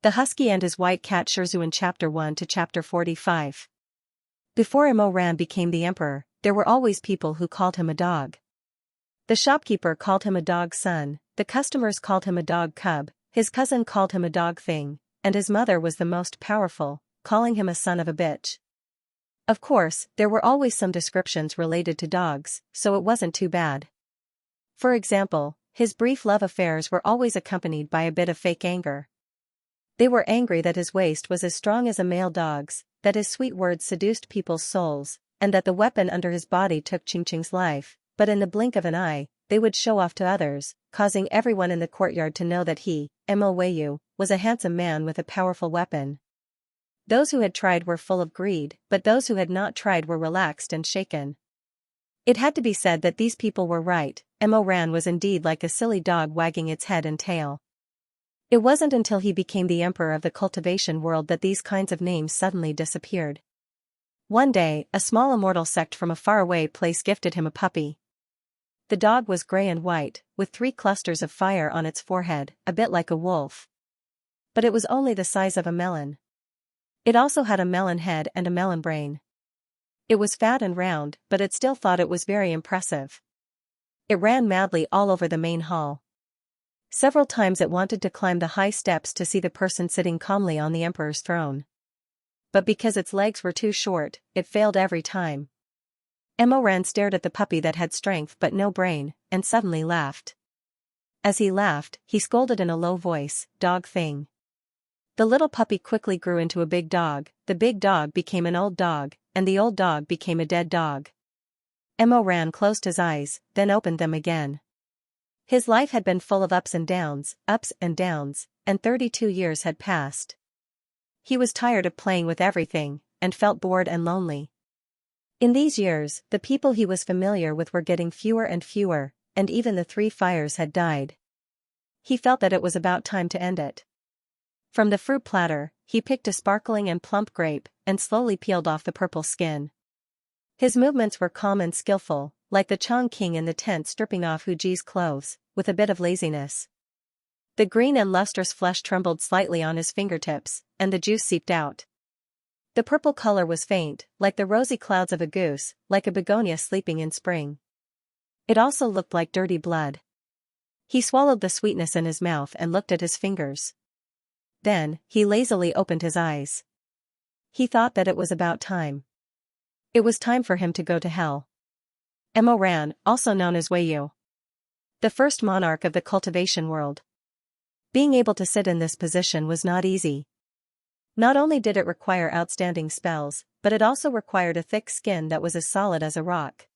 The Husky and His White Cat Shizun Chapter 1 to Chapter 45. Before Mo Ran became the emperor, there were always people who called him a dog. The shopkeeper called him a dog son, the customers called him a dog cub, his cousin called him a dog thing, and his mother was the most powerful, calling him a son of a bitch. Of course, there were always some descriptions related to dogs, so it wasn't too bad. For example, his brief love affairs were always accompanied by a bit of fake anger. They were angry that his waist was as strong as a male dog's, that his sweet words seduced people's souls, and that the weapon under his body took Xianxia's life, but in the blink of an eye, they would show off to others, causing everyone in the courtyard to know that he, Mo Weiyu, was a handsome man with a powerful weapon. Those who had tried were full of greed, but those who had not tried were relaxed and shaken. It had to be said that these people were right, Mo Ran was indeed like a silly dog wagging its head and tail. It wasn't until he became the emperor of the cultivation world that these kinds of names suddenly disappeared. One day, a small immortal sect from a faraway place gifted him a puppy. The dog was gray and white, with 3 clusters of fire on its forehead, a bit like a wolf. But it was only the size of a melon. It also had a melon head and a melon brain. It was fat and round, but it still thought it was very impressive. It ran madly all over the main hall. Several times it wanted to climb the high steps to see the person sitting calmly on the emperor's throne. But because its legs were too short, it failed every time. Mo Ran stared at the puppy that had strength but no brain, and suddenly laughed. As he laughed, he scolded in a low voice, "Dog thing." The little puppy quickly grew into a big dog, the big dog became an old dog, and the old dog became a dead dog. Mo Ran closed his eyes, then opened them again. His life had been full of ups and downs, and 32 years had passed. He was tired of playing with everything, and felt bored and lonely. In these years, the people he was familiar with were getting fewer and fewer, and even the 3 fires had died. He felt that it was about time to end it. From the fruit platter, he picked a sparkling and plump grape, and slowly peeled off the purple skin. His movements were calm and skillful, like the Chong King in the tent stripping off Huji's clothes, with a bit of laziness. The green and lustrous flesh trembled slightly on his fingertips, and the juice seeped out. The purple color was faint, like the rosy clouds of a goose, like a begonia sleeping in spring. It also looked like dirty blood. He swallowed the sweetness in his mouth and looked at his fingers. Then, he lazily opened his eyes. He thought that it was about time. It was time for him to go to hell. Mo Ran, also known as Weiyu, the first monarch of the cultivation world. Being able to sit in this position was not easy. Not only did it require outstanding spells, but it also required a thick skin that was as solid as a rock.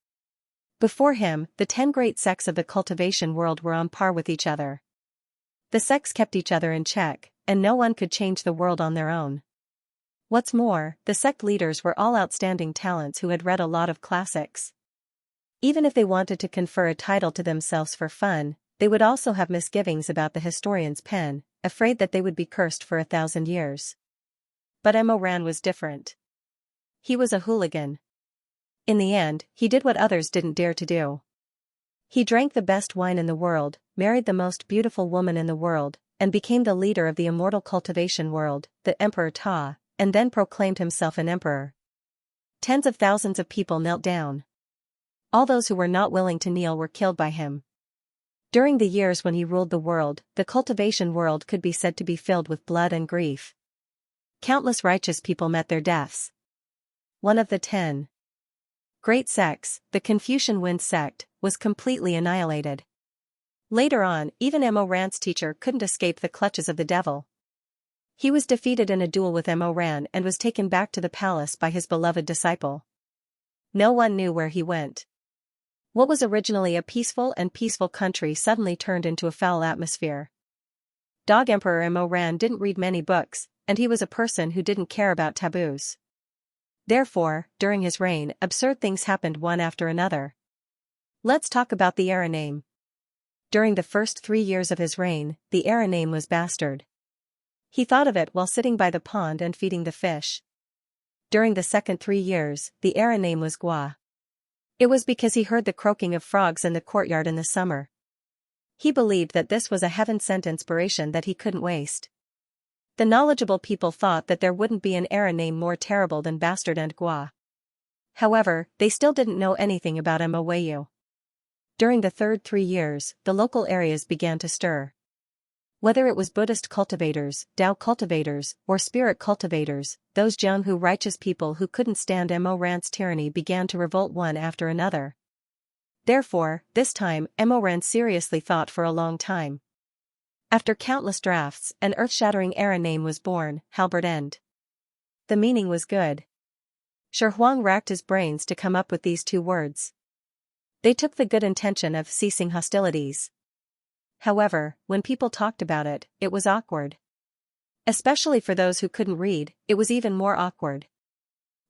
Before him, the 10 great sects of the cultivation world were on par with each other. The sects kept each other in check, and no one could change the world on their own. What's more, the sect leaders were all outstanding talents who had read a lot of classics. Even if they wanted to confer a title to themselves for fun, they would also have misgivings about the historian's pen, afraid that they would be cursed for 1,000 years. But Mo Ran was different. He was a hooligan. In the end, he did what others didn't dare to do. He drank the best wine in the world, married the most beautiful woman in the world, and became the leader of the immortal cultivation world, the Emperor Ta, and then proclaimed himself an emperor. Tens of thousands of people knelt down. All those who were not willing to kneel were killed by him. During the years when he ruled the world, the cultivation world could be said to be filled with blood and grief. Countless righteous people met their deaths. One of the 10 great sects, the Confucian Wind sect, was completely annihilated. Later on, even Mo Ran's teacher couldn't escape the clutches of the devil. He was defeated in a duel with Mo Ran and was taken back to the palace by his beloved disciple. No one knew where he went. What was originally a peaceful country suddenly turned into a foul atmosphere. Dog Emperor Mo Ran didn't read many books, and he was a person who didn't care about taboos. Therefore, during his reign, absurd things happened one after another. Let's talk about the era name. During the first 3 years of his reign, the era name was Bastard. He thought of it while sitting by the pond and feeding the fish. During the second 3 years, the era name was Gua. It was because he heard the croaking of frogs in the courtyard in the summer. He believed that this was a heaven-sent inspiration that he couldn't waste. The knowledgeable people thought that there wouldn't be an era name more terrible than Bastard and Gua. However, they still didn't know anything about Mowayu. During the third 3 years, the local areas began to stir. Whether it was Buddhist cultivators, Tao cultivators, or spirit cultivators, those Jianghu righteous people who couldn't stand Mo Ran's tyranny began to revolt one after another. Therefore, this time, Mo Ran seriously thought for a long time. After countless drafts, an earth-shattering era name was born, Halbert End. The meaning was good. Shi Huang racked his brains to come up with these 2 words. They took the good intention of ceasing hostilities. However, when people talked about it, it was awkward. Especially for those who couldn't read, it was even more awkward.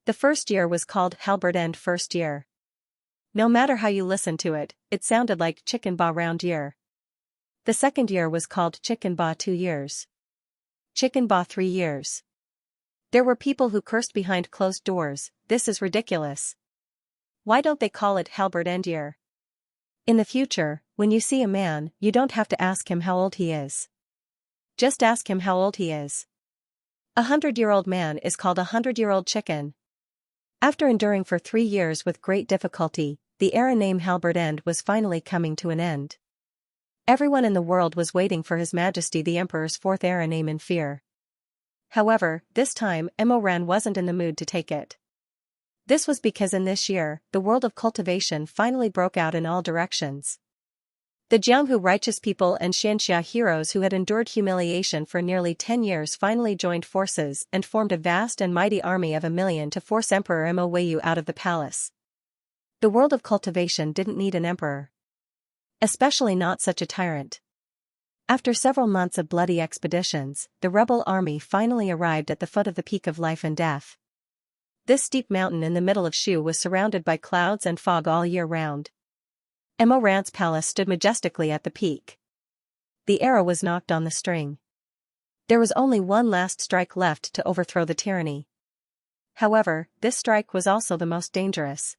The first year was called Halbert End First Year. No matter how you listened to it, it sounded like Chicken Ba Round Year. The second year was called Chicken Ba 2 Years. Chicken Ba 3 Years. There were people who cursed behind closed doors, this is ridiculous. Why don't they call it Halbert End Year? In the future, when you see a man, you don't have to ask him how old he is. Just ask him how old he is. 100-year-old man is called 100-year-old chicken. After enduring for 3 years with great difficulty, the era name Halbert End was finally coming to an end. Everyone in the world was waiting for His Majesty the Emperor's 4th era name in fear. However, this time, Mo Ran wasn't in the mood to take it. This was because in this year, the world of cultivation finally broke out in all directions. The Jianghu righteous people and Xianxia heroes who had endured humiliation for nearly 10 years finally joined forces and formed a vast and mighty army of 1 million to force Emperor Mo Weiyu out of the palace. The world of cultivation didn't need an emperor. Especially not such a tyrant. After several months of bloody expeditions, the rebel army finally arrived at the foot of the Peak of Life and Death. This steep mountain in the middle of Shu was surrounded by clouds and fog all year round. Mo Ran's palace stood majestically at the peak. The arrow was knocked on the string. There was only one last strike left to overthrow the tyranny. However, this strike was also the most dangerous.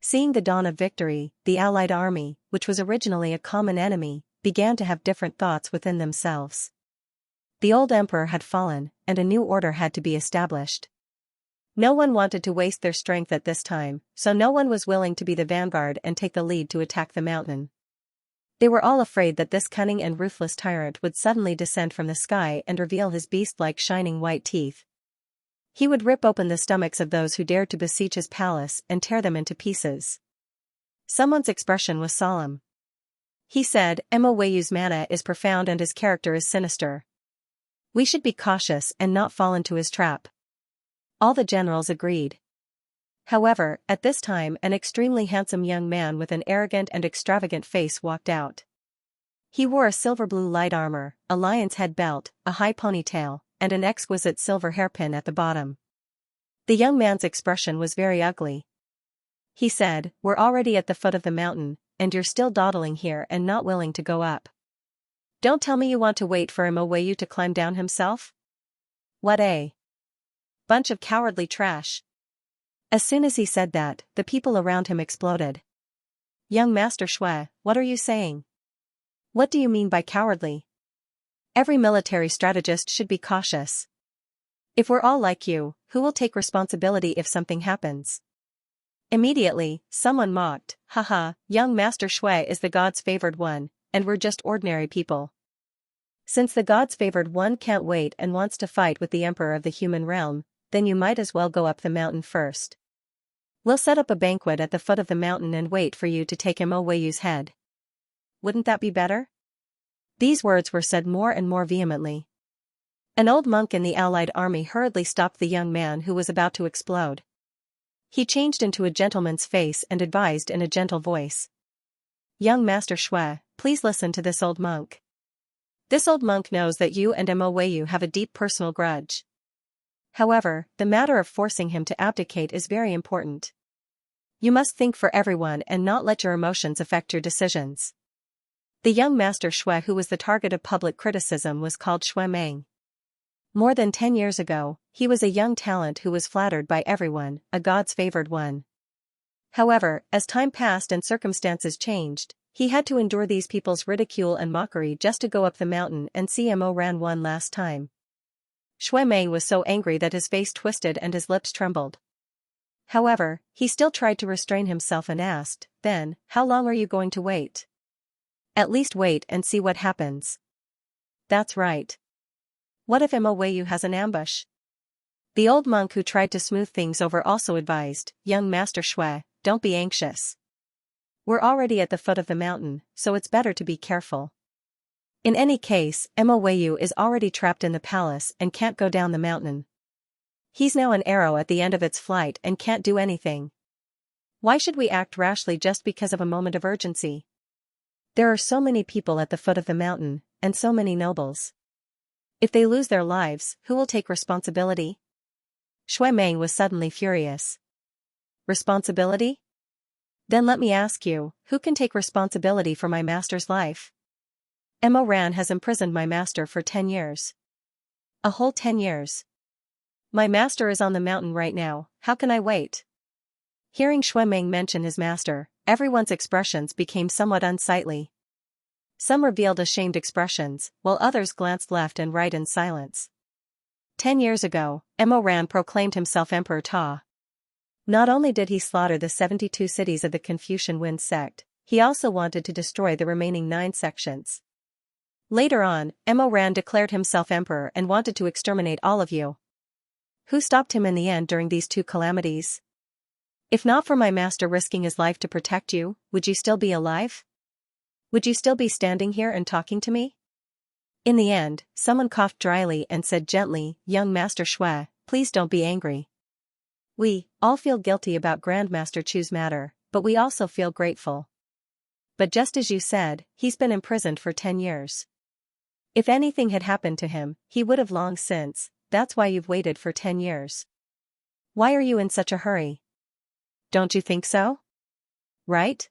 Seeing the dawn of victory, the allied army, which was originally a common enemy, began to have different thoughts within themselves. The old emperor had fallen, and a new order had to be established. No one wanted to waste their strength at this time, so no one was willing to be the vanguard and take the lead to attack the mountain. They were all afraid that this cunning and ruthless tyrant would suddenly descend from the sky and reveal his beast-like shining white teeth. He would rip open the stomachs of those who dared to besiege his palace and tear them into pieces. Someone's expression was solemn. He said, Mo Weiyu's mana is profound and his character is sinister. We should be cautious and not fall into his trap. All the generals agreed. However, at this time an extremely handsome young man with an arrogant and extravagant face walked out. He wore a silver-blue light armor, a lion's head belt, a high ponytail, and an exquisite silver hairpin at the bottom. The young man's expression was very ugly. He said, "We're already at the foot of the mountain, and you're still dawdling here and not willing to go up. Don't tell me you want to wait for Mo Weiyu to climb down himself? What a bunch of cowardly trash." As soon as he said that, the people around him exploded. Young Master Shui, what are you saying? What do you mean by cowardly? Every military strategist should be cautious. If we're all like you, who will take responsibility if something happens? Immediately, someone mocked, haha, young Master Shui is the god's favored one, and we're just ordinary people. Since the god's favored one can't wait and wants to fight with the emperor of the human realm, then you might as well go up the mountain first. We'll set up a banquet at the foot of the mountain and wait for you to take Mo Weiyu's head. Wouldn't that be better? These words were said more and more vehemently. An old monk in the allied army hurriedly stopped the young man who was about to explode. He changed into a gentleman's face and advised in a gentle voice. Young Master Shui, please listen to this old monk. This old monk knows that you and Mo Weiyu have a deep personal grudge. However, the matter of forcing him to abdicate is very important. You must think for everyone and not let your emotions affect your decisions. The young Master Shui who was the target of public criticism was called Shui Meng. More than 10 years ago, he was a young talent who was flattered by everyone, a god's favored one. However, as time passed and circumstances changed, he had to endure these people's ridicule and mockery just to go up the mountain and see Mo Ran one last time. Shui Meng was so angry that his face twisted and his lips trembled. However, he still tried to restrain himself and asked, "Then, how long are you going to wait?" "At least wait and see what happens." "That's right. What if Mo Weiyu has an ambush?" The old monk who tried to smooth things over also advised, "Young Master Shui, don't be anxious. We're already at the foot of the mountain, so it's better to be careful. In any case, Mo Weiyu is already trapped in the palace and can't go down the mountain. He's now an arrow at the end of its flight and can't do anything. Why should we act rashly just because of a moment of urgency? There are so many people at the foot of the mountain, and so many nobles. If they lose their lives, who will take responsibility?" Shui Meng was suddenly furious. "Responsibility? Then let me ask you, who can take responsibility for my master's life? Mo Ran has imprisoned my master for 10 years. A whole 10 years. My master is on the mountain right now, how can I wait?" Hearing Shui Meng mention his master, everyone's expressions became somewhat unsightly. Some revealed ashamed expressions, while others glanced left and right in silence. 10 years ago, Mo Ran proclaimed himself Emperor Ta. Not only did he slaughter the 72 cities of the Confucian Wind sect, he also wanted to destroy the remaining 9 sections. Later on, Mo Ran declared himself emperor and wanted to exterminate all of you. Who stopped him in the end during these 2 calamities? If not for my master risking his life to protect you, would you still be alive? Would you still be standing here and talking to me? In the end, someone coughed dryly and said gently, "Young Master Shui, please don't be angry. We all feel guilty about Grandmaster Chu's matter, but we also feel grateful. But just as you said, he's been imprisoned for 10 years. If anything had happened to him, he would have long since, that's why you've waited for 10 years. Why are you in such a hurry? Don't you think so? Right?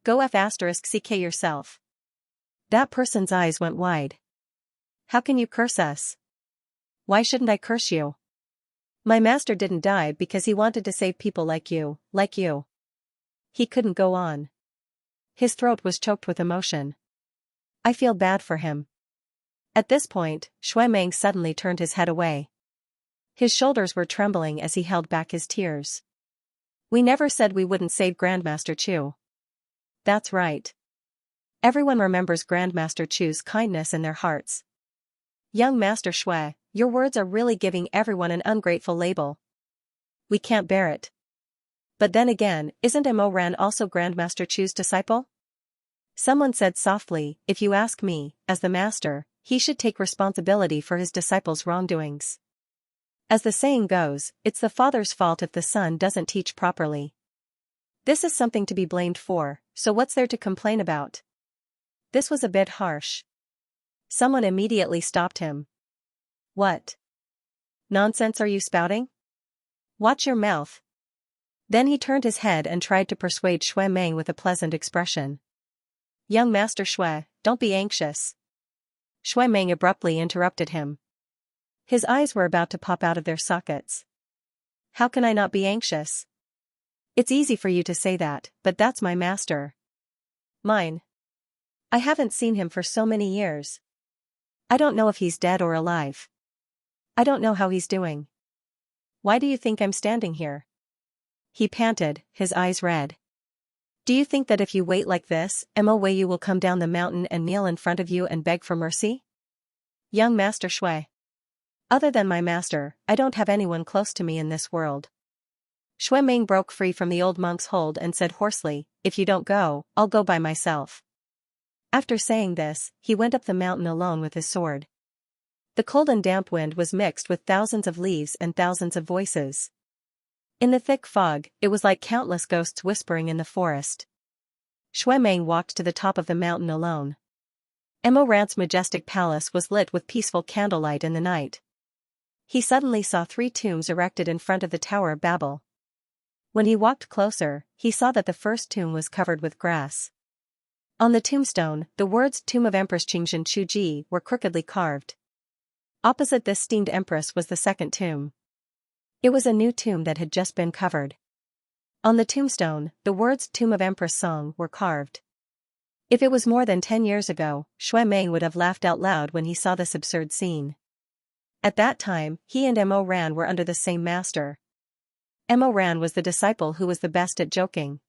Go *CK yourself." That person's eyes went wide. "How can you curse us? Why shouldn't I curse you? My master didn't die because he wanted to save people like you, He couldn't go on. His throat was choked with emotion. I feel bad for him." At this point, Shui Meng suddenly turned his head away. His shoulders were trembling as he held back his tears. "We never said we wouldn't save Grandmaster Chu." "That's right. Everyone remembers Grandmaster Chu's kindness in their hearts. Young Master Shui, your words are really giving everyone an ungrateful label. We can't bear it. But then again, isn't Mo Ran also Grandmaster Chu's disciple?" Someone said softly, "If you ask me, as the master, he should take responsibility for his disciples' wrongdoings. As the saying goes, it's the father's fault if the son doesn't teach properly. This is something to be blamed for, so what's there to complain about?" This was a bit harsh. Someone immediately stopped him. "What nonsense are you spouting? Watch your mouth." Then he turned his head and tried to persuade Shui Meng with a pleasant expression. "Young Master Shui, don't be anxious." Shui Meng abruptly interrupted him. His eyes were about to pop out of their sockets. "How can I not be anxious? It's easy for you to say that, but that's my master. Mine. I haven't seen him for so many years. I don't know if he's dead or alive. I don't know how he's doing. Why do you think I'm standing here?" He panted, his eyes red. "Do you think that if you wait like this, Mo Weiyu will come down the mountain and kneel in front of you and beg for mercy? Young Master Shui. Other than my master, I don't have anyone close to me in this world." Shui Meng broke free from the old monk's hold and said hoarsely, "If you don't go, I'll go by myself." After saying this, he went up the mountain alone with his sword. The cold and damp wind was mixed with thousands of leaves and thousands of voices. In the thick fog, it was like countless ghosts whispering in the forest. Shui Meng walked to the top of the mountain alone. Mo Ran's majestic palace was lit with peaceful candlelight in the night. He suddenly saw 3 tombs erected in front of the Tower of Babel. When he walked closer, he saw that the first tomb was covered with grass. On the tombstone, the words "Tomb of Empress Qingzhen Chuji" were crookedly carved. Opposite this steamed empress was the second tomb. It was a new tomb that had just been covered. On the tombstone, the words "Tomb of Empress Song" were carved. If it was more than 10 years ago, Shui Meng would have laughed out loud when he saw this absurd scene. At that time, he and Mo Ran were under the same master. Mo Ran was the disciple who was the best at joking.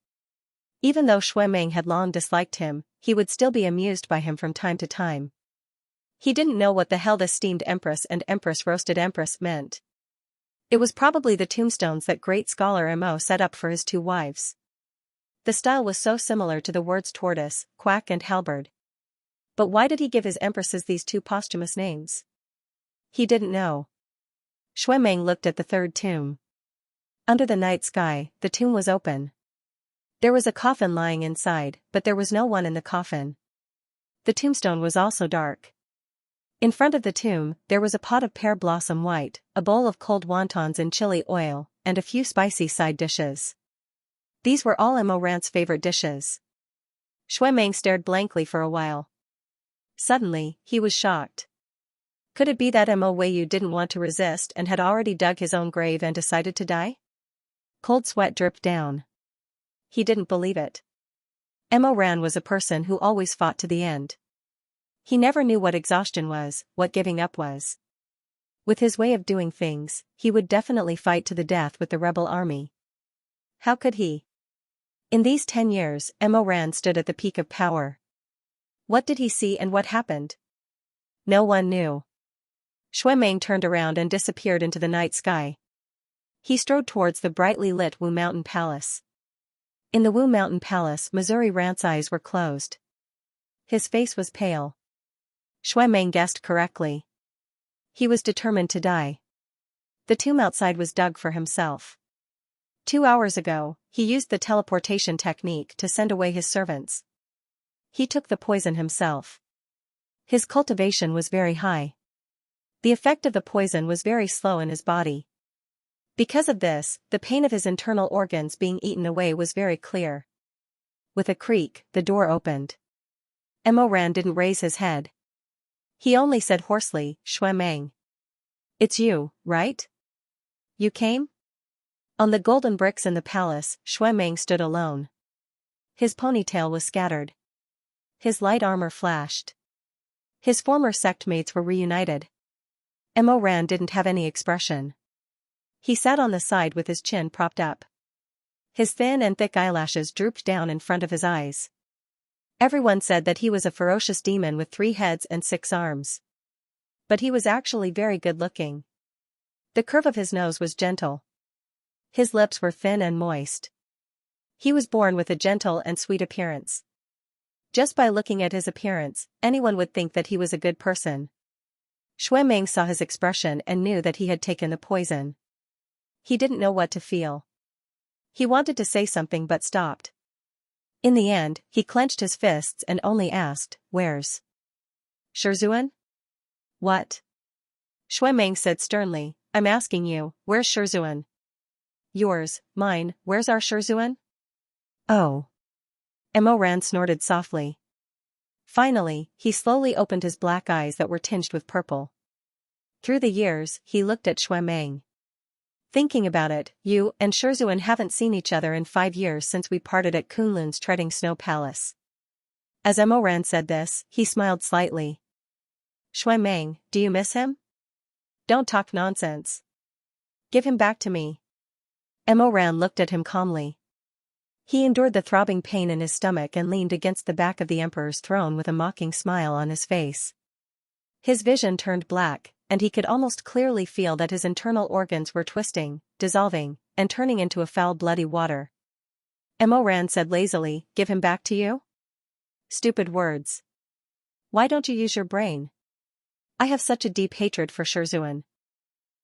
Even though Shui Meng had long disliked him, he would still be amused by him from time to time. He didn't know what the hell the steamed empress and empress roasted empress meant. It was probably the tombstones that great scholar Mo set up for his two wives. The style was so similar to the words tortoise, quack and halberd. But why did he give his empresses these two posthumous names? He didn't know. Shui Meng looked at the third tomb. Under the night sky, the tomb was open. There was a coffin lying inside, but there was no one in the coffin. The tombstone was also dark. In front of the tomb, there was a pot of pear blossom white, a bowl of cold wontons in chili oil, and a few spicy side dishes. These were all Mo Ran's favorite dishes. Shui Meng stared blankly for a while. Suddenly, he was shocked. Could it be that Mo Weiyu didn't want to resist and had already dug his own grave and decided to die? Cold sweat dripped down. He didn't believe it. Mo Ran was a person who always fought to the end. He never knew what exhaustion was, what giving up was. With his way of doing things, he would definitely fight to the death with the rebel army. How could he? In these 10 years, Mo Ran stood at the peak of power. What did he see and what happened? No one knew. Shui Meng turned around and disappeared into the night sky. He strode towards the brightly lit Wu Mountain Palace. In the Wu Mountain Palace, Missouri Rant's eyes were closed. His face was pale. Shui Meng guessed correctly. He was determined to die. The tomb outside was dug for himself. 2 hours ago, he used the teleportation technique to send away his servants. He took the poison himself. His cultivation was very high. The effect of the poison was very slow in his body. Because of this, the pain of his internal organs being eaten away was very clear. With a creak, the door opened. Mo Ran didn't raise his head. He only said hoarsely, "Shui Meng. It's you, right? You came?" On the golden bricks in the palace, Shui Meng stood alone. His ponytail was scattered. His light armor flashed. His former sect mates were reunited. Mo Ran didn't have any expression. He sat on the side with his chin propped up. His thin and thick eyelashes drooped down in front of his eyes. Everyone said that he was a ferocious demon with 3 heads and 6 arms. But he was actually very good-looking. The curve of his nose was gentle. His lips were thin and moist. He was born with a gentle and sweet appearance. Just by looking at his appearance, anyone would think that he was a good person. Shui Meng saw his expression and knew that he had taken the poison. He didn't know what to feel. He wanted to say something but stopped. In the end, he clenched his fists and only asked, "Where's Shizun?" "What?" Shui Meng said sternly, "I'm asking you, where's Shizun?" "Yours, mine, where's our Shizun?" "Oh." Mo Ran snorted softly. Finally, he slowly opened his black eyes that were tinged with purple. Through the years, he looked at Shui Meng. "Thinking about it, you and Shizun haven't seen each other in 5 years since we parted at Kunlun's Treading Snow Palace." As Mo Ran said this, he smiled slightly. "Shui Meng, do you miss him? Don't talk nonsense. Give him back to me." Mo Ran looked at him calmly. He endured the throbbing pain in his stomach and leaned against the back of the emperor's throne with a mocking smile on his face. His vision turned black, and he could almost clearly feel that his internal organs were twisting, dissolving, and turning into a foul bloody water. Mo Ran said lazily, "Give him back to you? Stupid words. Why don't you use your brain? I have such a deep hatred for Shizun.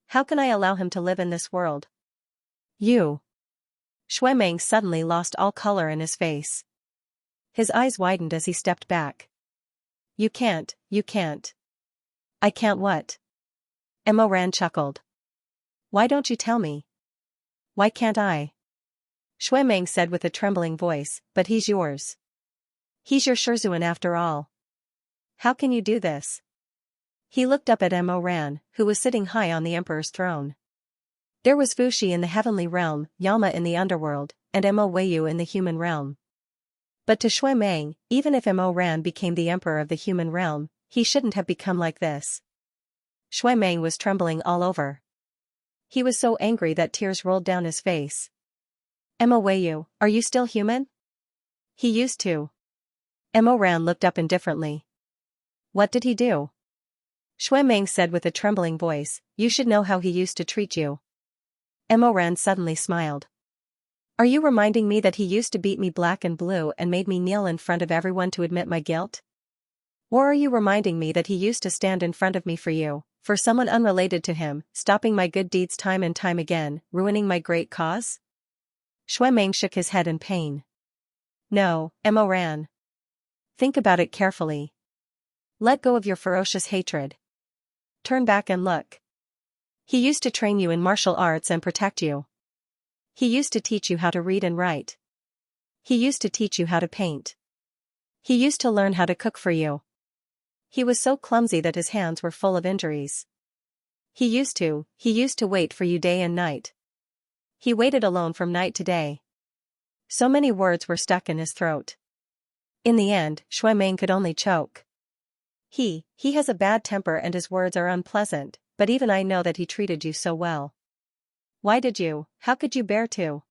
How can I allow him to live in this world?" "You." Shui Meng suddenly lost all color in his face. His eyes widened as he stepped back. You can't. "I can't what?" Mo Ran chuckled. "Why don't you tell me?" "Why can't I?" Shui Meng said with a trembling voice, "But he's yours. He's your Shizun after all. How can you do this?" He looked up at Mo Ran, who was sitting high on the emperor's throne. There was Fuxi in the heavenly realm, Yama in the underworld, and Mo Weiyu in the human realm. But to Shui Meng, even if Mo Ran became the emperor of the human realm, he shouldn't have become like this. Shui Meng was trembling all over. He was so angry that tears rolled down his face. Mo Weiyu, are you still human? He used to. Mo Ran looked up indifferently. What did he do? Shui Meng said with a trembling voice, you should know how he used to treat you. Mo Ran suddenly smiled. Are you reminding me that he used to beat me black and blue and made me kneel in front of everyone to admit my guilt? Or are you reminding me that he used to stand in front of me for you, for someone unrelated to him, stopping my good deeds time and time again, ruining my great cause? Shui Meng shook his head in pain. No, Mo Ran. Think about it carefully. Let go of your ferocious hatred. Turn back and look. He used to train you in martial arts and protect you. He used to teach you how to read and write. He used to teach you how to paint. He used to learn how to cook for you. He was so clumsy that his hands were full of injuries. He used to wait for you day and night. He waited alone from night to day. So many words were stuck in his throat. In the end, Shui Meng could only choke. He has a bad temper and his words are unpleasant, but even I know that he treated you so well. How could you bear to?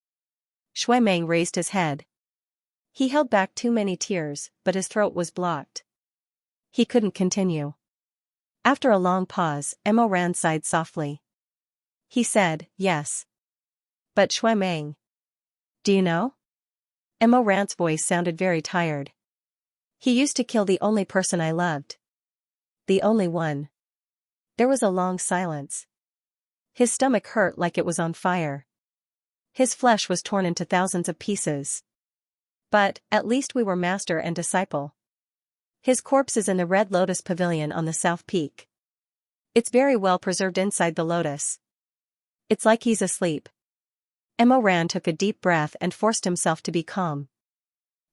Shui Meng raised his head. He held back too many tears, but his throat was blocked. He couldn't continue. After a long pause, Mo Ran sighed softly. He said, yes. But Shui Meng. Do you know? Mo Ran's voice sounded very tired. He used to kill the only person I loved. The only one. There was a long silence. His stomach hurt like it was on fire. His flesh was torn into thousands of pieces. But, at least we were master and disciple. His corpse is in the Red Lotus Pavilion on the South Peak. It's very well preserved inside the lotus. It's like he's asleep. Mo Ran took a deep breath and forced himself to be calm.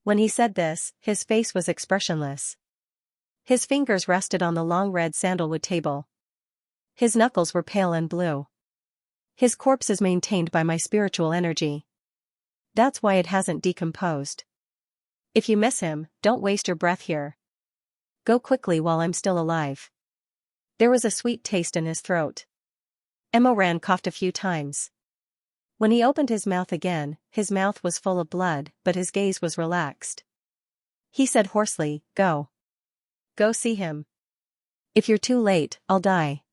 When he said this, his face was expressionless. His fingers rested on the long red sandalwood table. His knuckles were pale and blue. His corpse is maintained by my spiritual energy. That's why it hasn't decomposed. If you miss him, don't waste your breath here. Go quickly while I'm still alive. There was a sweet taste in his throat. Mo Ran coughed a few times. When he opened his mouth again, his mouth was full of blood, but his gaze was relaxed. He said hoarsely, Go. Go see him. If you're too late, I'll die.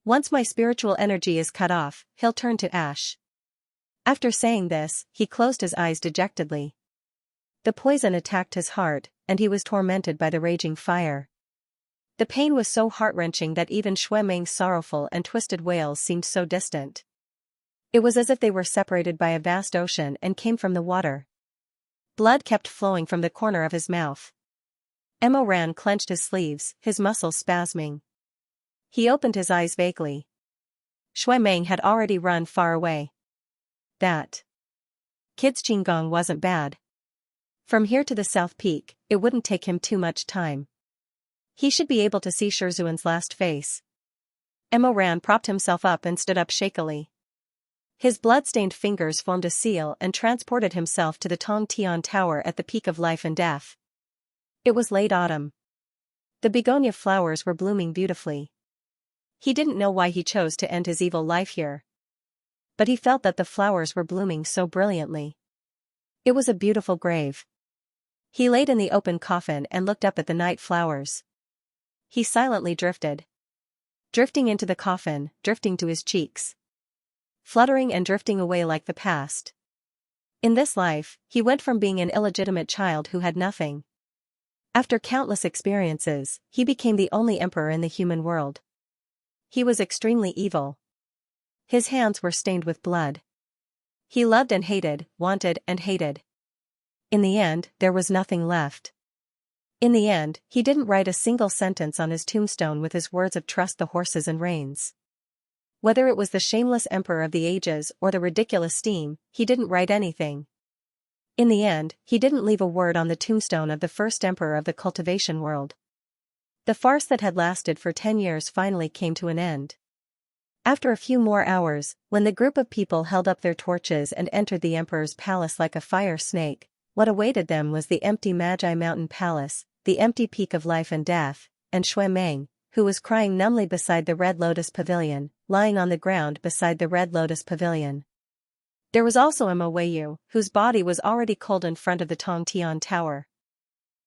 Once my spiritual energy is cut off, he'll turn to ash. After saying this, he closed his eyes dejectedly. The poison attacked his heart, and he was tormented by the raging fire. The pain was so heart-wrenching that even Shui Meng's sorrowful and twisted wails seemed so distant. It was as if they were separated by a vast ocean and came from the water. Blood kept flowing from the corner of his mouth. Mo Ran clenched his sleeves, his muscles spasming. He opened his eyes vaguely. Shui Meng had already run far away. That kid's Qinggong wasn't bad. From here to the South Peak, it wouldn't take him too much time. He should be able to see Shizun's last face. Mo Ran propped himself up and stood up shakily. His blood-stained fingers formed a seal and transported himself to the Tong Tian Tower at the peak of life and death. It was late autumn. The begonia flowers were blooming beautifully. He didn't know why he chose to end his evil life here. But he felt that the flowers were blooming so brilliantly. It was a beautiful grave. He laid in the open coffin and looked up at the night flowers. He silently drifted. Drifting into the coffin, drifting to his cheeks. Fluttering and drifting away like the past. In this life, he went from being an illegitimate child who had nothing. After countless experiences, he became the only emperor in the human world. He was extremely evil. His hands were stained with blood. He loved and hated, wanted and hated. In the end, there was nothing left. In the end, he didn't write a single sentence on his tombstone with his words of trust the horses and reins. Whether it was the shameless emperor of the ages or the ridiculous steam, he didn't write anything. In the end, he didn't leave a word on the tombstone of the first emperor of the cultivation world. The farce that had lasted for 10 years finally came to an end. After a few more hours, when the group of people held up their torches and entered the emperor's palace like a fire snake, what awaited them was the empty Magi Mountain Palace, the empty peak of life and death, and Shui Meng, who was crying numbly beside the Red Lotus Pavilion, lying on the ground beside the Red Lotus Pavilion. There was also Mo Weiyu, whose body was already cold in front of the Tongtian Tower.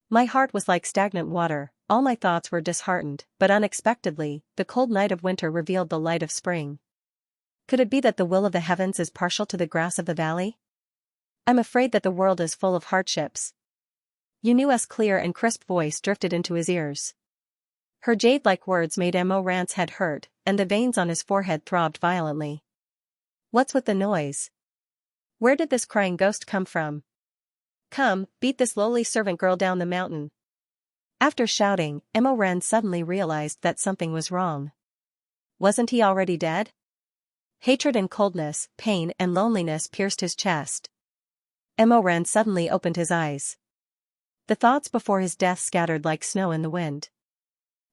My heart was like stagnant water, all my thoughts were disheartened, but unexpectedly, the cold night of winter revealed the light of spring. Could it be that the will of the heavens is partial to the grass of the valley? I'm afraid that the world is full of hardships. Yunu's clear and crisp voice drifted into his ears. Her jade-like words made Mo Ran's head hurt, and the veins on his forehead throbbed violently. What's with the noise? Where did this crying ghost come from? Come, beat this lowly servant girl down the mountain. After shouting, Mo Ran suddenly realized that something was wrong. Wasn't he already dead? Hatred and coldness, pain and loneliness pierced his chest. Mo Ran suddenly opened his eyes. The thoughts before his death scattered like snow in the wind.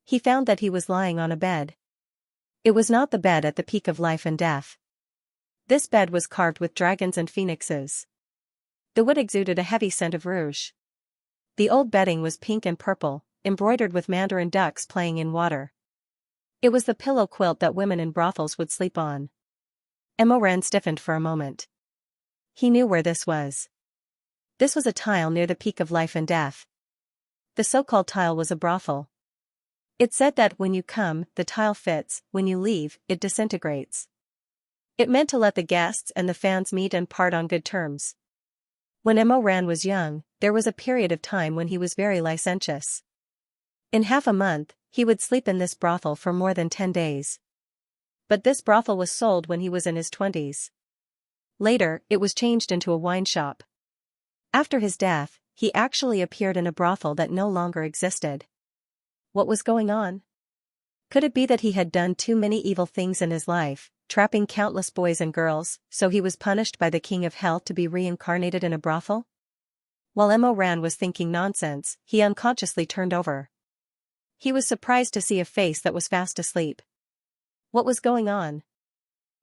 He found that he was lying on a bed. It was not the bed at the peak of life and death. This bed was carved with dragons and phoenixes. The wood exuded a heavy scent of rouge. The old bedding was pink and purple, embroidered with mandarin ducks playing in water. It was the pillow quilt that women in brothels would sleep on. Mo Ran stiffened for a moment. He knew where this was. This was a tile near the peak of life and death. The so-called tile was a brothel. It said that when you come, the tile fits, when you leave, it disintegrates. It meant to let the guests and the fans meet and part on good terms. When Mo Ran was young, there was a period of time when he was very licentious. In half a month, he would sleep in this brothel for more than 10 days. But this brothel was sold when he was in his 20s. Later, it was changed into a wine shop. After his death, he actually appeared in a brothel that no longer existed. What was going on? Could it be that he had done too many evil things in his life, trapping countless boys and girls, so he was punished by the king of hell to be reincarnated in a brothel? While Mo Ran was thinking nonsense, he unconsciously turned over. He was surprised to see a face that was fast asleep. What was going on?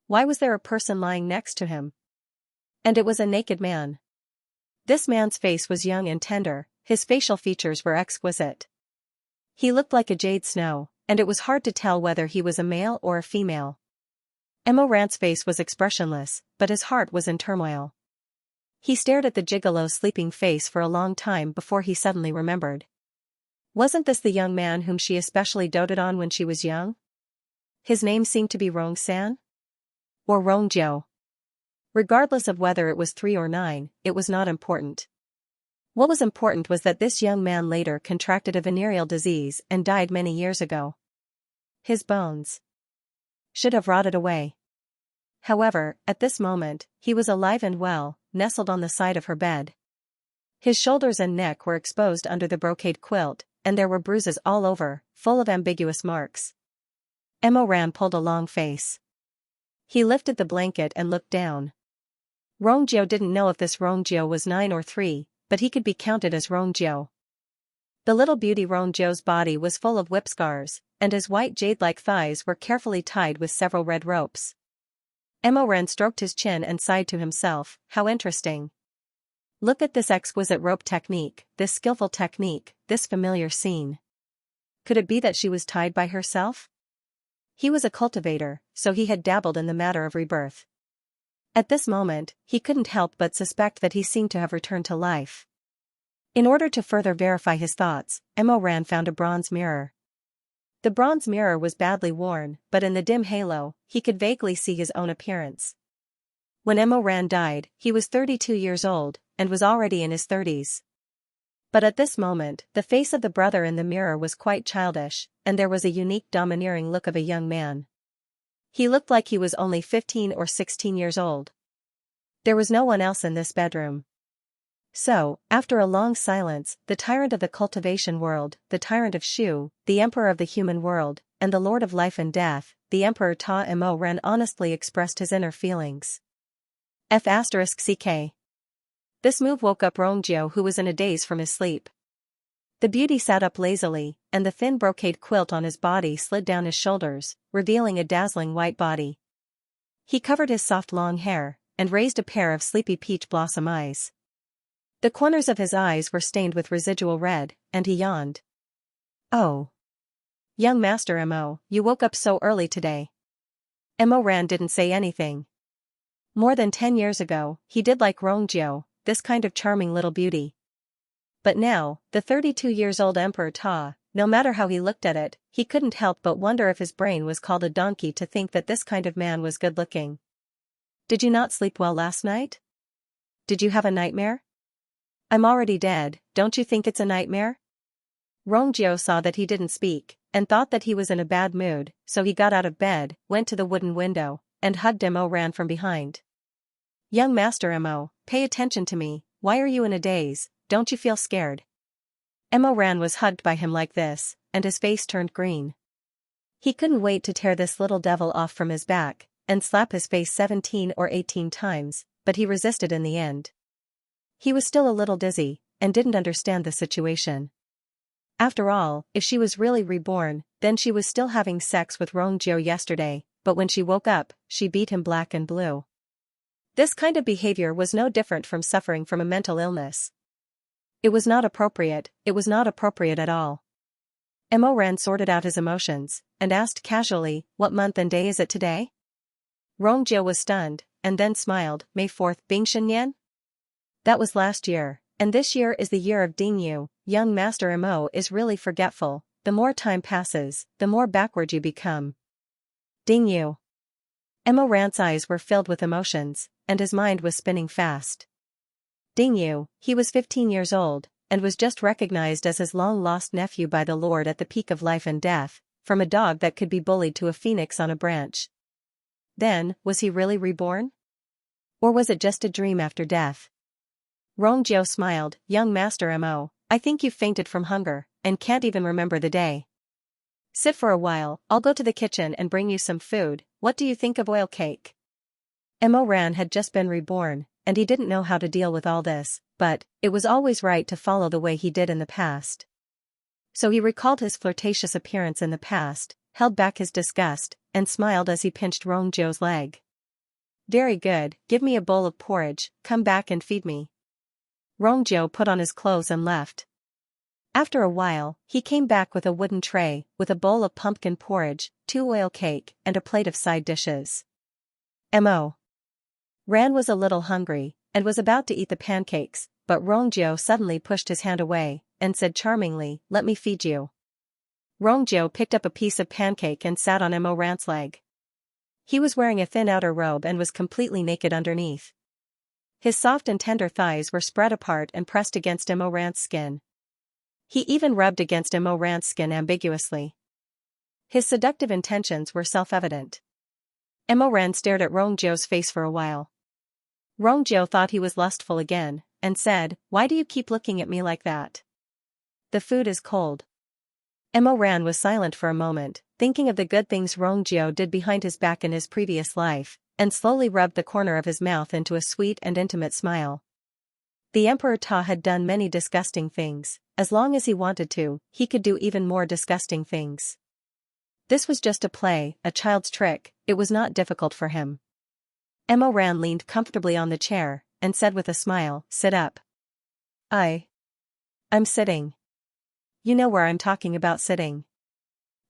Why was there a person lying next to him? And it was a naked man. This man's face was young and tender, his facial features were exquisite. He looked like a jade snow, and it was hard to tell whether he was a male or a female. Mo Ran's face was expressionless, but his heart was in turmoil. He stared at the gigolo's sleeping face for a long time before he suddenly remembered. Wasn't this the young man whom she especially doted on when she was young? His name seemed to be Rong-san? Or Rong-jiu. Regardless of whether it was 3 or 9, it was not important. What was important was that this young man later contracted a venereal disease and died many years ago. His bones should have rotted away. However, at this moment, he was alive and well, nestled on the side of her bed. His shoulders and neck were exposed under the brocade quilt, and there were bruises all over, full of ambiguous marks. Mo Ran pulled a long face. He lifted the blanket and looked down. Rong-jiu didn't know if this Rong-jiu was 9 or 3, but he could be counted as Rong-jiu. The little beauty Rong-jiu's body was full of whip scars, and his white jade-like thighs were carefully tied with several red ropes. Mo Ran stroked his chin and sighed to himself, how interesting. Look at this exquisite rope technique, this skillful technique, this familiar scene. Could it be that she was tied by herself? He was a cultivator, so he had dabbled in the matter of rebirth. At this moment, he couldn't help but suspect that he seemed to have returned to life. In order to further verify his thoughts, Mo Ran found a bronze mirror. The bronze mirror was badly worn, but in the dim halo, he could vaguely see his own appearance. When Mo Ran died, he was 32 years old, and was already in his 30s. But at this moment, the face of the brother in the mirror was quite childish, and there was a unique domineering look of a young man. He looked like he was only 15 or 16 years old. There was no one else in this bedroom. So, after a long silence, the tyrant of the cultivation world, the tyrant of Shu, the emperor of the human world, and the lord of life and death, the emperor Ta Mo Ran honestly expressed his inner feelings. F***ck. This move woke up Rong-jiu, who was in a daze from his sleep. The beauty sat up lazily, and the thin brocade quilt on his body slid down his shoulders, revealing a dazzling white body. He covered his soft long hair, and raised a pair of sleepy peach blossom eyes. The corners of his eyes were stained with residual red, and he yawned. Oh. Young Master Mo, you woke up so early today. Mo Ran didn't say anything. More than 10 years ago, he did like Rongjiu, this kind of charming little beauty. But now, the 32 years old Emperor Ta, no matter how he looked at it, he couldn't help but wonder if his brain was called a donkey to think that this kind of man was good-looking. Did you not sleep well last night? Did you have a nightmare? I'm already dead, don't you think it's a nightmare? Rongjiu saw that he didn't speak, and thought that he was in a bad mood, so he got out of bed, went to the wooden window, and hugged Mo Ran from behind. Young Master Mo, pay attention to me, why are you in a daze, don't you feel scared? Mo Ran was hugged by him like this, and his face turned green. He couldn't wait to tear this little devil off from his back, and slap his face 17 or 18 times, but he resisted in the end. He was still a little dizzy, and didn't understand the situation. After all, if she was really reborn, then she was still having sex with Rongjiu yesterday, but when she woke up, she beat him black and blue. This kind of behavior was no different from suffering from a mental illness. It was not appropriate at all. Mo Ran sorted out his emotions, and asked casually, what month and day is it today? Rongjiu was stunned, and then smiled, May 4th, Bingshan Yan? That was last year, and this year is the year of Dingyu. Young Master Mo is really forgetful, the more time passes, the more backward you become. Dingyu. Mo Ran's eyes were filled with emotions, and his mind was spinning fast. Dingyu, he was 15 years old, and was just recognized as his long-lost nephew by the Lord at the peak of life and death, from a dog that could be bullied to a phoenix on a branch. Then, was he really reborn? Or was it just a dream after death? Rongjiu smiled, Young Master Mo, I think you've fainted from hunger, and can't even remember the day. Sit for a while, I'll go to the kitchen and bring you some food, what do you think of oil cake? Mo Ran had just been reborn, and he didn't know how to deal with all this, but it was always right to follow the way he did in the past. So he recalled his flirtatious appearance in the past, held back his disgust, and smiled as he pinched Rongjiu's leg. Very good, give me a bowl of porridge, come back and feed me. Rongjiu put on his clothes and left. After a while, he came back with a wooden tray, with a bowl of pumpkin porridge, 2 oil cake, and a plate of side dishes. Mo Ran was a little hungry, and was about to eat the pancakes, but Rongjiu suddenly pushed his hand away, and said charmingly, let me feed you. Rongjiu picked up a piece of pancake and sat on Mo Ran's leg. He was wearing a thin outer robe and was completely naked underneath. His soft and tender thighs were spread apart and pressed against Mo Ran's skin. He even rubbed against Mo Ran's skin ambiguously. His seductive intentions were self-evident. Mo Ran stared at Rongjiu's face for a while. Rongjiu thought he was lustful again, and said, why do you keep looking at me like that? The food is cold. Mo Ran was silent for a moment, thinking of the good things Rongjiu did behind his back in his previous life, and slowly rubbed the corner of his mouth into a sweet and intimate smile. The Emperor Ta had done many disgusting things, as long as he wanted to, he could do even more disgusting things. This was just a play, a child's trick, it was not difficult for him. Mo Ran leaned comfortably on the chair, and said with a smile, sit up. I'm sitting. You know where I'm talking about sitting.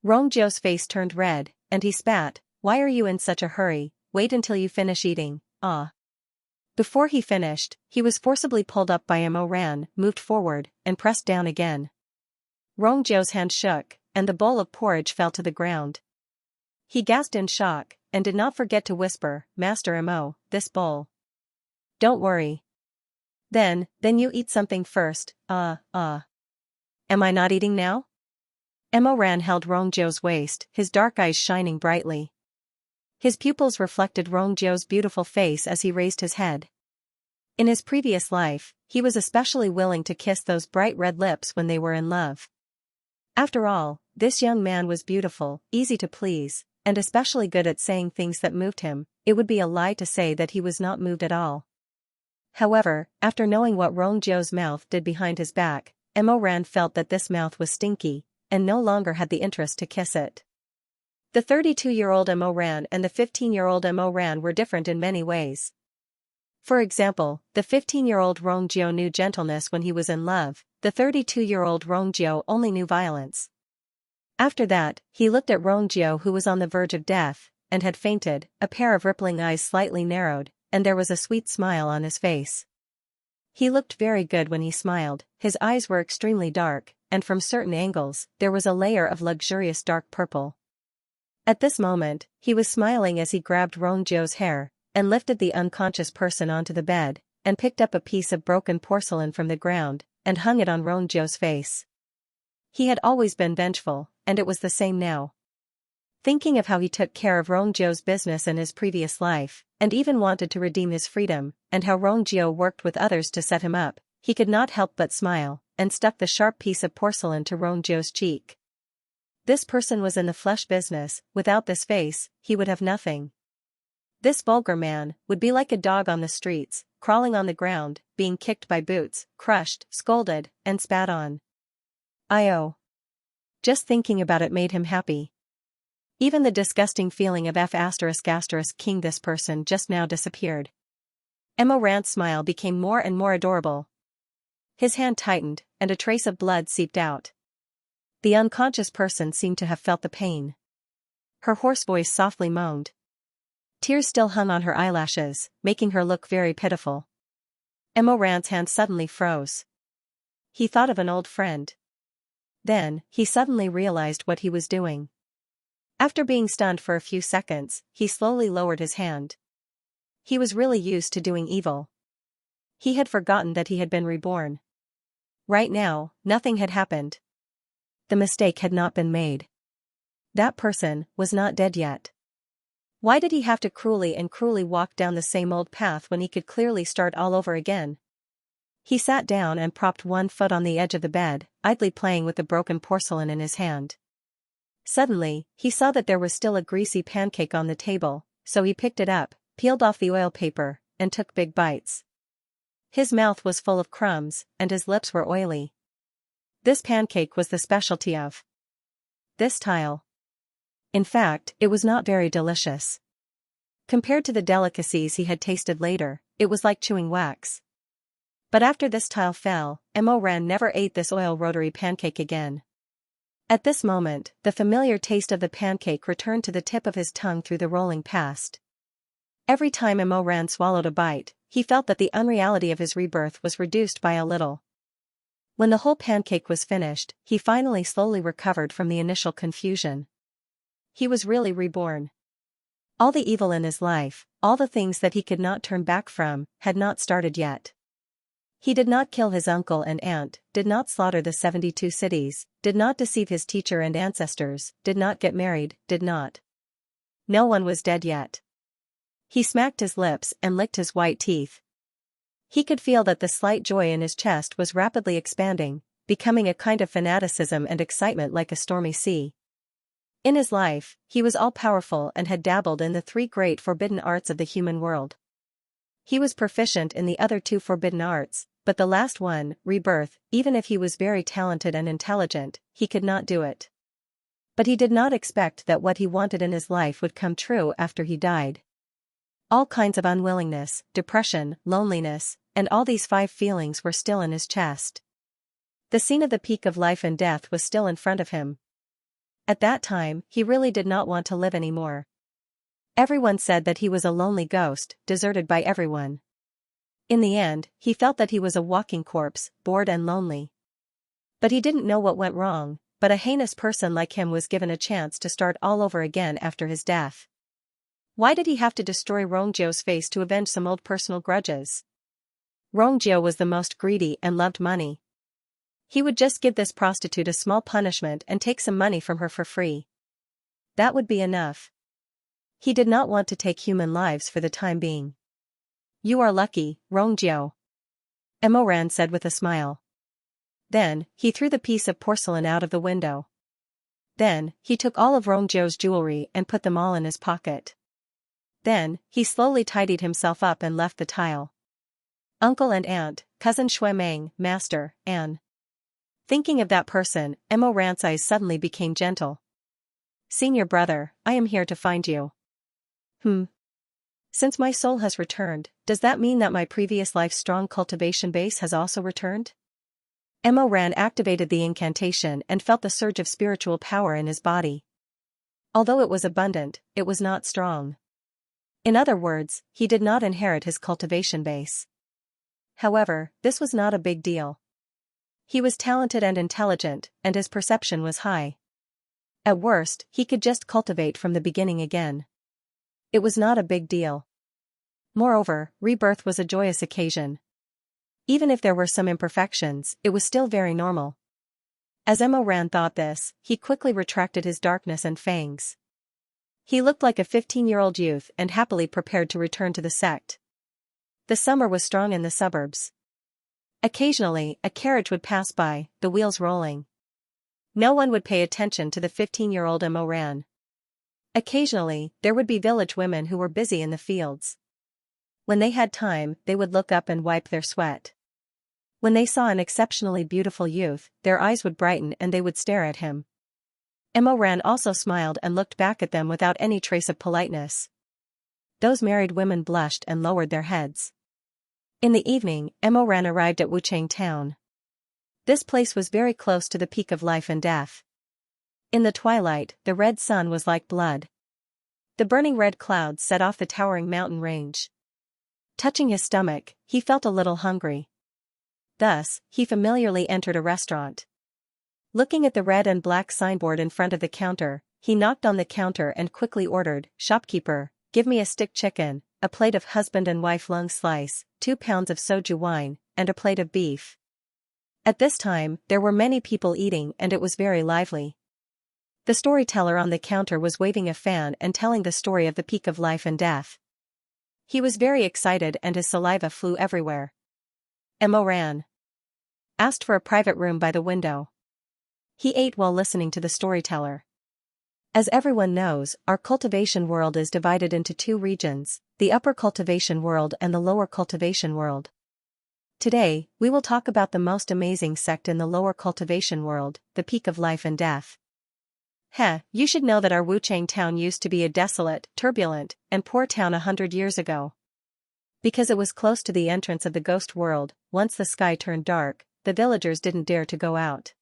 Rongjiu's face turned red, and he spat, why are you in such a hurry, wait until you finish eating, Before he finished, he was forcibly pulled up by Mo Ran, moved forward, and pressed down again. Rongjiu's hand shook, and the bowl of porridge fell to the ground. He gasped in shock, and did not forget to whisper, Master Mo, this bowl. Don't worry. Then you eat something first, Am I not eating now? Mo Ran held Rongjiu's waist, his dark eyes shining brightly. His pupils reflected Rongjiu's beautiful face as he raised his head. In his previous life, he was especially willing to kiss those bright red lips when they were in love. After all, this young man was beautiful, easy to please, and especially good at saying things that moved him. It would be a lie to say that he was not moved at all. However, after knowing what Rongjiu's mouth did behind his back, Mo Ran felt that this mouth was stinky, and no longer had the interest to kiss it. The 32-year-old Mo Ran and the 15-year-old Mo Ran were different in many ways. For example, the 15-year-old Rongjiu knew gentleness when he was in love, the 32-year-old Rongjiu only knew violence. After that, he looked at Rongjio, who was on the verge of death, and had fainted. A pair of rippling eyes slightly narrowed, and there was a sweet smile on his face. He looked very good when he smiled. His eyes were extremely dark, and from certain angles, there was a layer of luxurious dark purple. At this moment, he was smiling as he grabbed Rongjio's hair, and lifted the unconscious person onto the bed, and picked up a piece of broken porcelain from the ground, and hung it on Rongjio's face. He had always been vengeful, and it was the same now. Thinking of how he took care of Rongjio's business in his previous life, and even wanted to redeem his freedom, and how Rongjio worked with others to set him up, he could not help but smile, and stuck the sharp piece of porcelain to Rongjio's cheek. This person was in the flesh business. Without this face, he would have nothing. This vulgar man would be like a dog on the streets, crawling on the ground, being kicked by boots, crushed, scolded, and spat on. Just thinking about it made him happy. Even the disgusting feeling of king this person just now disappeared. Rand's smile became more and more adorable. His hand tightened, and a trace of blood seeped out. The unconscious person seemed to have felt the pain. Her hoarse voice softly moaned. Tears still hung on her eyelashes, making her look very pitiful. Rand's hand suddenly froze. He thought of an old friend. Then, he suddenly realized what he was doing. After being stunned for a few seconds, he slowly lowered his hand. He was really used to doing evil. He had forgotten that he had been reborn. Right now, nothing had happened. The mistake had not been made. That person was not dead yet. Why did he have to cruelly walk down the same old path when he could clearly start all over again? He sat down and propped one foot on the edge of the bed, idly playing with the broken porcelain in his hand. Suddenly, he saw that there was still a greasy pancake on the table, so he picked it up, peeled off the oil paper, and took big bites. His mouth was full of crumbs, and his lips were oily. This pancake was the specialty of this tile. In fact, it was not very delicious. Compared to the delicacies he had tasted later, it was like chewing wax. But after this tile fell, Rand never ate this oil rotary pancake again. At this moment, the familiar taste of the pancake returned to the tip of his tongue through the rolling past. Every time Rand swallowed a bite, he felt that the unreality of his rebirth was reduced by a little. When the whole pancake was finished, he finally slowly recovered from the initial confusion. He was really reborn. All the evil in his life, all the things that he could not turn back from, had not started yet. He did not kill his uncle and aunt, did not slaughter the 72 cities, did not deceive his teacher and ancestors, did not get married, did not. No one was dead yet. He smacked his lips and licked his white teeth. He could feel that the slight joy in his chest was rapidly expanding, becoming a kind of fanaticism and excitement like a stormy sea. In his life, he was all-powerful and had dabbled in the 3 great forbidden arts of the human world. He was proficient in the other 2 forbidden arts, but the last one, rebirth, even if he was very talented and intelligent, he could not do it. But he did not expect that what he wanted in his life would come true after he died. All kinds of unwillingness, depression, loneliness, and all these 5 feelings were still in his chest. The scene of the peak of life and death was still in front of him. At that time, he really did not want to live anymore. Everyone said that he was a lonely ghost, deserted by everyone. In the end, he felt that he was a walking corpse, bored and lonely. But he didn't know what went wrong, but a heinous person like him was given a chance to start all over again after his death. Why did he have to destroy Rongjio's face to avenge some old personal grudges? Rongjio was the most greedy and loved money. He would just give this prostitute a small punishment and take some money from her for free. That would be enough. He did not want to take human lives for the time being. You are lucky, Rongjio. Rand said with a smile. Then, he threw the piece of porcelain out of the window. Then, he took all of Rongjio's jewelry and put them all in his pocket. Then, he slowly tidied himself up and left the tile. Uncle and aunt, cousin Shuemeng, master, Anne. Thinking of that person, Rand's eyes suddenly became gentle. Senior brother, I am here to find you. Since my soul has returned, does that mean that my previous life's strong cultivation base has also returned? Emo Ran activated the incantation and felt the surge of spiritual power in his body. Although it was abundant, it was not strong. In other words, he did not inherit his cultivation base. However, this was not a big deal. He was talented and intelligent, and his perception was high. At worst, he could just cultivate from the beginning again. It was not a big deal. Moreover, rebirth was a joyous occasion. Even if there were some imperfections, it was still very normal. As Emo Ran thought this, he quickly retracted his darkness and fangs. He looked like a 15-year-old youth and happily prepared to return to the sect. The summer was strong in the suburbs. Occasionally, a carriage would pass by, the wheels rolling. No one would pay attention to the 15-year-old Emo Ran. Occasionally, there would be village women who were busy in the fields. When they had time, they would look up and wipe their sweat. When they saw an exceptionally beautiful youth, their eyes would brighten and they would stare at him. Emo Ran also smiled and looked back at them without any trace of politeness. Those married women blushed and lowered their heads. In the evening, Emo Ran arrived at Wuchang town. This place was very close to the peak of life and death. In the twilight, the red sun was like blood. The burning red clouds set off the towering mountain range. Touching his stomach, he felt a little hungry. Thus, he familiarly entered a restaurant. Looking at the red and black signboard in front of the counter, he knocked on the counter and quickly ordered, "Shopkeeper, give me a stick chicken, a plate of husband and wife lung slice, 2 pounds of soju wine, and a plate of beef." At this time, there were many people eating and it was very lively. The storyteller on the counter was waving a fan and telling the story of the peak of life and death. He was very excited and his saliva flew everywhere. Emo Ran asked for a private room by the window. He ate while listening to the storyteller. As everyone knows, our cultivation world is divided into 2 regions, the upper cultivation world and the lower cultivation world. Today, we will talk about the most amazing sect in the lower cultivation world, the peak of life and death. You should know that our Wuchang town used to be a desolate, turbulent, and poor town 100 years ago. Because it was close to the entrance of the ghost world, once the sky turned dark, the villagers didn't dare to go out.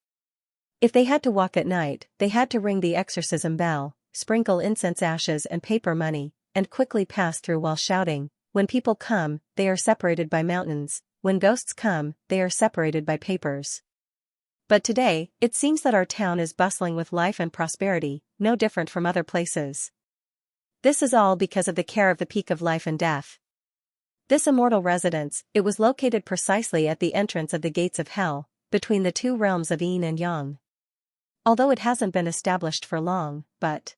If they had to walk at night, they had to ring the exorcism bell, sprinkle incense ashes and paper money, and quickly pass through while shouting, "When people come, they are separated by mountains, when ghosts come, they are separated by papers." But today, it seems that our town is bustling with life and prosperity, no different from other places. This is all because of the care of the peak of life and death. This immortal residence, it was located precisely at the entrance of the gates of hell, between the 2 realms of yin and yang. Although it hasn't been established for long, but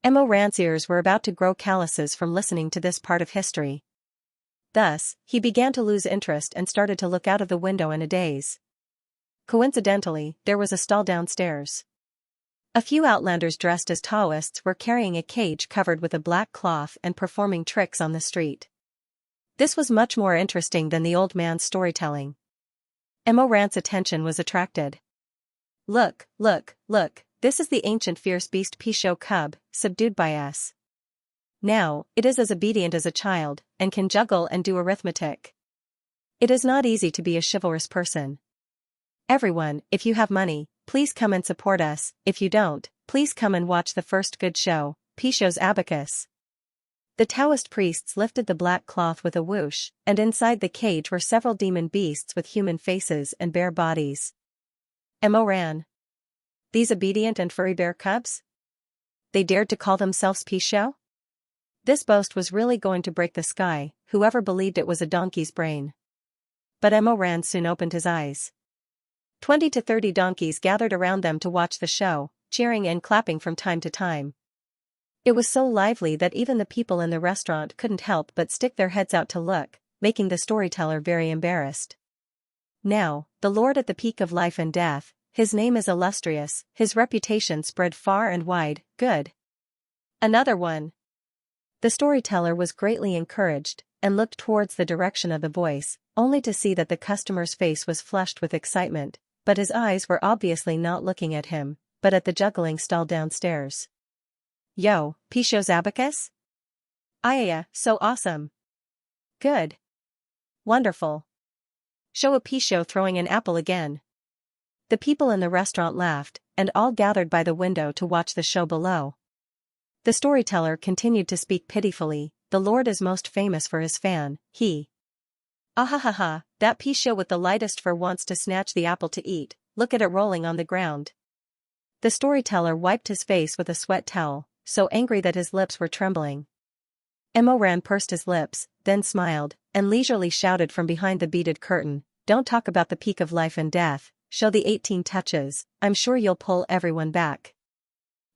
Emo Ran's ears were about to grow calluses from listening to this part of history. Thus, he began to lose interest and started to look out of the window in a daze. Coincidentally, there was a stall downstairs. A few outlanders dressed as Taoists were carrying a cage covered with a black cloth and performing tricks on the street. This was much more interesting than the old man's storytelling. Emo Ran's attention was attracted. Look, this is the ancient fierce beast Pisho cub, subdued by us. Now, it is as obedient as a child, and can juggle and do arithmetic. It is not easy to be a chivalrous person. Everyone, if you have money, please come and support us, if you don't, please come and watch the first good show, Pisho's Abacus. The Taoist priests lifted the black cloth with a whoosh, and inside the cage were several demon beasts with human faces and bare bodies. Emo Ran. These obedient and furry bear cubs? They dared to call themselves Pisho? This boast was really going to break the sky, whoever believed it was a donkey's brain. But Emo Ran soon opened his eyes. 20 to 30 donkeys gathered around them to watch the show, cheering and clapping from time to time. It was so lively that even the people in the restaurant couldn't help but stick their heads out to look, making the storyteller very embarrassed. Now, the Lord at the peak of life and death, his name is illustrious, his reputation spread far and wide, good. Another one. The storyteller was greatly encouraged, and looked towards the direction of the voice, only to see that the customer's face was flushed with excitement, but his eyes were obviously not looking at him, but at the juggling stall downstairs. Yo, Pisho's Abacus? Ayaya, so awesome. Good. Wonderful. Show a Pisho throwing an apple again. The people in the restaurant laughed, and all gathered by the window to watch the show below. The storyteller continued to speak pitifully. The Lord is most famous for his fan, he. Ahahaha, that Pisho with the lightest fur wants to snatch the apple to eat, look at it rolling on the ground. The storyteller wiped his face with a sweat towel, so angry that his lips were trembling. Emoran pursed his lips, then smiled, and leisurely shouted from behind the beaded curtain, don't talk about the peak of life and death, show the 18 touches, I'm sure you'll pull everyone back.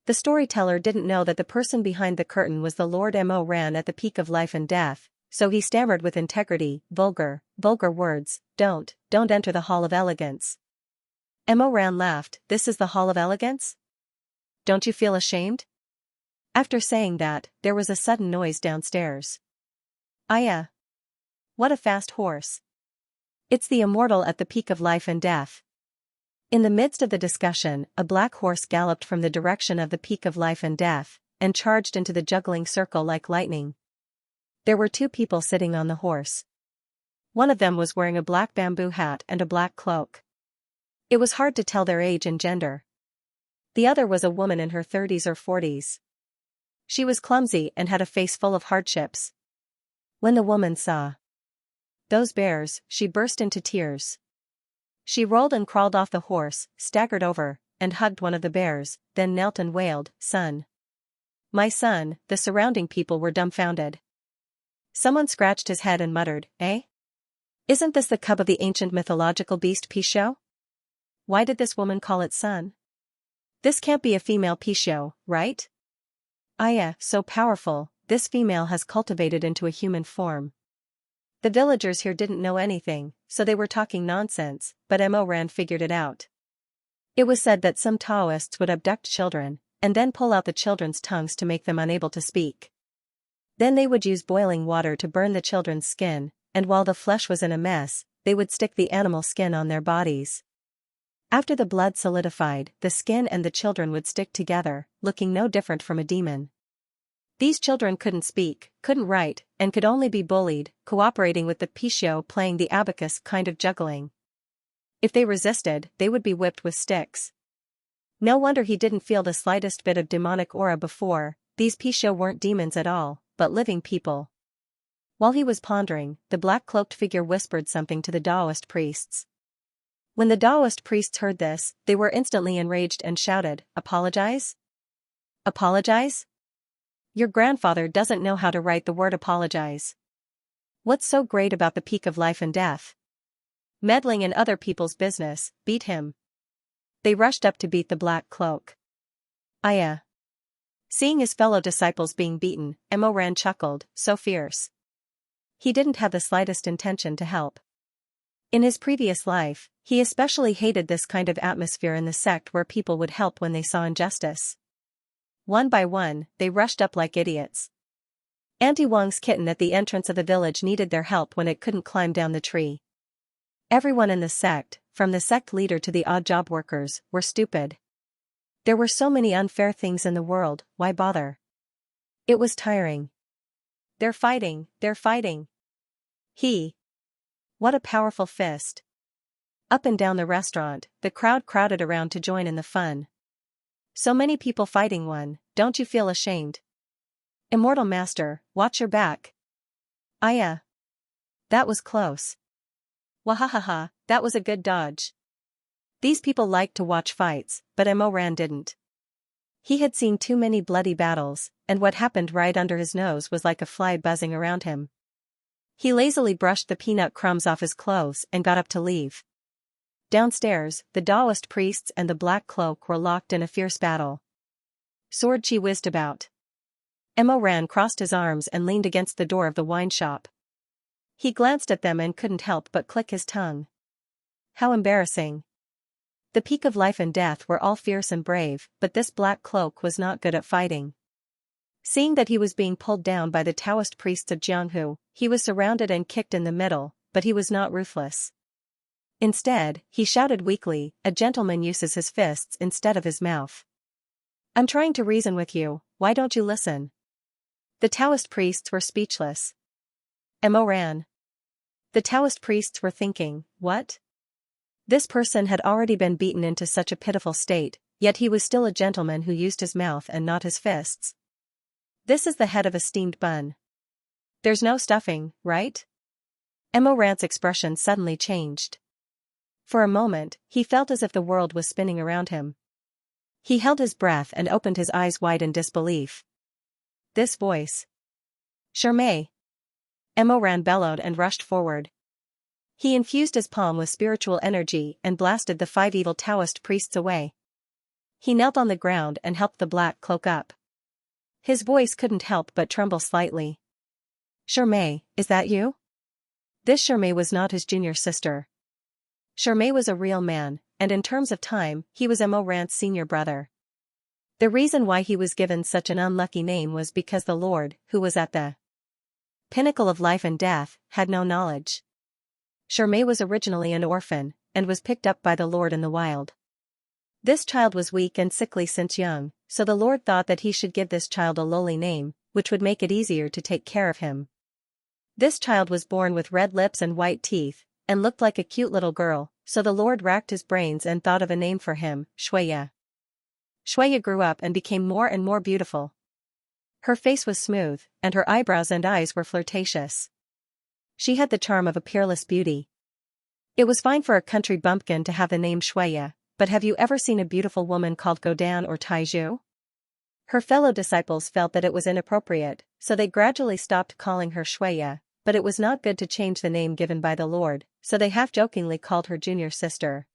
The storyteller didn't know that the person behind the curtain was the Lord Emoran at the peak of life and death, so he stammered with integrity, vulgar words, don't enter the Hall of Elegance. Emoran laughed, this is the Hall of Elegance? Don't you feel ashamed? After saying that, there was a sudden noise downstairs. Aya! What a fast horse! It's the immortal at the peak of life and death. In the midst of the discussion, a black horse galloped from the direction of the peak of life and death, and charged into the juggling circle like lightning. There were 2 people sitting on the horse. One of them was wearing a black bamboo hat and a black cloak. It was hard to tell their age and gender. The other was a woman in her 30s or 40s. She was clumsy and had a face full of hardships. When the woman saw those bears, she burst into tears. She rolled and crawled off the horse, staggered over, and hugged one of the bears, then knelt and wailed, "Son. My son." The surrounding people were dumbfounded. Someone scratched his head and muttered, "Eh? Isn't this the cub of the ancient mythological beast Pisho? Why did this woman call it son? This can't be a female Pisho, right? Aya, so powerful, this female has cultivated into a human form." The villagers here didn't know anything, so they were talking nonsense, but Emoran figured it out. It was said that some Taoists would abduct children, and then pull out the children's tongues to make them unable to speak. Then they would use boiling water to burn the children's skin, and while the flesh was in a mess, they would stick the animal skin on their bodies. After the blood solidified, the skin and the children would stick together, looking no different from a demon. These children couldn't speak, couldn't write, and could only be bullied, cooperating with the Pisho playing the abacus kind of juggling. If they resisted, they would be whipped with sticks. No wonder he didn't feel the slightest bit of demonic aura before. These Pisho weren't demons at all, but living people. While he was pondering, the black-cloaked figure whispered something to the Taoist priests. When the Taoist priests heard this, they were instantly enraged and shouted, "Apologize? Apologize? Your grandfather doesn't know how to write the word apologize. What's so great about the peak of life and death? Meddling in other people's business, beat him." They rushed up to beat the black cloak. Aya. Seeing his fellow disciples being beaten, Emoran chuckled, so fierce. He didn't have the slightest intention to help. In his previous life, he especially hated this kind of atmosphere in the sect where people would help when they saw injustice. One by one, they rushed up like idiots. Auntie Wang's kitten at the entrance of the village needed their help when it couldn't climb down the tree. Everyone in the sect, from the sect leader to the odd job workers, were stupid. There were so many unfair things in the world, why bother? It was tiring. They're fighting. What a powerful fist. Up and down the restaurant, the crowd crowded around to join in the fun. So many people fighting one, don't you feel ashamed? Immortal Master, watch your back. Aya. That was close. Wahahaha, that was a good dodge. These people liked to watch fights, but Emoran didn't. He had seen too many bloody battles, and what happened right under his nose was like a fly buzzing around him. He lazily brushed the peanut crumbs off his clothes and got up to leave. Downstairs, the Taoist priests and the black cloak were locked in a fierce battle. Sword chi whizzed about. Emoran crossed his arms and leaned against the door of the wine shop. He glanced at them and couldn't help but click his tongue. How embarrassing. The peak of life and death were all fierce and brave, but this black cloak was not good at fighting. Seeing that he was being pulled down by the Taoist priests of Jianghu, he was surrounded and kicked in the middle, but he was not ruthless. Instead, he shouted weakly, "A gentleman uses his fists instead of his mouth. I'm trying to reason with you, why don't you listen?" The Taoist priests were speechless. Emoran. The Taoist priests were thinking, what? This person had already been beaten into such a pitiful state, yet he was still a gentleman who used his mouth and not his fists. This is the head of a steamed bun. There's no stuffing, right? Emo Rant's expression suddenly changed. For a moment, he felt as if the world was spinning around him. He held his breath and opened his eyes wide in disbelief. This voice. Charmé! Emo Ran bellowed and rushed forward. He infused his palm with spiritual energy and blasted the 5 evil Taoist priests away. He knelt on the ground and helped the black cloak up. His voice couldn't help but tremble slightly. Charmé, is that you? This Charmé was not his junior sister. Charmé was a real man, and in terms of time, he was Emo Rant's senior brother. The reason why he was given such an unlucky name was because the Lord, who was at the pinnacle of life and death, had no knowledge. Charmé was originally an orphan, and was picked up by the Lord in the wild. This child was weak and sickly since young, so the Lord thought that he should give this child a lowly name, which would make it easier to take care of him. This child was born with red lips and white teeth, and looked like a cute little girl, so the Lord racked his brains and thought of a name for him, Xianxia. Xianxia grew up and became more and more beautiful. Her face was smooth, and her eyebrows and eyes were flirtatious. She had the charm of a peerless beauty. It was fine for a country bumpkin to have the name Xianxia, but have you ever seen a beautiful woman called Godan or Taizhu? Her fellow disciples felt that it was inappropriate, so they gradually stopped calling her Xianxia, but it was not good to change the name given by the Lord, so they half-jokingly called her junior sister.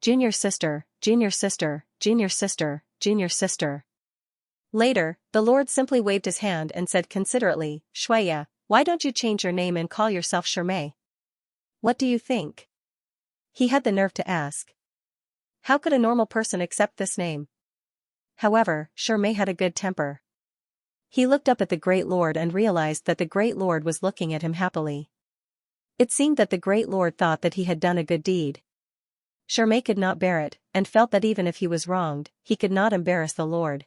Junior sister, junior sister, junior sister, junior sister. Later, the Lord simply waved his hand and said considerately, Xianxia, why don't you change your name and call yourself Charmé? What do you think? He had the nerve to ask. How could a normal person accept this name? However, Charmé had a good temper. He looked up at the Great Lord and realized that the Great Lord was looking at him happily. It seemed that the Great Lord thought that he had done a good deed. Charmé could not bear it, and felt that even if he was wronged, he could not embarrass the Lord.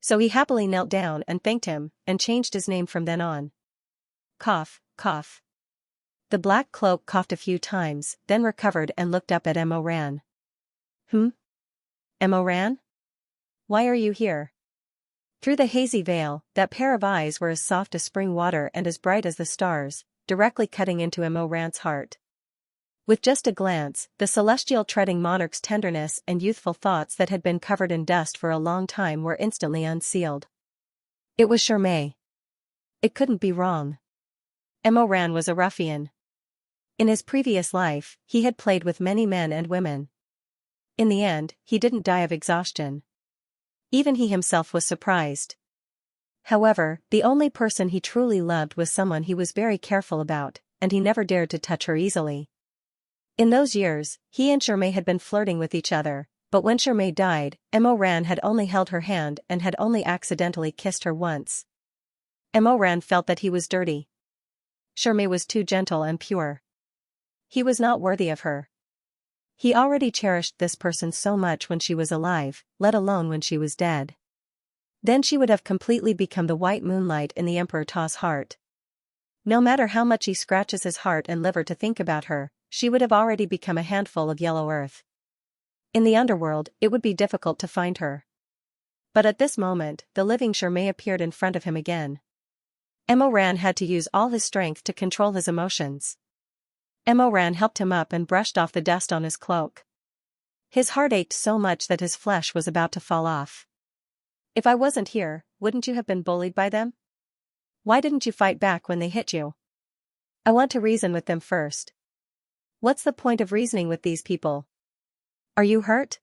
So he happily knelt down and thanked him, and changed his name from then on. Cough, cough. The black cloak coughed a few times, then recovered and looked up at Emo Ran. Emo Ran? Why are you here? Through the hazy veil, that pair of eyes were as soft as spring water and as bright as the stars, directly cutting into Emo Rant's heart. With just a glance, the celestial treading monarch's tenderness and youthful thoughts that had been covered in dust for a long time were instantly unsealed. It was Charmé. It couldn't be wrong. Emo Ran was a ruffian. In his previous life, he had played with many men and women. In the end, he didn't die of exhaustion. Even he himself was surprised. However, the only person he truly loved was someone he was very careful about, and he never dared to touch her easily. In those years, he and Charmé had been flirting with each other, but when Charmé died, Emo Ran had only held her hand and had only accidentally kissed her once. Emo Ran felt that he was dirty. Charmé was too gentle and pure. He was not worthy of her. He already cherished this person so much when she was alive, let alone when she was dead. Then she would have completely become the white moonlight in the Emperor Ta's heart. No matter how much he scratches his heart and liver to think about her, she would have already become a handful of yellow earth. In the underworld, it would be difficult to find her. But at this moment, the living Charmé appeared in front of him again. Emo Ran had to use all his strength to control his emotions. Emo Ran helped him up and brushed off the dust on his cloak. His heart ached so much that his flesh was about to fall off. If I wasn't here, wouldn't you have been bullied by them? Why didn't you fight back when they hit you? I want to reason with them first. What's the point of reasoning with these people? Are you hurt?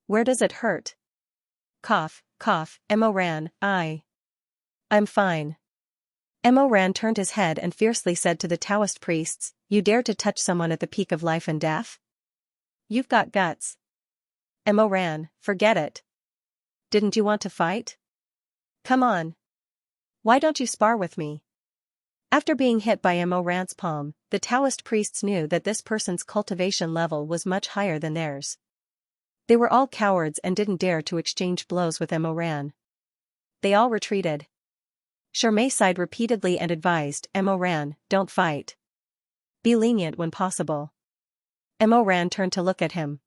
Where does it hurt? Cough, cough, Emo Ran, I'm fine. Emo Ran turned his head and fiercely said to the Taoist priests, you dare to touch someone at the peak of life and death? You've got guts. Emo Ran, forget it. Didn't you want to fight? Come on. Why don't you spar with me? After being hit by Emo Ran's palm, the Taoist priests knew that this person's cultivation level was much higher than theirs. They were all cowards and didn't dare to exchange blows with Emo Ran. They all retreated. Charmé sighed repeatedly and advised, Emo Ran, don't fight. Be lenient when possible. Mo Ran turned to look at him.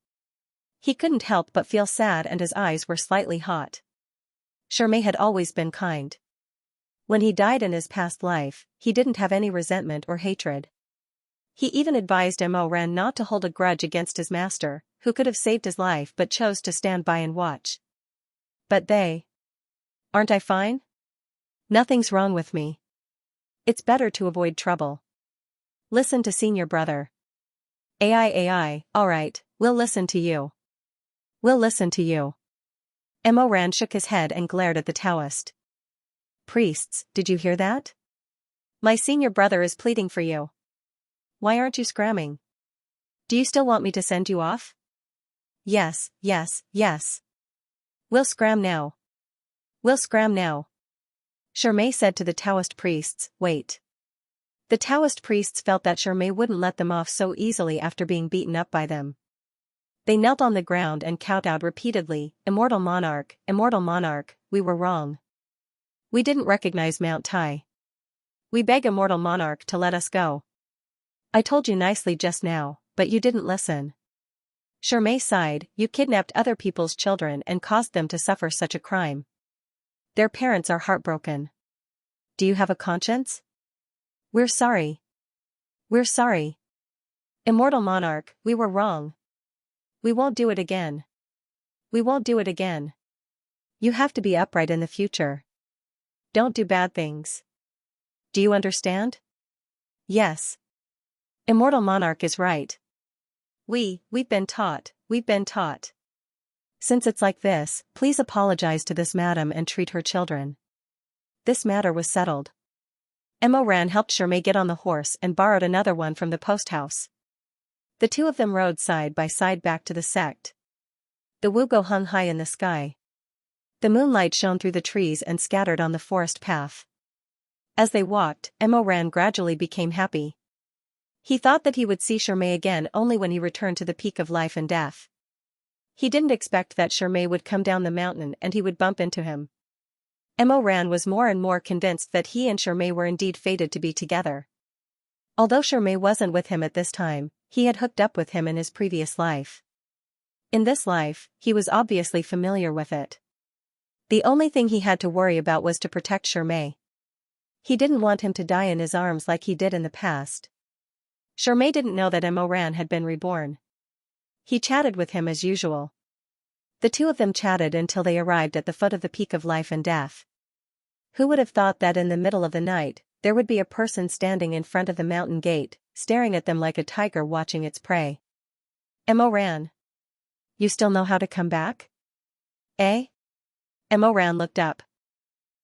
He couldn't help but feel sad and his eyes were slightly hot. Shirmei had always been kind. When he died in his past life, he didn't have any resentment or hatred. He even advised Mo Ran not to hold a grudge against his master, who could have saved his life but chose to stand by and watch. But they... Aren't I fine? Nothing's wrong with me. It's better to avoid trouble. Listen to senior brother. AI, alright, we'll listen to you. We'll listen to you. Mo Ran shook his head and glared at the Taoist. Priests, did you hear that? My senior brother is pleading for you. Why aren't you scramming? Do you still want me to send you off? Yes. We'll scram now. We'll scram now. Shirmei said to the Taoist priests, wait. The Taoist priests felt that Shirmei wouldn't let them off so easily after being beaten up by them. They knelt on the ground and kowtowed repeatedly, Immortal Monarch, we were wrong. We didn't recognize Mount Tai. We beg Immortal Monarch to let us go. I told you nicely just now, but you didn't listen. Shirmei sighed, you kidnapped other people's children and caused them to suffer such a crime. Their parents are heartbroken. Do you have a conscience? We're sorry. We're sorry. Immortal Monarch, we were wrong. We won't do it again. We won't do it again. You have to be upright in the future. Don't do bad things. Do you understand? Yes. Immortal Monarch is right. We've been taught. Since it's like this, please apologize to this madam and treat her children. This matter was settled. Mo Ran helped Shirmei get on the horse and borrowed another one from the post house. The two of them rode side by side back to the sect. The Wugo hung high in the sky. The moonlight shone through the trees and scattered on the forest path. As they walked, Mo Ran gradually became happy. He thought that he would see Shirmei again only when he returned to the peak of life and death. He didn't expect that Shirmei would come down the mountain and he would bump into him. Mo Ran was more and more convinced that he and Shirmei were indeed fated to be together. Although Shirmei wasn't with him at this time, he had hooked up with him in his previous life. In this life, he was obviously familiar with it. The only thing he had to worry about was to protect Shirmei. He didn't want him to die in his arms like he did in the past. Shirmei didn't know that Mo Ran had been reborn. He chatted with him as usual. The two of them chatted until they arrived at the foot of the peak of life and death. Who would have thought that in the middle of the night, there would be a person standing in front of the mountain gate, staring at them like a tiger watching its prey? Mo Ran. You still know how to come back? Eh? Mo Ran looked up.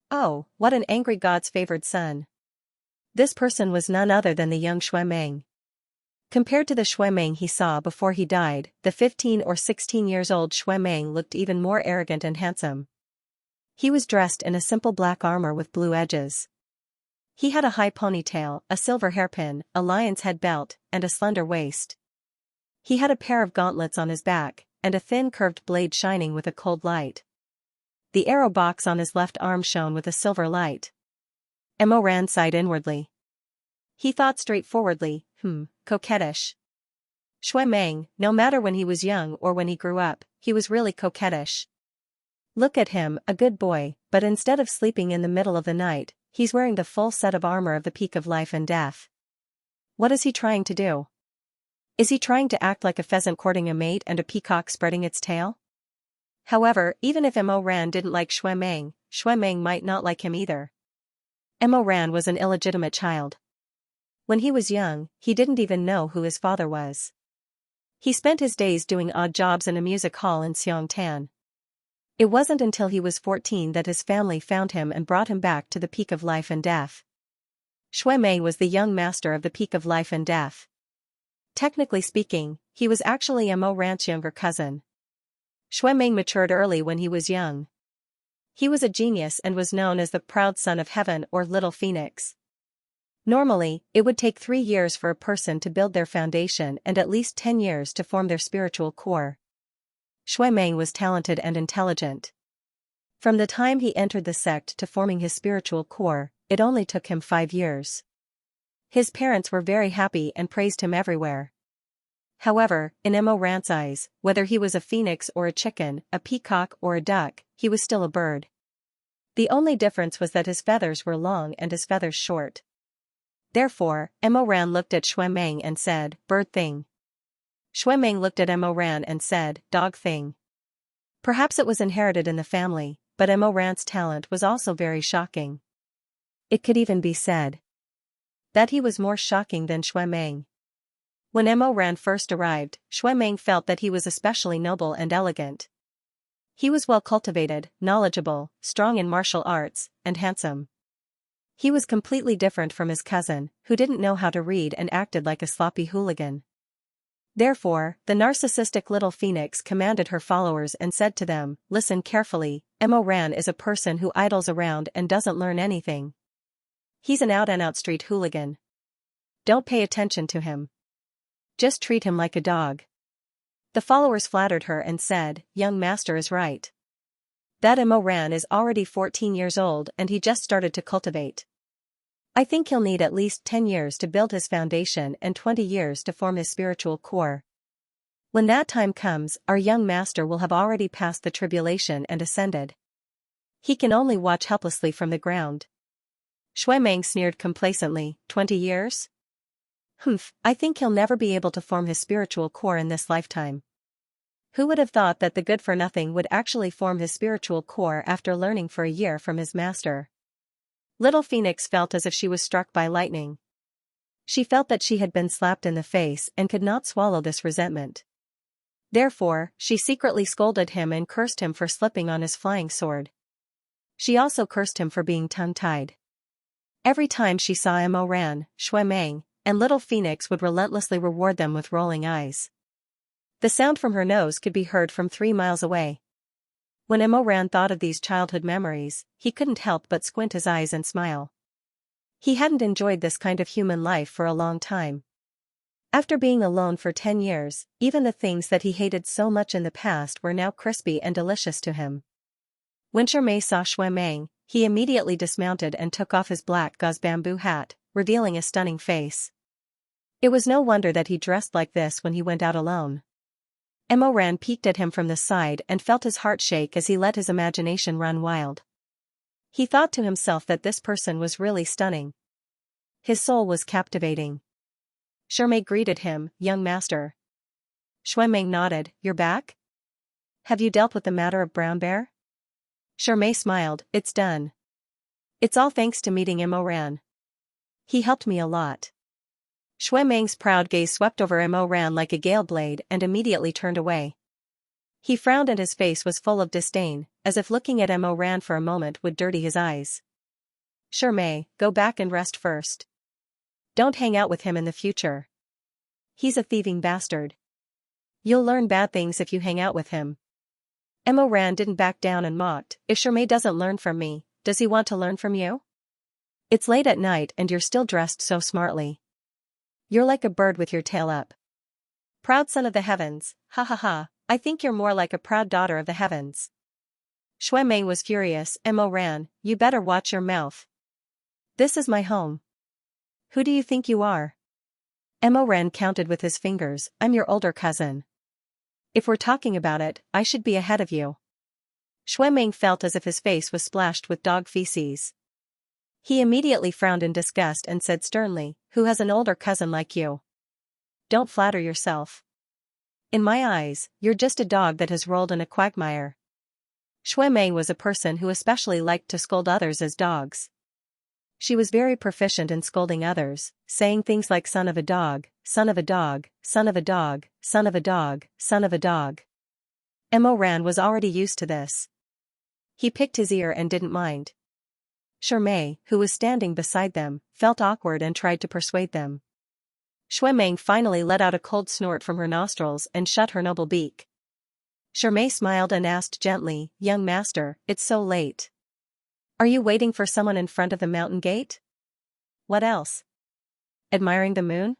Oh, what an angry god's favored son. This person was none other than the young Xuemeng. Compared to the Xuemeng he saw before he died, the 15 or 16 years old Xuemeng looked even more arrogant and handsome. He was dressed in a simple black armor with blue edges. He had a high ponytail, a silver hairpin, a lion's head belt, and a slender waist. He had a pair of gauntlets on his back, and a thin curved blade shining with a cold light. The arrow box on his left arm shone with a silver light. Mo Ran sighed inwardly. He thought straightforwardly, coquettish. Xuemeng, no matter when he was young or when he grew up, he was really coquettish. Look at him, a good boy, but instead of sleeping in the middle of the night, he's wearing the full set of armor of the peak of life and death. What is he trying to do? Is he trying to act like a pheasant courting a mate and a peacock spreading its tail? However, even if Mo Ran didn't like Xuemeng, Xuemeng might not like him either. Mo Ran was an illegitimate child. When he was young, he didn't even know who his father was. He spent his days doing odd jobs in a music hall in Xianxia. It wasn't until he was 14 that his family found him and brought him back to the peak of life and death. Xuemei was the young master of the peak of life and death. Technically speaking, he was actually Mo Ran's younger cousin. Xuemeng matured early when he was young. He was a genius and was known as the proud son of heaven or little phoenix. Normally, it would take 3 years for a person to build their foundation and at least 10 years to form their spiritual core. Xuemeng was talented and intelligent. From the time he entered the sect to forming his spiritual core, it only took him 5 years. His parents were very happy and praised him everywhere. However, in Mo Ran's eyes, whether he was a phoenix or a chicken, a peacock or a duck, he was still a bird. The only difference was that his feathers were long and his feathers short. Therefore, Mo Ran looked at Xue Meng and said, "Bird thing." Xue Meng looked at Mo Ran and said, "Dog thing." Perhaps it was inherited in the family, but Mo Ran's talent was also very shocking. It could even be said that he was more shocking than Xue Meng. When Mo Ran first arrived, Xue Meng felt that he was especially noble and elegant. He was well cultivated, knowledgeable, strong in martial arts, and handsome. He was completely different from his cousin, who didn't know how to read and acted like a sloppy hooligan. Therefore, the narcissistic little phoenix commanded her followers and said to them, "Listen carefully, Mo Ran is a person who idles around and doesn't learn anything. He's an out-and-out street hooligan. Don't pay attention to him. Just treat him like a dog." The followers flattered her and said, "Young master is right. That Mo Ran is already 14 years old and he just started to cultivate. I think he'll need at least 10 years to build his foundation and 20 years to form his spiritual core. When that time comes, our young master will have already passed the tribulation and ascended. He can only watch helplessly from the ground." Xue Meng sneered complacently, 20 years? Humph, I think he'll never be able to form his spiritual core in this lifetime. Who would have thought that the good-for-nothing would actually form his spiritual core after learning for a year from his master? Little Phoenix felt as if she was struck by lightning. She felt that she had been slapped in the face and could not swallow this resentment. Therefore, she secretly scolded him and cursed him for slipping on his flying sword. She also cursed him for being tongue-tied. Every time she saw Mo Ran, Xue Meng, and Little Phoenix would relentlessly reward them with rolling eyes. The sound from her nose could be heard from 3 miles away. When Mo Ran thought of these childhood memories, he couldn't help but squint his eyes and smile. He hadn't enjoyed this kind of human life for a long time. After being alone for 10 years, even the things that he hated so much in the past were now crispy and delicious to him. When Shermay saw Xue Meng, he immediately dismounted and took off his black gauze bamboo hat, revealing a stunning face. It was no wonder that he dressed like this when he went out alone. Mo Ran peeked at him from the side and felt his heart shake as he let his imagination run wild. He thought to himself that this person was really stunning. His soul was captivating. Shermay greeted him, "Young master." Xue Meng nodded, "You're back? Have you dealt with the matter of Brown Bear?" Shermay smiled, "It's done. It's all thanks to meeting Mo Ran. He helped me a lot." Xue Meng's proud gaze swept over Mo Ran like a gale blade and immediately turned away. He frowned and his face was full of disdain, as if looking at Mo Ran for a moment would dirty his eyes. "Shermay, go back and rest first. Don't hang out with him in the future. He's a thieving bastard. You'll learn bad things if you hang out with him." Mo Ran didn't back down and mocked, "If Shermay doesn't learn from me, does he want to learn from you? It's late at night and you're still dressed so smartly. You're like a bird with your tail up. Proud son of the heavens, ha ha ha, I think you're more like a proud daughter of the heavens." Xue Meng was furious, "Mo Ran, you better watch your mouth. This is my home. Who do you think you are?" Mo Ran counted with his fingers, "I'm your older cousin. If we're talking about it, I should be ahead of you." Xue Meng felt as if his face was splashed with dog feces. He immediately frowned in disgust and said sternly, "Who has an older cousin like you? Don't flatter yourself. In my eyes, you're just a dog that has rolled in a quagmire." Xue Meng was a person who especially liked to scold others as dogs. She was very proficient in scolding others, saying things like "son of a dog, son of a dog, son of a dog, son of a dog, son of a dog." Mo Ran was already used to this. He picked his ear and didn't mind. Shermay, who was standing beside them, felt awkward and tried to persuade them. Xue Meng finally let out a cold snort from her nostrils and shut her noble beak. Shermay smiled and asked gently, "Young master, it's so late. Are you waiting for someone in front of the mountain gate? What else? Admiring the moon?"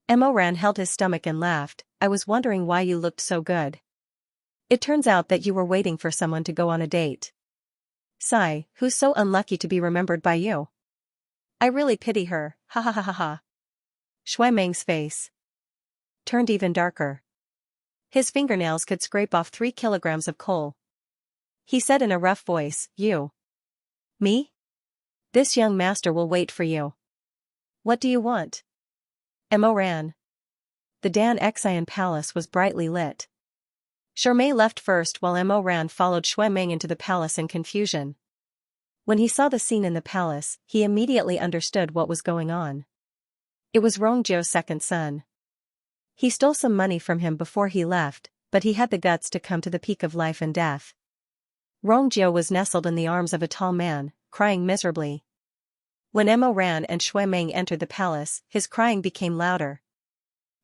Mo Ran held his stomach and laughed, "I was wondering why you looked so good. It turns out that you were waiting for someone to go on a date. Sigh, who's so unlucky to be remembered by you? I really pity her, ha ha ha ha ha." Xue Meng's face turned even darker. His fingernails could scrape off 3 kilograms of coal. He said in a rough voice, "You? Me? This young master will wait for you. What do you want?" Mo ran. The Dan Xian palace was brightly lit. Shermei left first while Mo Ran followed Xue Meng into the palace in confusion. When he saw the scene in the palace, he immediately understood what was going on. It was Rongjiu's second son. He stole some money from him before he left, but he had the guts to come to the peak of life and death. Rongjiu was nestled in the arms of a tall man, crying miserably. When Mo Ran and Xue Meng entered the palace, his crying became louder.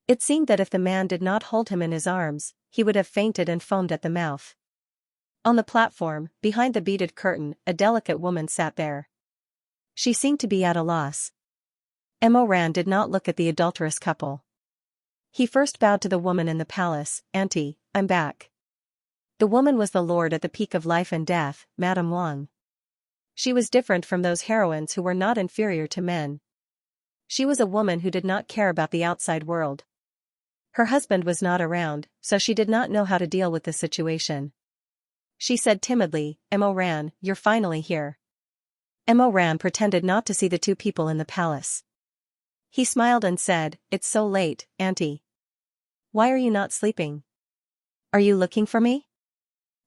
It seemed that if the man did not hold him in his arms, he would have fainted and foamed at the mouth. On the platform, behind the beaded curtain, a delicate woman sat there. She seemed to be at a loss. Mo Ran did not look at the adulterous couple. He first bowed to the woman in the palace. "Auntie, I'm back." The woman was the lord at the peak of life and death, Madame Wang. She was different from those heroines who were not inferior to men. She was a woman who did not care about the outside world. Her husband was not around, so she did not know how to deal with the situation. She said timidly, "Mo Ran, you're finally here." Mo Ran pretended not to see the two people in the palace. He smiled and said, "It's so late, Auntie. Why are you not sleeping? Are you looking for me?"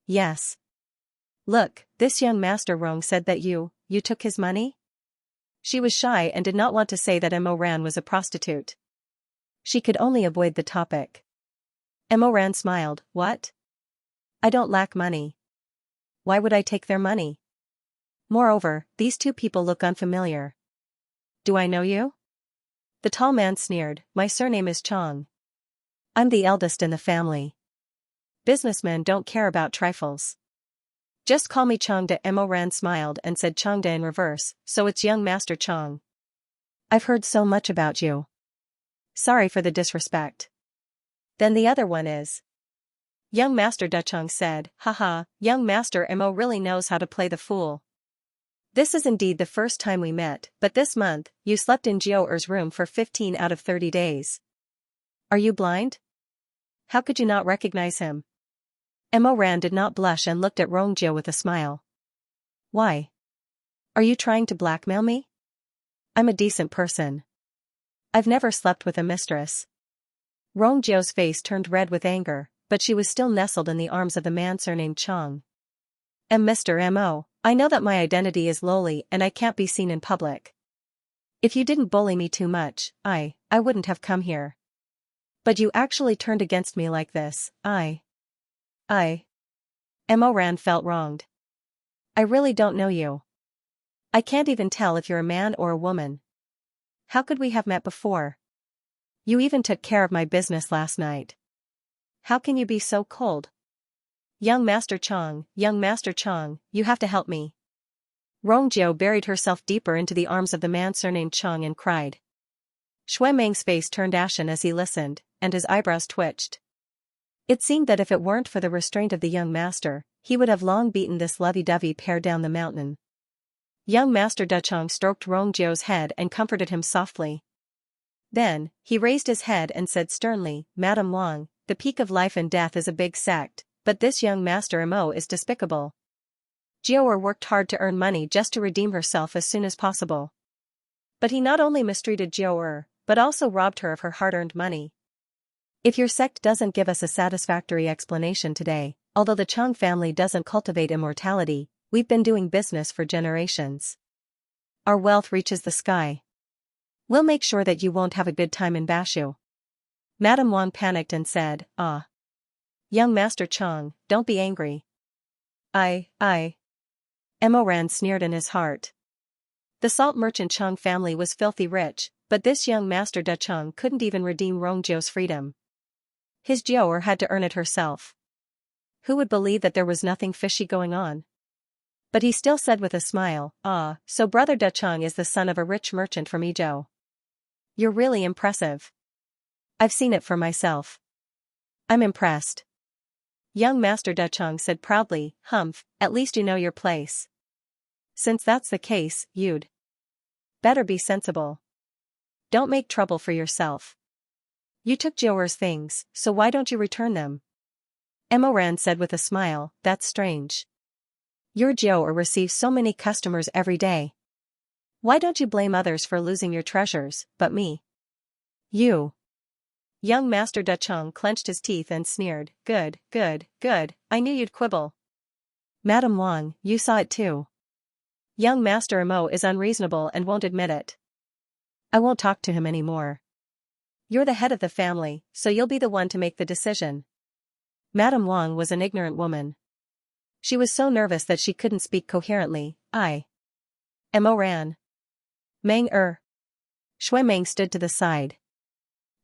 "Yes." "Look, this young master Rong said that you took his money?" She was shy and did not want to say that Mo Ran was a prostitute. She could only avoid the topic. Mo Ran smiled, "What? I don't lack money. Why would I take their money? Moreover, these two people look unfamiliar. Do I know you?" The tall man sneered, "My surname is Chong. I'm the eldest in the family. Businessmen don't care about trifles. Just call me Chongda." Mo Ran smiled and said Chongda in reverse, "So it's young Master Chong. I've heard so much about you. Sorry for the disrespect." "Then the other one is?" Young Master Duchong said, "Haha, young Master Mo really knows how to play the fool. This is indeed the first time we met, but this month, you slept in Jiu Er's room for 15 out of 30 days. Are you blind? How could you not recognize him?" Mo Ran did not blush and looked at Rongjiu with a smile. "Why? Are you trying to blackmail me? I'm a decent person. I've never slept with a mistress." Rongjiu's face turned red with anger, but she was still nestled in the arms of the man surnamed Chong. "Mr. Mo, I know that my identity is lowly and I can't be seen in public. If you didn't bully me too much, I wouldn't have come here. But you actually turned against me like this. Mo Ran felt wronged. "I really don't know you. I can't even tell if you're a man or a woman. How could we have met before? You even took care of my business last night. How can you be so cold? Young Master Chong, you have to help me." Rongjiu buried herself deeper into the arms of the man surnamed Chong and cried. Xue Meng's face turned ashen as he listened, and his eyebrows twitched. It seemed that if it weren't for the restraint of the young master, he would have long beaten this lovey-dovey pair down the mountain. Young Master Duchong stroked Rongjiu's head and comforted him softly. Then, he raised his head and said sternly, "Madame Wang, the peak of life and death is a big sect, but this young Master Mo is despicable. Jiu'er worked hard to earn money just to redeem herself as soon as possible. But he not only mistreated Jiu'er, but also robbed her of her hard-earned money. If your sect doesn't give us a satisfactory explanation today, although the Chong family doesn't cultivate immortality, we've been doing business for generations. Our wealth reaches the sky. We'll make sure that you won't have a good time in Bashu." Madame Wang panicked and said, "Ah. Young Master Chong, don't be angry." Mo Ran sneered in his heart. The salt merchant Chong family was filthy rich, but this young Master Duchong couldn't even redeem Rongjiu's freedom. His Jiu'er had to earn it herself. Who would believe that there was nothing fishy going on? But he still said with a smile, "So Brother Duchong is the son of a rich merchant from Ezhou. You're really impressive. I've seen it for myself. I'm impressed." Young Master Duchong said proudly, "Humph, at least you know your place. Since that's the case, you'd better be sensible. Don't make trouble for yourself. You took Jiaoer's things, so why don't you return them? Emoran said with a smile, that's strange. Your Jiaoer receives so many customers every day. Why don't you blame others for losing your treasures, but me? You. Young Master Ducheng clenched his teeth and sneered, good, good, good, I knew you'd quibble. Madame Wang, you saw it too. Young Master Imo is unreasonable and won't admit it. I won't talk to him anymore. You're the head of the family, so you'll be the one to make the decision. Madame Wang was an ignorant woman. She was so nervous that she couldn't speak coherently. Imo ran. Meng Shui Meng stood to the side.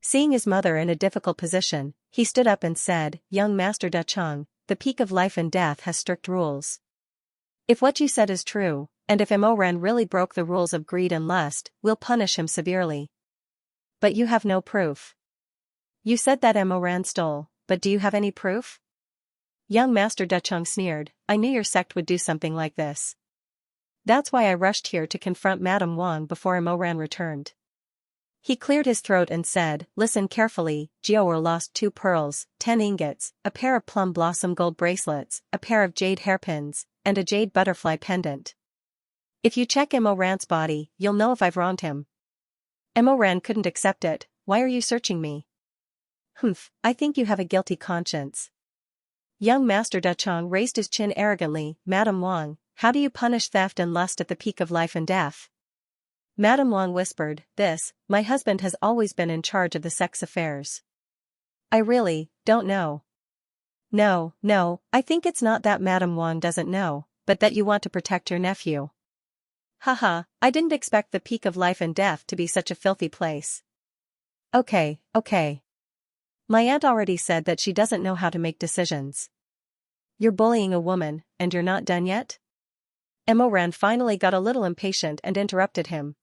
Seeing his mother in a difficult position, he stood up and said, Young Master Ducheng, the peak of life and death has strict rules. If what you said is true, and if Imoran really broke the rules of greed and lust, we'll punish him severely. But you have no proof. You said that Imoran stole, but do you have any proof? Young Master Ducheng sneered, I knew your sect would do something like this. That's why I rushed here to confront Madame Wang before Imoran returned. He cleared his throat and said, listen carefully, Jiaoer lost 2 pearls, 10 ingots, a pair of plum blossom gold bracelets, a pair of jade hairpins, and a jade butterfly pendant. If you check Imoran's body, you'll know if I've wronged him. Imoran couldn't accept it. Why are you searching me? Humph, I think you have a guilty conscience. Young Master Ducheng raised his chin arrogantly, Madame Wang, how do you punish theft and lust at the peak of life and death? Madame Wang whispered, my husband has always been in charge of the sex affairs. I really don't know. No, I think it's not that Madame Wang doesn't know, but that you want to protect your nephew. Haha, I didn't expect the peak of life and death to be such a filthy place. Okay. My aunt already said that she doesn't know how to make decisions. You're bullying a woman, and you're not done yet? Imoran finally got a little impatient and interrupted him.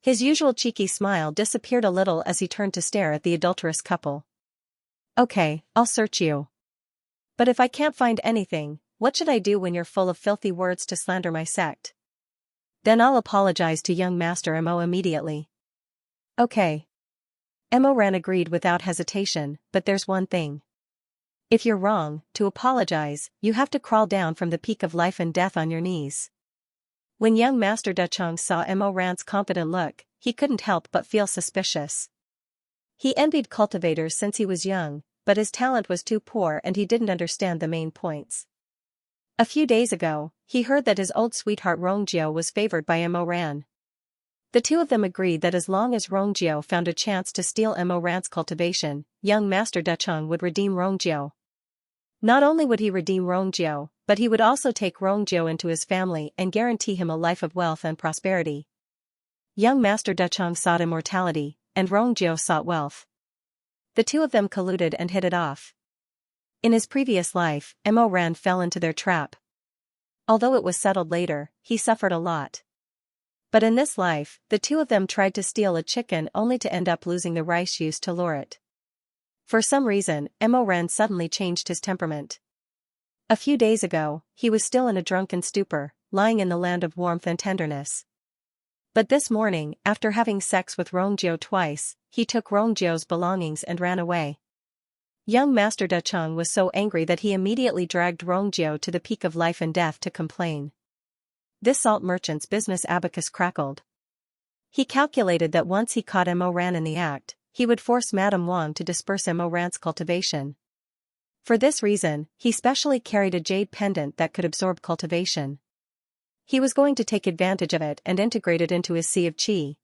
His usual cheeky smile disappeared a little as he turned to stare at the adulterous couple. Okay, I'll search you. But if I can't find anything, what should I do when you're full of filthy words to slander my sect? Then I'll apologize to young Master Imo immediately. Okay. Imoran agreed without hesitation, but there's one thing. If you're wrong, to apologize, you have to crawl down from the peak of life and death on your knees. When young Master Ducheng saw Imoran's confident look, he couldn't help but feel suspicious. He envied cultivators since he was young, but his talent was too poor and he didn't understand the main points. A few days ago, he heard that his old sweetheart Rongjiao was favored by Imoran. The two of them agreed that as long as Rongjiao found a chance to steal Imoran's cultivation, young Master Ducheng would redeem Rongjiao. Not only would he redeem Rongjiao, but he would also take Rongjiao into his family and guarantee him a life of wealth and prosperity. Young Master Ducheng sought immortality, and Rongjiao sought wealth. The two of them colluded and hit it off. In his previous life, Imoran fell into their trap. Although it was settled later, he suffered a lot. But in this life, the two of them tried to steal a chicken only to end up losing the rice used to lure it. For some reason, Imoran suddenly changed his temperament. A few days ago, he was still in a drunken stupor, lying in the land of warmth and tenderness. But this morning, after having sex with Rongjiao twice, he took Rongjiao's belongings and ran away. Young Master Ducheng was so angry that he immediately dragged Rongjiao to the peak of life and death to complain. This salt merchant's business abacus crackled. He calculated that once he caught Imoran in the act, he would force Madame Wang to disperse Imoran's cultivation. For this reason, he specially carried a jade pendant that could absorb cultivation. He was going to take advantage of it and integrate it into his sea of qi.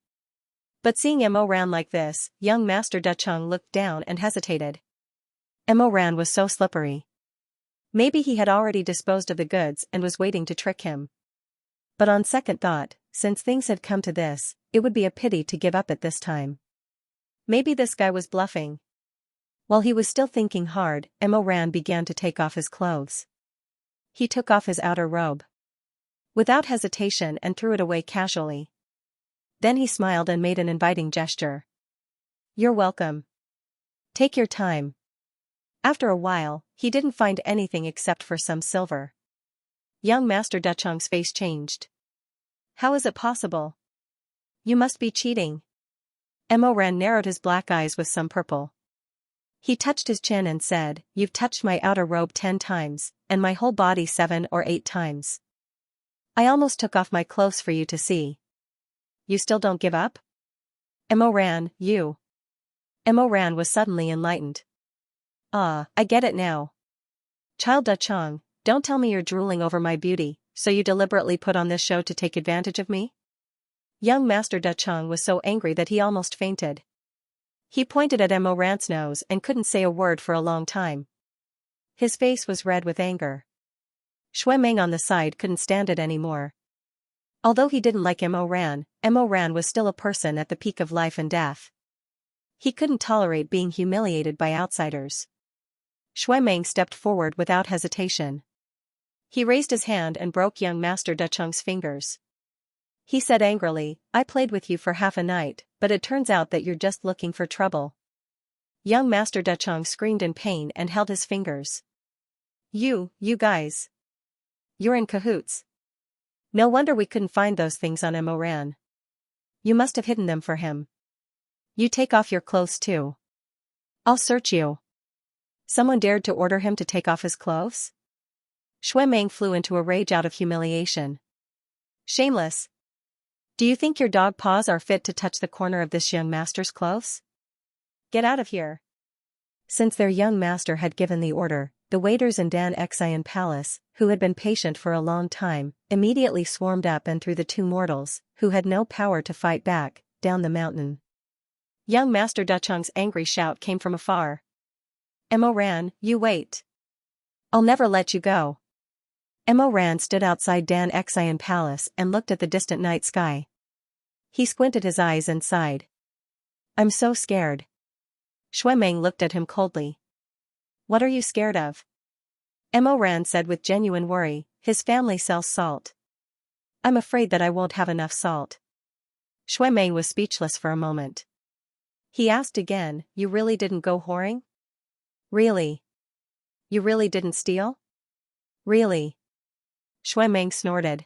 But seeing Imoran like this, young Master Ducheng looked down and hesitated. Imoran was so slippery. Maybe he had already disposed of the goods and was waiting to trick him. But on second thought, since things had come to this, it would be a pity to give up at this time. Maybe this guy was bluffing. While he was still thinking hard, Imoran began to take off his clothes. He took off his outer robe without hesitation and threw it away casually. Then he smiled and made an inviting gesture. You're welcome. Take your time. After a while, he didn't find anything except for some silver. Young Master Ducheng's face changed. How is it possible? You must be cheating. Mo Ran narrowed his black eyes with some purple. He touched his chin and said, "You've touched my outer robe 10 times, and my whole body 7 or 8 times. I almost took off my clothes for you to see. You still don't give up?" Mo Ran, you. Mo Ran was suddenly enlightened. "Ah, I get it now. Child Da Chang, don't tell me you're drooling over my beauty, so you deliberately put on this show to take advantage of me?" Young Master Da Chang was so angry that he almost fainted. He pointed at Mo Ran's nose and couldn't say a word for a long time. His face was red with anger. Shui Meng on the side couldn't stand it anymore. Although he didn't like Mo Ran was still a person at the peak of life and death. He couldn't tolerate being humiliated by outsiders. Shui Meng stepped forward without hesitation. He raised his hand and broke young Master Da Chang's fingers. He said angrily, "I played with you for half a night, but it turns out that you're just looking for trouble." Young Master Da Chang screamed in pain and held his fingers. You guys. You're in cahoots. No wonder we couldn't find those things on Mo Ran. You must have hidden them for him. You take off your clothes too. I'll search you." Someone dared to order him to take off his clothes? Shui Meng flew into a rage out of humiliation. Shameless. Do you think your dog paws are fit to touch the corner of this young master's clothes? Get out of here. Since their young master had given the order, the waiters in Dan Xian Palace, who had been patient for a long time, immediately swarmed up and threw the 2 mortals, who had no power to fight back, down the mountain. Young Master Da Chang's angry shout came from afar. Mo Ran, you wait. I'll never let you go. Mo Ran stood outside Dan Xian Palace and looked at the distant night sky. He squinted his eyes and sighed. I'm so scared. Shui Meng looked at him coldly. What are you scared of? Mo Ran said with genuine worry, his family sells salt. I'm afraid that I won't have enough salt. Shui Meng was speechless for a moment. He asked again, you really didn't go whoring? Really? You really didn't steal? Really? Shui Meng snorted.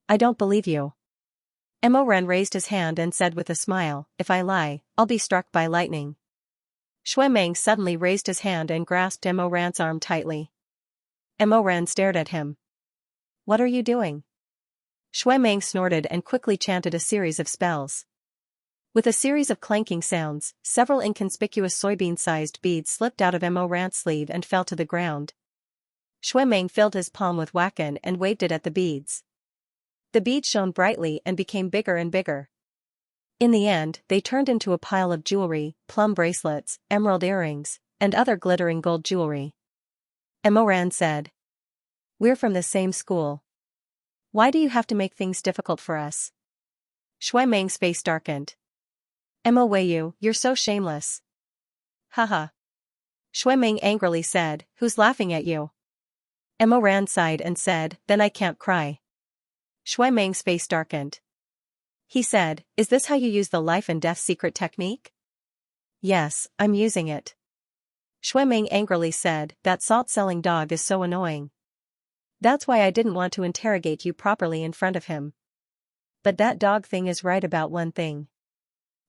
I don't believe you. Mo Ran raised his hand and said with a smile, if I lie, I'll be struck by lightning. Shui Meng suddenly raised his hand and grasped Mo Ran's arm tightly. Mo Ran stared at him. What are you doing? Shui Meng snorted and quickly chanted a series of spells. With a series of clanking sounds, several inconspicuous soybean-sized beads slipped out of Mo Ran's sleeve and fell to the ground. Shui Meng filled his palm with wacken and waved it at the beads. The beads shone brightly and became bigger and bigger. In the end, they turned into a pile of jewelry, plum bracelets, emerald earrings, and other glittering gold jewelry. Mo Ran said. We're from the same school. Why do you have to make things difficult for us? Shui Meng's face darkened. Mo Weiyu, you're so shameless. Haha. Shui Meng angrily said, who's laughing at you? Mo Ran sighed and said, then I can't cry. Shui Meng's face darkened. He said, is this how you use the life and death secret technique? Yes, I'm using it. Shui Meng angrily said, that salt-selling dog is so annoying. That's why I didn't want to interrogate you properly in front of him. But that dog thing is right about one thing.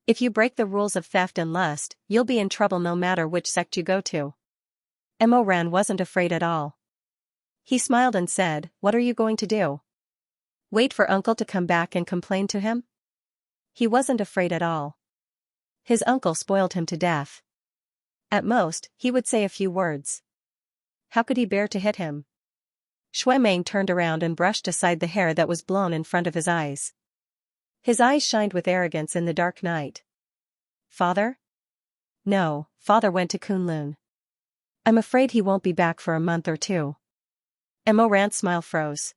If you break the rules of theft and lust, you'll be in trouble no matter which sect you go to. Mo Ran wasn't afraid at all. He smiled and said, what are you going to do? Wait for uncle to come back and complain to him? He wasn't afraid at all. His uncle spoiled him to death. At most, he would say a few words. How could he bear to hit him? Shui Meng turned around and brushed aside the hair that was blown in front of his eyes. His eyes shined with arrogance in the dark night. Father? No, father went to Kunlun. I'm afraid he won't be back for a month or 2. Mo Ran's smile froze.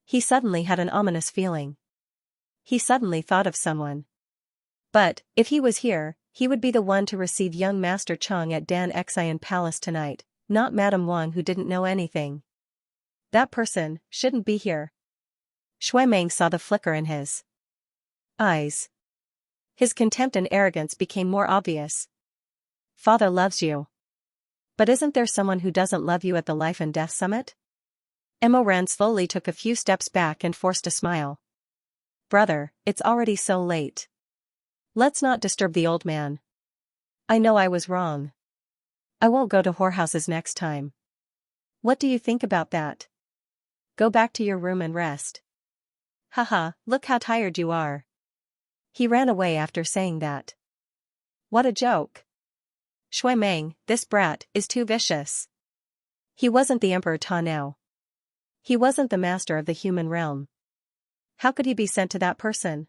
He suddenly had an ominous feeling. He suddenly thought of someone. But, if he was here, he would be the one to receive young Master Chang at Dan Xian Palace tonight, not Madame Wang who didn't know anything. That person shouldn't be here. Shui Meng saw the flicker in his eyes. His contempt and arrogance became more obvious. Father loves you. But isn't there someone who doesn't love you at the Life and Death Summit? Mo Ran slowly took a few steps back and forced a smile. Brother, it's already so late. Let's not disturb the old man. I know I was wrong. I won't go to whorehouses next time. What do you think about that? Go back to your room and rest. Haha, look how tired you are. He ran away after saying that. What a joke. Shui Meng, this brat, is too vicious. He wasn't the Emperor Ta now. He wasn't the master of the human realm. How could he be sent to that person?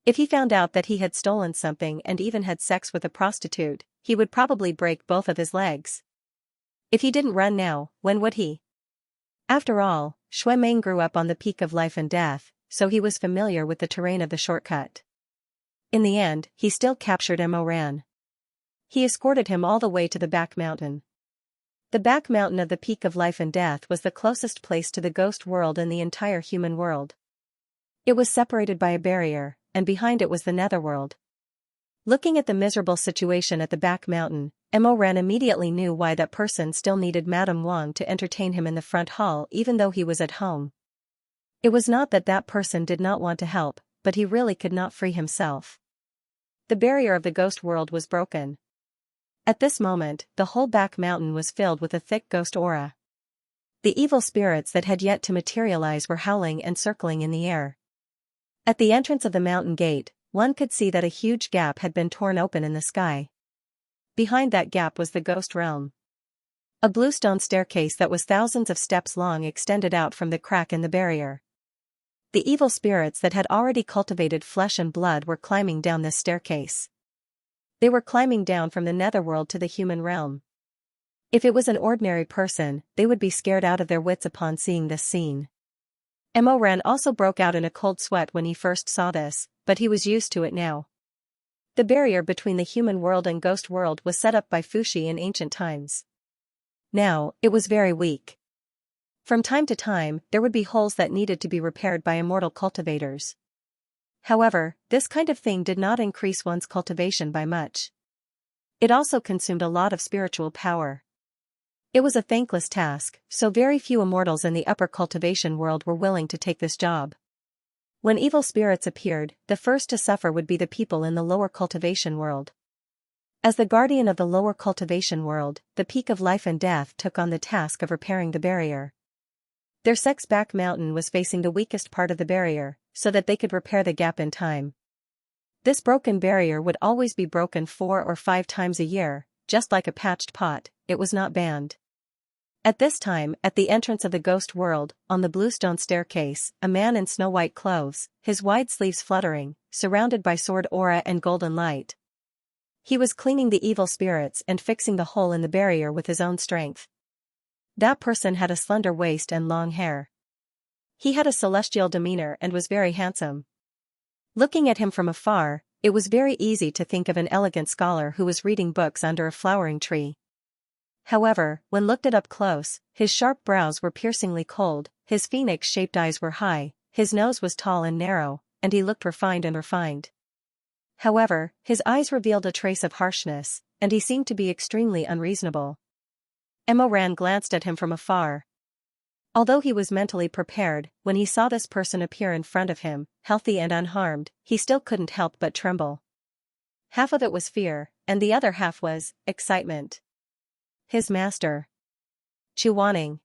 If he found out that he had stolen something and even had sex with a prostitute, he would probably break both of his legs. If he didn't run now, when would he? After all, Shui Meng grew up on the peak of life and death, so he was familiar with the terrain of the shortcut. In the end, he still captured Mo Ran. He escorted him all the way to the back mountain. The back mountain of the peak of life and death was the closest place to the ghost world in the entire human world. It was separated by a barrier, and behind it was the netherworld. Looking at the miserable situation at the back mountain, Mo Ran immediately knew why that person still needed Madame Wang to entertain him in the front hall even though he was at home. It was not that that person did not want to help, but he really could not free himself. The barrier of the ghost world was broken. At this moment, the whole back mountain was filled with a thick ghost aura. The evil spirits that had yet to materialize were howling and circling in the air. At the entrance of the mountain gate, one could see that a huge gap had been torn open in the sky. Behind that gap was the ghost realm. A blue stone staircase that was thousands of steps long extended out from the crack in the barrier. The evil spirits that had already cultivated flesh and blood were climbing down this staircase. They were climbing down from the netherworld to the human realm. If it was an ordinary person, they would be scared out of their wits upon seeing this scene. Mo Ran also broke out in a cold sweat when he first saw this, but he was used to it now. The barrier between the human world and ghost world was set up by Fuxi in ancient times. Now, it was very weak. From time to time, there would be holes that needed to be repaired by immortal cultivators. However, this kind of thing did not increase one's cultivation by much. It also consumed a lot of spiritual power. It was a thankless task, so very few immortals in the upper cultivation world were willing to take this job. When evil spirits appeared, the first to suffer would be the people in the lower cultivation world. As the guardian of the lower cultivation world, the peak of life and death took on the task of repairing the barrier. Their sex back mountain was facing the weakest part of the barrier, so that they could repair the gap in time. This broken barrier would always be broken 4 or 5 times a year, just like a patched pot, it was not banned. At this time, at the entrance of the ghost world, on the bluestone staircase, a man in snow-white clothes, his wide sleeves fluttering, surrounded by sword aura and golden light. He was cleaning the evil spirits and fixing the hole in the barrier with his own strength. That person had a slender waist and long hair. He had a celestial demeanor and was very handsome. Looking at him from afar, it was very easy to think of an elegant scholar who was reading books under a flowering tree. However, when looked at up close, his sharp brows were piercingly cold, his phoenix-shaped eyes were high, his nose was tall and narrow, and he looked refined. However, his eyes revealed a trace of harshness, and he seemed to be extremely unreasonable. Mo Ran glanced at him from afar. Although he was mentally prepared, when he saw this person appear in front of him, healthy and unharmed, he still couldn't help but tremble. Half of it was fear, and the other half was excitement. His master. Chu Wanning.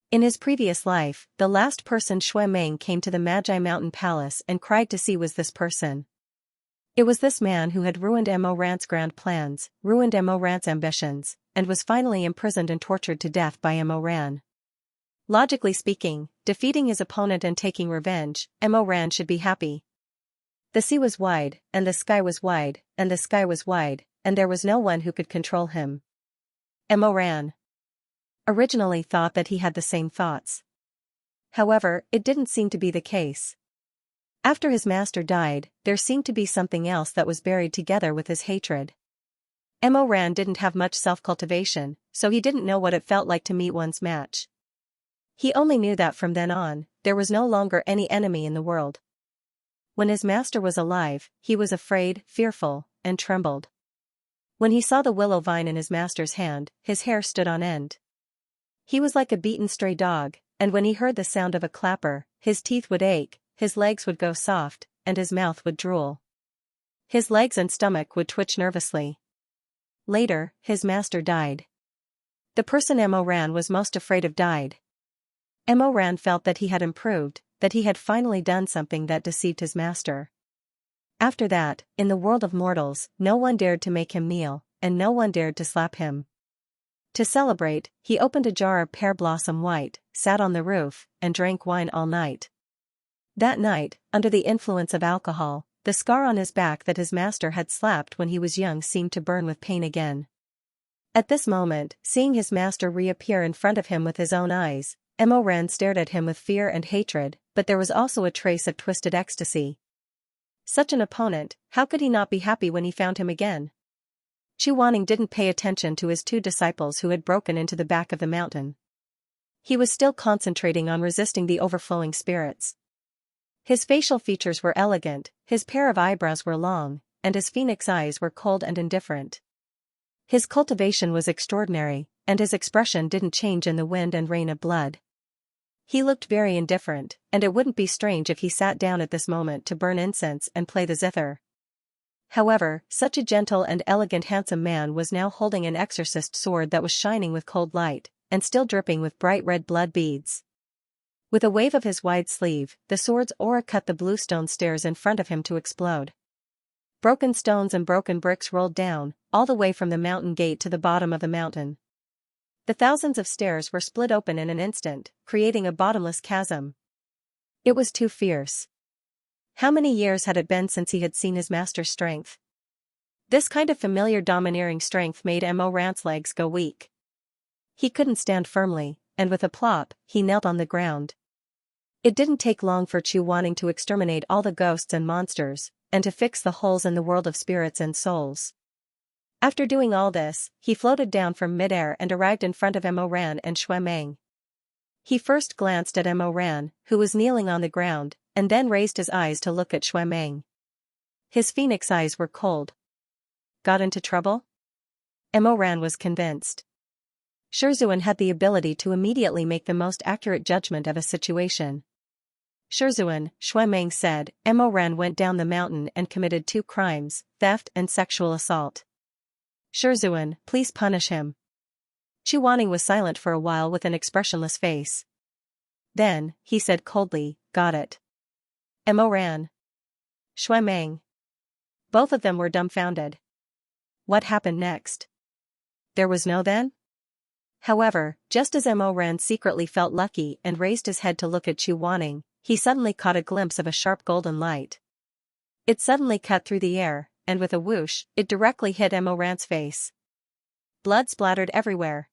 In his previous life, the last person Shui Meng came to the Magi Mountain Palace and cried to see was this person. It was this man who had ruined Mo Ran's grand plans, ruined Mo Ran's ambitions, and was finally imprisoned and tortured to death by Mo Ran. Logically speaking, defeating his opponent and taking revenge, Mo Ran should be happy. The sea was wide, and the sky was wide, and the sky was wide, and there was no one who could control him. Mo Ran originally thought that he had the same thoughts. However, it didn't seem to be the case. After his master died, there seemed to be something else that was buried together with his hatred. Mo Ran didn't have much self-cultivation, so he didn't know what it felt like to meet one's match. He only knew that from then on, there was no longer any enemy in the world. When his master was alive, he was afraid, fearful, and trembled. When he saw the willow vine in his master's hand, his hair stood on end. He was like a beaten stray dog, and when he heard the sound of a clapper, his teeth would ache, his legs would go soft, and his mouth would drool. His legs and stomach would twitch nervously. Later, his master died. The person Mo Ran was most afraid of died. Mo Ran felt that he had improved, that he had finally done something that deceived his master. After that, in the world of mortals, no one dared to make him kneel, and no one dared to slap him. To celebrate, he opened a jar of pear blossom white, sat on the roof, and drank wine all night. That night, under the influence of alcohol, the scar on his back that his master had slapped when he was young seemed to burn with pain again. At this moment, seeing his master reappear in front of him with his own eyes, Mo Ran stared at him with fear and hatred, but there was also a trace of twisted ecstasy. Such an opponent, how could he not be happy when he found him again? Chu Wanning didn't pay attention to his two disciples who had broken into the back of the mountain. He was still concentrating on resisting the overflowing spirits. His facial features were elegant, his pair of eyebrows were long, and his phoenix eyes were cold and indifferent. His cultivation was extraordinary, and his expression didn't change in the wind and rain of blood. He looked very indifferent, and it wouldn't be strange if he sat down at this moment to burn incense and play the zither. However, such a gentle and elegant handsome man was now holding an exorcist sword that was shining with cold light, and still dripping with bright red blood beads. With a wave of his wide sleeve, the sword's aura cut the bluestone stairs in front of him to explode. Broken stones and broken bricks rolled down, all the way from the mountain gate to the bottom of the mountain. The thousands of stairs were split open in an instant, creating a bottomless chasm. It was too fierce. How many years had it been since he had seen his master's strength? This kind of familiar domineering strength made Mo Ran's legs go weak. He couldn't stand firmly, and with a plop, he knelt on the ground. It didn't take long for Chu Wanning to exterminate all the ghosts and monsters, and to fix the holes in the world of spirits and souls. After doing all this, he floated down from midair and arrived in front of Mo Ran and Shui Meng. He first glanced at Mo Ran, who was kneeling on the ground, and then raised his eyes to look at Shui Meng. His phoenix eyes were cold. Got into trouble? Mo Ran was convinced. Shizun had the ability to immediately make the most accurate judgment of a situation. Shizun, Shui Meng said, Mo Ran went down the mountain and committed 2 crimes, theft and sexual assault. Shizun, please punish him. Chu Wanning was silent for a while with an expressionless face. Then, he said coldly, got it. Mo Ran. Shui Meng. Both of them were dumbfounded. What happened next? There was no then? However, just as Mo Ran secretly felt lucky and raised his head to look at Chu Wanning, he suddenly caught a glimpse of a sharp golden light. It suddenly cut through the air, and with a whoosh, it directly hit Mo Ran's face. Blood splattered everywhere.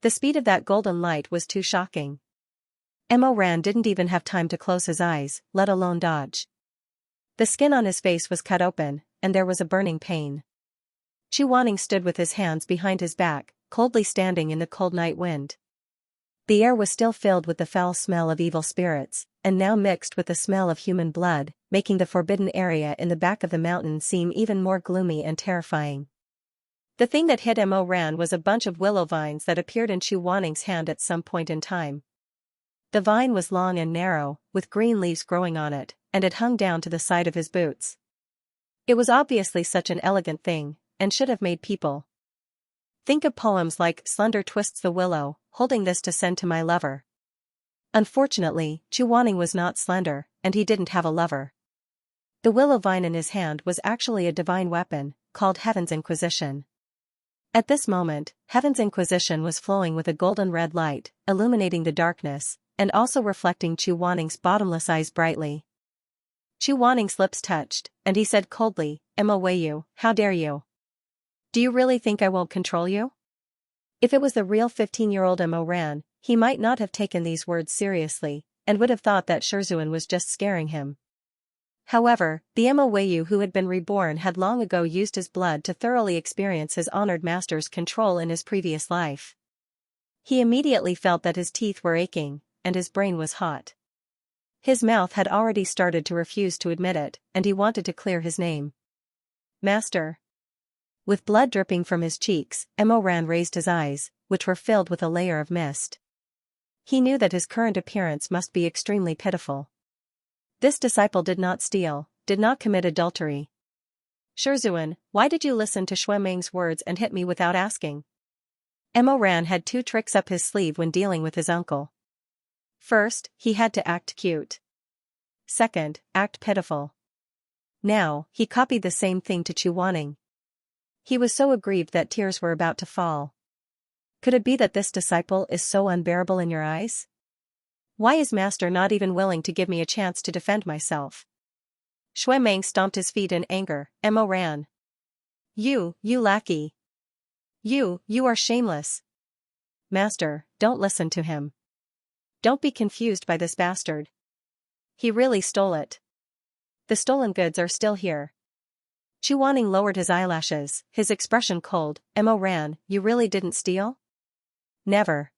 The speed of that golden light was too shocking. Mo Ran didn't even have time to close his eyes, let alone dodge. The skin on his face was cut open, and there was a burning pain. Chu Wanning stood with his hands behind his back, coldly standing in the cold night wind. The air was still filled with the foul smell of evil spirits, and now mixed with the smell of human blood, making the forbidden area in the back of the mountain seem even more gloomy and terrifying. The thing that hit Mo Ran was a bunch of willow vines that appeared in Chu Wanning's hand at some point in time. The vine was long and narrow, with green leaves growing on it, and it hung down to the side of his boots. It was obviously such an elegant thing, and should have made people think of poems like Slender twists the willow, holding this to send to my lover. Unfortunately, Chu Wanning was not slender, and he didn't have a lover. The willow vine in his hand was actually a divine weapon, called Heaven's Inquisition. At this moment, Heaven's Inquisition was flowing with a golden red light, illuminating the darkness, and also reflecting Chu Wanning's bottomless eyes brightly. Chu Wanning's lips touched, and he said coldly, Mo Weiyu, how dare you? Do you really think I won't control you? If it was the real 15-year-old Mo Ran, he might not have taken these words seriously, and would have thought that Shizun was just scaring him. However, the Mo Weiyu who had been reborn had long ago used his blood to thoroughly experience his honored master's control in his previous life. He immediately felt that his teeth were aching, and his brain was hot. His mouth had already started to refuse to admit it, and he wanted to clear his name. Master. With blood dripping from his cheeks, Mo Ran raised his eyes, which were filled with a layer of mist. He knew that his current appearance must be extremely pitiful. This disciple did not steal, did not commit adultery. Shizun, why did you listen to Meng's words and hit me without asking? Mo Ran had 2 tricks up his sleeve when dealing with his uncle. First, he had to act cute. Second, act pitiful. Now, he copied the same thing to Chuaning. He was so aggrieved that tears were about to fall. Could it be that this disciple is so unbearable in your eyes? Why is master not even willing to give me a chance to defend myself? Meng stomped his feet in anger. Mo Ran. You lackey. You are shameless. Master, don't listen to him. Don't be confused by this bastard. He really stole it. The stolen goods are still here. Chuaning lowered his eyelashes, his expression cold. Mo Ran, you really didn't steal? Never.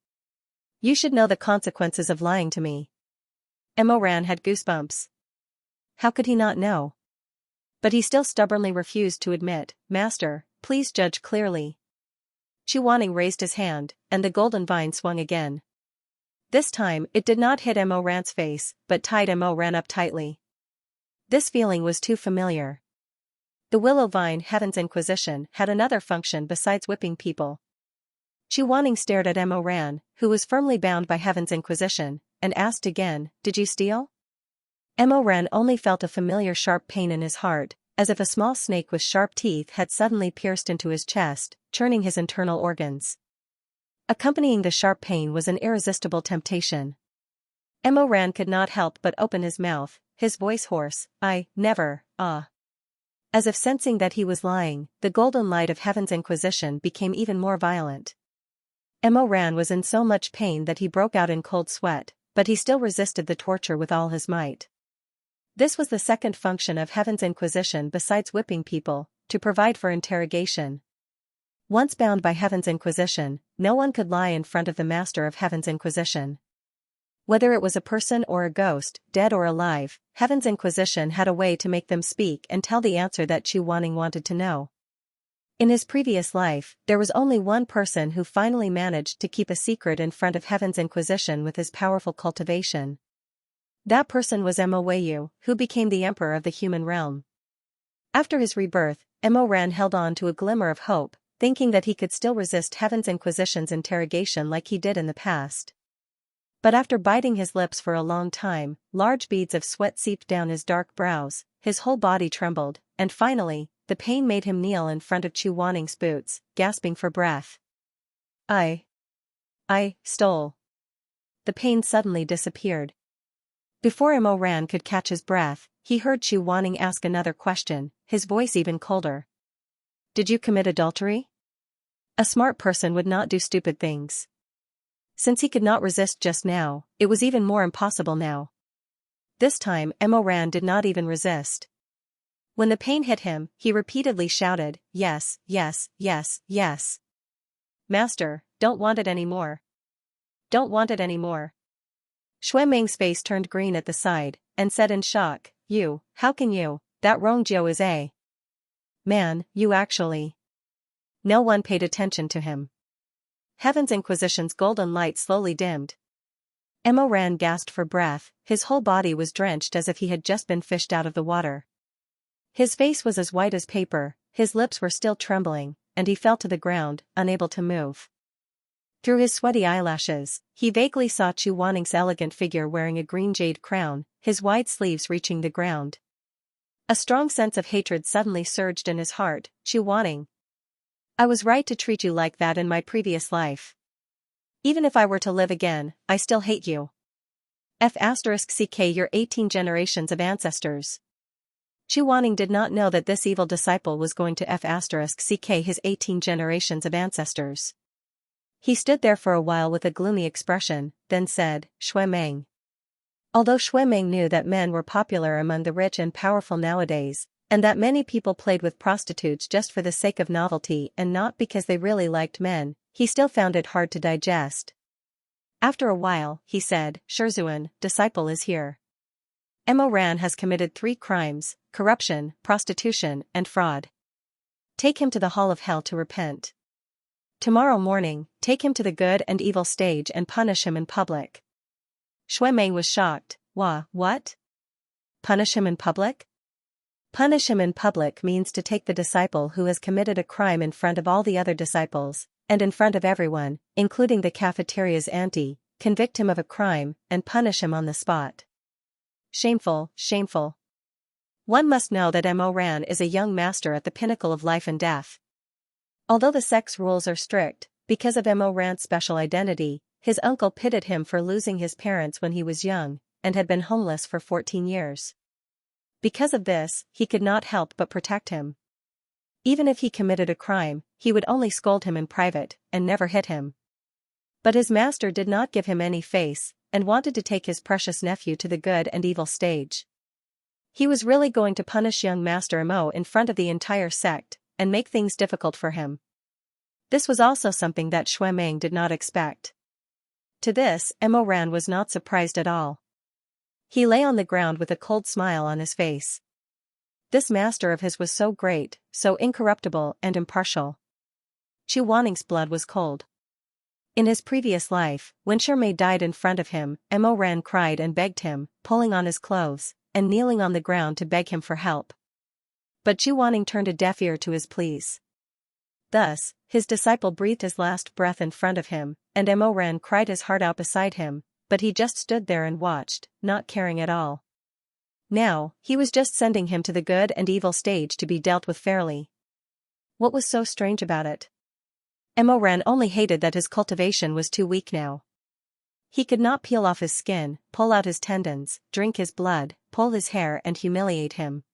You should know the consequences of lying to me. Mo Ran had goosebumps. How could he not know? But he still stubbornly refused to admit. Master, please judge clearly. Chuaning raised his hand, and the golden vine swung again. This time, it did not hit Mo Ran's face, but tied Mo Ran up tightly. This feeling was too familiar. The willow vine Heaven's Inquisition had another function besides whipping people. Chuaning stared at Mo Ran, who was firmly bound by Heaven's Inquisition, and asked again, did you steal? Mo Ran only felt a familiar sharp pain in his heart, as if a small snake with sharp teeth had suddenly pierced into his chest, churning his internal organs. Accompanying the sharp pain was an irresistible temptation. Mo Ran could not help but open his mouth, his voice hoarse, I never, As if sensing that he was lying, the golden light of Heaven's Inquisition became even more violent. Mo Ran was in so much pain that he broke out in cold sweat, but he still resisted the torture with all his might. This was the second function of Heaven's Inquisition besides whipping people, to provide for interrogation. Once bound by Heaven's Inquisition, no one could lie in front of the master of Heaven's Inquisition. Whether it was a person or a ghost, dead or alive, Heaven's Inquisition had a way to make them speak and tell the answer that Chuaning wanted to know. In his previous life, there was only one person who finally managed to keep a secret in front of Heaven's Inquisition with his powerful cultivation. That person was Mo Ran, who became the emperor of the human realm. After his rebirth, Mo Ran held on to a glimmer of hope, thinking that he could still resist Heaven's Inquisition's interrogation like he did in the past. But after biting his lips for a long time, large beads of sweat seeped down his dark brows, his whole body trembled, and finally, the pain made him kneel in front of Chuaning's boots, gasping for breath. I stole. The pain suddenly disappeared. Before Mo Ran could catch his breath, he heard Chuaning ask another question, his voice even colder. Did you commit adultery? A smart person would not do stupid things. Since he could not resist just now, it was even more impossible now. This time, Mo Ran did not even resist. When the pain hit him, he repeatedly shouted, yes, yes, yes, yes. Master, don't want it anymore. Don't want it anymore. Meng's face turned green at the side, and said in shock, how can you, that Rongjiu is a man, you actually. No one paid attention to him. Heaven's Inquisition's golden light slowly dimmed. Mo Ran gasped for breath, his whole body was drenched as if he had just been fished out of the water. His face was as white as paper, his lips were still trembling, and he fell to the ground, unable to move. Through his sweaty eyelashes, he vaguely saw Chuaning's elegant figure wearing a green jade crown, his wide sleeves reaching the ground. A strong sense of hatred suddenly surged in his heart. Chuaning. I was right to treat you like that in my previous life. Even if I were to live again, I still hate you. F***ck your 18 generations of ancestors. Chuaning did not know that this evil disciple was going to F***ck his 18 generations of ancestors. He stood there for a while with a gloomy expression, then said, Meng. Although Meng knew that men were popular among the rich and powerful nowadays, and that many people played with prostitutes just for the sake of novelty and not because they really liked men, he still found it hard to digest. After a while, he said, Shizun, disciple is here. Mo Ran has committed 3 crimes, corruption, prostitution, and fraud. Take him to the hall of hell to repent. Tomorrow morning, take him to the good and evil stage and punish him in public. Meng was shocked. What? Punish him in public? Punish him in public means to take the disciple who has committed a crime in front of all the other disciples, and in front of everyone, including the cafeteria's auntie, convict him of a crime, and punish him on the spot. Shameful, shameful. One must know that Mo Ran is a young master at the pinnacle of life and death. Although the sect's rules are strict, because of Mo Ran's special identity, his uncle pitted him for losing his parents when he was young, and had been homeless for 14 years. Because of this, he could not help but protect him. Even if he committed a crime, he would only scold him in private, and never hit him. But his master did not give him any face, and wanted to take his precious nephew to the good and evil stage. He was really going to punish young Master Mo in front of the entire sect, and make things difficult for him. This was also something that Shui Meng did not expect. To this, Mo Ran was not surprised at all. He lay on the ground with a cold smile on his face. This master of his was so great, so incorruptible and impartial. Chu Wanning's blood was cold. In his previous life, when Shirmei died in front of him, Mo Ran cried and begged him, pulling on his clothes, and kneeling on the ground to beg him for help. But Chu Wanning turned a deaf ear to his pleas. Thus, his disciple breathed his last breath in front of him, and Mo Ran cried his heart out beside him, but he just stood there and watched, not caring at all. Now, he was just sending him to the good and evil stage to be dealt with fairly. What was so strange about it? Mo Ran only hated that his cultivation was too weak now. He could not peel off his skin, pull out his tendons, drink his blood, pull his hair and humiliate him.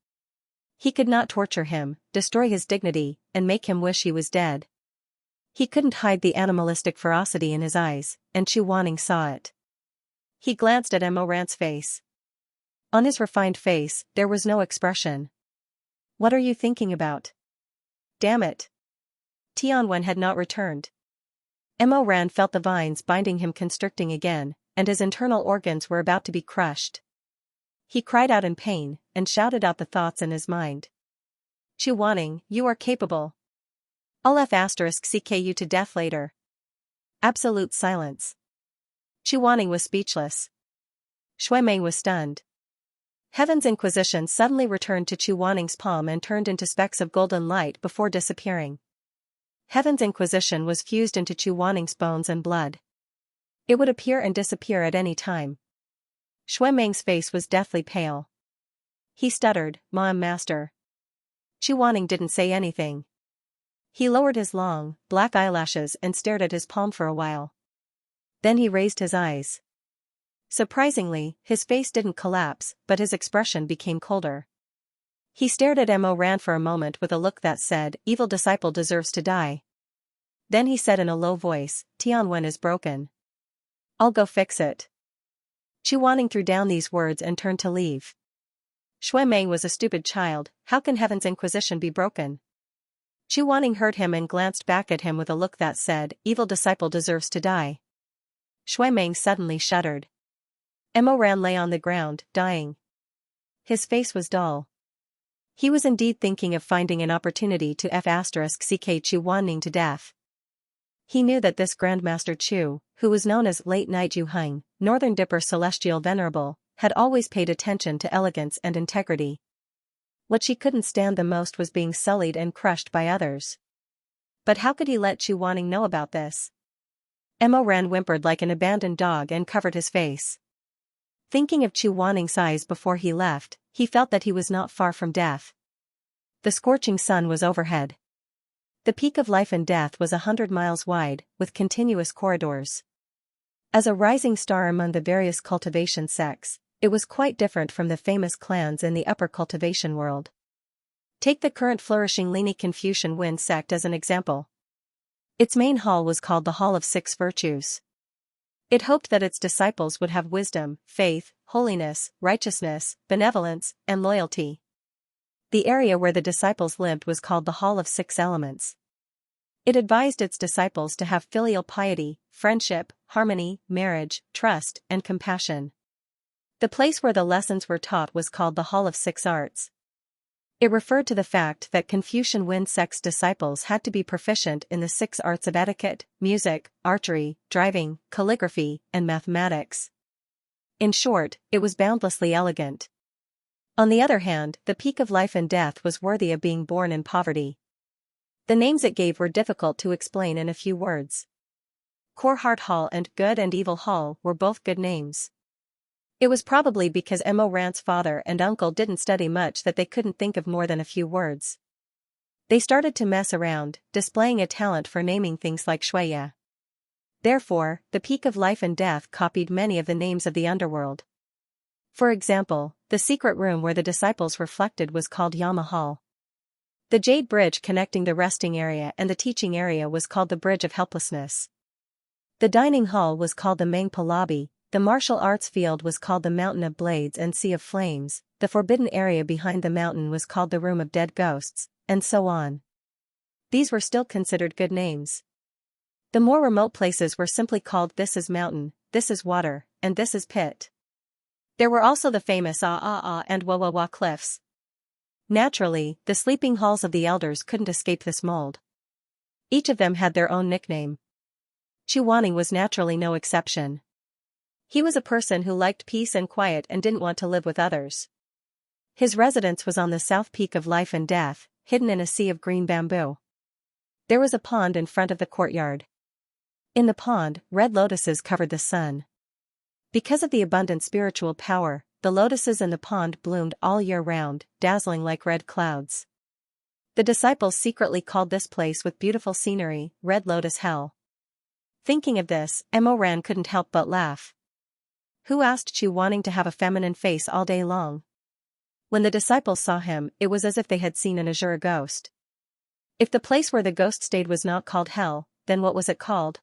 He could not torture him, destroy his dignity, and make him wish he was dead. He couldn't hide the animalistic ferocity in his eyes, and Chu Wanning saw it. He glanced at Mo Ran's face. On his refined face, there was no expression. "What are you thinking about?" "Damn it." Tianwen had not returned. Mo Ran felt the vines binding him constricting again, and his internal organs were about to be crushed. He cried out in pain, and shouted out the thoughts in his mind. "Chu Wanning, you are capable. I'll *CK you to death later." Absolute silence. Chu Wanning was speechless. Shui Mei was stunned. Heaven's Inquisition suddenly returned to Chu Wanning's palm and turned into specks of golden light before disappearing. Heaven's Inquisition was fused into Chu Wanning's bones and blood. It would appear and disappear at any time. Shui Meng's face was deathly pale. He stuttered, "Ma'am master." Chu Wanning didn't say anything. He lowered his long, black eyelashes and stared at his palm for a while. Then he raised his eyes. Surprisingly, his face didn't collapse, but his expression became colder. He stared at Mo Ran for a moment with a look that said, "Evil disciple deserves to die." Then he said in a low voice, "Tianwen is broken. I'll go fix it." Chu Wanning threw down these words and turned to leave. Shui Mei was a stupid child, how can Heaven's Inquisition be broken? Chu Wanning heard him and glanced back at him with a look that said, "Evil disciple deserves to die." Shui Mei suddenly shuddered. Mo Ran lay on the ground, dying. His face was dull. He was indeed thinking of finding an opportunity to *CK Chu Wanning to death. He knew that this Grandmaster Chu, who was known as Late Night Ju Heng, Northern Dipper Celestial Venerable, had always paid attention to elegance and integrity. What she couldn't stand the most was being sullied and crushed by others. But how could he let Chu Wanning know about this? Mo Ran whimpered like an abandoned dog and covered his face. Thinking of Chu Wanning's eyes before he left, he felt that he was not far from death. The scorching sun was overhead. The peak of life and death was 100 miles wide, with continuous corridors. As a rising star among the various cultivation sects, it was quite different from the famous clans in the upper cultivation world. Take the current flourishing Lini Confucian Wen sect as an example. Its main hall was called the Hall of Six Virtues. It hoped that its disciples would have wisdom, faith, holiness, righteousness, benevolence, and loyalty. The area where the disciples lived was called the Hall of Six Elements. It advised its disciples to have filial piety, friendship, harmony, marriage, trust, and compassion. The place where the lessons were taught was called the Hall of Six Arts. It referred to the fact that Confucian Wen sect's disciples had to be proficient in the 6 arts of etiquette, music, archery, driving, calligraphy, and mathematics. In short, it was boundlessly elegant. On the other hand, the peak of life and death was worthy of being born in poverty. The names it gave were difficult to explain in a few words. Core Heart Hall and Good and Evil Hall were both good names. It was probably because Mo Ran's father and uncle didn't study much that they couldn't think of more than a few words. They started to mess around, displaying a talent for naming things like Xianxia. Therefore, the peak of life and death copied many of the names of the underworld. For example, the secret room where the disciples reflected was called Yama Hall. The jade bridge connecting the resting area and the teaching area was called the Bridge of Helplessness. The dining hall was called the Mangpa Lobby, the martial arts field was called the Mountain of Blades and Sea of Flames, the forbidden area behind the mountain was called the Room of Dead Ghosts, and so on. These were still considered good names. The more remote places were simply called This is Mountain, This is Water, and This is Pit. There were also the famous and Wa cliffs. Naturally, the sleeping halls of the elders couldn't escape this mold. Each of them had their own nickname. Chuaning was naturally no exception. He was a person who liked peace and quiet and didn't want to live with others. His residence was on the south peak of life and death, hidden in a sea of green bamboo. There was a pond in front of the courtyard. In the pond, red lotuses covered the sun. Because of the abundant spiritual power, the lotuses in the pond bloomed all year round, dazzling like red clouds. The disciples secretly called this place with beautiful scenery, Red Lotus Hell. Thinking of this, Mo Ran couldn't help but laugh. Who asked Chu wanting to have a feminine face all day long? When the disciples saw him, it was as if they had seen an azure ghost. If the place where the ghost stayed was not called hell, then what was it called?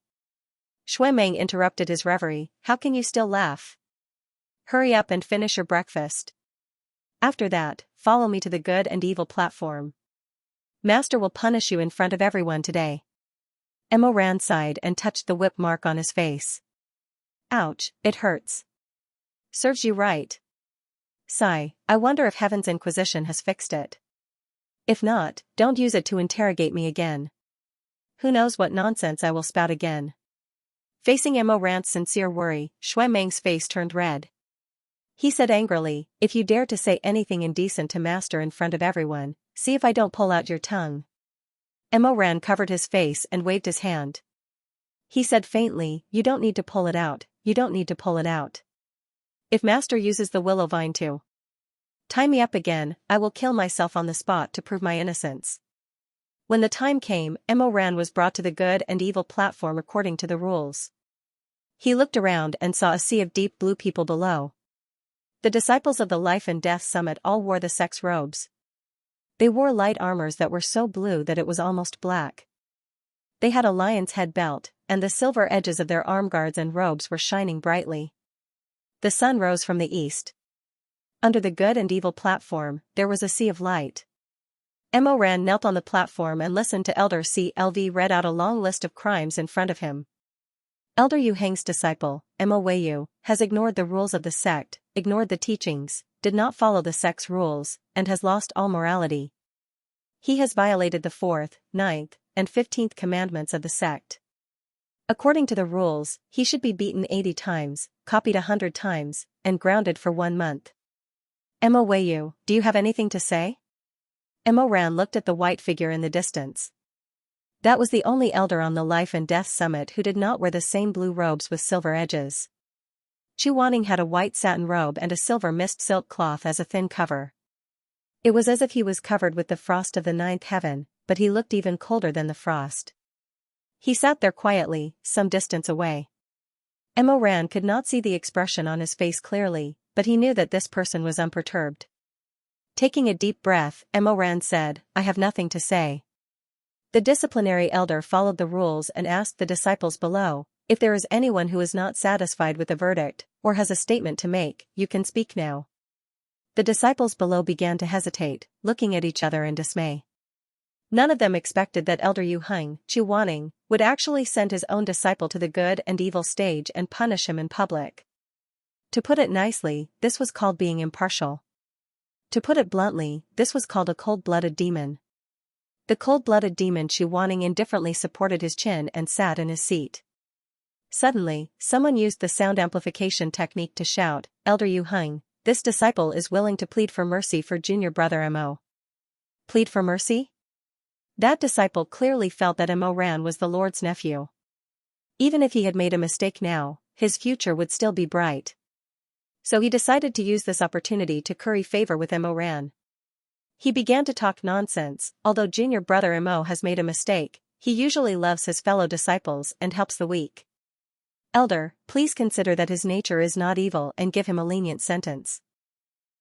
Shui Meng interrupted his reverie. How can you still laugh? Hurry up and finish your breakfast. After that, follow me to the good and evil platform. Master will punish you in front of everyone today. Mo Ran sighed and touched the whip mark on his face. Ouch, it hurts. Serves you right. Sigh, I wonder if Heaven's Inquisition has fixed it. If not, don't use it to interrogate me again. Who knows what nonsense I will spout again. Facing Mo Ran's sincere worry, Shui Meng's face turned red. He said angrily, if you dare to say anything indecent to Master in front of everyone, see if I don't pull out your tongue. Mo Ran covered his face and waved his hand. He said faintly, you don't need to pull it out, you don't need to pull it out. If Master uses the willow vine to tie me up again, I will kill myself on the spot to prove my innocence. When the time came, Mo Ran was brought to the good and evil platform according to the rules. He looked around and saw a sea of deep blue people below. The disciples of the Life and Death Summit all wore the sex robes. They wore light armors that were so blue that it was almost black. They had a lion's head belt, and the silver edges of their arm guards and robes were shining brightly. The sun rose from the east. Under the good and evil platform, there was a sea of light. Mo Ran knelt on the platform and listened to Elder CLV read out a long list of crimes in front of him. Elder Yu Heng's disciple, Mo Weiyu, has ignored the rules of the sect, ignored the teachings, did not follow the sect's rules, and has lost all morality. He has violated the 4th, 9th, and 15th commandments of the sect. According to the rules, he should be beaten 80 times, copied 100 times, and grounded for 1 month. Mo Weiyu, do you have anything to say? Mo Ran looked at the white figure in the distance. That was the only elder on the Life and Death Summit who did not wear the same blue robes with silver edges. Chu Wanning had a white satin robe and a silver mist silk cloth as a thin cover. It was as if he was covered with the frost of the 9th heaven, but he looked even colder than the frost. He sat there quietly, some distance away. Mo Ran could not see the expression on his face clearly, but he knew that this person was unperturbed. Taking a deep breath, Mo Ran said, I have nothing to say. The disciplinary elder followed the rules and asked the disciples below, if there is anyone who is not satisfied with the verdict, or has a statement to make, you can speak now. The disciples below began to hesitate, looking at each other in dismay. None of them expected that Elder Yu Heng, Chu Wanning, would actually send his own disciple to the good and evil stage and punish him in public. To put it nicely, this was called being impartial. To put it bluntly, this was called a cold-blooded demon. The cold-blooded demon Chu Wanning indifferently supported his chin and sat in his seat. Suddenly, someone used the sound amplification technique to shout, Elder Yu Heng, this disciple is willing to plead for mercy for junior brother Mo. Plead for mercy? That disciple clearly felt that Mo Ran was the Lord's nephew. Even if he had made a mistake now, his future would still be bright. So he decided to use this opportunity to curry favor with Mo Ran. He began to talk nonsense. Although junior brother Mo has made a mistake, he usually loves his fellow disciples and helps the weak. Elder, please consider that his nature is not evil and give him a lenient sentence.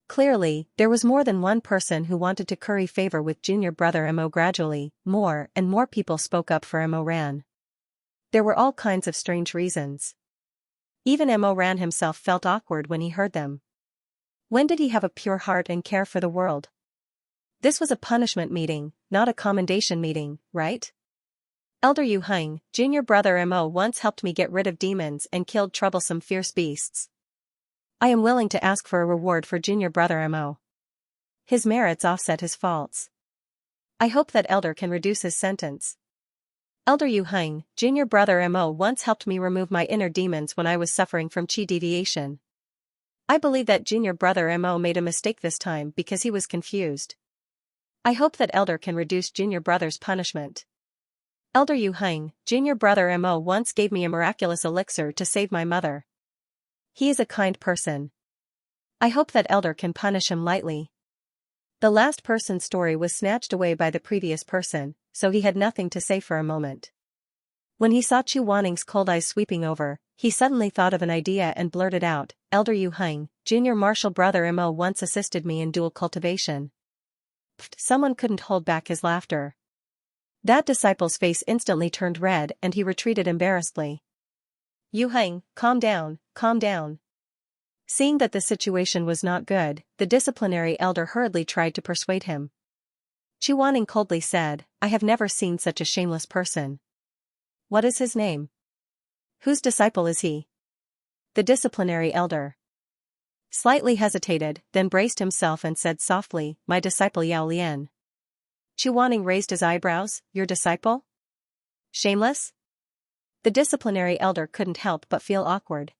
Clearly, there was more than one person who wanted to curry favor with junior brother Mo. Gradually, more and more people spoke up for Mo Ran. There were all kinds of strange reasons. Even Mo Ran himself felt awkward when he heard them. When did he have a pure heart and care for the world? This was a punishment meeting, not a commendation meeting, right? Elder Yu Heng, junior brother Mo once helped me get rid of demons and killed troublesome fierce beasts. I am willing to ask for a reward for junior brother Mo. His merits offset his faults. I hope that elder can reduce his sentence. Elder Yu Heng, junior brother Mo once helped me remove my inner demons when I was suffering from chi deviation. I believe that junior brother Mo made a mistake this time because he was confused. I hope that elder can reduce junior brother's punishment. Elder Yu Heng, junior brother Mo once gave me a miraculous elixir to save my mother. He is a kind person. I hope that elder can punish him lightly. The last person's story was snatched away by the previous person, so he had nothing to say for a moment. When he saw Chu Wanning's cold eyes sweeping over, he suddenly thought of an idea and blurted out, Elder Yu Heng, junior martial brother Mo once assisted me in dual cultivation. Someone couldn't hold back his laughter. That disciple's face instantly turned red and he retreated embarrassedly. Yu Heng, calm down, calm down. Seeing that the situation was not good, the disciplinary elder hurriedly tried to persuade him. Chu Wanning coldly said, I have never seen such a shameless person. What is his name? Whose disciple is he? The disciplinary elder slightly hesitated, then braced himself and said softly, my disciple Yao Lian. Chu Wanning raised his eyebrows, your disciple? Shameless? The disciplinary elder couldn't help but feel awkward.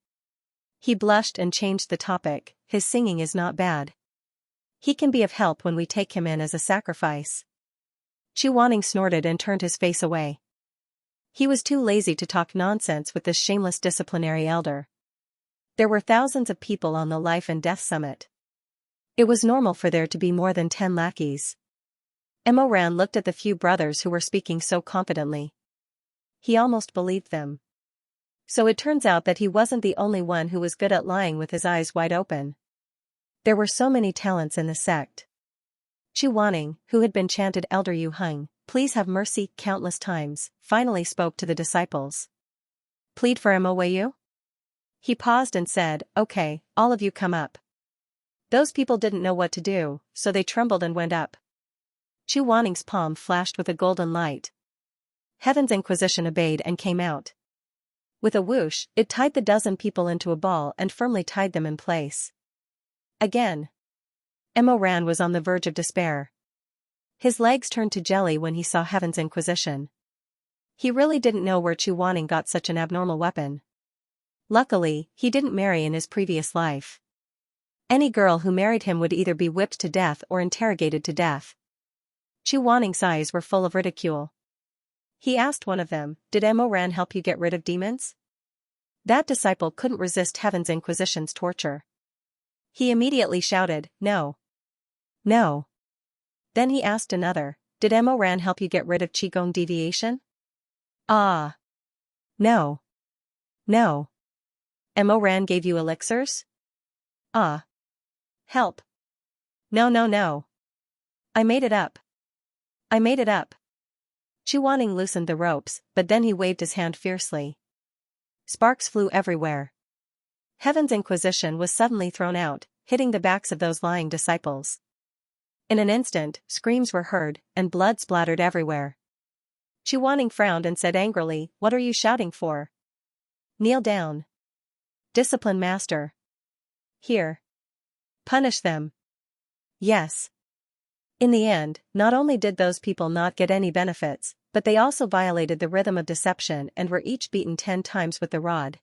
He blushed and changed the topic, his singing is not bad. He can be of help when we take him in as a sacrifice. Chu Wanning snorted and turned his face away. He was too lazy to talk nonsense with this shameless disciplinary elder. There were thousands of people on the Life and Death Summit. It was normal for there to be more than 10 lackeys. Mo Ran looked at the few brothers who were speaking so confidently. He almost believed them. So it turns out that he wasn't the only one who was good at lying with his eyes wide open. There were so many talents in the sect. Chu Wanning, who had been chanted Elder Yu Heng, please have mercy countless times, finally spoke to the disciples. Plead for Mo Yu? He paused and said, okay, all of you come up. Those people didn't know what to do, so they trembled and went up. Chu Wanning's palm flashed with a golden light. Heaven's Inquisition obeyed and came out. With a whoosh, it tied the dozen people into a ball and firmly tied them in place. Again. Mo Ran was on the verge of despair. His legs turned to jelly when he saw Heaven's Inquisition. He really didn't know where Chu Wanning got such an abnormal weapon. Luckily, he didn't marry in his previous life. Any girl who married him would either be whipped to death or interrogated to death. Chu Wanning's eyes were full of ridicule. He asked one of them, did Mo Ran help you get rid of demons? That disciple couldn't resist Heaven's Inquisition's torture. He immediately shouted, no. No. Then he asked another, did Mo Ran help you get rid of Qigong deviation? Ah. No. No. Mo Ran gave you elixirs? Ah. Help. No, no, no. I made it up. I made it up. Chu Wanning loosened the ropes, but then he waved his hand fiercely. Sparks flew everywhere. Heaven's Inquisition was suddenly thrown out, hitting the backs of those lying disciples. In an instant, screams were heard, and blood splattered everywhere. Chu Wanning frowned and said angrily, what are you shouting for? Kneel down. Discipline master. Here. Punish them. Yes. In the end, not only did those people not get any benefits, but they also violated the rhythm of deception and were each beaten 10 times with the rod.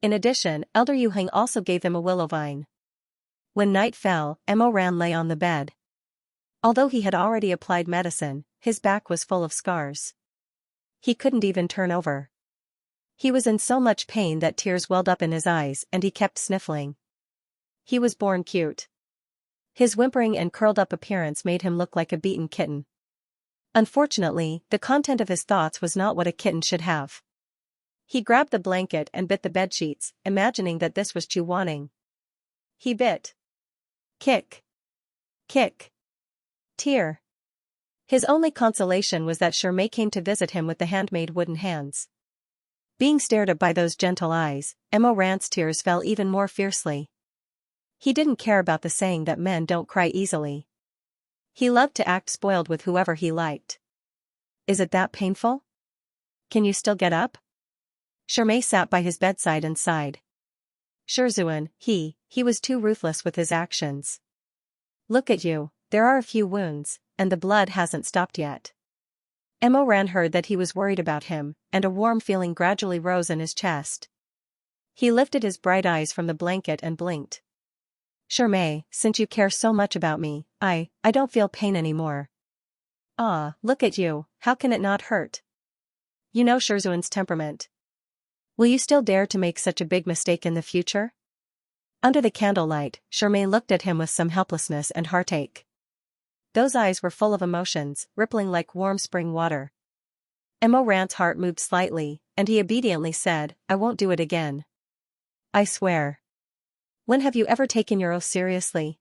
In addition, Elder Yu Heng also gave them a willow vine. When night fell, Emoran lay on the bed. Although he had already applied medicine, his back was full of scars. He couldn't even turn over. He was in so much pain that tears welled up in his eyes and he kept sniffling. He was born cute. His whimpering and curled-up appearance made him look like a beaten kitten. Unfortunately, the content of his thoughts was not what a kitten should have. He grabbed the blanket and bit the bedsheets, imagining that this was Chuaning. He bit. Kick. Kick. Tear. His only consolation was that Shirmei came to visit him with the handmade wooden hands. Being stared at by those gentle eyes, Emoran's tears fell even more fiercely. He didn't care about the saying that men don't cry easily. He loved to act spoiled with whoever he liked. Is it that painful? Can you still get up? Shirmei sat by his bedside and sighed. Shizun, he was too ruthless with his actions. Look at you, there are a few wounds, and the blood hasn't stopped yet. Emoran heard that he was worried about him, and a warm feeling gradually rose in his chest. He lifted his bright eyes from the blanket and blinked. Shirmei, since you care so much about me, I don't feel pain anymore. Ah, look at you, how can it not hurt? You know Shizun's temperament. Will you still dare to make such a big mistake in the future? Under the candlelight, Shirmei looked at him with some helplessness and heartache. Those eyes were full of emotions, rippling like warm spring water. Emoran's heart moved slightly, and he obediently said, I won't do it again. I swear. When have you ever taken your oath seriously?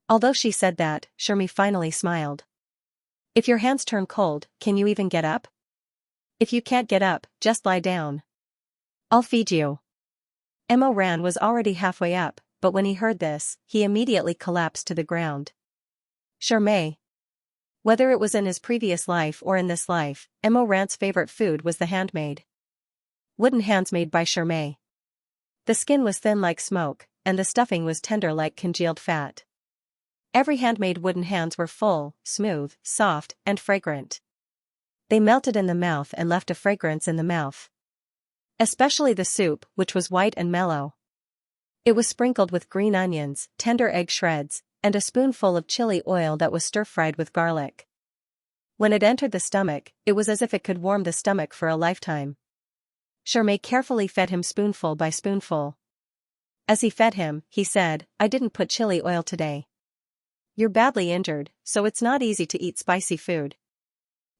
Although she said that, Shirmei finally smiled. If your hands turn cold, can you even get up? If you can't get up, just lie down. I'll feed you. Emoran was already halfway up, but when he heard this, he immediately collapsed to the ground. Shirmei. Whether it was in his previous life or in this life, Emoran's favorite food was the handmade wooden hands made by Shirmei. The skin was thin like smoke, and the stuffing was tender like congealed fat. Every handmade wooden hands were full, smooth, soft, and fragrant. They melted in the mouth and left a fragrance in the mouth. Especially the soup, which was white and mellow. It was sprinkled with green onions, tender egg shreds, and a spoonful of chili oil that was stir-fried with garlic. When it entered the stomach, it was as if it could warm the stomach for a lifetime. Shirmei carefully fed him spoonful by spoonful. As he fed him, he said, I didn't put chili oil today. You're badly injured, so it's not easy to eat spicy food.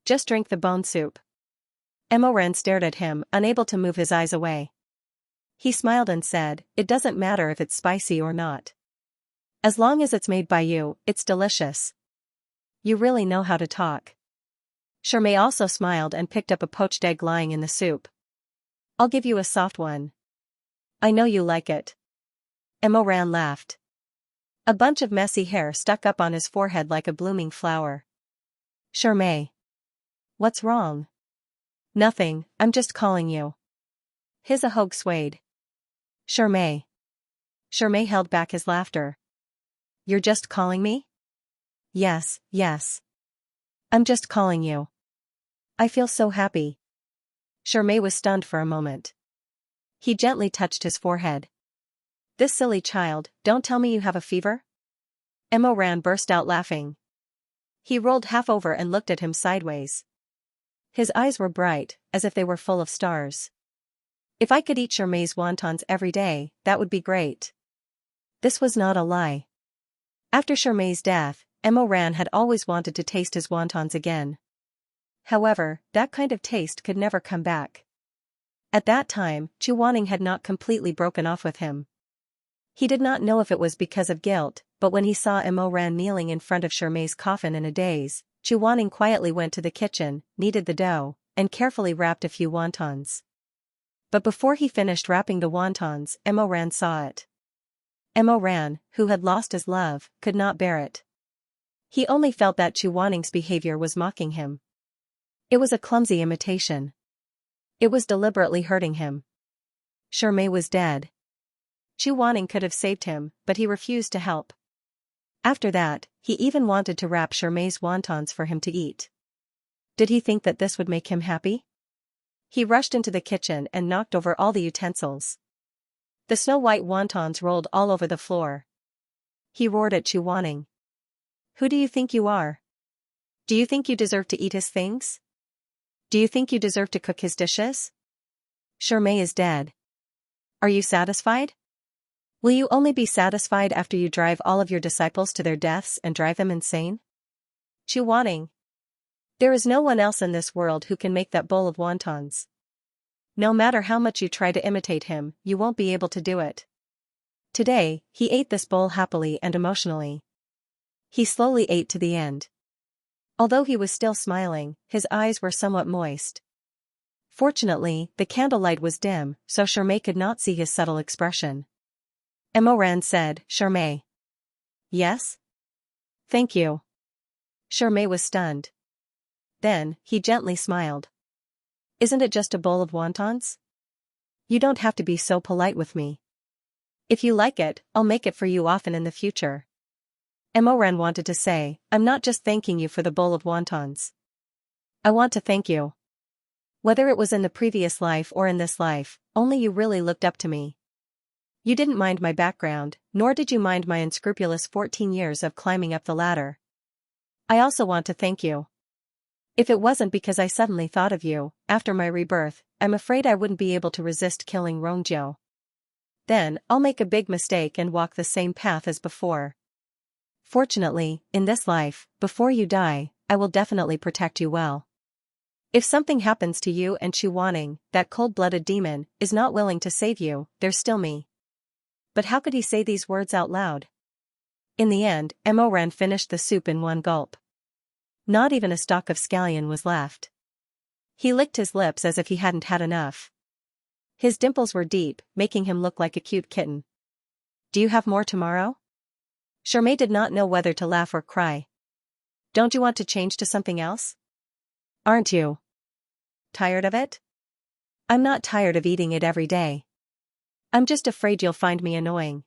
Just drink the bone soup. Emoran stared at him, unable to move his eyes away. He smiled and said, it doesn't matter if it's spicy or not. As long as it's made by you, it's delicious. You really know how to talk. Shirmei also smiled and picked up a poached egg lying in the soup. I'll give you a soft one. I know you like it. Emoran laughed. A bunch of messy hair stuck up on his forehead like a blooming flower. Shirmei. What's wrong? Nothing, I'm just calling you. His ahog swayed. Shirmei. Shirmei held back his laughter. You're just calling me? Yes. I'm just calling you. I feel so happy. Shirmei was stunned for a moment. He gently touched his forehead. This silly child, don't tell me you have a fever? Emoran burst out laughing. He rolled half over and looked at him sideways. His eyes were bright, as if they were full of stars. If I could eat Shirmei's wontons every day, that would be great. This was not a lie. After Shirmei's death, Emoran had always wanted to taste his wontons again. However, that kind of taste could never come back. At that time, Chuaning had not completely broken off with him. He did not know if it was because of guilt, but when he saw Emoran kneeling in front of Shirmei's coffin in a daze, Chuaning quietly went to the kitchen, kneaded the dough, and carefully wrapped a few wontons. But before he finished wrapping the wontons, Emoran saw it. Emoran, who had lost his love, could not bear it. He only felt that Chuaning's behavior was mocking him. It was a clumsy imitation. It was deliberately hurting him. Shirmei was dead. Chuaning could have saved him, but he refused to help. After that, he even wanted to wrap Shirmei's wontons for him to eat. Did he think that this would make him happy? He rushed into the kitchen and knocked over all the utensils. The snow-white wontons rolled all over the floor. He roared at Chu Wanning. Who do you think you are? Do you think you deserve to eat his things? Do you think you deserve to cook his dishes? Shermay is dead. Are you satisfied? Will you only be satisfied after you drive all of your disciples to their deaths and drive them insane? Chu Wanning. There is no one else in this world who can make that bowl of wontons. No matter how much you try to imitate him, you won't be able to do it. Today, he ate this bowl happily and emotionally. He slowly ate to the end. Although he was still smiling, his eyes were somewhat moist. Fortunately, the candlelight was dim, so Shermay could not see his subtle expression. Emoran said, Shermay. Yes? Thank you. Shermay was stunned. Then, he gently smiled. Isn't it just a bowl of wontons? You don't have to be so polite with me. If you like it, I'll make it for you often in the future. Emoran wanted to say, I'm not just thanking you for the bowl of wontons. I want to thank you. Whether it was in the previous life or in this life, only you really looked up to me. You didn't mind my background, nor did you mind my unscrupulous 14 years of climbing up the ladder. I also want to thank you. If it wasn't because I suddenly thought of you, after my rebirth, I'm afraid I wouldn't be able to resist killing Rongjiu. Then, I'll make a big mistake and walk the same path as before. Fortunately, in this life, before you die, I will definitely protect you well. If something happens to you and Chu Wanning, that cold-blooded demon, is not willing to save you, there's still me. But how could he say these words out loud? In the end, Emoran finished the soup in one gulp. Not even a stalk of scallion was left. He licked his lips as if he hadn't had enough. His dimples were deep, making him look like a cute kitten. Do you have more tomorrow? Shermay did not know whether to laugh or cry. Don't you want to change to something else? Aren't you tired of it? I'm not tired of eating it every day. I'm just afraid you'll find me annoying.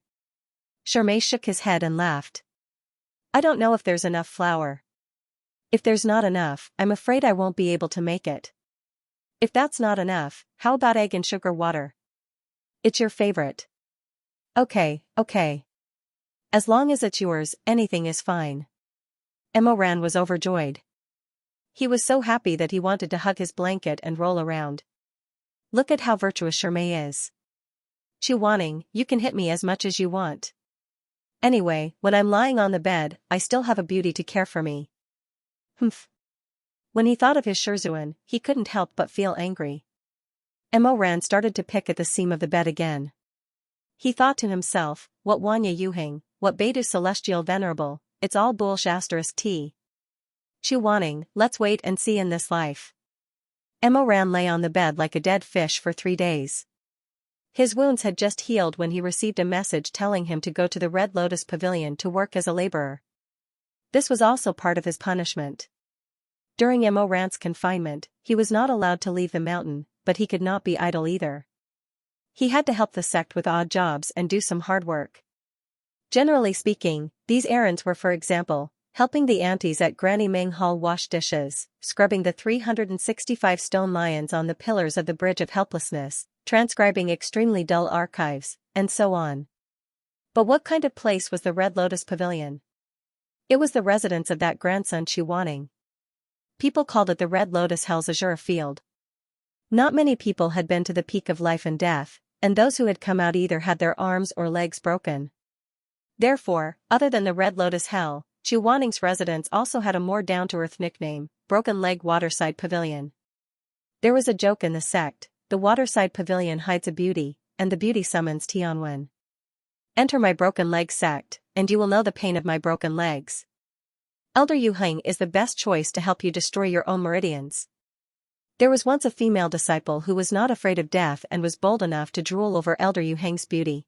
Shermay shook his head and laughed. I don't know if there's enough flour. If there's not enough, I'm afraid I won't be able to make it. If that's not enough, how about egg and sugar water? It's your favorite. Okay. As long as it's yours, anything is fine. Emoran was overjoyed. He was so happy that he wanted to hug his blanket and roll around. Look at how virtuous Shermay is. Chu Wanning, you can hit me as much as you want. Anyway, when I'm lying on the bed, I still have a beauty to care for me. Humph. When he thought of his Shizun, he couldn't help but feel angry. Emoran started to pick at the seam of the bed again. He thought to himself, what Wanya Yuhing, what Beidou Celestial Venerable, it's all bullsh**. Chu Wanning, let's wait and see in this life. Emoran lay on the bed like a dead fish for 3 days. His wounds had just healed when he received a message telling him to go to the Red Lotus Pavilion to work as a laborer. This was also part of his punishment. During Emoran's confinement, he was not allowed to leave the mountain, but he could not be idle either. He had to help the sect with odd jobs and do some hard work. Generally speaking, these errands were, for example, helping the aunties at Granny Meng Hall wash dishes, scrubbing the 365 stone lions on the pillars of the Bridge of Helplessness, transcribing extremely dull archives, and so on. But what kind of place was the Red Lotus Pavilion? It was the residence of that grandson Chu Wanning. People called it the Red Lotus Hell's Azure Field. Not many people had been to the peak of life and death, and those who had come out either had their arms or legs broken. Therefore, other than the Red Lotus Hell, Chu Wanning's residence also had a more down-to-earth nickname, Broken Leg Waterside Pavilion. There was a joke in the sect, the Waterside Pavilion hides a beauty, and the beauty summons Tianwen. Enter my broken leg sect, and you will know the pain of my broken legs. Elder Yuheng is the best choice to help you destroy your own meridians. There was once a female disciple who was not afraid of death and was bold enough to drool over Elder Yuheng's beauty.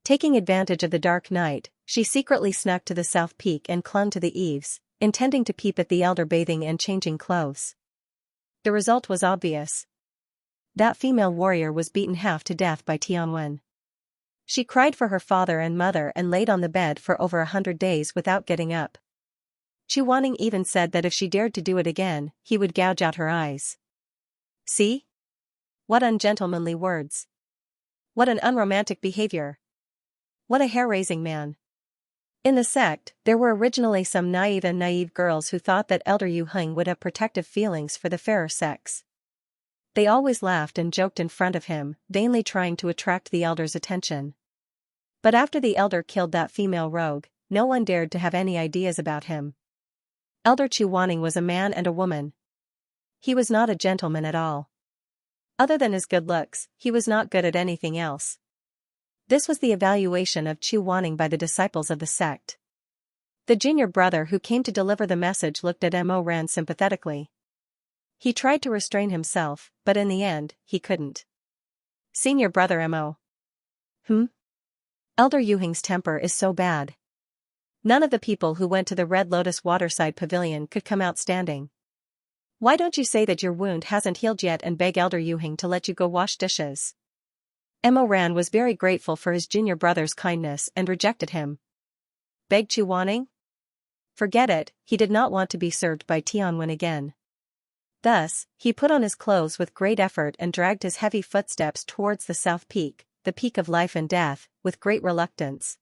Taking advantage of the dark night, she secretly snuck to the south peak and clung to the eaves, intending to peep at the elder bathing and changing clothes. The result was obvious. That female warrior was beaten half to death by Tianwen. She cried for her father and mother and laid on the bed for over 100 days without getting up. Chu Wanning even said that if she dared to do it again, he would gouge out her eyes. See? What ungentlemanly words. What an unromantic behavior. What a hair-raising man. In the sect, there were originally some naive girls who thought that Elder Yu Heng would have protective feelings for the fairer sex. They always laughed and joked in front of him, vainly trying to attract the elder's attention. But after the elder killed that female rogue, no one dared to have any ideas about him. Elder Chu Wanning was a man and a woman. He was not a gentleman at all. Other than his good looks, he was not good at anything else. This was the evaluation of Chu Wanning by the disciples of the sect. The junior brother who came to deliver the message looked at Mo Ran sympathetically. He tried to restrain himself, but in the end, he couldn't. Senior brother Mo. Elder Yu Heng's temper is so bad. None of the people who went to the Red Lotus Waterside Pavilion could come out standing. Why don't you say that your wound hasn't healed yet and beg Elder Yu Heng to let you go wash dishes? Mo Ran was very grateful for his junior brother's kindness and rejected him. Beg Chu Wanning? Forget it, he did not want to be served by Tianwen again. Thus, he put on his clothes with great effort and dragged his heavy footsteps towards the South Peak, the peak of life and death, with great reluctance.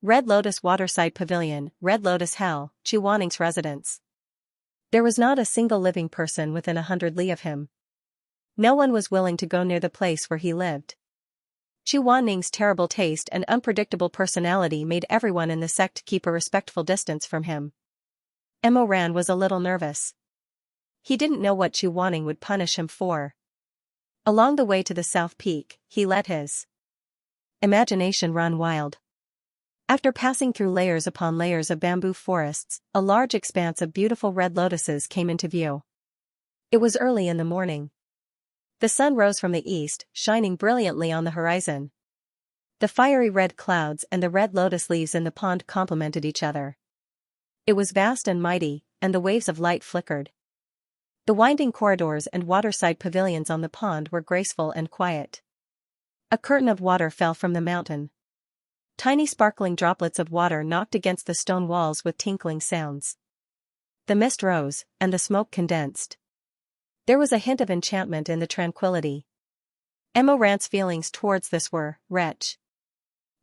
Red Lotus Waterside Pavilion, Red Lotus Hell, Chu Wanning's residence. There was not a single living person within 100 li of him. No one was willing to go near the place where he lived. Chu Wanning's terrible taste and unpredictable personality made everyone in the sect keep a respectful distance from him. Mo Ran was a little nervous. He didn't know what Chu Wanning would punish him for. Along the way to the South Peak, he let his imagination run wild. After passing through layers upon layers of bamboo forests, a large expanse of beautiful red lotuses came into view. It was early in the morning. The sun rose from the east, shining brilliantly on the horizon. The fiery red clouds and the red lotus leaves in the pond complemented each other. It was vast and mighty, and the waves of light flickered. The winding corridors and waterside pavilions on the pond were graceful and quiet. A curtain of water fell from the mountain. Tiny sparkling droplets of water knocked against the stone walls with tinkling sounds. The mist rose, and the smoke condensed. There was a hint of enchantment in the tranquility. Mo Ran's feelings towards this were, retch.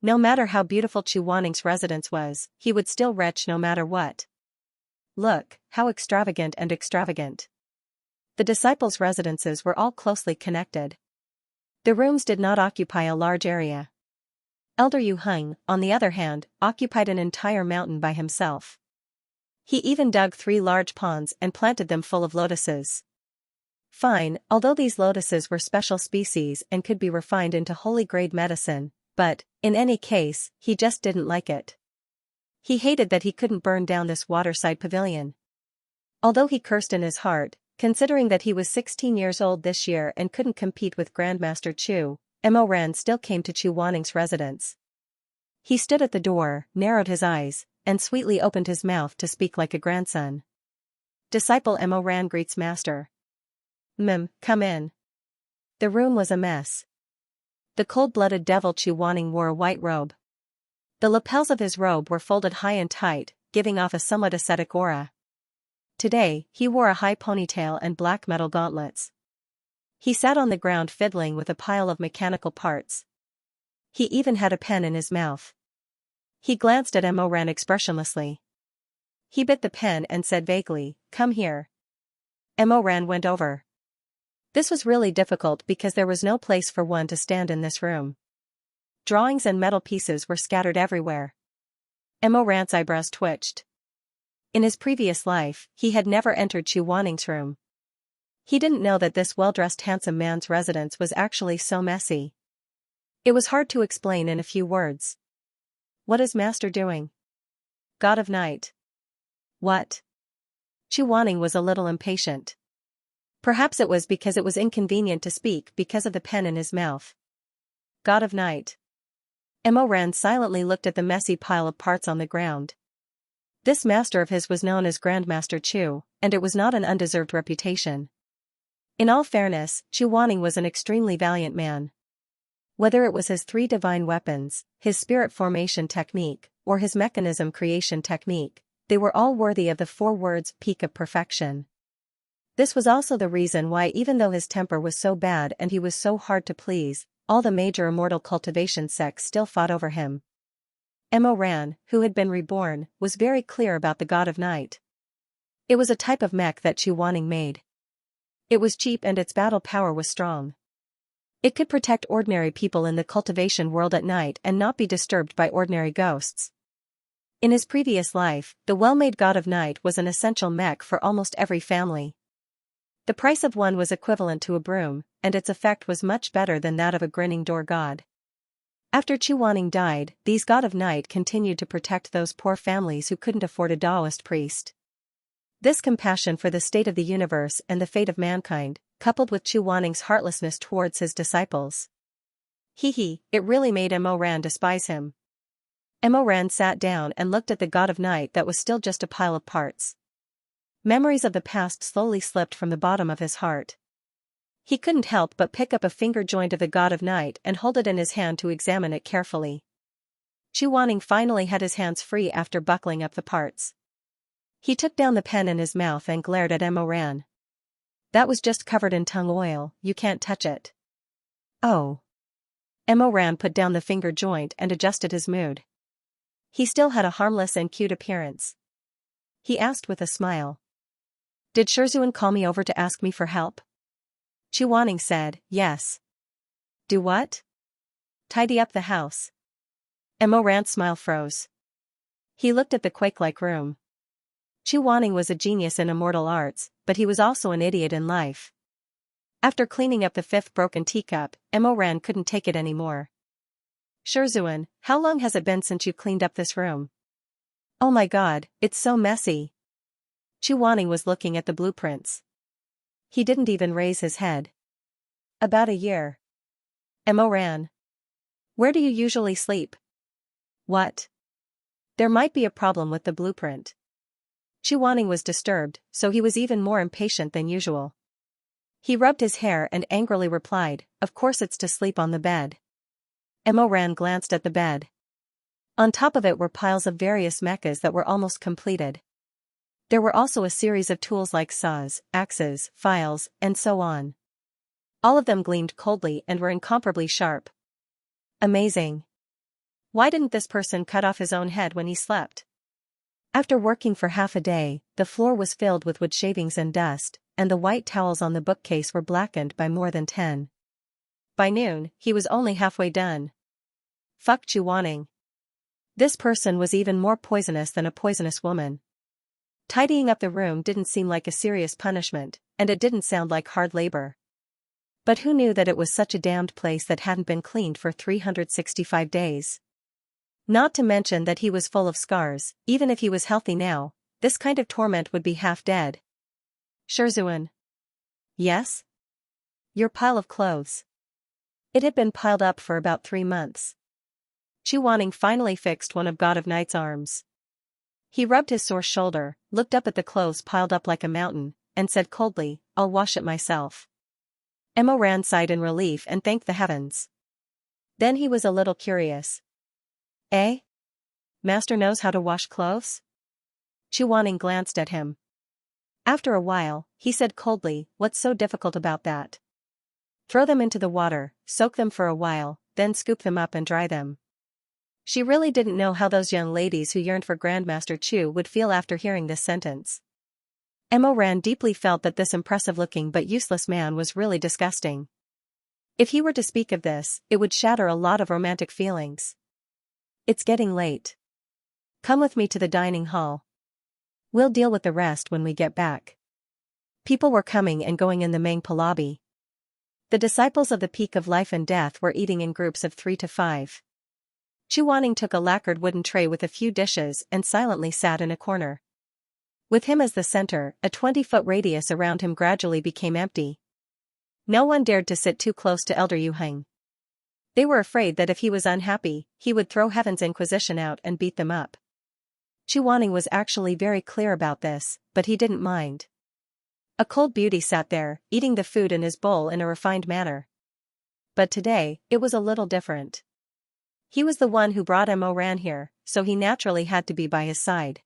No matter how beautiful Chu Wanning's residence was, he would still retch no matter what. Look, how extravagant and extravagant. The disciples' residences were all closely connected. The rooms did not occupy a large area. Elder Yu Heng, on the other hand, occupied an entire mountain by himself. He even dug 3 large ponds and planted them full of lotuses. Fine, although these lotuses were special species and could be refined into holy-grade medicine, but, in any case, he just didn't like it. He hated that he couldn't burn down this waterside pavilion. Although he cursed in his heart, considering that he was 16 years old this year and couldn't compete with Grandmaster Chu, Mo Ran still came to Chu Wanning's residence. He stood at the door, narrowed his eyes, and sweetly opened his mouth to speak like a grandson. Disciple Mo Ran greets master. Come in. The room was a mess. The cold-blooded devil Chu Wanning wore a white robe. The lapels of his robe were folded high and tight, giving off a somewhat ascetic aura. Today, he wore a high ponytail and black metal gauntlets. He sat on the ground fiddling with a pile of mechanical parts. He even had a pen in his mouth. He glanced at Mo Ran expressionlessly. He bit the pen and said vaguely, "Come here." Mo Ran went over. This was really difficult because there was no place for one to stand in this room. Drawings and metal pieces were scattered everywhere. Mo Ran's eyebrows twitched. In his previous life, he had never entered Chu Wanning's room. He didn't know that this well-dressed handsome man's residence was actually so messy. It was hard to explain in a few words. What is master doing? God of night. What? Chu Wanning was a little impatient. Perhaps it was because it was inconvenient to speak because of the pen in his mouth. God of night. Mo Ran silently looked at the messy pile of parts on the ground. This master of his was known as Grandmaster Chu, and it was not an undeserved reputation. In all fairness, Chu Wanning was an extremely valiant man. Whether it was his 3 divine weapons, his spirit formation technique, or his mechanism creation technique, they were all worthy of the 4 words peak of perfection. This was also the reason why, even though his temper was so bad and he was so hard to please, all the major immortal cultivation sects still fought over him. Mo Ran, who had been reborn, was very clear about the god of night. It was a type of mech that Chu Wanning made. It was cheap and its battle power was strong. It could protect ordinary people in the cultivation world at night and not be disturbed by ordinary ghosts. In his previous life, the well-made god of night was an essential mech for almost every family. The price of one was equivalent to a broom, and its effect was much better than that of a grinning door god. After Chu Wanning died, these god of night continued to protect those poor families who couldn't afford a Taoist priest. This compassion for the state of the universe and the fate of mankind, coupled with Chu Wanning's heartlessness towards his disciples. It really made Mo Ran despise him. Mo Ran sat down and looked at the god of night that was still just a pile of parts. Memories of the past slowly slipped from the bottom of his heart. He couldn't help but pick up a finger joint of the god of night and hold it in his hand to examine it carefully. Chu Wanning finally had his hands free after buckling up the parts. He took down the pen in his mouth and glared at Mo Ran. That was just covered in tung oil, you can't touch it. Oh. Mo Ran put down the finger joint and adjusted his mood. He still had a harmless and cute appearance. He asked with a smile. Did Shizun call me over to ask me for help? Chu Wanning said, yes. Do what? Tidy up the house. Mo Ran's smile froze. He looked at the quake-like room. Chu Wanning was a genius in immortal arts, but he was also an idiot in life. After cleaning up the fifth broken teacup, Mo Ran couldn't take it anymore. Shizun, how long has it been since you cleaned up this room? Oh my god, it's so messy. Chu Wanning was looking at the blueprints. He didn't even raise his head. About a year. Mo Ran. Where do you usually sleep? What? There might be a problem with the blueprint. Chu Wanning was disturbed, so he was even more impatient than usual. He rubbed his hair and angrily replied, of course it's to sleep on the bed. Mo Ran glanced at the bed. On top of it were piles of various mechas that were almost completed. There were also a series of tools like saws, axes, files, and so on. All of them gleamed coldly and were incomparably sharp. Amazing. Why didn't this person cut off his own head when he slept? After working for half a day, the floor was filled with wood shavings and dust, and the white towels on the bookcase were blackened by more than 10. By noon, he was only halfway done. Fuck Chu Wanning. This person was even more poisonous than a poisonous woman. Tidying up the room didn't seem like a serious punishment, and it didn't sound like hard labor. But who knew that it was such a damned place that hadn't been cleaned for 365 days? Not to mention that he was full of scars. Even if he was healthy now, this kind of torment would be half dead. Shizun. Yes? Your pile of clothes. It had been piled up for about 3 months. Chu Wanning finally fixed one of God of Night's arms. He rubbed his sore shoulder, looked up at the clothes piled up like a mountain, and said coldly, I'll wash it myself. Mo Ran sighed in relief and thanked the heavens. Then he was a little curious. Eh? Master knows how to wash clothes? Chu Wanning glanced at him. After a while, he said coldly, what's so difficult about that? Throw them into the water, soak them for a while, then scoop them up and dry them. She really didn't know how those young ladies who yearned for Grandmaster Chu would feel after hearing this sentence. Mo Ran deeply felt that this impressive-looking but useless man was really disgusting. If he were to speak of this, it would shatter a lot of romantic feelings. It's getting late. Come with me to the dining hall. We'll deal with the rest when we get back. People were coming and going in the Mangpa lobby. The disciples of the Peak of Life and Death were eating in groups of 3 to 5. Chu Wanning took a lacquered wooden tray with a few dishes and silently sat in a corner. With him as the center, a 20-foot radius around him gradually became empty. No one dared to sit too close to Elder Yu Heng. They were afraid that if he was unhappy, he would throw Heaven's Inquisition out and beat them up. Chu Wanning was actually very clear about this, but he didn't mind. A cold beauty sat there, eating the food in his bowl in a refined manner. But today, it was a little different. He was the one who brought Mo Ran here, so he naturally had to be by his side.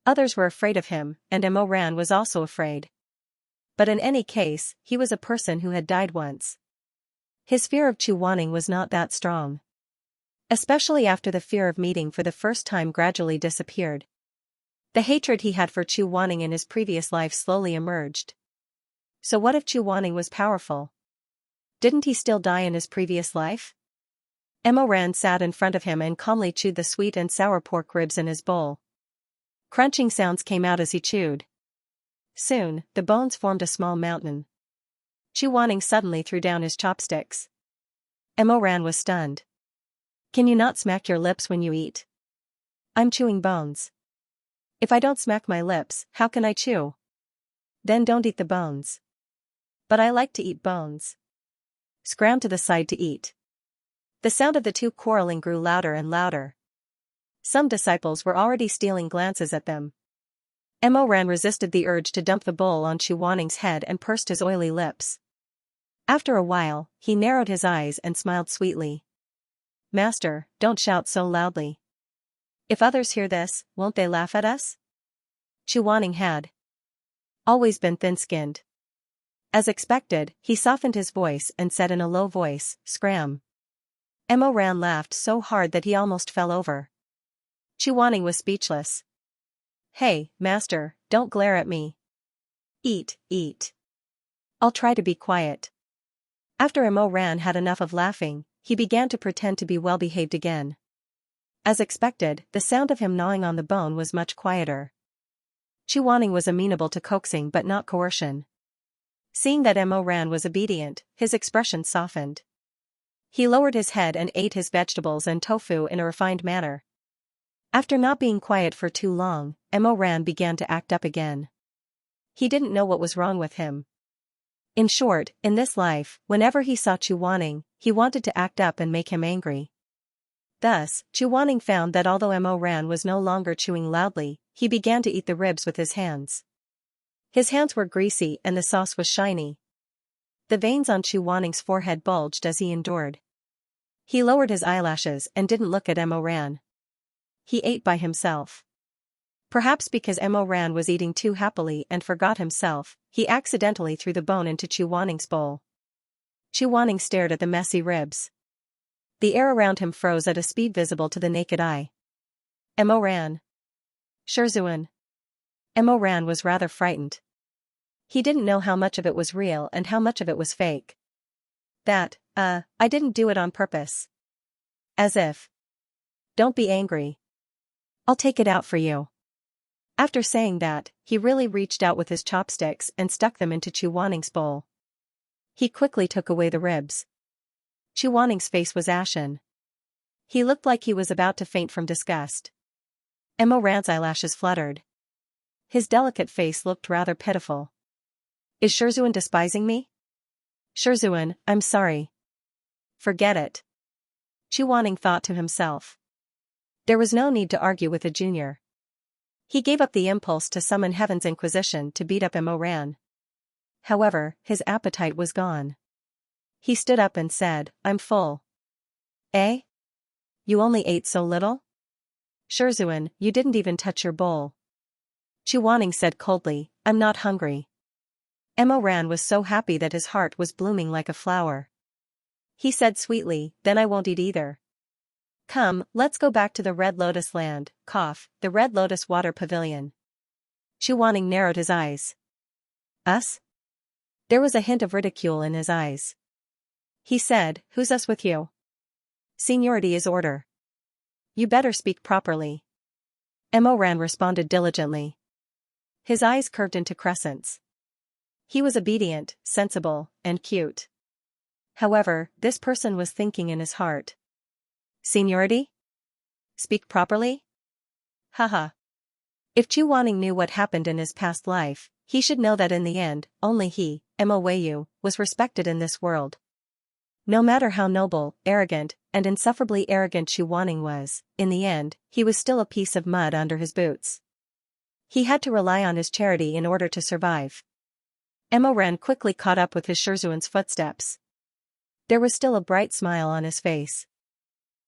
Others were afraid of him, and Mo Ran was also afraid. But in any case, he was a person who had died once. His fear of Chu Wanning was not that strong. Especially after the fear of meeting for the first time gradually disappeared. The hatred he had for Chu Wanning in his previous life slowly emerged. So what if Chu Wanning was powerful? Didn't he still die in his previous life? Emo Ran sat in front of him and calmly chewed the sweet and sour pork ribs in his bowl. Crunching sounds came out as he chewed. Soon, the bones formed a small mountain. Chu Wanning suddenly threw down his chopsticks. Emo Ran was stunned. Can you not smack your lips when you eat? I'm chewing bones. If I don't smack my lips, how can I chew? Then don't eat the bones. But I like to eat bones. Scram to the side to eat. The sound of the two quarreling grew louder and louder. Some disciples were already stealing glances at them. Emo Ran resisted the urge to dump the bowl on Chu Wanning's head and pursed his oily lips. After a while, he narrowed his eyes and smiled sweetly. Master, don't shout so loudly. If others hear this, won't they laugh at us? Chu Wanning had always been thin-skinned. As expected, he softened his voice and said in a low voice, Scram. Emo Ran laughed so hard that he almost fell over. Chu Wanning was speechless. Hey, master, don't glare at me. Eat, eat. I'll try to be quiet. After Emo Ran had enough of laughing, he began to pretend to be well-behaved again. As expected, the sound of him gnawing on the bone was much quieter. Chu Wanning was amenable to coaxing but not coercion. Seeing that Emo Ran was obedient, his expression softened. He lowered his head and ate his vegetables and tofu in a refined manner. After not being quiet for too long, Emo Ran began to act up again. He didn't know what was wrong with him. In short, in this life, whenever he saw Chu Wanning, he wanted to act up and make him angry. Thus, Chu Wanning found that although Emo Ran was no longer chewing loudly, he began to eat the ribs with his hands. His hands were greasy and the sauce was shiny. The veins on Chu Wanning's forehead bulged as he endured. He lowered his eyelashes and didn't look at Emo Ran. He ate by himself. Perhaps because Emo Ran was eating too happily and forgot himself, he accidentally threw the bone into Chu Wanning's bowl. Chu Wanning stared at the messy ribs. The air around him froze at a speed visible to the naked eye. Emo Ran. Shizun. Emo Ran was rather frightened. He didn't know how much of it was real and how much of it was fake. I didn't do it on purpose. As if. Don't be angry. I'll take it out for you. After saying that, he really reached out with his chopsticks and stuck them into Chu Wanning's bowl. He quickly took away the ribs. Chu Wanning's face was ashen. He looked like he was about to faint from disgust. Emo Ran's eyelashes fluttered. His delicate face looked rather pitiful. Is Shizun despising me? Shizun, I'm sorry. Forget it. Chu Wanning thought to himself. There was no need to argue with a junior. He gave up the impulse to summon Heaven's Inquisition to beat up Emo Ran. However, his appetite was gone. He stood up and said, I'm full. Eh? You only ate so little? Shizun, you didn't even touch your bowl. Chu Wanning said coldly, I'm not hungry. Emo Ran was so happy that his heart was blooming like a flower. He said sweetly, then I won't eat either. Come, let's go back to the Red Lotus land, the Red Lotus Water Pavilion. Chu Wanning narrowed his eyes. Us? There was a hint of ridicule in his eyes. He said, who's us with you? Seniority is order. You better speak properly. Emo Ran responded diligently. His eyes curved into crescents. He was obedient, sensible, and cute. However, this person was thinking in his heart. Seniority? Speak properly? Haha. If Chu Wanning knew what happened in his past life, he should know that in the end, only he, Emo Weiyu, was respected in this world. No matter how noble, arrogant, and insufferably arrogant Chu Wanning was, in the end, he was still a piece of mud under his boots. He had to rely on his charity in order to survive. Emo Ran quickly caught up with his Shizun's footsteps. There was still a bright smile on his face.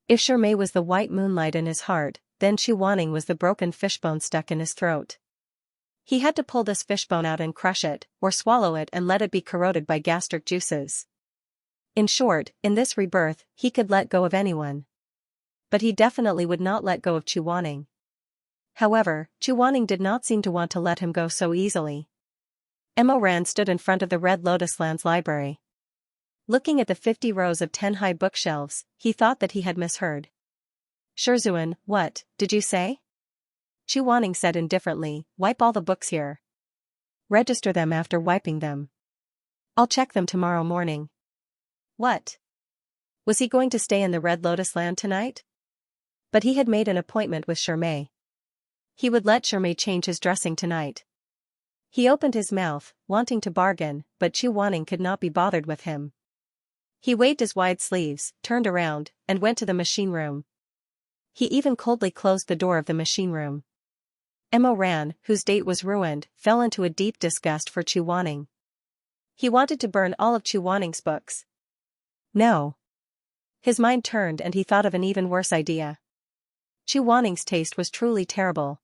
If Shirmei was the white moonlight in his heart, then Chu Wanning was the broken fishbone stuck in his throat. He had to pull this fishbone out and crush it, or swallow it and let it be corroded by gastric juices. In short, in this rebirth, he could let go of anyone. but he definitely would not let go of Chuaning. However, Chuaning did not seem to want to let him go so easily. Emo Ran stood in front of the Red Lotus Land's library. Looking at the 50 rows of 10 high bookshelves, he thought that he had misheard. Shizun, what did you say? Chuaning said indifferently, wipe all the books here. Register them after wiping them. I'll check them tomorrow morning. What? Was he going to stay in the Red Lotus Land tonight? But he had made an appointment with Shermay. He would let Shermay change his dressing tonight. He opened his mouth, wanting to bargain, but Chuaning could not be bothered with him. He waved his wide sleeves, turned around, and went to the machine room. He even coldly closed the door of the machine room. Emo Ran, whose date was ruined, fell into a deep disgust for Chuaning. He wanted to burn all of Chuaning's books. No. His mind turned and he thought of an even worse idea. Chuaning's taste was truly terrible.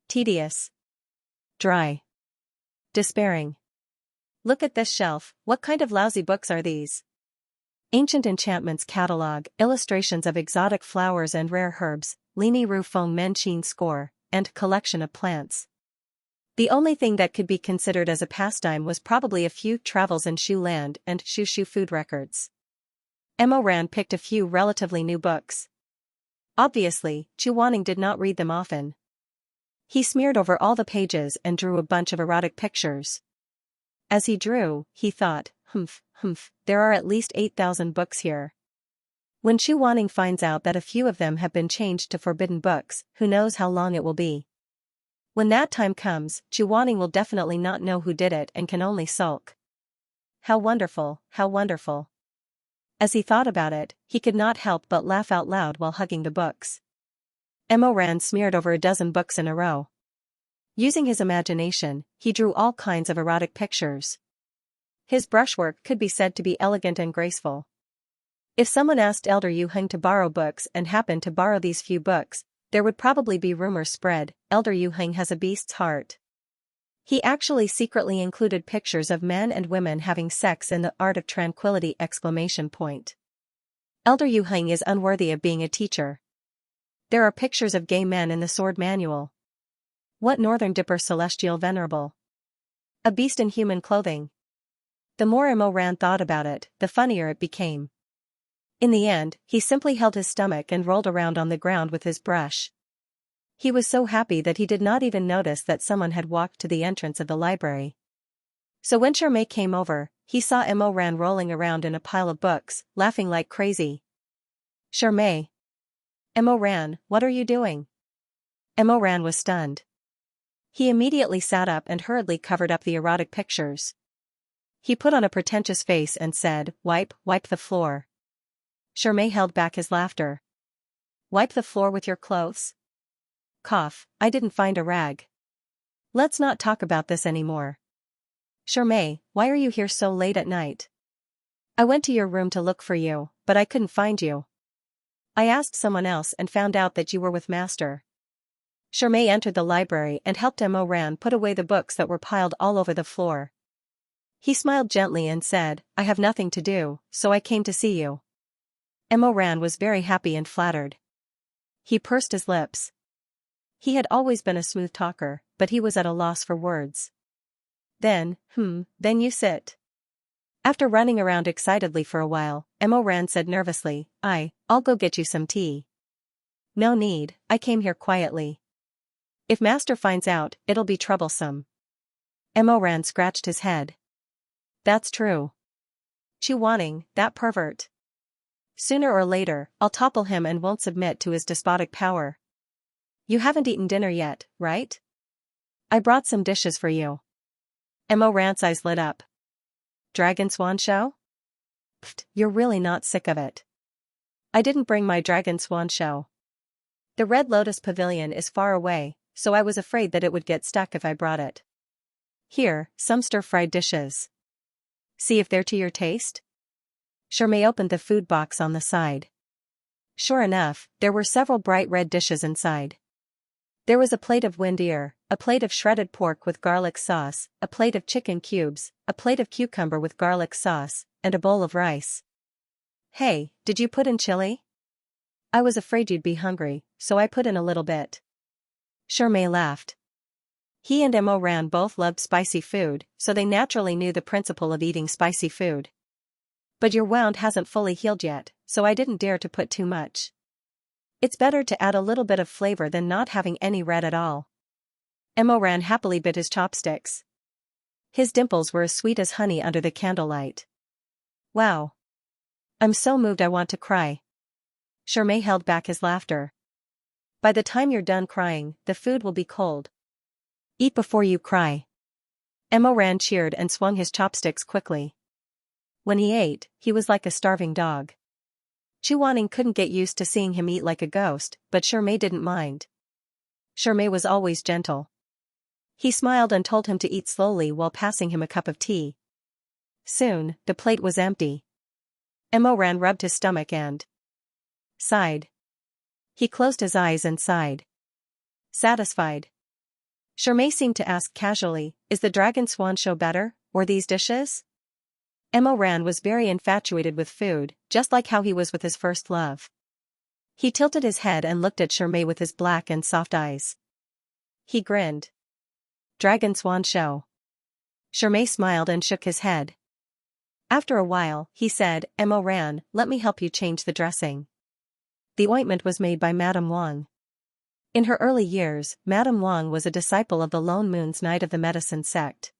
Tedious. Dry. Despairing. Look at this shelf, what kind of lousy books are these? Ancient Enchantments Catalog, illustrations of exotic flowers and rare herbs, Lini Ru Feng Men Chin Score, and collection of plants. The only thing that could be considered as a pastime was probably a few travels in Shu Land and Shu food records. Emo Ran picked a few relatively new books. Obviously, Chuaning did not read them often. He smeared over all the pages and drew a bunch of erotic pictures. As he drew, he thought, there are at least 8,000 books here. When Chuaning finds out that a few of them have been changed to forbidden books, who knows how long it will be. When that time comes, Chuaning will definitely not know who did it and can only sulk. How wonderful, how wonderful. As he thought about it, he could not help but laugh out loud while hugging the books. Emo Ran smeared over a dozen books in a row. Using his imagination, he drew all kinds of erotic pictures. His brushwork could be said to be elegant and graceful. If someone asked Elder Yu Heng to borrow books and happened to borrow these few books, there would probably be rumors spread, Elder Yu Heng has a beast's heart. He actually secretly included pictures of men and women having sex in the Art of Tranquility! Elder Yu Heng is unworthy of being a teacher. There are pictures of gay men in the sword manual. What Northern Dipper celestial venerable? A beast in human clothing. The more Emo Ran thought about it, the funnier it became. In the end, he simply held his stomach and rolled around on the ground with his brush. He was so happy that he did not even notice that someone had walked to the entrance of the library. So when Shermay came over, he saw Emo Ran rolling around in a pile of books, laughing like crazy. Shermay. Emo Ran, what are you doing? Emo Ran was stunned. He immediately sat up and hurriedly covered up the erotic pictures. He put on a pretentious face and said, wipe the floor. Shermay held back his laughter. Wipe the floor with your clothes? Cough, I didn't find a rag. Let's not talk about this anymore. Shermay, why are you here so late at night? I went to your room to look for you, but I couldn't find you. I asked someone else and found out that you were with Master. Shermay entered the library and helped Emo Ran put away the books that were piled all over the floor. He smiled gently and said, I have nothing to do, so I came to see you. Emo Ran was very happy and flattered. He pursed his lips. He had always been a smooth talker, but he was at a loss for words. Then you sit. After running around excitedly for a while, Emo Ran said nervously, I'll go get you some tea. No need, I came here quietly. If Master finds out, it'll be troublesome. Emo Ran scratched his head. That's true. Chuaning, that pervert. Sooner or later, I'll topple him and won't submit to his despotic power. You haven't eaten dinner yet, right? I brought some dishes for you. Emo Ran's eyes lit up. Dragon Swan show? Pfft, you're really not sick of it. I didn't bring my Dragon Swan show. The Red Lotus Pavilion is far away, so I was afraid that it would get stuck if I brought it. Here, some stir-fried dishes. See if they're to your taste? Shermay opened the food box on the side. Sure enough, there were several bright red dishes inside. There was a plate of wind ear, a plate of shredded pork with garlic sauce, a plate of chicken cubes, a plate of cucumber with garlic sauce, and a bowl of rice. Hey, did you put in chili? I was afraid you'd be hungry, so I put in a little bit. Shirmei laughed. He and Mo Ran both loved spicy food, so they naturally knew the principle of eating spicy food. But your wound hasn't fully healed yet, so I didn't dare to put too much. It's better to add a little bit of flavor than not having any red at all. Mo Ran happily bit his chopsticks. His dimples were as sweet as honey under the candlelight. Wow. I'm so moved I want to cry. Shirmei held back his laughter. By the time you're done crying, the food will be cold. Eat before you cry. Mo Ran cheered and swung his chopsticks quickly. When he ate, he was like a starving dog. Chuaning couldn't get used to seeing him eat like a ghost, but Shirmei didn't mind. Shirmei was always gentle. He smiled and told him to eat slowly while passing him a cup of tea. Soon, the plate was empty. Mo Ran rubbed his stomach and sighed. He closed his eyes and sighed. Satisfied. Shirmei seemed to ask casually, is the Dragon Swan show better, or these dishes? Mo Ran was very infatuated with food, just like how he was with his first love. He tilted his head and looked at Shirmei with his black and soft eyes. He grinned. Dragon Swan show. Shirmei smiled and shook his head. After a while, he said, Mo Ran, let me help you change the dressing. The ointment was made by Madame Wang. In her early years, Madame Wang was a disciple of the Lone Moon's Knight of the Medicine sect.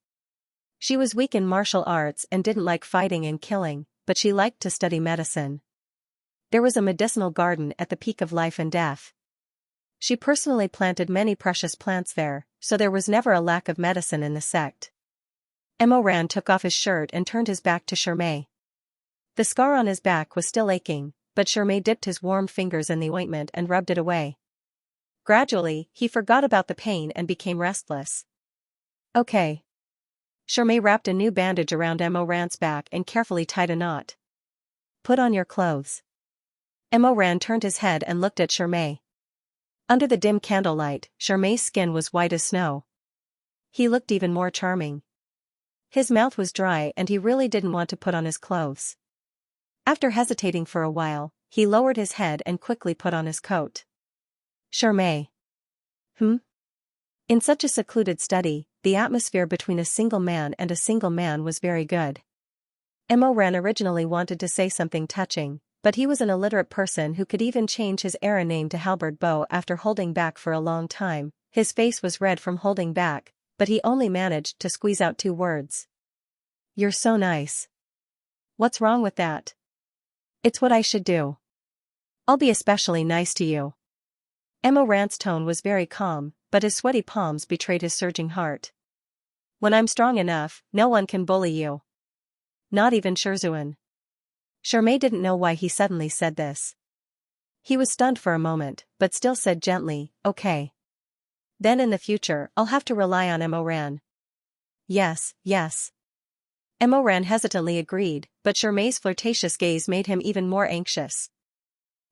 She was weak in martial arts and didn't like fighting and killing, but she liked to study medicine. There was a medicinal garden at the peak of life and death. She personally planted many precious plants there, so there was never a lack of medicine in the sect. Mo Ran took off his shirt and turned his back to Shirmei. The scar on his back was still aching, but Shirmei dipped his warm fingers in the ointment and rubbed it away. Gradually, he forgot about the pain and became restless. Okay. Shirmei wrapped a new bandage around Mo Ran's back and carefully tied a knot. Put on your clothes. Mo Ran turned his head and looked at Shirmei. Under the dim candlelight, Shirmei's skin was white as snow. He looked even more charming. His mouth was dry and he really didn't want to put on his clothes. After hesitating for a while, he lowered his head and quickly put on his coat. Shirmei. In such a secluded study, the atmosphere between a single man and a single man was very good. Mo Ran originally wanted to say something touching, but he was an illiterate person who could even change his era name to Halberd Bow after holding back for a long time. His face was red from holding back, but he only managed to squeeze out 2 words. You're so nice. What's wrong with that? It's what I should do. I'll be especially nice to you. Mo Ran's tone was very calm, but his sweaty palms betrayed his surging heart. When I'm strong enough, no one can bully you. Not even Shizun. Shirmei didn't know why he suddenly said this. He was stunned for a moment, but still said gently, okay. Then in the future, I'll have to rely on Mo Ran. Yes, yes. Mo Ran hesitantly agreed, but Shirmei's flirtatious gaze made him even more anxious.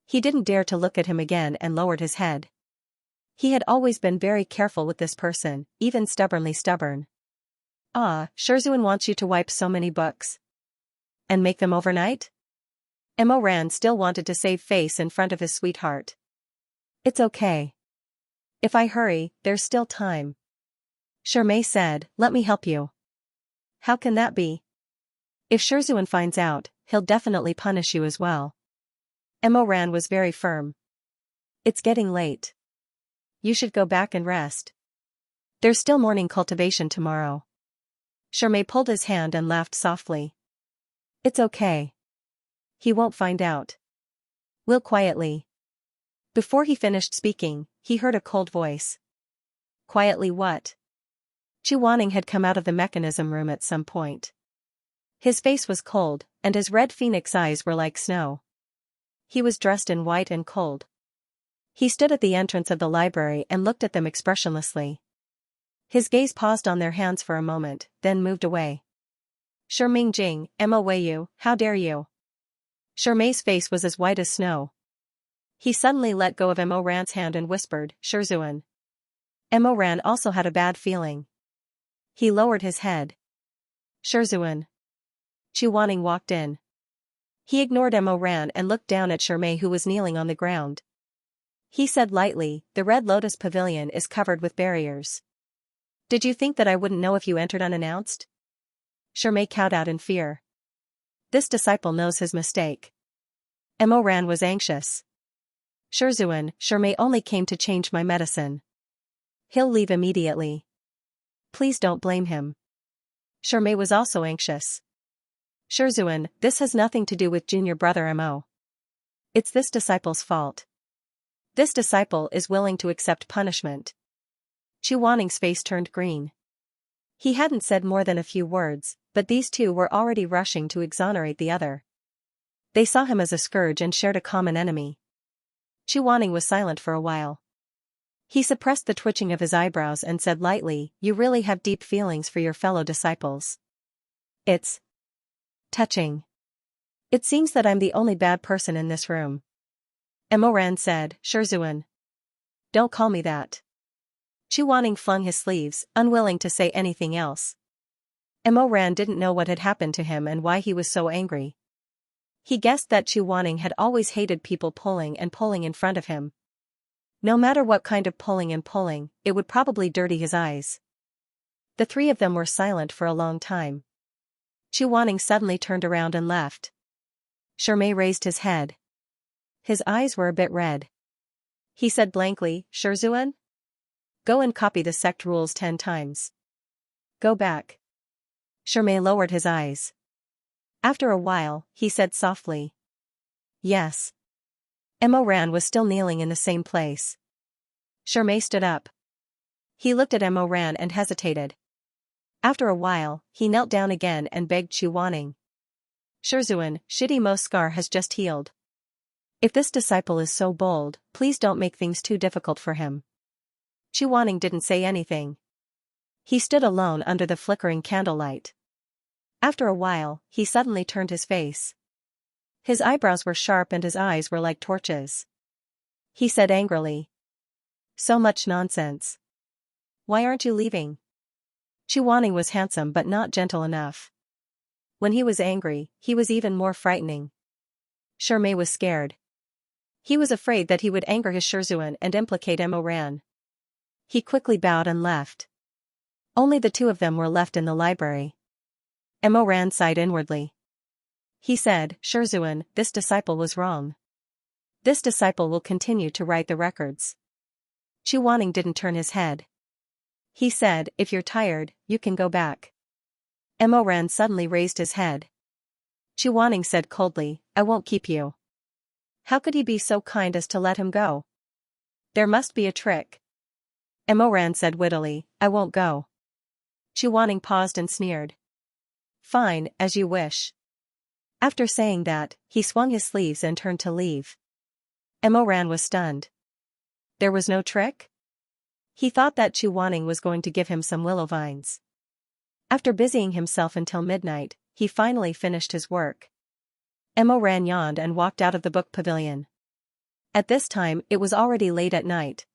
He didn't dare to look at him again and lowered his head. He had always been very careful with this person, even stubbornly stubborn. Shizun wants you to wipe so many books. And make them overnight? Mo Ran still wanted to save face in front of his sweetheart. It's okay. If I hurry, there's still time. Shirmei said, let me help you. How can that be? If Shizun finds out, he'll definitely punish you as well. Mo Ran was very firm. It's getting late. You should go back and rest. There's still morning cultivation tomorrow. Shirmei pulled his hand and laughed softly. It's okay. He won't find out. We'll quietly. Before he finished speaking, he heard a cold voice. Quietly what? Chuaning had come out of the mechanism room at some point. His face was cold, and his red phoenix eyes were like snow. He was dressed in white and cold. He stood at the entrance of the library and looked at them expressionlessly. His gaze paused on their hands for a moment, then moved away. Shirming Jing, Mo Weiyu, how dare you? Shirmei's face was as white as snow. He suddenly let go of Mo Ran's hand and whispered, Shizun. Mo Ran also had a bad feeling. He lowered his head. Shizun. Chuaning walked in. He ignored Mo Ran and looked down at Shermay, who was kneeling on the ground. He said lightly, "The Red Lotus Pavilion is covered with barriers. Did you think that I wouldn't know if you entered unannounced?" Shermay cowed out in fear. This disciple knows his mistake. Mo Ran was anxious. "Shizun, Shermay only came to change my medicine. He'll leave immediately. Please don't blame him." Shermay was also anxious. "Shizun, this has nothing to do with junior brother Mo. It's this disciple's fault. This disciple is willing to accept punishment." Chu Wanning's face turned green. He hadn't said more than a few words, but these two were already rushing to exonerate the other. They saw him as a scourge and shared a common enemy. Chu Wanning was silent for a while. He suppressed the twitching of his eyebrows and said lightly, "You really have deep feelings for your fellow disciples. It's touching. It seems that I'm the only bad person in this room." Mo Ran said, "Shizun. Don't call me that." Chu Wanning flung his sleeves, unwilling to say anything else. Mo Ran didn't know what had happened to him and why he was so angry. He guessed that Chu Wanning had always hated people pulling in front of him. No matter what kind of pulling, it would probably dirty his eyes. The three of them were silent for a long time. Chu Wanning suddenly turned around and left. Shermay raised his head. His eyes were a bit red. He said blankly, "Shizun? Go and copy the sect rules 10 times. Go back." Shermay lowered his eyes. After a while, he said softly, "Yes." Mo Ran was still kneeling in the same place. Shermay stood up. He looked at Mo Ran and hesitated. After a while, he knelt down again and begged Chu Wanning. "Shizun, Shidi Mo's scar has just healed. If this disciple is so bold, please don't make things too difficult for him." Chu Wanning didn't say anything. He stood alone under the flickering candlelight. After a while, he suddenly turned his face. His eyebrows were sharp and his eyes were like torches. He said angrily, "So much nonsense. Why aren't you leaving?" Chu Wanning was handsome but not gentle enough. When he was angry, he was even more frightening. Shermay was scared. He was afraid that he would anger his Shizun and implicate Mo Ran. He quickly bowed and left. Only the two of them were left in the library. Mo Ran sighed inwardly. He said, "Shizun, this disciple was wrong. This disciple will continue to write the records." Chu Wanning didn't turn his head. He said, "If you're tired, you can go back." Mo Ran suddenly raised his head. Chu Wanning said coldly, "I won't keep you." How could he be so kind as to let him go? There must be a trick. Mo Ran said wittily, "I won't go." Chu Wanning paused and sneered. "Fine, as you wish." After saying that, he swung his sleeves and turned to leave. Mo Ran was stunned. There was no trick? He thought that Chu Wanning was going to give him some willow vines. After busying himself until midnight, he finally finished his work. Mo Ran yawned and walked out of the book pavilion. At this time, it was already late at night.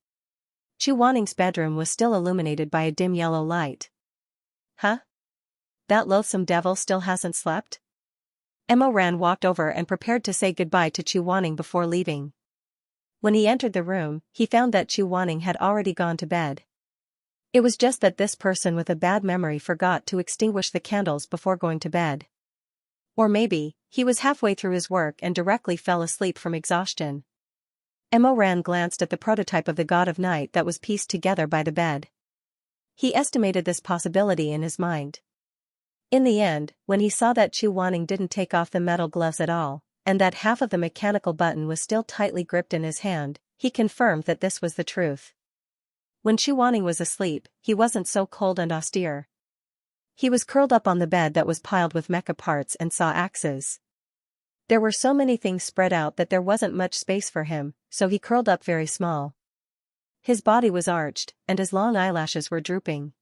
Chu Wanning's bedroom was still illuminated by a dim yellow light. Huh? That loathsome devil still hasn't slept? Mo Ran walked over and prepared to say goodbye to Chu Wanning before leaving. When he entered the room, he found that Chu Wanning had already gone to bed. It was just that this person with a bad memory forgot to extinguish the candles before going to bed. Or maybe, he was halfway through his work and directly fell asleep from exhaustion. Mo Ran glanced at the prototype of the god of night that was pieced together by the bed. He estimated this possibility in his mind. In the end, when he saw that Chu Wanning didn't take off the metal gloves at all, and that half of the mechanical button was still tightly gripped in his hand, he confirmed that this was the truth. When Chu Wanning was asleep, he wasn't so cold and austere. He was curled up on the bed that was piled with mecha parts and saw axes. There were so many things spread out that there wasn't much space for him, so he curled up very small. His body was arched, and his long eyelashes were drooping.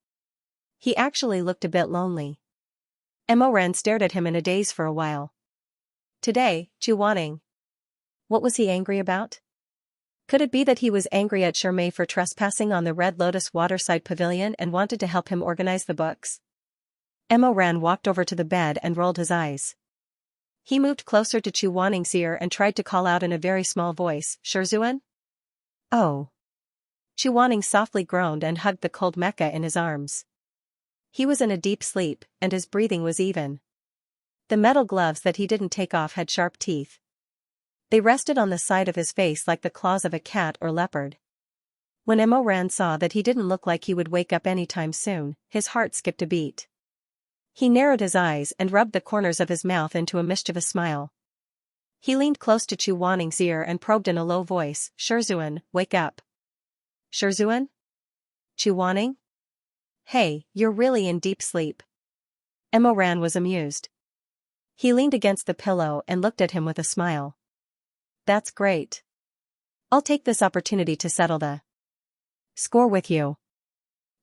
He actually looked a bit lonely. Mo Ran stared at him in a daze for a while. Today, Chu Wanning. What was he angry about? Could it be that he was angry at Shermay for trespassing on the Red Lotus Waterside Pavilion and wanted to help him organize the books? Mo Ran walked over to the bed and rolled his eyes. He moved closer to Xianxia and tried to call out in a very small voice, Shizun? Oh. Xianxia softly groaned and hugged the cold mecha in his arms. He was in a deep sleep, and his breathing was even. The metal gloves that he didn't take off had sharp teeth. They rested on the side of his face like the claws of a cat or leopard. When Mo Ran saw that he didn't look like he would wake up anytime soon, his heart skipped a beat. He narrowed his eyes and rubbed the corners of his mouth into a mischievous smile. He leaned close to Xianxia and probed in a low voice, Shizun, wake up. Shizun? Xianxia? Hey, you're really in deep sleep. Mo Ran was amused. He leaned against the pillow and looked at him with a smile. That's great. I'll take this opportunity to settle the score with you.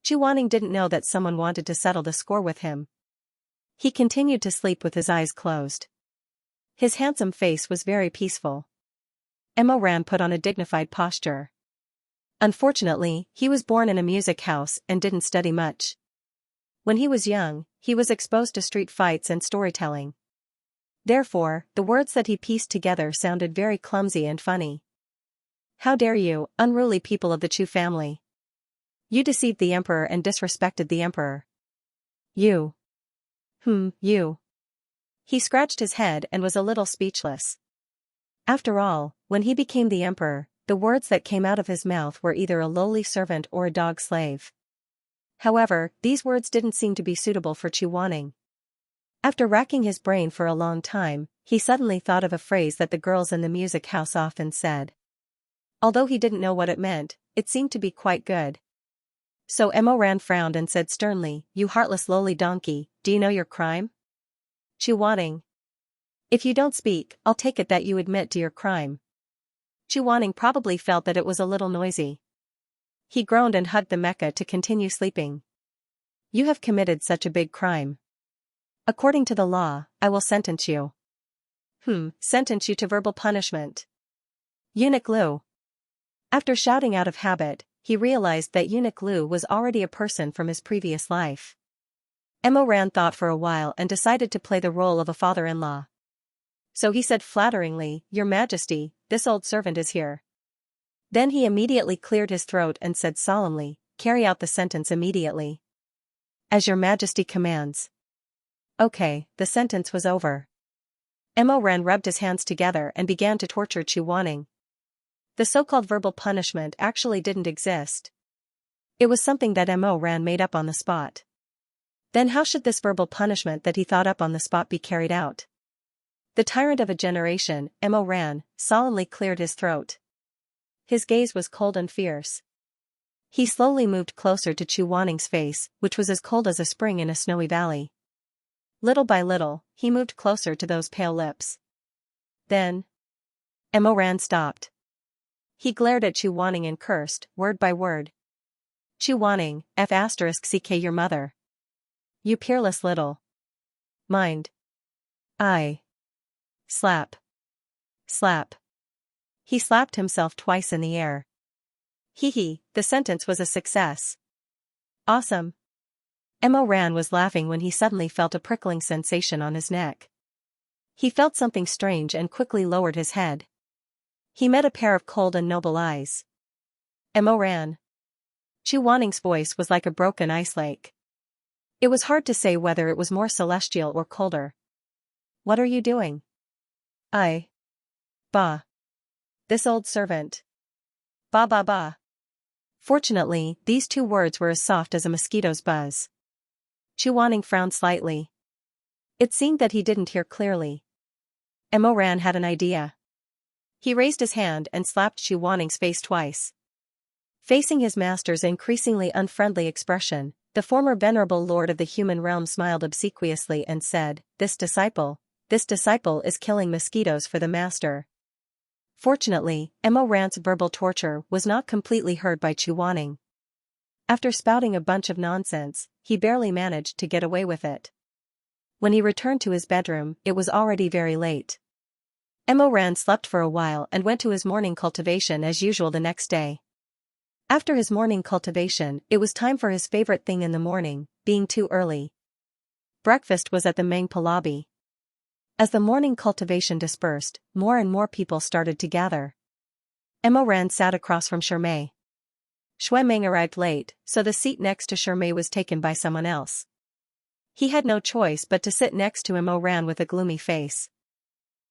Xianxia didn't know that someone wanted to settle the score with him. He continued to sleep with his eyes closed. His handsome face was very peaceful. Mo Ran put on a dignified posture. Unfortunately, he was born in a music house and didn't study much. When he was young, he was exposed to street fights and storytelling. Therefore, the words that he pieced together sounded very clumsy and funny. How dare you, unruly people of the Chu family! You deceived the emperor and disrespected the emperor. You. You. He scratched his head and was a little speechless. After all, when he became the emperor, the words that came out of his mouth were either a lowly servant or a dog slave. However, these words didn't seem to be suitable for Xianxia. After racking his brain for a long time, he suddenly thought of a phrase that the girls in the music house often said. Although he didn't know what it meant, it seemed to be quite good. So Mo Ran frowned and said sternly, You heartless lowly donkey, do you know your crime? Xianxia. If you don't speak, I'll take it that you admit to your crime. Xianxia probably felt that it was a little noisy. He groaned and hugged the mecha to continue sleeping. You have committed such a big crime. According to the law, I will sentence you. Sentence you to verbal punishment. Eunuch Lu. After shouting out of habit, he realized that Eunuch Lu was already a person from his previous life. Mo Ran thought for a while and decided to play the role of a father-in-law. So he said flatteringly, Your Majesty, this old servant is here. Then he immediately cleared his throat and said solemnly, Carry out the sentence immediately. As Your Majesty commands. Okay, the sentence was over. Mo Ran rubbed his hands together and began to torture Xianxia. The so-called verbal punishment actually didn't exist. It was something that Mo Ran made up on the spot. Then how should this verbal punishment that he thought up on the spot be carried out? The tyrant of a generation, Mo Ran, solemnly cleared his throat. His gaze was cold and fierce. He slowly moved closer to Xianxia's face, which was as cold as a spring in a snowy valley. Little by little, he moved closer to those pale lips. Then, Mo Ran stopped. He glared at Xianxia and cursed, word by word. Xianxia, *ck your mother. You peerless little. Mind. I. Slap. Slap. He slapped himself twice in the air. Hee, the sentence was a success. Awesome. Mo Ran was laughing when he suddenly felt a prickling sensation on his neck. He felt something strange and quickly lowered his head. He met a pair of cold and noble eyes. Mo Ran. Xianxia's voice was like a broken ice lake. It was hard to say whether it was more celestial or colder. What are you doing? Bah. This old servant. Bah bah bah. Fortunately, these two words were as soft as a mosquito's buzz. Xianxia frowned slightly. It seemed that he didn't hear clearly. Mo Ran had an idea. He raised his hand and slapped Xianxia's face twice. Facing his master's increasingly unfriendly expression, the former venerable lord of the human realm smiled obsequiously and said, This disciple is killing mosquitoes for the master. Fortunately, Mo Ran's verbal torture was not completely heard by Xianxia. After spouting a bunch of nonsense, he barely managed to get away with it. When he returned to his bedroom, it was already very late. Mo Ran slept for a while and went to his morning cultivation as usual the next day. After his morning cultivation, it was time for his favorite thing in the morning, being too early. Breakfast was at the Mangpa lobby. As the morning cultivation dispersed, more and more people started to gather. Emma Ran sat across from Shermay. Shui Meng arrived late, so the seat next to Shermay was taken by someone else. He had no choice but to sit next to Mo Ran with a gloomy face.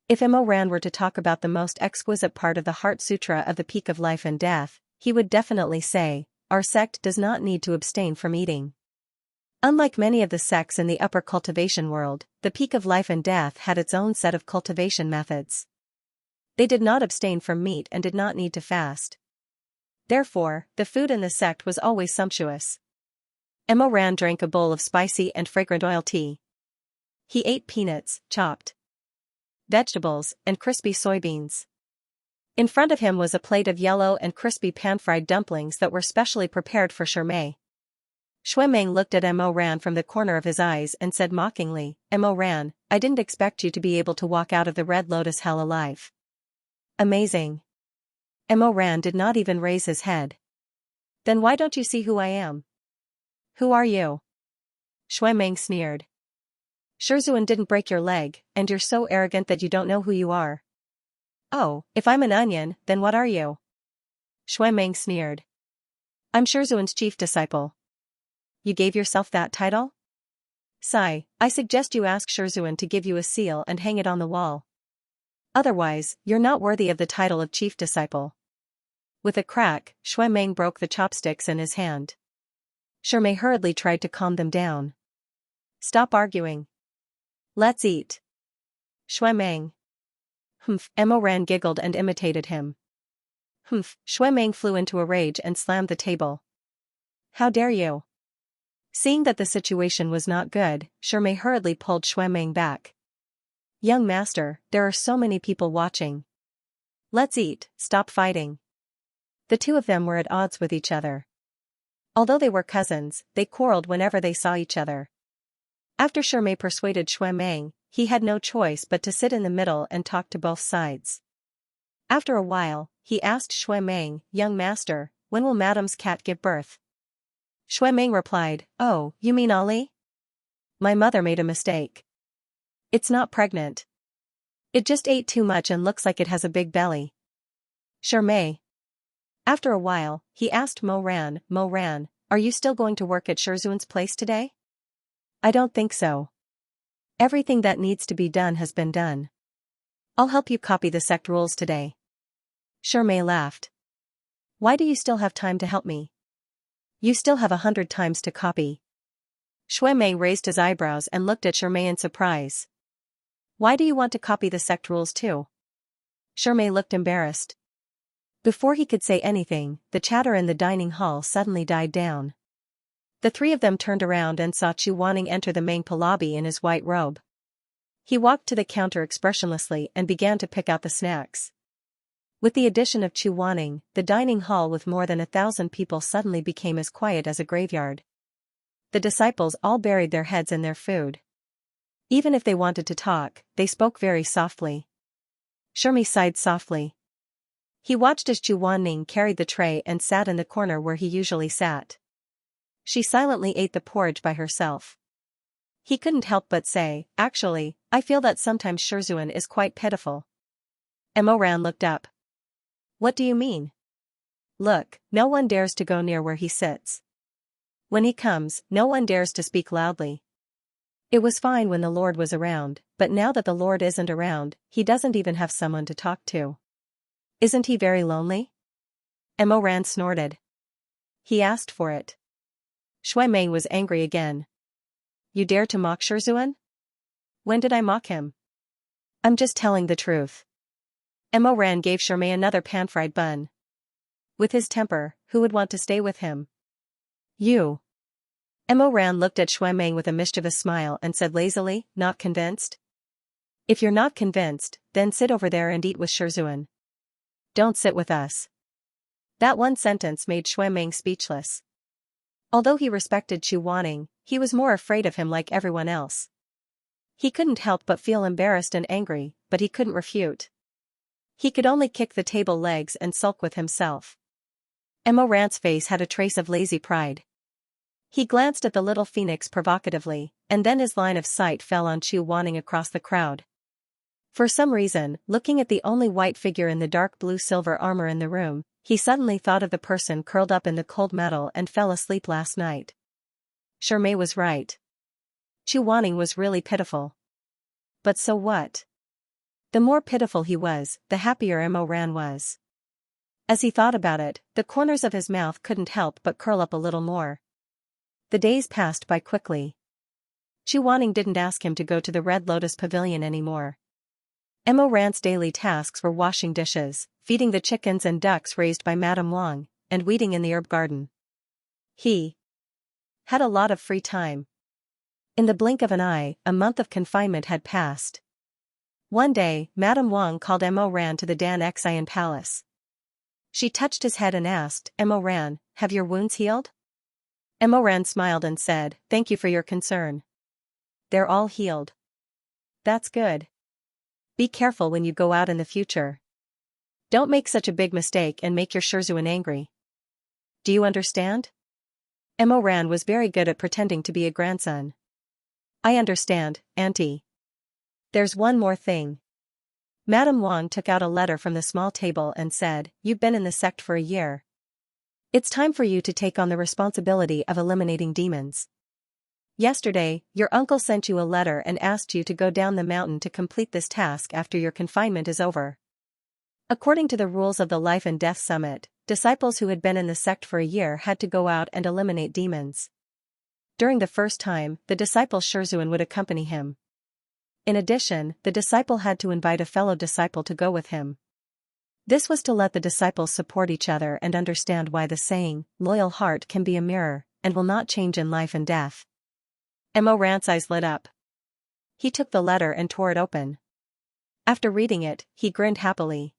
If Mo Ran were to talk about the most exquisite part of the Heart Sutra of the Peak of Life and Death, he would definitely say, "Our sect does not need to abstain from eating." Unlike many of the sects in the upper cultivation world, the Peak of Life and Death had its own set of cultivation methods. They did not abstain from meat and did not need to fast. Therefore, the food in the sect was always sumptuous. Mo Ran drank a bowl of spicy and fragrant oil tea. He ate peanuts, chopped vegetables, and crispy soybeans. In front of him was a plate of yellow and crispy pan-fried dumplings that were specially prepared for Shermay. Shui Meng looked at Mo Ran from the corner of his eyes and said mockingly, "Mo Ran, I didn't expect you to be able to walk out of the Red Lotus hell alive." Amazing. Mo Ran did not even raise his head. "Then why don't you see who I am?" "Who are you?" Shui Meng sneered. "Shizun didn't break your leg, and you're so arrogant that you don't know who you are." "Oh, if I'm an onion, then what are you?" Shui Meng sneered. "I'm Shizun's chief disciple." "You gave yourself that title?" "Sigh, I suggest you ask Shizun to give you a seal and hang it on the wall. Otherwise, you're not worthy of the title of chief disciple." With a crack, Shui Meng broke the chopsticks in his hand. Shermay hurriedly tried to calm them down. "Stop arguing. Let's eat." "Shui Meng." "Humph." Mo Ran giggled and imitated him. "Humph." Shui Meng flew into a rage and slammed the table. "How dare you?" Seeing that the situation was not good, Shermay hurriedly pulled Shui Meng back. "Young master, there are so many people watching. Let's eat, stop fighting." The two of them were at odds with each other. Although they were cousins, they quarreled whenever they saw each other. After Shermay persuaded Shui Meng, he had no choice but to sit in the middle and talk to both sides. After a while, he asked Shui Meng, "Young master, when will Madam's cat give birth?" Shui Meng replied, "Oh, you mean Ollie? My mother made a mistake. It's not pregnant. It just ate too much and looks like it has a big belly." Shermay. After a while, he asked Mo Ran, "Mo Ran, are you still going to work at Shizun's place today?" "I don't think so. Everything that needs to be done has been done. I'll help you copy the sect rules today." Shermay laughed. "Why do you still have time to help me? You still have 100 times to copy." Shui Meng raised his eyebrows and looked at Shermay in surprise. "Why do you want to copy the sect rules too?" Shermay looked embarrassed. Before he could say anything, the chatter in the dining hall suddenly died down. The three of them turned around and saw Chu Wanning enter the main lobby in his white robe. He walked to the counter expressionlessly and began to pick out the snacks. With the addition of Chu Wanning, the dining hall with more than 1,000 people suddenly became as quiet as a graveyard. The disciples all buried their heads in their food. Even if they wanted to talk, they spoke very softly. Shermay sighed softly. He watched as Chu Wanning carried the tray and sat in the corner where he usually sat. She silently ate the porridge by herself. He couldn't help but say, "Actually, I feel that sometimes Shizun is quite pitiful." Mo Ran looked up. "What do you mean?" "Look, no one dares to go near where he sits. When he comes, no one dares to speak loudly. It was fine when the Lord was around, but now that the Lord isn't around, he doesn't even have someone to talk to. Isn't he very lonely?" Mo Ran snorted. "He asked for it." Shui Meng was angry again. "You dare to mock Shizun? When did I mock him?" "I'm just telling the truth." Mo Ran gave Shermay another pan-fried bun. With his temper, who would want to stay with him? "You." Mo Ran looked at Shui Meng with a mischievous smile and said lazily, "Not convinced? If you're not convinced, then sit over there and eat with Shizun. Don't sit with us." That one sentence made Shui Meng speechless. Although he respected Chu Wanning, he was more afraid of him like everyone else. He couldn't help but feel embarrassed and angry, but he couldn't refute. He could only kick the table legs and sulk with himself. Mo Ran's face had a trace of lazy pride. He glanced at the little phoenix provocatively, and then his line of sight fell on Chu Wanning across the crowd. For some reason, looking at the only white figure in the dark blue silver armor in the room, he suddenly thought of the person curled up in the cold metal and fell asleep last night. Shermay was right. Chu Wanning was really pitiful. But so what? The more pitiful he was, the happier Mo Ran was. As he thought about it, the corners of his mouth couldn't help but curl up a little more. The days passed by quickly. Chu Wanning didn't ask him to go to the Red Lotus Pavilion anymore. Mo Ran's daily tasks were washing dishes, feeding the chickens and ducks raised by Madame Wang, and weeding in the herb garden. He had a lot of free time. In the blink of an eye, a month of confinement had passed. One day, Madame Wang called Mo Ran to the Dan Xian palace. She touched his head and asked, Mo Ran, have your wounds healed? Mo Ran smiled and said, thank you for your concern. They're all healed. That's good. Be careful when you go out in the future. Don't make such a big mistake and make your Shizun angry. Do you understand? Mo Ran was very good at pretending to be a grandson. I understand, Auntie. There's one more thing. Madame Wang took out a letter from the small table and said, you've been in the sect for a year. It's time for you to take on the responsibility of eliminating demons. Yesterday, your uncle sent you a letter and asked you to go down the mountain to complete this task after your confinement is over. According to the rules of the Life and Death Summit, disciples who had been in the sect for a year had to go out and eliminate demons. During the first time, the disciple's Shizun would accompany him. In addition, the disciple had to invite a fellow disciple to go with him. This was to let the disciples support each other and understand why the saying, loyal heart can be a mirror, and will not change in life and death. Mo Ran's eyes lit up. He took the letter and tore it open. After reading it, he grinned happily.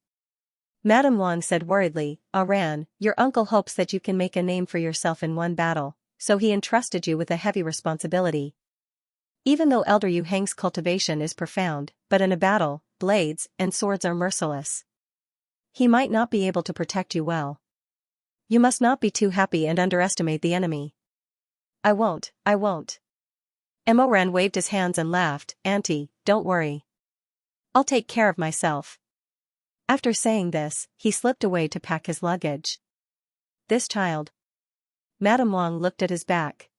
Madame Wang said worriedly, Ran, your uncle hopes that you can make a name for yourself in one battle, so he entrusted you with a heavy responsibility. Even though Elder Yu Heng's cultivation is profound, but in a battle, blades and swords are merciless. He might not be able to protect you well. You must not be too happy and underestimate the enemy. I won't. Mo Ran waved his hands and laughed, Auntie, don't worry. I'll take care of myself. After saying this, he slipped away to pack his luggage. This child. Madame Wang looked at his back.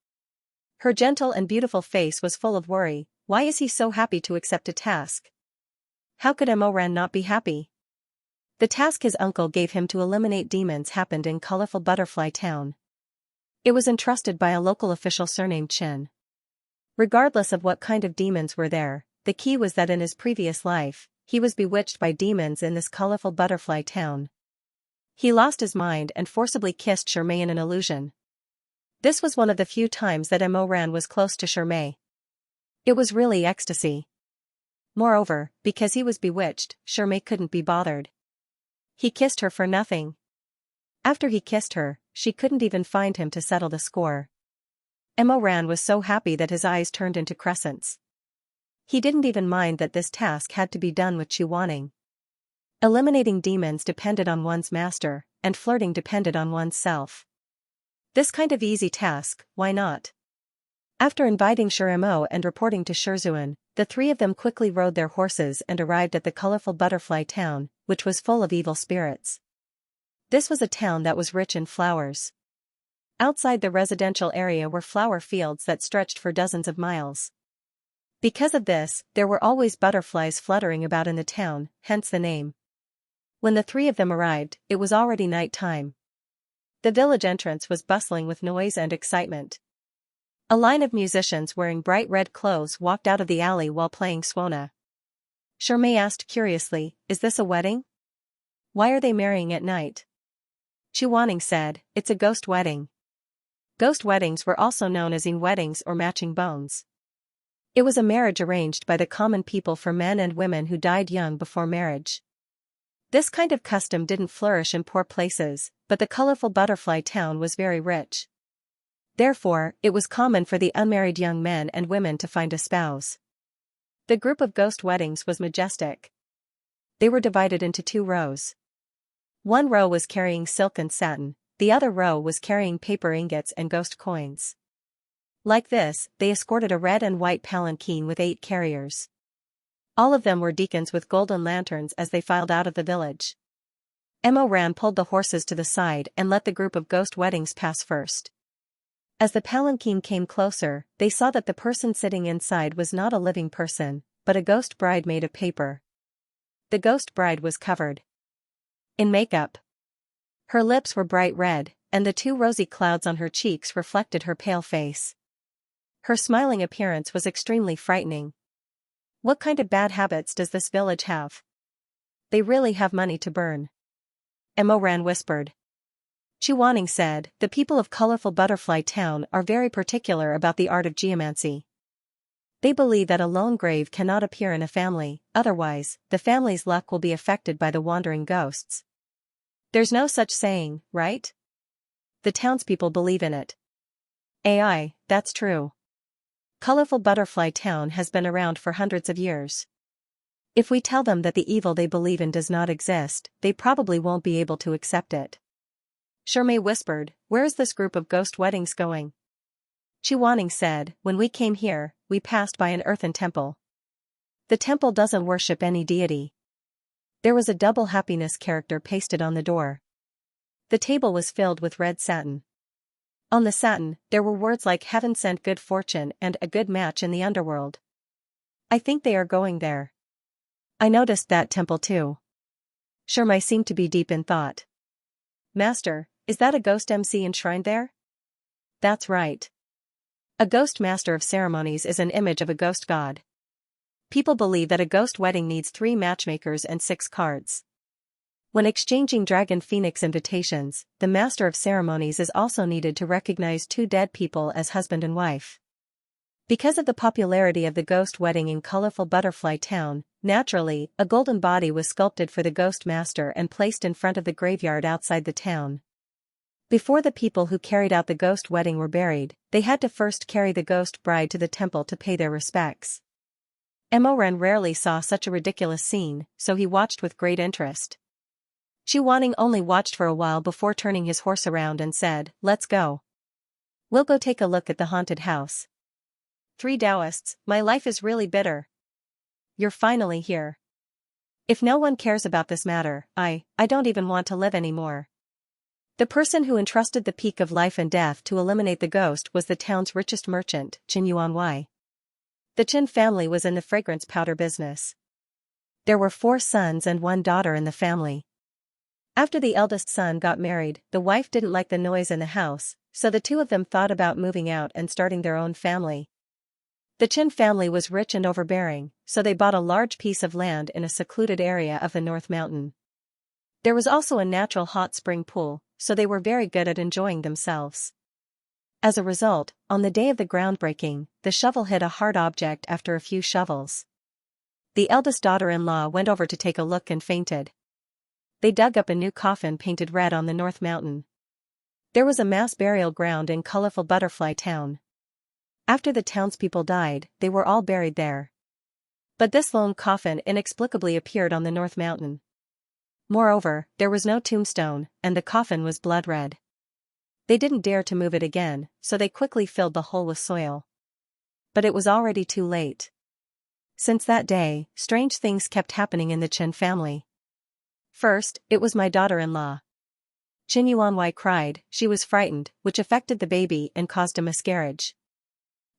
Her gentle and beautiful face was full of worry. Why is he so happy to accept a task? How could Mo Ran not be happy? The task his uncle gave him to eliminate demons happened in colorful Butterfly Town. It was entrusted by a local official surnamed Chen. Regardless of what kind of demons were there, the key was that in his previous life, he was bewitched by demons in this colorful Butterfly Town. He lost his mind and forcibly kissed Shermay in an illusion. This was one of the few times that Mo Ran was close to Shermay. It was really ecstasy. Moreover, because he was bewitched, Shermay couldn't be bothered. He kissed her for nothing. After he kissed her, she couldn't even find him to settle the score. Mo Ran was so happy that his eyes turned into crescents. He didn't even mind that this task had to be done with Chu Wanning. Eliminating demons depended on one's master, and flirting depended on one's self. This kind of easy task, why not? After inviting Mo and reporting to Shizun, the three of them quickly rode their horses and arrived at the colorful Butterfly Town, which was full of evil spirits. This was a town that was rich in flowers. Outside the residential area were flower fields that stretched for dozens of miles. Because of this, there were always butterflies fluttering about in the town, hence the name. When the three of them arrived, it was already night time. The village entrance was bustling with noise and excitement. A line of musicians wearing bright red clothes walked out of the alley while playing Swona. Shermay asked curiously, is this a wedding? Why are they marrying at night? Chu Wanning said, it's a ghost wedding. Ghost weddings were also known as yin weddings or matching bones. It was a marriage arranged by the common people for men and women who died young before marriage. This kind of custom didn't flourish in poor places, but the colorful Butterfly Town was very rich. Therefore, it was common for the unmarried young men and women to find a spouse. The group of ghost weddings was majestic. They were divided into two rows. One row was carrying silk and satin, the other row was carrying paper ingots and ghost coins. Like this, they escorted a red and white palanquin with 8 carriers. All of them were deacons with golden lanterns as they filed out of the village. Mo Ran pulled the horses to the side and let the group of ghost weddings pass first. As the palanquin came closer, they saw that the person sitting inside was not a living person, but a ghost bride made of paper. The ghost bride was covered in makeup. Her lips were bright red, and the two rosy clouds on her cheeks reflected her pale face. Her smiling appearance was extremely frightening. What kind of bad habits does this village have? They really have money to burn. Mo Ran whispered. Chuaning said, the people of Colorful Butterfly Town are very particular about the art of geomancy. They believe that a lone grave cannot appear in a family, otherwise, the family's luck will be affected by the wandering ghosts. There's no such saying, right? The townspeople believe in it. AI, that's true. Colorful Butterfly Town has been around for hundreds of years. If we tell them that the evil they believe in does not exist, they probably won't be able to accept it. Shirmei whispered, where is this group of ghost weddings going? Chuaning said, when we came here, we passed by an earthen temple. The temple doesn't worship any deity. There was a double happiness character pasted on the door. The table was filled with red satin. On the satin, there were words like heaven sent good fortune and a good match in the underworld. I think they are going there. I noticed that temple too. Shirmei seemed to be deep in thought. Master, is that a ghost MC enshrined there? That's right. A ghost master of ceremonies is an image of a ghost god. People believe that a ghost wedding needs 3 matchmakers and 6 cards. When exchanging Dragon Phoenix invitations, the master of ceremonies is also needed to recognize 2 dead people as husband and wife. Because of the popularity of the ghost wedding in Colorful Butterfly Town, naturally, a golden body was sculpted for the ghost master and placed in front of the graveyard outside the town. Before the people who carried out the ghost wedding were buried, they had to first carry the ghost bride to the temple to pay their respects. Mo Ran rarely saw such a ridiculous scene, so he watched with great interest. Chuaning only watched for a while before turning his horse around and said, let's go. We'll go take a look at the haunted house. 3 Taoists, my life is really bitter. You're finally here. If no one cares about this matter, I don't even want to live anymore. The person who entrusted the peak of life and death to eliminate the ghost was the town's richest merchant, Qin Yuanwei. The Qin family was in the fragrance powder business. There were 4 sons and 1 daughter in the family. After the eldest son got married, the wife didn't like the noise in the house, so the 2 of them thought about moving out and starting their own family. The Qin family was rich and overbearing, so they bought a large piece of land in a secluded area of the North Mountain. There was also a natural hot spring pool, so they were very good at enjoying themselves. As a result, on the day of the groundbreaking, the shovel hit a hard object after a few shovels. The eldest daughter-in-law went over to take a look and fainted. They dug up a new coffin painted red on the North Mountain. There was a mass burial ground in Colorful Butterfly Town. After the townspeople died, they were all buried there. But this lone coffin inexplicably appeared on the North Mountain. Moreover, there was no tombstone, and the coffin was blood red. They didn't dare to move it again, so they quickly filled the hole with soil. But it was already too late. Since that day, strange things kept happening in the Qin family. First, it was my daughter-in-law. Qin Yuanwei cried, she was frightened, which affected the baby and caused a miscarriage.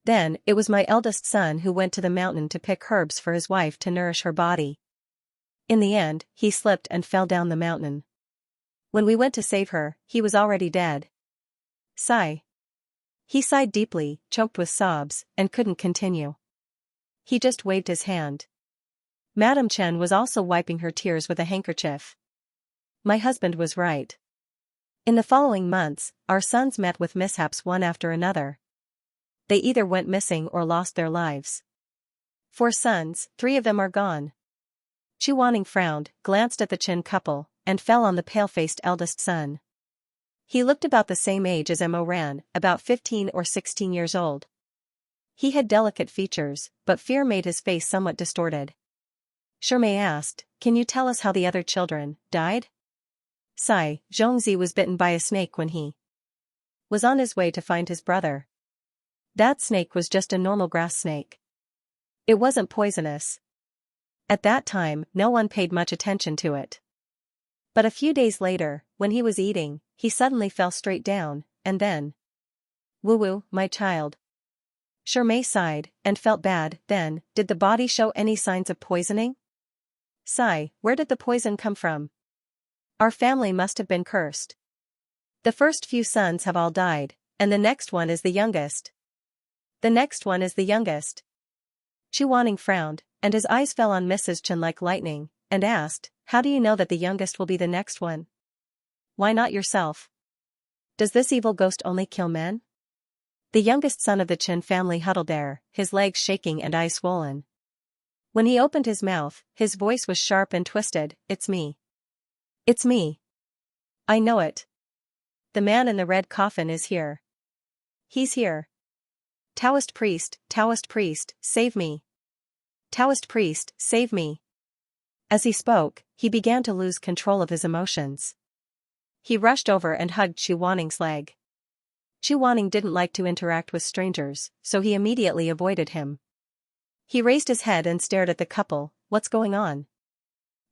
Then, it was my eldest son who went to the mountain to pick herbs for his wife to nourish her body. In the end, he slipped and fell down the mountain. When we went to save her, he was already dead. Sigh. He sighed deeply, choked with sobs, and couldn't continue. He just waved his hand. Madame Chen was also wiping her tears with a handkerchief. My husband was right. In the following months, our sons met with mishaps one after another. They either went missing or lost their lives. 4 sons, 3 of them are gone. Chuaning frowned, glanced at the Qin couple, and fell on the pale-faced eldest son. He looked about the same age as Mo Ran, about 15 or 16 years old. He had delicate features, but fear made his face somewhat distorted. Shirmei asked, can you tell us how the other children died? Sigh, Zhongzi was bitten by a snake when he was on his way to find his brother. That snake was just a normal grass snake. It wasn't poisonous. At that time, no one paid much attention to it. But a few days later, when he was eating, he suddenly fell straight down, and then. Woo-woo, my child. Xianxia sighed, and felt bad. Then, did the body show any signs of poisoning? Sigh, where did the poison come from? Our family must have been cursed. The first few sons have all died, and the next one is the youngest. The next one is the youngest. Chuaning frowned, and his eyes fell on Mrs. Chen like lightning, and asked, how do you know that the youngest will be the next one? Why not yourself? Does this evil ghost only kill men? The youngest son of the Chen family huddled there, his legs shaking and eyes swollen. When he opened his mouth, his voice was sharp and twisted. It's me. It's me. I know it. The man in the red coffin is here. He's here. Taoist priest, save me. Taoist priest, save me. As he spoke, he began to lose control of his emotions. He rushed over and hugged Chu Waning's leg. Chu Waning didn't like to interact with strangers, so he immediately avoided him. He raised his head and stared at the couple. What's going on?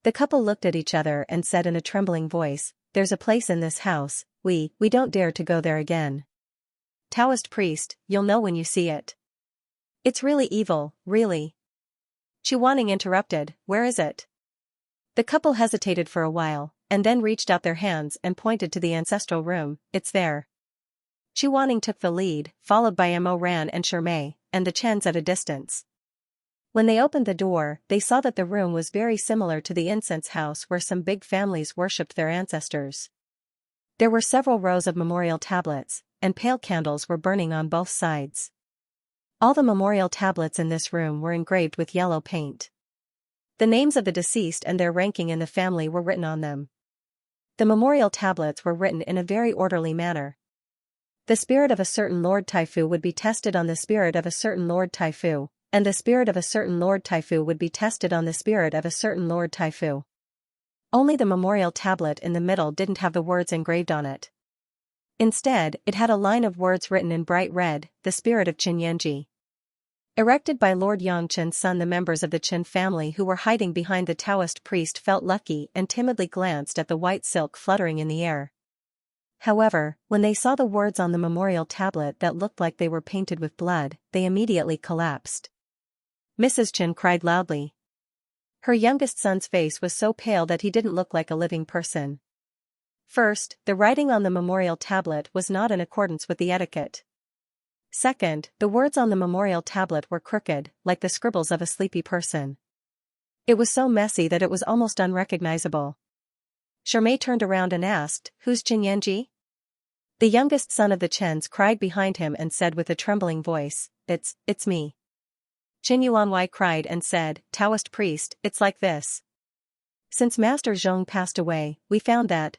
The couple looked at each other and said in a trembling voice, there's a place in this house, we don't dare to go there again. Taoist priest, you'll know when you see it. It's really evil, really. Chu Waning interrupted, where is it? The couple hesitated for a while, and then reached out their hands and pointed to the ancestral room. It's there. Chu Waning took the lead, followed by Mo Ran and Xianxia, and the Chens at a distance. When they opened the door, they saw that the room was very similar to the incense house where some big families worshipped their ancestors. There were several rows of memorial tablets, and pale candles were burning on both sides. All the memorial tablets in this room were engraved with yellow paint. The names of the deceased and their ranking in the family were written on them. The memorial tablets were written in a very orderly manner. The spirit of a certain Lord Taifu would be tested on the spirit of a certain Lord Taifu, and the spirit of a certain Lord Taifu would be tested on the spirit of a certain Lord Taifu. Only the memorial tablet in the middle didn't have the words engraved on it. Instead, it had a line of words written in bright red, the spirit of Qin Yanji. Erected by Lord Yang Chen's son. The members of the Chen family who were hiding behind the Taoist priest felt lucky and timidly glanced at the white silk fluttering in the air. However, when they saw the words on the memorial tablet that looked like they were painted with blood, they immediately collapsed. Mrs. Chen cried loudly. Her youngest son's face was so pale that he didn't look like a living person. First, the writing on the memorial tablet was not in accordance with the etiquette. Second, the words on the memorial tablet were crooked, like the scribbles of a sleepy person. It was so messy that it was almost unrecognizable. Xianxia turned around and asked, who's Qin Yanji? The youngest son of the Chens cried behind him and said with a trembling voice, It's me. Qin Yuanwei cried and said, Taoist priest, it's like this. Since Master Zhong passed away, we found that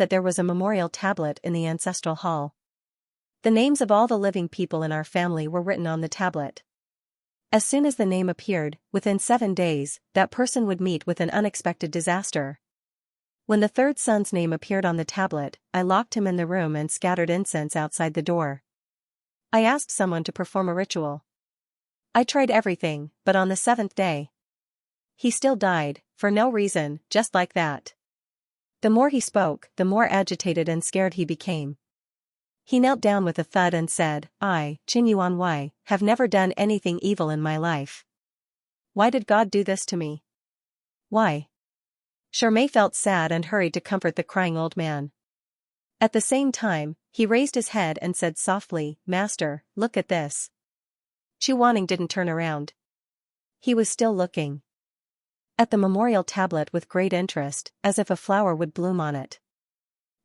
there was a memorial tablet in the ancestral hall. The names of all the living people in our family were written on the tablet. As soon as the name appeared, within 7 days, that person would meet with an unexpected disaster. When the third son's name appeared on the tablet, I locked him in the room and scattered incense outside the door. I asked someone to perform a ritual. I tried everything, but on the 7th day, he still died, for no reason, just like that. The more he spoke, the more agitated and scared he became. He knelt down with a thud and said, I, Qin Yuanwei, have never done anything evil in my life. Why did God do this to me? Why? Xianxia felt sad and hurried to comfort the crying old man. At the same time, he raised his head and said softly, Master, look at this. Chu Waning didn't turn around. He was still looking at the memorial tablet with great interest, as if a flower would bloom on it.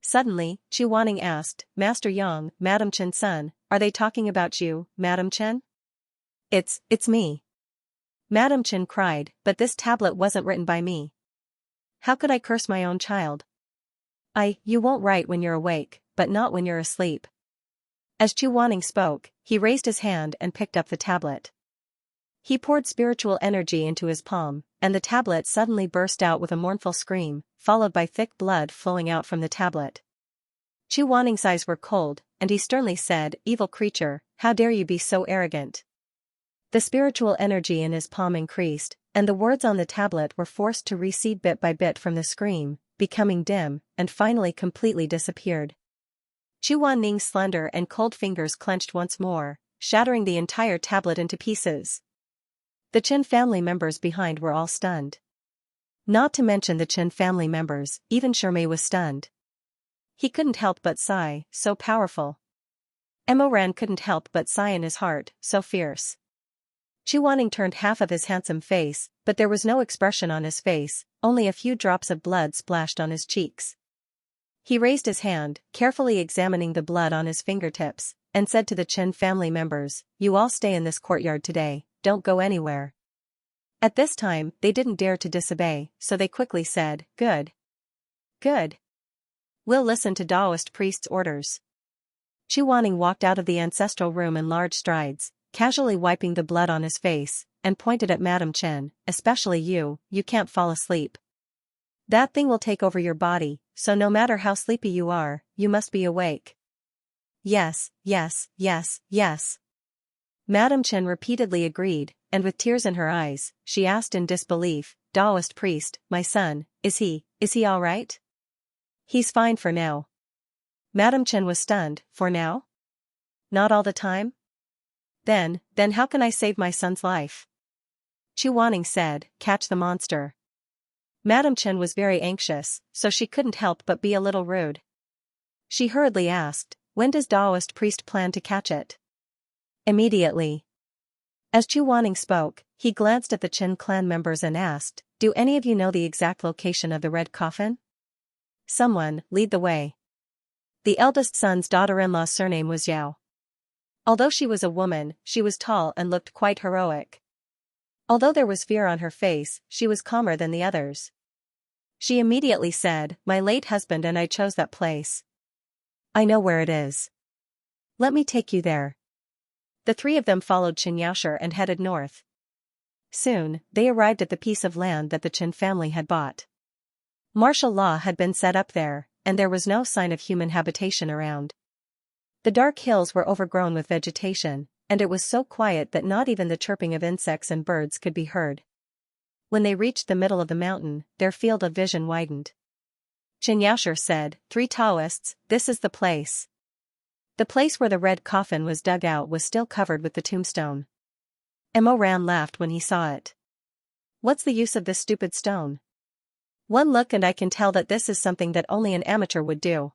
Suddenly, Chu Waning asked, Master Yang, Madam Chen's son, are they talking about you, Madam Chen? It's me. Madam Chen cried, but this tablet wasn't written by me. How could I curse my own child? You won't write when you're awake, but not when you're asleep. As Chu Waning spoke, he raised his hand and picked up the tablet. He poured spiritual energy into his palm, and the tablet suddenly burst out with a mournful scream, followed by thick blood flowing out from the tablet. Chu Waning's eyes were cold, and he sternly said, Evil creature, how dare you be so arrogant? The spiritual energy in his palm increased, and the words on the tablet were forced to recede bit by bit from the screen, becoming dim, and finally completely disappeared. Chu Ning's slender and cold fingers clenched once more, shattering the entire tablet into pieces. The Chen family members behind were all stunned. Not to mention the Chen family members, even Shirmei was stunned. He couldn't help but sigh, so powerful. Emoran couldn't help but sigh in his heart, so fierce. Chu Wanning turned half of his handsome face, but there was no expression on his face, only a few drops of blood splashed on his cheeks. He raised his hand, carefully examining the blood on his fingertips, and said to the Chen family members, "You all stay in this courtyard today, don't go anywhere." At this time, they didn't dare to disobey, so they quickly said, "Good. Good. We'll listen to Taoist priest's orders." Chu Wanning walked out of the ancestral room in large strides, casually wiping the blood on his face, and pointed at Madame Chen, "Especially you can't fall asleep. That thing will take over your body, so no matter how sleepy you are, you must be awake." "Yes, yes, yes, yes." Madame Chen repeatedly agreed, and with tears in her eyes, she asked in disbelief, "Taoist priest, my son, is he all right?" "He's fine for now." Madame Chen was stunned. "For now? Not all the time? Then how can I save my son's life?" Chu Wanning said, "Catch the monster." Madame Chen was very anxious, so she couldn't help but be a little rude. She hurriedly asked, "When does Taoist priest plan to catch it?" "Immediately." As Chu Wanning spoke, he glanced at the Chen clan members and asked, "Do any of you know the exact location of the red coffin? Someone, lead the way." The eldest son's daughter-in-law's surname was Yao. Although she was a woman, she was tall and looked quite heroic. Although there was fear on her face, she was calmer than the others. She immediately said, "My late husband and I chose that place. I know where it is. Let me take you there." The three of them followed Xianxia and headed north. Soon, they arrived at the piece of land that the Chen family had bought. Martial law had been set up there, and there was no sign of human habitation around. The dark hills were overgrown with vegetation, and it was so quiet that not even the chirping of insects and birds could be heard. When they reached the middle of the mountain, their field of vision widened. Xianxia said, "Three Taoists, this is the place." The place where the red coffin was dug out was still covered with the tombstone. Emoran laughed when he saw it. "What's the use of this stupid stone? One look and I can tell that this is something that only an amateur would do.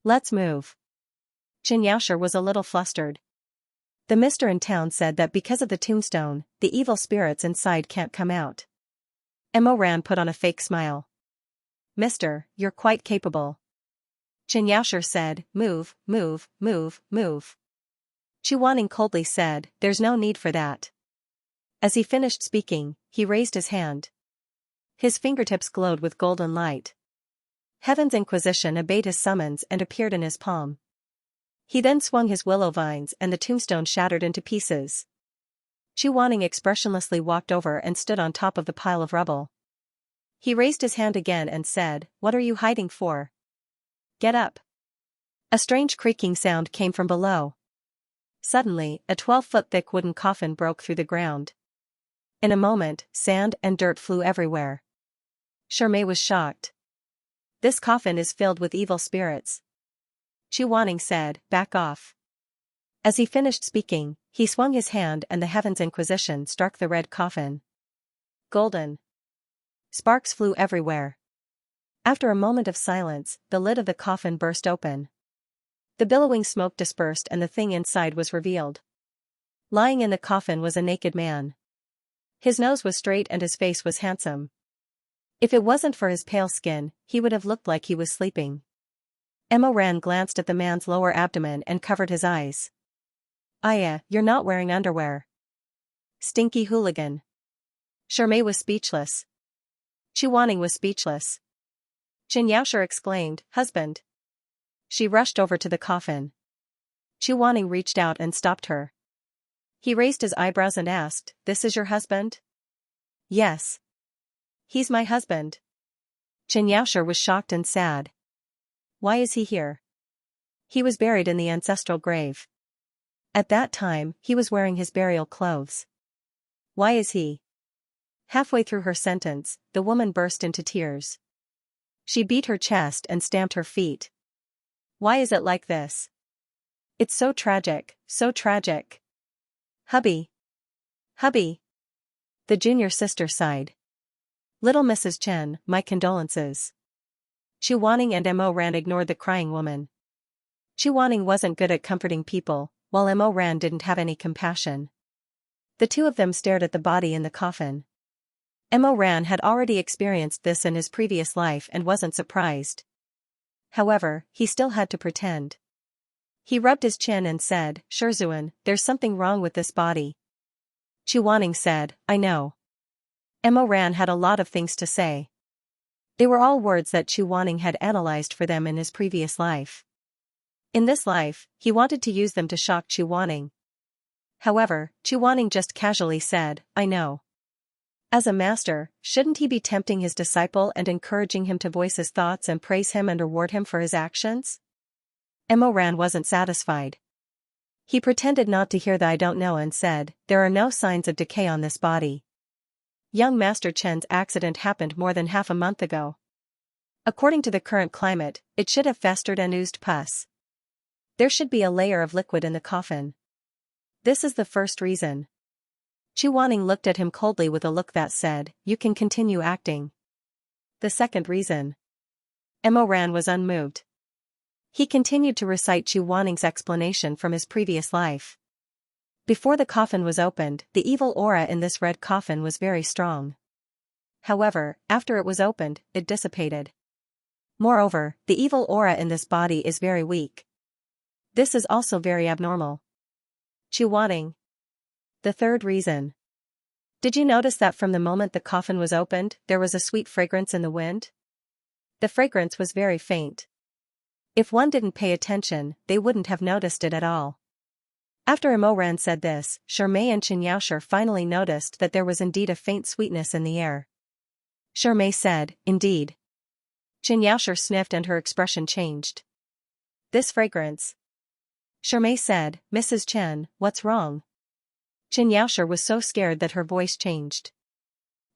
Let's move." Xianxia was a little flustered. The mister in town said that because of the tombstone, the evil spirits inside can't come out. Emoran put on a fake smile. "Mister, you're quite capable." Xianxia said, "Move, move, move, move." Chu Wanning coldly said, "There's no need for that." As he finished speaking, he raised his hand. His fingertips glowed with golden light. Heaven's Inquisition obeyed his summons and appeared in his palm. He then swung his willow vines and the tombstone shattered into pieces. Chu Wanning expressionlessly walked over and stood on top of the pile of rubble. He raised his hand again and said, "What are you hiding for? Get up." A strange creaking sound came from below. Suddenly, a 12-foot-thick wooden coffin broke through the ground. In a moment, sand and dirt flew everywhere. Shirmei was shocked. "This coffin is filled with evil spirits." Chu Wanning said, "Back off." As he finished speaking, he swung his hand and the Heaven's Inquisition struck the red coffin. Golden. Sparks flew everywhere. After a moment of silence, the lid of the coffin burst open. The billowing smoke dispersed and the thing inside was revealed. Lying in the coffin was a naked man. His nose was straight and his face was handsome. If it wasn't for his pale skin, he would have looked like he was sleeping. Emoran glanced at the man's lower abdomen and covered his eyes. "Aya, you're not wearing underwear. Stinky hooligan." Shirmei was speechless. Chu Wanning was speechless. Xianxia exclaimed, "Husband." She rushed over to the coffin. Chu Wanning reached out and stopped her. He raised his eyebrows and asked, "This is your husband?" "Yes. He's my husband." Xianxia was shocked and sad. "Why is he here?" "He was buried in the ancestral grave. At that time, he was wearing his burial clothes." "Why is he Halfway through her sentence, the woman burst into tears. She beat her chest and stamped her feet. Why is it like this? It's so tragic, so tragic. Hubby. Hubby. The junior sister sighed. Little Mrs. Chen, my condolences. Chu Wanning and Mo Ran ignored the crying woman. Chu Wanning wasn't good at comforting people, while Mo Ran didn't have any compassion. The two of them stared at the body in the coffin. Mo Ran had already experienced this in his previous life and wasn't surprised. However, he still had to pretend. He rubbed his chin and said, Shizun, there's something wrong with this body. Chu Wanning said, I know. Mo Ran had a lot of things to say. They were all words that Chu Wanning had analyzed for them in his previous life. In this life, he wanted to use them to shock Chu Wanning. However, Chu Wanning just casually said, I know. As a master, shouldn't he be tempting his disciple and encouraging him to voice his thoughts and praise him and reward him for his actions? Mo Ran wasn't satisfied. He pretended not to hear the I don't know and said, there are no signs of decay on this body. Young Master Chen's accident happened more than half a month ago. According to the current climate, it should have festered and oozed pus. There should be a layer of liquid in the coffin. This is the first reason. Chu Wanning looked at him coldly with a look that said, you can continue acting. The second reason. Mo Ran was unmoved. He continued to recite Chu Wanning's explanation from his previous life. Before the coffin was opened, the evil aura in this red coffin was very strong. However, after it was opened, it dissipated. Moreover, the evil aura in this body is very weak. This is also very abnormal. Chu Wanning. The third reason. Did you notice that from the moment the coffin was opened, there was a sweet fragrance in the wind? The fragrance was very faint. If one didn't pay attention, they wouldn't have noticed it at all. After Mo Ran said this, Shirmei and Xianxia finally noticed that there was indeed a faint sweetness in the air. Shirmei said, indeed. Xianxia sniffed and her expression changed. This fragrance. Shirmei said, Mrs. Chen, what's wrong? Xianxia was so scared that her voice changed.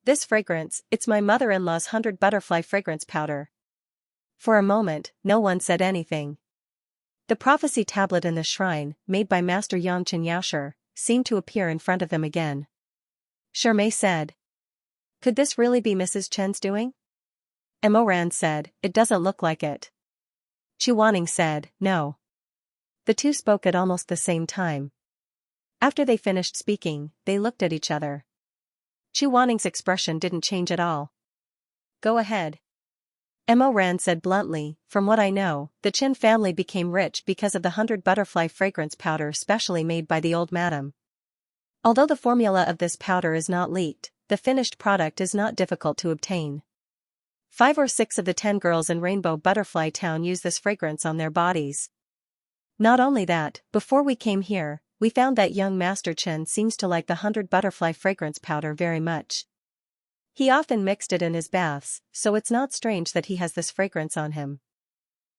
This fragrance, it's my mother-in-law's 100 butterfly fragrance powder. For a moment, no one said anything. The prophecy tablet in the shrine, made by Master Yang Xianxia, seemed to appear in front of them again. Shirmei said. Could this really be Mrs. Chen's doing? Mo Ran said, it doesn't look like it. Chu Wanning said, no. The two spoke at almost the same time. After they finished speaking, they looked at each other. Chu Wanning's expression didn't change at all. Go ahead. Mo Ran said bluntly, from what I know, the Chen family became rich because of the 100 butterfly fragrance powder specially made by the old madam. Although the formula of this powder is not leaked, the finished product is not difficult to obtain. 5 or 6 of the 10 girls in Rainbow Butterfly Town use this fragrance on their bodies. Not only that, before we came here, we found that young Master Chen seems to like the 100 butterfly fragrance powder very much. He often mixed it in his baths, so it's not strange that he has this fragrance on him.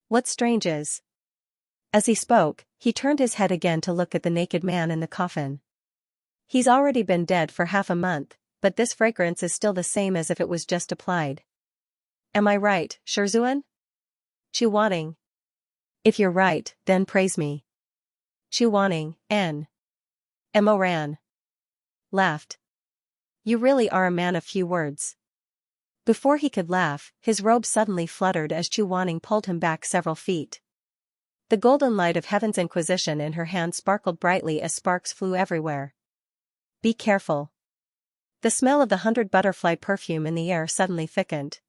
What's strange is. As he spoke, he turned his head again to look at the naked man in the coffin. He's already been dead for half a month, but this fragrance is still the same as if it was just applied. Am I right, Shizun? Chu Wanning. If you're right, then praise me. Chu Wanning, N. Mo Ran. Laughed. You really are a man of few words. Before he could laugh, his robe suddenly fluttered as Chu Wanning pulled him back several feet. The golden light of Heaven's Inquisition in her hand sparkled brightly as sparks flew everywhere. Be careful. The smell of the 100 butterfly perfume in the air suddenly thickened.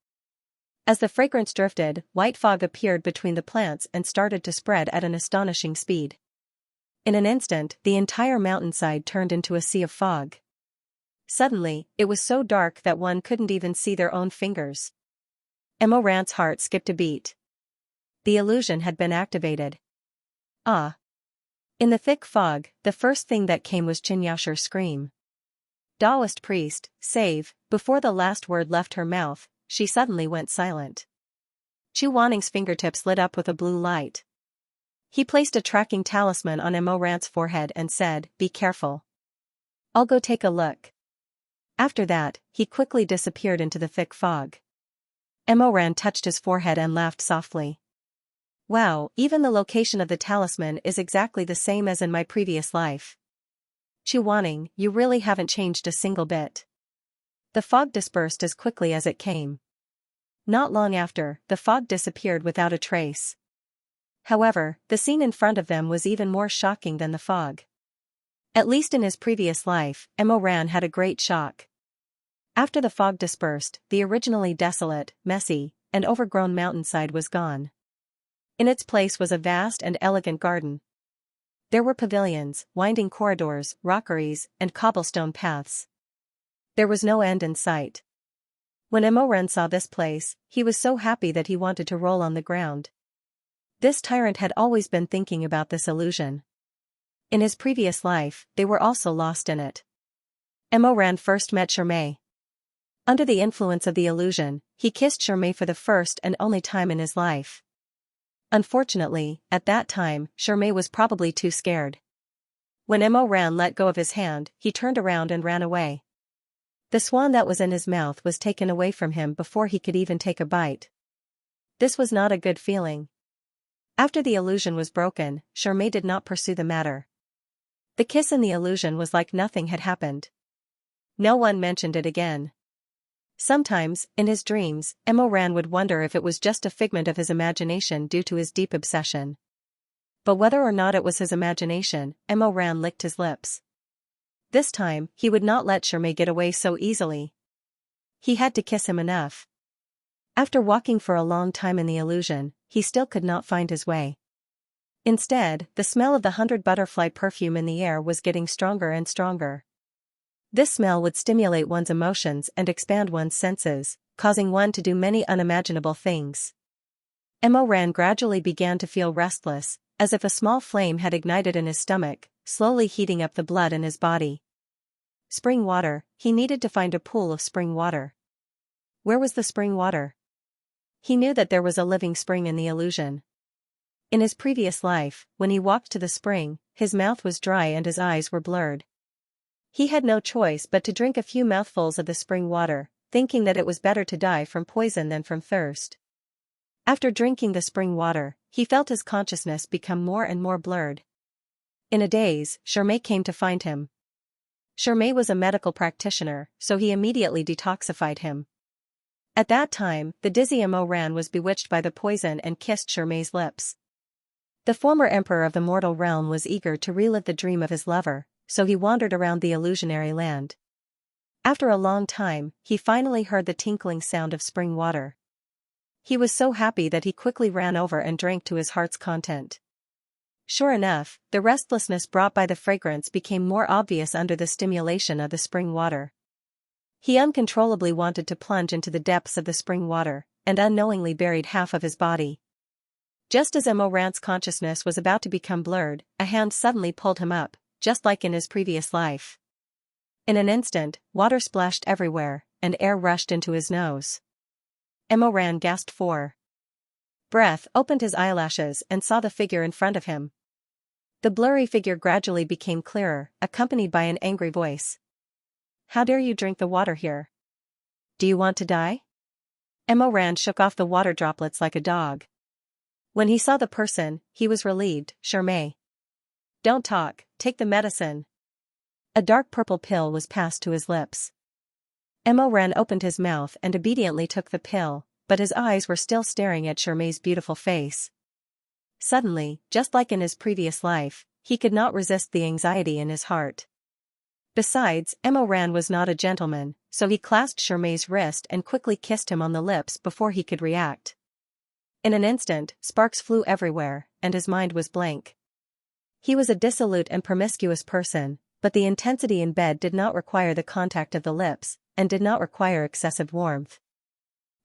As the fragrance drifted, white fog appeared between the plants and started to spread at an astonishing speed. In an instant, the entire mountainside turned into a sea of fog. Suddenly, it was so dark that one couldn't even see their own fingers. Mo Ran's heart skipped a beat. The illusion had been activated. Ah! In the thick fog, the first thing that came was Xianxia's scream. Taoist priest, save, before the last word left her mouth, she suddenly went silent. Chu Wanning's fingertips lit up with a blue light. He placed a tracking talisman on Mo Ran's forehead and said, be careful. I'll go take a look. After that, he quickly disappeared into the thick fog. Emoran touched his forehead and laughed softly. Wow, even the location of the talisman is exactly the same as in my previous life. Chuaning, you really haven't changed a single bit. The fog dispersed as quickly as it came. Not long after, the fog disappeared without a trace. However, the scene in front of them was even more shocking than the fog. At least in his previous life, Emoran had a great shock. After the fog dispersed, the originally desolate, messy, and overgrown mountainside was gone. In its place was a vast and elegant garden. There were pavilions, winding corridors, rockeries, and cobblestone paths. There was no end in sight. When Emoran saw this place, he was so happy that he wanted to roll on the ground. This tyrant had always been thinking about this illusion. In his previous life, they were also lost in it. Emoran first met Shirmei. Under the influence of the illusion, he kissed Shirmei for the first and only time in his life. Unfortunately, at that time, Shirmei was probably too scared. When Emoran let go of his hand, he turned around and ran away. The swan that was in his mouth was taken away from him before he could even take a bite. This was not a good feeling. After the illusion was broken, Shirmei did not pursue the matter. The kiss in the illusion was like nothing had happened. No one mentioned it again. Sometimes, in his dreams, Emoran would wonder if it was just a figment of his imagination due to his deep obsession. But whether or not it was his imagination, Emoran licked his lips. This time, he would not let Shirmei get away so easily. He had to kiss him enough. After walking for a long time in the illusion, he still could not find his way. Instead, the smell of the 100 butterfly perfume in the air was getting stronger and stronger. This smell would stimulate one's emotions and expand one's senses, causing one to do many unimaginable things. Emoran gradually began to feel restless, as if a small flame had ignited in his stomach, slowly heating up the blood in his body. Spring water, he needed to find a pool of spring water. Where was the spring water? He knew that there was a living spring in the illusion. In his previous life, when he walked to the spring, his mouth was dry and his eyes were blurred. He had no choice but to drink a few mouthfuls of the spring water, thinking that it was better to die from poison than from thirst. After drinking the spring water, he felt his consciousness become more and more blurred. In a daze, Shirmei came to find him. Shirmei was a medical practitioner, so he immediately detoxified him. At that time, the dizzy Emoran was bewitched by the poison and kissed Shirmei's lips. The former emperor of the mortal realm was eager to relive the dream of his lover, so he wandered around the illusionary land. After a long time, he finally heard the tinkling sound of spring water. He was so happy that he quickly ran over and drank to his heart's content. Sure enough, the restlessness brought by the fragrance became more obvious under the stimulation of the spring water. He uncontrollably wanted to plunge into the depths of the spring water, and unknowingly buried half of his body. Just as Emoran's consciousness was about to become blurred, a hand suddenly pulled him up, just like in his previous life. In an instant, water splashed everywhere, and air rushed into his nose. Emoran gasped for breath, opened his eyelashes and saw the figure in front of him. The blurry figure gradually became clearer, accompanied by an angry voice. How dare you drink the water here? Do you want to die? Emoran shook off the water droplets like a dog. When he saw the person, he was relieved. Shirmei. Don't talk, take the medicine. A dark purple pill was passed to his lips. Emoran opened his mouth and obediently took the pill, but his eyes were still staring at Shirmei's beautiful face. Suddenly, just like in his previous life, he could not resist the anxiety in his heart. Besides, Emoran was not a gentleman, so he clasped Shirmei's wrist and quickly kissed him on the lips before he could react. In an instant, sparks flew everywhere, and his mind was blank. He was a dissolute and promiscuous person, but the intensity in bed did not require the contact of the lips, and did not require excessive warmth.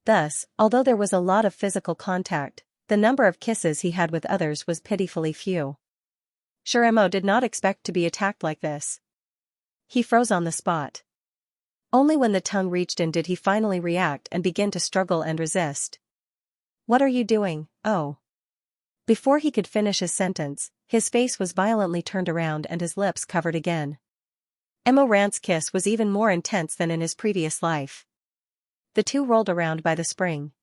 Thus, although there was a lot of physical contact, the number of kisses he had with others was pitifully few. Shiremo did not expect to be attacked like this. He froze on the spot. Only when the tongue reached in did he finally react and begin to struggle and resist. What are you doing, oh? Before he could finish his sentence, his face was violently turned around and his lips covered again. Emo Ran's kiss was even more intense than in his previous life. The two rolled around by the spring.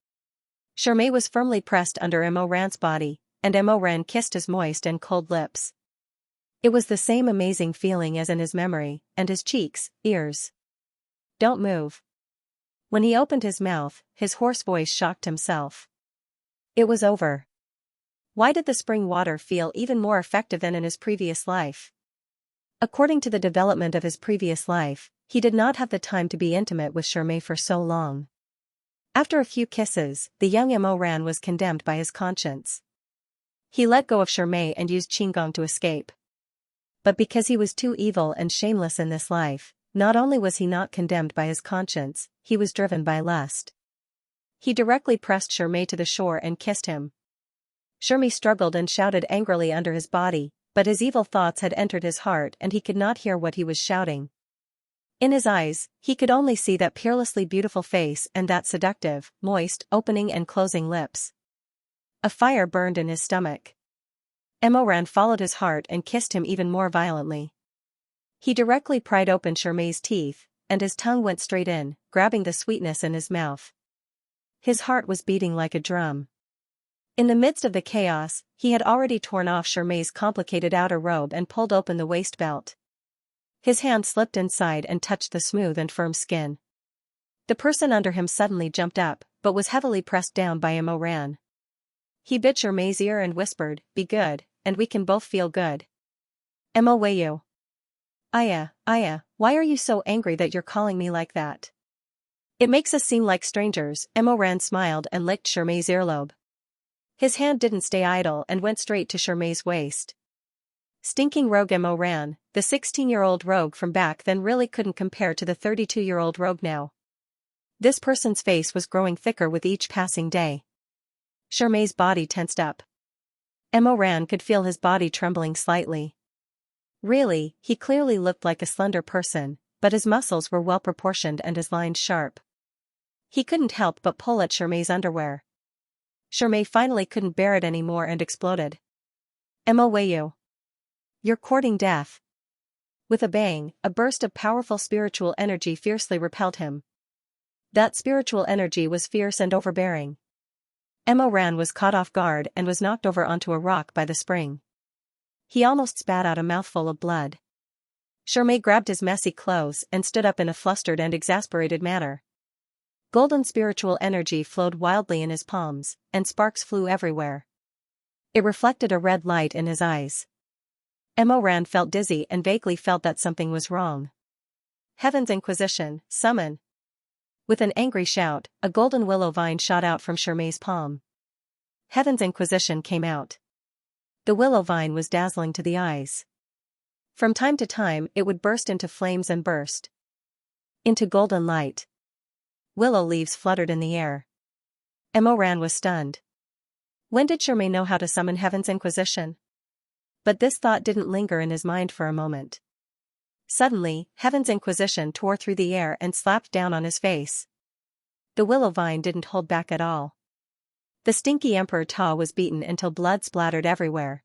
Xianxia was firmly pressed under Emo Ran's body, and Emo Ran kissed his moist and cold lips. It was the same amazing feeling as in his memory, and his cheeks, ears. Don't move. When he opened his mouth, his hoarse voice shocked himself. It was over. Why did the spring water feel even more effective than in his previous life? According to the development of his previous life, he did not have the time to be intimate with Xianxia for so long. After a few kisses, the young Emo Ran was condemned by his conscience. He let go of Xianxia and used Qinggong to escape. But because he was too evil and shameless in this life, not only was he not condemned by his conscience, he was driven by lust. He directly pressed Xianxia to the shore and kissed him. Xianxia struggled and shouted angrily under his body, but his evil thoughts had entered his heart and he could not hear what he was shouting. In his eyes, he could only see that peerlessly beautiful face and that seductive, moist, opening and closing lips. A fire burned in his stomach. Emo Ran followed his heart and kissed him even more violently. He directly pried open Xianxia's teeth, and his tongue went straight in, grabbing the sweetness in his mouth. His heart was beating like a drum. In the midst of the chaos, he had already torn off Xianxia's complicated outer robe and pulled open the waist belt. His hand slipped inside and touched the smooth and firm skin. The person under him suddenly jumped up, but was heavily pressed down by Emo Ran. He bit Xianxia's ear and whispered, "Be good, and we can both feel good." Emo Wayu. Aya, why are you so angry that you're calling me like that? It makes us seem like strangers. Emo Ran smiled and licked Xianxia's earlobe. His hand didn't stay idle and went straight to Xianxia's waist. Stinking rogue Emo Ran, the 16-year-old rogue from back then really couldn't compare to the 32-year-old rogue now. This person's face was growing thicker with each passing day. Xianxia's body tensed up. Emo Ran could feel his body trembling slightly. Really, he clearly looked like a slender person, but his muscles were well proportioned and his lines sharp. He couldn't help but pull at Xianxia's underwear. Xianxia finally couldn't bear it anymore and exploded. Emo Wayu. You're courting death. With a bang, a burst of powerful spiritual energy fiercely repelled him. That spiritual energy was fierce and overbearing. Emo Ran was caught off guard and was knocked over onto a rock by the spring. He almost spat out a mouthful of blood. Xianxia grabbed his messy clothes and stood up in a flustered and exasperated manner. Golden spiritual energy flowed wildly in his palms, and sparks flew everywhere. It reflected a red light in his eyes. Emo Ran felt dizzy and vaguely felt that something was wrong. Heaven's Inquisition, summon! With an angry shout, a golden willow vine shot out from Xianxia's palm. Heaven's Inquisition came out. The willow vine was dazzling to the eyes. From time to time it would burst into flames and burst into golden light. Willow leaves fluttered in the air. Emo Ran was stunned. When did Xianxia know how to summon Heaven's Inquisition? But this thought didn't linger in his mind for a moment. Suddenly, Heaven's Inquisition tore through the air and slapped down on his face. The willow vine didn't hold back at all. The stinky Emperor Ta was beaten until blood splattered everywhere.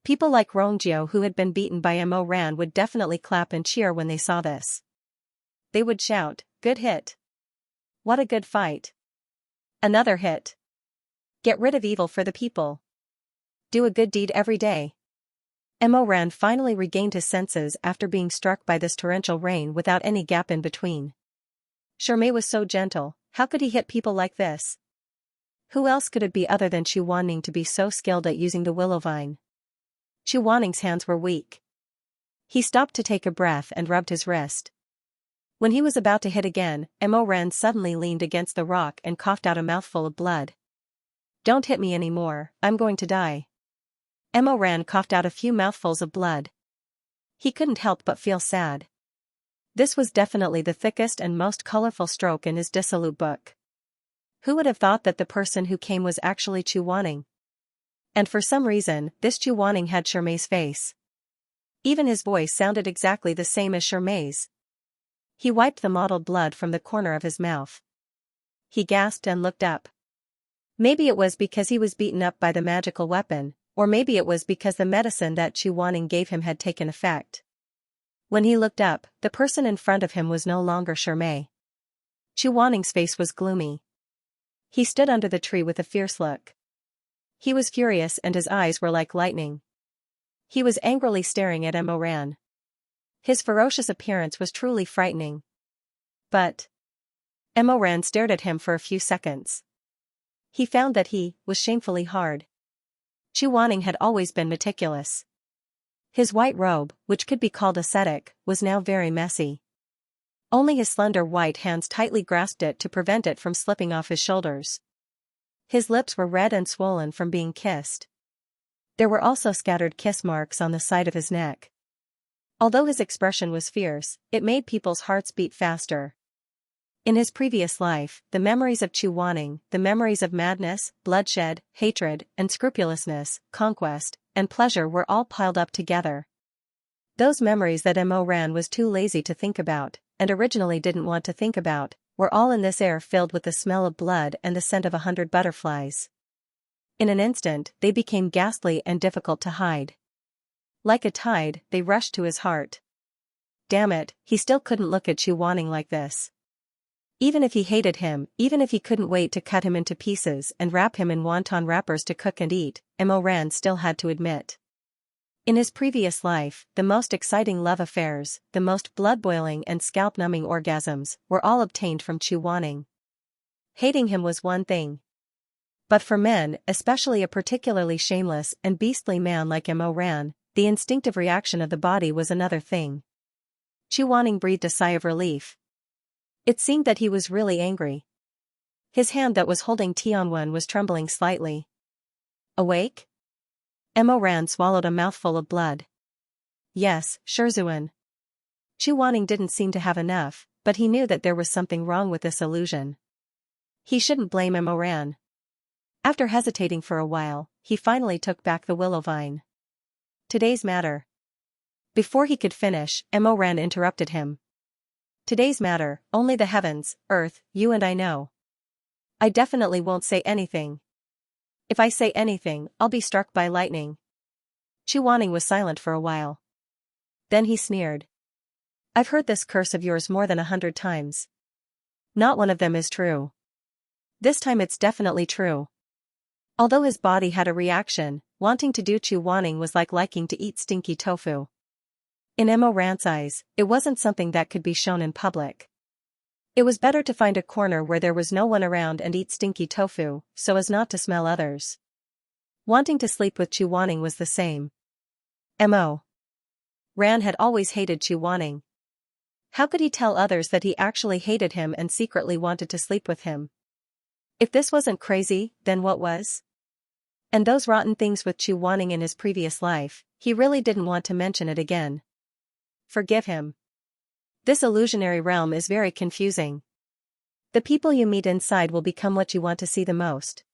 People like Rongjio who had been beaten by Emo Ran would definitely clap and cheer when they saw this. They would shout, "Good hit! What a good fight! Another hit! Get rid of evil for the people! Do a good deed every day!" Emo Ran finally regained his senses after being struck by this torrential rain without any gap in between. Xianxia was so gentle, how could he hit people like this? Who else could it be other than Chu Wanning to be so skilled at using the willow vine? Chu Wanning's hands were weak. He stopped to take a breath and rubbed his wrist. When he was about to hit again, Emo Ran suddenly leaned against the rock and coughed out a mouthful of blood. "Don't hit me anymore, I'm going to die." Emo Ran coughed out a few mouthfuls of blood. He couldn't help but feel sad. This was definitely the thickest and most colorful stroke in his dissolute book. Who would have thought that the person who came was actually Chu Wanning? And for some reason, this Chu Wanning had Xianxia's face. Even his voice sounded exactly the same as Xianxia's. He wiped the mottled blood from the corner of his mouth. He gasped and looked up. Maybe it was because he was beaten up by the magical weapon, or maybe it was because the medicine that Chu Wanning gave him had taken effect. When he looked up, the person in front of him was no longer Shermay. Chu Wanning's face was gloomy. He stood under the tree with a fierce look. He was furious and his eyes were like lightning. He was angrily staring at Mo Ran. His ferocious appearance was truly frightening. But Mo Ran stared at him for a few seconds. He found that he was shamefully hard. Chu Wanning had always been meticulous. His white robe, which could be called ascetic, was now very messy. Only his slender white hands tightly grasped it to prevent it from slipping off his shoulders. His lips were red and swollen from being kissed. There were also scattered kiss marks on the side of his neck. Although his expression was fierce, it made people's hearts beat faster. In his previous life, the memories of Chu Wanning, the memories of madness, bloodshed, hatred, and scrupulousness, conquest, and pleasure were all piled up together. Those memories that Mo Ran was too lazy to think about, and originally didn't want to think about, were all in this air filled with the smell of blood and the scent of 100 butterflies. In an instant, they became ghastly and difficult to hide. Like a tide, they rushed to his heart. Damn it, he still couldn't look at Chu Wanning like this. Even if he hated him, even if he couldn't wait to cut him into pieces and wrap him in wonton wrappers to cook and eat, Mo Ran still had to admit. In his previous life, the most exciting love affairs, the most blood-boiling and scalp-numbing orgasms, were all obtained from Chu Wanning. Hating him was one thing. But for men, especially a particularly shameless and beastly man like Mo Ran, the instinctive reaction of the body was another thing. Chu Wanning breathed a sigh of relief. It seemed that he was really angry. His hand that was holding Tianwen was trembling slightly. Awake? Mo Ran swallowed a mouthful of blood. Yes, Shizun. Chu Wanning didn't seem to have enough, but he knew that there was something wrong with this illusion. He shouldn't blame Mo Ran. After hesitating for a while, he finally took back the willow vine. Today's matter. Before he could finish, Mo Ran interrupted him. Today's matter, only the heavens, earth, you and I know. I definitely won't say anything. If I say anything, I'll be struck by lightning. Chu Wanning was silent for a while. Then he sneered. I've heard this curse of yours more than 100 times. Not one of them is true. This time it's definitely true. Although his body had a reaction, wanting to do Chu Wanning was like liking to eat stinky tofu. In Mo Ran's eyes, it wasn't something that could be shown in public. It was better to find a corner where there was no one around and eat stinky tofu, so as not to smell others. Wanting to sleep with Chu Wanning was the same. Mo Ran had always hated Chu Wanning. How could he tell others that he actually hated him and secretly wanted to sleep with him? If this wasn't crazy, then what was? And those rotten things with Chu Wanning in his previous life, he really didn't want to mention it again. Forgive him. This illusionary realm is very confusing. The people you meet inside will become what you want to see the most.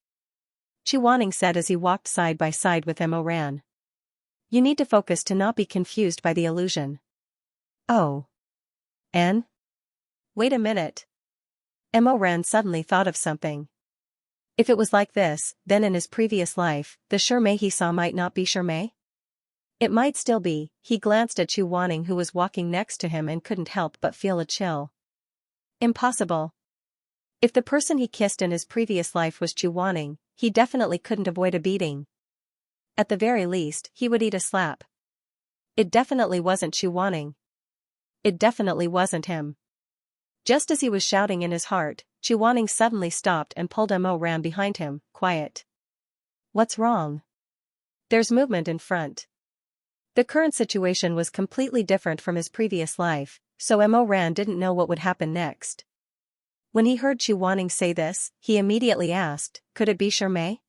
Chu Wanning said as he walked side by side with Mo Ran. You need to focus to not be confused by the illusion. Oh. And? Wait a minute. Mo Ran suddenly thought of something. If it was like this, then in his previous life, the Shermay he saw might not be Shermay? It might still be. He glanced at Chu Wanning who was walking next to him and couldn't help but feel a chill. Impossible. If the person he kissed in his previous life was Chu Wanning, he definitely couldn't avoid a beating. At the very least, he would eat a slap. It definitely wasn't Chu Wanning. It definitely wasn't him. Just as he was shouting in his heart, Chu Wanning suddenly stopped and pulled Mo Ran behind him. Quiet. What's wrong? There's movement in front. The current situation was completely different from his previous life, so Mo Ran didn't know what would happen next. When he heard Chu Wanning say this, he immediately asked, could it be Shermay?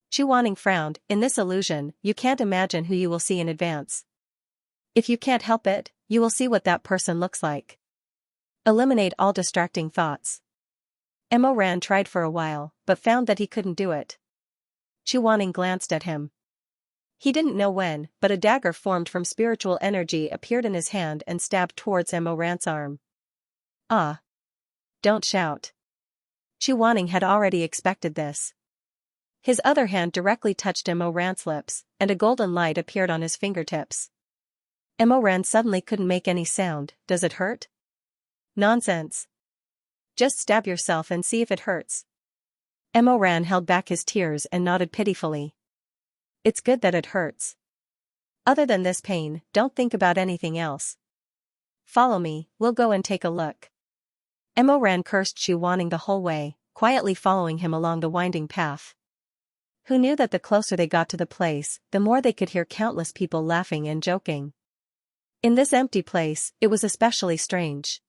Chu Wanning frowned. In this illusion, you can't imagine who you will see in advance. If you can't help it, you will see what that person looks like. Eliminate all distracting thoughts. Mo Ran tried for a while, but found that he couldn't do it. Chu Wanning glanced at him. He didn't know when, but a dagger formed from spiritual energy appeared in his hand and stabbed towards Mo Ran's arm. Ah. Don't shout. Chu Wanning had already expected this. His other hand directly touched Mo Ran's lips, and a golden light appeared on his fingertips. Mo Ran suddenly couldn't make any sound. Does it hurt? Nonsense. Just stab yourself and see if it hurts. Mo Ran held back his tears and nodded pitifully. It's good that it hurts. Other than this pain, don't think about anything else. Follow me, we'll go and take a look. Mo Ran cursed Xu Wanning the whole way, quietly following him along the winding path. Who knew that the closer they got to the place, the more they could hear countless people laughing and joking. In this empty place, it was especially strange.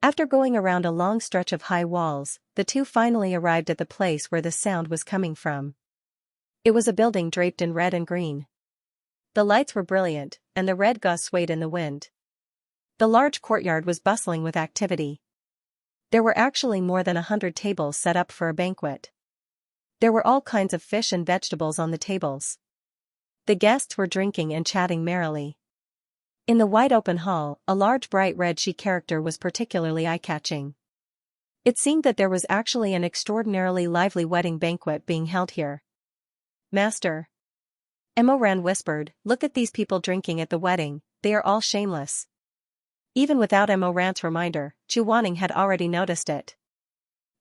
After going around a long stretch of high walls, the two finally arrived at the place where the sound was coming from. It was a building draped in red and green. The lights were brilliant, and the red gauze swayed in the wind. The large courtyard was bustling with activity. There were actually more than 100 tables set up for a banquet. There were all kinds of fish and vegetables on the tables. The guests were drinking and chatting merrily. In the wide open hall, a large bright red she character was particularly eye-catching. It seemed that there was actually an extraordinarily lively wedding banquet being held here. Master. Mo Ran whispered, look at these people drinking at the wedding, they are all shameless. Even without Mo Ran's reminder, Xu Wanning had already noticed it.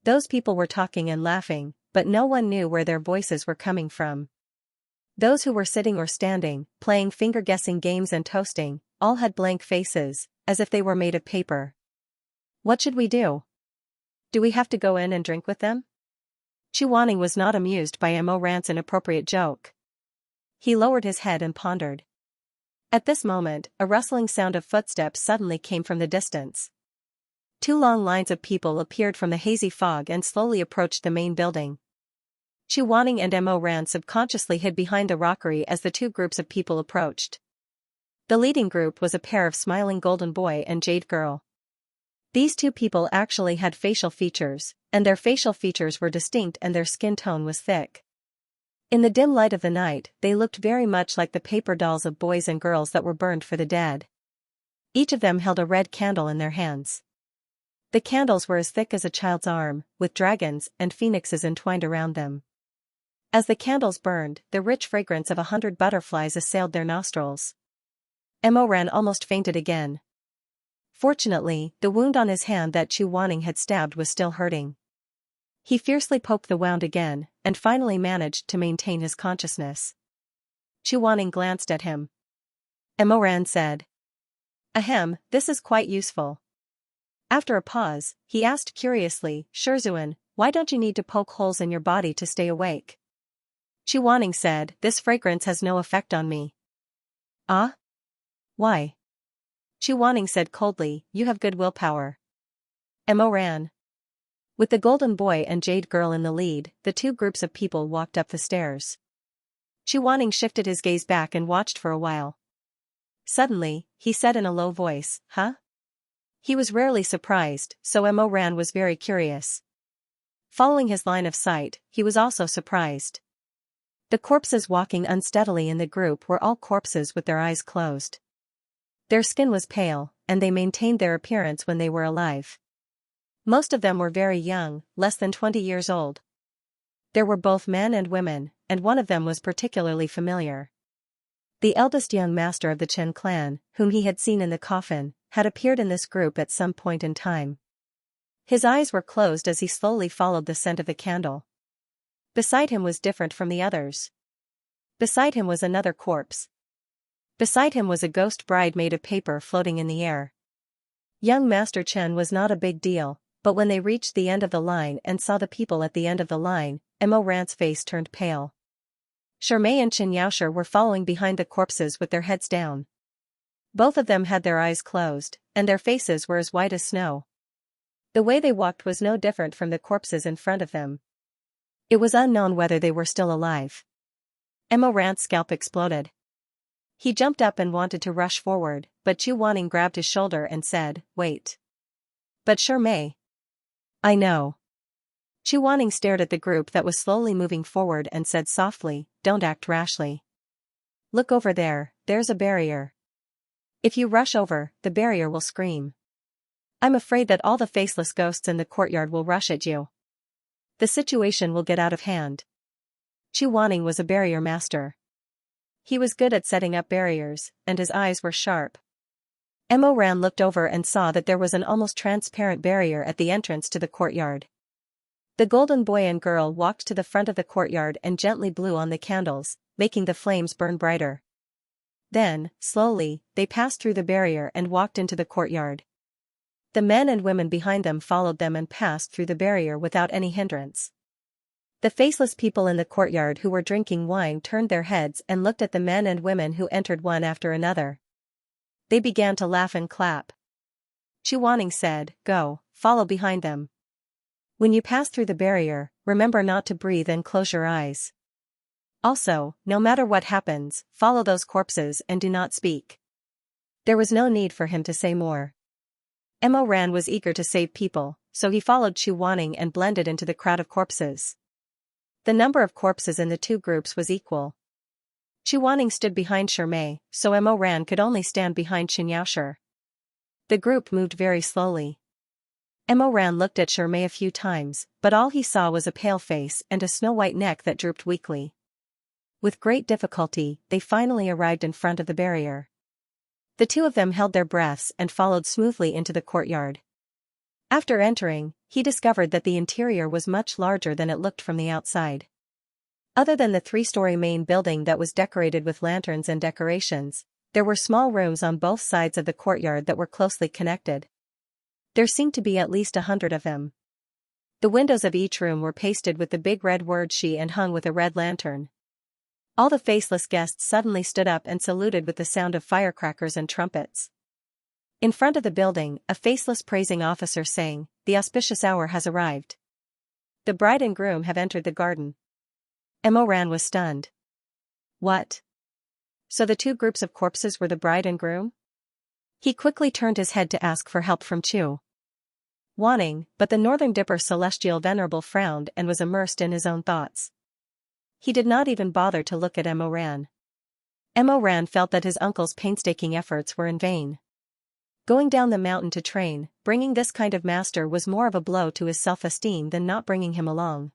Those people were talking and laughing, but no one knew where their voices were coming from. Those who were sitting or standing, playing finger-guessing games and toasting, all had blank faces, as if they were made of paper. What should we do? Do we have to go in and drink with them? Xu Wanning was not amused by Mo Ran's inappropriate joke. He lowered his head and pondered. At this moment, a rustling sound of footsteps suddenly came from the distance. Two long lines of people appeared from the hazy fog and slowly approached the main building. Xu Wanning and Mo Ran subconsciously hid behind the rockery as the two groups of people approached. The leading group was a pair of smiling golden boy and jade girl. These two people actually had facial features, and their facial features were distinct and their skin tone was thick. In the dim light of the night, they looked very much like the paper dolls of boys and girls that were burned for the dead. Each of them held a red candle in their hands. The candles were as thick as a child's arm, with dragons and phoenixes entwined around them. As the candles burned, the rich fragrance of 100 butterflies assailed their nostrils. Mo Ran almost fainted again. Fortunately, the wound on his hand that Xu Wanning had stabbed was still hurting. He fiercely poked the wound again, and finally managed to maintain his consciousness. Xu Wanning glanced at him. Mo Ran said, ahem, this is quite useful. After a pause, he asked curiously, Shizun, why don't you need to poke holes in your body to stay awake? Xu Wanning said, this fragrance has no effect on me. Ah? Why? Xu Wanning said coldly, you have good willpower. Mo Ran. With the golden boy and jade girl in the lead, the two groups of people walked up the stairs. Xu Wanning shifted his gaze back and watched for a while. Suddenly, he said in a low voice, huh? He was rarely surprised, so Mo Ran was very curious. Following his line of sight, he was also surprised. The corpses walking unsteadily in the group were all corpses with their eyes closed. Their skin was pale, and they maintained their appearance when they were alive. Most of them were very young, less than 20 years old. There were both men and women, and one of them was particularly familiar. The eldest young master of the Chen clan, whom he had seen in the coffin, had appeared in this group at some point in time. His eyes were closed as he slowly followed the scent of the candle. Beside him was different from the others. Beside him was another corpse. Beside him was a ghost bride made of paper floating in the air. Young Master Chen was not a big deal, but when they reached the end of the line and saw the people at the end of the line, Mo Ran's face turned pale. Shermei and Xianxia were following behind the corpses with their heads down. Both of them had their eyes closed, and their faces were as white as snow. The way they walked was no different from the corpses in front of them. It was unknown whether they were still alive. Mo Ran's scalp exploded. He jumped up and wanted to rush forward, but Xu Wanning grabbed his shoulder and said, wait. But Shermei. I know. Xu Wanning stared at the group that was slowly moving forward and said softly, don't act rashly. Look over there, there's a barrier. If you rush over, the barrier will scream. I'm afraid that all the faceless ghosts in the courtyard will rush at you. The situation will get out of hand. Xu Wanning was a barrier master. He was good at setting up barriers, and his eyes were sharp. Mo Ran looked over and saw that there was an almost transparent barrier at the entrance to the courtyard. The golden boy and girl walked to the front of the courtyard and gently blew on the candles, making the flames burn brighter. Then, slowly, they passed through the barrier and walked into the courtyard. The men and women behind them followed them and passed through the barrier without any hindrance. The faceless people in the courtyard who were drinking wine turned their heads and looked at the men and women who entered one after another. They began to laugh and clap. Chuaning said, "Go, follow behind them. When you pass through the barrier, remember not to breathe and close your eyes. Also, no matter what happens, follow those corpses and do not speak." There was no need for him to say more. Mo Ran was eager to save people, so he followed Chuaning and blended into the crowd of corpses. The number of corpses in the two groups was equal. Chuaning stood behind Shirmei, so Mo Ran could only stand behind Xianxia. The group moved very slowly. Mo Ran looked at Shirmei a few times, but all he saw was a pale face and a snow-white neck that drooped weakly. With great difficulty, they finally arrived in front of the barrier. The two of them held their breaths and followed smoothly into the courtyard. After entering, he discovered that the interior was much larger than it looked from the outside. Other than the three-story main building that was decorated with lanterns and decorations, there were small rooms on both sides of the courtyard that were closely connected. There seemed to be at least 100 of them. The windows of each room were pasted with the big red word "Shi" and hung with a red lantern. All the faceless guests suddenly stood up and saluted with the sound of firecrackers and trumpets. In front of the building, a faceless praising officer sang, "The auspicious hour has arrived. The bride and groom have entered the garden." Mo Ran was stunned. What? So the two groups of corpses were the bride and groom? He quickly turned his head to ask for help from Chu Wanning, but the Northern Dipper Celestial Venerable frowned and was immersed in his own thoughts. He did not even bother to look at Mo Ran. Mo Ran felt that his uncle's painstaking efforts were in vain. Going down the mountain to train, bringing this kind of master was more of a blow to his self-esteem than not bringing him along.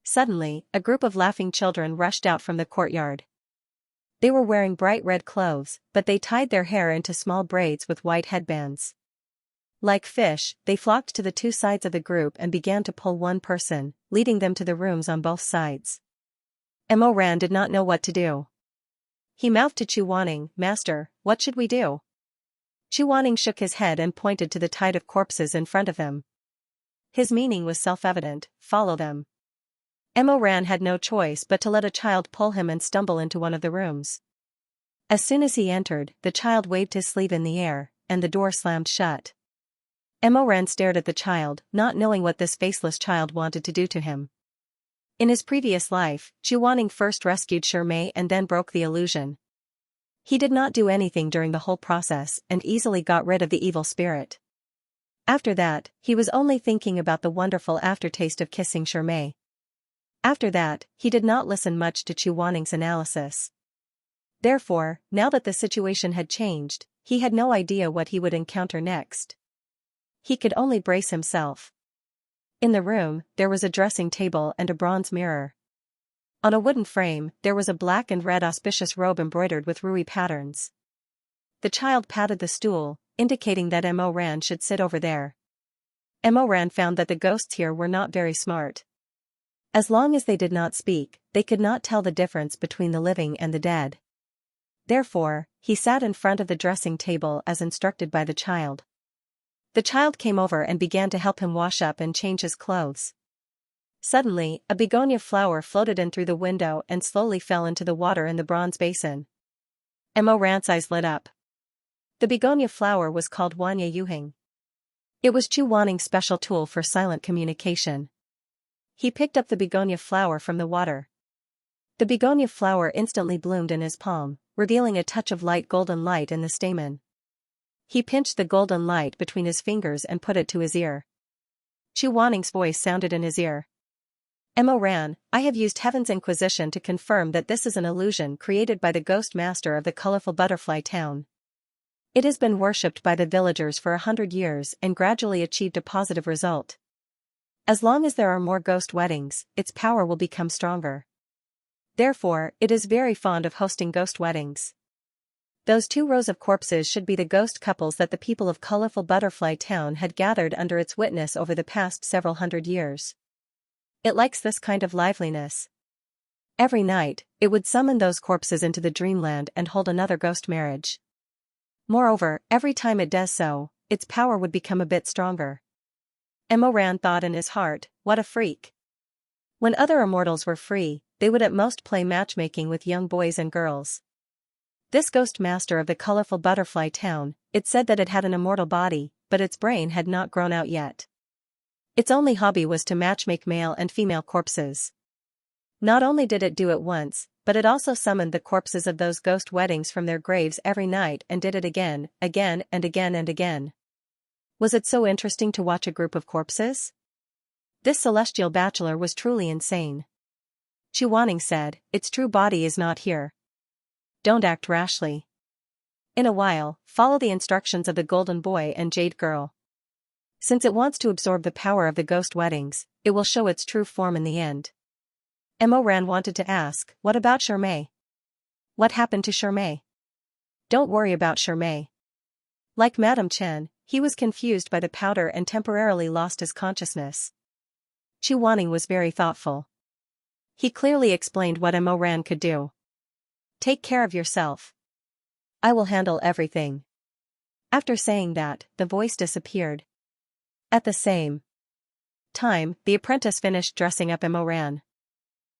Suddenly, a group of laughing children rushed out from the courtyard. They were wearing bright red clothes, but they tied their hair into small braids with white headbands. Like fish, they flocked to the two sides of the group and began to pull one person, leading them to the rooms on both sides. Mo Ran did not know what to do. He mouthed to Chuaning, "Master, what should we do?" Chuaning shook his head and pointed to the tide of corpses in front of him. His meaning was self-evident: follow them. Mo Ran had no choice but to let a child pull him and stumble into one of the rooms. As soon as he entered, the child waved his sleeve in the air, and the door slammed shut. Mo Ran stared at the child, not knowing what this faceless child wanted to do to him. In his previous life, Chuaning first rescued Shirmei and then broke the illusion. He did not do anything during the whole process and easily got rid of the evil spirit. After that, he was only thinking about the wonderful aftertaste of kissing Shirmei. After that, he did not listen much to Chuaning's analysis. Therefore, now that the situation had changed, he had no idea what he would encounter next. He could only brace himself. In the room, there was a dressing table and a bronze mirror. On a wooden frame, there was a black and red auspicious robe embroidered with rui patterns. The child patted the stool, indicating that Mo Ran should sit over there. Mo Ran found that the ghosts here were not very smart. As long as they did not speak, they could not tell the difference between the living and the dead. Therefore, he sat in front of the dressing table as instructed by the child. The child came over and began to help him wash up and change his clothes. Suddenly, a begonia flower floated in through the window and slowly fell into the water in the bronze basin. Mo Ran's eyes lit up. The begonia flower was called Wanya Yuhing. It was Chuaning's special tool for silent communication. He picked up the begonia flower from the water. The begonia flower instantly bloomed in his palm, revealing a touch of light golden light in the stamen. He pinched the golden light between his fingers and put it to his ear. Chuaning's voice sounded in his ear. Mo Ran, I have used Heaven's Inquisition to confirm that this is an illusion created by the ghost master of the colorful butterfly town. It has been worshipped by the villagers for 100 years and gradually achieved a positive result. As long as there are more ghost weddings, its power will become stronger. Therefore, it is very fond of hosting ghost weddings. Those 2 rows of corpses should be the ghost couples that the people of Colorful Butterfly Town had gathered under its witness over the past several hundred years. It likes this kind of liveliness. Every night, it would summon those corpses into the dreamland and hold another ghost marriage. Moreover, every time it does so, its power would become a bit stronger. Emoran thought in his heart, what a freak. When other immortals were free, they would at most play matchmaking with young boys and girls. This ghost master of the Colorful Butterfly Town, it said that it had an immortal body, but its brain had not grown out yet. Its only hobby was to matchmake male and female corpses. Not only did it do it once, but it also summoned the corpses of those ghost weddings from their graves every night and did it again, again and again and again. Was it so interesting to watch a group of corpses? This celestial bachelor was truly insane. Chuaning said, its true body is not here. Don't act rashly. In a while, follow the instructions of the Golden Boy and Jade Girl. Since it wants to absorb the power of the ghost weddings, it will show its true form in the end. Emoran wanted to ask, what about Shirmei? What happened to Shirmei? Don't worry about Shirmei. Like Madame Chen, he was confused by the powder and temporarily lost his consciousness. Chuaning was very thoughtful. He clearly explained what Emoran could do. Take care of yourself. I will handle everything. After saying that, the voice disappeared. At the same time, the apprentice finished dressing up Emoran.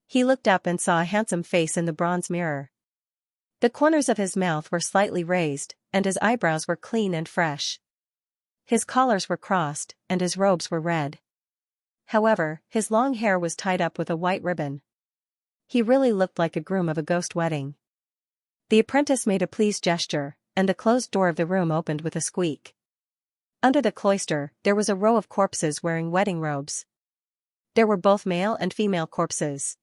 He looked up and saw a handsome face in the bronze mirror. The corners of his mouth were slightly raised, and his eyebrows were clean and fresh. His collars were crossed, and his robes were red. However, his long hair was tied up with a white ribbon. He really looked like a groom of a ghost wedding. The apprentice made a pleased gesture, and the closed door of the room opened with a squeak. Under the cloister, there was a row of corpses wearing wedding robes. There were both male and female corpses.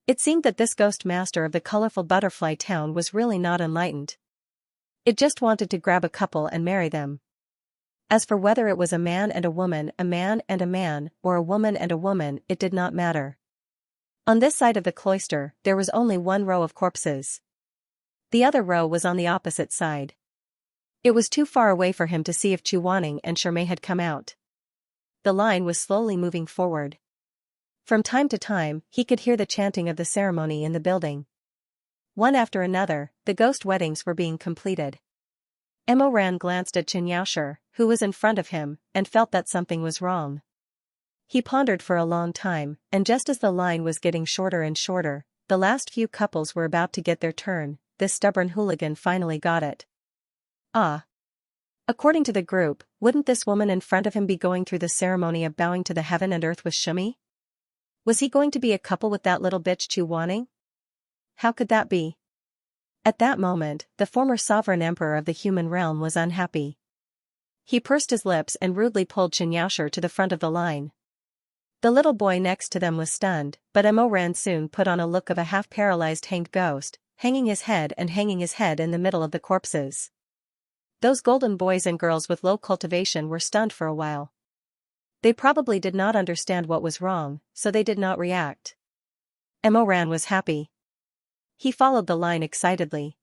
It seemed that this ghost master of the Colorful Butterfly Town was really not enlightened. It just wanted to grab a couple and marry them. As for whether it was a man and a woman, or a woman and a woman, it did not matter. On this side of the cloister, there was only 1 row of corpses. The other row was on the opposite side. It was too far away for him to see if Chuaning and Shirmei had come out. The line was slowly moving forward. From time to time, he could hear the chanting of the ceremony in the building. One after another, the ghost weddings were being completed. Emoran glanced at Xianxia, who was in front of him, and felt that something was wrong. He pondered for a long time, and just as the line was getting shorter and shorter, the last few couples were about to get their turn. This stubborn hooligan finally got it. Ah. According to the group, wouldn't this woman in front of him be going through the ceremony of bowing to the heaven and earth with Shumi? Was he going to be a couple with that little bitch Chuaning? How could that be? At that moment, the former sovereign emperor of the human realm was unhappy. He pursed his lips and rudely pulled Xianxia to the front of the line. The little boy next to them was stunned, but Emoran soon put on a look of a half-paralyzed hanged ghost, hanging his head in the middle of the corpses. Those golden boys and girls with low cultivation were stunned for a while. They probably did not understand what was wrong, so they did not react. Emoran was happy. He followed the line excitedly.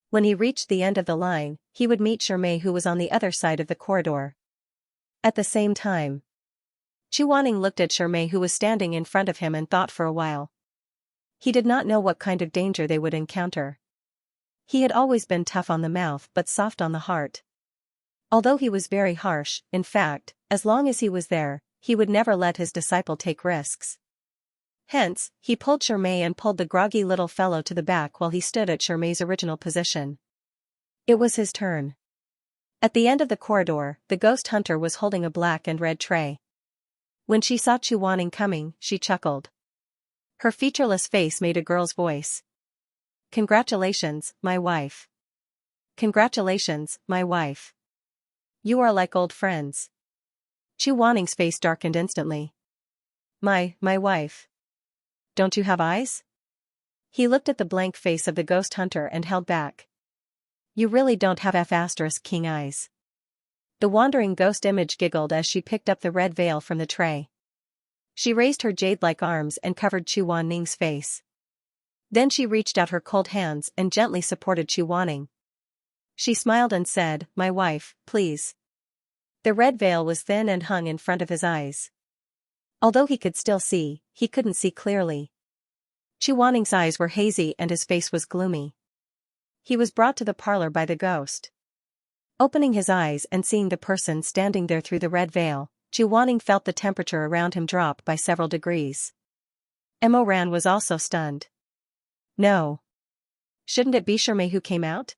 When he reached the end of the line, he would meet Shirmei, who was on the other side of the corridor. At the same time, Chuaning looked at Shirmei, who was standing in front of him, and thought for a while. He did not know what kind of danger they would encounter. He had always been tough on the mouth but soft on the heart. Although he was very harsh, in fact, as long as he was there, he would never let his disciple take risks. Hence, he pulled Shirmei and pulled the groggy little fellow to the back while he stood at Shirmei's original position. It was his turn. At the end of the corridor, the ghost hunter was holding a black and red tray. When she saw Chuaning coming, she chuckled. Her featureless face made a girl's voice. Congratulations, my wife. Congratulations, my wife. You are like old friends. Chuaning's face darkened instantly. My wife. Don't you have eyes? He looked at the blank face of the ghost hunter and held back. You really don't have **king eyes. The wandering ghost image giggled as she picked up the red veil from the tray. She raised her jade-like arms and covered Chuaning's face. Then she reached out her cold hands and gently supported Chu Wanning. She smiled and said, "My wife, please." The red veil was thin and hung in front of his eyes. Although he could still see, he couldn't see clearly. Chu Wanning's eyes were hazy and his face was gloomy. He was brought to the parlor by the ghost. Opening his eyes and seeing the person standing there through the red veil, Chu Wanning felt the temperature around him drop by several degrees. Mo Ran was also stunned. No. Shouldn't it be Shermay who came out?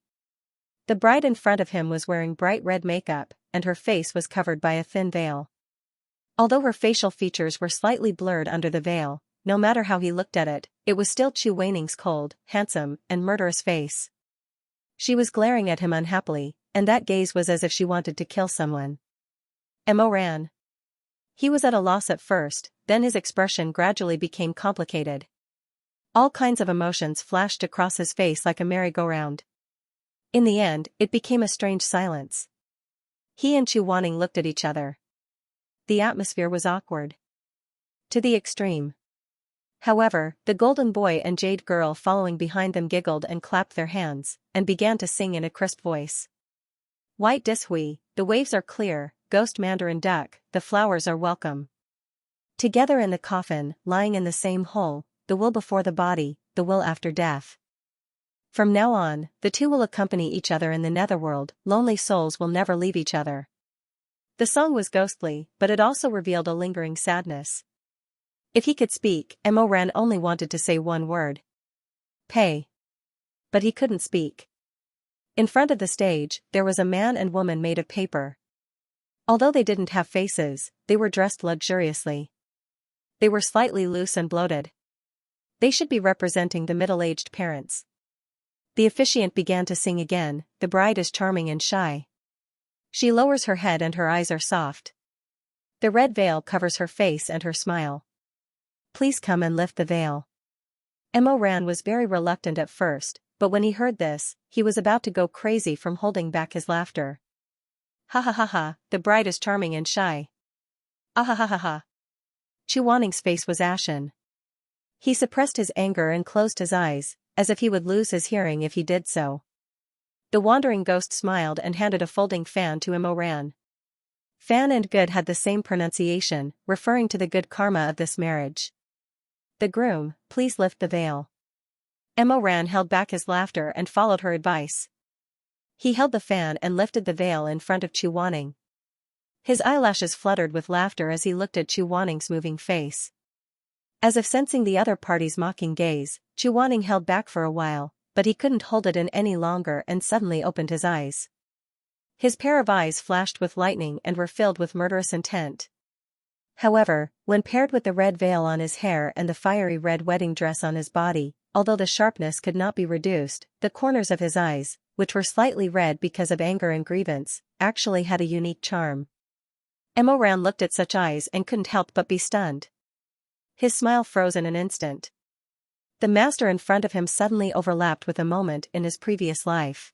The bride in front of him was wearing bright red makeup, and her face was covered by a thin veil. Although her facial features were slightly blurred under the veil, no matter how he looked at it, it was still Chu Wanning's cold, handsome, and murderous face. She was glaring at him unhappily, and that gaze was as if she wanted to kill someone. Mo Ran. He was at a loss at first, then his expression gradually became complicated. All kinds of emotions flashed across his face like a merry-go-round. In the end, it became a strange silence. He and Chu Wanning looked at each other. The atmosphere was awkward. To the extreme. However, the golden boy and jade girl following behind them giggled and clapped their hands, and began to sing in a crisp voice. White Dishui, the waves are clear, ghost mandarin duck, the flowers are welcome. Together in the coffin, lying in the same hole, the will before the body, the will after death. From now on, the two will accompany each other in the netherworld, lonely souls will never leave each other. The song was ghostly, but it also revealed a lingering sadness. If he could speak, Mo Ran only wanted to say one word. Pay. But he couldn't speak. In front of the stage, there was a man and woman made of paper. Although they didn't have faces, they were dressed luxuriously. They were slightly loose and bloated. They should be representing the middle-aged parents. The officiant began to sing again, "The bride is charming and shy. She lowers her head and her eyes are soft. The red veil covers her face and her smile. Please come and lift the veil." Mo Ran was very reluctant at first, but when he heard this, he was about to go crazy from holding back his laughter. Ha ha ha ha, the bride is charming and shy. Ah ha ha ha ha. Chu Wanning's face was ashen. He suppressed his anger and closed his eyes, as if he would lose his hearing if he did so. The wandering ghost smiled and handed a folding fan to Mo Ran. Fan and good had the same pronunciation, referring to the good karma of this marriage. The groom, please lift the veil. Mo Ran held back his laughter and followed her advice. He held the fan and lifted the veil in front of Chu Wanning. His eyelashes fluttered with laughter as he looked at Chu Wanning's moving face. As if sensing the other party's mocking gaze, Chu Wanning held back for a while, but he couldn't hold it in any longer and suddenly opened his eyes. His pair of eyes flashed with lightning and were filled with murderous intent. However, when paired with the red veil on his hair and the fiery red wedding dress on his body, although the sharpness could not be reduced, the corners of his eyes, which were slightly red because of anger and grievance, actually had a unique charm. Mo Ran looked at such eyes and couldn't help but be stunned. His smile froze in an instant. The master in front of him suddenly overlapped with a moment in his previous life.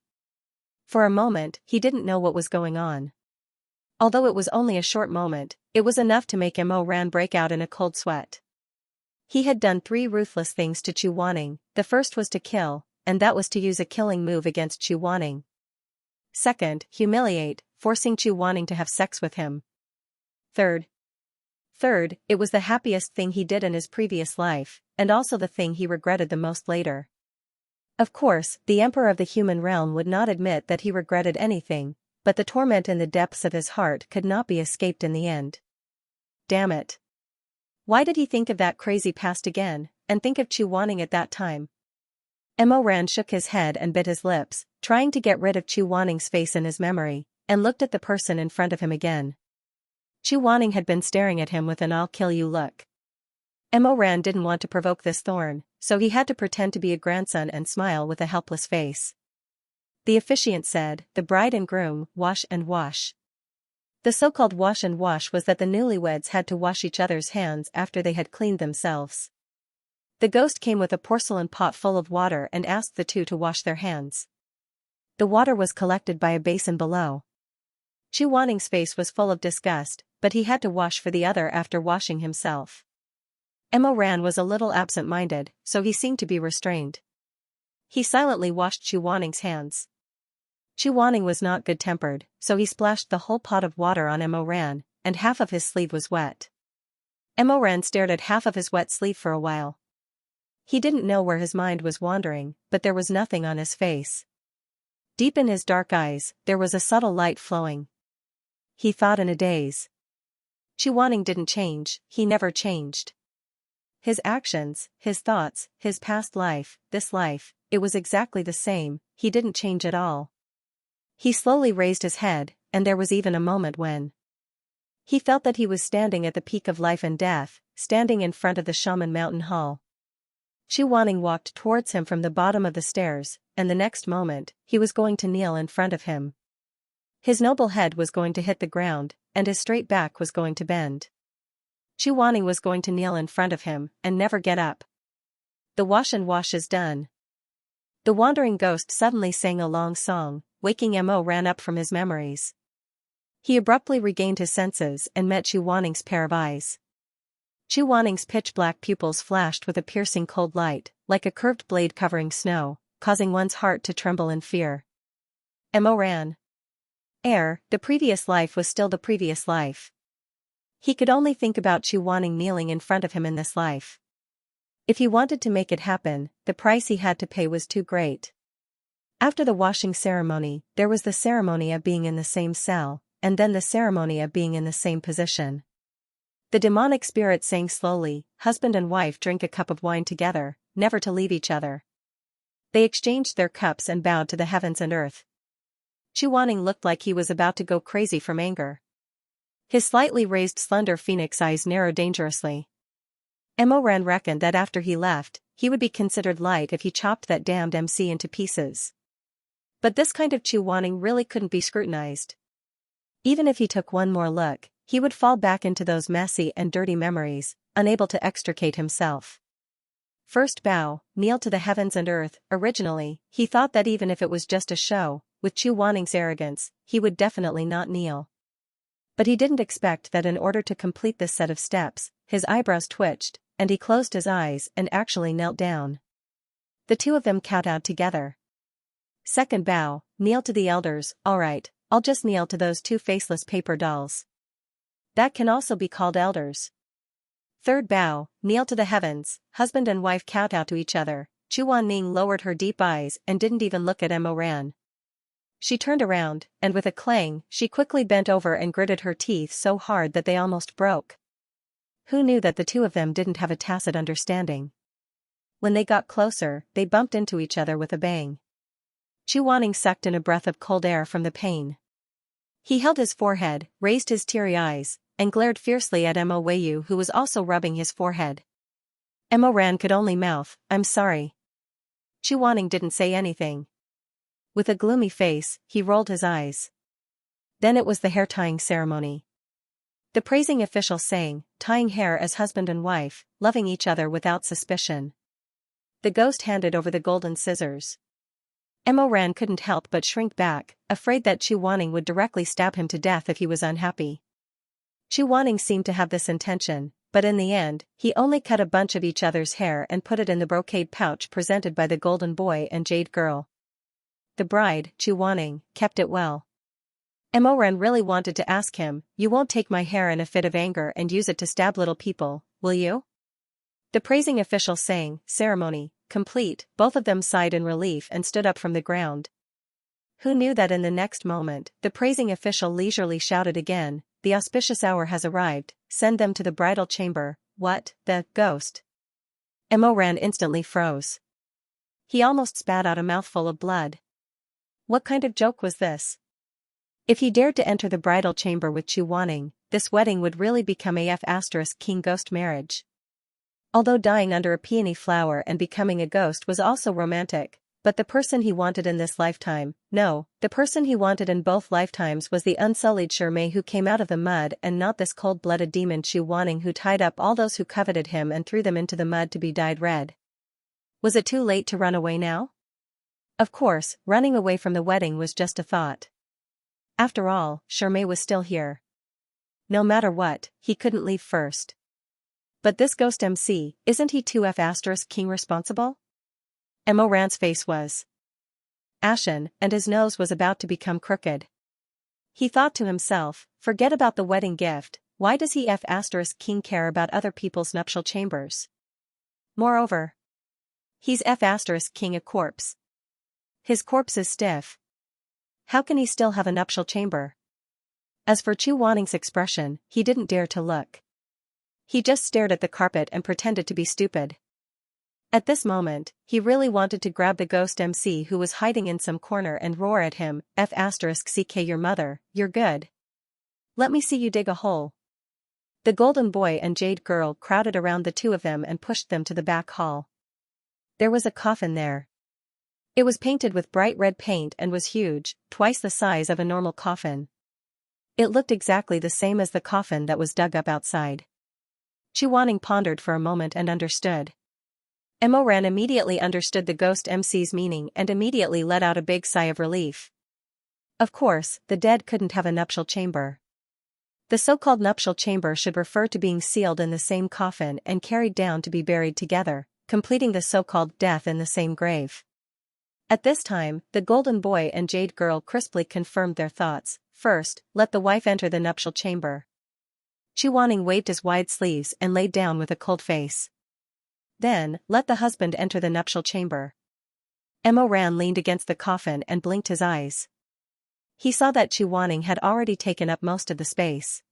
For a moment, he didn't know what was going on. Although it was only a short moment, it was enough to make Mo Ran break out in a cold sweat. He had done 3 ruthless things to Chu Wanning. The first was to kill, and that was to use a killing move against Chu Wanning. Second, humiliate, forcing Chu Wanning to have sex with him. Third, it was the happiest thing he did in his previous life, and also the thing he regretted the most later. Of course, the Emperor of the human realm would not admit that he regretted anything, but the torment in the depths of his heart could not be escaped in the end. Damn it. Why did he think of that crazy past again, and think of Chu Wanning at that time? Mo Ran shook his head and bit his lips, trying to get rid of Chu Wanning's face in his memory, and looked at the person in front of him again. Chu Wanning had been staring at him with an "I'll kill you" look. Mo Ran didn't want to provoke this thorn, so he had to pretend to be a grandson and smile with a helpless face. The officiant said, "The bride and groom, wash and wash." The so-called wash and wash was that the newlyweds had to wash each other's hands after they had cleaned themselves. The ghost came with a porcelain pot full of water and asked the two to wash their hands. The water was collected by a basin below. Chu Wanning's face was full of disgust, but he had to wash for the other after washing himself. Mo Ran was a little absent-minded, so he seemed to be restrained. He silently washed Chu Wanning's hands. Chu Wanning was not good-tempered, so he splashed the whole pot of water on Mo Ran, and half of his sleeve was wet. Mo Ran stared at half of his wet sleeve for a while. He didn't know where his mind was wandering, but there was nothing on his face. Deep in his dark eyes, there was a subtle light flowing. He thought in a daze. Chu Wanning didn't change, he never changed. His actions, his thoughts, his past life, this life, it was exactly the same, he didn't change at all. He slowly raised his head, and there was even a moment when he felt that he was standing at the peak of life and death, standing in front of the Shaman Mountain Hall. Chu Wanning walked towards him from the bottom of the stairs, and the next moment, he was going to kneel in front of him. His noble head was going to hit the ground, and his straight back was going to bend. Chu Wanning was going to kneel in front of him, and never get up. The wash and wash is done. The wandering ghost suddenly sang a long song, waking Mo Ran up from his memories. He abruptly regained his senses and met Chu Wanning's pair of eyes. Chu Wanning's pitch-black pupils flashed with a piercing cold light, like a curved blade covering snow, causing one's heart to tremble in fear. Mo Ran. The previous life was still the previous life. He could only think about Chu Wanning kneeling in front of him in this life. If he wanted to make it happen, the price he had to pay was too great. After the washing ceremony, there was the ceremony of being in the same cell, and then the ceremony of being in the same position. The demonic spirit sang slowly, husband and wife drink a cup of wine together, never to leave each other. They exchanged their cups and bowed to the heavens and earth. Chu Wanning looked like he was about to go crazy from anger. His slightly raised slender phoenix eyes narrowed dangerously. Mo Ran reckoned that after he left, he would be considered light if he chopped that damned MC into pieces. But this kind of Chu Wanning really couldn't be scrutinized. Even if he took one more look, he would fall back into those messy and dirty memories, unable to extricate himself. First bow, kneel to the heavens and earth. Originally, he thought that even if it was just a show, with Chu Wanning's arrogance, he would definitely not kneel. But he didn't expect that in order to complete this set of steps, his eyebrows twitched, and he closed his eyes and actually knelt down. The two of them kowtowed together. Second bow, kneel to the elders. Alright, I'll just kneel to those two faceless paper dolls. That can also be called elders. Third bow, kneel to the heavens. Husband and wife kowtow to each other. Chu Wanning lowered her deep eyes and didn't even look at Mo Ran. She turned around, and with a clang, she quickly bent over and gritted her teeth so hard that they almost broke. Who knew that the two of them didn't have a tacit understanding? When they got closer, they bumped into each other with a bang. Chu Wanning sucked in a breath of cold air from the pain. He held his forehead, raised his teary eyes, and glared fiercely at Mo Weiyu, who was also rubbing his forehead. Mo Ran could only mouth, "I'm sorry." Chu Wanning didn't say anything. With a gloomy face, he rolled his eyes. Then it was the hair-tying ceremony. The praising official sang, tying hair as husband and wife, loving each other without suspicion. The ghost handed over the golden scissors. Mo Ran couldn't help but shrink back, afraid that Chu Wanning would directly stab him to death if he was unhappy. Chu Wanning seemed to have this intention, but in the end, he only cut a bunch of each other's hair and put it in the brocade pouch presented by the golden boy and jade girl. The bride, Chu Wanning, kept it well. Mo Ran really wanted to ask him, "You won't take my hair in a fit of anger and use it to stab little people, will you?" The praising official sang, ceremony complete. Both of them sighed in relief and stood up from the ground. Who knew that in the next moment, the praising official leisurely shouted again, "The auspicious hour has arrived, send them to the bridal chamber." What, the ghost? Mo Ran instantly froze. He almost spat out a mouthful of blood. What kind of joke was this? If he dared to enter the bridal chamber with Chu Wanning, this wedding would really become a King ghost marriage. Although dying under a peony flower and becoming a ghost was also romantic, but the person he wanted in this lifetime, no, the person he wanted in both lifetimes was the unsullied Shirmei who came out of the mud and not this cold-blooded demon Chu Wanning who tied up all those who coveted him and threw them into the mud to be dyed red. Was it too late to run away now? Of course, running away from the wedding was just a thought. After all, Shirmei was still here. No matter what, he couldn't leave first. But this ghost MC, isn't he 2F** king responsible? Mo Ran's face was ashen, and his nose was about to become crooked. He thought to himself, forget about the wedding gift, why does he F** king care about other people's nuptial chambers? Moreover, he's F** king a corpse. His corpse is stiff. How can he still have a nuptial chamber? As for Chu Wanning's expression, he didn't dare to look. He just stared at the carpet and pretended to be stupid. At this moment, he really wanted to grab the ghost MC who was hiding in some corner and roar at him, F***ck your mother, you're good. Let me see you dig a hole. The golden boy and jade girl crowded around the two of them and pushed them to the back hall. There was a coffin there. It was painted with bright red paint and was huge, twice the size of a normal coffin. It looked exactly the same as the coffin that was dug up outside. Chu Wanning pondered for a moment and understood. Mo Ran immediately understood the ghost MC's meaning and immediately let out a big sigh of relief. Of course, the dead couldn't have a nuptial chamber. The so-called nuptial chamber should refer to being sealed in the same coffin and carried down to be buried together, completing the so-called death in the same grave. At this time, the golden boy and jade girl crisply confirmed their thoughts. First, let the wife enter the nuptial chamber. Chu Wanning waved his wide sleeves and laid down with a cold face. Then, let the husband enter the nuptial chamber. Mo Ran leaned against the coffin and blinked his eyes. He saw that Chu Wanning had already taken up most of the space.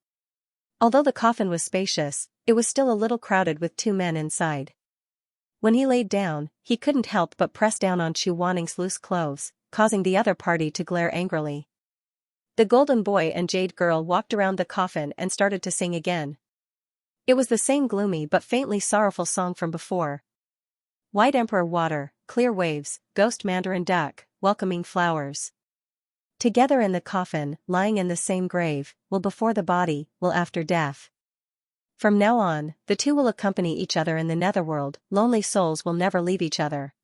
Although the coffin was spacious, it was still a little crowded with two men inside. When he laid down, he couldn't help but press down on Chu Wanning's loose clothes, causing the other party to glare angrily. The golden boy and jade girl walked around the coffin and started to sing again. It was the same gloomy but faintly sorrowful song from before. White emperor water, clear waves, ghost mandarin duck, welcoming flowers. Together in the coffin, lying in the same grave, will before the body, will after death. From now on, the two will accompany each other in the netherworld, lonely souls will never leave each other.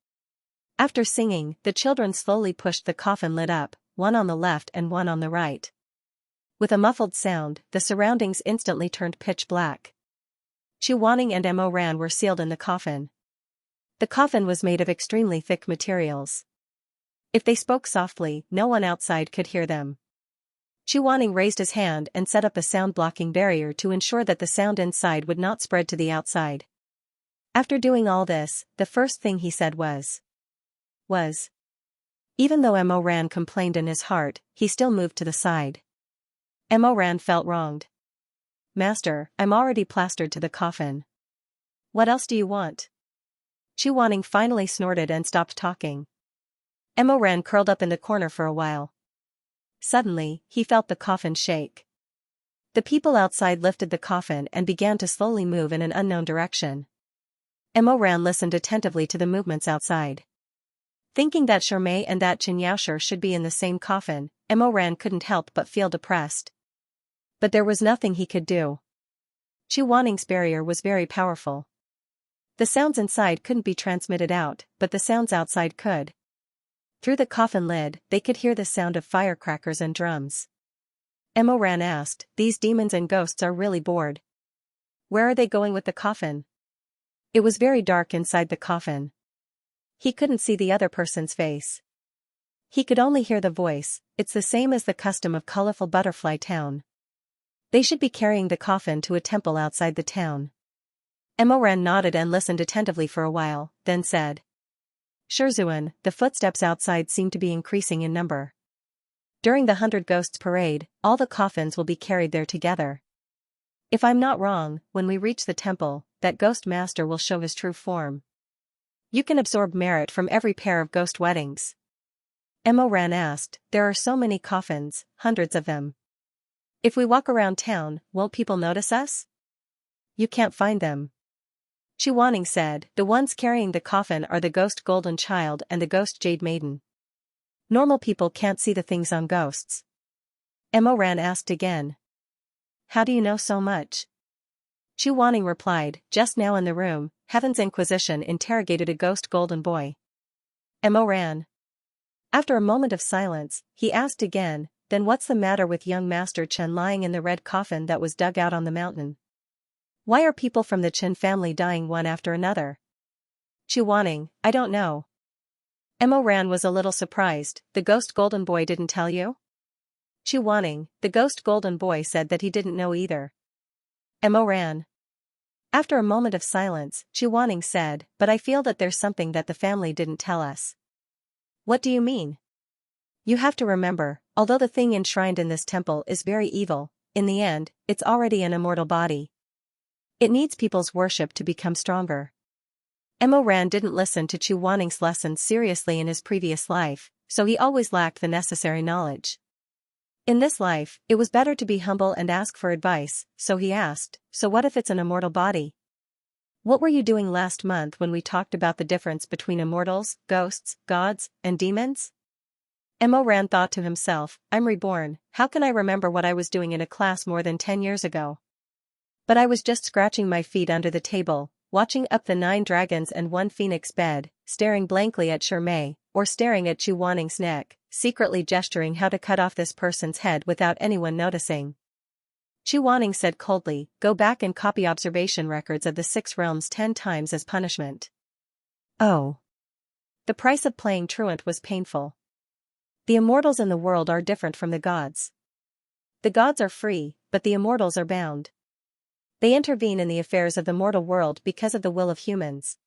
After singing, the children slowly pushed the coffin lid up, one on the left and one on the right. With a muffled sound, the surroundings instantly turned pitch black. Chu Wanning and Mo Ran were sealed in the coffin. The coffin was made of extremely thick materials. If they spoke softly, no one outside could hear them. Chu Wanning raised his hand and set up a sound-blocking barrier to ensure that the sound inside would not spread to the outside. After doing all this, the first thing he said was. Even though Mo Ran complained in his heart, he still moved to the side. Mo Ran felt wronged. Master, I'm already plastered to the coffin. What else do you want? Chu Wanning finally snorted and stopped talking. Mo Ran curled up in the corner for a while. Suddenly, he felt the coffin shake. The people outside lifted the coffin and began to slowly move in an unknown direction. Mo Ran listened attentively to the movements outside. Thinking that Shirmei and that Xianxia should be in the same coffin, Mo Ran couldn't help but feel depressed. But there was nothing he could do. Chu Wanning's barrier was very powerful. The sounds inside couldn't be transmitted out, but the sounds outside could. Through the coffin lid, they could hear the sound of firecrackers and drums. Mo Ran asked, these demons and ghosts are really bored. Where are they going with the coffin? It was very dark inside the coffin. He couldn't see the other person's face. He could only hear the voice. It's the same as the custom of colorful Butterfly Town. They should be carrying the coffin to a temple outside the town. Mo Ran nodded and listened attentively for a while, then said. Shizun, the footsteps outside seem to be increasing in number. During the 100 Ghosts Parade, all the coffins will be carried there together. If I'm not wrong, when we reach the temple, that ghost master will show his true form. You can absorb merit from every pair of ghost weddings. Mo Ran asked, there are so many coffins, hundreds of them. If we walk around town, won't people notice us? You can't find them. Chu Wanning said, the ones carrying the coffin are the ghost golden child and the ghost jade maiden. Normal people can't see the things on ghosts. Mo Ran asked again. How do you know so much? Chu Wanning replied, just now in the room, Heaven's Inquisition interrogated a ghost golden boy. Mo Ran. After a moment of silence, he asked again, then what's the matter with young Master Chen lying in the red coffin that was dug out on the mountain? Why are people from the Chen family dying one after another? Chuaning, I don't know. Emo Ran was a little surprised. The ghost golden boy didn't tell you? Chuaning, the ghost golden boy said that he didn't know either. Emo Ran. After a moment of silence, Chuaning said, but I feel that there's something that the family didn't tell us. What do you mean? You have to remember, although the thing enshrined in this temple is very evil, in the end, it's already an immortal body. It needs people's worship to become stronger. Emo Ran didn't listen to Chuaning's lessons seriously in his previous life, so he always lacked the necessary knowledge. In this life, it was better to be humble and ask for advice, so he asked, so what if it's an immortal body? What were you doing last month when we talked about the difference between immortals, ghosts, gods, and demons? Emo Ran thought to himself, I'm reborn, how can I remember what I was doing in a class more than 10 years ago? But I was just scratching my feet under the table, watching up the 9 dragons and 1 phoenix bed, staring blankly at Shirmei, or staring at Chuaning's neck, secretly gesturing how to cut off this person's head without anyone noticing. Chuaning said coldly, go back and copy observation records of the 6 realms 10 times as punishment. Oh. The price of playing truant was painful. The immortals in the world are different from the gods. The gods are free, but the immortals are bound. They intervene in the affairs of the mortal world because of the will of humans.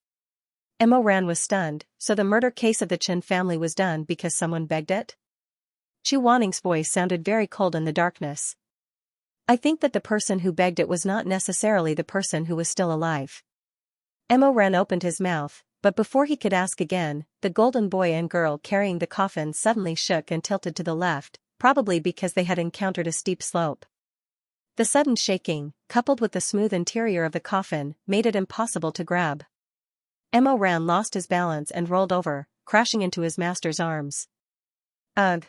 Emo Ran was stunned, so the murder case of the Chen family was done because someone begged it? Chuaning's voice sounded very cold in the darkness. I think that the person who begged it was not necessarily the person who was still alive. Emo Ran opened his mouth, but before he could ask again, the golden boy and girl carrying the coffin suddenly shook and tilted to the left, probably because they had encountered a steep slope. The sudden shaking, coupled with the smooth interior of the coffin, made it impossible to grab. Emo Ran lost his balance and rolled over, crashing into his master's arms. Ugh!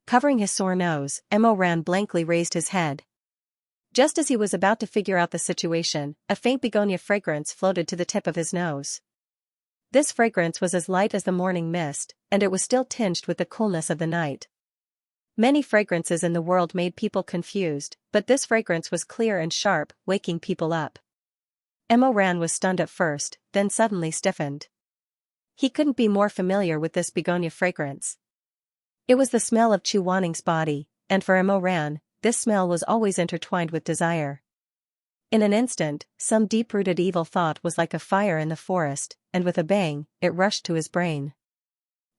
Covering his sore nose, Emo Ran blankly raised his head. Just as he was about to figure out the situation, a faint begonia fragrance floated to the tip of his nose. This fragrance was as light as the morning mist, and it was still tinged with the coolness of the night. Many fragrances in the world made people confused, but this fragrance was clear and sharp, waking people up. Emo Ran was stunned at first, then suddenly stiffened. He couldn't be more familiar with this begonia fragrance. It was the smell of Chuaning's body, and for Emo Ran, this smell was always intertwined with desire. In an instant, some deep-rooted evil thought was like a fire in the forest, and with a bang, it rushed to his brain.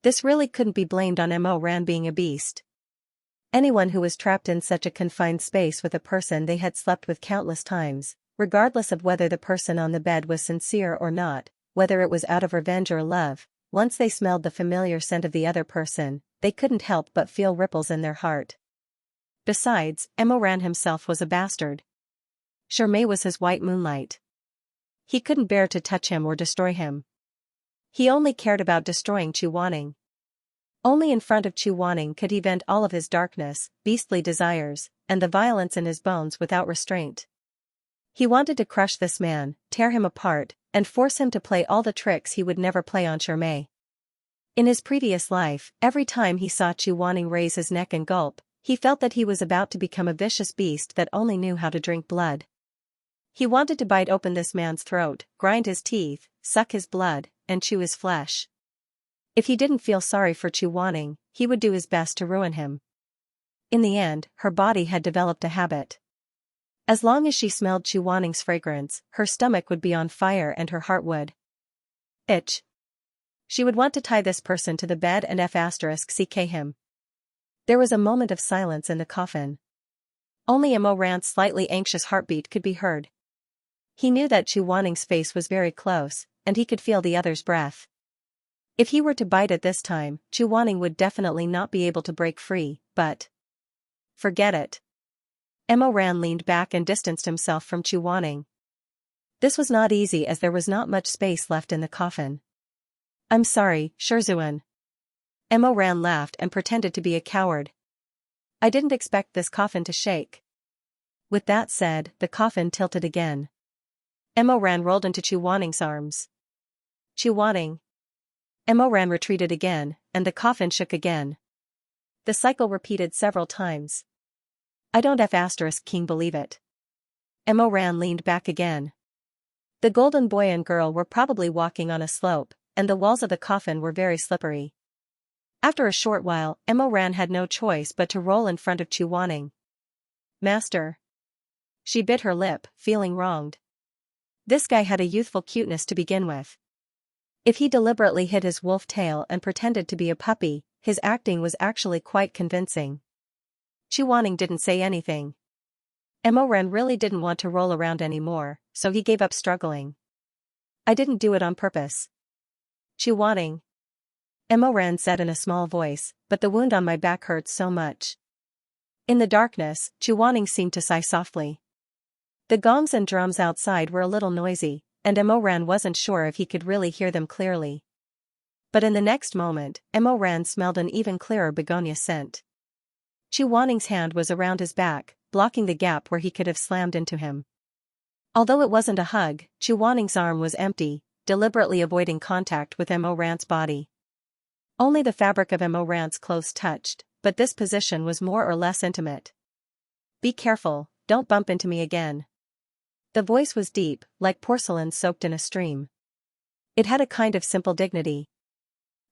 This really couldn't be blamed on Emo Ran being a beast. Anyone who was trapped in such a confined space with a person they had slept with countless times, regardless of whether the person on the bed was sincere or not, whether it was out of revenge or love, once they smelled the familiar scent of the other person, they couldn't help but feel ripples in their heart. Besides, Emo Ran himself was a bastard. Shirmei was his white moonlight. He couldn't bear to touch him or destroy him. He only cared about destroying Chuaning. Only in front of Chuaning could he vent all of his darkness, beastly desires, and the violence in his bones without restraint. He wanted to crush this man, tear him apart, and force him to play all the tricks he would never play on Shirmei. In his previous life, every time he saw Chuaning raise his neck and gulp, he felt that he was about to become a vicious beast that only knew how to drink blood. He wanted to bite open this man's throat, grind his teeth, suck his blood, and chew his flesh. If he didn't feel sorry for Chuaning, he would do his best to ruin him. In the end, her body had developed a habit. As long as she smelled Chuaning's fragrance, her stomach would be on fire and her heart would itch. She would want to tie this person to the bed and *ck him. There was a moment of silence in the coffin. Only Emo Ran's slightly anxious heartbeat could be heard. He knew that Chuaning's face was very close, and he could feel the other's breath. If he were to bite it this time, Chuaning would definitely not be able to break free, but forget it. Emo Ran leaned back and distanced himself from Chuaning. This was not easy as there was not much space left in the coffin. I'm sorry, Shizun. Emo Ran laughed and pretended to be a coward. I didn't expect this coffin to shake. With that said, the coffin tilted again. Emo Ran rolled into Chuaning's arms. Chuaning. Emo Ran retreated again, and the coffin shook again. The cycle repeated several times. I don't *king believe it. Emo Ran leaned back again. The golden boy and girl were probably walking on a slope, and the walls of the coffin were very slippery. After a short while, Emo Ran had no choice but to roll in front of Chu Wanning. Master. She bit her lip, feeling wronged. This guy had a youthful cuteness to begin with. If he deliberately hid his wolf tail and pretended to be a puppy, his acting was actually quite convincing. Chu Wanning didn't say anything. Emo Ran really didn't want to roll around anymore, so he gave up struggling. I didn't do it on purpose. Chu Wanning. Emo Ran said in a small voice, but the wound on my back hurts so much. In the darkness, Chu Wanning seemed to sigh softly. The gongs and drums outside were a little noisy, and Emo Ran wasn't sure if he could really hear them clearly. But in the next moment, Emo Ran smelled an even clearer begonia scent. Chu Wanning's hand was around his back, blocking the gap where he could have slammed into him. Although it wasn't a hug, Chu Wanning's arm was empty, deliberately avoiding contact with Emo Ran's body. Only the fabric of Emo Ran's clothes touched, but this position was more or less intimate. Be careful, don't bump into me again. The voice was deep, like porcelain soaked in a stream. It had a kind of simple dignity.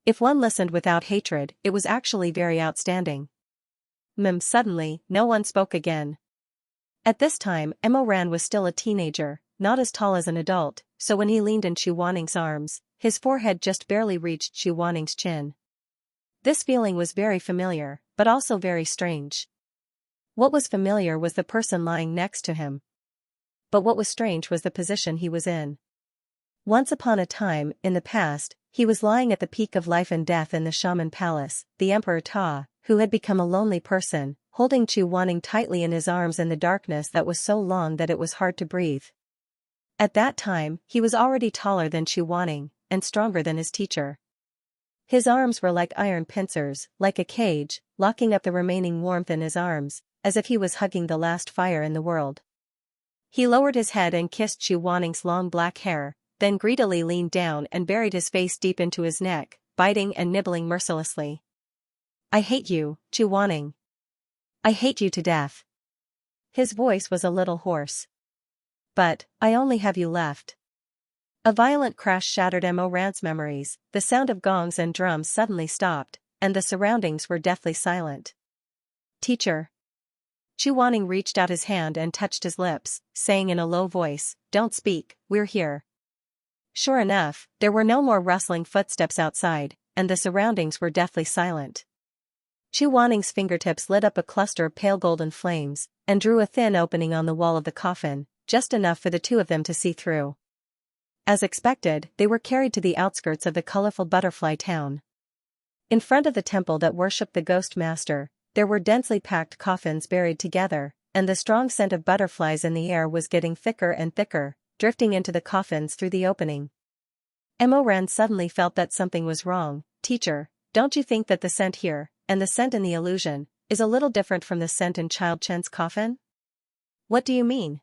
If one listened without hatred, it was actually very outstanding. Suddenly, no one spoke again. At this time, Emo Ran was still a teenager, not as tall as an adult, so when he leaned in Chu Wanning's arms, his forehead just barely reached Chu Wanning's chin. This feeling was very familiar, but also very strange. What was familiar was the person lying next to him. But what was strange was the position he was in. Once upon a time, in the past, he was lying at the peak of life and death in the shaman palace, the Emperor Ta, who had become a lonely person, holding Chu Wanning tightly in his arms in the darkness that was so long that it was hard to breathe. At that time, he was already taller than Chu Wanning, and stronger than his teacher. His arms were like iron pincers, like a cage, locking up the remaining warmth in his arms, as if he was hugging the last fire in the world. He lowered his head and kissed Chu Wanning's long black hair, then greedily leaned down and buried his face deep into his neck, biting and nibbling mercilessly. I hate you, Chu Wanning. I hate you to death. His voice was a little hoarse. But, I only have you left. A violent crash shattered Emo Ran's memories, the sound of gongs and drums suddenly stopped, and the surroundings were deathly silent. Teacher. Chu Wanning reached out his hand and touched his lips, saying in a low voice, Don't speak, we're here. Sure enough, there were no more rustling footsteps outside, and the surroundings were deathly silent. Chu Wanning's fingertips lit up a cluster of pale golden flames, and drew a thin opening on the wall of the coffin, just enough for the two of them to see through. As expected, they were carried to the outskirts of the colorful butterfly town. In front of the temple that worshipped the ghost master, there were densely packed coffins buried together, and the strong scent of butterflies in the air was getting thicker and thicker, drifting into the coffins through the opening. Emo Ran suddenly felt that something was wrong. Teacher, don't you think that the scent here, and the scent in the illusion, is a little different from the scent in Child Chen's coffin? What do you mean?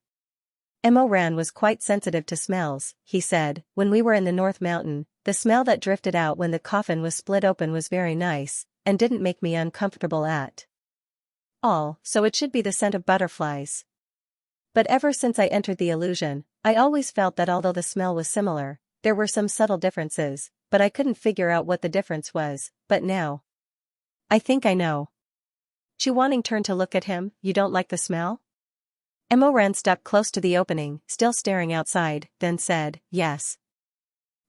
Emo Ran was quite sensitive to smells, he said. When we were in the North Mountain, the smell that drifted out when the coffin was split open was very nice, and didn't make me uncomfortable at all, so it should be the scent of butterflies. But ever since I entered the illusion, I always felt that although the smell was similar, there were some subtle differences, but I couldn't figure out what the difference was, but now I think I know. Chu Wanning turned to look at him. You don't like the smell? Emo Ran stepped close to the opening, still staring outside, then said, Yes.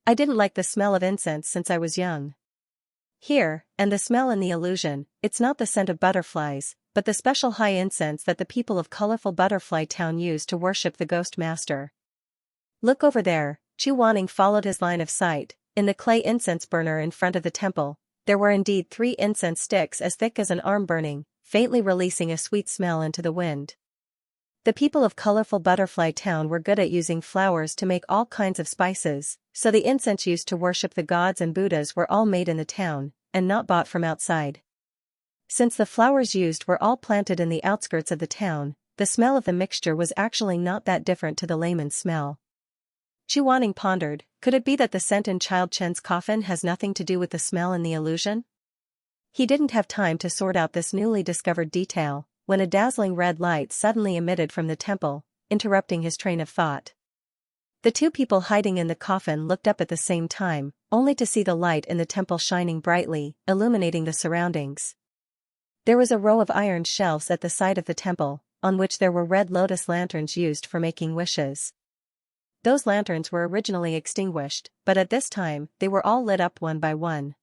I didn't like the smell of incense since I was young. Here, and the smell in the illusion, it's not the scent of butterflies, but the special high incense that the people of colorful Butterfly Town use to worship the Ghost Master. Look over there. Chu Wanning followed his line of sight. In the clay incense burner in front of the temple, there were indeed 3 incense sticks as thick as an arm burning, faintly releasing a sweet smell into the wind. The people of colorful Butterfly Town were good at using flowers to make all kinds of spices, so the incense used to worship the gods and Buddhas were all made in the town, and not bought from outside. Since the flowers used were all planted in the outskirts of the town, the smell of the mixture was actually not that different to the layman's smell. Chu Wanning pondered, could it be that the scent in Child Chen's coffin has nothing to do with the smell in the illusion? He didn't have time to sort out this newly discovered detail, when a dazzling red light suddenly emitted from the temple, interrupting his train of thought. The two people hiding in the coffin looked up at the same time, only to see the light in the temple shining brightly, illuminating the surroundings. There was a row of iron shelves at the side of the temple, on which there were red lotus lanterns used for making wishes. Those lanterns were originally extinguished, but at this time, they were all lit up one by one.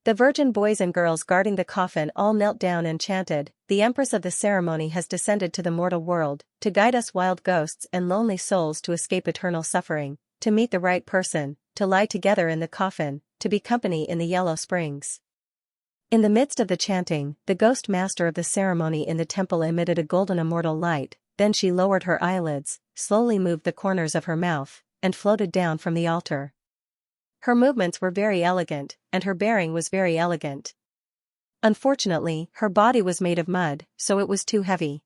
The virgin boys and girls guarding the coffin all knelt down and chanted, "The Empress of the ceremony has descended to the mortal world, to guide us wild ghosts and lonely souls to escape eternal suffering, to meet the right person, to lie together in the coffin, to be company in the yellow springs." In the midst of the chanting, the ghost master of the ceremony in the temple emitted a golden immortal light, then she lowered her eyelids, slowly moved the corners of her mouth, and floated down from the altar. Her movements were very elegant, and her bearing was very elegant. Unfortunately, her body was made of mud, so it was too heavy.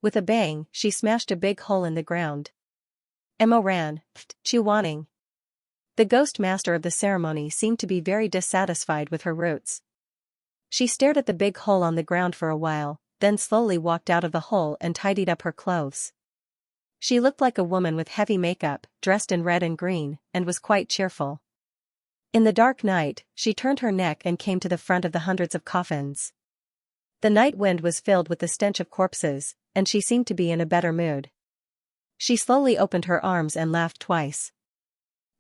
With a bang, she smashed a big hole in the ground. Emo ran, Chiwaning. The ghost master of the ceremony seemed to be very dissatisfied with her roots. She stared at the big hole on the ground for a while, then slowly walked out of the hole and tidied up her clothes. She looked like a woman with heavy makeup, dressed in red and green, and was quite cheerful. In the dark night, she turned her neck and came to the front of the hundreds of coffins. The night wind was filled with the stench of corpses, and she seemed to be in a better mood. She slowly opened her arms and laughed twice.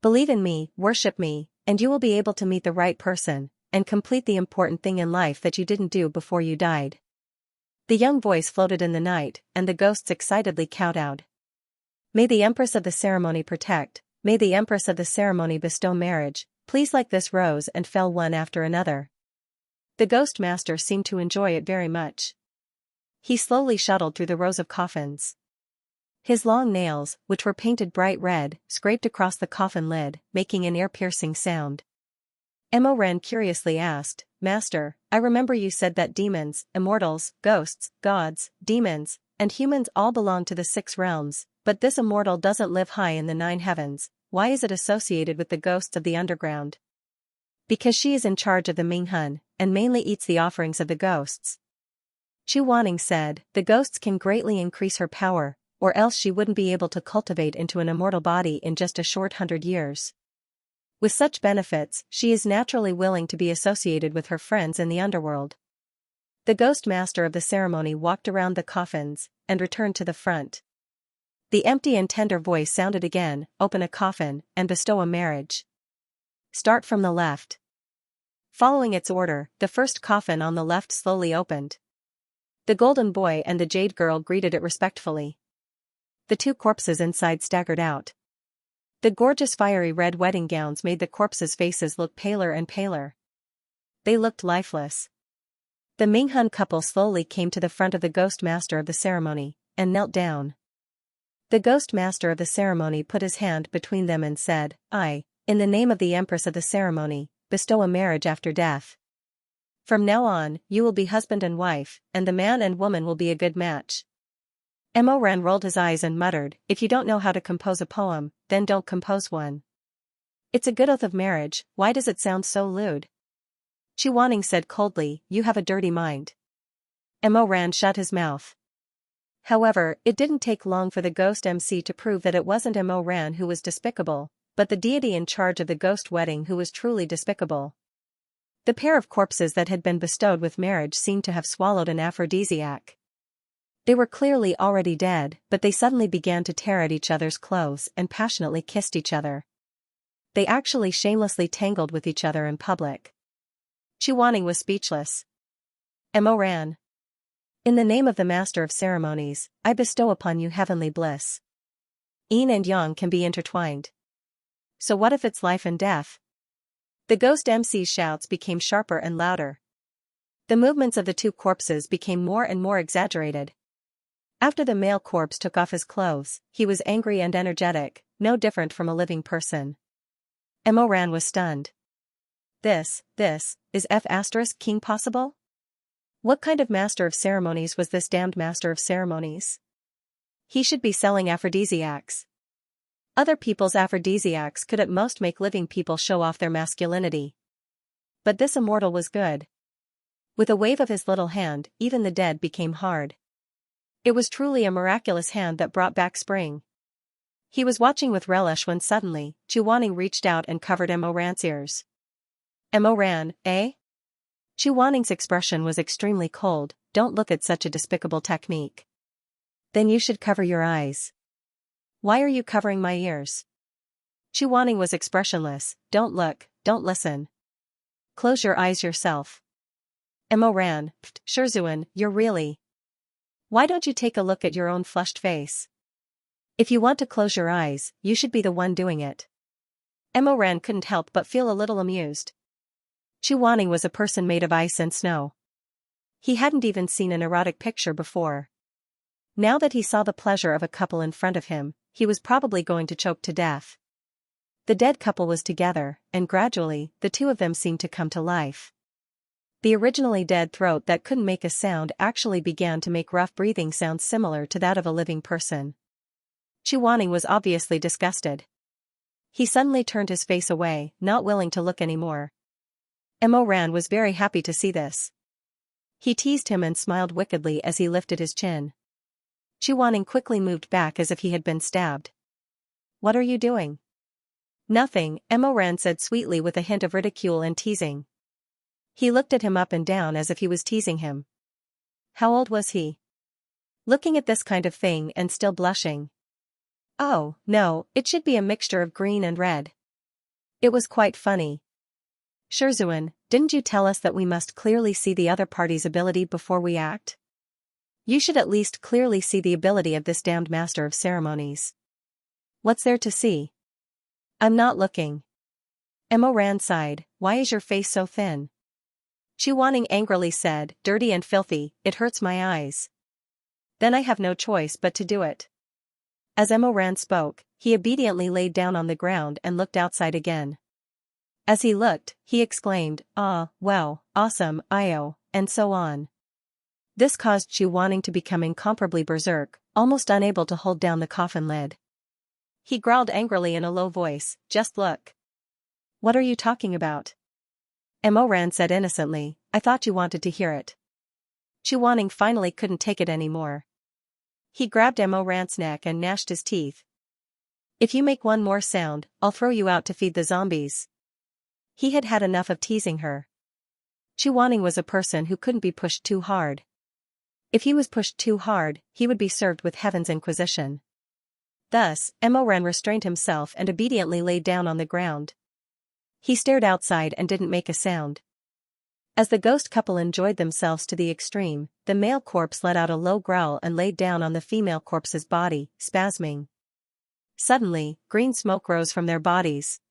"Believe in me, worship me, and you will be able to meet the right person, and complete the important thing in life that you didn't do before you died." The young voice floated in the night, and the ghosts excitedly kowtowed. "May the Empress of the ceremony protect, may the Empress of the ceremony bestow marriage, please like this rose," and fell one after another. The ghost master seemed to enjoy it very much. He slowly shuttled through the rows of coffins. His long nails, which were painted bright red, scraped across the coffin lid, making an ear-piercing sound. Emo Ren curiously asked, "Master, I remember you said that demons, immortals, ghosts, gods, demons, and humans all belong to the 6 realms, but this immortal doesn't live high in the 9 heavens, why is it associated with the ghosts of the underground?" "Because she is in charge of the Minghun, and mainly eats the offerings of the ghosts." Chu Wanning said, "The ghosts can greatly increase her power, or else she wouldn't be able to cultivate into an immortal body in just a short 100 years. With such benefits, she is naturally willing to be associated with her friends in the underworld." The ghost master of the ceremony walked around the coffins, and returned to the front. The empty and tender voice sounded again, "Open a coffin, and bestow a marriage. Start from the left." Following its order, the first coffin on the left slowly opened. The golden boy and the jade girl greeted it respectfully. The 2 corpses inside staggered out. The gorgeous fiery red wedding gowns made the corpses' faces look paler and paler. They looked lifeless. The Minghun couple slowly came to the front of the ghost master of the ceremony, and knelt down. The ghost master of the ceremony put his hand between them and said, "I, in the name of the Empress of the ceremony, bestow a marriage after death. From now on, you will be husband and wife, and the man and woman will be a good match." Emo Ren rolled his eyes and muttered, "If you don't know how to compose a poem, then don't compose one. It's a good oath of marriage, why does it sound so lewd?" Chu Wanning said coldly, "You have a dirty mind." Emo Ren shut his mouth. However, it didn't take long for the ghost MC to prove that it wasn't Emo Ran who was despicable, but the deity in charge of the ghost wedding who was truly despicable. The pair of corpses that had been bestowed with marriage seemed to have swallowed an aphrodisiac. They were clearly already dead, but they suddenly began to tear at each other's clothes and passionately kissed each other. They actually shamelessly tangled with each other in public. Chu Wanning was speechless. Emo Ran. "In the name of the Master of Ceremonies, I bestow upon you heavenly bliss. Yin and Yang can be intertwined. So what if it's life and death?" The ghost MC's shouts became sharper and louder. The movements of the 2 corpses became more and more exaggerated. After the male corpse took off his clothes, he was angry and energetic, no different from a living person. Emo Ran was stunned. This, is F** king possible? What kind of master of ceremonies was this damned master of ceremonies? He should be selling aphrodisiacs. Other people's aphrodisiacs could at most make living people show off their masculinity. But this immortal was good. With a wave of his little hand, even the dead became hard. It was truly a miraculous hand that brought back spring. He was watching with relish when suddenly, Chuaning reached out and covered Mo Ran's ears. Mo Ran, eh? Chuaning's expression was extremely cold. Don't look at such a despicable technique. Then you should cover your eyes. Why are you covering my ears? Chuaning was expressionless. Don't look, don't listen. Close your eyes yourself. Mo Ran, Shizun, you're really. Why don't you take a look at your own flushed face? If you want to close your eyes, you should be the one doing it. Mo Ran couldn't help but feel a little amused. Chuaning was a person made of ice and snow. He hadn't even seen an erotic picture before. Now that he saw the pleasure of a couple in front of him, he was probably going to choke to death. The dead couple was together, and gradually, the two of them seemed to come to life. The originally dead throat that couldn't make a sound actually began to make rough breathing sounds similar to that of a living person. Chuaning was obviously disgusted. He suddenly turned his face away, not willing to look anymore. Mo Ran was very happy to see this. He teased him and smiled wickedly as he lifted his chin. Chuaning quickly moved back as if he had been stabbed. What are you doing? Nothing, Mo Ran said sweetly with a hint of ridicule and teasing. He looked at him up and down as if he was teasing him. How old was he? Looking at this kind of thing and still blushing. Oh, no, it should be a mixture of green and red. It was quite funny. Shizun, didn't you tell us that we must clearly see the other party's ability before we act? You should at least clearly see the ability of this damned master of ceremonies. What's there to see? I'm not looking. Mo Ran sighed, why is your face so thin? Chuaning angrily said, dirty and filthy, it hurts my eyes. Then I have no choice but to do it. As Mo Ran spoke, he obediently laid down on the ground and looked outside again. As he looked, he exclaimed, ah, wow, awesome, Io, and so on. This caused Chuaning to become incomparably berserk, almost unable to hold down the coffin lid. He growled angrily in a low voice, just look. What are you talking about? Mo Ran said innocently, I thought you wanted to hear it. Chuaning finally couldn't take it anymore. He grabbed Mo Ran's neck and gnashed his teeth. If you make one more sound, I'll throw you out to feed the zombies. He had had enough of teasing her. Chuaning was a person who couldn't be pushed too hard. If he was pushed too hard, he would be served with Heaven's Inquisition. Thus, Mo Ran restrained himself and obediently laid down on the ground. He stared outside and didn't make a sound. As the ghost couple enjoyed themselves to the extreme, the male corpse let out a low growl and laid down on the female corpse's body, spasming. Suddenly, green smoke rose from their bodies.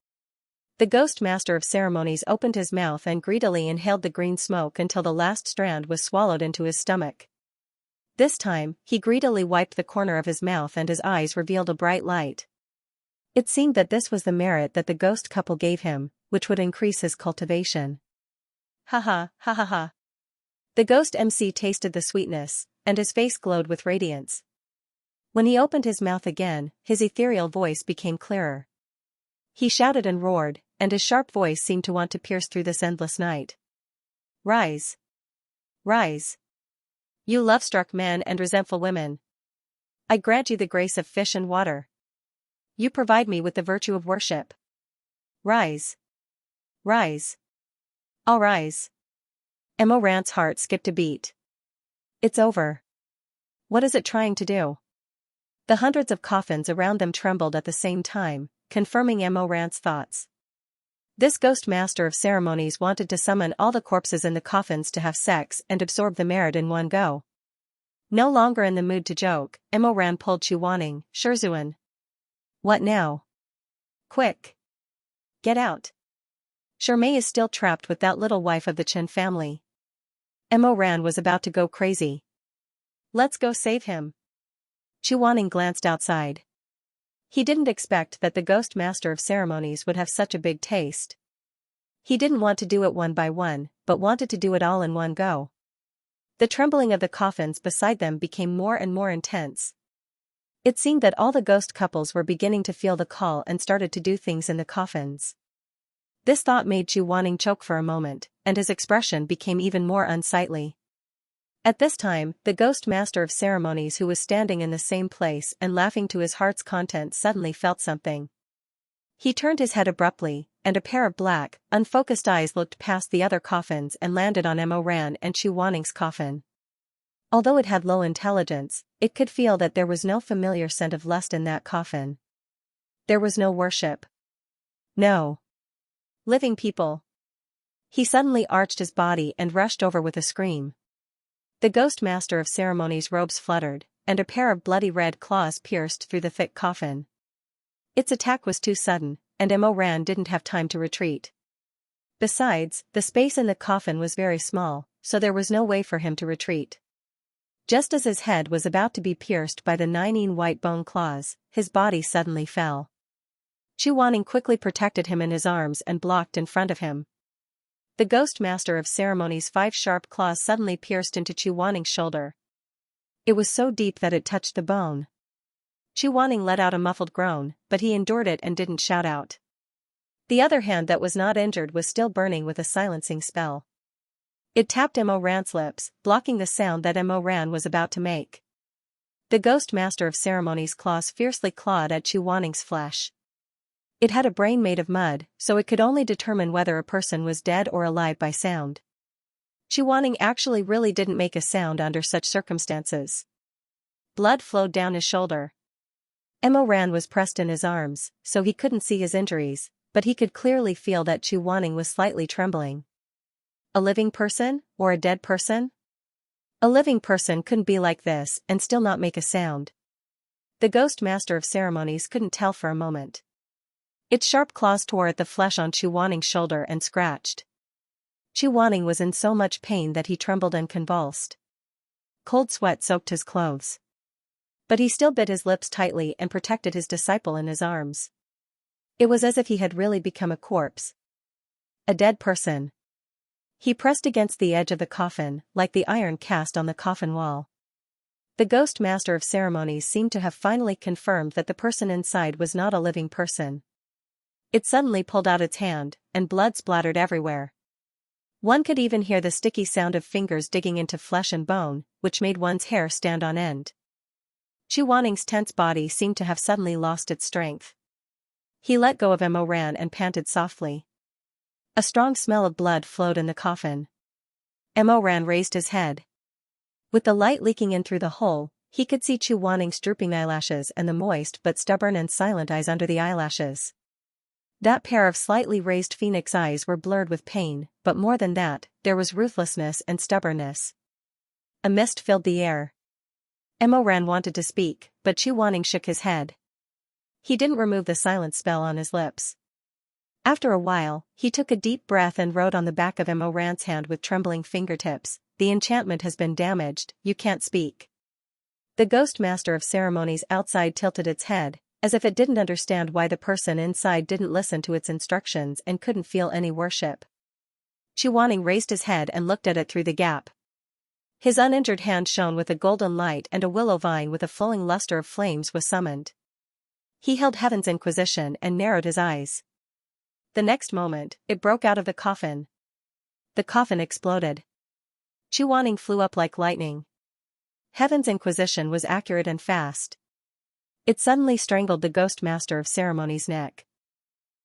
The ghost master of ceremonies opened his mouth and greedily inhaled the green smoke until the last strand was swallowed into his stomach. This time, he greedily wiped the corner of his mouth and his eyes revealed a bright light. It seemed that this was the merit that the ghost couple gave him, which would increase his cultivation. Ha ha, ha ha ha. The ghost MC tasted the sweetness, and his face glowed with radiance. When he opened his mouth again, his ethereal voice became clearer. He shouted and roared, and his sharp voice seemed to want to pierce through this endless night. Rise. Rise. You love-struck men and resentful women. I grant you the grace of fish and water. You provide me with the virtue of worship. Rise. Rise. I'll rise. Mo Ran's heart skipped a beat. It's over. What is it trying to do? The hundreds of coffins around them trembled at the same time, confirming Mo Ran's thoughts. This ghost master of ceremonies wanted to summon all the corpses in the coffins to have sex and absorb the merit in one go. No longer in the mood to joke, Mo Ran pulled Chuaning, Shizun. What now? Quick. Get out. Shermay is still trapped with that little wife of the Chen family. Mo Ran was about to go crazy. Let's go save him. Chuaning glanced outside. He didn't expect that the ghost master of ceremonies would have such a big taste. He didn't want to do it one by one, but wanted to do it all in one go. The trembling of the coffins beside them became more and more intense. It seemed that all the ghost couples were beginning to feel the call and started to do things in the coffins. This thought made Chuaning choke for a moment, and his expression became even more unsightly. At this time, the ghost master of ceremonies who was standing in the same place and laughing to his heart's content suddenly felt something. He turned his head abruptly, and a pair of black, unfocused eyes looked past the other coffins and landed on Mo Ran and Chu Wanning's coffin. Although it had low intelligence, it could feel that there was no familiar scent of lust in that coffin. There was no worship. No living people. He suddenly arched his body and rushed over with a scream. The ghost master of ceremonies' robes fluttered, and a pair of bloody red claws pierced through the thick coffin. Its attack was too sudden, and Mo Ran didn't have time to retreat. Besides, the space in the coffin was very small, so there was no way for him to retreat. Just as his head was about to be pierced by the 9 white bone claws, his body suddenly fell. Chu Wanning quickly protected him in his arms and blocked in front of him. The ghost master of ceremonies' 5 sharp claws suddenly pierced into Chu Wanning's shoulder. It was so deep that it touched the bone. Chu Wanning let out a muffled groan, but he endured it and didn't shout out. The other hand that was not injured was still burning with a silencing spell. It tapped Mo Ran's lips, blocking the sound that Mo Ran was about to make. The ghost master of ceremonies' claws fiercely clawed at Chu Wanning's flesh. It had a brain made of mud, so it could only determine whether a person was dead or alive by sound. Chu Wanning actually really didn't make a sound under such circumstances. Blood flowed down his shoulder. Mo Ran was pressed in his arms, so he couldn't see his injuries, but he could clearly feel that Chu Wanning was slightly trembling. A living person, or a dead person? A living person couldn't be like this and still not make a sound. The ghost master of ceremonies couldn't tell for a moment. Its sharp claws tore at the flesh on Chu Wanning's shoulder and scratched. Chu Wanning was in so much pain that he trembled and convulsed. Cold sweat soaked his clothes. But he still bit his lips tightly and protected his disciple in his arms. It was as if he had really become a corpse. A dead person. He pressed against the edge of the coffin, like the iron cast on the coffin wall. The ghost master of ceremonies seemed to have finally confirmed that the person inside was not a living person. It suddenly pulled out its hand, and blood splattered everywhere. One could even hear the sticky sound of fingers digging into flesh and bone, which made one's hair stand on end. Chu Wanning's tense body seemed to have suddenly lost its strength. He let go of Mo Ran and panted softly. A strong smell of blood flowed in the coffin. Mo Ran raised his head. With the light leaking in through the hole, he could see Chu Wanning's drooping eyelashes and the moist but stubborn and silent eyes under the eyelashes. That pair of slightly raised phoenix eyes were blurred with pain, but more than that, there was ruthlessness and stubbornness. A mist filled the air. Mo Ran wanted to speak, but Chu Wanning shook his head. He didn't remove the silence spell on his lips. After a while, he took a deep breath and wrote on the back of Mo Ran's hand with trembling fingertips, "The enchantment has been damaged, you can't speak." The ghost master of ceremonies outside tilted its head, as if it didn't understand why the person inside didn't listen to its instructions and couldn't feel any worship. Chu Wanning raised his head and looked at it through the gap. His uninjured hand shone with a golden light and a willow vine with a flowing luster of flames was summoned. He held Heaven's Inquisition and narrowed his eyes. The next moment, it broke out of the coffin. The coffin exploded. Chu Wanning flew up like lightning. Heaven's Inquisition was accurate and fast. It suddenly strangled the ghost master of ceremonies' neck.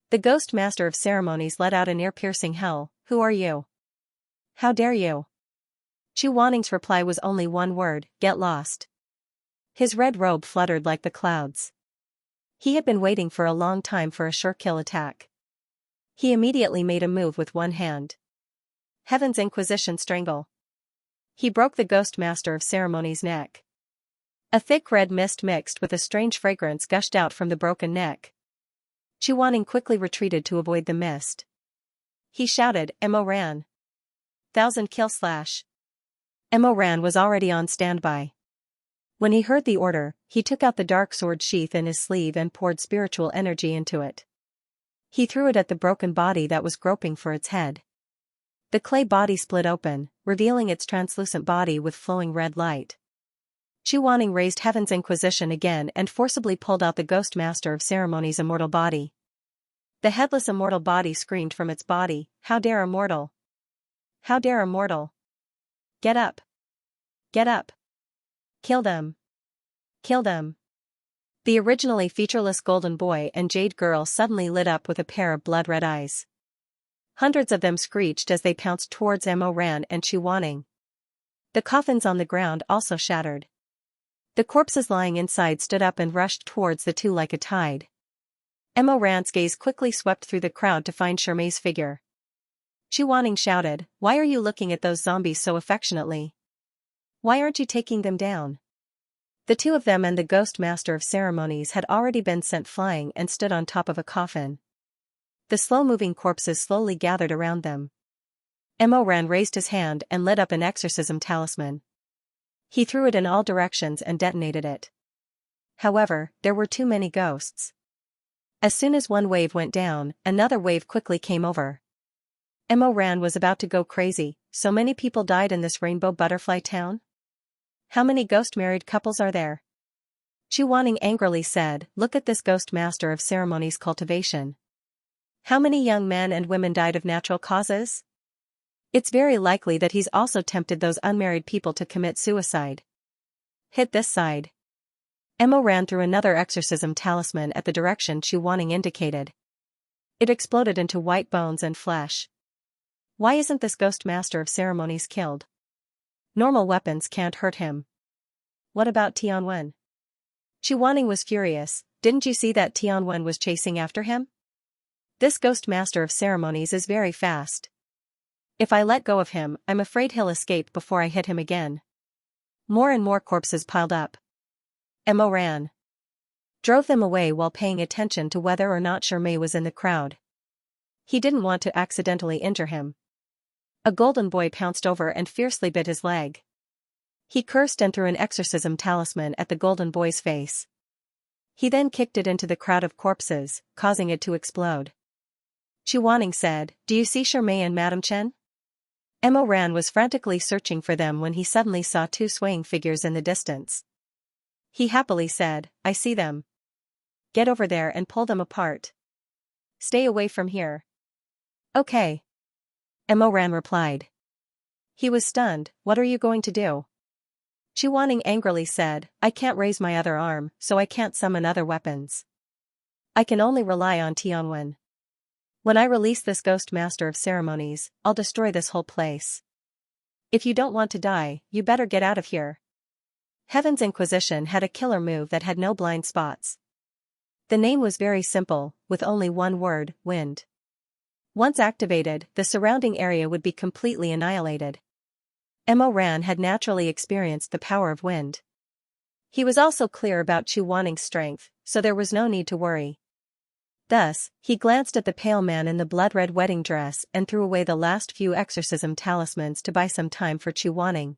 The ghost master of ceremonies let out an ear-piercing howl, "Who are you? How dare you?" Chu Wanning's reply was only one word, "Get lost." His red robe fluttered like the clouds. He had been waiting for a long time for a sure-kill attack. He immediately made a move with one hand. Heaven's Inquisition strangle. He broke the ghost master of ceremonies' neck. A thick red mist mixed with a strange fragrance gushed out from the broken neck. Chu Wanning quickly retreated to avoid the mist. He shouted, "Mo Ran! 1000 kill slash!" Mo Ran was already on standby. When he heard the order, he took out the dark sword sheath in his sleeve and poured spiritual energy into it. He threw it at the broken body that was groping for its head. The clay body split open, revealing its translucent body with flowing red light. Chu Wanning raised Heaven's Inquisition again and forcibly pulled out the ghost master of ceremonies' immortal body. The headless immortal body screamed from its body, "How dare a mortal! How dare a mortal! Get up!" Get up. Kill them. Kill them. The originally featureless golden boy and jade girl suddenly lit up with a pair of blood-red eyes. Hundreds of them screeched as they pounced towards Mo Ran and Chu Wanning. The coffins on the ground also shattered. The corpses lying inside stood up and rushed towards the two like a tide. Mo Ran's gaze quickly swept through the crowd to find Shermai's figure. Chu Wanning shouted, "Why are you looking at those zombies so affectionately? Why aren't you taking them down?" The two of them and the ghost master of ceremonies had already been sent flying and stood on top of a coffin. The slow-moving corpses slowly gathered around them. Mo Ran raised his hand and lit up an exorcism talisman. He threw it in all directions and detonated it. However, there were too many ghosts. As soon as one wave went down, another wave quickly came over. Mo Ran was about to go crazy. So many people died in this rainbow butterfly town? How many ghost married couples are there? Chu Wanning angrily said, "Look at this ghost master of ceremonies cultivation. How many young men and women died of natural causes? It's very likely that he's also tempted those unmarried people to commit suicide." Hit this side. Mo ran through another exorcism talisman at the direction Chu Wanning indicated. It exploded into white bones and flesh. Why isn't this ghost master of ceremonies killed? Normal weapons can't hurt him. What about Tianwen? Chu Wanning was furious. Didn't you see that Tianwen was chasing after him? This ghost master of ceremonies is very fast. If I let go of him, I'm afraid he'll escape before I hit him again. More and more corpses piled up. Mo ran. Drove them away while paying attention to whether or not Shermai was in the crowd. He didn't want to accidentally injure him. A golden boy pounced over and fiercely bit his leg. He cursed and threw an exorcism talisman at the golden boy's face. He then kicked it into the crowd of corpses, causing it to explode. Chu Wanning said, "Do you see Shermai and Madame Chen?" Mo Ran was frantically searching for them when he suddenly saw two swaying figures in the distance. He happily said, "I see them. Get over there and pull them apart. Stay away from here." "Okay." Mo Ran replied. He was stunned. "What are you going to do?" Chu Wanning angrily said, "I can't raise my other arm, so I can't summon other weapons. I can only rely on Tianwen. When I release this ghost master of ceremonies, I'll destroy this whole place. If you don't want to die, you better get out of here." Heaven's Inquisition had a killer move that had no blind spots. The name was very simple, with only one word, wind. Once activated, the surrounding area would be completely annihilated. Mo Ran had naturally experienced the power of wind. He was also clear about Chu Wanning's strength, so there was no need to worry. Thus, he glanced at the pale man in the blood-red wedding dress and threw away the last few exorcism talismans to buy some time for Chu Wanning.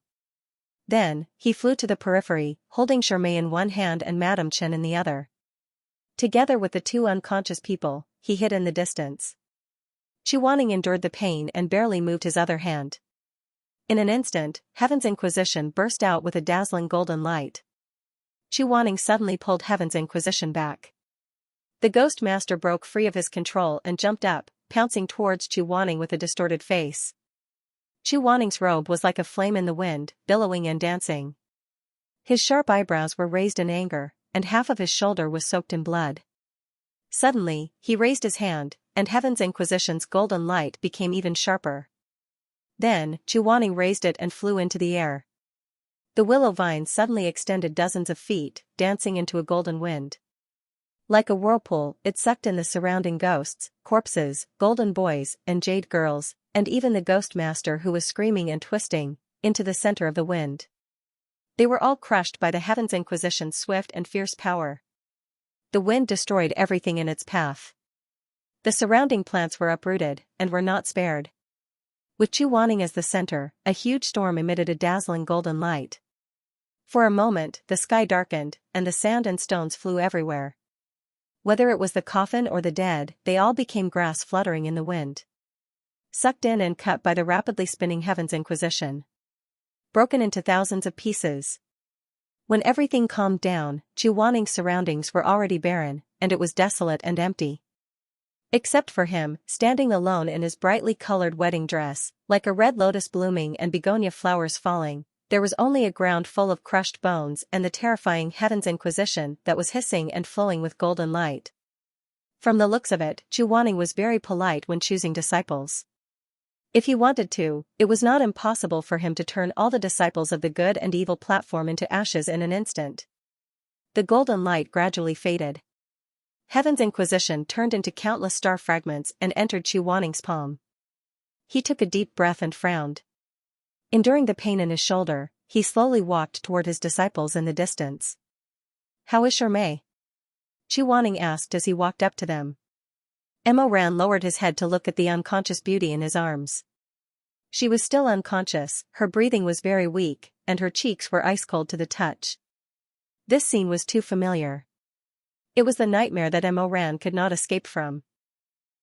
Then, he flew to the periphery, holding Shermai in one hand and Madame Chen in the other. Together with the two unconscious people, he hid in the distance. Chu Wanning endured the pain and barely moved his other hand. In an instant, Heaven's Inquisition burst out with a dazzling golden light. Chu Wanning suddenly pulled Heaven's Inquisition back. The Ghost Master broke free of his control and jumped up, pouncing towards Chu Wanning with a distorted face. Chu Wanning's robe was like a flame in the wind, billowing and dancing. His sharp eyebrows were raised in anger, and half of his shoulder was soaked in blood. Suddenly, he raised his hand, and Heaven's Inquisition's golden light became even sharper. Then, Chu Wanning raised it and flew into the air. The willow vines suddenly extended dozens of feet, dancing into a golden wind. Like a whirlpool, it sucked in the surrounding ghosts, corpses, golden boys, and jade girls, and even the ghost master who was screaming and twisting, into the center of the wind. They were all crushed by the Heaven's Inquisition's swift and fierce power. The wind destroyed everything in its path. The surrounding plants were uprooted, and were not spared. With Chu Wanning as the center, a huge storm emitted a dazzling golden light. For a moment, the sky darkened, and the sand and stones flew everywhere. Whether it was the coffin or the dead, they all became grass fluttering in the wind. Sucked in and cut by the rapidly spinning Heaven's Inquisition. Broken into thousands of pieces. When everything calmed down, Chu Wanning's surroundings were already barren, and it was desolate and empty. Except for him, standing alone in his brightly colored wedding dress, like a red lotus blooming and begonia flowers falling, there was only a ground full of crushed bones and the terrifying Heaven's Inquisition that was hissing and flowing with golden light. From the looks of it, Chu Wanning was very polite when choosing disciples. If he wanted to, it was not impossible for him to turn all the disciples of the good and evil platform into ashes in an instant. The golden light gradually faded. Heaven's Inquisition turned into countless star fragments and entered Chu Wanning's palm. He took a deep breath and frowned. Enduring the pain in his shoulder, he slowly walked toward his disciples in the distance. "How is Shermay?" Chu Wanning asked as he walked up to them. Mo Ran lowered his head to look at the unconscious beauty in his arms. She was still unconscious, her breathing was very weak, and her cheeks were ice-cold to the touch. This scene was too familiar. It was the nightmare that Mo Ran could not escape from.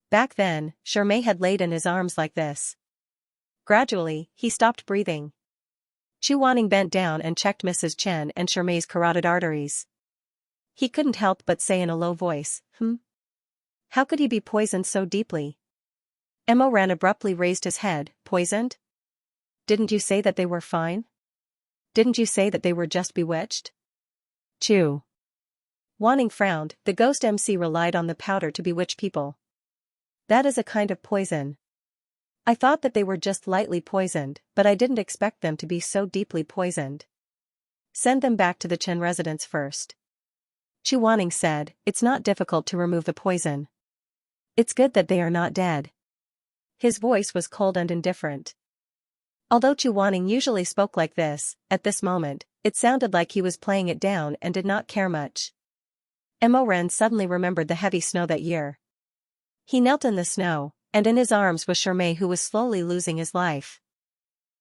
Back then, Shermay had laid in his arms like this. Gradually, he stopped breathing. Chu Wanning bent down and checked Mrs. Chen and Shermay's carotid arteries. He couldn't help but say in a low voice, How could he be poisoned so deeply? Mo Ran abruptly raised his head. Poisoned? Didn't you say that they were fine? Didn't you say that they were just bewitched? Chu Wanning frowned. The ghost MC relied on the powder to bewitch people. That is a kind of poison. I thought that they were just lightly poisoned, but I didn't expect them to be so deeply poisoned. Send them back to the Chen residence first. Chu Wanning said, it's not difficult to remove the poison. It's good that they are not dead. His voice was cold and indifferent. Although Chu Wanning usually spoke like this, at this moment, it sounded like he was playing it down and did not care much. Mo Ran suddenly remembered the heavy snow that year. He knelt in the snow, and in his arms was Shermay, who was slowly losing his life.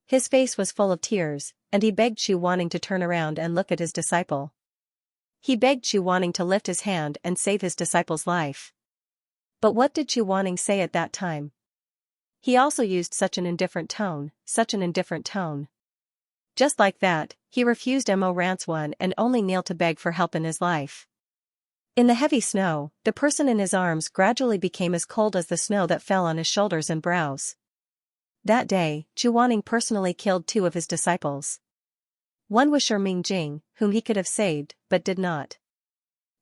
His face was full of tears, and he begged Chu Wanning to turn around and look at his disciple. He begged Chu Wanning to lift his hand and save his disciple's life. But what did Chu Wanning say at that time? He also used such an indifferent tone, such an indifferent tone. Just like that, he refused Mo Ran's one and only kneeled to beg for help in his life. In the heavy snow, the person in his arms gradually became as cold as the snow that fell on his shoulders and brows. That day, Chu Wanning personally killed 2 of his disciples. One was Sherming Jing, whom he could have saved, but did not.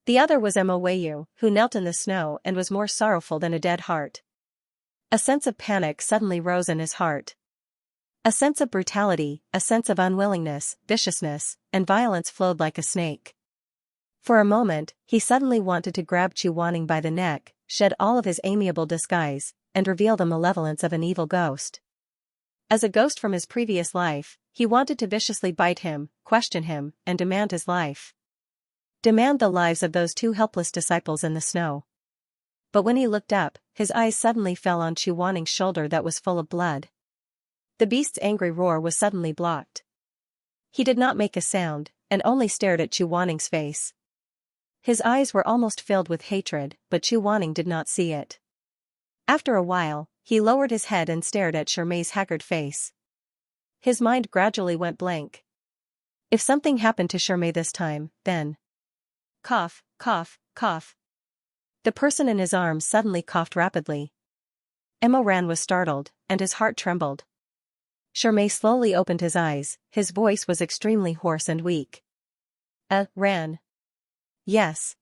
The other was Mo Weiyu, who knelt in the snow and was more sorrowful than a dead heart. A sense of panic suddenly rose in his heart. A sense of brutality, a sense of unwillingness, viciousness, and violence flowed like a snake. For a moment, he suddenly wanted to grab Chu Wanning by the neck, shed all of his amiable disguise, and reveal the malevolence of an evil ghost. As a ghost from his previous life, he wanted to viciously bite him, question him, and demand his life. Demand the lives of those 2 helpless disciples in the snow. But when he looked up, his eyes suddenly fell on Chu Wanning's shoulder that was full of blood. The beast's angry roar was suddenly blocked. He did not make a sound, and only stared at Chu Wanning's face. His eyes were almost filled with hatred, but Chu Wanning did not see it. After a while, he lowered his head and stared at Shermay's haggard face. His mind gradually went blank. If something happened to Shermay this time, then... Cough, cough, cough. The person in his arms suddenly coughed rapidly. Mo Ran was startled, and his heart trembled. Shermay slowly opened his eyes, his voice was extremely hoarse and weak. Ran. Yes.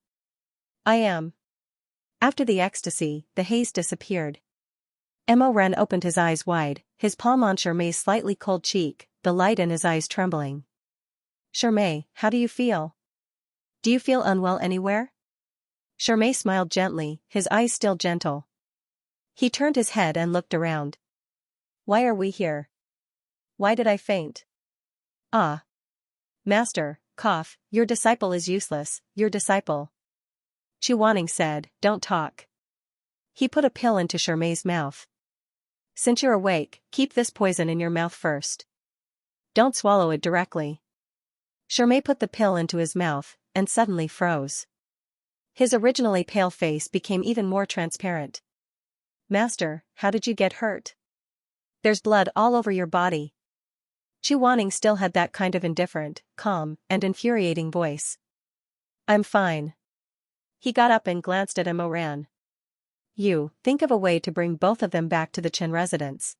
I am. After the ecstasy, the haze disappeared. Mo Ran opened his eyes wide, his palm on Shermay's slightly cold cheek, the light in his eyes trembling. Shermay, how do you feel? Do you feel unwell anywhere? Shermay smiled gently, his eyes still gentle. He turned his head and looked around. Why are we here? Why did I faint? Ah. Master, cough, your disciple is useless, your disciple. Chu Wanning said, don't talk. He put a pill into Shermay's mouth. Since you're awake, keep this poison in your mouth first. Don't swallow it directly. Shermay put the pill into his mouth, and suddenly froze. His originally pale face became even more transparent. Master, how did you get hurt? There's blood all over your body. Chu Wanning still had that kind of indifferent, calm, and infuriating voice. I'm fine. He got up and glanced at Mo Ran. You, think of a way to bring both of them back to the Chen residence.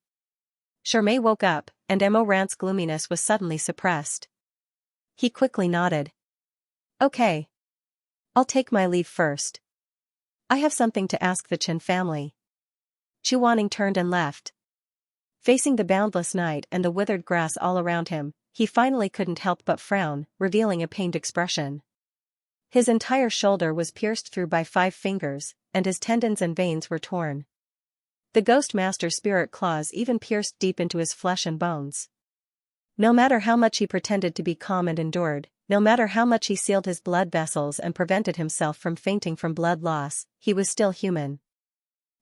Shermay woke up, and Mo Ran's gloominess was suddenly suppressed. He quickly nodded. Okay. I'll take my leave first. I have something to ask the Chen family. Chu Wanning turned and left. Facing the boundless night and the withered grass all around him, he finally couldn't help but frown, revealing a pained expression. His entire shoulder was pierced through by 5 fingers, and his tendons and veins were torn. The Ghost Master's spirit claws even pierced deep into his flesh and bones. No matter how much he pretended to be calm and endured, no matter how much he sealed his blood vessels and prevented himself from fainting from blood loss, he was still human.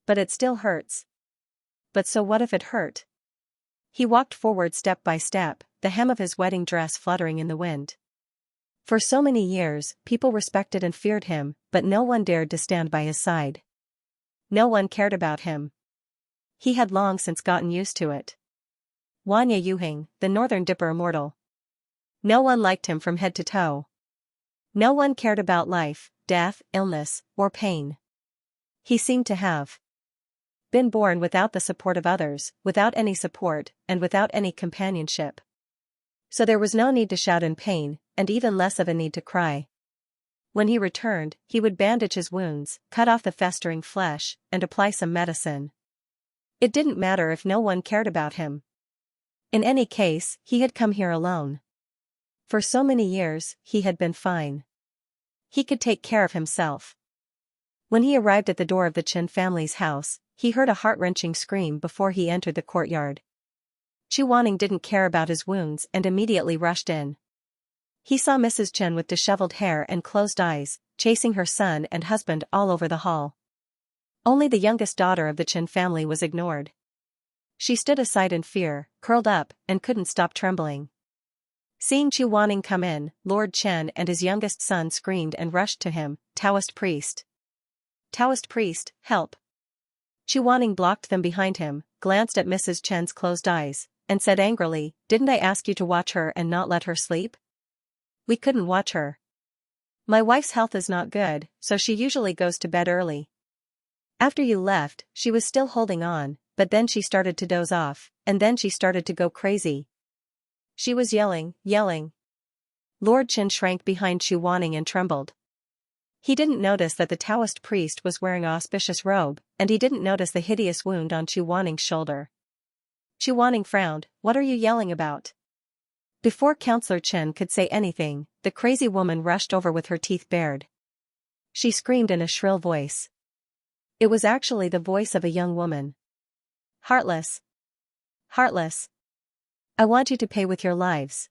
But it still hurts. But so what if it hurt? He walked forward step by step, the hem of his wedding dress fluttering in the wind. For so many years, people respected and feared him, but no one dared to stand by his side. No one cared about him. He had long since gotten used to it. Wanya Yuhing, the Northern Dipper immortal. No one liked him from head to toe. No one cared about life, death, illness, or pain. He seemed to have been born without the support of others, without any support, and without any companionship. So there was no need to shout in pain, and even less of a need to cry. When he returned, he would bandage his wounds, cut off the festering flesh, and apply some medicine. It didn't matter if no one cared about him. In any case, he had come here alone. For so many years, he had been fine. He could take care of himself. When he arrived at the door of the Chen family's house, he heard a heart-wrenching scream before he entered the courtyard. Chu Wanning didn't care about his wounds and immediately rushed in. He saw Mrs. Chen with disheveled hair and closed eyes, chasing her son and husband all over the hall. Only the youngest daughter of the Chen family was ignored. She stood aside in fear, curled up, and couldn't stop trembling. Seeing Chu Wanning come in, Lord Chen and his youngest son screamed and rushed to him. Taoist priest. Taoist priest, help. Chu Wanning blocked them behind him, glanced at Mrs. Chen's closed eyes, and said angrily, "Didn't I ask you to watch her and not let her sleep? We couldn't watch her. My wife's health is not good, so she usually goes to bed early. After you left, she was still holding on, but then she started to doze off, and then she started to go crazy. She was yelling. Lord Chen shrank behind Chu Wanning and trembled. He didn't notice that the Taoist priest was wearing an auspicious robe, and he didn't notice the hideous wound on Chu Wanning's shoulder. Chu Wanning frowned. "What are you yelling about?" Before Counselor Chen could say anything, the crazy woman rushed over with her teeth bared. She screamed in a shrill voice. It was actually the voice of a young woman. Heartless. Heartless. I want you to pay with your lives.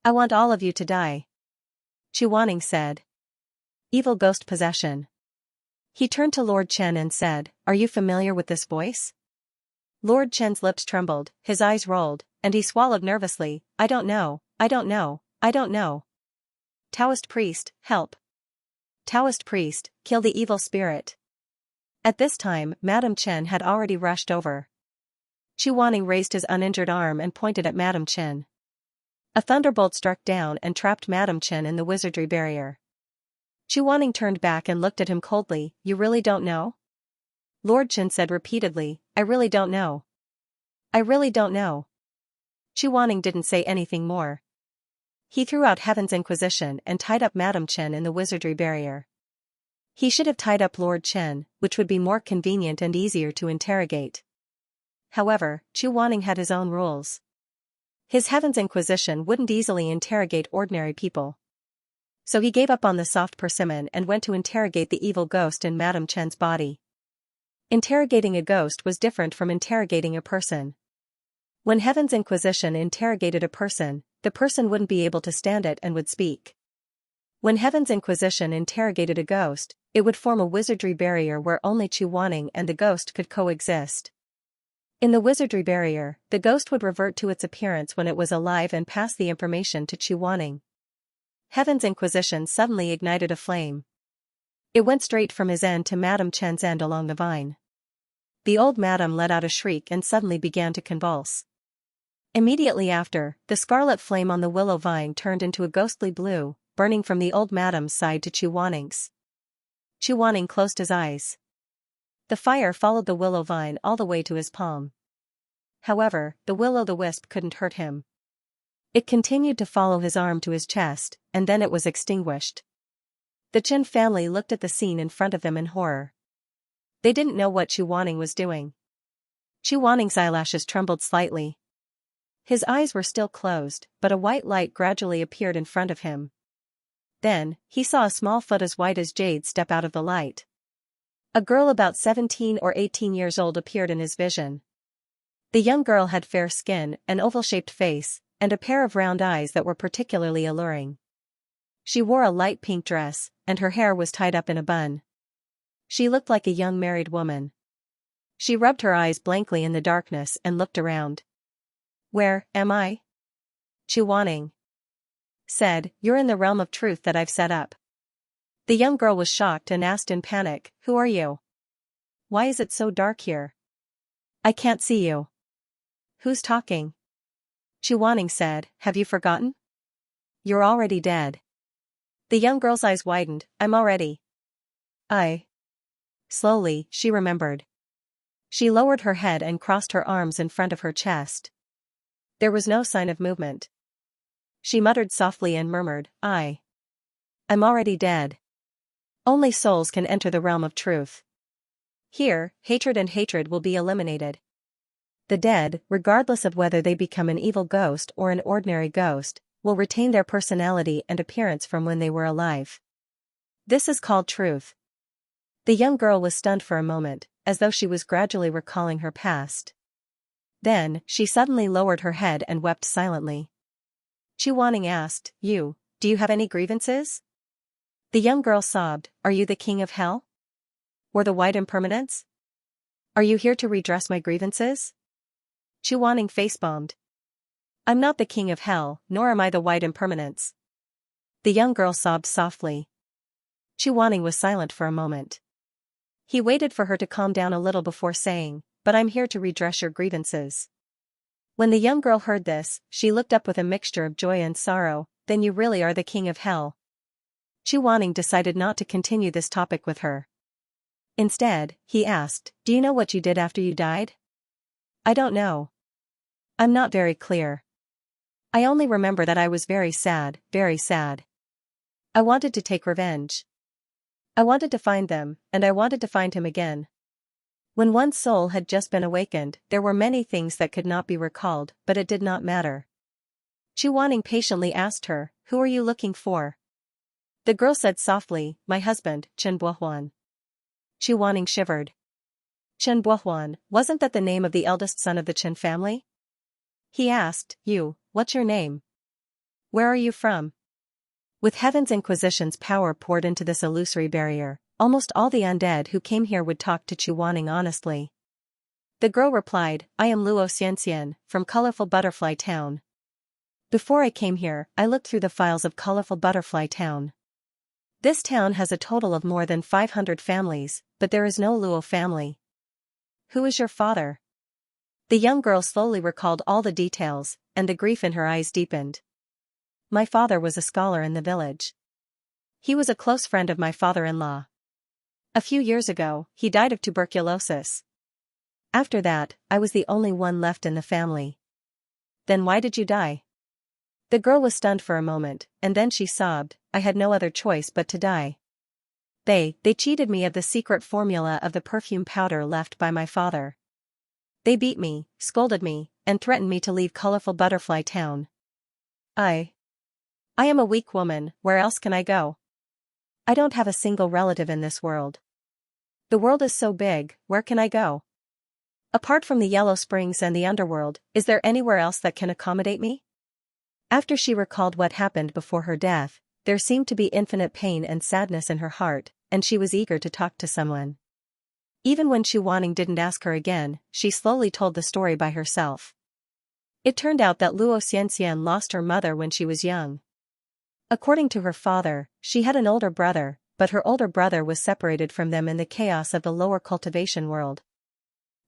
I want all of you to die. Chu Wanning said. Evil ghost possession. He turned to Lord Chen and said, "Are you familiar with this voice?" Lord Chen's lips trembled, his eyes rolled, and he swallowed nervously. I don't know. Taoist priest, help. Taoist priest, kill the evil spirit. At this time, Madame Chen had already rushed over. Chu Wanning raised his uninjured arm and pointed at Madame Chen. A thunderbolt struck down and trapped Madame Chen in the wizardry barrier. Chu Wanning turned back and looked at him coldly. You really don't know? Lord Chen said repeatedly, I really don't know. I really don't know. Chu Wanning didn't say anything more. He threw out Heaven's Inquisition and tied up Madame Chen in the wizardry barrier. He should have tied up Lord Chen, which would be more convenient and easier to interrogate. However, Chu Wanning had his own rules. His Heaven's Inquisition wouldn't easily interrogate ordinary people. So he gave up on the soft persimmon and went to interrogate the evil ghost in Madame Chen's body. Interrogating a ghost was different from interrogating a person. When Heaven's Inquisition interrogated a person, the person wouldn't be able to stand it and would speak. When Heaven's Inquisition interrogated a ghost, it would form a wizardry barrier where only Chu Wanning and the ghost could coexist. In the wizardry barrier, the ghost would revert to its appearance when it was alive and pass the information to Chu Wanning. Heaven's Inquisition suddenly ignited a flame. It went straight from his end to Madame Chen's end along the vine. The old madam let out a shriek and suddenly began to convulse. Immediately after, the scarlet flame on the willow vine turned into a ghostly blue, burning from the old madam's side to Chu Wanning's. Chu Wanning closed his eyes. The fire followed the willow vine all the way to his palm. however, the will-o'-the-wisp couldn't hurt him. It continued to follow his arm to his chest, and then it was extinguished. The Chen family looked at the scene in front of them in horror. They didn't know what Chu Wanning was doing. Chu Wanning's eyelashes trembled slightly. His eyes were still closed, but a white light gradually appeared in front of him. Then, he saw a small foot as white as jade step out of the light. A girl about 17 or 18 years old appeared in his vision. The young girl had fair skin, an oval-shaped face, and a pair of round eyes that were particularly alluring. She wore a light pink dress, and her hair was tied up in a bun. She looked like a young married woman. She rubbed her eyes blankly in the darkness and looked around. "Where am I?" Chu Wanning said, "You're in the realm of truth that I've set up." The young girl was shocked and asked in panic, "Who are you? Why is it so dark here? I can't see you." "Who's talking?" Chu Wanning said, "Have you forgotten? You're already dead." The young girl's eyes widened. "I'm already. Slowly, she remembered. She lowered her head and crossed her arms in front of her chest. There was no sign of movement. She muttered softly and murmured, I'm already dead. Only souls can enter the realm of truth. Here, hatred and hatred will be eliminated. The dead, regardless of whether they become an evil ghost or an ordinary ghost, will retain their personality and appearance from when they were alive. This is called truth." The young girl was stunned for a moment, as though she was gradually recalling her past. Then, she suddenly lowered her head and wept silently. Chu Wanning asked, do you have any grievances?" The young girl sobbed, "Are you the king of hell? Or the white impermanence? Are you here to redress my grievances?" Chu Wanning facepalmed. "I'm not the king of hell, nor am I the white impermanence." The young girl sobbed softly. Chu Wanning was silent for a moment. He waited for her to calm down a little before saying, "But I'm here to redress your grievances." When the young girl heard this, she looked up with a mixture of joy and sorrow. "Then you really are the king of hell?" Chu Wanning decided not to continue this topic with her. Instead, he asked, "Do you know what you did after you died?" "I don't know. I'm not very clear. I only remember that I was very sad, very sad. I wanted to take revenge. I wanted to find them, and I wanted to find him again." When one's soul had just been awakened, there were many things that could not be recalled, but it did not matter. Chu Wanning patiently asked her, "Who are you looking for?" The girl said softly, "My husband, Chen Buohuan." Chu Wanning shivered. Chen Buohuan, wasn't that the name of the eldest son of the Chen family? He asked, What's your name? Where are you from?" With Heaven's Inquisition's power poured into this illusory barrier, almost all the undead who came here would talk to Chu Wanning honestly. The girl replied, "I am Luo Xianxia, from Colorful Butterfly Town. Before I came here, I looked through the files of Colorful Butterfly Town. This town has a total of more than 500 families, but there is no Luo family." "Who is your father?" The young girl slowly recalled all the details, and the grief in her eyes deepened. "My father was a scholar in the village. He was a close friend of my father-in-law. A few years ago, he died of tuberculosis. After that, I was the only one left in the family." "Then why did you die?" The girl was stunned for a moment, and then she sobbed, "I had no other choice but to die. They cheated me of the secret formula of the perfume powder left by my father. They beat me, scolded me, and threatened me to leave Colorful Butterfly Town. I am a weak woman, where else can I go? I don't have a single relative in this world. The world is so big, where can I go? Apart from the Yellow Springs and the underworld, is there anywhere else that can accommodate me?" After she recalled what happened before her death, there seemed to be infinite pain and sadness in her heart, and she was eager to talk to someone. Even when Chu Wanning didn't ask her again, she slowly told the story by herself. It turned out that Luo Xianxian lost her mother when she was young. According to her father, she had an older brother, but her older brother was separated from them in the chaos of the lower cultivation world.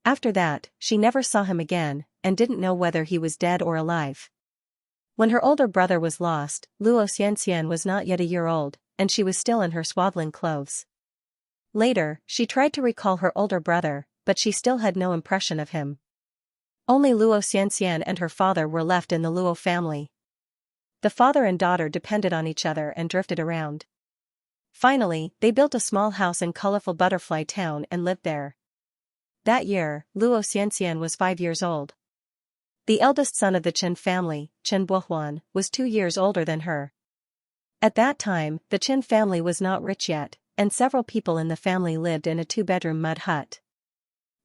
After that, she never saw him again, and didn't know whether he was dead or alive. When her older brother was lost, Luo Xianxian was not yet a year old, and she was still in her swaddling clothes. Later, she tried to recall her older brother, but she still had no impression of him. Only Luo Xianxian and her father were left in the Luo family. The father and daughter depended on each other and drifted around. Finally, they built a small house in colorful Butterfly Town and lived there. That year, Luo Xianxian was 5 years old. The eldest son of the Chen family, Chen Buohuan, was 2 years older than her. At that time, the Chen family was not rich yet, and several people in the family lived in a 2-bedroom mud hut.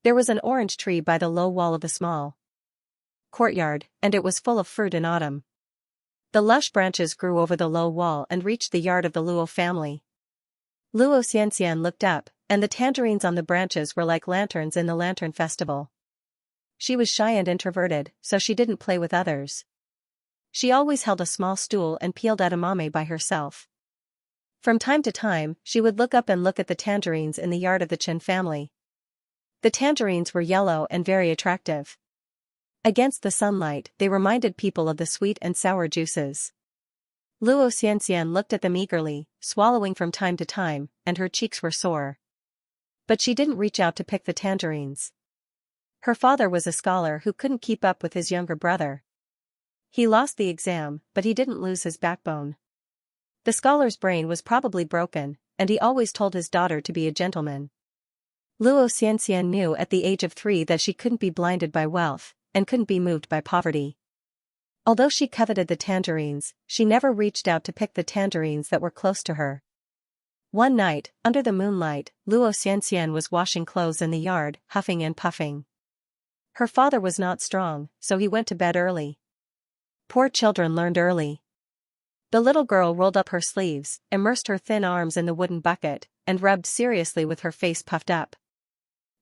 There was an orange tree by the low wall of a small courtyard, and it was full of fruit in autumn. The lush branches grew over the low wall and reached the yard of the Luo family. Luo Xianxian looked up, and the tangerines on the branches were like lanterns in the lantern festival. She was shy and introverted, so she didn't play with others. She always held a small stool and peeled edamame by herself. From time to time, she would look up and look at the tangerines in the yard of the Chen family. The tangerines were yellow and very attractive. Against the sunlight, they reminded people of the sweet and sour juices. Luo Xianxian looked at them eagerly, swallowing from time to time, and her cheeks were sore. But she didn't reach out to pick the tangerines. Her father was a scholar who couldn't keep up with his younger brother. He lost the exam, but he didn't lose his backbone. The scholar's brain was probably broken, and he always told his daughter to be a gentleman. Luo Xianxian knew at the age of 3 that she couldn't be blinded by wealth, and couldn't be moved by poverty. Although she coveted the tangerines, she never reached out to pick the tangerines that were close to her. One night, under the moonlight, Luo Xianxian was washing clothes in the yard, huffing and puffing. Her father was not strong, so he went to bed early. Poor children learned early. The little girl rolled up her sleeves, immersed her thin arms in the wooden bucket, and rubbed seriously with her face puffed up.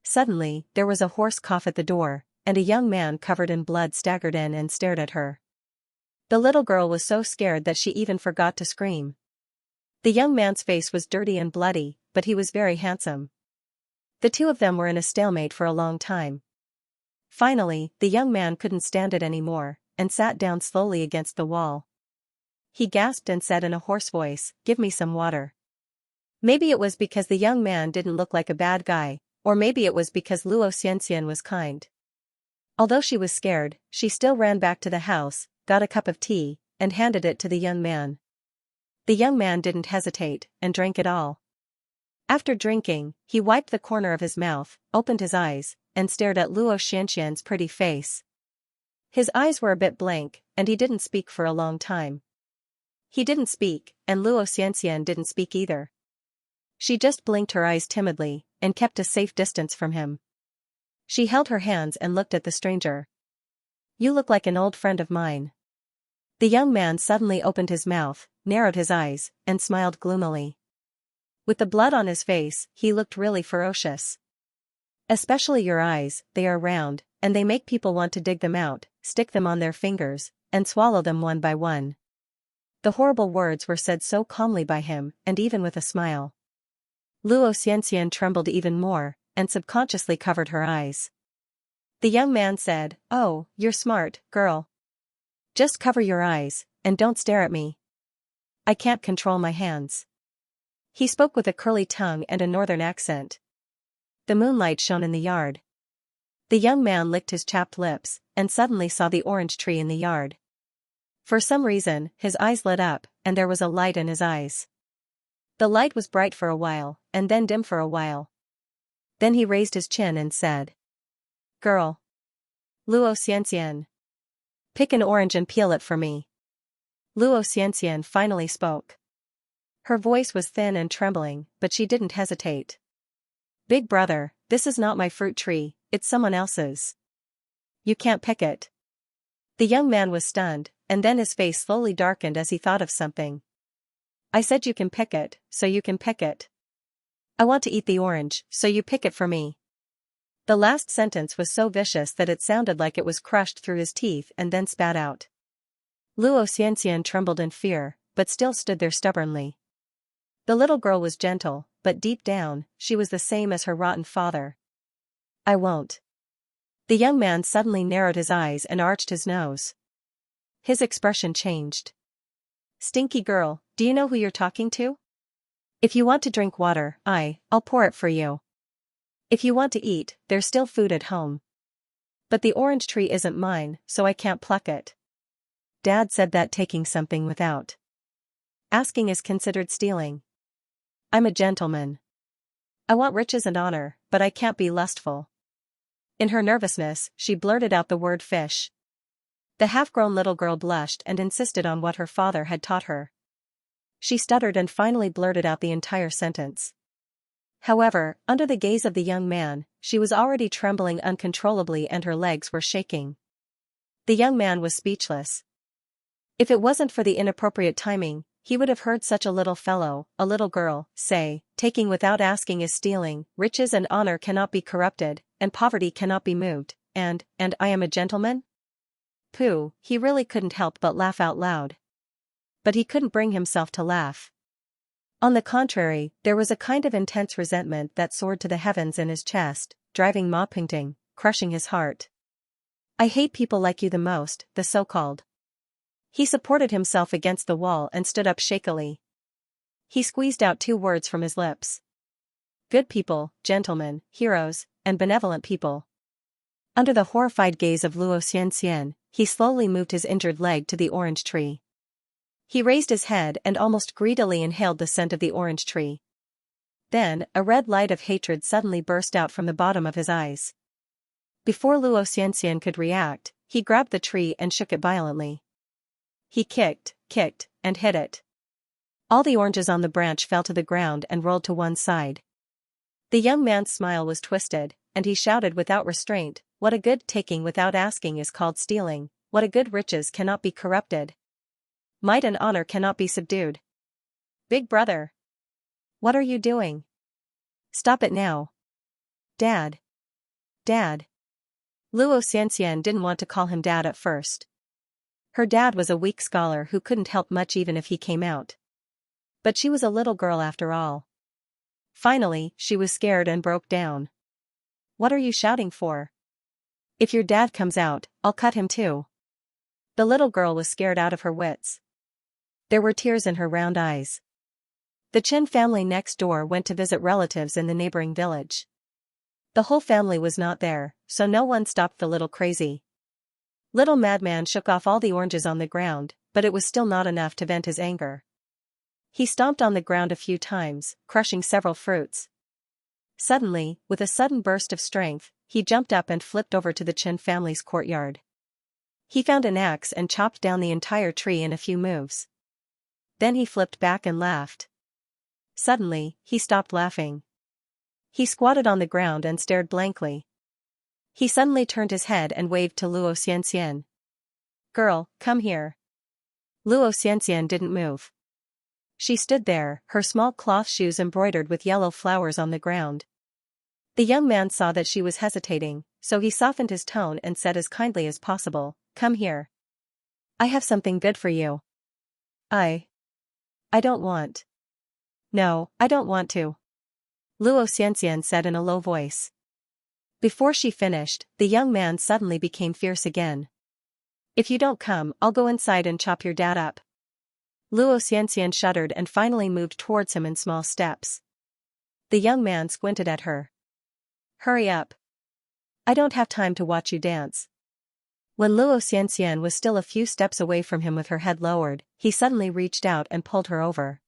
Suddenly, there was a hoarse cough at the door, and a young man covered in blood staggered in and stared at her. The little girl was so scared that she even forgot to scream. The young man's face was dirty and bloody, but he was very handsome. The two of them were in a stalemate for a long time. Finally, the young man couldn't stand it anymore, and sat down slowly against the wall. He gasped and said in a hoarse voice, "Give me some water." Maybe it was because the young man didn't look like a bad guy, or maybe it was because Luo Xianxian was kind. Although she was scared, she still ran back to the house, got a cup of tea, and handed it to the young man. The young man didn't hesitate, and drank it all. After drinking, he wiped the corner of his mouth, opened his eyes, and stared at Luo Xianxian's pretty face. His eyes were a bit blank, and he didn't speak for a long time. He didn't speak, and Luo Xianxian didn't speak either. She just blinked her eyes timidly, and kept a safe distance from him. She held her hands and looked at the stranger. "You look like an old friend of mine." The young man suddenly opened his mouth, narrowed his eyes, and smiled gloomily. With the blood on his face, he looked really ferocious. "Especially your eyes, they are round, and they make people want to dig them out, stick them on their fingers, and swallow them one by one." The horrible words were said so calmly by him, and even with a smile. Luo Xianxian trembled even more, and subconsciously covered her eyes. The young man said, "Oh, you're smart, girl. Just cover your eyes, and don't stare at me. I can't control my hands." He spoke with a curly tongue and a northern accent. The moonlight shone in the yard. The young man licked his chapped lips, and suddenly saw the orange tree in the yard. For some reason, his eyes lit up, and there was a light in his eyes. The light was bright for a while, and then dim for a while. Then he raised his chin and said, "Girl. Luo Xianxian. Pick an orange and peel it for me." Luo Xianxian finally spoke. Her voice was thin and trembling, but she didn't hesitate. "Big brother, this is not my fruit tree, it's someone else's. You can't pick it." The young man was stunned, and then his face slowly darkened as he thought of something. "I said you can pick it, so you can pick it. I want to eat the orange, so you pick it for me." The last sentence was so vicious that it sounded like it was crushed through his teeth and then spat out. Luo Xianxian trembled in fear, but still stood there stubbornly. The little girl was gentle, but deep down, she was the same as her rotten father. "I won't." The young man suddenly narrowed his eyes and arched his nose. His expression changed. "Stinky girl, do you know who you're talking to? If you want to drink water, I'll pour it for you. If you want to eat, there's still food at home." But the orange tree isn't mine, so I can't pluck it. Dad said that taking something without asking is considered stealing. I'm a gentleman. I want riches and honor, but I can't be lustful. In her nervousness, she blurted out the word fish. The half-grown little girl blushed and insisted on what her father had taught her. She stuttered and finally blurted out the entire sentence. However, under the gaze of the young man, she was already trembling uncontrollably and her legs were shaking. The young man was speechless. If it wasn't for the inappropriate timing, he would have heard such a little fellow, a little girl, say, taking without asking is stealing, riches and honor cannot be corrupted, and poverty cannot be moved, and I am a gentleman? Pooh, he really couldn't help but laugh out loud. But he couldn't bring himself to laugh. On the contrary, there was a kind of intense resentment that soared to the heavens in his chest, driving ma-ping-ting, crushing his heart. I hate people like you the most, the so-called. He supported himself against the wall and stood up shakily. He squeezed out 2 words from his lips. Good people, gentlemen, heroes, and benevolent people. Under the horrified gaze of Luo Xianxian, he slowly moved his injured leg to the orange tree. He raised his head and almost greedily inhaled the scent of the orange tree. Then, a red light of hatred suddenly burst out from the bottom of his eyes. Before Luo Xianxian could react, he grabbed the tree and shook it violently. He kicked, and hit it. All the oranges on the branch fell to the ground and rolled to one side. The young man's smile was twisted, and he shouted without restraint, "What a good taking without asking is called stealing, what a good riches cannot be corrupted. Might and honor cannot be subdued. Big brother. What are you doing? Stop it now. Dad. Dad." Luo Xianxian didn't want to call him dad at first. Her dad was a weak scholar who couldn't help much even if he came out. But she was a little girl after all. Finally, she was scared and broke down. "What are you shouting for? If your dad comes out, I'll cut him too." The little girl was scared out of her wits. There were tears in her round eyes. The Chen family next door went to visit relatives in the neighboring village. The whole family was not there, so no one stopped the little crazy. Little Madman shook off all the oranges on the ground, but it was still not enough to vent his anger. He stomped on the ground a few times, crushing several fruits. Suddenly, with a sudden burst of strength, he jumped up and flipped over to the Chen family's courtyard. He found an axe and chopped down the entire tree in a few moves. Then he flipped back and laughed. Suddenly, he stopped laughing. He squatted on the ground and stared blankly. He suddenly turned his head and waved to Luo Xianxian. "Girl, come here." Luo Xianxian didn't move. She stood there, her small cloth shoes embroidered with yellow flowers on the ground. The young man saw that she was hesitating, so he softened his tone and said as kindly as possible, "Come here. I have something good for you." I don't want." "No, I don't want to," Luo Xianxian said in a low voice. Before she finished, the young man suddenly became fierce again. "If you don't come, I'll go inside and chop your dad up." Luo Xianxian shuddered and finally moved towards him in small steps. The young man squinted at her. "Hurry up. I don't have time to watch you dance." When Luo Xianxian was still a few steps away from him with her head lowered, he suddenly reached out and pulled her over.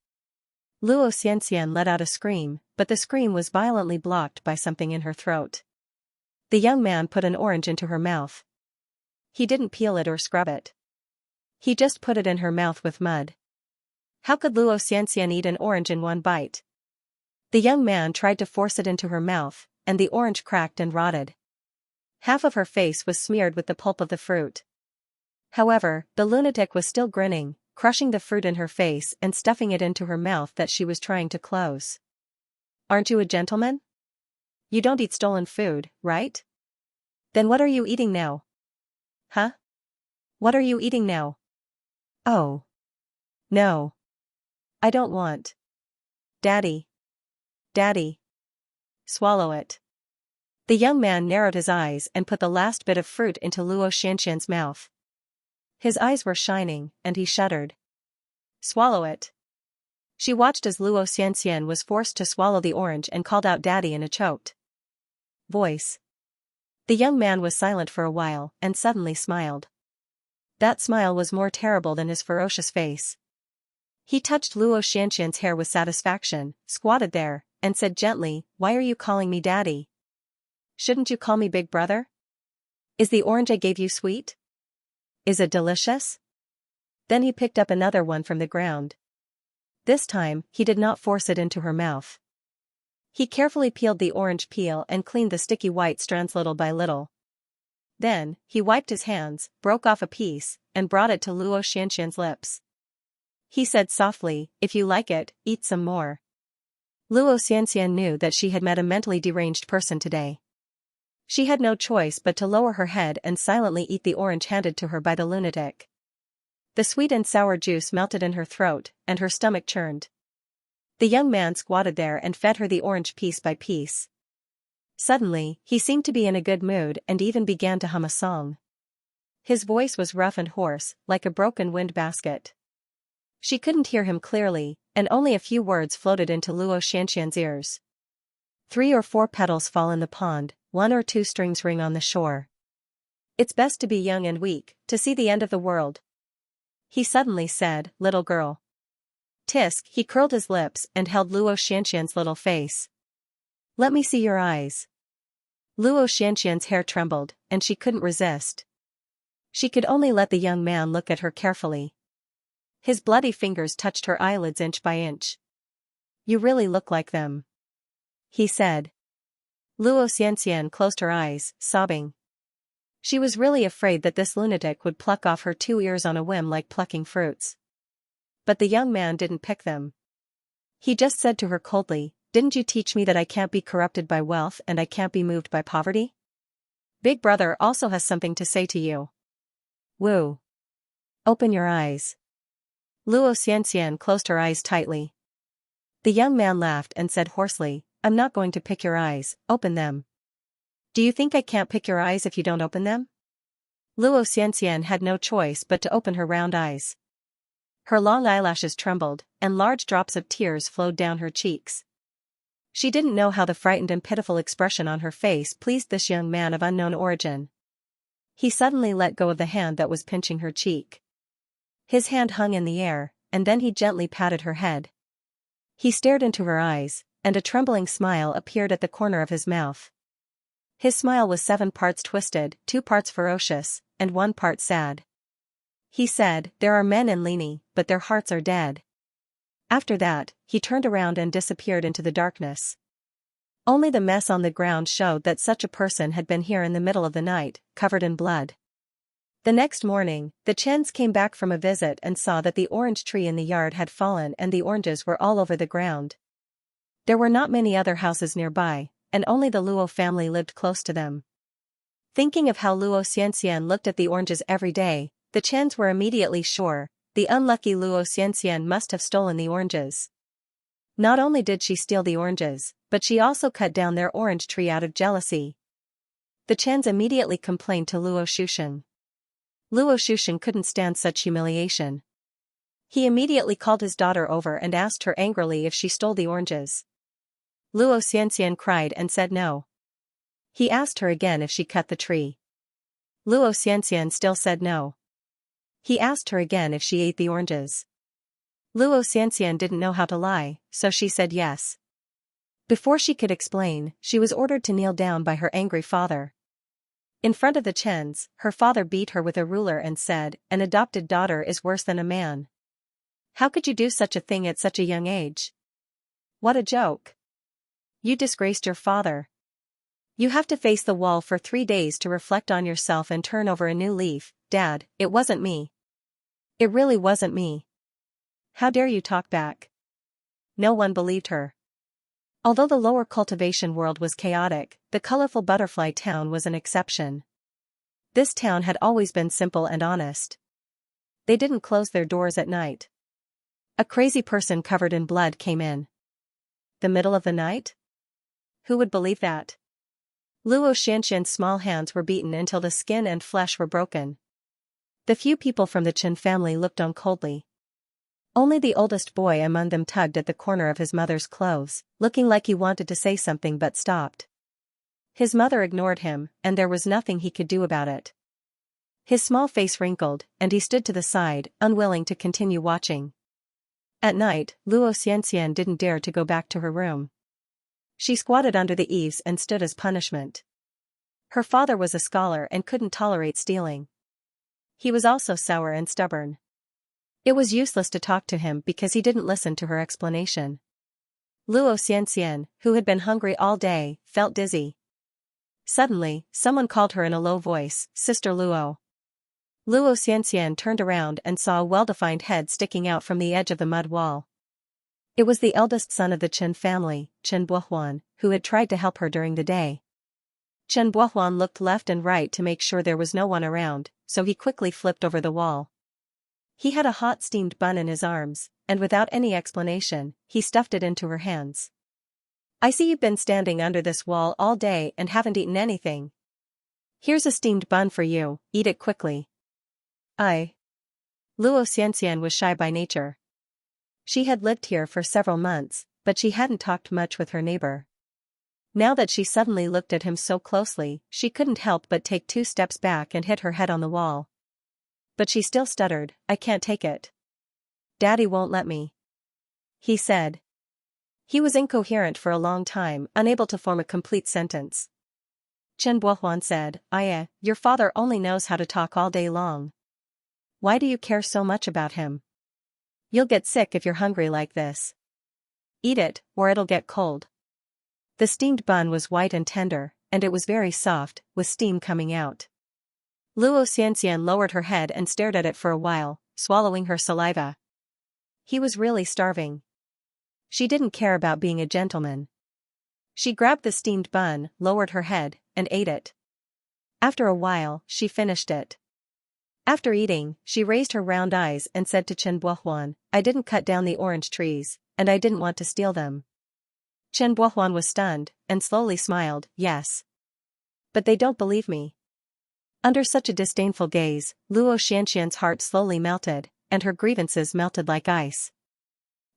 Luo Xianxian let out a scream, but the scream was violently blocked by something in her throat. The young man put an orange into her mouth. He didn't peel it or scrub it. He just put it in her mouth with mud. How could Luo Xianxian eat an orange in one bite? The young man tried to force it into her mouth, and the orange cracked and rotted. Half of her face was smeared with the pulp of the fruit. However, the lunatic was still grinning, crushing the fruit in her face and stuffing it into her mouth that she was trying to close. "Aren't you a gentleman? You don't eat stolen food, right? Then what are you eating now? Huh? What are you eating now?" "Oh. No. I don't want. Daddy. Daddy. Swallow it." The young man narrowed his eyes and put the last bit of fruit into Luo Xianxian's mouth. His eyes were shining, and he shuddered. "Swallow it." She watched as Luo Xianxian was forced to swallow the orange and called out "Daddy" in a choked voice. The young man was silent for a while and suddenly smiled. That smile was more terrible than his ferocious face. He touched Luo Xianxian's hair with satisfaction, squatted there, and said gently, "Why are you calling me daddy? Shouldn't you call me big brother? Is the orange I gave you sweet? Is it delicious?" Then he picked up another one from the ground. This time, he did not force it into her mouth. He carefully peeled the orange peel and cleaned the sticky white strands little by little. Then, he wiped his hands, broke off a piece, and brought it to Luo Xianxian's lips. He said softly, "If you like it, eat some more." Luo Xianxian knew that she had met a mentally deranged person today. She had no choice but to lower her head and silently eat the orange handed to her by the lunatic. The sweet and sour juice melted in her throat, and her stomach churned. The young man squatted there and fed her the orange piece by piece. Suddenly, he seemed to be in a good mood and even began to hum a song. His voice was rough and hoarse, like a broken wind basket. She couldn't hear him clearly, and only a few words floated into Luo Xianxian's ears. 3 or 4 petals fall in the pond, 1 or 2 strings ring on the shore. It's best to be young and weak, to see the end of the world. He suddenly said, "Little girl." Tisk, he curled his lips and held Luo Xianxian's little face. "Let me see your eyes." Luo Xianxian's hair trembled, and she couldn't resist. She could only let the young man look at her carefully. His bloody fingers touched her eyelids inch by inch. "You really look like them," he said. Luo Xianxian closed her eyes, sobbing. She was really afraid that this lunatic would pluck off her 2 ears on a whim like plucking fruits. But the young man didn't pick them. He just said to her coldly, "Didn't you teach me that I can't be corrupted by wealth and I can't be moved by poverty? Big brother also has something to say to you. Woo. Open your eyes." Luo Xianxian closed her eyes tightly. The young man laughed and said hoarsely, "I'm not going to pick your eyes, open them." "Do you think I can't pick your eyes if you don't open them?" Luo Xianxian had no choice but to open her round eyes. Her long eyelashes trembled, and large drops of tears flowed down her cheeks. She didn't know how the frightened and pitiful expression on her face pleased this young man of unknown origin. He suddenly let go of the hand that was pinching her cheek. His hand hung in the air, and then he gently patted her head. He stared into her eyes, and a trembling smile appeared at the corner of his mouth. His smile was 7 parts twisted, 2 parts ferocious, and 1 part sad. He said, "There are men in Lini, but their hearts are dead." After that, he turned around and disappeared into the darkness. Only the mess on the ground showed that such a person had been here in the middle of the night, covered in blood. The next morning, the Chens came back from a visit and saw that the orange tree in the yard had fallen and the oranges were all over the ground. There were not many other houses nearby, and only the Luo family lived close to them. Thinking of how Luo Xianxian looked at the oranges every day, the Chens were immediately sure, the unlucky Luo Xianxian must have stolen the oranges. Not only did she steal the oranges, but she also cut down their orange tree out of jealousy. The Chens immediately complained to Luo Shushan. Luo Shushan couldn't stand such humiliation. He immediately called his daughter over and asked her angrily if she stole the oranges. Luo Xianxian cried and said no. He asked her again if she cut the tree. Luo Xianxian still said no. He asked her again if she ate the oranges. Luo Xianxian didn't know how to lie, so she said yes. Before she could explain, she was ordered to kneel down by her angry father. In front of the Chens, her father beat her with a ruler and said, "An adopted daughter is worse than a man. How could you do such a thing at such a young age? What a joke. You disgraced your father. You have to face the wall for 3 days to reflect on yourself and turn over a new leaf. Dad, it wasn't me. It really wasn't me. How dare you talk back?" No one believed her. Although the lower cultivation world was chaotic, the colorful butterfly town was an exception. This town had always been simple and honest. They didn't close their doors at night. A crazy person covered in blood came in. The middle of the night? Who would believe that? Luo Xianxian's small hands were beaten until the skin and flesh were broken. The few people from the Chen family looked on coldly. Only the oldest boy among them tugged at the corner of his mother's clothes, looking like he wanted to say something but stopped. His mother ignored him, and there was nothing he could do about it. His small face wrinkled, and he stood to the side, unwilling to continue watching. At night, Luo Xianxian didn't dare to go back to her room. She squatted under the eaves and stood as punishment. Her father was a scholar and couldn't tolerate stealing. He was also sour and stubborn. It was useless to talk to him because he didn't listen to her explanation. Luo Xianxian, who had been hungry all day, felt dizzy. Suddenly, someone called her in a low voice, "Sister Luo." Luo Xianxian turned around and saw a well-defined head sticking out from the edge of the mud wall. It was the eldest son of the Chen family, Chen Buohuan, who had tried to help her during the day. Chen Buohuan looked left and right to make sure there was no one around, so he quickly flipped over the wall. He had a hot steamed bun in his arms, and without any explanation, he stuffed it into her hands. "I see you've been standing under this wall all day and haven't eaten anything. Here's a steamed bun for you, eat it quickly." Luo Xianxian was shy by nature. She had lived here for several months, but she hadn't talked much with her neighbor. Now that she suddenly looked at him so closely, she couldn't help but take 2 steps back and hit her head on the wall. But she still stuttered, "I can't take it. Daddy won't let me," he said. He was incoherent for a long time, unable to form a complete sentence. Chen Buohuan said, Your father only knows how to talk all day long. Why do you care so much about him? You'll get sick if you're hungry like this. Eat it, or it'll get cold." The steamed bun was white and tender, and it was very soft, with steam coming out. Luo Xianxian lowered her head and stared at it for a while, swallowing her saliva. He was really starving. She didn't care about being a gentleman. She grabbed the steamed bun, lowered her head, and ate it. After a while, she finished it. After eating, she raised her round eyes and said to Chen Buohuan, "I didn't cut down the orange trees, and I didn't want to steal them." Chen Buohuan was stunned, and slowly smiled, "Yes. But they don't believe me." Under such a disdainful gaze, Luo Xianxian's heart slowly melted, and her grievances melted like ice.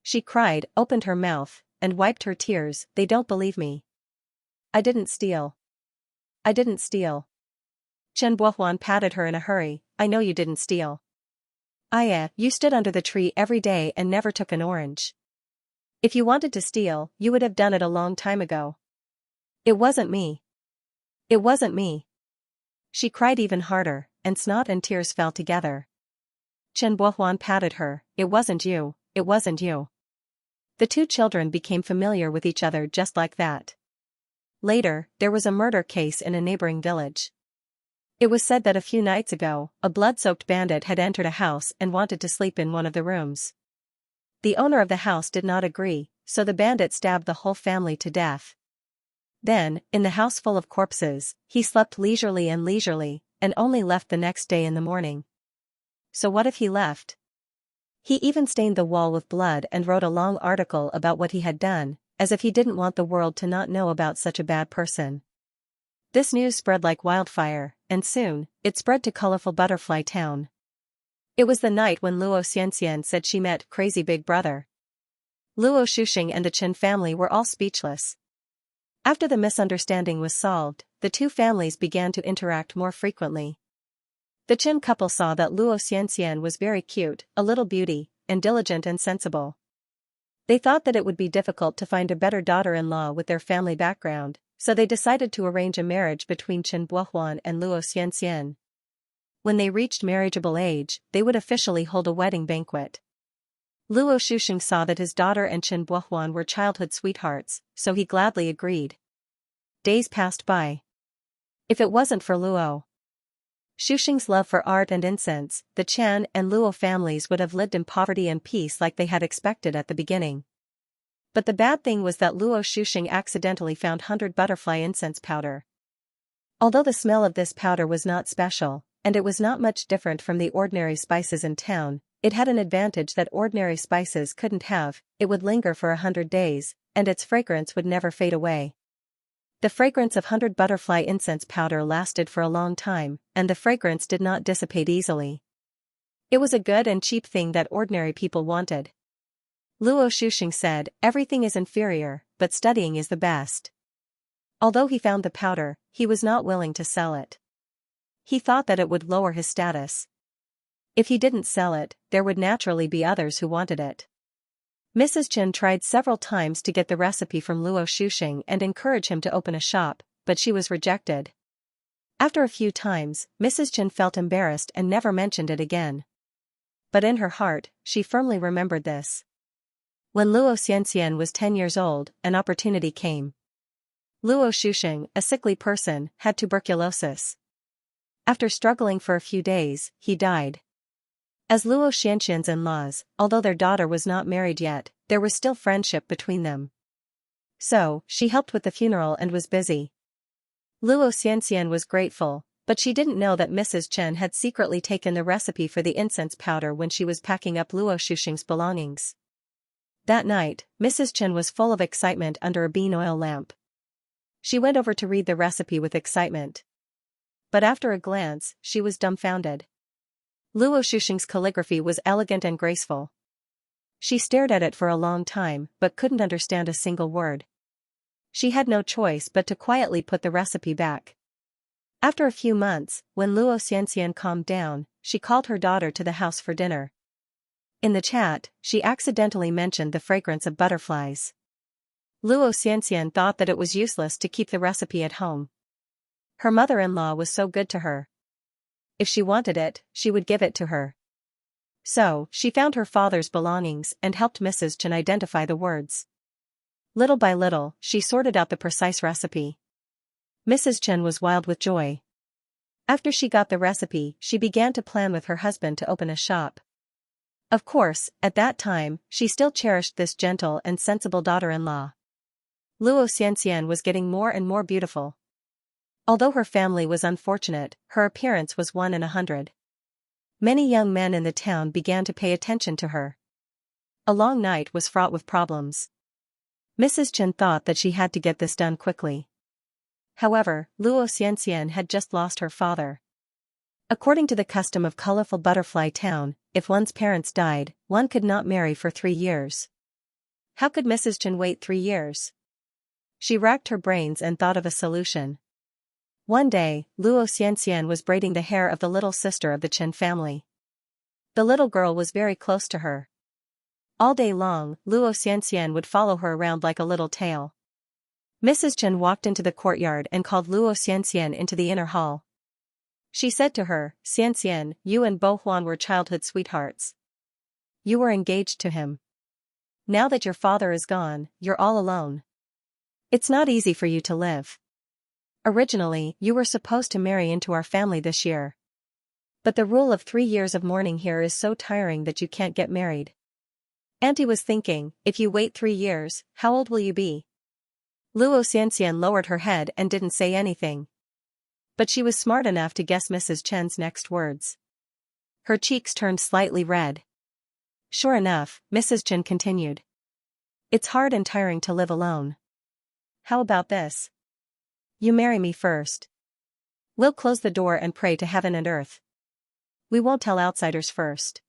She cried, opened her mouth, and wiped her tears, "They don't believe me. I didn't steal. I didn't steal." Chen Buohuan patted her in a hurry, "I know you didn't steal. You stood under the tree every day and never took an orange. If you wanted to steal, you would have done it a long time ago. It wasn't me. It wasn't me." She cried even harder, and snot and tears fell together. Chen Buohuan patted her, "It wasn't you, it wasn't you." The 2 children became familiar with each other just like that. Later, there was a murder case in a neighboring village. It was said that a few nights ago, a blood-soaked bandit had entered a house and wanted to sleep in one of the rooms. The owner of the house did not agree, so the bandit stabbed the whole family to death. Then, in the house full of corpses, he slept leisurely, and only left the next day in the morning. So what if he left? He even stained the wall with blood and wrote a long article about what he had done, as if he didn't want the world to not know about such a bad person. This news spread like wildfire, and soon, it spread to colorful Butterfly Town. It was the night when Luo Xianxian said she met Crazy Big Brother. Luo Shuxing and the Chen family were all speechless. After the misunderstanding was solved, the 2 families began to interact more frequently. The Chen couple saw that Luo Xianxian was very cute, a little beauty, and diligent and sensible. They thought that it would be difficult to find a better daughter-in-law with their family background, so they decided to arrange a marriage between Chen Buohuan and Luo Xianxian. When they reached marriageable age, they would officially hold a wedding banquet. Luo Shuxing saw that his daughter and Chen Buohuan were childhood sweethearts, so he gladly agreed. Days passed by. If it wasn't for Luo Shuxing's love for art and incense, the Chen and Luo families would have lived in poverty and peace like they had expected at the beginning. But the bad thing was that Luo Shuxing accidentally found 100 butterfly incense powder. Although the smell of this powder was not special, and it was not much different from the ordinary spices in town, it had an advantage that ordinary spices couldn't have: it would linger for 100 days, and its fragrance would never fade away. The fragrance of 100 butterfly incense powder lasted for a long time, and the fragrance did not dissipate easily. It was a good and cheap thing that ordinary people wanted. Luo Shuxing said, "Everything is inferior, but studying is the best." Although he found the powder, he was not willing to sell it. He thought that it would lower his status. If he didn't sell it, there would naturally be others who wanted it. Mrs. Chen tried several times to get the recipe from Luo Shuxing and encourage him to open a shop, but she was rejected. After a few times, Mrs. Chen felt embarrassed and never mentioned it again. But in her heart, she firmly remembered this. When Luo Xianxia was 10 years old, an opportunity came. Luo Shuxing, a sickly person, had tuberculosis. After struggling for a few days, he died. As Luo Xianxian's in-laws, although their daughter was not married yet, there was still friendship between them. So, she helped with the funeral and was busy. Luo Xianxia was grateful, but she didn't know that Mrs. Chen had secretly taken the recipe for the incense powder when she was packing up Luo Shuxing's belongings. That night, Mrs. Chen was full of excitement under a bean oil lamp. She went over to read the recipe with excitement. But after a glance, she was dumbfounded. Luo Shuxing's calligraphy was elegant and graceful. She stared at it for a long time but couldn't understand a single word. She had no choice but to quietly put the recipe back. After a few months, when Luo Xianxia calmed down, she called her daughter to the house for dinner. In the chat, she accidentally mentioned the fragrance of butterflies. Luo Xianxia thought that it was useless to keep the recipe at home. Her mother-in-law was so good to her. If she wanted it, she would give it to her. So, she found her father's belongings and helped Mrs. Chen identify the words. Little by little, she sorted out the precise recipe. Mrs. Chen was wild with joy. After she got the recipe, she began to plan with her husband to open a shop. Of course, at that time, she still cherished this gentle and sensible daughter-in-law. Luo Xianxia was getting more and more beautiful. Although her family was unfortunate, her appearance was 1 in 100. Many young men in the town began to pay attention to her. A long night was fraught with problems. Mrs. Chen thought that she had to get this done quickly. However, Luo Xianxia had just lost her father. According to the custom of colorful butterfly town, if one's parents died, one could not marry for 3 years. How could Mrs. Chen wait 3 years? She racked her brains and thought of a solution. One day, Luo Xianxia was braiding the hair of the little sister of the Chen family. The little girl was very close to her. All day long, Luo Xianxia would follow her around like a little tail. Mrs. Chen walked into the courtyard and called Luo Xianxia into the inner hall. She said to her, "Xianxia, you and Bo Huan were childhood sweethearts. You were engaged to him. Now that your father is gone, you're all alone. It's not easy for you to live. Originally, you were supposed to marry into our family this year. But the rule of 3 years of mourning here is so tiring that you can't get married." Auntie was thinking, if you wait 3 years, how old will you be? Luo Xianxia lowered her head and didn't say anything. But she was smart enough to guess Mrs. Chen's next words. Her cheeks turned slightly red. Sure enough, Mrs. Chen continued. It's hard and tiring to live alone. How about this? You marry me first. We'll close the door and pray to heaven and earth. We won't tell outsiders first.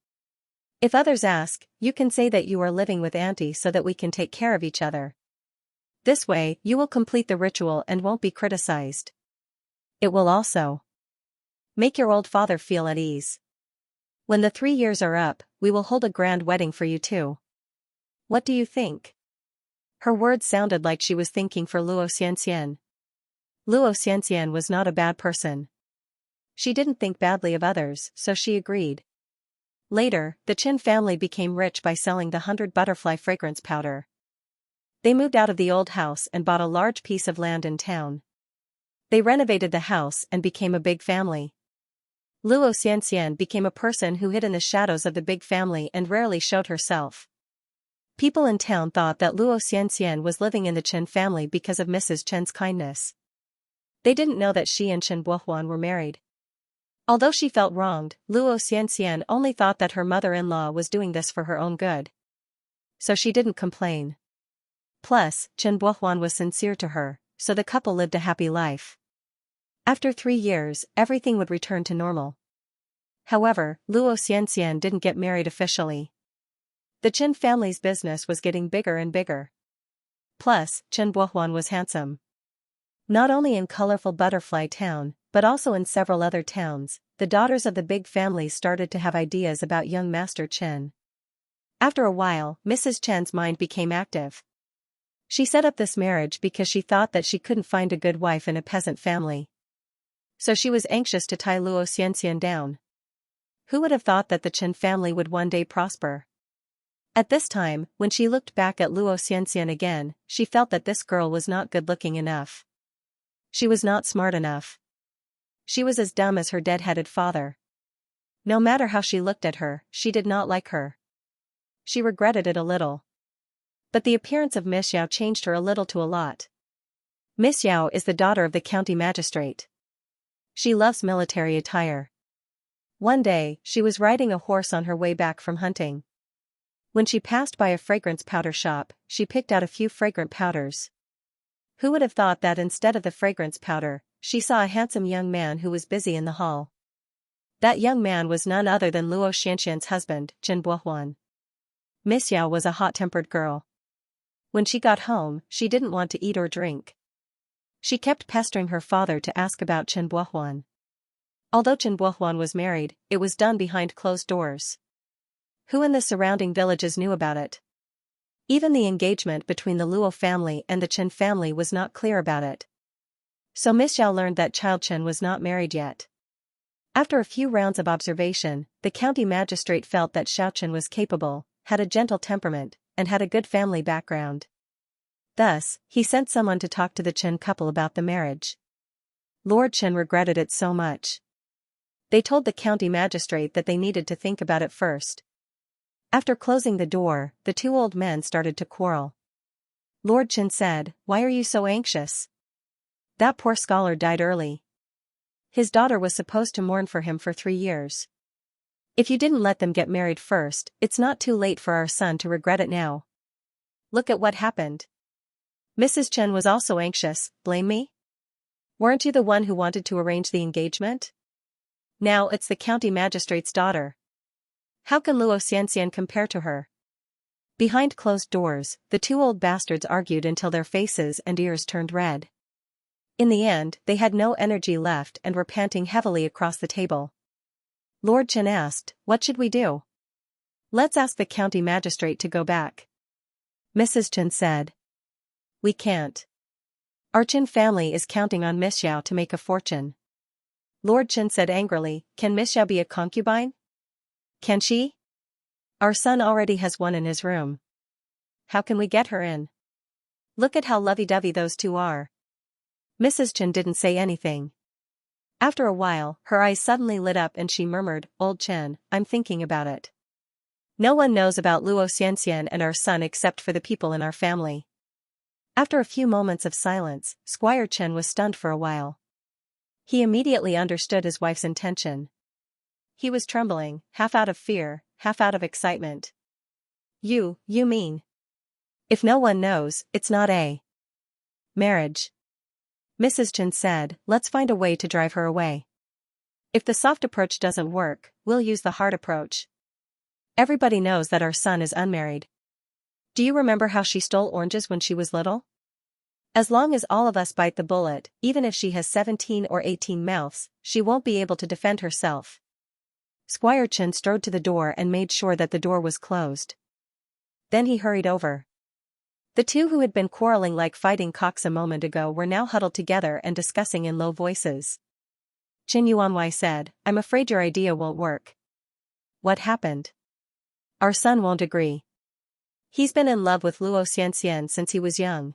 If others ask, you can say that you are living with Auntie so that we can take care of each other. This way, you will complete the ritual and won't be criticized. It will also make your old father feel at ease. When the 3 years are up, we will hold a grand wedding for you too. What do you think? Her words sounded like she was thinking for Luo Xianxia. Luo Xianxia was not a bad person. She didn't think badly of others, so she agreed. Later, the Chen family became rich by selling the 100 butterfly fragrance powder. They moved out of the old house and bought a large piece of land in town. They renovated the house and became a big family. Luo Xianxia became a person who hid in the shadows of the big family and rarely showed herself. People in town thought that Luo Xianxia was living in the Chen family because of Mrs. Chen's kindness. They didn't know that she and Chen Bohuan were married. Although she felt wronged, Luo Xianxia only thought that her mother-in-law was doing this for her own good. So she didn't complain. Plus, Chen Bohuan was sincere to her, so the couple lived a happy life. After 3 years, everything would return to normal. However, Luo Xianxia didn't get married officially. The Chen family's business was getting bigger and bigger. Plus, Chen Bohuan was handsome. Not only in colorful Butterfly Town, but also in several other towns, the daughters of the big families started to have ideas about young Master Chen. After a while, Mrs. Chen's mind became active. She set up this marriage because she thought that she couldn't find a good wife in a peasant family. So she was anxious to tie Luo Xianxian down. Who would have thought that the Chen family would one day prosper? At this time, when she looked back at Luo Xianxian again, she felt that this girl was not good-looking enough. She was not smart enough. She was as dumb as her dead-headed father. No matter how she looked at her, she did not like her. She regretted it a little. But the appearance of Miss Yao changed her a little to a lot. Miss Yao is the daughter of the county magistrate. She loves military attire. One day, she was riding a horse on her way back from hunting. When she passed by a fragrance powder shop, she picked out a few fragrant powders. Who would have thought that instead of the fragrance powder, she saw a handsome young man who was busy in the hall. That young man was none other than Luo Xianxian's husband, Chen Buohuan. Miss Yao was a hot-tempered girl. When she got home, she didn't want to eat or drink. She kept pestering her father to ask about Chen Buohuan. Although Chen Buohuan was married, it was done behind closed doors. Who in the surrounding villages knew about it? Even the engagement between the Luo family and the Chen family was not clear about it. So Miss Yao learned that child Chen was not married yet. After a few rounds of observation, the county magistrate felt that Xiao Chen was capable, had a gentle temperament, and had a good family background. Thus, he sent someone to talk to the Chen couple about the marriage. Lord Chen regretted it so much. They told the county magistrate that they needed to think about it first. After closing the door, the two old men started to quarrel. Lord Chen said, "Why are you so anxious? That poor scholar died early. His daughter was supposed to mourn for him for 3 years. If you didn't let them get married first, it's not too late for our son to regret it now. Look at what happened." Mrs. Chen was also anxious. "Blame me? Weren't you the one who wanted to arrange the engagement? Now it's the county magistrate's daughter. How can Luo Xianxian compare to her?" Behind closed doors, the two old bastards argued until their faces and ears turned red. In the end, they had no energy left and were panting heavily across the table. Lord Chen asked, "What should we do?" "Let's ask the county magistrate to go back." Mrs. Chen said. "We can't. Our Chen family is counting on Miss Yao to make a fortune." Lord Chen said angrily, "Can Miss Yao be a concubine? Can she? Our son already has one in his room. How can we get her in? Look at how lovey-dovey those two are." Mrs. Chen didn't say anything. After a while, her eyes suddenly lit up and she murmured, "Old Chen, I'm thinking about it. No one knows about Luo Xianxian and our son except for the people in our family." After a few moments of silence, Squire Chen was stunned for a while. He immediately understood his wife's intention. He was trembling, half out of fear, half out of excitement. You mean? If no one knows, it's not a marriage." Mrs. Chen said, "Let's find a way to drive her away. If the soft approach doesn't work, we'll use the hard approach. Everybody knows that our son is unmarried. Do you remember how she stole oranges when she was little? As long as all of us bite the bullet, even if she has 17 or 18 mouths, she won't be able to defend herself." Squire Chen strode to the door and made sure that the door was closed. Then he hurried over. The two who had been quarreling like fighting cocks a moment ago were now huddled together and discussing in low voices. Qin Yuanwei said, "I'm afraid your idea won't work." "What happened?" "Our son won't agree. He's been in love with Luo Xianxian since he was young.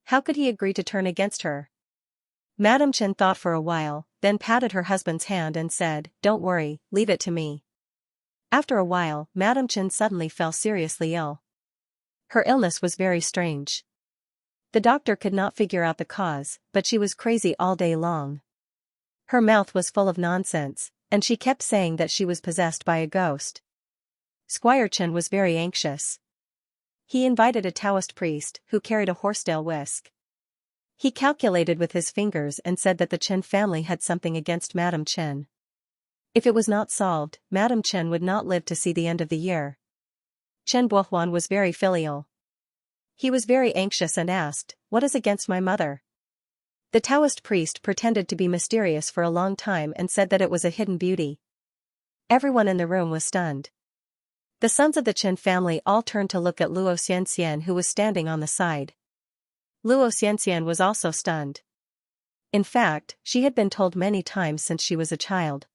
How could he agree to turn against her?" Madame Chen thought for a while, then patted her husband's hand and said, "Don't worry, leave it to me." After a while, Madame Chen suddenly fell seriously ill. Her illness was very strange. The doctor could not figure out the cause, but she was crazy all day long. Her mouth was full of nonsense, and she kept saying that she was possessed by a ghost. Squire Chen was very anxious. He invited a Taoist priest, who carried a horsetail whisk. He calculated with his fingers and said that the Chen family had something against Madame Chen. If it was not solved, Madame Chen would not live to see the end of the year. Chen Buohuan was very filial. He was very anxious and asked, "What is against my mother?" The Taoist priest pretended to be mysterious for a long time and said that it was a hidden beauty. Everyone in the room was stunned. The sons of the Chen family all turned to look at Luo Xianxian, who was standing on the side. Luo Xianxian was also stunned. In fact, she had been told many times since she was a child.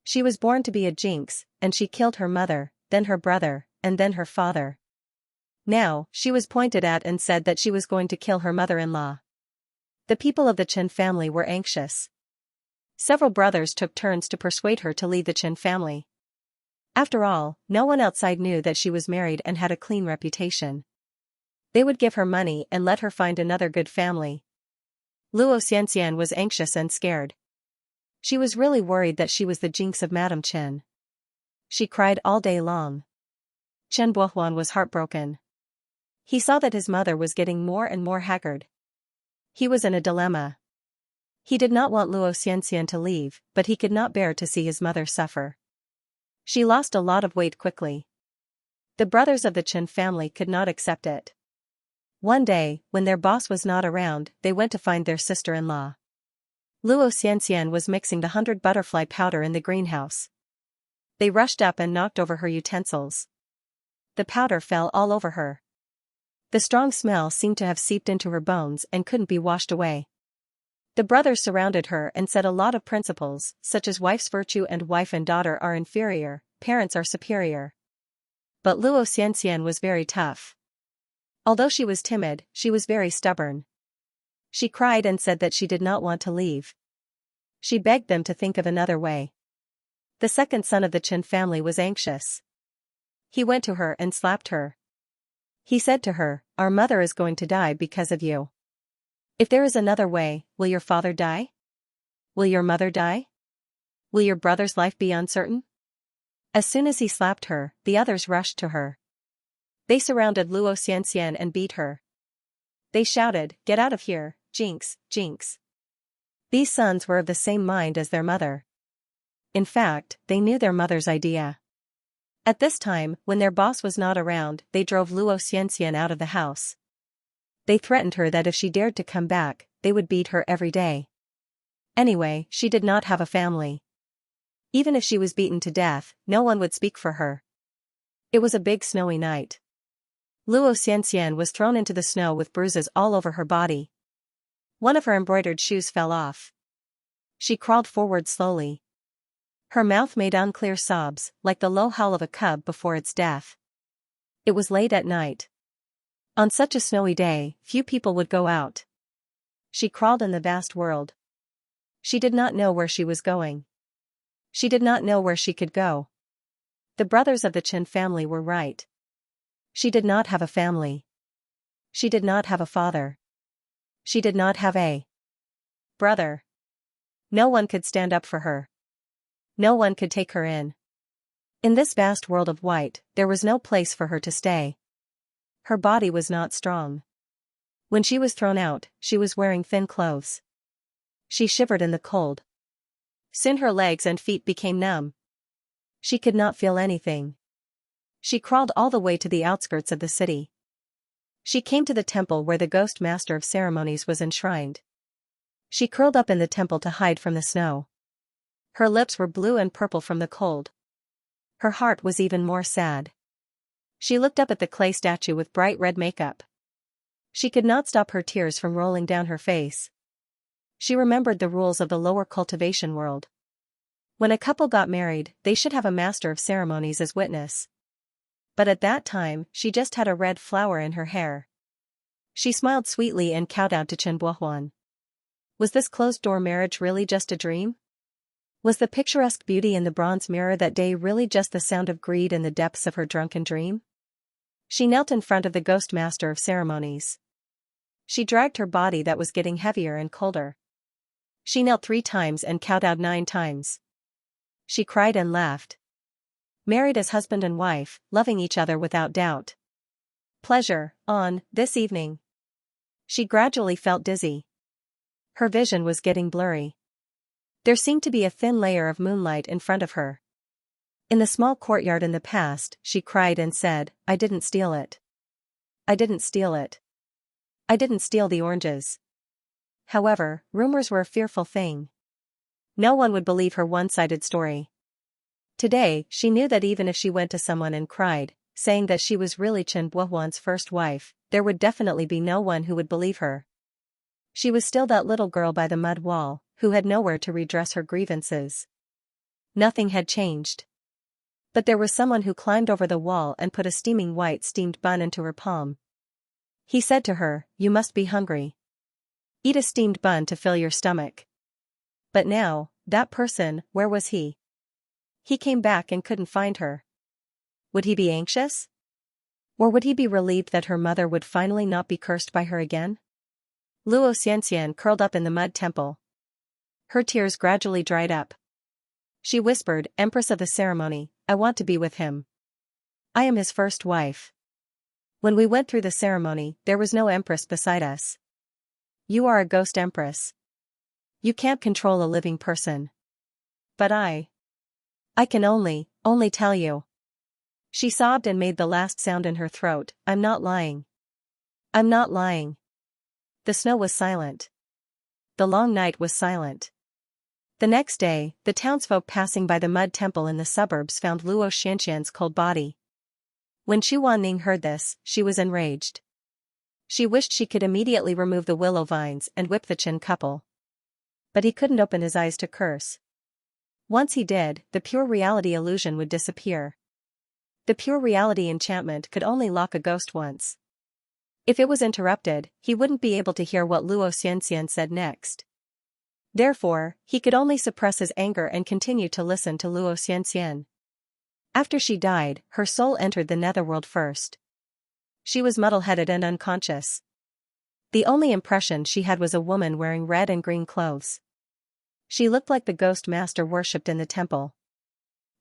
She was born to be a jinx, and she killed her mother, then her brother, and then her father. Now, she was pointed at and said that she was going to kill her mother-in-law. The people of the Chen family were anxious. Several brothers took turns to persuade her to leave the Chen family. After all, no one outside knew that she was married and had a clean reputation. They would give her money and let her find another good family. Luo Xianxian was anxious and scared. She was really worried that she was the jinx of Madame Chen. She cried all day long. Chen Buohuan was heartbroken. He saw that his mother was getting more and more haggard. He was in a dilemma. He did not want Luo Xianxian to leave, but he could not bear to see his mother suffer. She lost a lot of weight quickly. The brothers of the Chen family could not accept it. One day, when their boss was not around, they went to find their sister-in-law. Luo Xianxian was mixing the 100 butterfly powder in the greenhouse. They rushed up and knocked over her utensils. The powder fell all over her. The strong smell seemed to have seeped into her bones and couldn't be washed away. The brothers surrounded her and said a lot of principles, such as wife's virtue and wife and daughter are inferior, parents are superior. But Luo Xianxian was very tough. Although she was timid, she was very stubborn. She cried and said that she did not want to leave. She begged them to think of another way. The second son of the Chen family was anxious. He went to her and slapped her. He said to her, "Our mother is going to die because of you. If there is another way, will your father die? Will your mother die? Will your brother's life be uncertain?" As soon as he slapped her, the others rushed to her. They surrounded Luo Xianxian and beat her. They shouted, "Get out of here, jinx, jinx." These sons were of the same mind as their mother. In fact, they knew their mother's idea. At this time, when their boss was not around, they drove Luo Xianxian out of the house. They threatened her that if she dared to come back, they would beat her every day. Anyway, she did not have a family. Even if she was beaten to death, no one would speak for her. It was a big snowy night. Luo Xianxian was thrown into the snow with bruises all over her body. One of her embroidered shoes fell off. She crawled forward slowly. Her mouth made unclear sobs, like the low howl of a cub before its death. It was late at night. On such a snowy day, few people would go out. She crawled in the vast world. She did not know where she was going. She did not know where she could go. The brothers of the Chen family were right. She did not have a family. She did not have a father. She did not have a brother. No one could stand up for her. No one could take her in. In this vast world of white, there was no place for her to stay. Her body was not strong. When she was thrown out, she was wearing thin clothes. She shivered in the cold. Soon her legs and feet became numb. She could not feel anything. She crawled all the way to the outskirts of the city. She came to the temple where the ghost master of ceremonies was enshrined. She curled up in the temple to hide from the snow. Her lips were blue and purple from the cold. Her heart was even more sad. She looked up at the clay statue with bright red makeup. She could not stop her tears from rolling down her face. She remembered the rules of the lower cultivation world. When a couple got married, they should have a master of ceremonies as witness. But at that time, she just had a red flower in her hair. She smiled sweetly and kowtowed to Chen Buohuan. Was this closed-door marriage really just a dream? Was the picturesque beauty in the bronze mirror that day really just the sound of greed in the depths of her drunken dream? She knelt in front of the ghost master of ceremonies. She dragged her body that was getting heavier and colder. She knelt 3 times and kowtowed 9 times. She cried and laughed. Married as husband and wife, loving each other without doubt. Pleasure, on, this evening. She gradually felt dizzy. Her vision was getting blurry. There seemed to be a thin layer of moonlight in front of her. In the small courtyard in the past, she cried and said, "I didn't steal it. I didn't steal it. I didn't steal the oranges. However, rumors were a fearful thing. No one would believe her one-sided story. Today, she knew that even if she went to someone and cried, saying that she was really Chen Buohuan's first wife, there would definitely be no one who would believe her. She was still that little girl by the mud wall, who had nowhere to redress her grievances. Nothing had changed. But there was someone who climbed over the wall and put a steaming white steamed bun into her palm. He said to her, "You must be hungry. Eat a steamed bun to fill your stomach." But now, that person, where was he? He came back and couldn't find her. Would he be anxious? Or would he be relieved that her mother would finally not be cursed by her again? Luo Xianxian curled up in the mud temple. Her tears gradually dried up. She whispered, "Empress of the ceremony, I want to be with him. I am his first wife. When we went through the ceremony, there was no empress beside us. You are a ghost empress. You can't control a living person. But I can only tell you." She sobbed and made the last sound in her throat, "I'm not lying. I'm not lying." The snow was silent. The long night was silent. The next day, the townsfolk passing by the mud temple in the suburbs found Luo Xianxian's cold body. When Xu Wanning heard this, she was enraged. She wished she could immediately remove the willow vines and whip the Chen couple. But he couldn't open his eyes to curse. Once he did, the pure reality illusion would disappear. The pure reality enchantment could only lock a ghost once. If it was interrupted, he wouldn't be able to hear what Luo Xianxian said next. Therefore, he could only suppress his anger and continue to listen to Luo Xianxian. After she died, her soul entered the netherworld first. She was muddle-headed and unconscious. The only impression she had was a woman wearing red and green clothes. She looked like the ghost master worshipped in the temple.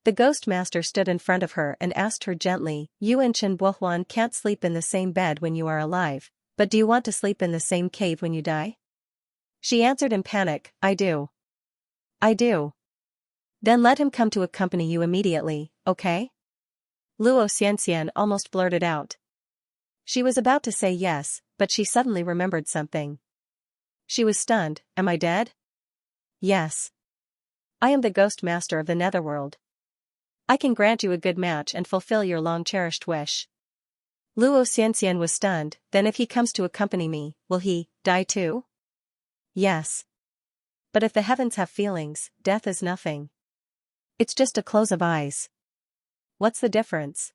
The ghost master stood in front of her and asked her gently, "You and Chen Buohuan can't sleep in the same bed when you are alive, but do you want to sleep in the same cave when you die?" She answered in panic, "I do. I do." "Then let him come to accompany you immediately, okay?" Luo Xianxian almost blurted out. She was about to say yes, but she suddenly remembered something. She was stunned. "Am I dead?" "Yes. I am the ghost master of the netherworld. I can grant you a good match and fulfill your long-cherished wish." Luo Xianxian was stunned. "Then if he comes to accompany me, will he die too?" "Yes. But if the heavens have feelings, death is nothing. It's just a close of eyes. What's the difference?"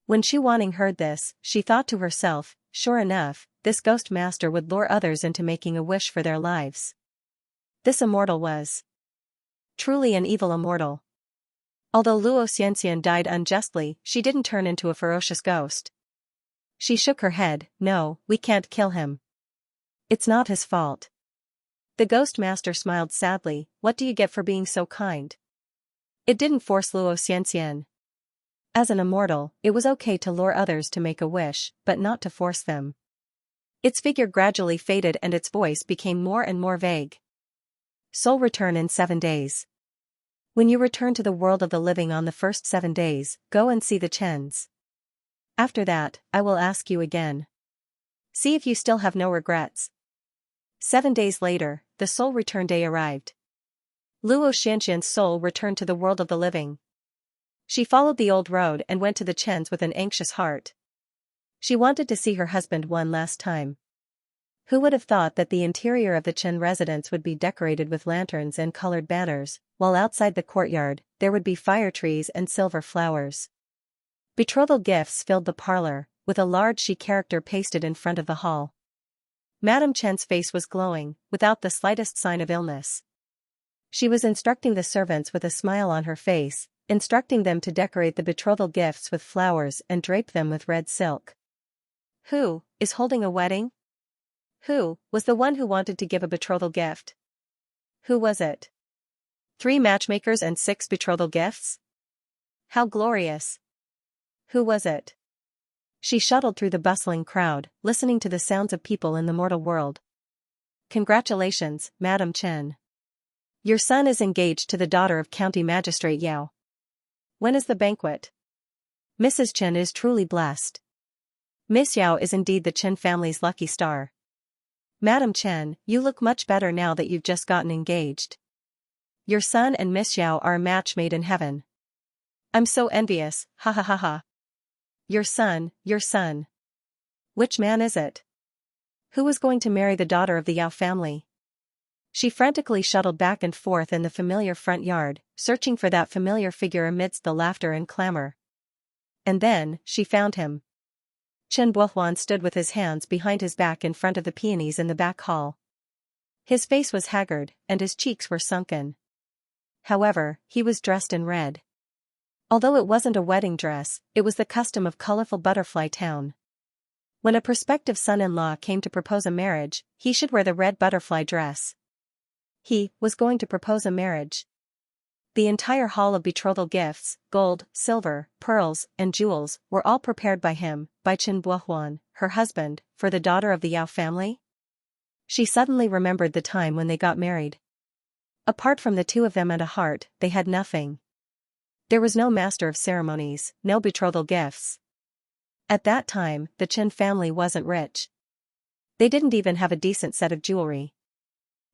When Xu Wanning heard this, she thought to herself, sure enough, this ghost master would lure others into making a wish for their lives. This immortal was truly an evil immortal. Although Luo Xianxian died unjustly, she didn't turn into a ferocious ghost. She shook her head, "No, we can't kill him. It's not his fault." The ghost master smiled sadly, "What do you get for being so kind?" It didn't force Luo Xianxian. As an immortal, it was okay to lure others to make a wish, but not to force them. Its figure gradually faded and its voice became more and more vague. "Soul return in 7 days. When you return to the world of the living on the first 7 days, go and see the Chens. After that, I will ask you again. See if you still have no regrets." 7 days later, the soul return day arrived. Luo Xianxian's soul returned to the world of the living. She followed the old road and went to the Chens with an anxious heart. She wanted to see her husband one last time. Who would have thought that the interior of the Chen residence would be decorated with lanterns and colored banners, while outside the courtyard, there would be fire trees and silver flowers. Betrothal gifts filled the parlor, with a large she character pasted in front of the hall. Madame Chen's face was glowing, without the slightest sign of illness. She was instructing the servants with a smile on her face, instructing them to decorate the betrothal gifts with flowers and drape them with red silk. Who is holding a wedding? Who was the one who wanted to give a betrothal gift? Who was it? 3 matchmakers and 6 betrothal gifts? How glorious! Who was it? She shuttled through the bustling crowd, listening to the sounds of people in the mortal world. "Congratulations, Madame Chen. Your son is engaged to the daughter of County Magistrate Yao. When is the banquet? Mrs. Chen is truly blessed. Miss Yao is indeed the Chen family's lucky star. Madam Chen, you look much better now that you've just gotten engaged. Your son and Miss Xiao are a match made in heaven. I'm so envious, ha ha ha ha. Your son, your son. Which man is it? Who was going to marry the daughter of the Yao family? She frantically shuttled back and forth in the familiar front yard, searching for that familiar figure amidst the laughter and clamor. And then, she found him. Chen Buohuan stood with his hands behind his back in front of the peonies in the back hall. His face was haggard, and his cheeks were sunken. However, he was dressed in red. Although it wasn't a wedding dress, it was the custom of colorful Butterfly Town. When a prospective son-in-law came to propose a marriage, he should wear the red butterfly dress. He was going to propose a marriage. The entire hall of betrothal gifts, gold, silver, pearls, and jewels, were all prepared by him, by Chen Buohuan, her husband, for the daughter of the Yao family. She suddenly remembered the time when they got married. Apart from the two of them and a heart, they had nothing. There was no master of ceremonies, no betrothal gifts. At that time, the Chen family wasn't rich. They didn't even have a decent set of jewelry.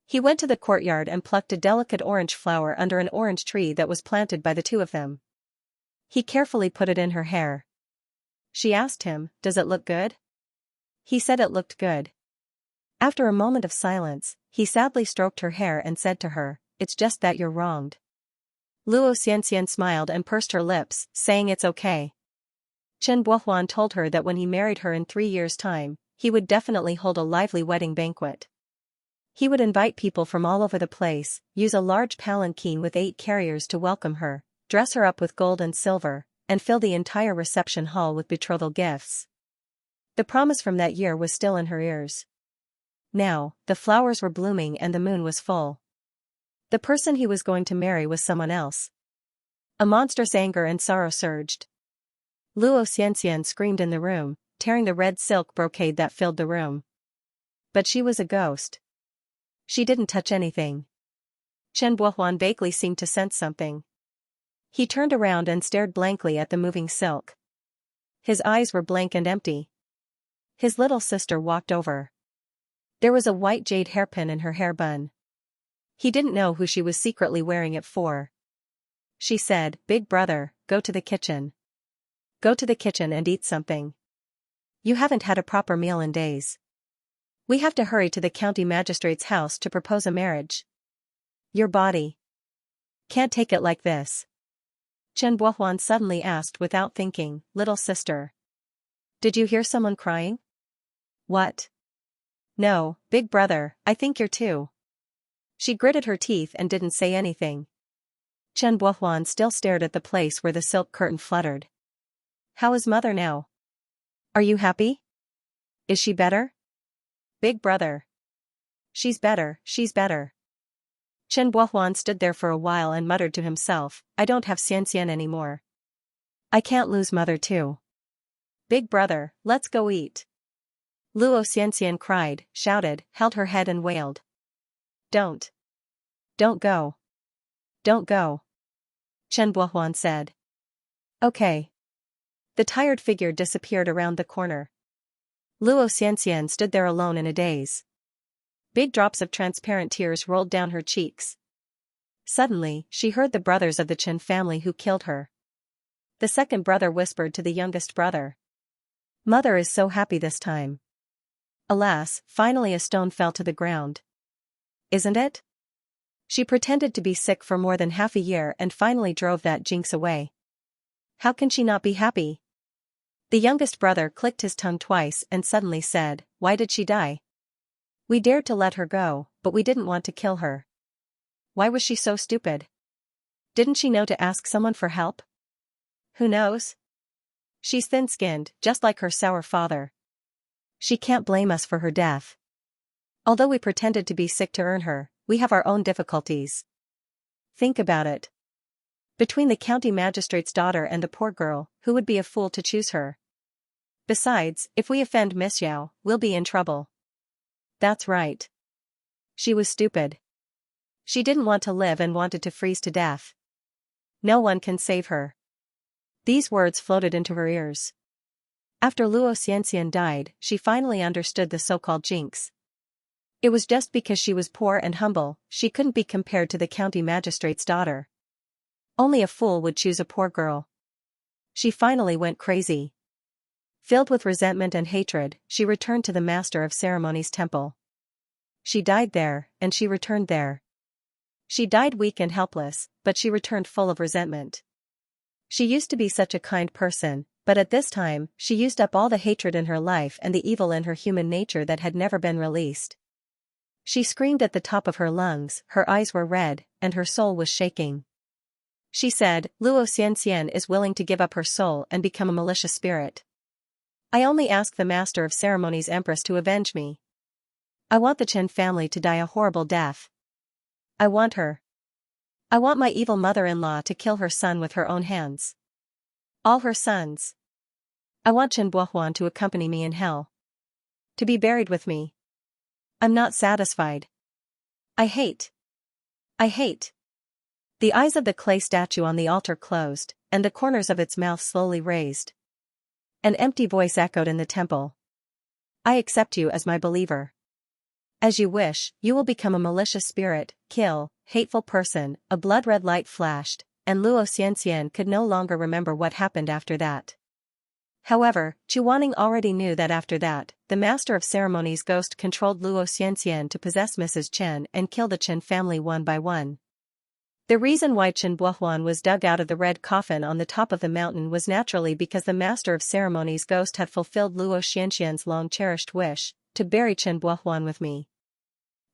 He went to the courtyard and plucked a delicate orange flower under an orange tree that was planted by the two of them. He carefully put it in her hair. She asked him, "Does it look good?" He said it looked good. After a moment of silence, he sadly stroked her hair and said to her, "It's just that you're wronged." Luo Xianxia smiled and pursed her lips, saying it's okay. Chen Buohuan told her that when he married her in 3 years' time, he would definitely hold a lively wedding banquet. He would invite people from all over the place, use a large palanquin with 8 carriers to welcome her, dress her up with gold and silver, and fill the entire reception hall with betrothal gifts. The promise from that year was still in her ears. Now, the flowers were blooming and the moon was full. The person he was going to marry was someone else. A monstrous anger and sorrow surged. Luo Xianxian screamed in the room, tearing the red silk brocade that filled the room. But she was a ghost. She didn't touch anything. Chen Buohuan vaguely seemed to sense something. He turned around and stared blankly at the moving silk. His eyes were blank and empty. His little sister walked over. There was a white jade hairpin in her hair bun. He didn't know who she was secretly wearing it for. She said, "Big brother, go to the kitchen. Go to the kitchen and eat something. You haven't had a proper meal in days. We have to hurry to the county magistrate's house to propose a marriage. Your body can't take it like this." Chen Buohuan suddenly asked without thinking, "Little sister, did you hear someone crying?" "What?" "No, big brother, I think you're too." She gritted her teeth and didn't say anything. Chen Buohuan still stared at the place where the silk curtain fluttered. "How is mother now? Are you happy? Is she better?" "Big brother. She's better, she's better." Chen Buohuan stood there for a while and muttered to himself, "I don't have Xianxian anymore. I can't lose mother too. Big brother, let's go eat." Luo Xianxian cried, shouted, held her head and wailed. Don't go. Don't go." Chen Buohuan said. "Okay." The tired figure disappeared around the corner. Luo Xianxian stood there alone in a daze. Big drops of transparent tears rolled down her cheeks. Suddenly, she heard the brothers of the Chen family who killed her. The second brother whispered to the youngest brother, "Mother is so happy this time." Alas, finally a stone fell to the ground. Isn't it? She pretended to be sick for more than half a year and finally drove that jinx away. How can she not be happy? The youngest brother clicked his tongue twice and suddenly said, "Why did she die? We dared to let her go, but we didn't want to kill her. Why was she so stupid? Didn't she know to ask someone for help? Who knows? She's thin-skinned, just like her sour father. She can't blame us for her death. Although we pretended to be sick to earn her, we have our own difficulties. Think about it. Between the county magistrate's daughter and the poor girl, who would be a fool to choose her? Besides, if we offend Miss Yao, we'll be in trouble." "That's right. She was stupid. She didn't want to live and wanted to freeze to death. No one can save her." These words floated into her ears. After Luo Xianxian died, she finally understood the so-called jinx. It was just because she was poor and humble, she couldn't be compared to the county magistrate's daughter. Only a fool would choose a poor girl. She finally went crazy. Filled with resentment and hatred, she returned to the Master of Ceremonies' temple. She died there, and she returned there. She died weak and helpless, but she returned full of resentment. She used to be such a kind person, but at this time, she used up all the hatred in her life and the evil in her human nature that had never been released. She screamed at the top of her lungs, her eyes were red, and her soul was shaking. She said, Luo Xianxian is willing to give up her soul and become a malicious spirit. I only ask the Master of Ceremonies Empress to avenge me. I want the Chen family to die a horrible death. I want her. I want my evil mother-in-law to kill her son with her own hands. All her sons. I want Chen Buohuan to accompany me in hell. To be buried with me. I'm not satisfied. I hate. I hate. The eyes of the clay statue on the altar closed, and the corners of its mouth slowly raised. An empty voice echoed in the temple. I accept you as my believer. As you wish, you will become a malicious spirit, kill, hateful person. A blood-red light flashed, and Luo Xianxian could no longer remember what happened after that. However, Chu Wanning already knew that after that, the Master of Ceremonies ghost controlled Luo Xianxian to possess Mrs. Chen and kill the Chen family one by one. The reason why Chen Buohuan was dug out of the red coffin on the top of the mountain was naturally because the Master of Ceremonies ghost had fulfilled Luo Xianxian's long-cherished wish, to bury Chen Buohuan with me.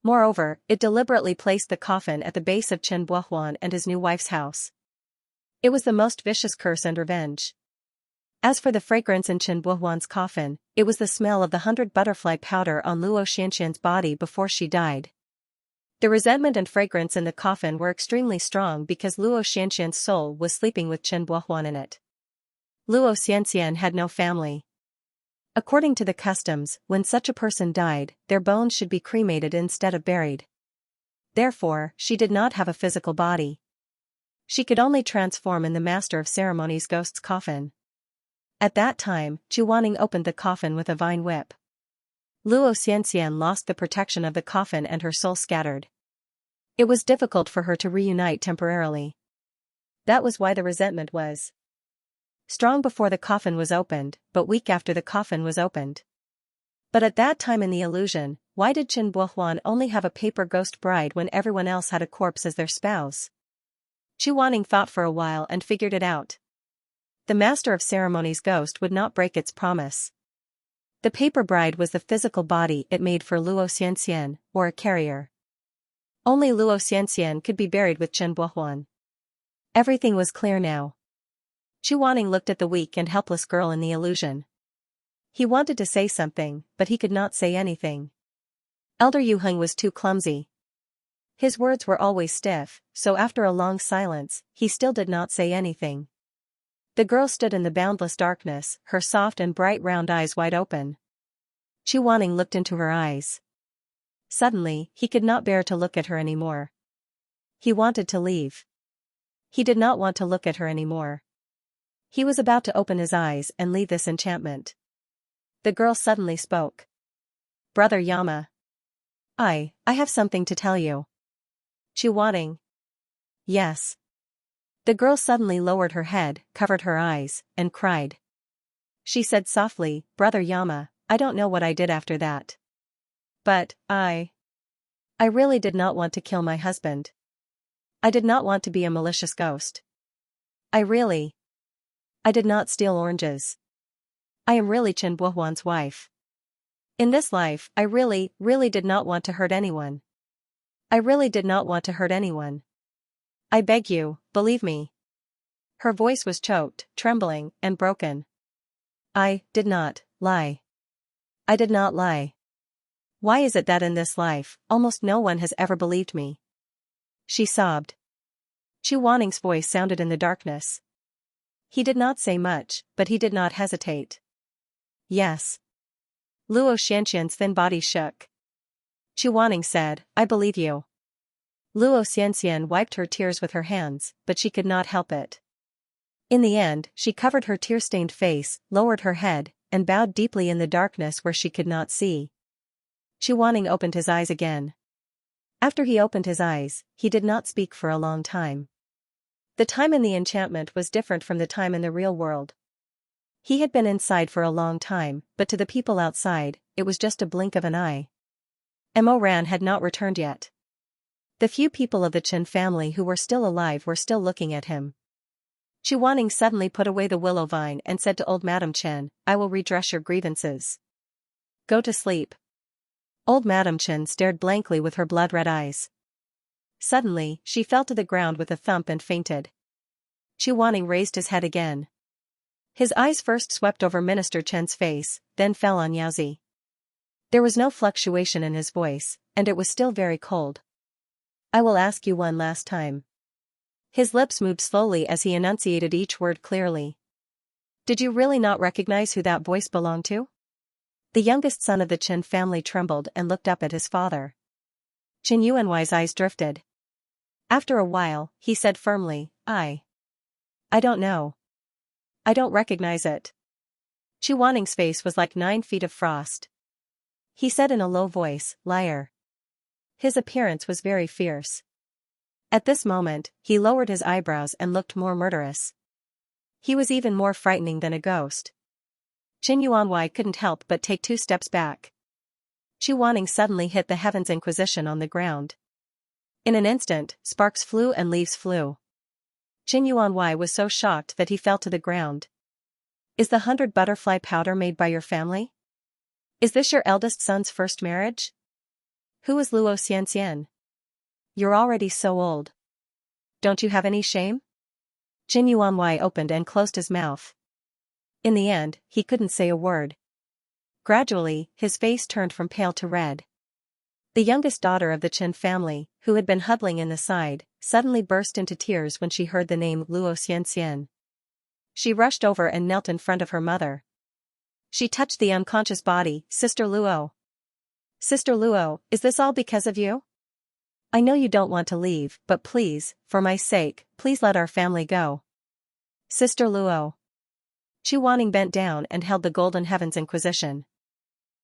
Moreover, it deliberately placed the coffin at the base of Chen Buohuan and his new wife's house. It was the most vicious curse and revenge. As for the fragrance in Chen Buohuan's coffin, it was the smell of the 100 butterfly powder on Luo Xianxian's body before she died. The resentment and fragrance in the coffin were extremely strong because Luo Xianxian's soul was sleeping with Chen Buohuan in it. Luo Xianxian had no family. According to the customs, when such a person died, their bones should be cremated instead of buried. Therefore, she did not have a physical body. She could only transform in the Master of Ceremonies ghost's coffin. At that time, Chu Wanning opened the coffin with a vine whip. Luo Xianxian lost the protection of the coffin and her soul scattered. It was difficult for her to reunite temporarily. That was why the resentment was strong before the coffin was opened, but weak after the coffin was opened. But at that time in the illusion, why did Chen Buohuan only have a paper ghost bride when everyone else had a corpse as their spouse? Chu Wanning thought for a while and figured it out. The Master of Ceremonies ghost would not break its promise. The paper bride was the physical body it made for Luo Xianxian, or a carrier. Only Luo Xianxian could be buried with Chen Buohuan. Everything was clear now. Chu Wanning looked at the weak and helpless girl in the illusion. He wanted to say something, but he could not say anything. Elder Yu Heng was too clumsy. His words were always stiff, so after a long silence, he still did not say anything. The girl stood in the boundless darkness, her soft and bright round eyes wide open. Chu Wanning looked into her eyes. Suddenly, he could not bear to look at her anymore. He wanted to leave. He did not want to look at her anymore. He was about to open his eyes and leave this enchantment. The girl suddenly spoke. Brother Yama. I have something to tell you. Chu Wanning. Yes. The girl suddenly lowered her head, covered her eyes, and cried. She said softly, Brother Yama, I don't know what I did after that. But, I really did not want to kill my husband. I did not want to be a malicious ghost. I did not steal oranges. I am really Chen Buohuan's wife. In this life, I really did not want to hurt anyone. I really did not want to hurt anyone. I beg you, believe me. Her voice was choked, trembling, and broken. I did not lie. I did not lie. Why is it that in this life, almost no one has ever believed me? She sobbed. Chu Wanning's voice sounded in the darkness. He did not say much, but he did not hesitate. Yes. Luo Xianxian's thin body shook. Chu Wanning said, I believe you. Luo Xianxian wiped her tears with her hands, but she could not help it. In the end, she covered her tear-stained face, lowered her head, and bowed deeply in the darkness where she could not see. Chuaning opened his eyes again. After he opened his eyes, he did not speak for a long time. The time in the enchantment was different from the time in the real world. He had been inside for a long time, but to the people outside, it was just a blink of an eye. Mo Ran had not returned yet. The few people of the Chen family who were still alive were still looking at him. Chuaning suddenly put away the willow vine and said to old Madam Chen, "I will redress your grievances. Go to sleep." Old Madam Chen stared blankly with her blood-red eyes. Suddenly, she fell to the ground with a thump and fainted. Chuaning raised his head again. His eyes first swept over Minister Chen's face, then fell on Yaozi. There was no fluctuation in his voice, and it was still very cold. "I will ask you one last time." His lips moved slowly as he enunciated each word clearly. "Did you really not recognize who that voice belonged to?" The youngest son of the Chen family trembled and looked up at his father. Chen Yuanhui's eyes drifted. After a while, he said firmly, I don't know. I don't recognize it." Chuaning's face was like 9 feet of frost. He said in a low voice, "Liar." His appearance was very fierce. At this moment, he lowered his eyebrows and looked more murderous. He was even more frightening than a ghost. Chen Yuanhui couldn't help but take 2 steps back. Chuaning suddenly hit the Heaven's Inquisition on the ground. In an instant, sparks flew and leaves flew. Chen Yuanhui was so shocked that he fell to the ground. "Is the 100 butterfly powder made by your family? Is this your eldest son's first marriage? Who is Luo Xianxian? You're already so old. Don't you have any shame?" Chen Yuanhui opened and closed his mouth. In the end, he couldn't say a word. Gradually, his face turned from pale to red. The youngest daughter of the Chen family, who had been huddling in the side, suddenly burst into tears when she heard the name Luo Xianxian. She rushed over and knelt in front of her mother. She touched the unconscious body. "Sister Luo. Sister Luo, is this all because of you? I know you don't want to leave, but please, for my sake, please let our family go. Sister Luo." Chuaning bent down and held the golden Heaven's Inquisition.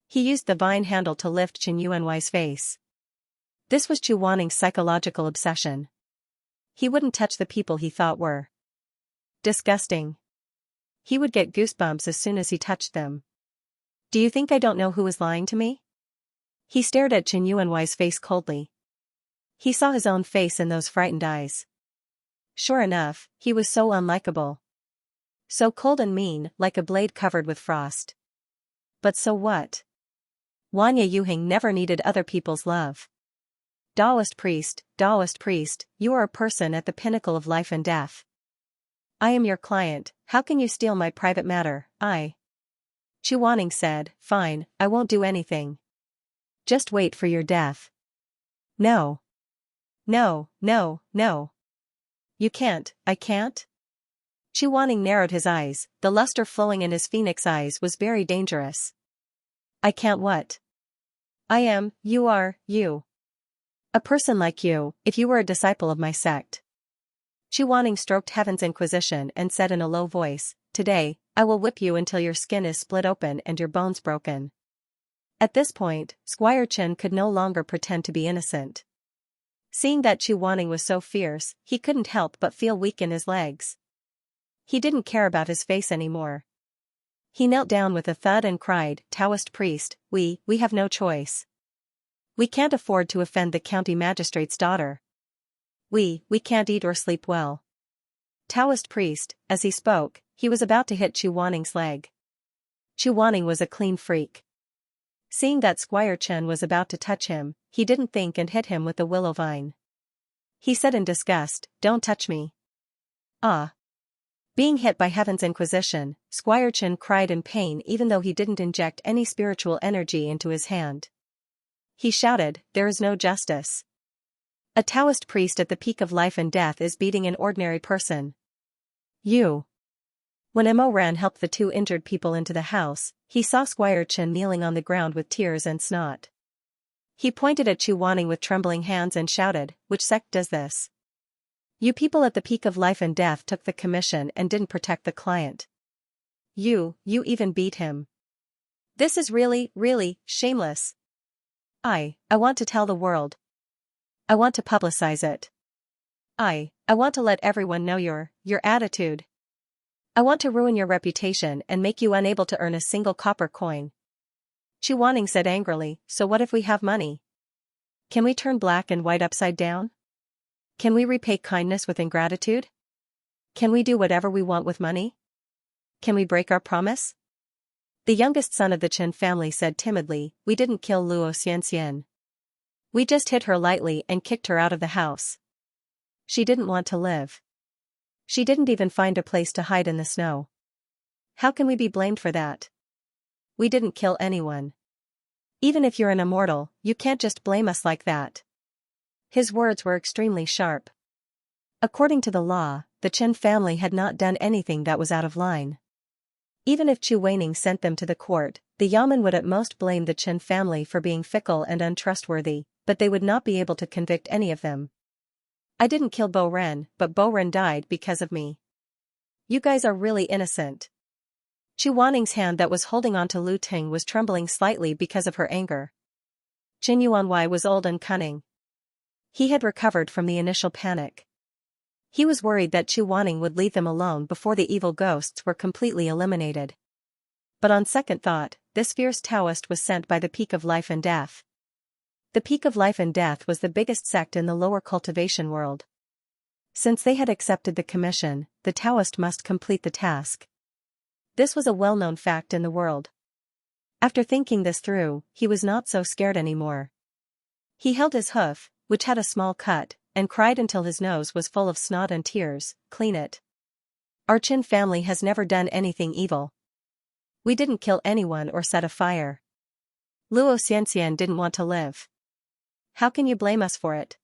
He used the vine handle to lift Chen Yuanhui's face. This was Chuaning's psychological obsession. He wouldn't touch the people he thought were disgusting. He would get goosebumps as soon as he touched them. "Do you think I don't know who is lying to me?" He stared at Chen Yuanhui's face coldly. He saw his own face in those frightened eyes. Sure enough, he was so unlikable. So cold and mean, like a blade covered with frost. But so what? Wanya Yuhing never needed other people's love. Taoist priest, you are a person at the pinnacle of life and death. I am your client, how can you steal my private matter? Chuaning said, "Fine, I won't do anything. Just wait for your death." "No. No, no, no. You can't, I can't?" Chuaning narrowed his eyes, the luster flowing in his phoenix eyes was very dangerous. "I can't what? I am, you are, you. A person like you, if you were a disciple of my sect." Chuaning stroked Heaven's Inquisition and said in a low voice, "Today, I will whip you until your skin is split open and your bones broken." At this point, Squire Chen could no longer pretend to be innocent. Seeing that Chuaning was so fierce, he couldn't help but feel weak in his legs. He didn't care about his face anymore. He knelt down with a thud and cried, "Taoist priest, we have no choice. We can't afford to offend the county magistrate's daughter. We can't eat or sleep well." Taoist priest, as he spoke, he was about to hit Chuaning's leg. Chuaning was a clean freak. Seeing that Squire Chen was about to touch him, he didn't think and hit him with the willow vine. He said in disgust, "Don't touch me." Ah. Being hit by Heaven's Inquisition, Squire Chen cried in pain even though he didn't inject any spiritual energy into his hand. He shouted, "There is no justice. A Taoist priest at the peak of life and death is beating an ordinary person. You." When Mo Ran helped the 2 injured people into the house, he saw Squire Chen kneeling on the ground with tears and snot. He pointed at Chuaning with trembling hands and shouted, "Which sect does this? You people at the peak of life and death took the commission and didn't protect the client. You even beat him. This is really, really, shameless." I want to tell the world. I want to publicize it. I want to let everyone know your attitude. I want to ruin your reputation and make you unable to earn a single copper coin. Chu Wanning said angrily, so what if we have money? Can we turn black and white upside down? Can we repay kindness with ingratitude? Can we do whatever we want with money? Can we break our promise? The youngest son of the Chen family said timidly, we didn't kill Luo Xianxia. We just hit her lightly and kicked her out of the house. She didn't want to live. She didn't even find a place to hide in the snow. How can we be blamed for that? We didn't kill anyone. Even if you're an immortal, you can't just blame us like that. His words were extremely sharp. According to the law, the Chen family had not done anything that was out of line. Even if Chu Wanning sent them to the court, the Yamen would at most blame the Chen family for being fickle and untrustworthy, but they would not be able to convict any of them. I didn't kill Bo Ren, but Bo Ren died because of me. You guys are really innocent. Chu Wanning's hand that was holding onto Lu Ting was trembling slightly because of her anger. Qin Yuanwei was old and cunning. He had recovered from the initial panic. He was worried that Chu Wanning would leave them alone before the evil ghosts were completely eliminated. But on second thought, this fierce Taoist was sent by the Peak of Life and Death. The Peak of Life and Death was the biggest sect in the lower cultivation world. Since they had accepted the commission, the Taoist must complete the task. This was a well-known fact in the world. After thinking this through, he was not so scared anymore. He held his hoof, which had a small cut, and cried until his nose was full of snot and tears, clean it. Our Qin family has never done anything evil. We didn't kill anyone or set a fire. Luo Xianxian didn't want to live. How can you blame us for it?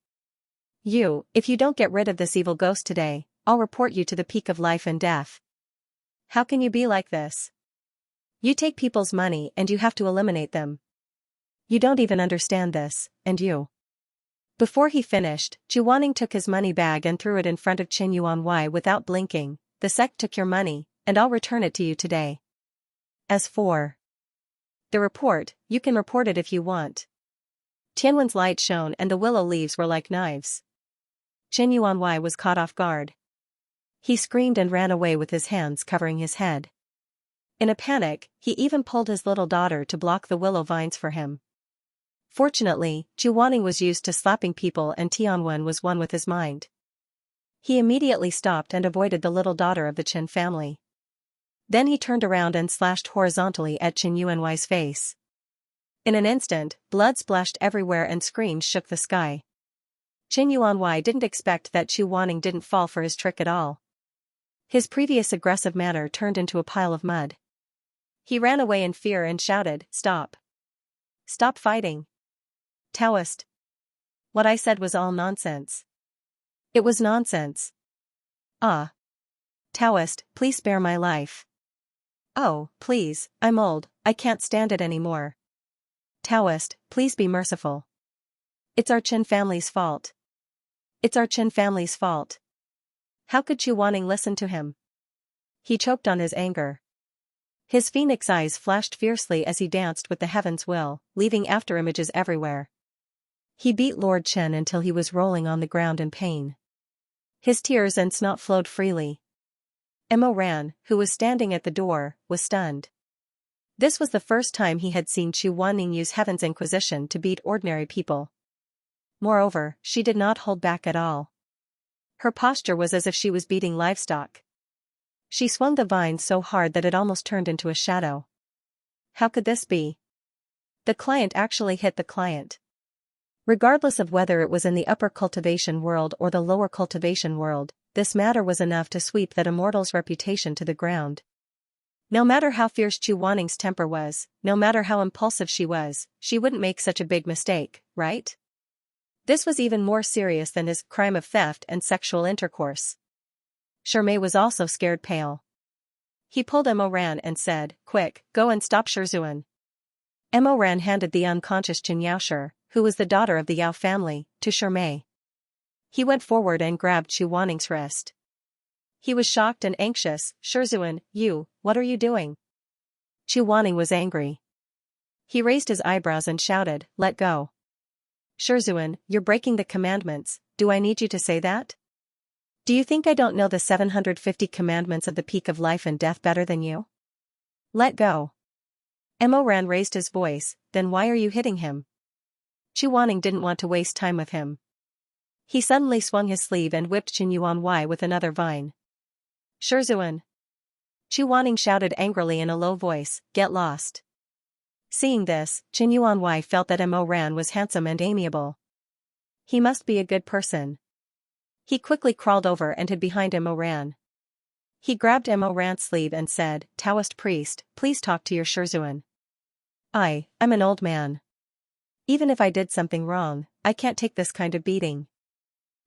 If you don't get rid of this evil ghost today, I'll report you to the Peak of Life and Death. How can you be like this? You take people's money and you have to eliminate them. You don't even understand this, and you. Before he finished, Chu Wanning took his money bag and threw it in front of Qin Yuanwei without blinking. The sect took your money, and I'll return it to you today. As for the report, you can report it if you want. Tianwen's light shone and the willow leaves were like knives. Qin Yuanwei was caught off guard. He screamed and ran away with his hands covering his head. In a panic, he even pulled his little daughter to block the willow vines for him. Fortunately, Chu Wanning was used to slapping people and Tianwen was one with his mind. He immediately stopped and avoided the little daughter of the Chen family. Then he turned around and slashed horizontally at Qin Yuanwei's face. In an instant, blood splashed everywhere and screams shook the sky. Qin Yuanwei didn't expect that Chu Wanning didn't fall for his trick at all. His previous aggressive manner turned into a pile of mud. He ran away in fear and shouted, "Stop! Stop fighting! Taoist! What I said was all nonsense. It was nonsense. Ah! Taoist, please spare my life. Oh, please, I'm old, I can't stand it anymore. Taoist, please be merciful. It's our Chen family's fault. It's our Chen family's fault." How could Chu Wanning listen to him? He choked on his anger. His phoenix eyes flashed fiercely as he danced with the heaven's will, leaving afterimages everywhere. He beat Lord Chen until he was rolling on the ground in pain. His tears and snot flowed freely. Mo Ran, who was standing at the door, was stunned. This was the first time he had seen Chu Wanning use Heaven's Inquisition to beat ordinary people. Moreover, she did not hold back at all. Her posture was as if she was beating livestock. She swung the vine so hard that it almost turned into a shadow. How could this be? The client actually hit the client. Regardless of whether it was in the upper cultivation world or the lower cultivation world, this matter was enough to sweep that immortal's reputation to the ground. No matter how fierce Chu Wanning's temper was, no matter how impulsive she was, she wouldn't make such a big mistake, right? This was even more serious than his crime of theft and sexual intercourse. Shimei was also scared pale. He pulled Mo Ran and said, "Quick, go and stop Shizun." Mo Ran handed the unconscious Qin Yaoshi, who was the daughter of the Yao family, to Shimei. He went forward and grabbed Chu Wanning's wrist. He was shocked and anxious. "Shizun, what are you doing?" Chu Wanning was angry. He raised his eyebrows and shouted, "Let go." "Shizun, you're breaking the commandments, do I need you to say that? Do you think I don't know the 750 commandments of the peak of life and death better than you? Let go." Emoran raised his voice, "Then why are you hitting him?" Chuaning didn't want to waste time with him. He suddenly swung his sleeve and whipped Qin Yuanwei with another vine. "Shizun!" Chuaning shouted angrily in a low voice, "Get lost." Seeing this, Qin Yuanwei felt that Emoran was handsome and amiable. He must be a good person. He quickly crawled over and hid behind Emoran. He grabbed Emoran's sleeve and said, "Taoist priest, please talk to your Shizun. I'm an old man. Even if I did something wrong, I can't take this kind of beating."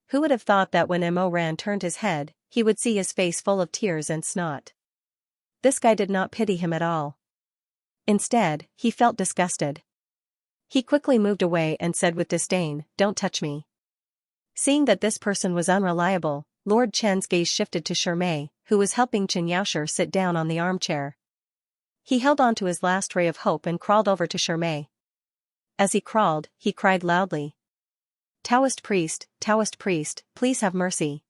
Who would have thought that when Emoran turned his head, he would see his face full of tears and snot? This guy did not pity him at all. Instead, he felt disgusted. He quickly moved away and said with disdain, "Don't touch me." Seeing that this person was unreliable, Lord Chen's gaze shifted to Shirmei, who was helping Chen Yaosher sit down on the armchair. He held on to his last ray of hope and crawled over to Shirmei. As he crawled, he cried loudly, Taoist priest, please have mercy.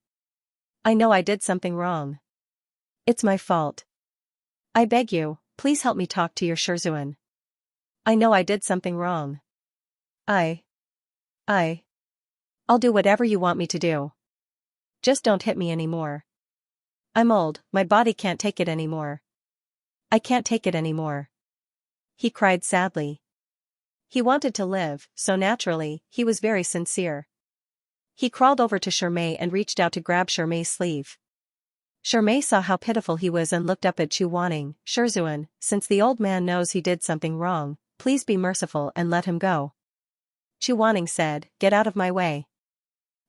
I know I did something wrong. It's my fault. I beg you, please help me talk to your Shizun. I know I did something wrong. I'll do whatever you want me to do. Just don't hit me anymore. I'm old, my body can't take it anymore. I can't take it anymore." He cried sadly. He wanted to live, so naturally, he was very sincere. He crawled over to Shirmei and reached out to grab Shirmei's sleeve. Shirmei saw how pitiful he was and looked up at Chuaning. "Shizun, since the old man knows he did something wrong, please be merciful and let him go." Chuaning said, "Get out of my way."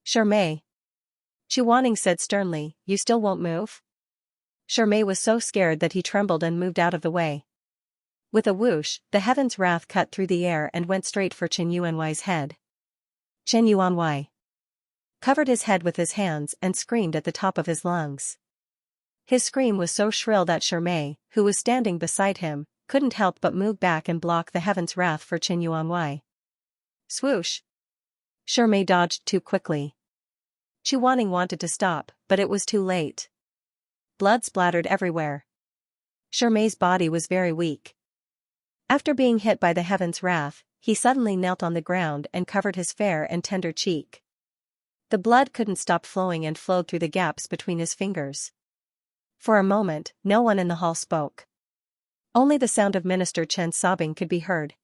"Shirmei." Chuaning said sternly, "You still won't move?" Shirmei was so scared that he trembled and moved out of the way. With a whoosh, the heaven's wrath cut through the air and went straight for Qin Yuanwei's head. Qin Yuanwei covered his head with his hands and screamed at the top of his lungs. His scream was so shrill that Shirmei, who was standing beside him, couldn't help but move back and block the heaven's wrath for Qin Yuanwei. Swoosh! Shirmei dodged too quickly. Chuaning wanted to stop, but it was too late. Blood splattered everywhere. Shirmei's body was very weak. After being hit by the heaven's wrath, he suddenly knelt on the ground and covered his fair and tender cheek. The blood couldn't stop flowing and flowed through the gaps between his fingers. For a moment, no one in the hall spoke. Only the sound of Minister Chen's sobbing could be heard.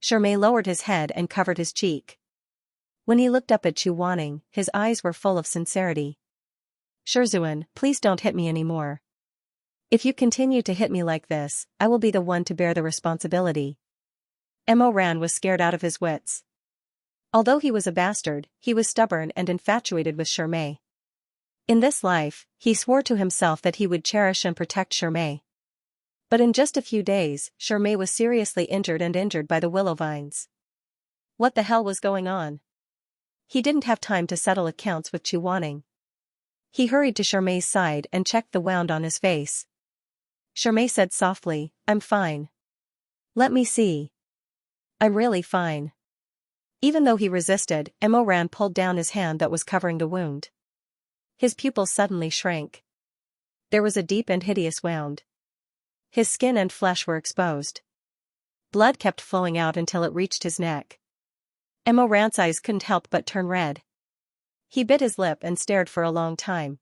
Shirmei lowered his head and covered his cheek. When he looked up at Chuaning, his eyes were full of sincerity. "Shizun, please don't hit me anymore. If you continue to hit me like this, I will be the one to bear the responsibility." Emoran was scared out of his wits. Although he was a bastard, he was stubborn and infatuated with Shirmei. In this life, he swore to himself that he would cherish and protect Shirmei. But in just a few days, Shirmei was seriously injured by the willow vines. What the hell was going on? He didn't have time to settle accounts with Chuaning. He hurried to Shirmei's side and checked the wound on his face. Shirmei said softly, "I'm fine. Let me see. I'm really fine." Even though he resisted, Emoran pulled down his hand that was covering the wound. His pupils suddenly shrank. There was a deep and hideous wound. His skin and flesh were exposed. Blood kept flowing out until it reached his neck. Emoran's eyes couldn't help but turn red. He bit his lip and stared for a long time.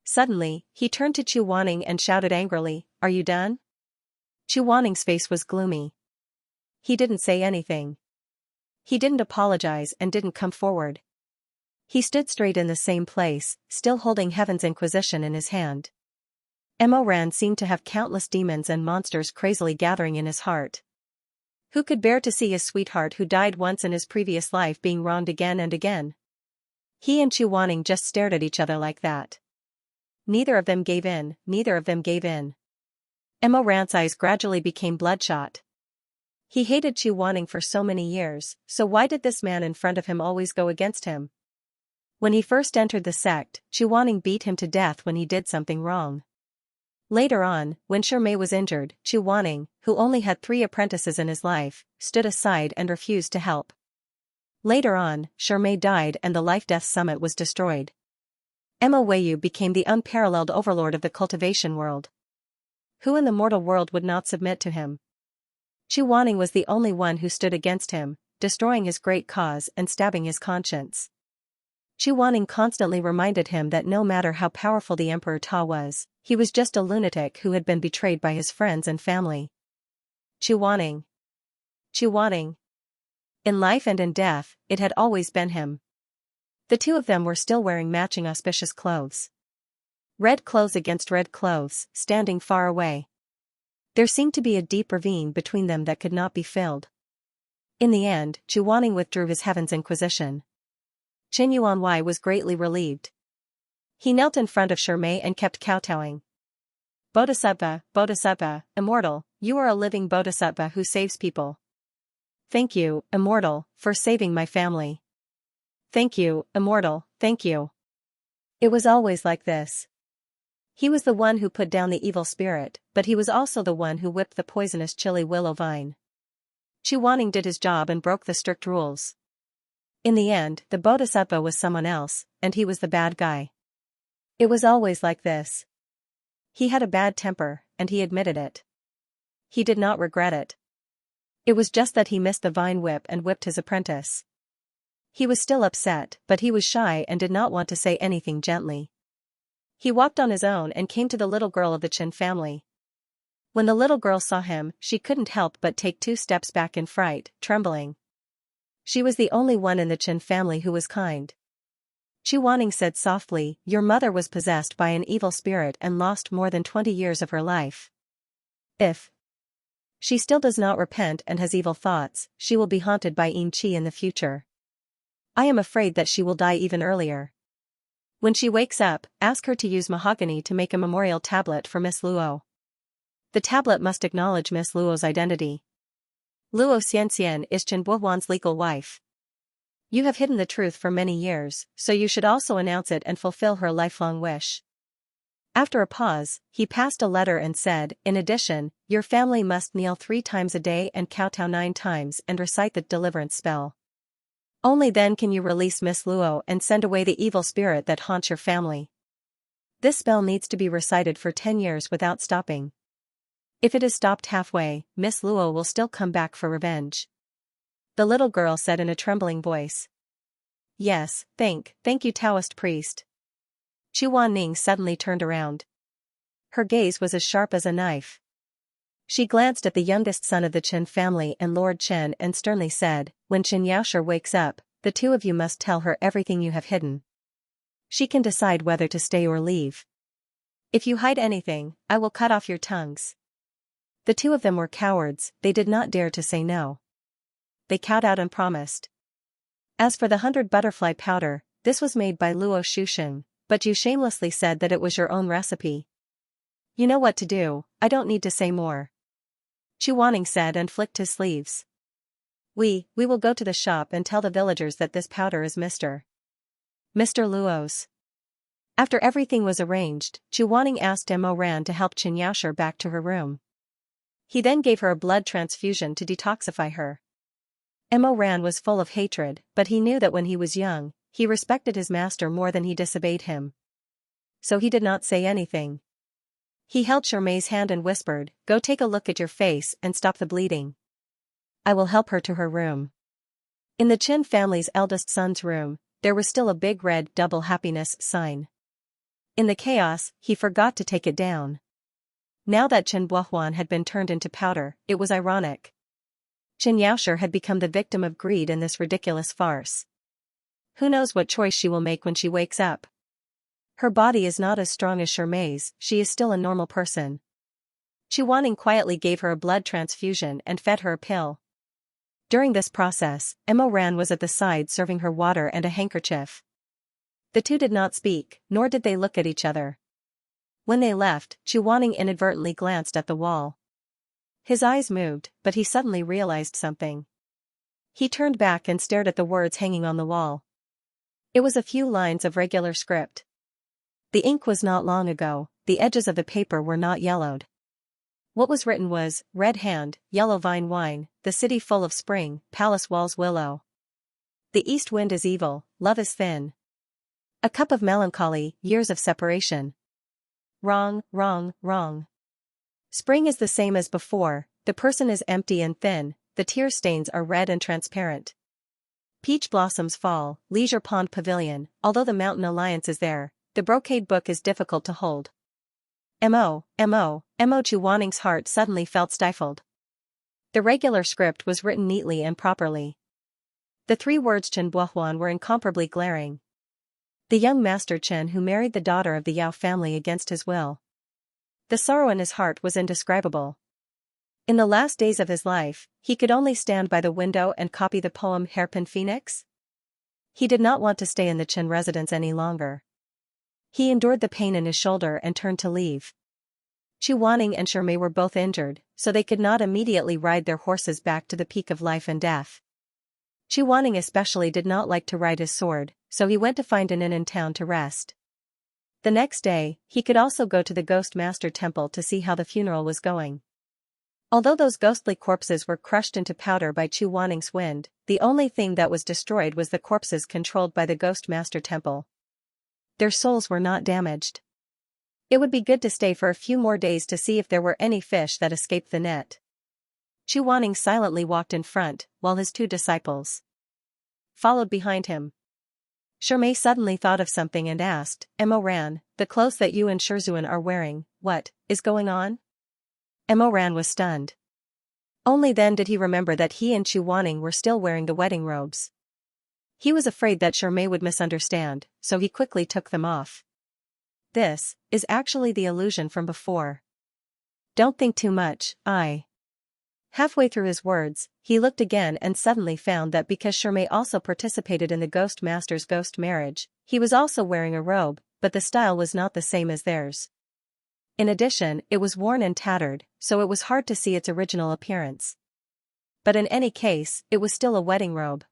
Suddenly, he turned to Chuaning and shouted angrily, "Are you done?" Chuaning's face was gloomy. He didn't say anything. He didn't apologize and didn't come forward. He stood straight in the same place, still holding Heaven's Inquisition in his hand. Emoran seemed to have countless demons and monsters crazily gathering in his heart. Who could bear to see his sweetheart who died once in his previous life being wronged again and again? He and Chuaning just stared at each other like that. Neither of them gave in. Emoran's eyes gradually became bloodshot. He hated Chuaning for so many years, so why did this man in front of him always go against him? When he first entered the sect, Chuaning beat him to death when he did something wrong. Later on, when Shirmei was injured, Chu Wanning, who only had 3 apprentices in his life, stood aside and refused to help. Later on, Shirmei died and the Life-Death Summit was destroyed. Mo Weiyu became the unparalleled overlord of the cultivation world. Who in the mortal world would not submit to him? Chu Wanning was the only one who stood against him, destroying his great cause and stabbing his conscience. Chu Wanning constantly reminded him that no matter how powerful the Emperor Ta was, he was just a lunatic who had been betrayed by his friends and family. Chu Wanning. Chu Wanning. In life and in death, it had always been him. The two of them were still wearing matching auspicious clothes. Red clothes against red clothes, standing far away. There seemed to be a deep ravine between them that could not be filled. In the end, Chu Wanning withdrew his Heaven's Inquisition. Qin Yuanwei was greatly relieved. He knelt in front of Shirmei and kept kowtowing. Bodhisattva, Bodhisattva, immortal, you are a living Bodhisattva who saves people. Thank you, immortal, for saving my family. Thank you, immortal, thank you. It was always like this. He was the one who put down the evil spirit, but he was also the one who whipped the poisonous chili willow vine. Chu Wanning did his job and broke the strict rules. In the end, the Bodhisattva was someone else, and he was the bad guy. It was always like this. He had a bad temper, and he admitted it. He did not regret it. It was just that he missed the vine whip and whipped his apprentice. He was still upset, but he was shy and did not want to say anything gently. He walked on his own and came to the little girl of the Qin family. When the little girl saw him, she couldn't help but take 2 steps back in fright, trembling. She was the only one in the Qin family who was kind. Chu Wanning said softly, "Your mother was possessed by an evil spirit and lost more than 20 years of her life. If she still does not repent and has evil thoughts, she will be haunted by Yin Qi in the future. I am afraid that she will die even earlier. When she wakes up, ask her to use mahogany to make a memorial tablet for Miss Luo. The tablet must acknowledge Miss Luo's identity. Luo Xianxia is Chen Buohuan's legal wife. You have hidden the truth for many years, so you should also announce it and fulfill her lifelong wish." After a pause, he passed a letter and said, "In addition, your family must kneel 3 times a day and kowtow 9 times and recite the deliverance spell. Only then can you release Miss Luo and send away the evil spirit that haunts your family. This spell needs to be recited for 10 years without stopping. If it is stopped halfway, Miss Luo will still come back for revenge." The little girl said in a trembling voice. "Yes, thank you Taoist priest." Chu Wanning suddenly turned around. Her gaze was as sharp as a knife. She glanced at the youngest son of the Qin family and Lord Chen and sternly said, "When Xianxia wakes up, the 2 of you must tell her everything you have hidden. She can decide whether to stay or leave. If you hide anything, I will cut off your tongues." The 2 of them were cowards, they did not dare to say no. They kowtowed and promised. As for the 100 butterfly powder, this was made by Luo Shusheng, but you shamelessly said that it was your own recipe. You know what to do, I don't need to say more. Chu Wanning said and flicked his sleeves. We will go to the shop and tell the villagers that this powder is Mr. Luo's." After everything was arranged, Chu Wanning asked Mo Ran to help Xianxia back to her room. He then gave her a blood transfusion to detoxify her. Mo Ran was full of hatred, but he knew that when he was young, he respected his master more than he disobeyed him. So he did not say anything. He held Shirmei's hand and whispered, "Go take a look at your face and stop the bleeding. I will help her to her room." In the Qin family's eldest son's room, there was still a big red double happiness sign. In the chaos, he forgot to take it down. Now that Chen Buohuan had been turned into powder, it was ironic. Xianxia had become the victim of greed in this ridiculous farce. Who knows what choice she will make when she wakes up? Her body is not as strong as Shirmei's, she is still a normal person. Chu Wanning quietly gave her a blood transfusion and fed her a pill. During this process, Mo Ran was at the side serving her water and a handkerchief. The 2 did not speak, nor did they look at each other. When they left, Chu Wanning inadvertently glanced at the wall. His eyes moved, but he suddenly realized something. He turned back and stared at the words hanging on the wall. It was a few lines of regular script. The ink was not long ago, the edges of the paper were not yellowed. What was written was, red hand, yellow vine wine, the city full of spring, palace walls willow. The east wind is evil, love is thin. A cup of melancholy, years of separation. Wrong, wrong, wrong. Spring is the same as before, the person is empty and thin, the tear stains are red and transparent. Peach blossoms fall, leisure pond pavilion, although the mountain alliance is there, the brocade book is difficult to hold. Mo. Chu Wanning's heart suddenly felt stifled. The regular script was written neatly and properly. The 3 words Chen Buohuan were incomparably glaring. The young master Chen who married the daughter of the Yao family against his will. The sorrow in his heart was indescribable. In the last days of his life, he could only stand by the window and copy the poem Hairpin Phoenix. He did not want to stay in the Chen residence any longer. He endured the pain in his shoulder and turned to leave. Chu Wanning and Shimei were both injured, so they could not immediately ride their horses back to the peak of life and death. Chu Wanning especially did not like to ride his sword, so he went to find an inn in town to rest. The next day, he could also go to the Ghost Master Temple to see how the funeral was going. Although those ghostly corpses were crushed into powder by Chu Wanning's wind, the only thing that was destroyed was the corpses controlled by the Ghost Master Temple. Their souls were not damaged. It would be good to stay for a few more days to see if there were any fish that escaped the net. Chu Wanning silently walked in front, while his 2 disciples followed behind him. Shimei suddenly thought of something and asked, Mo Ran, the clothes that you and Shizun are wearing, what is going on? Mo Ran was stunned. Only then did he remember that he and Chu Wanning were still wearing the wedding robes. He was afraid that Shimei would misunderstand, so he quickly took them off. This is actually the illusion from before. Don't think too much, Halfway through his words, he looked again and suddenly found that because Shimei also participated in the Ghost Master's ghost marriage, he was also wearing a robe, but the style was not the same as theirs. In addition, it was worn and tattered, so it was hard to see its original appearance. But in any case, it was still a wedding robe.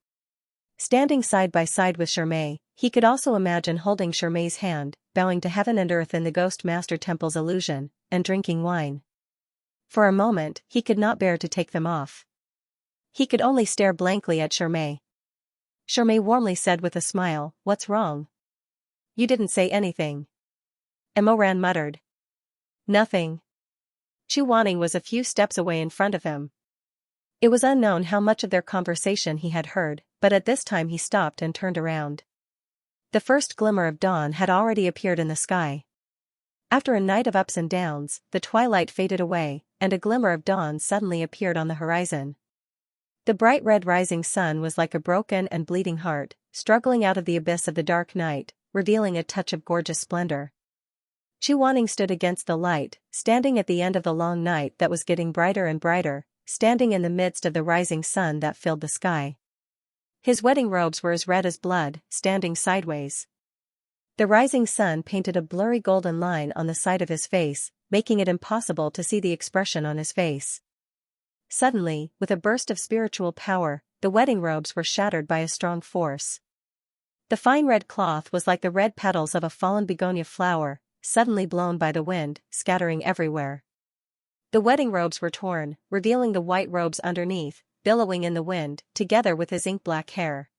Standing side by side with Shimei, he could also imagine holding Shimei's hand, bowing to heaven and earth in the Ghost Master Temple's illusion, and drinking wine. For a moment, he could not bear to take them off. He could only stare blankly at Shimei. Shimei warmly said with a smile, "What's wrong? You didn't say anything." Mo Ran muttered. "Nothing." Chu Wanning was a few steps away in front of him. It was unknown how much of their conversation he had heard, but at this time he stopped and turned around. The first glimmer of dawn had already appeared in the sky. After a night of ups and downs, the twilight faded away, and a glimmer of dawn suddenly appeared on the horizon. The bright red rising sun was like a broken and bleeding heart, struggling out of the abyss of the dark night, revealing a touch of gorgeous splendor. Chu Wanning stood against the light, standing at the end of the long night that was getting brighter and brighter, standing in the midst of the rising sun that filled the sky. His wedding robes were as red as blood, standing sideways. The rising sun painted a blurry golden line on the side of his face, making it impossible to see the expression on his face. Suddenly, with a burst of spiritual power, the wedding robes were shattered by a strong force. The fine red cloth was like the red petals of a fallen begonia flower, suddenly blown by the wind, scattering everywhere. The wedding robes were torn, revealing the white robes underneath, billowing in the wind, together with his ink-black hair.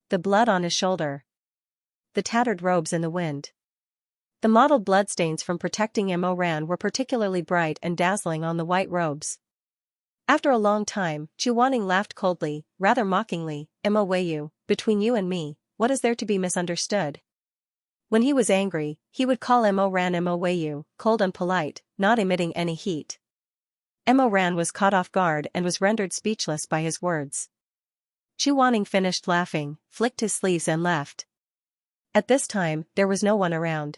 The blood on his shoulder. The tattered robes in the wind. The mottled bloodstains from protecting Mo Ran were particularly bright and dazzling on the white robes. After a long time, Chu Wanning laughed coldly, rather mockingly, "Mo Weiyu, between you and me, what is there to be misunderstood?" When he was angry, he would call Mo Ran Mo Weiyu, cold and polite, not emitting any heat. Mo Ran was caught off guard and was rendered speechless by his words. Chu Wanning finished laughing, flicked his sleeves and left. At this time, there was no one around.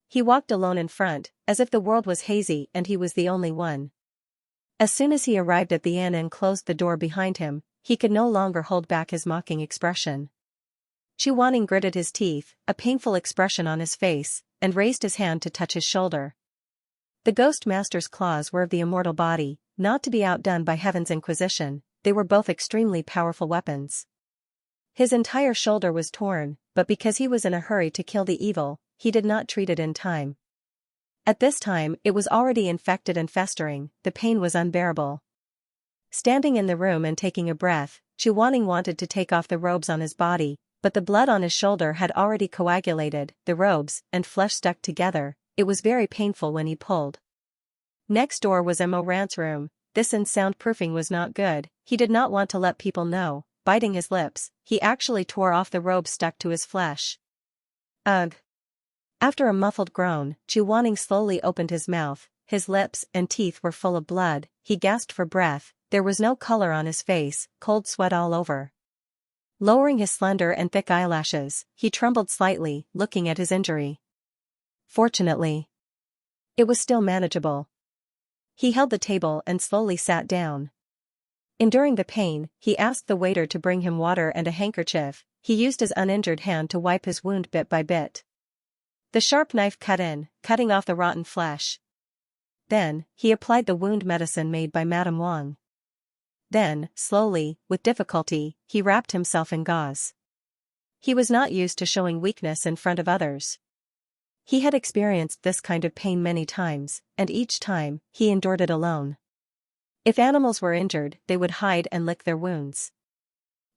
He walked alone in front, as if the world was hazy and he was the only one. As soon as he arrived at the inn and closed the door behind him, he could no longer hold back his mocking expression. Chu Wanning gritted his teeth, a painful expression on his face, and raised his hand to touch his shoulder. The Ghost Master's claws were of the immortal body, not to be outdone by Heaven's Inquisition. They were both extremely powerful weapons. His entire shoulder was torn, but because he was in a hurry to kill the evil, he did not treat it in time. At this time, it was already infected and festering, the pain was unbearable. Standing in the room and taking a breath, Chuaning wanted to take off the robes on his body, but the blood on his shoulder had already coagulated, the robes and flesh stuck together. It was very painful when he pulled. Next door was Mo Ran's room. This and soundproofing was not good. He did not want to let people know. Biting his lips, he actually tore off the robe stuck to his flesh. Ugh. After a muffled groan, Chuaning slowly opened his mouth. His lips and teeth were full of blood. He gasped for breath. There was no color on his face, cold sweat all over. Lowering his slender and thick eyelashes, he trembled slightly, looking at his injury. Fortunately, it was still manageable. He held the table and slowly sat down. Enduring the pain, he asked the waiter to bring him water and a handkerchief. He used his uninjured hand to wipe his wound bit by bit. The sharp knife cut in, cutting off the rotten flesh. Then, he applied the wound medicine made by Madame Wang. Then, slowly, with difficulty, he wrapped himself in gauze. He was not used to showing weakness in front of others. He had experienced this kind of pain many times, and each time, he endured it alone. If animals were injured, they would hide and lick their wounds.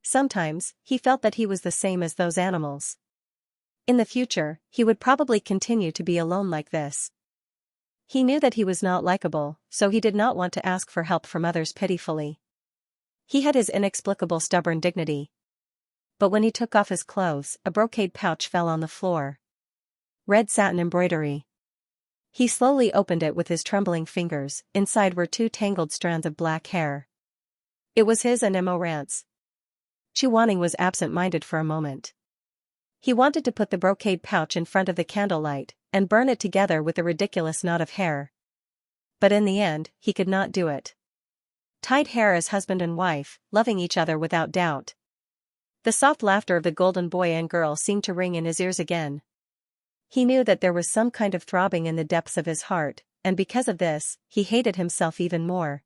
Sometimes, he felt that he was the same as those animals. In the future, he would probably continue to be alone like this. He knew that he was not likable, so he did not want to ask for help from others pitifully. He had his inexplicable stubborn dignity. But when he took off his clothes, a brocade pouch fell on the floor. Red satin embroidery. He slowly opened it with his trembling fingers. Inside were 2 tangled strands of black hair. It was his and Mo Ran's. Chuaning was absent-minded for a moment. He wanted to put the brocade pouch in front of the candlelight, and burn it together with the ridiculous knot of hair. But in the end, he could not do it. Tied hair as husband and wife, loving each other without doubt. The soft laughter of the golden boy and girl seemed to ring in his ears again. He knew that there was some kind of throbbing in the depths of his heart, and because of this, he hated himself even more.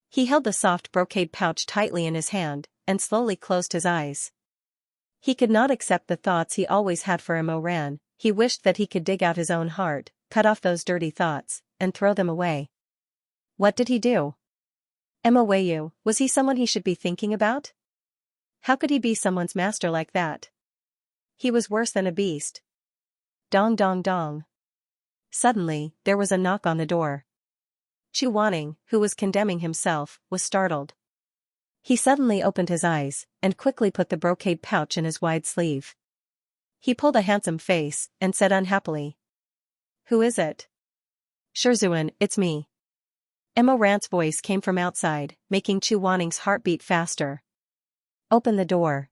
He held the soft brocade pouch tightly in his hand, and slowly closed his eyes. He could not accept the thoughts he always had for Mo Ran. He wished that he could dig out his own heart, cut off those dirty thoughts, and throw them away. What did he do? Mo Wayu, was he someone he should be thinking about? How could he be someone's master like that? He was worse than a beast. Dong dong dong. Suddenly, there was a knock on the door. Chuaning, who was condemning himself, was startled. He suddenly opened his eyes, and quickly put the brocade pouch in his wide sleeve. He pulled a handsome face, and said unhappily. Who is it? Shizun, it's me. Mo Ran's voice came from outside, making Chuaning's heart beat faster. Open the door.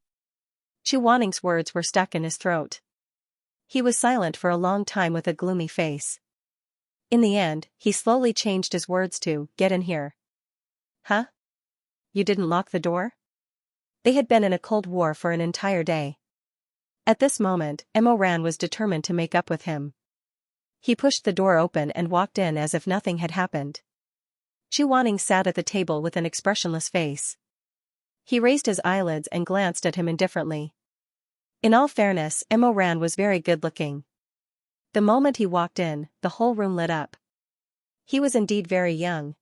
Chuaning's words were stuck in his throat. He was silent for a long time with a gloomy face. In the end, he slowly changed his words to, get in here. Huh? You didn't lock the door? They had been in a cold war for an entire day. At this moment, Mo Ran was determined to make up with him. He pushed the door open and walked in as if nothing had happened. Chuaning sat at the table with an expressionless face. He raised his eyelids and glanced at him indifferently. In all fairness, Mo Ran was very good-looking. The moment he walked in, the whole room lit up. He was indeed very young.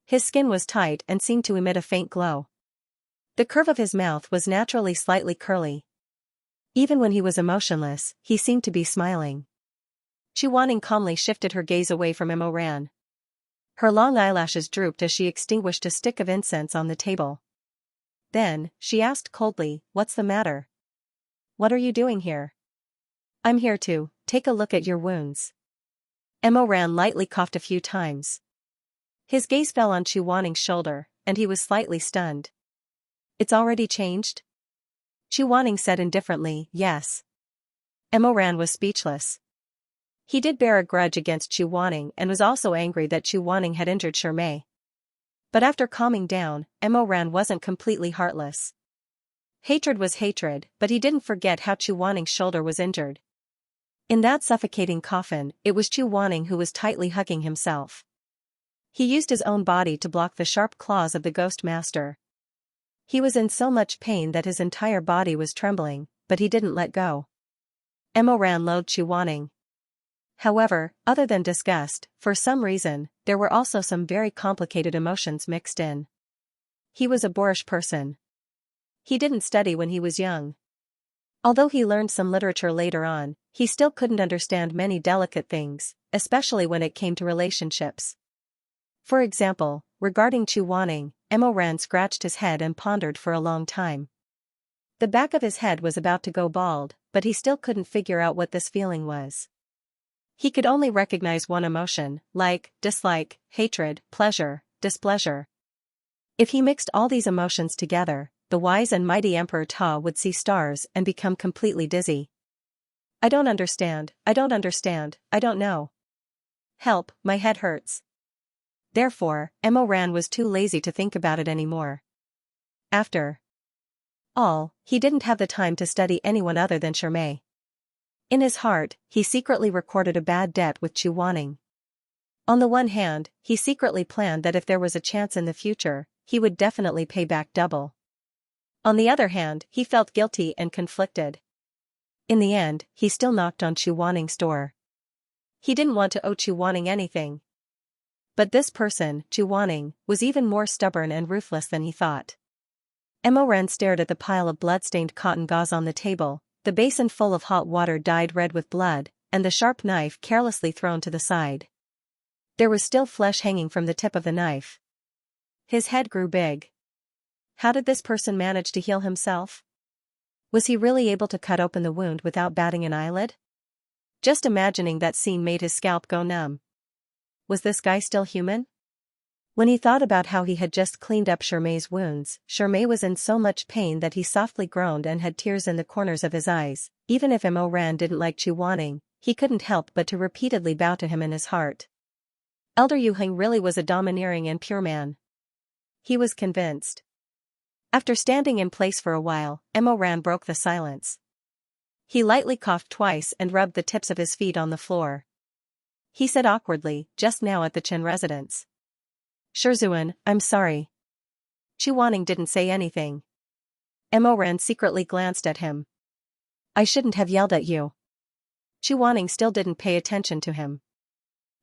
His skin was tight and seemed to emit a faint glow. The curve of his mouth was naturally slightly curly. Even when he was emotionless, he seemed to be smiling. Chuaning calmly shifted her gaze away from Mo Ran. Her long eyelashes drooped as she extinguished a stick of incense on the table. Then, she asked coldly, what's the matter? What are you doing here? I'm here to take a look at your wounds. Mo Ran lightly coughed a few times. His gaze fell on Chuaning's shoulder, and he was slightly stunned. It's already changed? Chuaning said indifferently, yes. Mo Ran was speechless. He did bear a grudge against Chuaning and was also angry that Chuaning had injured Shirmei. But after calming down, Mo Ran wasn't completely heartless. Hatred was hatred, but he didn't forget how Chuaning's shoulder was injured. In that suffocating coffin, it was Chuaning who was tightly hugging himself. He used his own body to block the sharp claws of the ghost master. He was in so much pain that his entire body was trembling, but he didn't let go. Mo Ran loathed Chuaning. However, other than disgust, for some reason, there were also some very complicated emotions mixed in. He was a boorish person. He didn't study when he was young. Although he learned some literature later on, he still couldn't understand many delicate things, especially when it came to relationships. For example, regarding Chu Wanning, Emo Ran scratched his head and pondered for a long time. The back of his head was about to go bald, but he still couldn't figure out what this feeling was. He could only recognize one emotion, like, dislike, hatred, pleasure, displeasure. If he mixed all these emotions together, the wise and mighty Emperor Ta would see stars and become completely dizzy. I don't understand, I don't understand, I don't know. Help, my head hurts. Therefore, Emo Ran was too lazy to think about it anymore. After all, he didn't have the time to study anyone other than Shermay. In his heart, he secretly recorded a bad debt with Chu Wanning. On the one hand, he secretly planned that if there was a chance in the future, he would definitely pay back double. On the other hand, he felt guilty and conflicted. In the end, he still knocked on Chu Wanning's door. He didn't want to owe Chu Wanning anything. But this person, Chu Wanning, was even more stubborn and ruthless than he thought. Emo Ran stared at the pile of blood-stained cotton gauze on the table, the basin full of hot water dyed red with blood, and the sharp knife carelessly thrown to the side. There was still flesh hanging from the tip of the knife. His head grew big. How did this person manage to heal himself? Was he really able to cut open the wound without batting an eyelid? Just imagining that scene made his scalp go numb. Was this guy still human? When he thought about how he had just cleaned up Shermay's wounds, Shermay was in so much pain that he softly groaned and had tears in the corners of his eyes. Even if Emo Ran didn't like Chu Wanning, he couldn't help but to repeatedly bow to him in his heart. Elder Yu Heng really was a domineering and pure man. He was convinced. After standing in place for a while, Emo Ran broke the silence. He lightly coughed twice and rubbed the tips of his feet on the floor. He said awkwardly, just now at the Chen residence. Shizun, I'm sorry. Chu Wanning didn't say anything. Emo Ran secretly glanced at him. I shouldn't have yelled at you. Chu Wanning still didn't pay attention to him.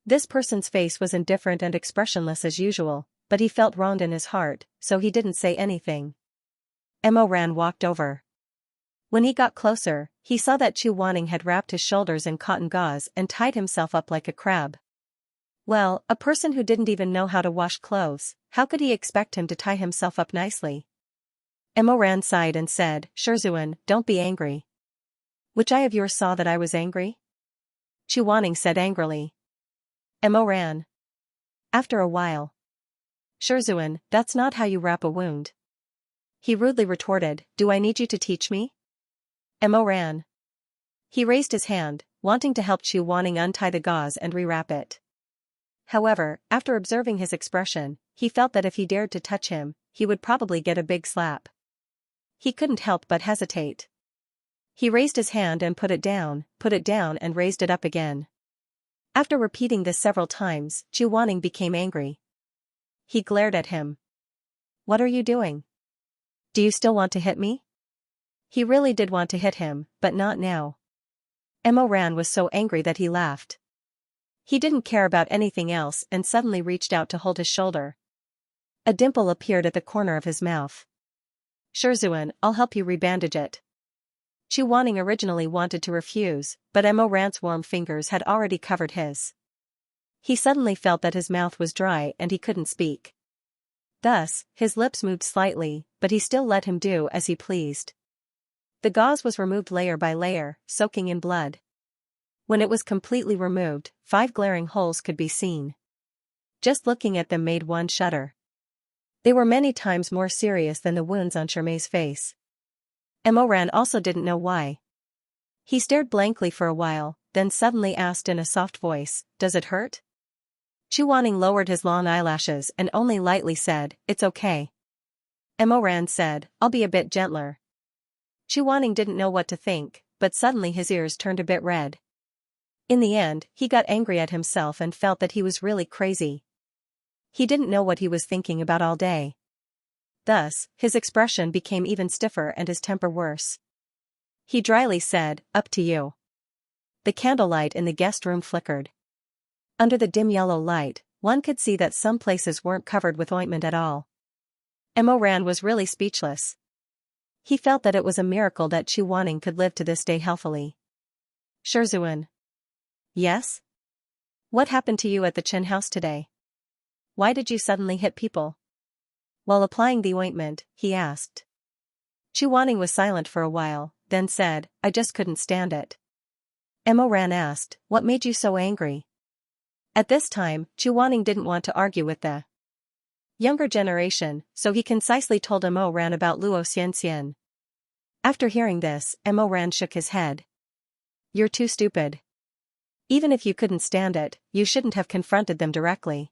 This person's face was indifferent and expressionless as usual, but he felt wronged in his heart, so he didn't say anything. Emo Ran walked over. When he got closer, he saw that Chu Wanning had wrapped his shoulders in cotton gauze and tied himself up like a crab. Well, a person who didn't even know how to wash clothes, how could he expect him to tie himself up nicely? Emo Ran sighed and said, Shizun, don't be angry. Which eye of yours saw that I was angry? Chu Wanning said angrily. Emo Ran. After a while. Shizun, that's not how you wrap a wound. He rudely retorted, do I need you to teach me? Emo Ran. He raised his hand, wanting to help Chu Wanning untie the gauze and rewrap it. However, after observing his expression, he felt that if he dared to touch him, he would probably get a big slap. He couldn't help but hesitate. He raised his hand and put it down and raised it up again. After repeating this several times, Chu Wanning became angry. He glared at him. What are you doing? Do you still want to hit me? He really did want to hit him, but not now. Emo Ran was so angry that he laughed. He didn't care about anything else and suddenly reached out to hold his shoulder. A dimple appeared at the corner of his mouth. Shizun, I'll help you rebandage it. Chu Wanning originally wanted to refuse, but Emo Ran's warm fingers had already covered his. He suddenly felt that his mouth was dry and he couldn't speak. Thus, his lips moved slightly, but he still let him do as he pleased. The gauze was removed layer by layer, soaking in blood. When it was completely removed, 5 glaring holes could be seen. Just looking at them made one shudder. They were many times more serious than the wounds on Shermay's face. Emo Ran also didn't know why. He stared blankly for a while, then suddenly asked in a soft voice, does it hurt? Chu Wanning lowered his long eyelashes and only lightly said, it's okay. Emo Ran said, I'll be a bit gentler. Chu Wanning didn't know what to think, but suddenly his ears turned a bit red. In the end, he got angry at himself and felt that he was really crazy. He didn't know what he was thinking about all day. Thus, his expression became even stiffer and his temper worse. He dryly said, up to you. the candlelight in the guest room flickered. Under the dim yellow light, one could see that some places weren't covered with ointment at all. Mo Ran was really speechless. He felt that it was a miracle that Chu Wanning could live to this day healthily. Shizun. Yes? What happened to you at the Chen house today? Why did you suddenly hit people? While applying the ointment, he asked. Chu Wanning was silent for a while, then said, I just couldn't stand it. Mo Ran asked, what made you so angry? At this time, Chu Wanning didn't want to argue with the younger generation, so he concisely told Mo Ran about Luo Xianxia. After hearing this, Mo Ran shook his head. You're too stupid. Even if you couldn't stand it, you shouldn't have confronted them directly.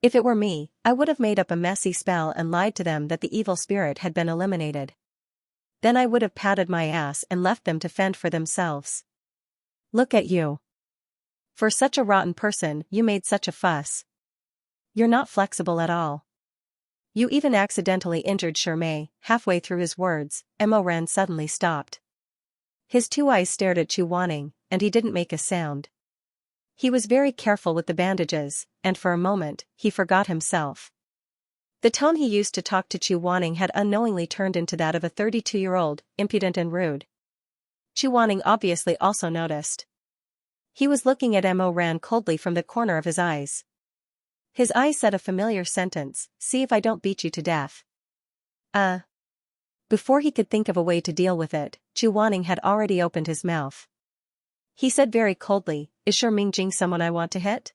If it were me, I would have made up a messy spell and lied to them that the evil spirit had been eliminated. Then I would have patted my ass and left them to fend for themselves. Look at you. For such a rotten person, you made such a fuss. You're not flexible at all. You even accidentally injured Xianxia. Halfway through his words, Mo Ran suddenly stopped. His two eyes stared at Chu Wanning, and he didn't make a sound. He was very careful with the bandages, and for a moment, he forgot himself. The tone he used to talk to Chu Wanning had unknowingly turned into that of a 32-year-old, impudent and rude. Chu Wanning obviously also noticed. He was looking at Mo Ran coldly from the corner of his eyes. His eyes said a familiar sentence, see if I don't beat you to death. Before he could think of a way to deal with it, Chu Wanning had already opened his mouth. He said very coldly, is Shi Mingjing someone I want to hit?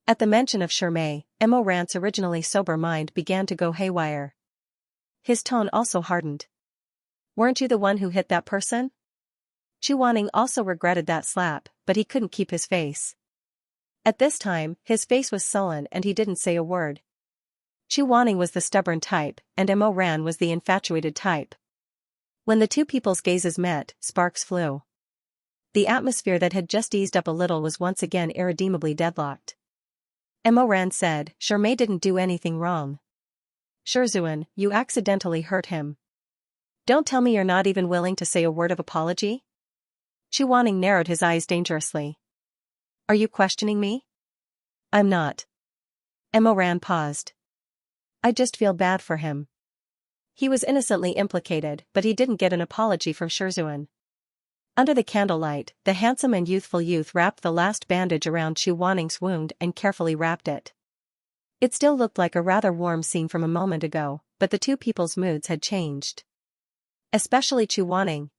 At the mention of Xianxia, Mo Ran's originally sober mind began to go haywire. His tone also hardened. Weren't you the one who hit that person? Chu Wanning also regretted that slap, but he couldn't keep his face. At this time, his face was sullen and he didn't say a word. Chu Wanning was the stubborn type, and Mo Ran was the infatuated type. When the two people's gazes met, sparks flew. The atmosphere that had just eased up a little was once again irredeemably deadlocked. Mo Ran said, Xianxia didn't do anything wrong. Shizun, you accidentally hurt him. Don't tell me you're not even willing to say a word of apology? Chu Wanning narrowed his eyes dangerously. Are you questioning me? I'm not. Mo Ran paused. I just feel bad for him. He was innocently implicated, but he didn't get an apology from Shizun. Under the candlelight, the handsome and youthful youth wrapped the last bandage around Chu Wanning's wound and carefully wrapped it. It still looked like a rather warm scene from a moment ago, but the two people's moods had changed. Especially Chu Wanning.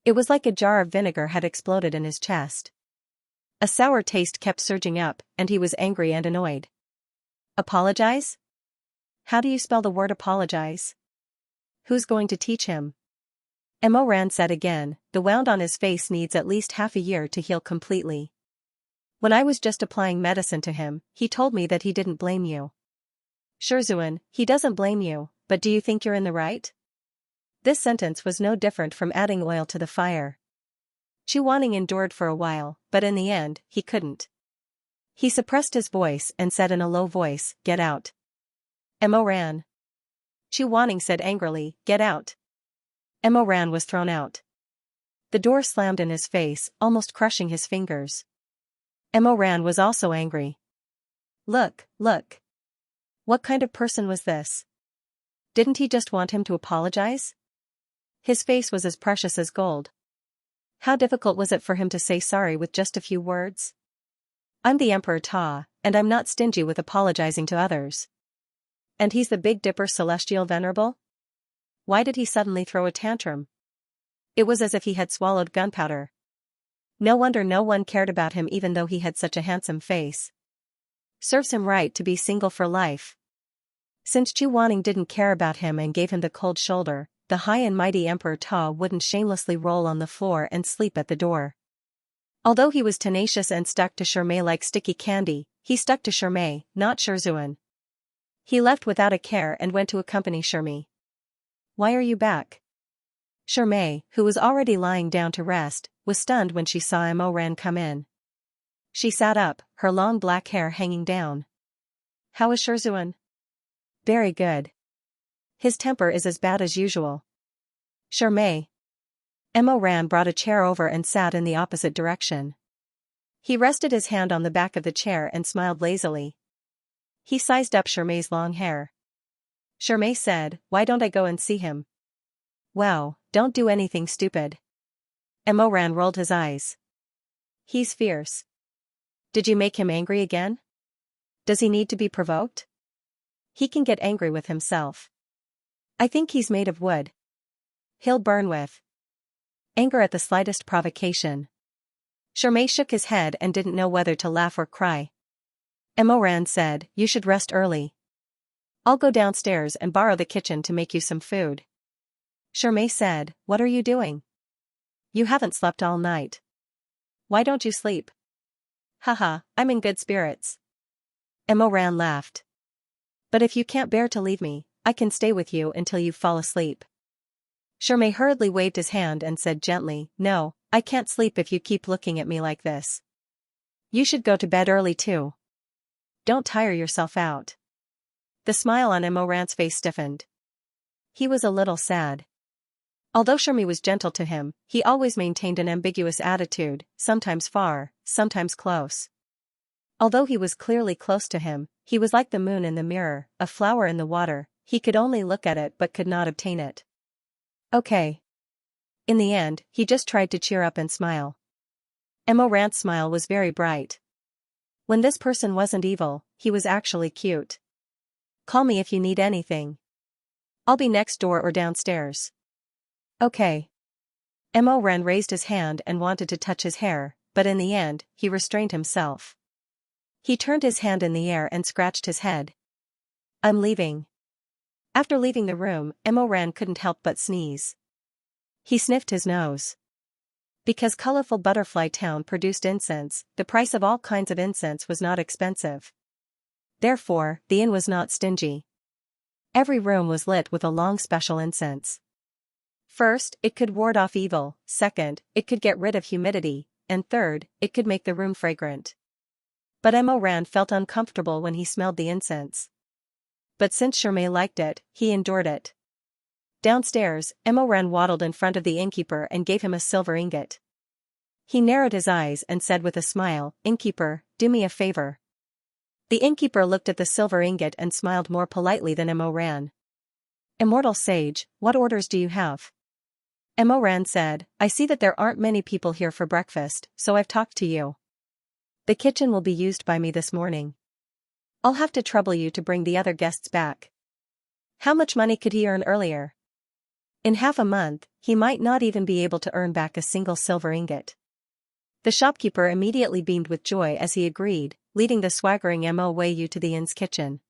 It was like a jar of vinegar had exploded in his chest. A sour taste kept surging up, and he was angry and annoyed. Apologize? How do you spell the word apologize? Who's going to teach him? Mo Ran said again, the wound on his face needs at least half a year to heal completely. When I was just applying medicine to him, he told me that he didn't blame you. Shizun, he doesn't blame you, but do you think you're in the right? This sentence was no different from adding oil to the fire. Chu Wanning endured for a while, but in the end, he couldn't. He suppressed his voice and said in a low voice, get out. Mo Ran. Chu Wanning said angrily, get out. Mo Ran was thrown out. The door slammed in his face, almost crushing his fingers. Mo Ran was also angry. Look. What kind of person was this? Didn't he just want him to apologize? His face was as precious as gold. How difficult was it for him to say sorry with just a few words? I'm the Emperor Ta, and I'm not stingy with apologizing to others. And he's the Big Dipper Celestial Venerable? Why did he suddenly throw a tantrum? It was as if he had swallowed gunpowder. No wonder no one cared about him even though he had such a handsome face. Serves him right to be single for life. Since Chu Wanning didn't care about him and gave him the cold shoulder, the high and mighty Emperor Ta wouldn't shamelessly roll on the floor and sleep at the door. Although he was tenacious and stuck to Xianxia like sticky candy, he stuck to Xianxia, not Shizun. He left without a care and went to accompany Xianxia. Why are you back? Xianxia, who was already lying down to rest, was stunned when she saw Mo Ran come in. She sat up, her long black hair hanging down. How is Shizun? Very good. His temper is as bad as usual. Xianxia. Mo Ran brought a chair over and sat in the opposite direction. He rested his hand on the back of the chair and smiled lazily. He sized up Shermai's long hair. Shermai said, "Why don't I go and see him?" "Wow, don't do anything stupid." Mo Ran rolled his eyes. "He's fierce." "Did you make him angry again? Does he need to be provoked?" "He can get angry with himself. I think he's made of wood. He'll burn with anger at the slightest provocation." Shermai shook his head and didn't know whether to laugh or cry. Mo Ran said, "You should rest early. I'll go downstairs and borrow the kitchen to make you some food." Shermai said, "What are you doing? You haven't slept all night. Why don't you sleep?" "Haha, I'm in good spirits." Mo Ran laughed. "But if you can't bear to leave me, I can stay with you until you fall asleep." Shermai hurriedly waved his hand and said gently, "No, I can't sleep if you keep looking at me like this. You should go to bed early too. Don't tire yourself out." The smile on Mo Ran's face stiffened. He was a little sad. Although Shermai was gentle to him, he always maintained an ambiguous attitude, sometimes far, sometimes close. Although he was clearly close to him, he was like the moon in the mirror, a flower in the water, he could only look at it but could not obtain it. Okay. In the end, he just tried to cheer up and smile. Mo Ran's smile was very bright. When this person wasn't evil, he was actually cute. "Call me if you need anything. I'll be next door or downstairs." "Okay." Mo Ran raised his hand and wanted to touch his hair, but in the end, he restrained himself. He turned his hand in the air and scratched his head. "I'm leaving." After leaving the room, Mo Ran couldn't help but sneeze. He sniffed his nose. Because colorful Butterfly Town produced incense, the price of all kinds of incense was not expensive. Therefore, the inn was not stingy. Every room was lit with a long special incense. First, it could ward off evil, second, it could get rid of humidity, and third, it could make the room fragrant. But Mo Ran felt uncomfortable when he smelled the incense. But since Shermai liked it, he endured it. Downstairs, Mo Ran waddled in front of the innkeeper and gave him a silver ingot. He narrowed his eyes and said with a smile, "Innkeeper, do me a favor." The innkeeper looked at the silver ingot and smiled more politely than Mo Ran. "Immortal sage, what orders do you have?" Mo Ran said, "I see that there aren't many people here for breakfast, so I've talked to you. The kitchen will be used by me this morning. I'll have to trouble you to bring the other guests back." How much money could he earn earlier? In half a month, he might not even be able to earn back a single silver ingot. The shopkeeper immediately beamed with joy as he agreed, leading the swaggering Mo Yu to the inn's kitchen.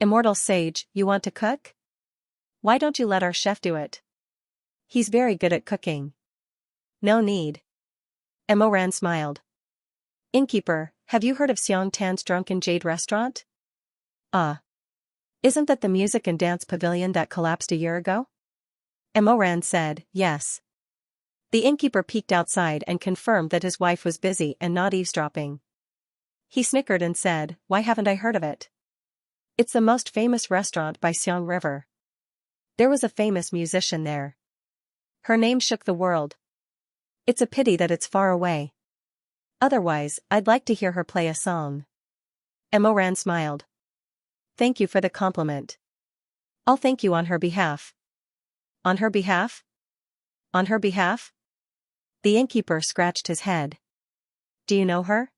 "Immortal sage, you want to cook? Why don't you let our chef do it? He's very good at cooking." "No need." Mo Ran smiled. "Innkeeper, have you heard of Xianxia's Drunken Jade restaurant?" Isn't that the music and dance pavilion that collapsed a year ago?" Mo Ran said, "Yes." The innkeeper peeked outside and confirmed that his wife was busy and not eavesdropping. He snickered and said, "Why haven't I heard of it? It's the most famous restaurant by Xiang River. There was a famous musician there. Her name shook the world. It's a pity that it's far away. Otherwise, I'd like to hear her play a song." Mo Ran smiled. "Thank you for the compliment. I'll thank you on her behalf." "On her behalf? On her behalf?" The innkeeper scratched his head. "Do you know her?"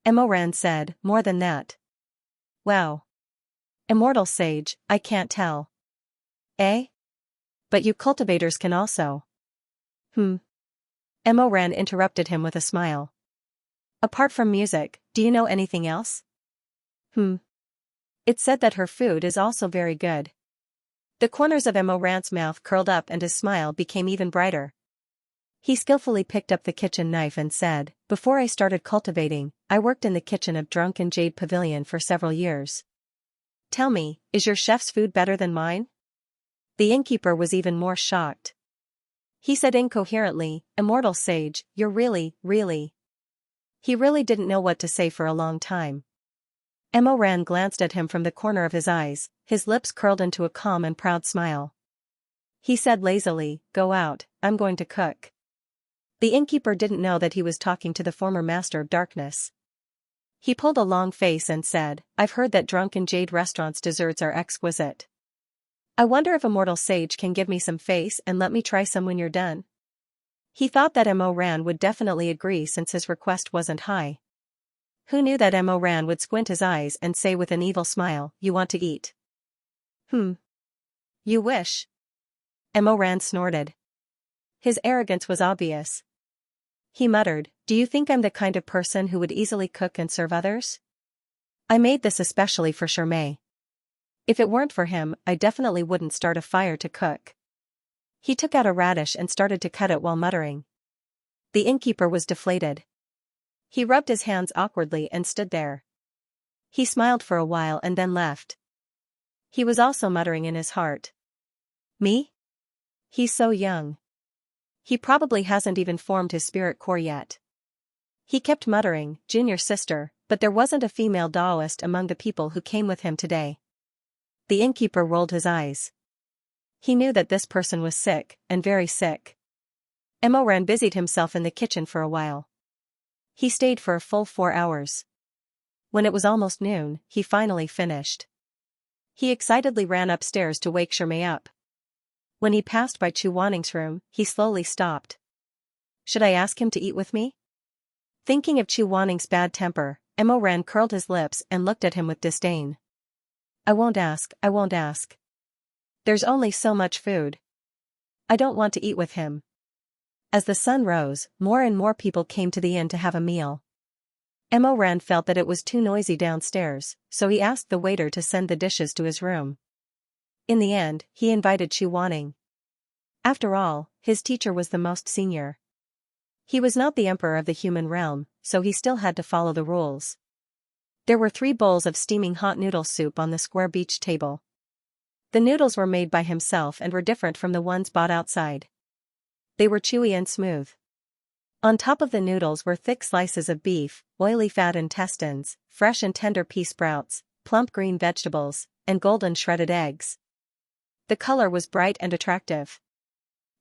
Mo Ran said, "More than that." "Wow. Immortal sage, I can't tell." "Eh? But you cultivators can also." Mo Ran interrupted him with a smile. "Apart from music, do you know anything else?" It's said that her food is also very good." The corners of Mo Ran's mouth curled up and his smile became even brighter. He skillfully picked up the kitchen knife and said, "Before I started cultivating, I worked in the kitchen of Drunken Jade Pavilion for several years. Tell me, is your chef's food better than mine?" The innkeeper was even more shocked. He said incoherently, "Immortal sage, you're really." He really didn't know what to say for a long time. Mo Ran glanced at him from the corner of his eyes, his lips curled into a calm and proud smile. He said lazily, "Go out, I'm going to cook." The innkeeper didn't know that he was talking to the former master of darkness. He pulled a long face and said, "I've heard that Drunken Jade restaurant's desserts are exquisite. I wonder if a mortal sage can give me some face and let me try some when you're done." He thought that Mo Ran would definitely agree since his request wasn't high. Who knew that Mo Ran would squint his eyes and say with an evil smile, "You want to eat?" You wish. Mo Ran snorted. His arrogance was obvious. He muttered, "Do you think I'm the kind of person who would easily cook and serve others? I made this especially for Shermay. If it weren't for him, I definitely wouldn't start a fire to cook." He took out a radish and started to cut it while muttering. The innkeeper was deflated. He rubbed his hands awkwardly and stood there. He smiled for a while and then left. He was also muttering in his heart. Me? He's so young. He probably hasn't even formed his spirit core yet. He kept muttering, "Junior sister," but there wasn't a female Taoist among the people who came with him today. The innkeeper rolled his eyes. He knew that this person was sick, and very sick. Mo Ran busied himself in the kitchen for a while. He stayed for a full 4 hours. When it was almost noon, he finally finished. He excitedly ran upstairs to wake Shermay up. When he passed by Chu Wanning's room, he slowly stopped. Should I ask him to eat with me? Thinking of Chu Wanning's bad temper, Mo Ran curled his lips and looked at him with disdain. I won't ask. There's only so much food. I don't want to eat with him." As the sun rose, more and more people came to the inn to have a meal. Mo Ran felt that it was too noisy downstairs, so he asked the waiter to send the dishes to his room. In the end, he invited Chu Wanning. After all, his teacher was the most senior. He was not the emperor of the human realm, so he still had to follow the rules. There were 3 bowls of steaming hot noodle soup on the square beach table. The noodles were made by himself and were different from the ones bought outside. They were chewy and smooth. On top of the noodles were thick slices of beef, oily fat intestines, fresh and tender pea sprouts, plump green vegetables, and golden shredded eggs. The color was bright and attractive.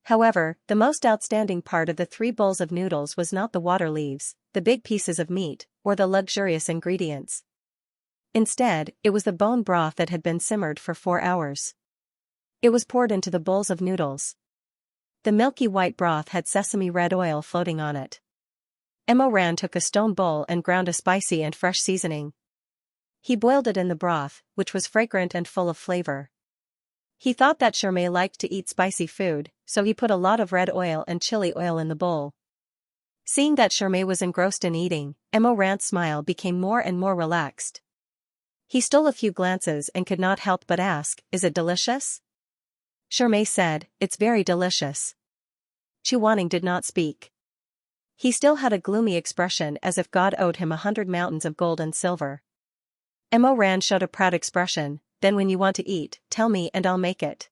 However, the most outstanding part of the 3 bowls of noodles was not the water leaves, the big pieces of meat, or the luxurious ingredients. Instead, it was the bone broth that had been simmered for 4 hours. It was poured into the bowls of noodles. The milky white broth had sesame red oil floating on it. Mo Ran took a stone bowl and ground a spicy and fresh seasoning. He boiled it in the broth, which was fragrant and full of flavor. He thought that Shermay liked to eat spicy food, so he put a lot of red oil and chili oil in the bowl. Seeing that Shermay was engrossed in eating, Mo Ran's smile became more and more relaxed. He stole a few glances and could not help but ask, "Is it delicious?" Shermay said, "It's very delicious." Chu Wanning did not speak. He still had a gloomy expression as if God owed him 100 mountains of gold and silver. Mo Ran showed a proud expression, "Then when you want to eat, tell me and I'll make it."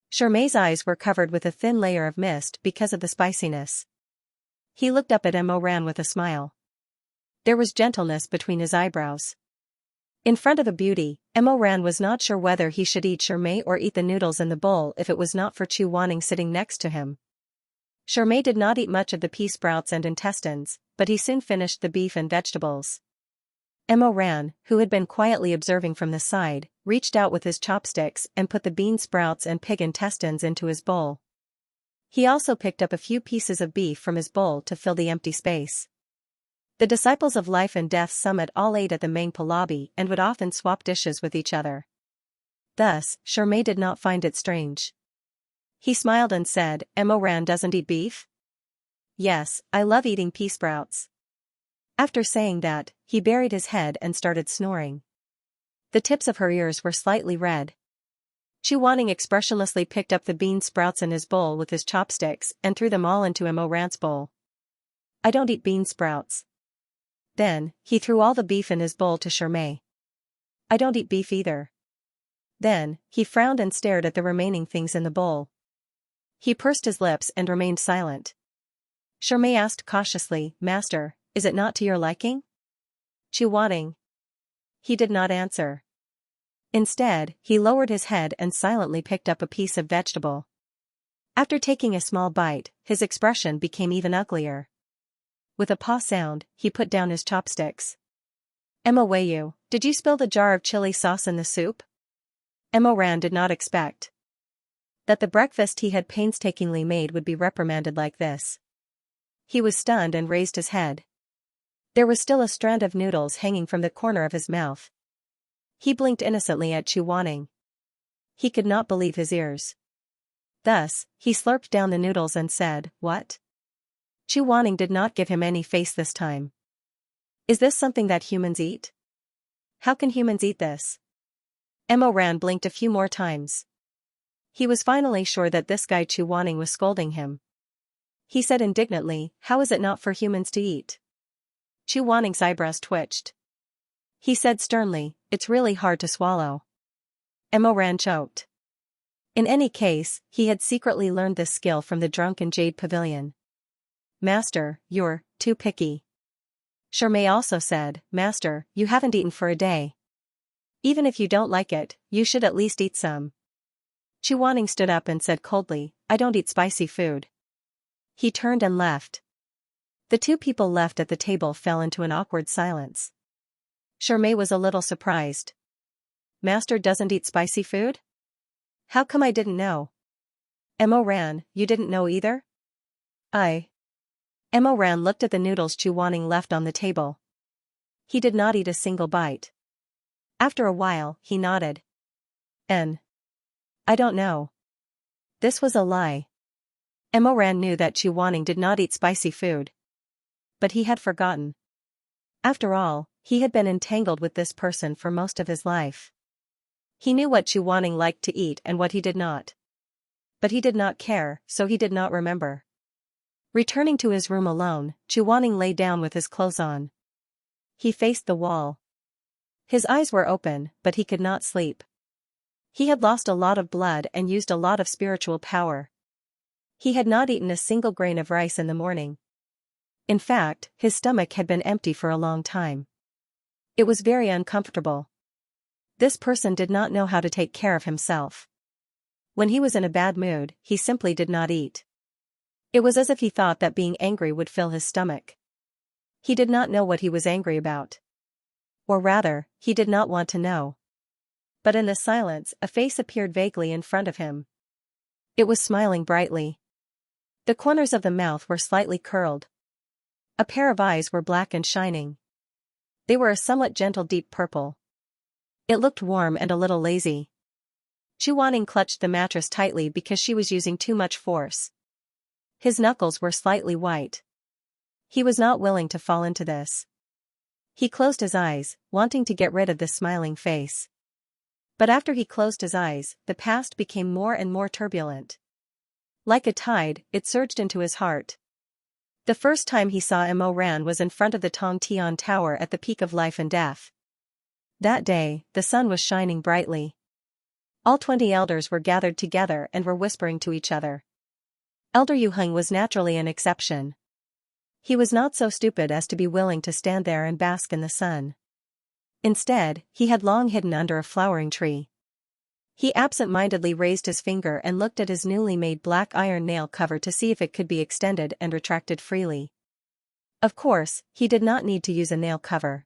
Shermay's eyes were covered with a thin layer of mist because of the spiciness. He looked up at Mo Ran with a smile. There was gentleness between his eyebrows. In front of a beauty, Mo Ran was not sure whether he should eat Shermay or eat the noodles in the bowl if it was not for Chu Wanning sitting next to him. Shermay did not eat much of the pea sprouts and intestines, but he soon finished the beef and vegetables. Mo Ran, who had been quietly observing from the side, reached out with his chopsticks and put the bean sprouts and pig intestines into his bowl. He also picked up a few pieces of beef from his bowl to fill the empty space. The disciples of Life and Death Summit all ate at the main lobby and would often swap dishes with each other. Thus, Shermay did not find it strange. He smiled and said, "Mo Ran doesn't eat beef?" "Yes, I love eating pea sprouts." After saying that, he buried his head and started snoring. The tips of her ears were slightly red. Chu Wanning expressionlessly picked up the bean sprouts in his bowl with his chopsticks and threw them all into Mo Ran's bowl. "I don't eat bean sprouts." Then, he threw all the beef in his bowl to Shermay. "I don't eat beef either." Then, he frowned and stared at the remaining things in the bowl. He pursed his lips and remained silent. Shermay asked cautiously, "Master, is it not to your liking?" Chu Wanning. He did not answer. Instead, he lowered his head and silently picked up a piece of vegetable. After taking a small bite, his expression became even uglier. With a paw sound, he put down his chopsticks. Moyu, did you spill the jar of chili sauce in the soup? Moran did not expect that the breakfast he had painstakingly made would be reprimanded like this. He was stunned and raised his head. There was still a strand of noodles hanging from the corner of his mouth. He blinked innocently at Chu Wanning. He could not believe his ears. Thus, he slurped down the noodles and said, "What?" Chu Wanning did not give him any face this time. "Is this something that humans eat? How can humans eat this?" Moran blinked a few more times. He was finally sure that this guy Chu Wanning was scolding him. He said indignantly, "How is it not for humans to eat?" Chu Wanning's eyebrows twitched. He said sternly, "It's really hard to swallow." Moran choked. In any case, he had secretly learned this skill from the drunken Jade Pavilion. "Master, you're too picky." Shermay also said, "Master, you haven't eaten for a day. Even if you don't like it, you should at least eat some." Chu Wanning stood up and said coldly, "I don't eat spicy food." He turned and left. The two people left at the table fell into an awkward silence. Shermay was a little surprised. "Master doesn't eat spicy food? How come I didn't know?" Moran, you didn't know either? Moran looked at the noodles Chu Wanning left on the table. He did not eat a single bite. After a while, he nodded. I don't know." This was a lie. Moran knew that Chu Wanning did not eat spicy food. But he had forgotten. After all, he had been entangled with this person for most of his life. He knew what Chu Wanning liked to eat and what he did not. But he did not care, so he did not remember. Returning to his room alone, Chu Wanning lay down with his clothes on. He faced the wall. His eyes were open, but he could not sleep. He had lost a lot of blood and used a lot of spiritual power. He had not eaten a single grain of rice in the morning. In fact, his stomach had been empty for a long time. It was very uncomfortable. This person did not know how to take care of himself. When he was in a bad mood, he simply did not eat. It was as if he thought that being angry would fill his stomach. He did not know what he was angry about. Or rather, he did not want to know. But in the silence, a face appeared vaguely in front of him. It was smiling brightly. The corners of the mouth were slightly curled. A pair of eyes were black and shining. They were a somewhat gentle deep purple. It looked warm and a little lazy. Chu Wanning clutched the mattress tightly because she was using too much force. His knuckles were slightly white. He was not willing to fall into this. He closed his eyes, wanting to get rid of this smiling face. But after he closed his eyes, the past became more and more turbulent. Like a tide, it surged into his heart. The first time he saw Moran was in front of the Tong Tian Tower at the peak of life and death. That day, the sun was shining brightly. All 20 elders were gathered together and were whispering to each other. Elder Yu Heng was naturally an exception. He was not so stupid as to be willing to stand there and bask in the sun. Instead, he had long hidden under a flowering tree. He absent-mindedly raised his finger and looked at his newly made black iron nail cover to see if it could be extended and retracted freely. Of course, he did not need to use a nail cover.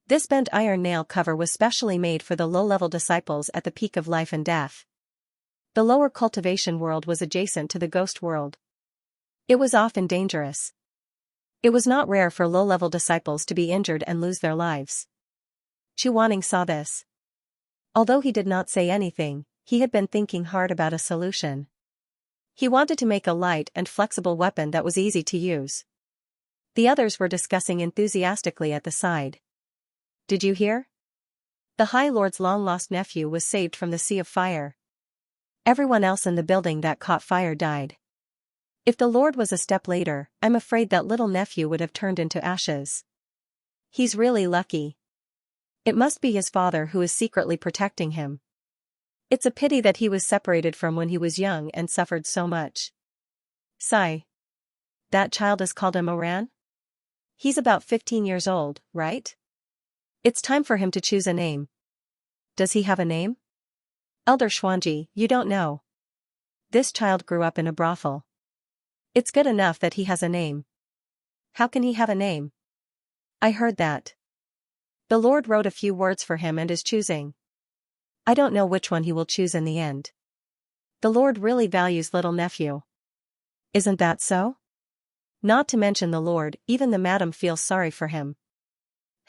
This bent iron nail cover was specially made for the low-level disciples at the peak of life and death. The lower cultivation world was adjacent to the ghost world. It was often dangerous. It was not rare for low-level disciples to be injured and lose their lives. Chu Wanning saw this. Although he did not say anything, he had been thinking hard about a solution. He wanted to make a light and flexible weapon that was easy to use. The others were discussing enthusiastically at the side. Did you hear? The High Lord's long-lost nephew was saved from the sea of fire. Everyone else in the building that caught fire died. If the Lord was a step later, I'm afraid that little nephew would have turned into ashes. He's really lucky. It must be his father who is secretly protecting him. It's a pity that he was separated from when he was young and suffered so much. Sigh. That child is called Moran? He's about 15 years old, right? It's time for him to choose a name. Does he have a name? Elder Xuanji, you don't know. This child grew up in a brothel. It's good enough that he has a name. How can he have a name? I heard that. The Lord wrote a few words for him and is choosing. I don't know which one he will choose in the end. The Lord really values little nephew. Isn't that so? Not to mention the Lord, even the madam feels sorry for him.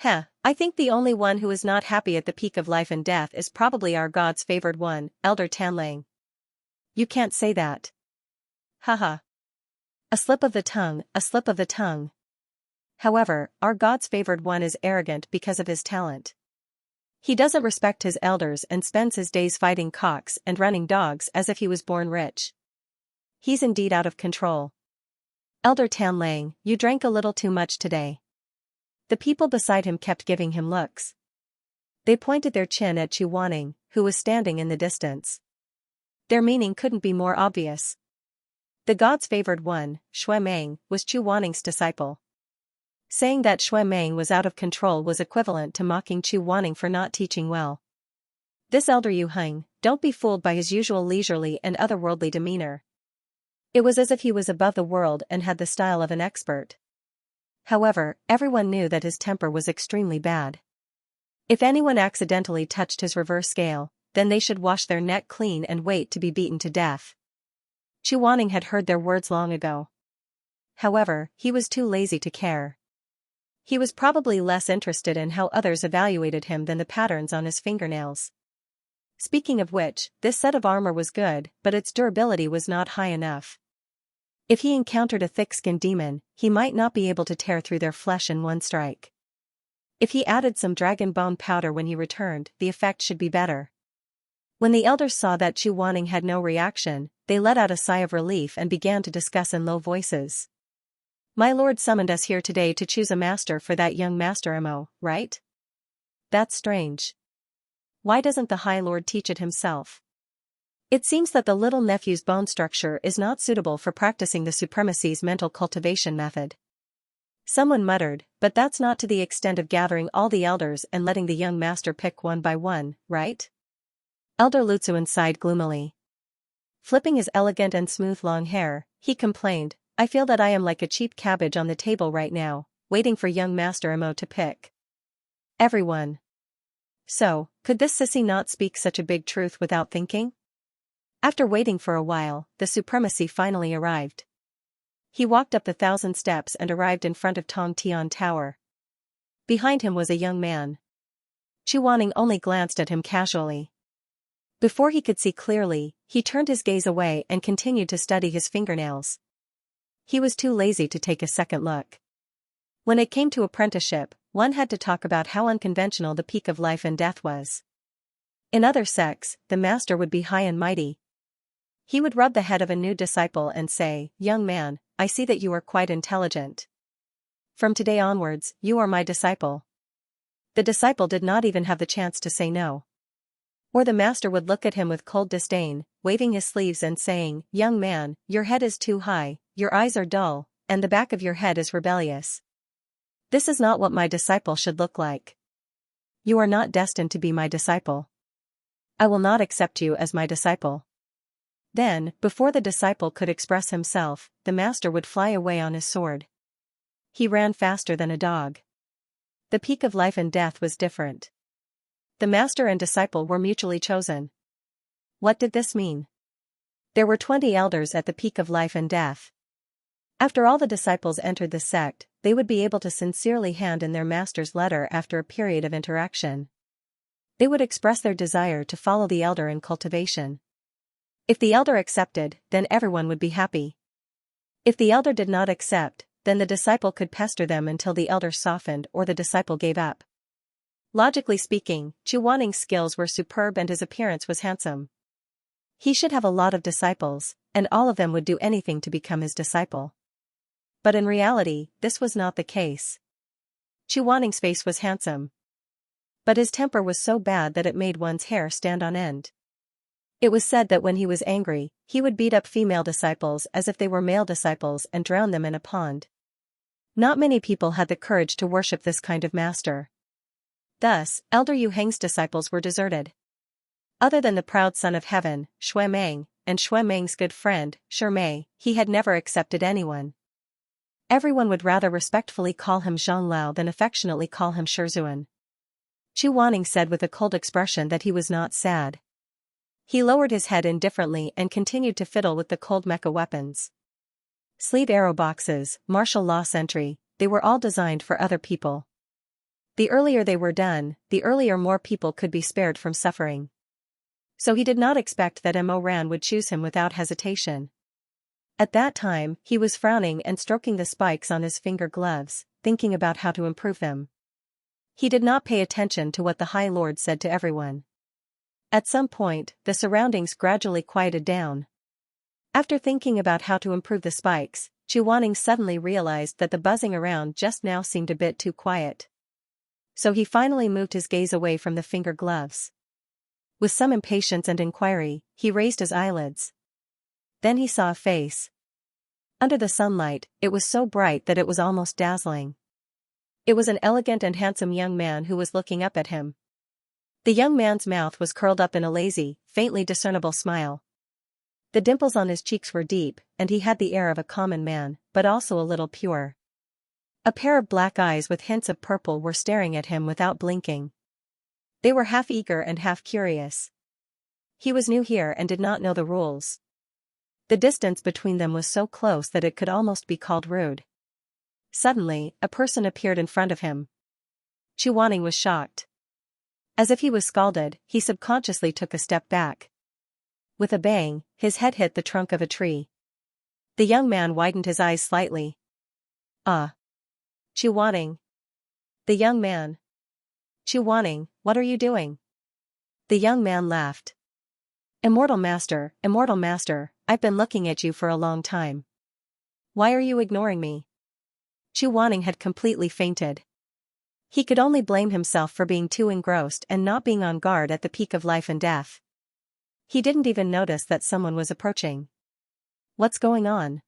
I think the only one who is not happy at the peak of life and death is probably our God's favored one, Elder Tanlang. You can't say that. Haha. A slip of the tongue, a slip of the tongue. However, our God's favored one is arrogant because of his talent. He doesn't respect his elders and spends his days fighting cocks and running dogs as if he was born rich. He's indeed out of control. Elder Tanlang, you drank a little too much today. The people beside him kept giving him looks. They pointed their chin at Chu Wanning, who was standing in the distance. Their meaning couldn't be more obvious. The God's favored one, Shui Meng, was Chu Wanning's disciple. Saying that Shui Meng was out of control was equivalent to mocking Chu Wanning for not teaching well. This elder Yu Heng, don't be fooled by his usual leisurely and otherworldly demeanor. It was as if he was above the world and had the style of an expert. However, everyone knew that his temper was extremely bad. If anyone accidentally touched his reverse scale, then they should wash their neck clean and wait to be beaten to death. Chu Wanning had heard their words long ago. However, he was too lazy to care. He was probably less interested in how others evaluated him than the patterns on his fingernails. Speaking of which, this set of armor was good, but its durability was not high enough. If he encountered a thick-skinned demon, he might not be able to tear through their flesh in one strike. If he added some dragon bone powder when he returned, the effect should be better. When the elders saw that Chu Wanning had no reaction, they let out a sigh of relief and began to discuss in low voices. My lord summoned us here today to choose a master for that young master Mo, right? That's strange. Why doesn't the High Lord teach it himself? It seems that the little nephew's bone structure is not suitable for practicing the supremacy's mental cultivation method. Someone muttered, but that's not to the extent of gathering all the elders and letting the young master pick one by one, right? Elder Lutsuan sighed gloomily. Flipping his elegant and smooth long hair, he complained, I feel that I am like a cheap cabbage on the table right now, waiting for young Master Mo to pick. Everyone. So, could this sissy not speak such a big truth without thinking? After waiting for a while, the supremacy finally arrived. He walked up the 1,000 steps and arrived in front of Tong Tian Tower. Behind him was a young man. Chu Wanning only glanced at him casually. Before he could see clearly, he turned his gaze away and continued to study his fingernails. He was too lazy to take a second look. When it came to apprenticeship, one had to talk about how unconventional the peak of life and death was. In other sects, the master would be high and mighty. He would rub the head of a new disciple and say, Young man, I see that you are quite intelligent. From today onwards, you are my disciple. The disciple did not even have the chance to say no. Or the master would look at him with cold disdain, waving his sleeves and saying, Young man, your head is too high, your eyes are dull, and the back of your head is rebellious. This is not what my disciple should look like. You are not destined to be my disciple. I will not accept you as my disciple. Then, before the disciple could express himself, the master would fly away on his sword. He ran faster than a dog. The peak of life and death was different. The master and disciple were mutually chosen. What did this mean? There were 20 elders at the peak of life and death. After all the disciples entered the sect, they would be able to sincerely hand in their master's letter after a period of interaction. They would express their desire to follow the elder in cultivation. If the elder accepted, then everyone would be happy. If the elder did not accept, then the disciple could pester them until the elder softened or the disciple gave up. Logically speaking, Chu Wanning's skills were superb and his appearance was handsome. He should have a lot of disciples, and all of them would do anything to become his disciple. But in reality, this was not the case. Chu Wanning's face was handsome. But his temper was so bad that it made one's hair stand on end. It was said that when he was angry, he would beat up female disciples as if they were male disciples and drown them in a pond. Not many people had the courage to worship this kind of master. Thus, Elder Yu Heng's disciples were deserted. Other than the proud son of heaven, Shui Meng, and Xue Meng's good friend, Shimei, he had never accepted anyone. Everyone would rather respectfully call him Zhonglao than affectionately call him Shizun. Chu Wanning said with a cold expression that he was not sad. He lowered his head indifferently and continued to fiddle with the cold mecha weapons. Sleeve arrow boxes, martial law sentry, they were all designed for other people. The earlier they were done, the earlier more people could be spared from suffering. So he did not expect that Mo Ran would choose him without hesitation. At that time, he was frowning and stroking the spikes on his finger gloves, thinking about how to improve them. He did not pay attention to what the High Lord said to everyone. At some point, the surroundings gradually quieted down. After thinking about how to improve the spikes, Chu Wanning suddenly realized that the buzzing around just now seemed a bit too quiet. So he finally moved his gaze away from the finger gloves. With some impatience and inquiry, he raised his eyelids. Then he saw a face. Under the sunlight, it was so bright that it was almost dazzling. It was an elegant and handsome young man who was looking up at him. The young man's mouth was curled up in a lazy, faintly discernible smile. The dimples on his cheeks were deep, and he had the air of a common man, but also a little pure. A pair of black eyes with hints of purple were staring at him without blinking. They were half eager and half curious. He was new here and did not know the rules. The distance between them was so close that it could almost be called rude. Suddenly, a person appeared in front of him. Chu Wanning was shocked. As if he was scalded, he subconsciously took a step back. With a bang, his head hit the trunk of a tree. The young man widened his eyes slightly. Ah. Chu Wanning. The young man. Chu Wanning, what are you doing? The young man laughed. Immortal Master, I've been looking at you for a long time. Why are you ignoring me? Chu Wanning had completely fainted. He could only blame himself for being too engrossed and not being on guard at the peak of life and death. He didn't even notice that someone was approaching. What's going on?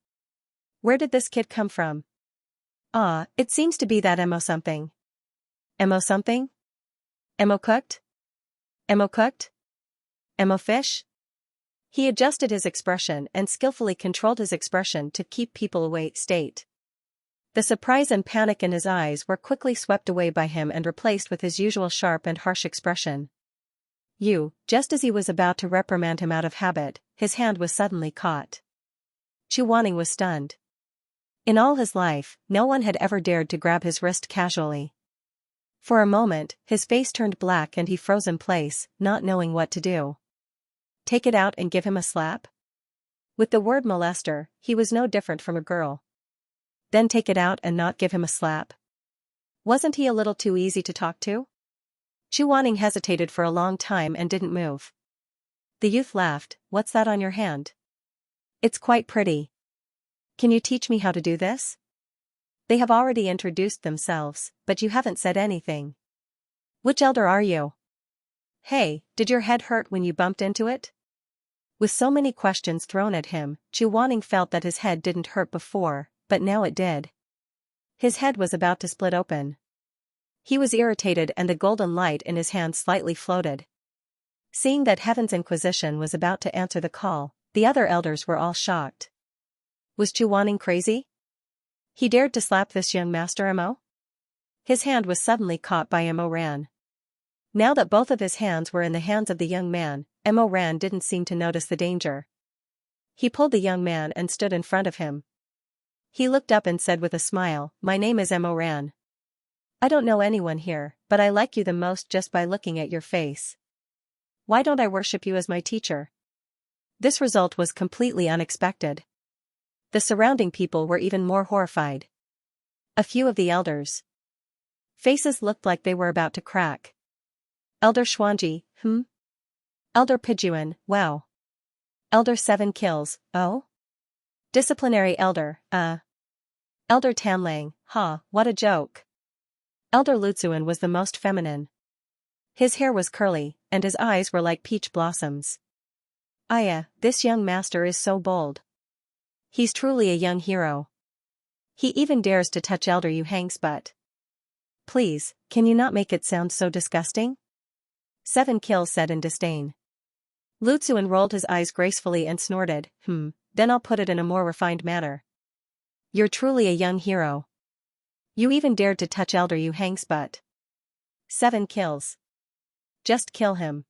Where did this kid come from? Ah, it seems to be that Mo something. Mo something? Mo cooked? Mo cooked? Mo fish? He adjusted his expression and skillfully controlled his expression to keep people away state. The surprise and panic in his eyes were quickly swept away by him and replaced with his usual sharp and harsh expression. Just as he was about to reprimand him out of habit, his hand was suddenly caught. Chu Wanning was stunned. In all his life, no one had ever dared to grab his wrist casually. For a moment, his face turned black and he froze in place, not knowing what to do. Take it out and give him a slap? With the word molester, he was no different from a girl. Then take it out and not give him a slap? Wasn't he a little too easy to talk to? Chu Wanning hesitated for a long time and didn't move. The youth laughed. What's that on your hand? It's quite pretty. Can you teach me how to do this? They have already introduced themselves, but you haven't said anything. Which elder are you? Hey, did your head hurt when you bumped into it? With so many questions thrown at him, Chu Wanning felt that his head didn't hurt before, but now it did. His head was about to split open. He was irritated and the golden light in his hand slightly floated. Seeing that Heaven's Inquisition was about to answer the call, the other elders were all shocked. Was Chu Wanning crazy? He dared to slap this young Master Mo? His hand was suddenly caught by Mo Ran. Now that both of his hands were in the hands of the young man, Mo Ran didn't seem to notice the danger. He pulled the young man and stood in front of him. He looked up and said with a smile, My name is Mo Ran. I don't know anyone here, but I like you the most just by looking at your face. Why don't I worship you as my teacher? This result was completely unexpected. The surrounding people were even more horrified. A few of the elders' faces looked like they were about to crack. Elder Xuanji, Elder Pijuan, wow. Elder 7 kills, oh? Disciplinary Elder, Elder Tanlang, what a joke. Elder Lutzuan was the most feminine. His hair was curly, and his eyes were like peach blossoms. Aya, this young master is so bold. He's truly a young hero. He even dares to touch Elder Yu Hang's butt. Please, can you not make it sound so disgusting? 7 kills said in disdain. Lutsuan rolled his eyes gracefully and snorted, then I'll put it in a more refined manner. You're truly a young hero. You even dared to touch Elder Yu Hang's butt. 7 kills. Just kill him.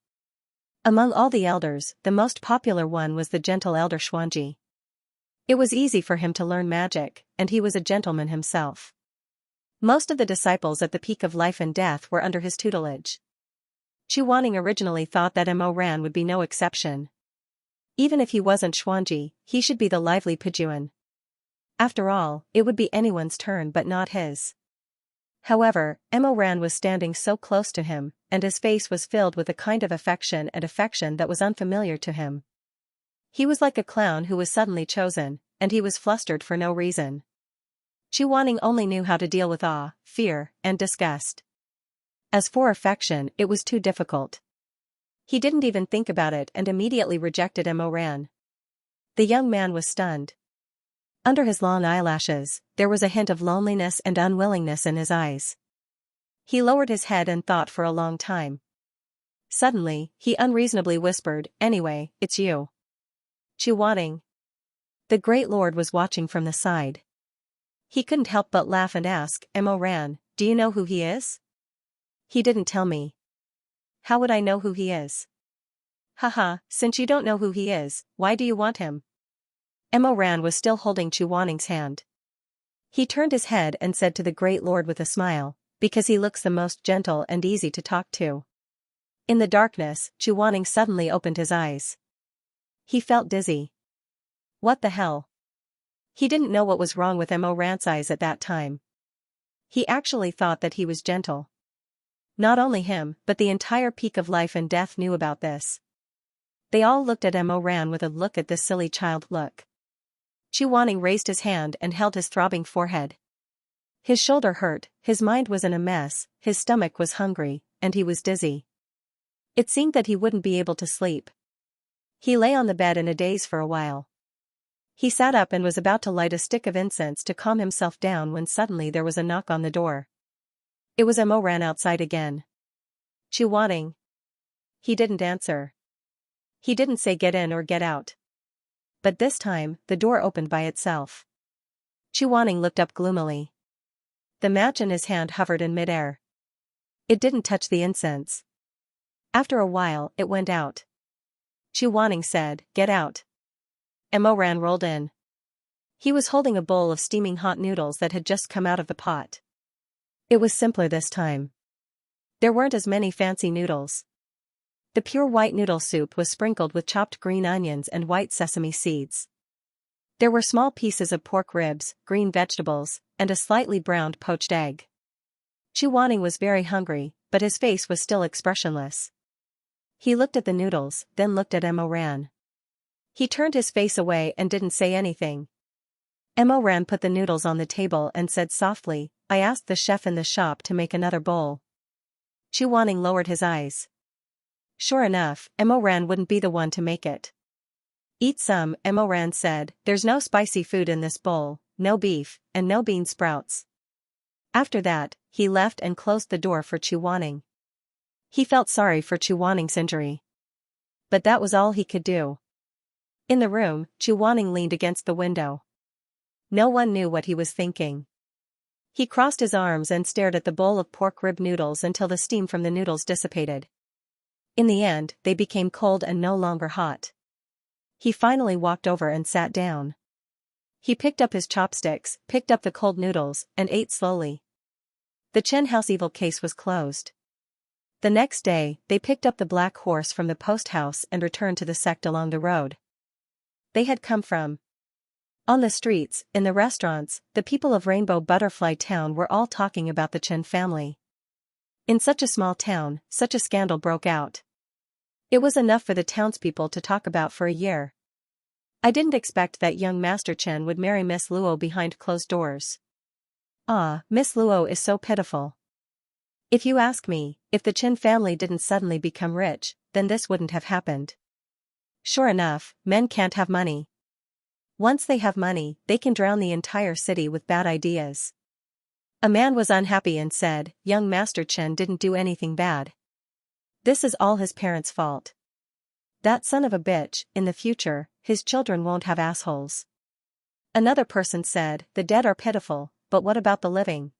Among all the elders, the most popular one was the gentle Elder Xuanji. It was easy for him to learn magic, and he was a gentleman himself. Most of the disciples at the peak of life and death were under his tutelage. Chu Wanning originally thought that Mo Ran would be no exception. Even if he wasn't Xuanji, he should be the lively Pijuan. After all, it would be anyone's turn but not his. However, Mo Ran was standing so close to him, and his face was filled with a kind of affection that was unfamiliar to him. He was like a clown who was suddenly chosen, and he was flustered for no reason. Chu Wanning only knew how to deal with awe, fear, and disgust. As for affection, it was too difficult. He didn't even think about it and immediately rejected Mo Ran. The young man was stunned. Under his long eyelashes, there was a hint of loneliness and unwillingness in his eyes. He lowered his head and thought for a long time. Suddenly, he unreasonably whispered, "Anyway, it's you." Chu Wanning. The Great Lord was watching from the side. He couldn't help but laugh and ask, "Mo Ran, do you know who he is?" "He didn't tell me." "How would I know who he is?" "Haha, since you don't know who he is, why do you want him?" Mo Ran was still holding Chu Wanning's hand. He turned his head and said to the Great Lord with a smile, "Because he looks the most gentle and easy to talk to." In the darkness, Chu Wanning suddenly opened his eyes. He felt dizzy. What the hell? He didn't know what was wrong with Mo Ran's eyes at that time. He actually thought that he was gentle. Not only him, but the entire peak of life and death knew about this. They all looked at Mo Ran with a "look at this silly child" look. Chu Wanning raised his hand and held his throbbing forehead. His shoulder hurt, his mind was in a mess, his stomach was hungry, and he was dizzy. It seemed that he wouldn't be able to sleep. He lay on the bed in a daze for a while. He sat up and was about to light a stick of incense to calm himself down when suddenly there was a knock on the door. It was Mo Ran outside again. "Chu Wanning." He didn't answer. He didn't say get in or get out. But this time, the door opened by itself. Chu Wanning looked up gloomily. The match in his hand hovered in midair. It didn't touch the incense. After a while, it went out. Chu Wanning said, "Get out." Mo Ran rolled in. He was holding a bowl of steaming hot noodles that had just come out of the pot. It was simpler this time. There weren't as many fancy noodles. The pure white noodle soup was sprinkled with chopped green onions and white sesame seeds. There were small pieces of pork ribs, green vegetables, and a slightly browned poached egg. Chu Wanning was very hungry, but his face was still expressionless. He looked at the noodles, then looked at Mo Ran. He turned his face away and didn't say anything. Mo Ran put the noodles on the table and said softly, "I asked the chef in the shop to make another bowl." Chu Wanning lowered his eyes. Sure enough, Mo Ran wouldn't be the one to make it. "Eat some," Mo Ran said, "there's no spicy food in this bowl, no beef, and no bean sprouts." After that, he left and closed the door for Chu Wanning. He felt sorry for Chu Wanning's injury. But that was all he could do. In the room, Chu Wanning leaned against the window. No one knew what he was thinking. He crossed his arms and stared at the bowl of pork rib noodles until the steam from the noodles dissipated. In the end, they became cold and no longer hot. He finally walked over and sat down. He picked up his chopsticks, picked up the cold noodles, and ate slowly. The Chen House evil case was closed. The next day, they picked up the black horse from the post house and returned to the sect along the road they had come from. On the streets, in the restaurants, the people of Rainbow Butterfly Town were all talking about the Chen family. In such a small town, such a scandal broke out. It was enough for the townspeople to talk about for a year. I didn't expect that young Master Chen would marry Miss Luo behind closed doors. Ah, Miss Luo is so pitiful. If you ask me, if the Chen family didn't suddenly become rich, then this wouldn't have happened. Sure enough, men can't have money. Once they have money, they can drown the entire city with bad ideas. A man was unhappy and said, "Young Master Chen didn't do anything bad. This is all his parents' fault." That son of a bitch, in the future, his children won't have assholes. Another person said, the dead are pitiful, but what about the living?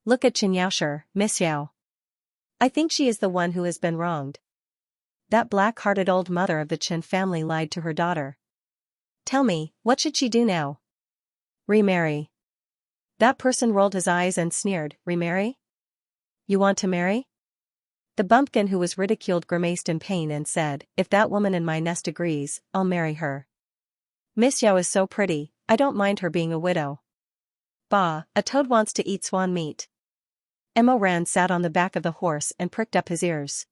Look at Xianxia, Miss Yao. I think she is the one who has been wronged. That black-hearted old mother of the Chen family lied to her daughter. Tell me, what should she do now? Remarry. That person rolled his eyes and sneered, remarry? You want to marry? The bumpkin who was ridiculed grimaced in pain and said, if that woman in my nest agrees, I'll marry her. Miss Yao is so pretty, I don't mind her being a widow. Bah, a toad wants to eat swan meat. Mo Ran sat on the back of the horse and pricked up his ears.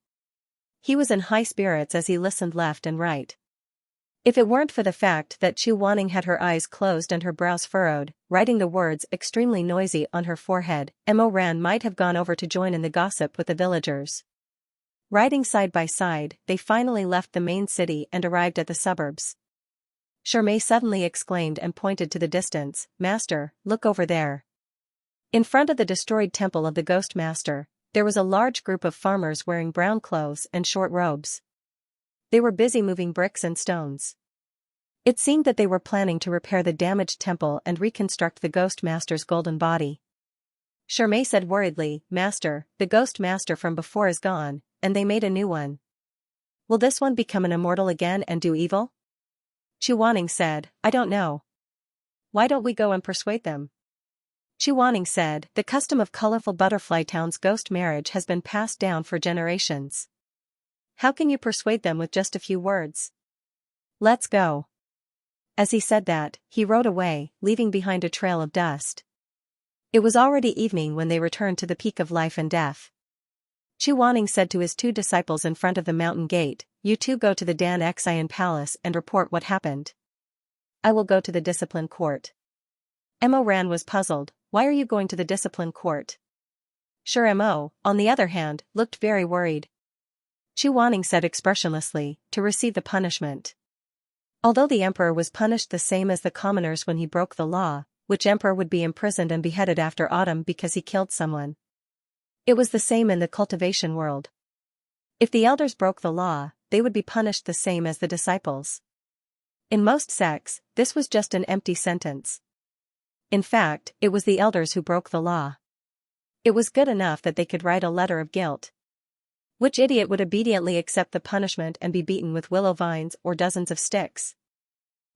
He was in high spirits as he listened left and right. If it weren't for the fact that Chu Wanning had her eyes closed and her brows furrowed, writing the words extremely noisy on her forehead, Mo Ran might have gone over to join in the gossip with the villagers. Riding side by side, they finally left the main city and arrived at the suburbs. Shermay suddenly exclaimed and pointed to the distance, Master, look over there. In front of the destroyed temple of the Ghost Master, there was a large group of farmers wearing brown clothes and short robes. They were busy moving bricks and stones. It seemed that they were planning to repair the damaged temple and reconstruct the Ghost Master's golden body. Shermay said worriedly, Master, the Ghost Master from before is gone, and they made a new one. Will this one become an immortal again and do evil? Chu Wanning said, I don't know. Why don't we go and persuade them? Chu Wanning said, the custom of colorful Butterfly Town's ghost marriage has been passed down for generations. How can you persuade them with just a few words? Let's go. As he said that, he rode away, leaving behind a trail of dust. It was already evening when they returned to the peak of life and death. Chu Wanning said to his two disciples in front of the mountain gate, you two go to the Dan Xian palace and report what happened. I will go to the discipline court. Mo Ran was puzzled, why are you going to the discipline court? Sure Mo, on the other hand, looked very worried. Chu Wanning said expressionlessly, to receive the punishment. Although the emperor was punished the same as the commoners when he broke the law, which emperor would be imprisoned and beheaded after autumn because he killed someone. It was the same in the cultivation world. If the elders broke the law, they would be punished the same as the disciples. In most sects, this was just an empty sentence. In fact, it was the elders who broke the law. It was good enough that they could write a letter of guilt. Which idiot would obediently accept the punishment and be beaten with willow vines or dozens of sticks?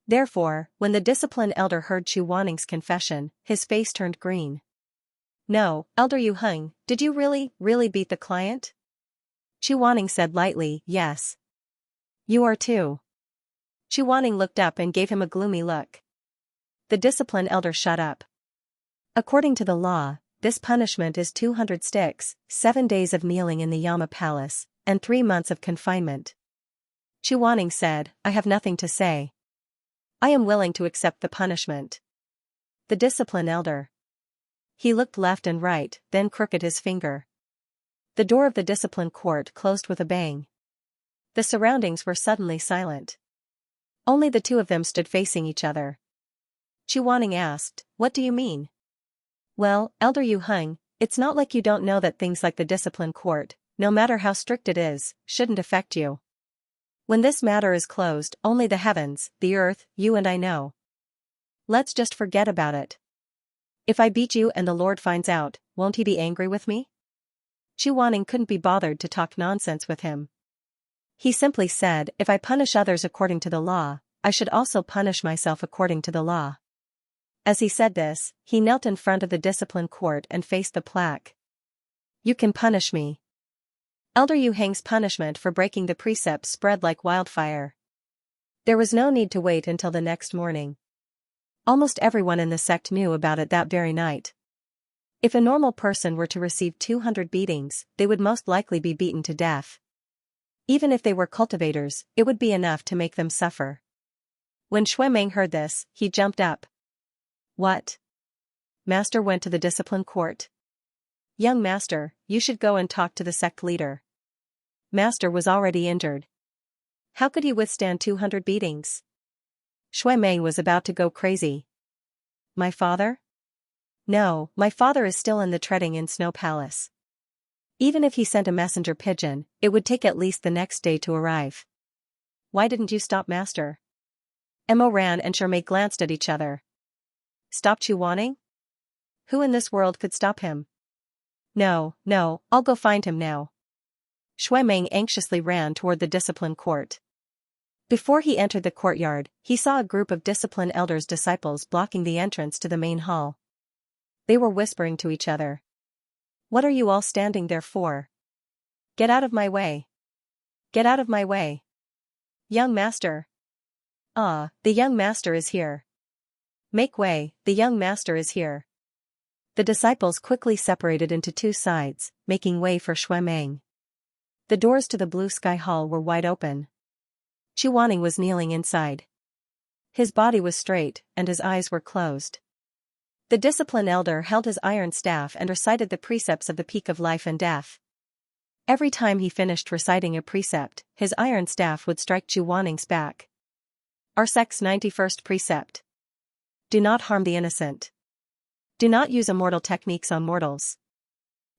Therefore, when the disciplined elder heard Chu Wanning's confession, his face turned green. No, Elder Yu Heng, did you really beat the client? Chu Wanning said lightly, yes. You are too. Chu Wanning looked up and gave him a gloomy look. The disciplined elder shut up. According to the law, this punishment is 200 sticks, 7 days of kneeling in the Yama Palace, and 3 months of confinement. Chu Wanning said, I have nothing to say. I am willing to accept the punishment. The disciplined elder. He looked left and right, then crooked his finger. The door of the discipline court closed with a bang. The surroundings were suddenly silent. Only the two of them stood facing each other. Chu Wanning asked, what do you mean? Well, Elder Yu Heng, it's not like you don't know that things like the discipline court, no matter how strict it is, shouldn't affect you. When this matter is closed, only the heavens, the earth, you and I know. Let's just forget about it. If I beat you and the Lord finds out, won't he be angry with me? Chu Wanning couldn't be bothered to talk nonsense with him. He simply said, if I punish others according to the law, I should also punish myself according to the law. As he said this, he knelt in front of the discipline court and faced the plaque. You can punish me. Elder Yu Heng's punishment for breaking the precepts spread like wildfire. There was no need to wait until the next morning. Almost everyone in the sect knew about it that very night. If a normal person were to receive 200 beatings, they would most likely be beaten to death. Even if they were cultivators, it would be enough to make them suffer. When Shui Meng heard this, he jumped up. What? Master went to the discipline court. Young master, you should go and talk to the sect leader. Master was already injured. How could he withstand 200 beatings? Shui Meng was about to go crazy. My father? No, my father is still in the treading in Snow Palace. Even if he sent a messenger pigeon, it would take at least the next day to arrive. why didn't you stop, master? Mo ran and Shermay glanced at each other. Stop Chuaning? Who in this world could stop him? No, I'll go find him now. Shui Meng anxiously ran toward the discipline court. Before he entered the courtyard, he saw a group of discipline elders' disciples blocking the entrance to the main hall. They were whispering to each other. What are you all standing there for? Get out of my way. Get out of my way. Young master. Ah, the young master is here. Make way, the young master is here. The disciples quickly separated into two sides, making way for Shui Meng. The doors to the blue sky hall were wide open. Chuaning was kneeling inside. His body was straight, and his eyes were closed. The discipline elder held his iron staff and recited the precepts of the peak of life and death. Every time he finished reciting a precept, his iron staff would strike Chuaning's back. Arsek's 91st precept. Do not harm the innocent. Do not use immortal techniques on mortals.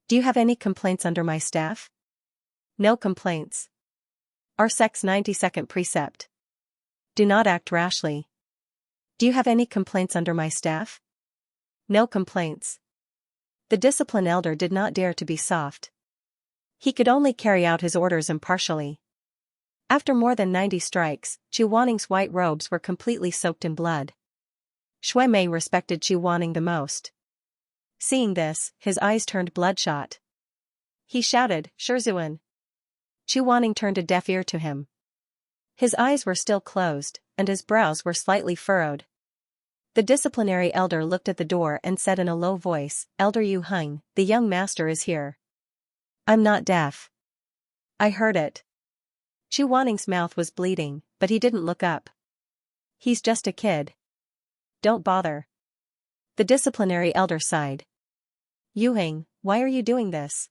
Do you have any complaints under my staff? No complaints. Arsek's 92nd precept. Do not act rashly. Do you have any complaints under my staff? No complaints. The discipline elder did not dare to be soft. He could only carry out his orders impartially. After more than 90 strikes, Chuaning's white robes were completely soaked in blood. Shui Mei respected Chuaning the most. Seeing this, his eyes turned bloodshot. He shouted, Shizun. Chuaning turned a deaf ear to him. His eyes were still closed, and his brows were slightly furrowed. The disciplinary elder looked at the door and said in a low voice, Elder Yu Heng, the young master is here. I'm not deaf. I heard it. Chuaning's mouth was bleeding, but he didn't look up. He's just a kid. Don't bother. The disciplinary elder sighed. Yu Heng, why are you doing this?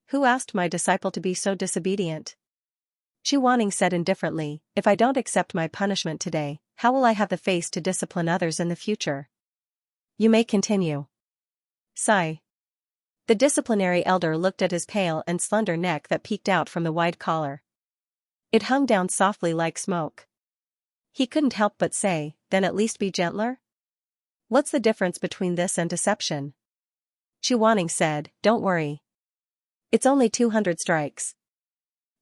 Who asked my disciple to be so disobedient? Chuaning said indifferently, if I don't accept my punishment today, how will I have the face to discipline others in the future? You may continue. Sigh. The disciplinary elder looked at his pale and slender neck that peeked out from the wide collar. It hung down softly like smoke. He couldn't help but say, then at least be gentler? What's the difference between this and deception? Chuaning said, don't worry. It's only 200 strikes.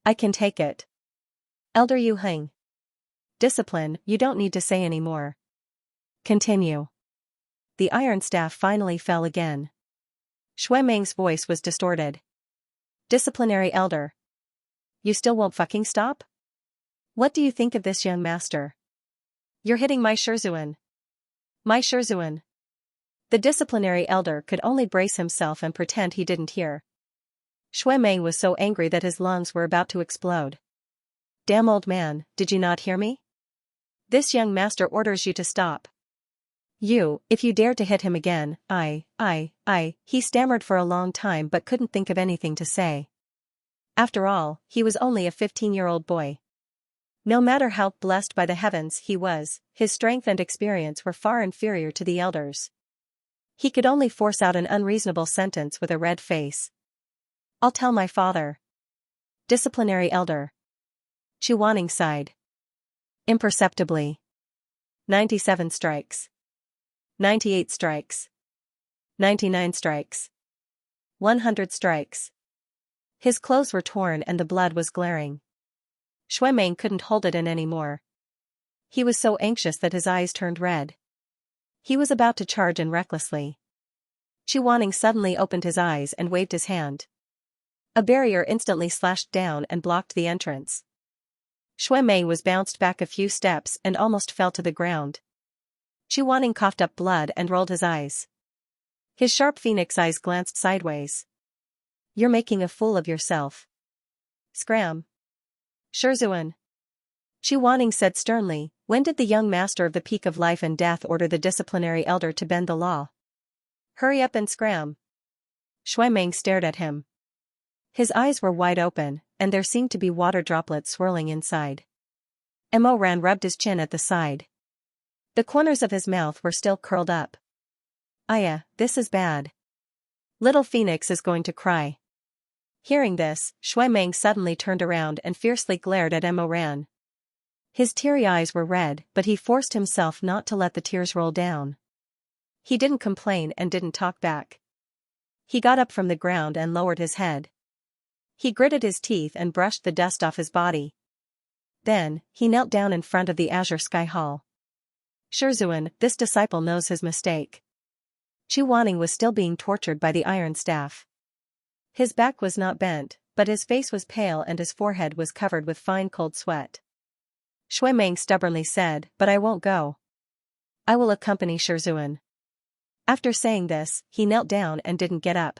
I can take it. Elder Yu Heng. Discipline, you don't need to say any more. Continue. The iron staff finally fell again. Shui Meng's voice was distorted. Disciplinary elder. You still won't fucking stop? What do you think of this, young master? You're hitting my Shizun. My Shizun. The disciplinary elder could only brace himself and pretend he didn't hear. Shui Meng was so angry that his lungs were about to explode. Damn old man, did you not hear me? This young master orders you to stop. You, if you dare to hit him again, he stammered for a long time but couldn't think of anything to say. After all, he was only a 15-year-old boy. No matter how blessed by the heavens he was, his strength and experience were far inferior to the elders. He could only force out an unreasonable sentence with a red face. I'll tell my father. Disciplinary elder. Chuaning sighed. Imperceptibly. 97 strikes. 98 strikes. 99 strikes. 100 strikes. His clothes were torn and the blood was glaring. Shui Meng couldn't hold it in anymore. He was so anxious that his eyes turned red. He was about to charge in recklessly. Chuaning suddenly opened his eyes and waved his hand. A barrier instantly slashed down and blocked the entrance. Shui Mei was bounced back a few steps and almost fell to the ground. Chuaning coughed up blood and rolled his eyes. His sharp phoenix eyes glanced sideways. You're making a fool of yourself. Scram. Shizun. Chuaning said sternly, when did the young master of the peak of life and death order the disciplinary elder to bend the law? Hurry up and scram. Shui Meng stared at him. His eyes were wide open, and there seemed to be water droplets swirling inside. Mo Ran rubbed his chin at the side. The corners of his mouth were still curled up. Aya, this is bad. Little Phoenix is going to cry. Hearing this, Shui Meng suddenly turned around and fiercely glared at Mo Ran. His teary eyes were red, but he forced himself not to let the tears roll down. He didn't complain and didn't talk back. He got up from the ground and lowered his head. He gritted his teeth and brushed the dust off his body. Then, he knelt down in front of the azure sky hall. Shizun, this disciple knows his mistake. Chuaning was still being tortured by the iron staff. His back was not bent, but his face was pale and his forehead was covered with fine cold sweat. Shui Meng stubbornly said, "But I won't go. I will accompany Shizun." After saying this, he knelt down and didn't get up.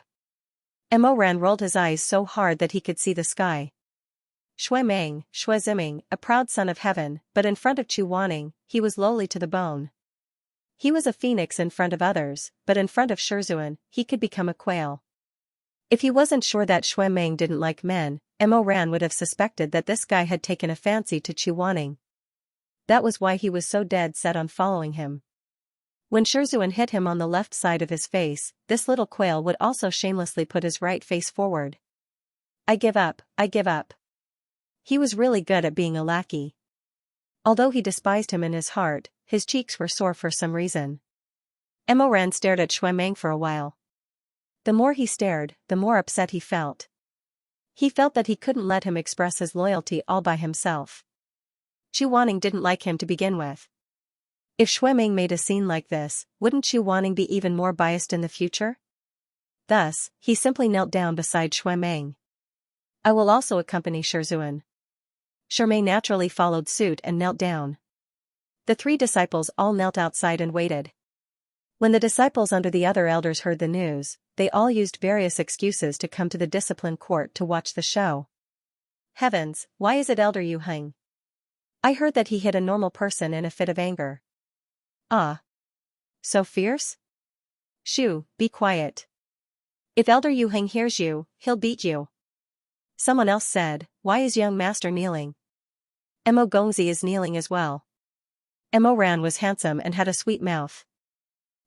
Emoran rolled his eyes so hard that he could see the sky. Shui Meng, Shui Ziming, a proud son of heaven, but in front of Chuaning, he was lowly to the bone. He was a phoenix in front of others, but in front of Shizun, he could become a quail. If he wasn't sure that Shui Meng didn't like men, Emoran would have suspected that this guy had taken a fancy to Chuaning. That was why he was so dead set on following him. When Shizun hit him on the left side of his face, this little quail would also shamelessly put his right face forward. "I give up, I give up." He was really good at being a lackey. Although he despised him in his heart, his cheeks were sore for some reason. Emoran stared at Shui Meng for a while. The more he stared, the more upset he felt. He felt that he couldn't let him express his loyalty all by himself. Chuaning didn't like him to begin with. If Shui Meng made a scene like this, wouldn't Chuaning be even more biased in the future? Thus, he simply knelt down beside Shui Meng. "I will also accompany Shizun." Shui Meng naturally followed suit and knelt down. The three disciples all knelt outside and waited. When the disciples under the other elders heard the news, they all used various excuses to come to the discipline court to watch the show. Heavens, why is it Elder Yu Heng? I heard that he hit a normal person in a fit of anger. Ah. So fierce? Shu, be quiet. If Elder Yu Heng hears you, he'll beat you. Someone else said, "Why is young master kneeling?" Mo Gongzi is kneeling as well. Mo Ran was handsome and had a sweet mouth.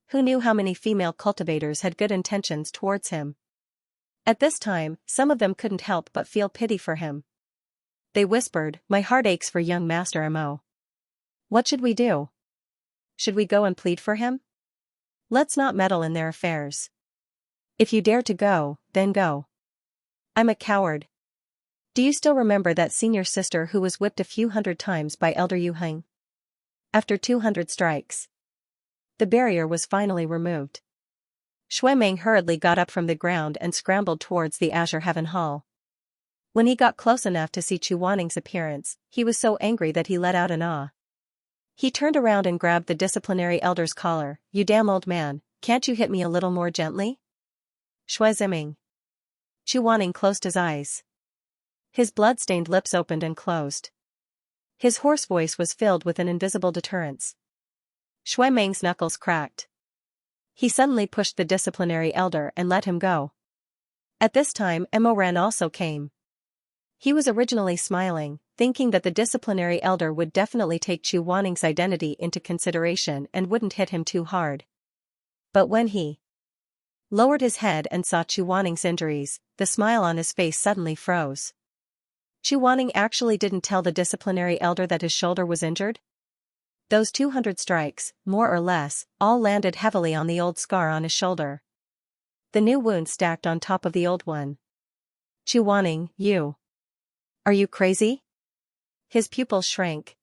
Who knew how many female cultivators had good intentions towards him? At this time, some of them couldn't help but feel pity for him. They whispered, "My heart aches for young Master Mo. What should we do? Should we go and plead for him? Let's not meddle in their affairs. If you dare to go, then go." "I'm a coward." Do you still remember that senior sister who was whipped a few hundred times by Elder Yu Heng? After 200 strikes, the barrier was finally removed. Shui Meng hurriedly got up from the ground and scrambled towards the Azure Heaven Hall. When he got close enough to see Chuaning's appearance, he was so angry that he let out an ah. He turned around and grabbed the disciplinary elder's collar. "You damn old man, can't you hit me a little more gently?" Shui Ziming. Chuaning closed his eyes. His blood-stained lips opened and closed. His hoarse voice was filled with an invisible deterrence. Shui Meng's knuckles cracked. He suddenly pushed the disciplinary elder and let him go. At this time, Mo Ran also came. He was originally smiling, thinking that the disciplinary elder would definitely take Chuaning's identity into consideration and wouldn't hit him too hard. But when he lowered his head and saw Chuaning's injuries, the smile on his face suddenly froze. Chuaning actually didn't tell the disciplinary elder that his shoulder was injured? Those 200 strikes, more or less, all landed heavily on the old scar on his shoulder. The new wound stacked on top of the old one. "Chuaning, you. Are you crazy?" His pupils shrank.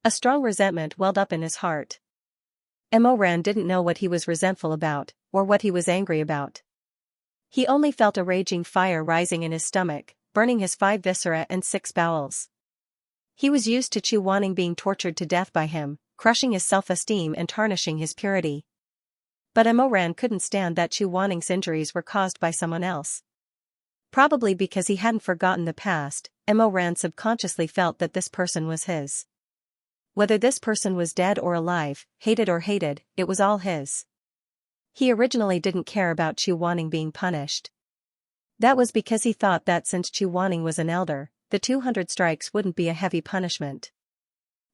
A strong resentment welled up in his heart. Mo Ran didn't know what he was resentful about, or what he was angry about. He only felt a raging fire rising in his stomach, burning his 5 viscera and 6 bowels. He was used to Chuaning being tortured to death by him, crushing his self-esteem and tarnishing his purity. But Mo Ran couldn't stand that Chuaning's injuries were caused by someone else. Probably because he hadn't forgotten the past, Mo Ran subconsciously felt that this person was his. Whether this person was dead or alive, hated or hated, it was all his. He originally didn't care about Chuaning being punished. That was because he thought that since Chuaning was an elder, the 200 strikes wouldn't be a heavy punishment.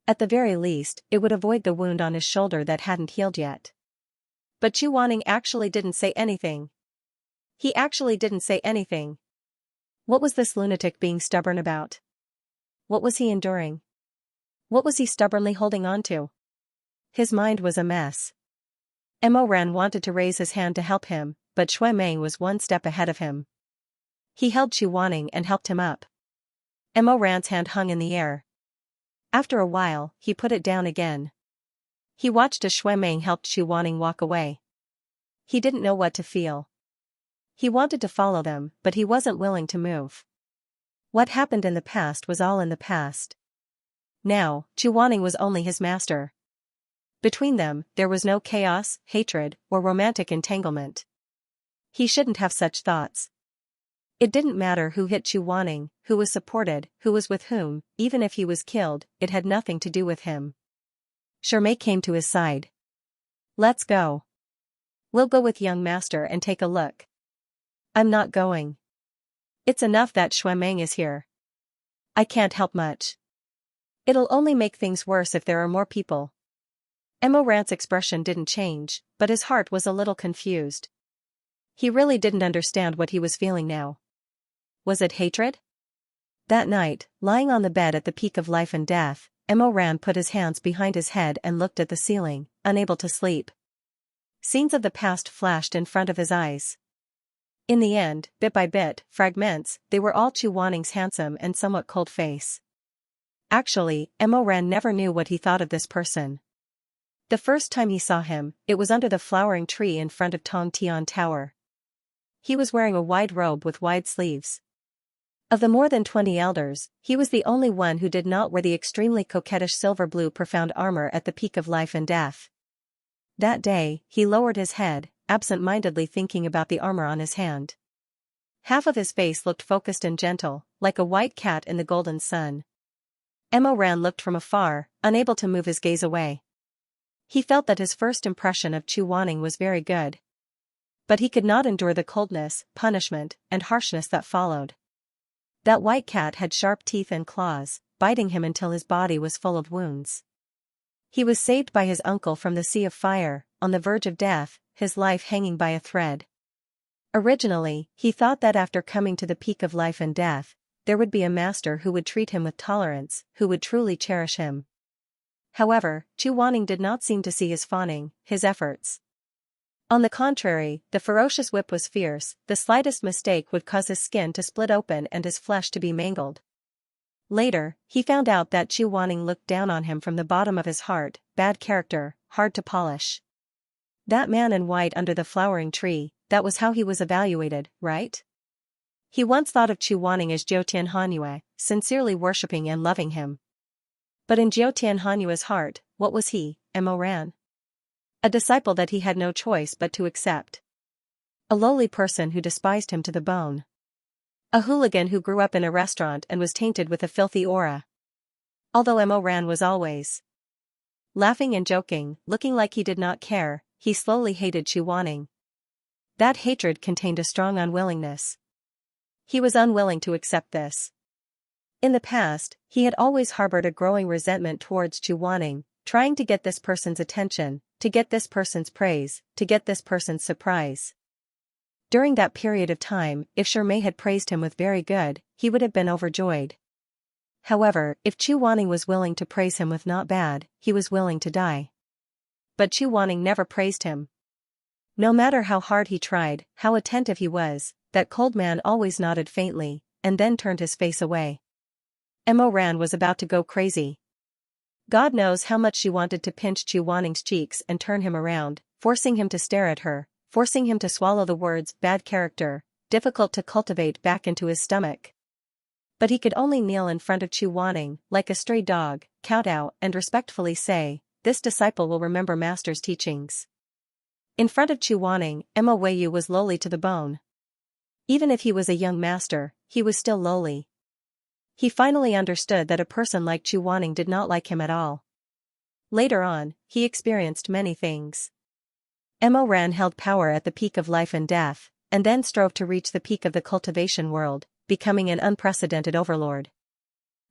At the very least, it would avoid the wound on his shoulder that hadn't healed yet. But Chuaning actually didn't say anything. He actually didn't say anything. What was this lunatic being stubborn about? What was he enduring? What was he stubbornly holding on to? His mind was a mess. Mo Ran wanted to raise his hand to help him, but Shui Mei was one step ahead of him. He held Chu Wanning and helped him up. Mo Ran's hand hung in the air. After a while, he put it down again. He watched as Shui Mei helped Chu Wanning walk away. He didn't know what to feel. He wanted to follow them, but he wasn't willing to move. What happened in the past was all in the past. Now, Chu Wanning was only his master. Between them, there was no chaos, hatred, or romantic entanglement. He shouldn't have such thoughts. It didn't matter who hit Chu Wanning, who was supported, who was with whom, even if he was killed, it had nothing to do with him. Shermay came to his side. Let's go. We'll go with young master and take a look. I'm not going. It's enough that Shuemeng is here. I can't help much. It'll only make things worse if there are more people. Mo Ran's expression didn't change, but his heart was a little confused. He really didn't understand what he was feeling now. Was it hatred? That night, lying on the bed at the peak of life and death, Mo Ran put his hands behind his head and looked at the ceiling, unable to sleep. Scenes of the past flashed in front of his eyes. In the end, bit by bit, fragments, they were all Chu Wanning's handsome and somewhat cold face. Actually, Mo Ran never knew what he thought of this person. The first time he saw him, it was under the flowering tree in front of Tong Tian Tower. He was wearing a wide robe with wide sleeves. Of the more than 20 elders, he was the only one who did not wear the extremely coquettish silver-blue profound armor at the peak of life and death. That day, he lowered his head, absent-mindedly thinking about the armor on his hand. Half of his face looked focused and gentle, like a white cat in the golden sun. Mo Ran looked from afar, unable to move his gaze away. He felt that his first impression of Chu Wanning was very good. But he could not endure the coldness, punishment, and harshness that followed. That white cat had sharp teeth and claws, biting him until his body was full of wounds. He was saved by his uncle from the sea of fire, on the verge of death, his life hanging by a thread. Originally, he thought that after coming to the peak of life and death, there would be a master who would treat him with tolerance, who would truly cherish him. However, Chu Wanning did not seem to see his fawning, his efforts. On the contrary, the ferocious whip was fierce, the slightest mistake would cause his skin to split open and his flesh to be mangled. Later, he found out that Chu Wanning looked down on him from the bottom of his heart, bad character, hard to polish. That man in white under the flowering tree, that was how he was evaluated, right? He once thought of Chu Wanning as Jiao Tianhanyue, sincerely worshipping and loving him. But in Jiao Tianhanyue's heart, what was he, Mo Ran? A disciple that he had no choice but to accept. A lowly person who despised him to the bone. A hooligan who grew up in a restaurant and was tainted with a filthy aura. Although Mo Ran was always laughing and joking, looking like he did not care, he slowly hated Chu Wanning. That hatred contained a strong unwillingness. He was unwilling to accept this. In the past, he had always harbored a growing resentment towards Chu Wanning, trying to get this person's attention, to get this person's praise, to get this person's surprise. During that period of time, if Shermay had praised him with very good, he would have been overjoyed. However, if Chu Wanning was willing to praise him with not bad, he was willing to die. But Chu Wanning never praised him. No matter how hard he tried, how attentive he was, that cold man always nodded faintly, and then turned his face away. Mo Ran was about to go crazy. God knows how much she wanted to pinch Chu Wanning's cheeks and turn him around, forcing him to stare at her, forcing him to swallow the words bad character, difficult to cultivate back into his stomach. But he could only kneel in front of Chu Wanning, like a stray dog, kowtow, and respectfully say, "This disciple will remember master's teachings." In front of Chu Wanning, Mo Weiyu was lowly to the bone. Even if he was a young master, he was still lowly. He finally understood that a person like Chu Wanning did not like him at all. Later on, he experienced many things. Mo Ran held power at the peak of life and death, and then strove to reach the peak of the cultivation world, becoming an unprecedented overlord.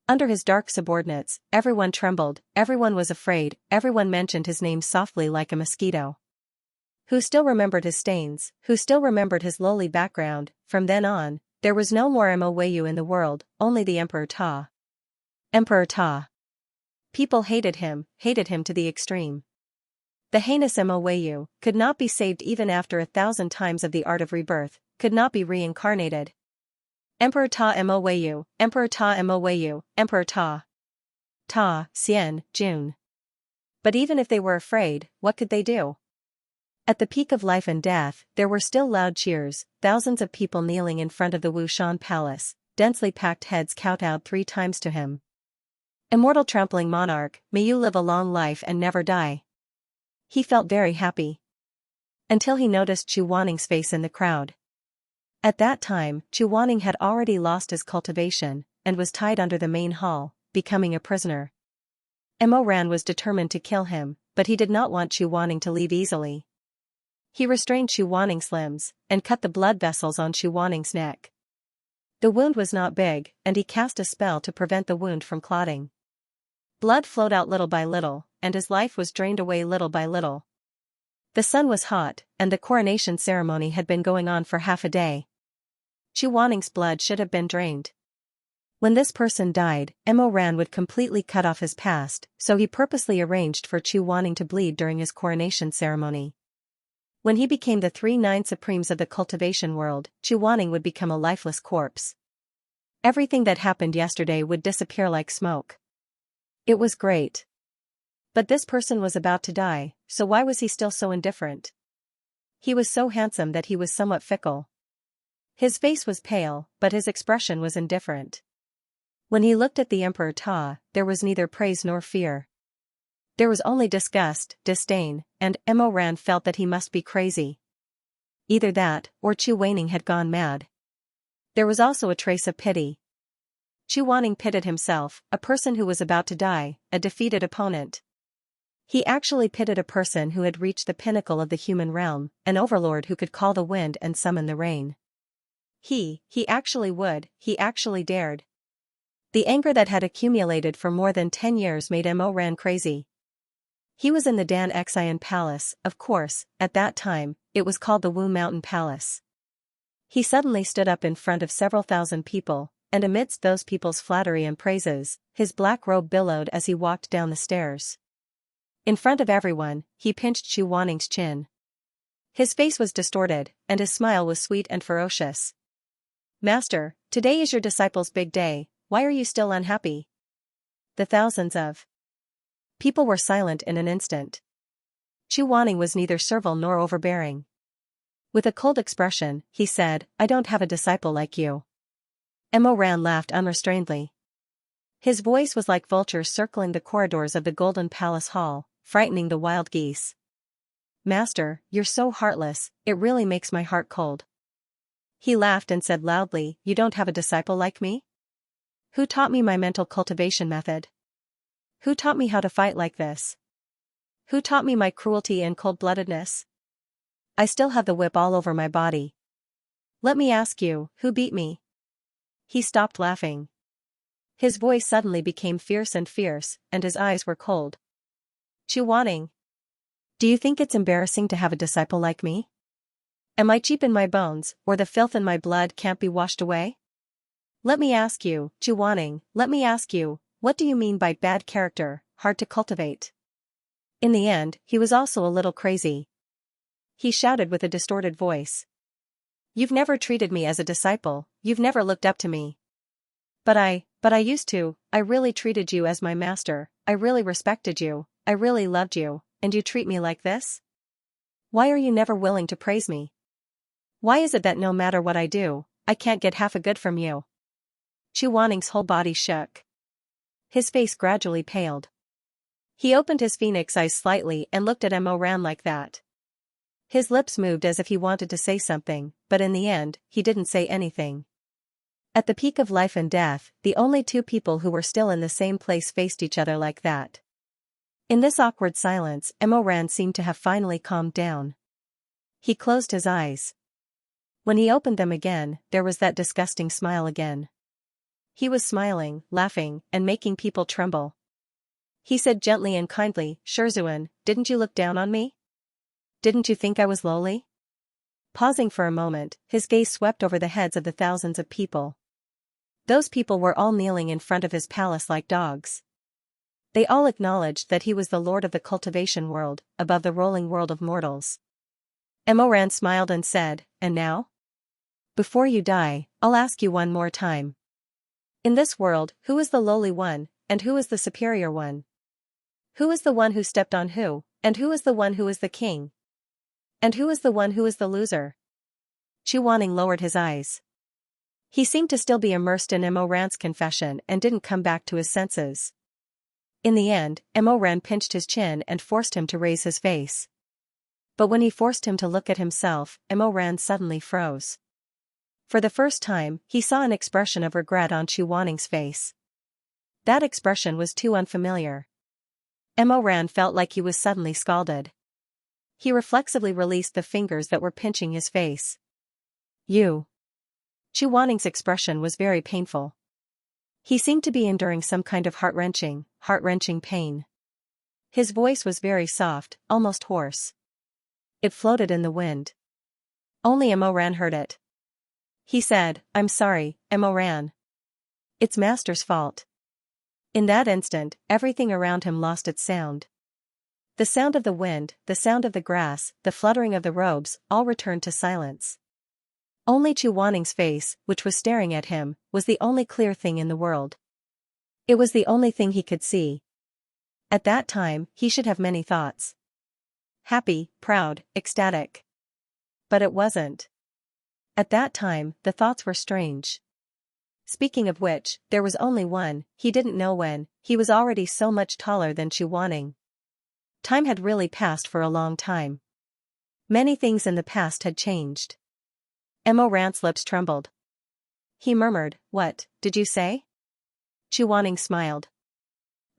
Under his dark subordinates, everyone trembled, everyone was afraid, everyone mentioned his name softly like a mosquito. Who still remembered his stains, who still remembered his lowly background. From then on, there was no more Mo Weiyu in the world, only the Emperor Ta. Emperor Ta. People hated him to the extreme. The heinous Mo Weiyu could not be saved even after 1,000 times of the art of rebirth, could not be reincarnated. Emperor Ta Mo Weiyu, Emperor Ta Mo Weiyu, Emperor Ta. Ta, Xian, Jun. But even if they were afraid, what could they do? At the peak of life and death, there were still loud cheers, thousands of people kneeling in front of the Wushan palace, densely packed heads kowtowed 3 times to him. Immortal trampling monarch, may you live a long life and never die. He felt very happy. Until he noticed Chu Wanning's face in the crowd. At that time, Chu Wanning had already lost his cultivation, and was tied under the main hall, becoming a prisoner. Mo Ran was determined to kill him, but he did not want Chu Wanning to leave easily. He restrained Chu Wanning's limbs, and cut the blood vessels on Chu Wanning's neck. The wound was not big, and he cast a spell to prevent the wound from clotting. Blood flowed out little by little, and his life was drained away little by little. The sun was hot, and the coronation ceremony had been going on for half a day. Chu Wanning's blood should have been drained. When this person died, Mo Ran would completely cut off his past, so he purposely arranged for Chu Wanning to bleed during his coronation ceremony. When he became the 3/9 supremes of the cultivation world, Chu Wanning would become a lifeless corpse. Everything that happened yesterday would disappear like smoke. It was great. But this person was about to die, so why was he still so indifferent? He was so handsome that he was somewhat fickle. His face was pale, but his expression was indifferent. When he looked at the Emperor Ta, there was neither praise nor fear. There was only disgust, disdain, and Mo Ran felt that he must be crazy. Either that, or Chu Wanning had gone mad. There was also a trace of pity. Chu Wanning pitied himself, a person who was about to die, a defeated opponent. He actually pitied a person who had reached the pinnacle of the human realm, an overlord who could call the wind and summon the rain. He actually would, he actually dared. The anger that had accumulated for more than 10 years made Mo Ran crazy. He was in the Dan Xian Palace, of course, at that time, it was called the Wu Mountain Palace. He suddenly stood up in front of several thousand people, and amidst those people's flattery and praises, his black robe billowed as he walked down the stairs. In front of everyone, he pinched Chu Wanning's chin. His face was distorted, and his smile was sweet and ferocious. "Master, today is your disciple's big day, why are you still unhappy?" The thousands of people were silent in an instant. Chu Wanning was neither servile nor overbearing. With a cold expression, he said, "I don't have a disciple like you." Mo Ran laughed unrestrainedly. His voice was like vultures circling the corridors of the Golden Palace Hall, frightening the wild geese. "Master, you're so heartless, it really makes my heart cold." He laughed and said loudly, "You don't have a disciple like me? Who taught me my mental cultivation method? Who taught me how to fight like this? Who taught me my cruelty and cold-bloodedness? I still have the whip all over my body. Let me ask you, who beat me?" He stopped laughing. His voice suddenly became fierce, and his eyes were cold. "Chu Wanning, do you think it's embarrassing to have a disciple like me? Am I cheap in my bones, or the filth in my blood can't be washed away? Let me ask you, Chu Wanning, let me ask you, what do you mean by bad character, hard to cultivate?" In the end, he was also a little crazy. He shouted with a distorted voice. "You've never treated me as a disciple, you've never looked up to me. But I used to, I really treated you as my master, I really respected you, I really loved you, and you treat me like this? Why are you never willing to praise me? Why is it that no matter what I do, I can't get half a good from you?" Chu Wanning's whole body shook. His face gradually paled. He opened his phoenix eyes slightly and looked at Mo Ran like that. His lips moved as if he wanted to say something, but in the end, he didn't say anything. At the peak of life and death, the only two people who were still in the same place faced each other like that. In this awkward silence, Mo Ran seemed to have finally calmed down. He closed his eyes. When he opened them again, there was that disgusting smile again. He was smiling, laughing, and making people tremble. He said gently and kindly, "Shizun, didn't you look down on me? Didn't you think I was lowly?" Pausing for a moment, his gaze swept over the heads of the thousands of people. Those people were all kneeling in front of his palace like dogs. They all acknowledged that he was the lord of the cultivation world, above the rolling world of mortals. Emoran smiled and said, "And now? Before you die, I'll ask you one more time. In this world, who is the lowly one, and who is the superior one? Who is the one who stepped on who, and who is the one who is the king? And who is the one who is the loser?" Chuaning lowered his eyes. He seemed to still be immersed in Emoran's confession and didn't come back to his senses. In the end, Emoran pinched his chin and forced him to raise his face. But when he forced him to look at himself, Emoran suddenly froze. For the first time, he saw an expression of regret on Chuaning's face. That expression was too unfamiliar. Emoran felt like he was suddenly scalded. He reflexively released the fingers that were pinching his face. "You." Chuaning's expression was very painful. He seemed to be enduring some kind of heart-wrenching pain. His voice was very soft, almost hoarse. It floated in the wind. Only Emoran heard it. He said, "I'm sorry, Emoran. It's Master's fault." In that instant, everything around him lost its sound. The sound of the wind, the sound of the grass, the fluttering of the robes, all returned to silence. Only Chuaning's face, which was staring at him, was the only clear thing in the world. It was the only thing he could see. At that time, he should have many thoughts. Happy, proud, ecstatic. But it wasn't. At that time, the thoughts were strange. Speaking of which, there was only one, he didn't know when, he was already so much taller than Chuaning. Time had really passed for a long time. Many things in the past had changed. Emoran's lips trembled. He murmured, "What did you say?" Chuaning smiled.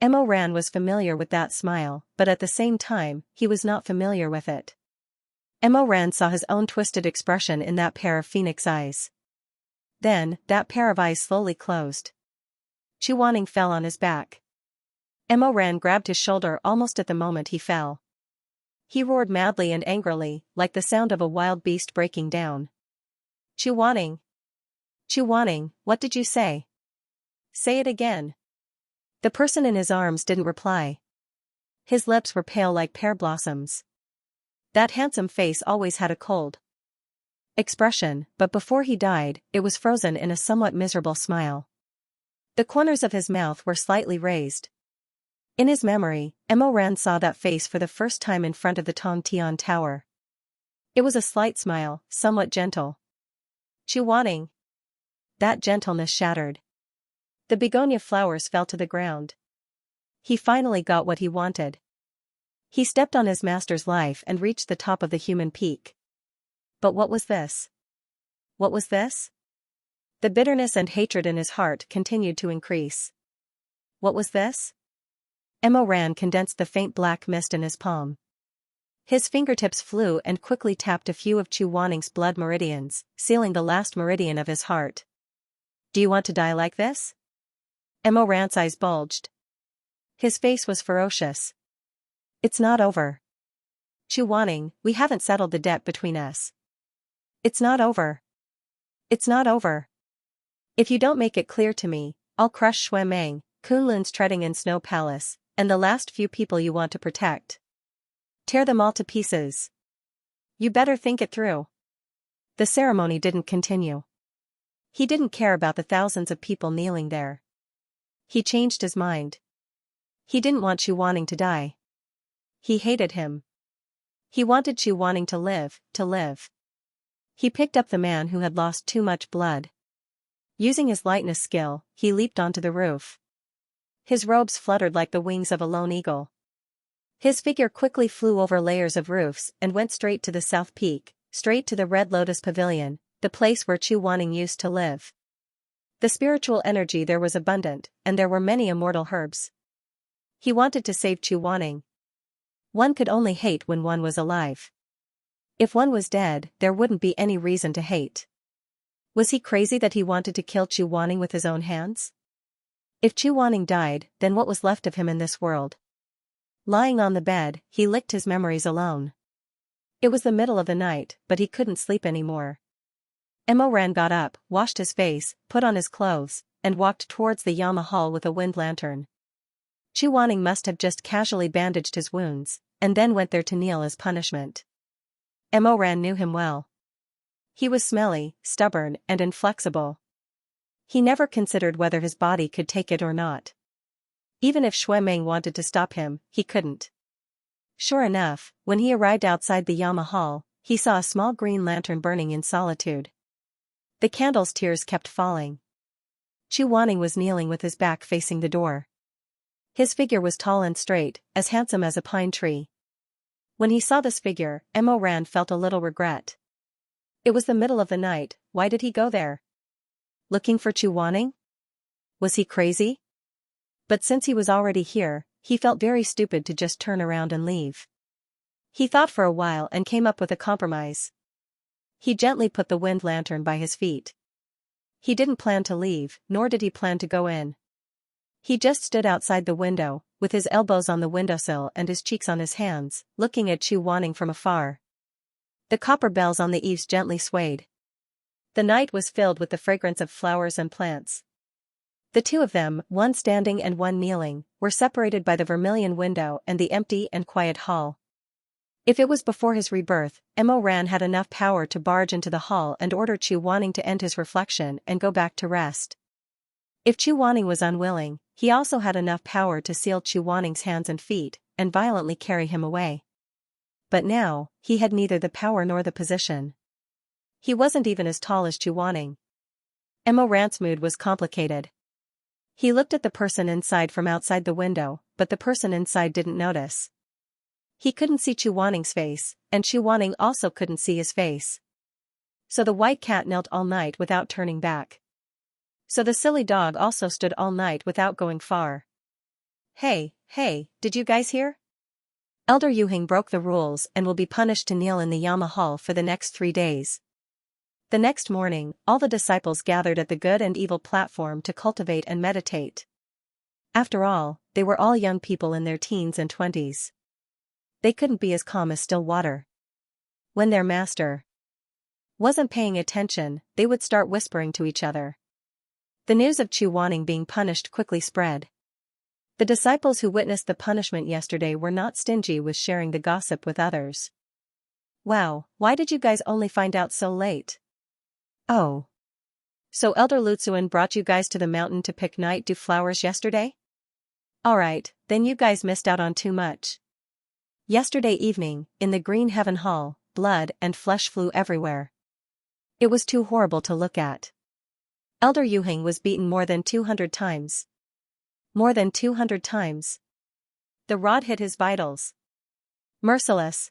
Emoran was familiar with that smile, but at the same time, he was not familiar with it. Emoran saw his own twisted expression in that pair of phoenix eyes. Then, that pair of eyes slowly closed. Chuaning fell on his back. Emoran grabbed his shoulder almost at the moment he fell. He roared madly and angrily, like the sound of a wild beast breaking down. "Chuaning! Chuaning, what did you say? Say it again." The person in his arms didn't reply. His lips were pale like pear blossoms. That handsome face always had a cold expression, but before he died, it was frozen in a somewhat miserable smile. The corners of his mouth were slightly raised. In his memory, Emoran saw that face for the first time in front of the Tongtian Tower. It was a slight smile, somewhat gentle. "Chuaning." That gentleness shattered. The begonia flowers fell to the ground. He finally got what he wanted. He stepped on his master's life and reached the top of the human peak. But what was this? What was this? The bitterness and hatred in his heart continued to increase. What was this? Emoran condensed the faint black mist in his palm. His fingertips flew and quickly tapped a few of Chuaning's blood meridians, sealing the last meridian of his heart. "Do you want to die like this?" Emoran's eyes bulged. His face was ferocious. "It's not over. Chuaning, we haven't settled the debt between us. It's not over. It's not over. If you don't make it clear to me, I'll crush Shuemeng, Kunlun's treading in Snow Palace, and the last few people you want to protect. Tear them all to pieces. You better think it through." The ceremony didn't continue. He didn't care about the thousands of people kneeling there. He changed his mind. He didn't want Chuaning to die. He hated him. He wanted Chuaning to live, to live. He picked up the man who had lost too much blood. Using his lightness skill, he leaped onto the roof. His robes fluttered like the wings of a lone eagle. His figure quickly flew over layers of roofs and went straight to the south peak, straight to the Red Lotus Pavilion, the place where Chuaning used to live. The spiritual energy there was abundant, and there were many immortal herbs. He wanted to save Chuaning. One could only hate when one was alive. If one was dead, there wouldn't be any reason to hate. Was he crazy that he wanted to kill Chuaning with his own hands? If Chuaning died, then what was left of him in this world? Lying on the bed, he licked his memories alone. It was the middle of the night, but he couldn't sleep anymore. Emoran got up, washed his face, put on his clothes, and walked towards the Yama Hall with a wind lantern. Chu Wanning must have just casually bandaged his wounds, and then went there to kneel as punishment. Mo Ran knew him well. He was smelly, stubborn, and inflexible. He never considered whether his body could take it or not. Even if Xue Meng wanted to stop him, he couldn't. Sure enough, when he arrived outside the Yama Hall, he saw a small green lantern burning in solitude. The candle's tears kept falling. Chu Wanning was kneeling with his back facing the door. His figure was tall and straight, as handsome as a pine tree. When he saw this figure, Mo Ran felt a little regret. It was the middle of the night, why did he go there? Looking for Chu Wanning? Was he crazy? But since he was already here, he felt very stupid to just turn around and leave. He thought for a while and came up with a compromise. He gently put the wind lantern by his feet. He didn't plan to leave, nor did he plan to go in. He just stood outside the window, with his elbows on the windowsill and his cheeks on his hands, looking at Chu Wanning from afar. The copper bells on the eaves gently swayed. The night was filled with the fragrance of flowers and plants. The two of them, one standing and one kneeling, were separated by the vermilion window and the empty and quiet hall. If it was before his rebirth, Mo Ran had enough power to barge into the hall and order Chu Wanning to end his reflection and go back to rest. If Chu Wanning was unwilling, he also had enough power to seal Chu Wanning's hands and feet, and violently carry him away. But now, he had neither the power nor the position. He wasn't even as tall as Chu Wanning. Mo Ran's mood was complicated. He looked at the person inside from outside the window, but the person inside didn't notice. He couldn't see Chu Wanning's face, and Chu Wanning also couldn't see his face. So the white cat knelt all night without turning back. So the silly dog also stood all night without going far. Hey, did you guys hear? Elder Yuhing broke the rules and will be punished to kneel in the Yama Hall for the next 3 days. The next morning, all the disciples gathered at the good and evil platform to cultivate and meditate. After all, they were all young people in their teens and 20s. They couldn't be as calm as still water. When their master wasn't paying attention, they would start whispering to each other. The news of Chu Wanning being punished quickly spread. The disciples who witnessed the punishment yesterday were not stingy with sharing the gossip with others. Wow, why did you guys only find out so late? Oh. So Elder Lutsuan brought you guys to the mountain to pick night dew flowers yesterday? Alright, then you guys missed out on too much. Yesterday evening, in the Green Heaven Hall, blood and flesh flew everywhere. It was too horrible to look at. Elder Yuhing was beaten more than 200 times. More than 200 times. The rod hit his vitals. Merciless.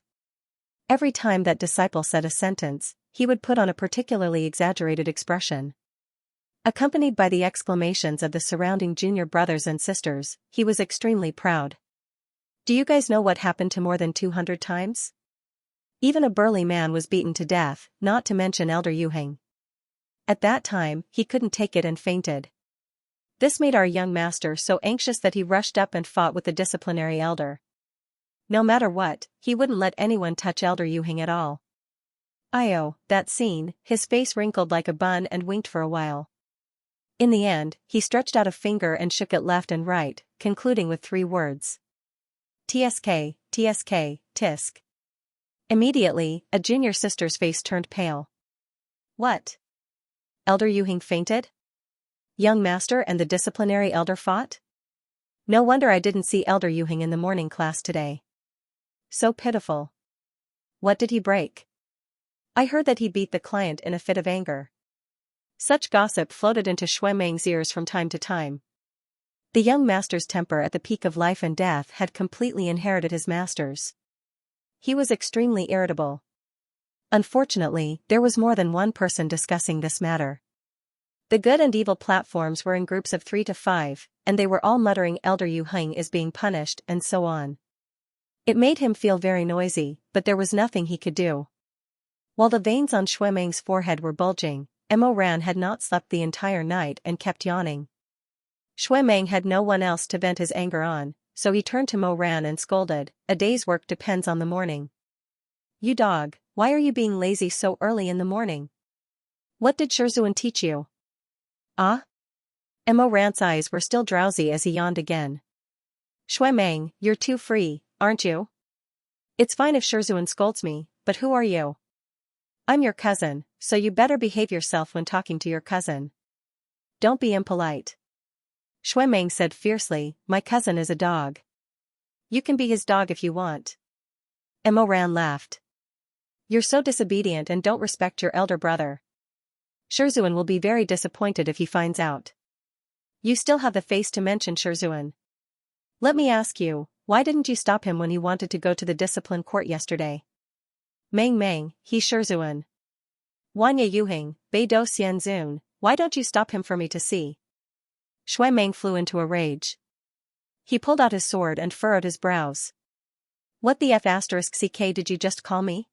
Every time that disciple said a sentence, he would put on a particularly exaggerated expression. Accompanied by the exclamations of the surrounding junior brothers and sisters, he was extremely proud. Do you guys know what happened to more than 200 times? Even a burly man was beaten to death, not to mention Elder Yuhing. At that time, he couldn't take it and fainted. This made our young master so anxious that he rushed up and fought with the disciplinary elder. No matter what, he wouldn't let anyone touch Elder Yuhing at all. That scene, his face wrinkled like a bun and winked for a while. In the end, he stretched out a finger and shook it left and right, concluding with 3 words. TSK, TSK, tisk. Immediately, a junior sister's face turned pale. What? Elder Yuhing fainted? Young master and the disciplinary elder fought? No wonder I didn't see Elder Yuhing in the morning class today. So pitiful. What did he break? I heard that he beat the client in a fit of anger. Such gossip floated into Xue Meng's ears from time to time. The young master's temper at the peak of life and death had completely inherited his master's. He was extremely irritable. Unfortunately, there was more than one person discussing this matter. The good and evil platforms were in groups of 3 to 5, and they were all muttering Elder Yuhing is being punished and so on. It made him feel very noisy, but there was nothing he could do. While the veins on Xue Meng's forehead were bulging, Mo Ran had not slept the entire night and kept yawning. Xue Meng had no one else to vent his anger on, so he turned to Mo Ran and scolded, a day's work depends on the morning. You dog, why are you being lazy so early in the morning? What did Shizun teach you? Ah? Mo Ran's eyes were still drowsy as he yawned again. Shui you're too free, aren't you? It's fine if Shizun scolds me, but who are you? I'm your cousin, so you better behave yourself when talking to your cousin. Don't be impolite. Shui said fiercely, my cousin is a dog. You can be his dog if you want. Mo Ran laughed. You're so disobedient and don't respect your elder brother. Shizun will be very disappointed if he finds out. You still have the face to mention Shizun. Let me ask you, why didn't you stop him when he wanted to go to the discipline court yesterday? He Shizun. Wanya Yuhing, Bei Do Xianxun, why don't you stop him for me to see? Shui flew into a rage. He pulled out his sword and furrowed his brows. What the *CK did you just call me?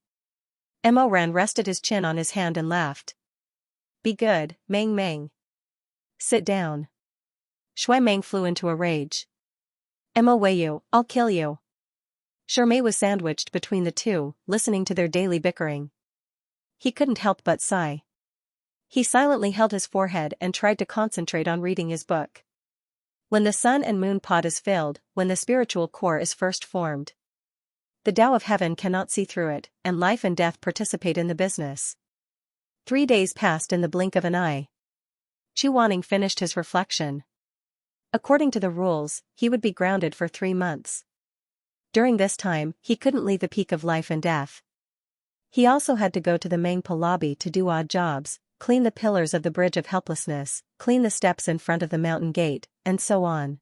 Mo Ran rested his chin on his hand and laughed. Be good, Meng. Sit down. Shui flew into a rage. Mo Weiyu, I'll kill you. Shermei was sandwiched between the two, listening to their daily bickering. He couldn't help but sigh. He silently held his forehead and tried to concentrate on reading his book. When the sun and moon pot is filled, when the spiritual core is first formed, the Tao of heaven cannot see through it, and life and death participate in the business. 3 days passed in the blink of an eye. Chu Wanning finished his reflection. According to the rules, he would be grounded for 3 months. During this time, he couldn't leave the peak of life and death. He also had to go to the Mangpa lobby to do odd jobs, clean the pillars of the Bridge of Helplessness, clean the steps in front of the mountain gate, and so on.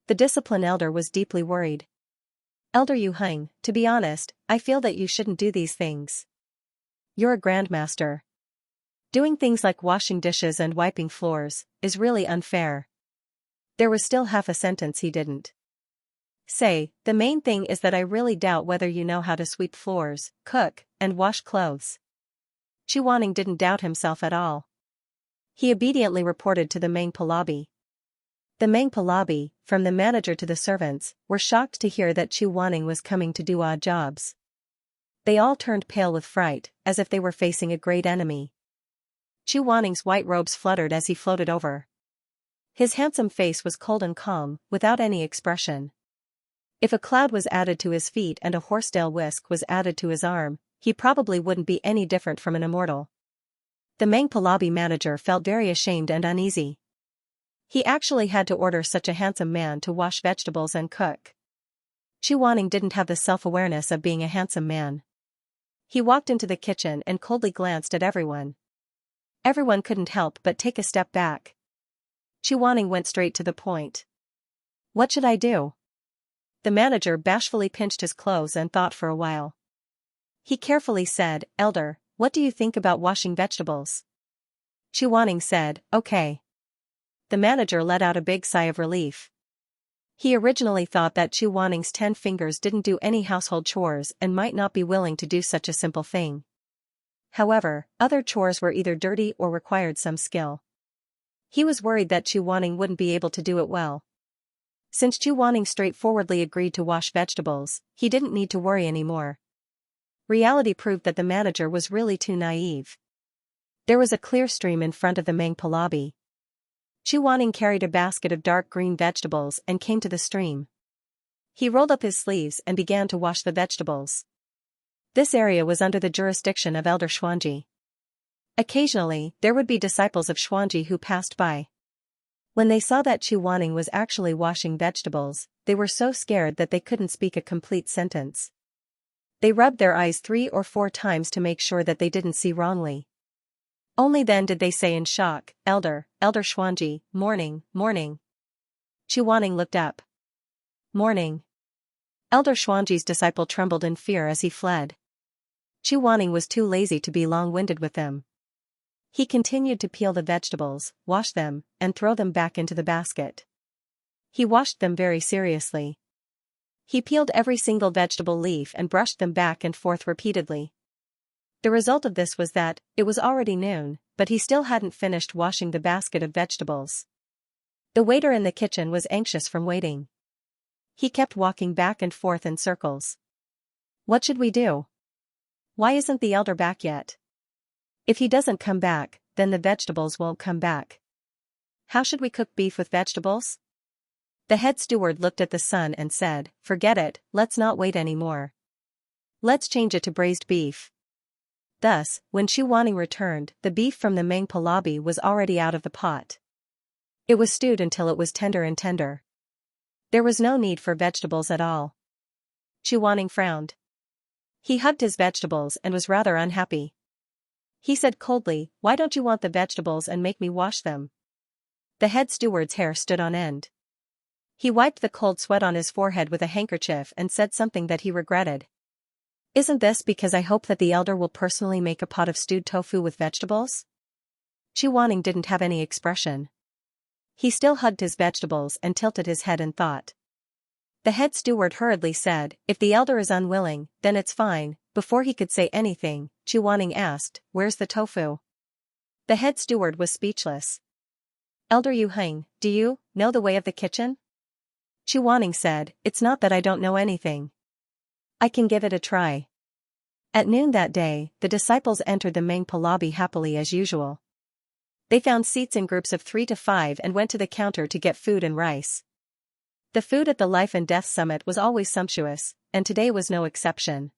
The discipline elder was deeply worried. Elder Yu Heng, to be honest, I feel that you shouldn't do these things. You're a grandmaster. Doing things like washing dishes and wiping floors is really unfair. There was still half a sentence he didn't say. The main thing is that I really doubt whether you know how to sweep floors, cook, and wash clothes. Chu Wanning didn't doubt himself at all. He obediently reported to the Mangpa lobby. The Mangpa lobby, from the manager to the servants, were shocked to hear that Chu Wanning was coming to do odd jobs. They all turned pale with fright, as if they were facing a great enemy. Chu Wanning's white robes fluttered as he floated over. His handsome face was cold and calm, without any expression. If a cloud was added to his feet and a horsetail whisk was added to his arm, he probably wouldn't be any different from an immortal. The Mangpa lobby manager felt very ashamed and uneasy. He actually had to order such a handsome man to wash vegetables and cook. Chu Wanning didn't have the self-awareness of being a handsome man. He walked into the kitchen and coldly glanced at everyone. Everyone couldn't help but take a step back. Chu Wanning went straight to the point. What should I do? The manager bashfully pinched his clothes and thought for a while. He carefully said, Elder, what do you think about washing vegetables? Chu Wanning said, okay. The manager let out a big sigh of relief. He originally thought that Chu Wanning's 10 fingers didn't do any household chores and might not be willing to do such a simple thing. However, other chores were either dirty or required some skill. He was worried that Chu Wanning wouldn't be able to do it well. Since Chu Wanning straightforwardly agreed to wash vegetables, he didn't need to worry anymore. Reality proved that the manager was really too naive. There was a clear stream in front of the Mangpa lobby. Chu Wanning carried a basket of dark green vegetables and came to the stream. He rolled up his sleeves and began to wash the vegetables. This area was under the jurisdiction of Elder Xuanji. Occasionally, there would be disciples of Xuanji who passed by. When they saw that Chu Wanning was actually washing vegetables, they were so scared that they couldn't speak a complete sentence. They rubbed their eyes 3 or 4 times to make sure that they didn't see wrongly. Only then did they say in shock, Elder Xuanji, morning. Chu Wanning looked up. Morning. Elder Xuanji's disciple trembled in fear as he fled. Chu Wanning was too lazy to be long-winded with them. He continued to peel the vegetables, wash them, and throw them back into the basket. He washed them very seriously. He peeled every single vegetable leaf and brushed them back and forth repeatedly. The result of this was that, it was already noon, but he still hadn't finished washing the basket of vegetables. The waiter in the kitchen was anxious from waiting. He kept walking back and forth in circles. What should we do? Why isn't the elder back yet? If he doesn't come back, then the vegetables won't come back. How should we cook beef with vegetables? The head steward looked at the son and said, "Forget it, let's not wait anymore. Let's change it to braised beef." Thus, when Chu Wanning returned, the beef from the main palabi was already out of the pot. It was stewed until it was tender and tender. There was no need for vegetables at all. Chu Wanning frowned. He hugged his vegetables and was rather unhappy. He said coldly, "Why don't you want the vegetables and make me wash them?" The head steward's hair stood on end. He wiped the cold sweat on his forehead with a handkerchief and said something that he regretted. "Isn't this because I hope that the elder will personally make a pot of stewed tofu with vegetables?" Chu Wanning didn't have any expression. He still hugged his vegetables and tilted his head in thought. The head steward hurriedly said, "If the elder is unwilling, then it's fine." Before he could say anything, Chu Wanning asked, "Where's the tofu?" The head steward was speechless. "Elder Yu Heng, do you know the way of the kitchen?" Chu Wanning said, "It's not that I don't know anything. I can give it a try." At noon that day, the disciples entered the main palabi happily as usual. They found seats in groups of 3 to 5 and went to the counter to get food and rice. The food at the Life and Death Summit was always sumptuous, and today was no exception.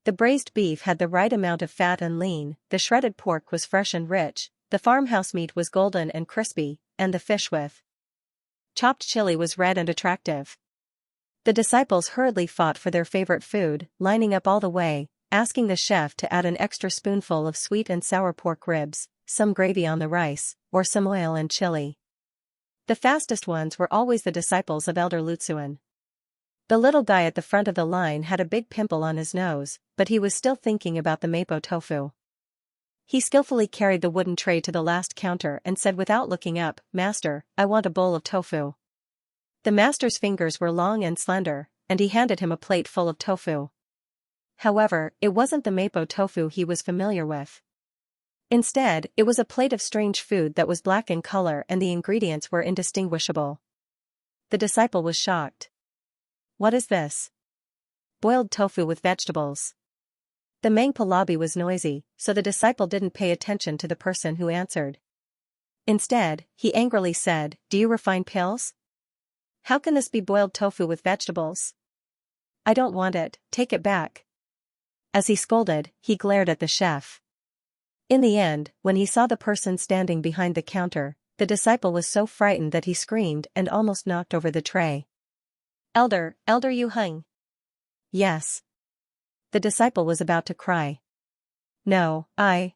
The braised beef had the right amount of fat and lean, the shredded pork was fresh and rich, the farmhouse meat was golden and crispy, and the fish with chopped chili was red and attractive. The disciples hurriedly fought for their favorite food, lining up all the way, asking the chef to add an extra spoonful of sweet and sour pork ribs, some gravy on the rice, or some oil and chili. The fastest ones were always the disciples of Elder Lutsuan. The little guy at the front of the line had a big pimple on his nose, but he was still thinking about the mapo tofu. He skillfully carried the wooden tray to the last counter and said without looking up, "Master, I want a bowl of tofu." The master's fingers were long and slender, and he handed him a plate full of tofu. However, it wasn't the mapo tofu he was familiar with. Instead, it was a plate of strange food that was black in color and the ingredients were indistinguishable. The disciple was shocked. "What is this?" "Boiled tofu with vegetables." The main palabi was noisy, so the disciple didn't pay attention to the person who answered. Instead, he angrily said, "Do you refine pills? How can this be boiled tofu with vegetables? I don't want it, take it back." As he scolded, he glared at the chef. In the end, when he saw the person standing behind the counter, the disciple was so frightened that he screamed and almost knocked over the tray. Elder Yu Heng." "Yes." The disciple was about to cry. "No, I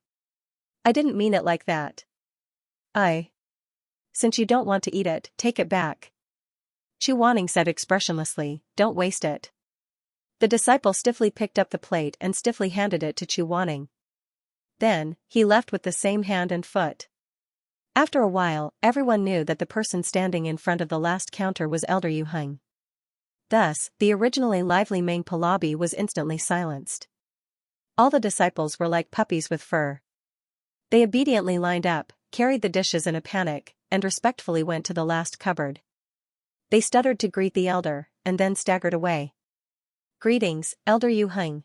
didn't mean it like that. Since you don't want to eat it, take it back." Chu Wanning said expressionlessly, "Don't waste it." The disciple stiffly picked up the plate and stiffly handed it to Chu Wanning. Then, he left with the same hand and foot. After a while, everyone knew that the person standing in front of the last counter was Elder Yu Heng. Thus, the originally lively main palabi was instantly silenced. All the disciples were like puppies with fur. They obediently lined up, carried the dishes in a panic, and respectfully went to the last cupboard. They stuttered to greet the elder, and then staggered away. "Greetings, Elder Yu Heng."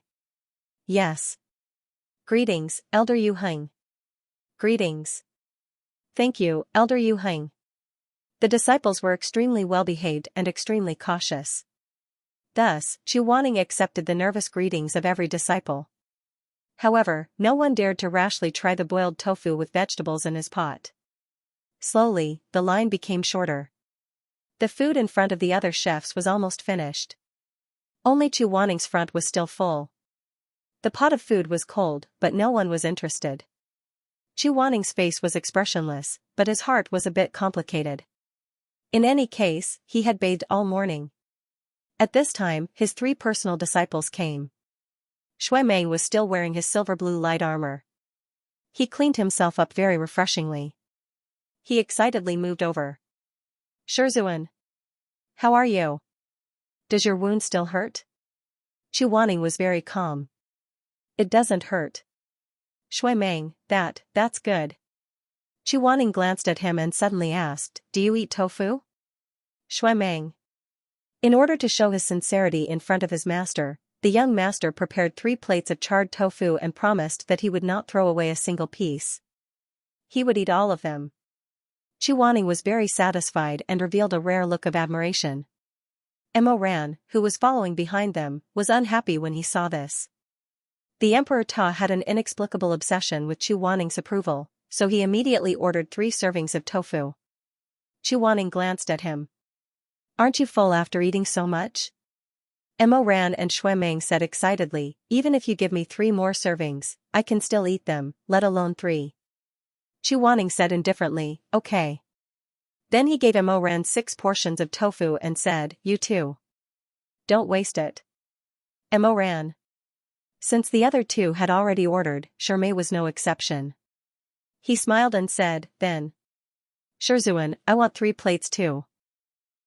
"Yes." "Greetings, Elder Yu Heng." "Greetings." "Thank you, Elder Yu Heng." The disciples were extremely well-behaved and extremely cautious. Thus, Chu Wanning accepted the nervous greetings of every disciple. However, no one dared to rashly try the boiled tofu with vegetables in his pot. Slowly, the line became shorter. The food in front of the other chefs was almost finished. Only Chu Wanning's front was still full. The pot of food was cold, but no one was interested. Chu Wanning's face was expressionless, but his heart was a bit complicated. In any case, he had bathed all morning. At this time, his 3 personal disciples came. Shui Meng was still wearing his silver blue light armor. He cleaned himself up very refreshingly. He excitedly moved over. "Shizun. How are you? Does your wound still hurt?" Chu Wanning was very calm. "It doesn't hurt." Shui Meng, that's good." Chu Wanning glanced at him and suddenly asked, "Do you eat tofu?" Shui Meng. In order to show his sincerity in front of his master, the young master prepared 3 plates of charred tofu and promised that he would not throw away a single piece. He would eat all of them. Chuaning was very satisfied and revealed a rare look of admiration. Mo Ran, who was following behind them, was unhappy when he saw this. The Emperor Ta had an inexplicable obsession with Chuaning's approval, so he immediately ordered 3 servings of tofu. Chuaning glanced at him. "Aren't you full after eating so much?" Mo Ran and Xue Meng said excitedly, "Even if you give me 3 more servings, I can still eat them, let alone 3. Chuaning said indifferently, "Okay." Then he gave Mo Ran 6 portions of tofu and said, "You too. Don't waste it." Mo Ran. Since the other 2 had already ordered, Shirmei was no exception. He smiled and said, "Then. Shizun, I want 3 plates too."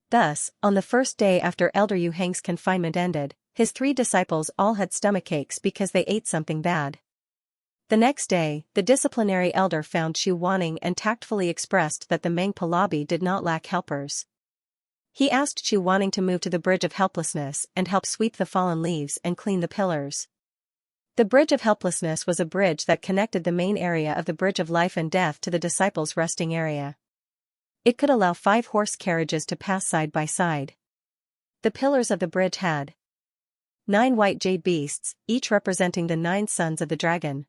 Thus, on the first day after Elder Yu Heng's confinement ended, his 3 disciples all had stomachaches because they ate something bad. The next day, the disciplinary elder found Xu Wanning and tactfully expressed that the Meng Pahlavi did not lack helpers. He asked Xu Wanning to move to the Bridge of Helplessness and help sweep the fallen leaves and clean the pillars. The Bridge of Helplessness was a bridge that connected the main area of the Bridge of Life and Death to the disciples' resting area. It could allow 5 horse carriages to pass side by side. The pillars of the bridge had 9 white jade beasts, each representing the 9 sons of the dragon.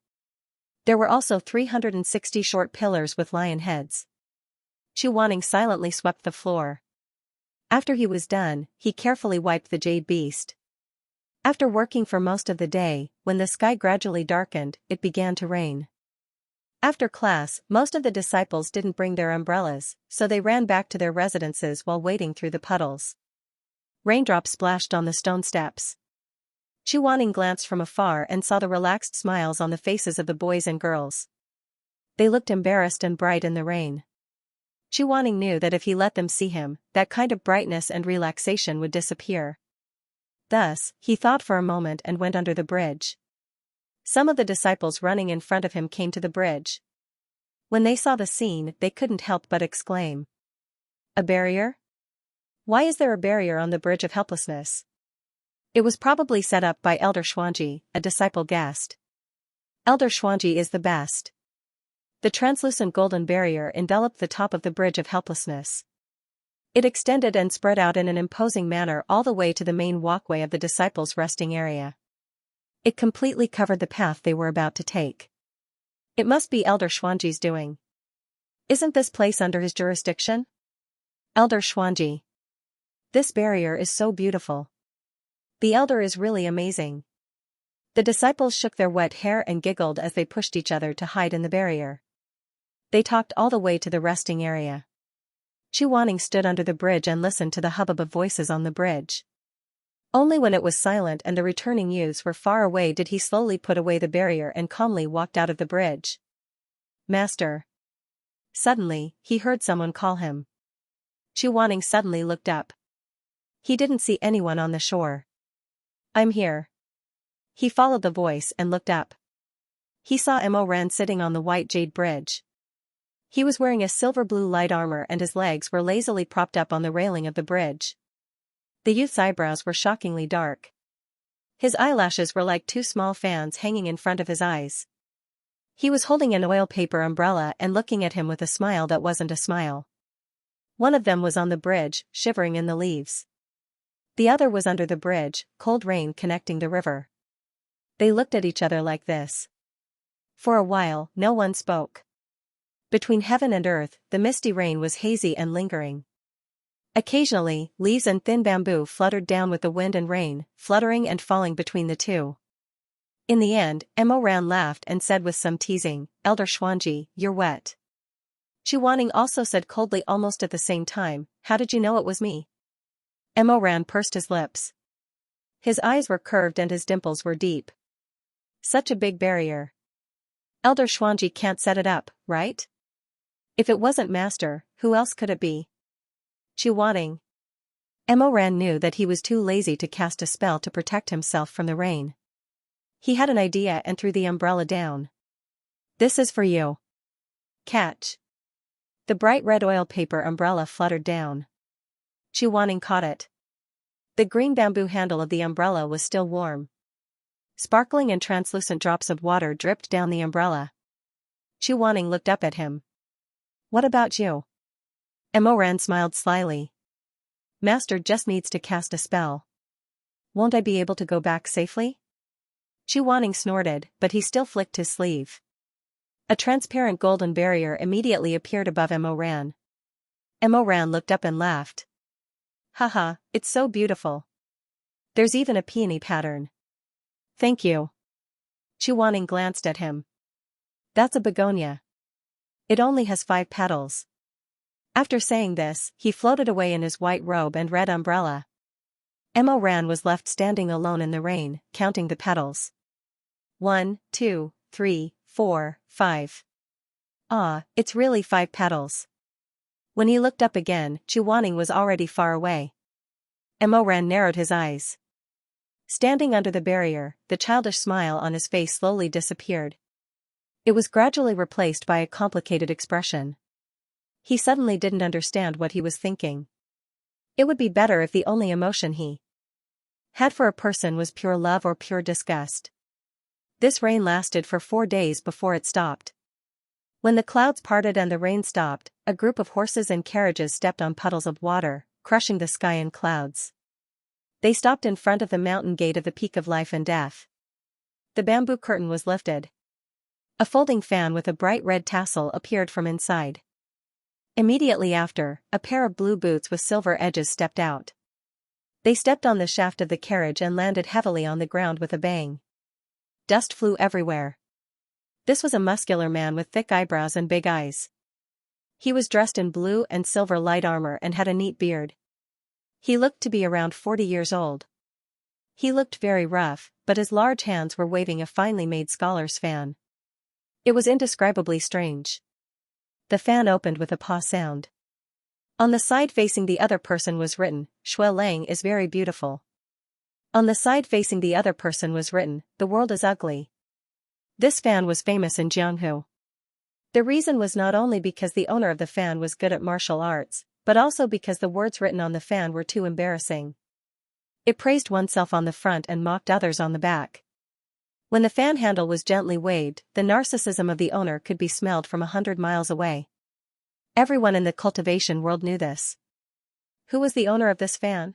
There were also 360 short pillars with lion heads. Xu Wanning silently swept the floor. After he was done, he carefully wiped the jade beast. After working for most of the day, when the sky gradually darkened, it began to rain. After class, most of the disciples didn't bring their umbrellas, so they ran back to their residences while wading through the puddles. Raindrops splashed on the stone steps. Xu Wanning glanced from afar and saw the relaxed smiles on the faces of the boys and girls. They looked embarrassed and bright in the rain. Xu Wanning knew that if he let them see him, that kind of brightness and relaxation would disappear. Thus, he thought for a moment and went under the bridge. Some of the disciples running in front of him came to the bridge. When they saw the scene, they couldn't help but exclaim. "A barrier? Why is there a barrier on the Bridge of Helplessness?" It was probably set up by Elder Xuanji, a disciple guest. Elder Xuanji is the best. The translucent golden barrier enveloped the top of the Bridge of Helplessness. It extended and spread out in an imposing manner all the way to the main walkway of the disciples' resting area. It completely covered the path they were about to take. It must be Elder Xuanji's doing. Isn't this place under his jurisdiction? Elder Xuanji. This barrier is so beautiful. The elder is really amazing. The disciples shook their wet hair and giggled as they pushed each other to hide in the barrier. They talked all the way to the resting area. Xu Wanning stood under the bridge and listened to the hubbub of voices on the bridge. Only when it was silent and the returning youths were far away did he slowly put away the barrier and calmly walked out of the bridge. "Master." Suddenly, he heard someone call him. Xu Wanning suddenly looked up. He didn't see anyone on the shore. "I'm here." He followed the voice and looked up. He saw Mo Ran sitting on the white jade bridge. He was wearing a silver-blue light armor and his legs were lazily propped up on the railing of the bridge. The youth's eyebrows were shockingly dark. His eyelashes were like 2 small fans hanging in front of his eyes. He was holding an oil paper umbrella and looking at him with a smile that wasn't a smile. One of them was on the bridge, shivering in the leaves. The other was under the bridge, cold rain connecting the river. They looked at each other like this. For a while, no one spoke. Between heaven and earth, the misty rain was hazy and lingering. Occasionally, leaves and thin bamboo fluttered down with the wind and rain, fluttering and falling between the two. In the end, Mo Ran laughed and said with some teasing, "Elder Xuanji, you're wet." Xu Wanning also said coldly almost at the same time, "How did you know it was me?" Mo Ran pursed his lips. His eyes were curved and his dimples were deep. Such a big barrier. Elder Xuanji can't set it up, right? If it wasn't Master, who else could it be? Xu Wanning. Mo Ran knew that he was too lazy to cast a spell to protect himself from the rain. He had an idea and threw the umbrella down. "This is for you. Catch." The bright red oil paper umbrella fluttered down. Xu Wanning caught it. The green bamboo handle of the umbrella was still warm. Sparkling and translucent drops of water dripped down the umbrella. Xu Wanning looked up at him. "What about you?" Emoran smiled slyly. Master just needs to cast a spell. Won't I be able to go back safely? Chu Wanning snorted, but he still flicked his sleeve. A transparent golden barrier immediately appeared above Emoran. Emoran looked up and laughed. Haha, it's so beautiful. There's even a peony pattern. Thank you. Chu Wanning glanced at him. That's a begonia. It only has 5 petals. After saying this, he floated away in his white robe and red umbrella. Emoran was left standing alone in the rain, counting the petals. 1, 2, 3, 4, 5. Ah, it's really 5 petals. When he looked up again, Chu Wanning was already far away. Emoran narrowed his eyes. Standing under the barrier, the childish smile on his face slowly disappeared. It was gradually replaced by a complicated expression. He suddenly didn't understand what he was thinking. It would be better if the only emotion he had for a person was pure love or pure disgust. This rain lasted for 4 days before it stopped. When the clouds parted and the rain stopped, a group of horses and carriages stepped on puddles of water, crushing the sky in clouds. They stopped in front of the mountain gate of the Peak of Life and Death. The bamboo curtain was lifted. A folding fan with a bright red tassel appeared from inside. Immediately after, a pair of blue boots with silver edges stepped out. They stepped on the shaft of the carriage and landed heavily on the ground with a bang. Dust flew everywhere. This was a muscular man with thick eyebrows and big eyes. He was dressed in blue and silver light armor and had a neat beard. He looked to be around 40 years old. He looked very rough, but his large hands were waving a finely made scholar's fan. It was indescribably strange. The fan opened with a paw sound. On the side facing the other person was written, "Shui Lang is very beautiful." On the side facing the other person was written, "The world is ugly." This fan was famous in Jianghu. The reason was not only because the owner of the fan was good at martial arts, but also because the words written on the fan were too embarrassing. It praised oneself on the front and mocked others on the back. When the fan handle was gently waved, the narcissism of the owner could be smelled from 100 miles away. Everyone in the cultivation world knew this. Who was the owner of this fan?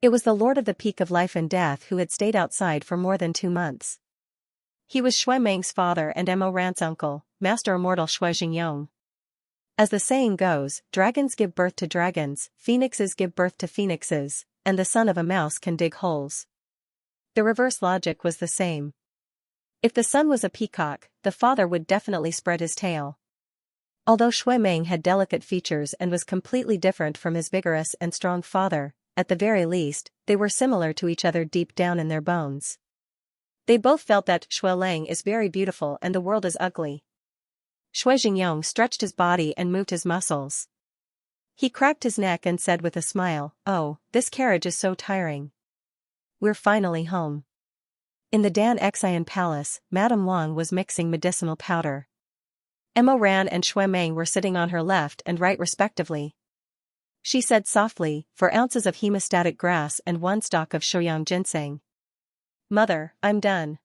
It was the Lord of the Peak of Life and Death who had stayed outside for more than 2 months. He was Shui Meng's father and Emoran's uncle, Master Immortal Shui Jingyong. As the saying goes, dragons give birth to dragons, phoenixes give birth to phoenixes, and the son of a mouse can dig holes. The reverse logic was the same. If the son was a peacock, the father would definitely spread his tail. Although Shui Meng had delicate features and was completely different from his vigorous and strong father, at the very least, they were similar to each other deep down in their bones. They both felt that Shui Lang is very beautiful and the world is ugly. Shui Jingyong stretched his body and moved his muscles. He cracked his neck and said with a smile, "Oh, this carriage is so tiring. We're finally home." In the Dan Xian Palace, Madame Wang was mixing medicinal powder. Emoran and Shui Meng were sitting on her left and right respectively. She said softly, 4 ounces of hemostatic grass and 1 stalk of Shouyang ginseng. "Mother, I'm done."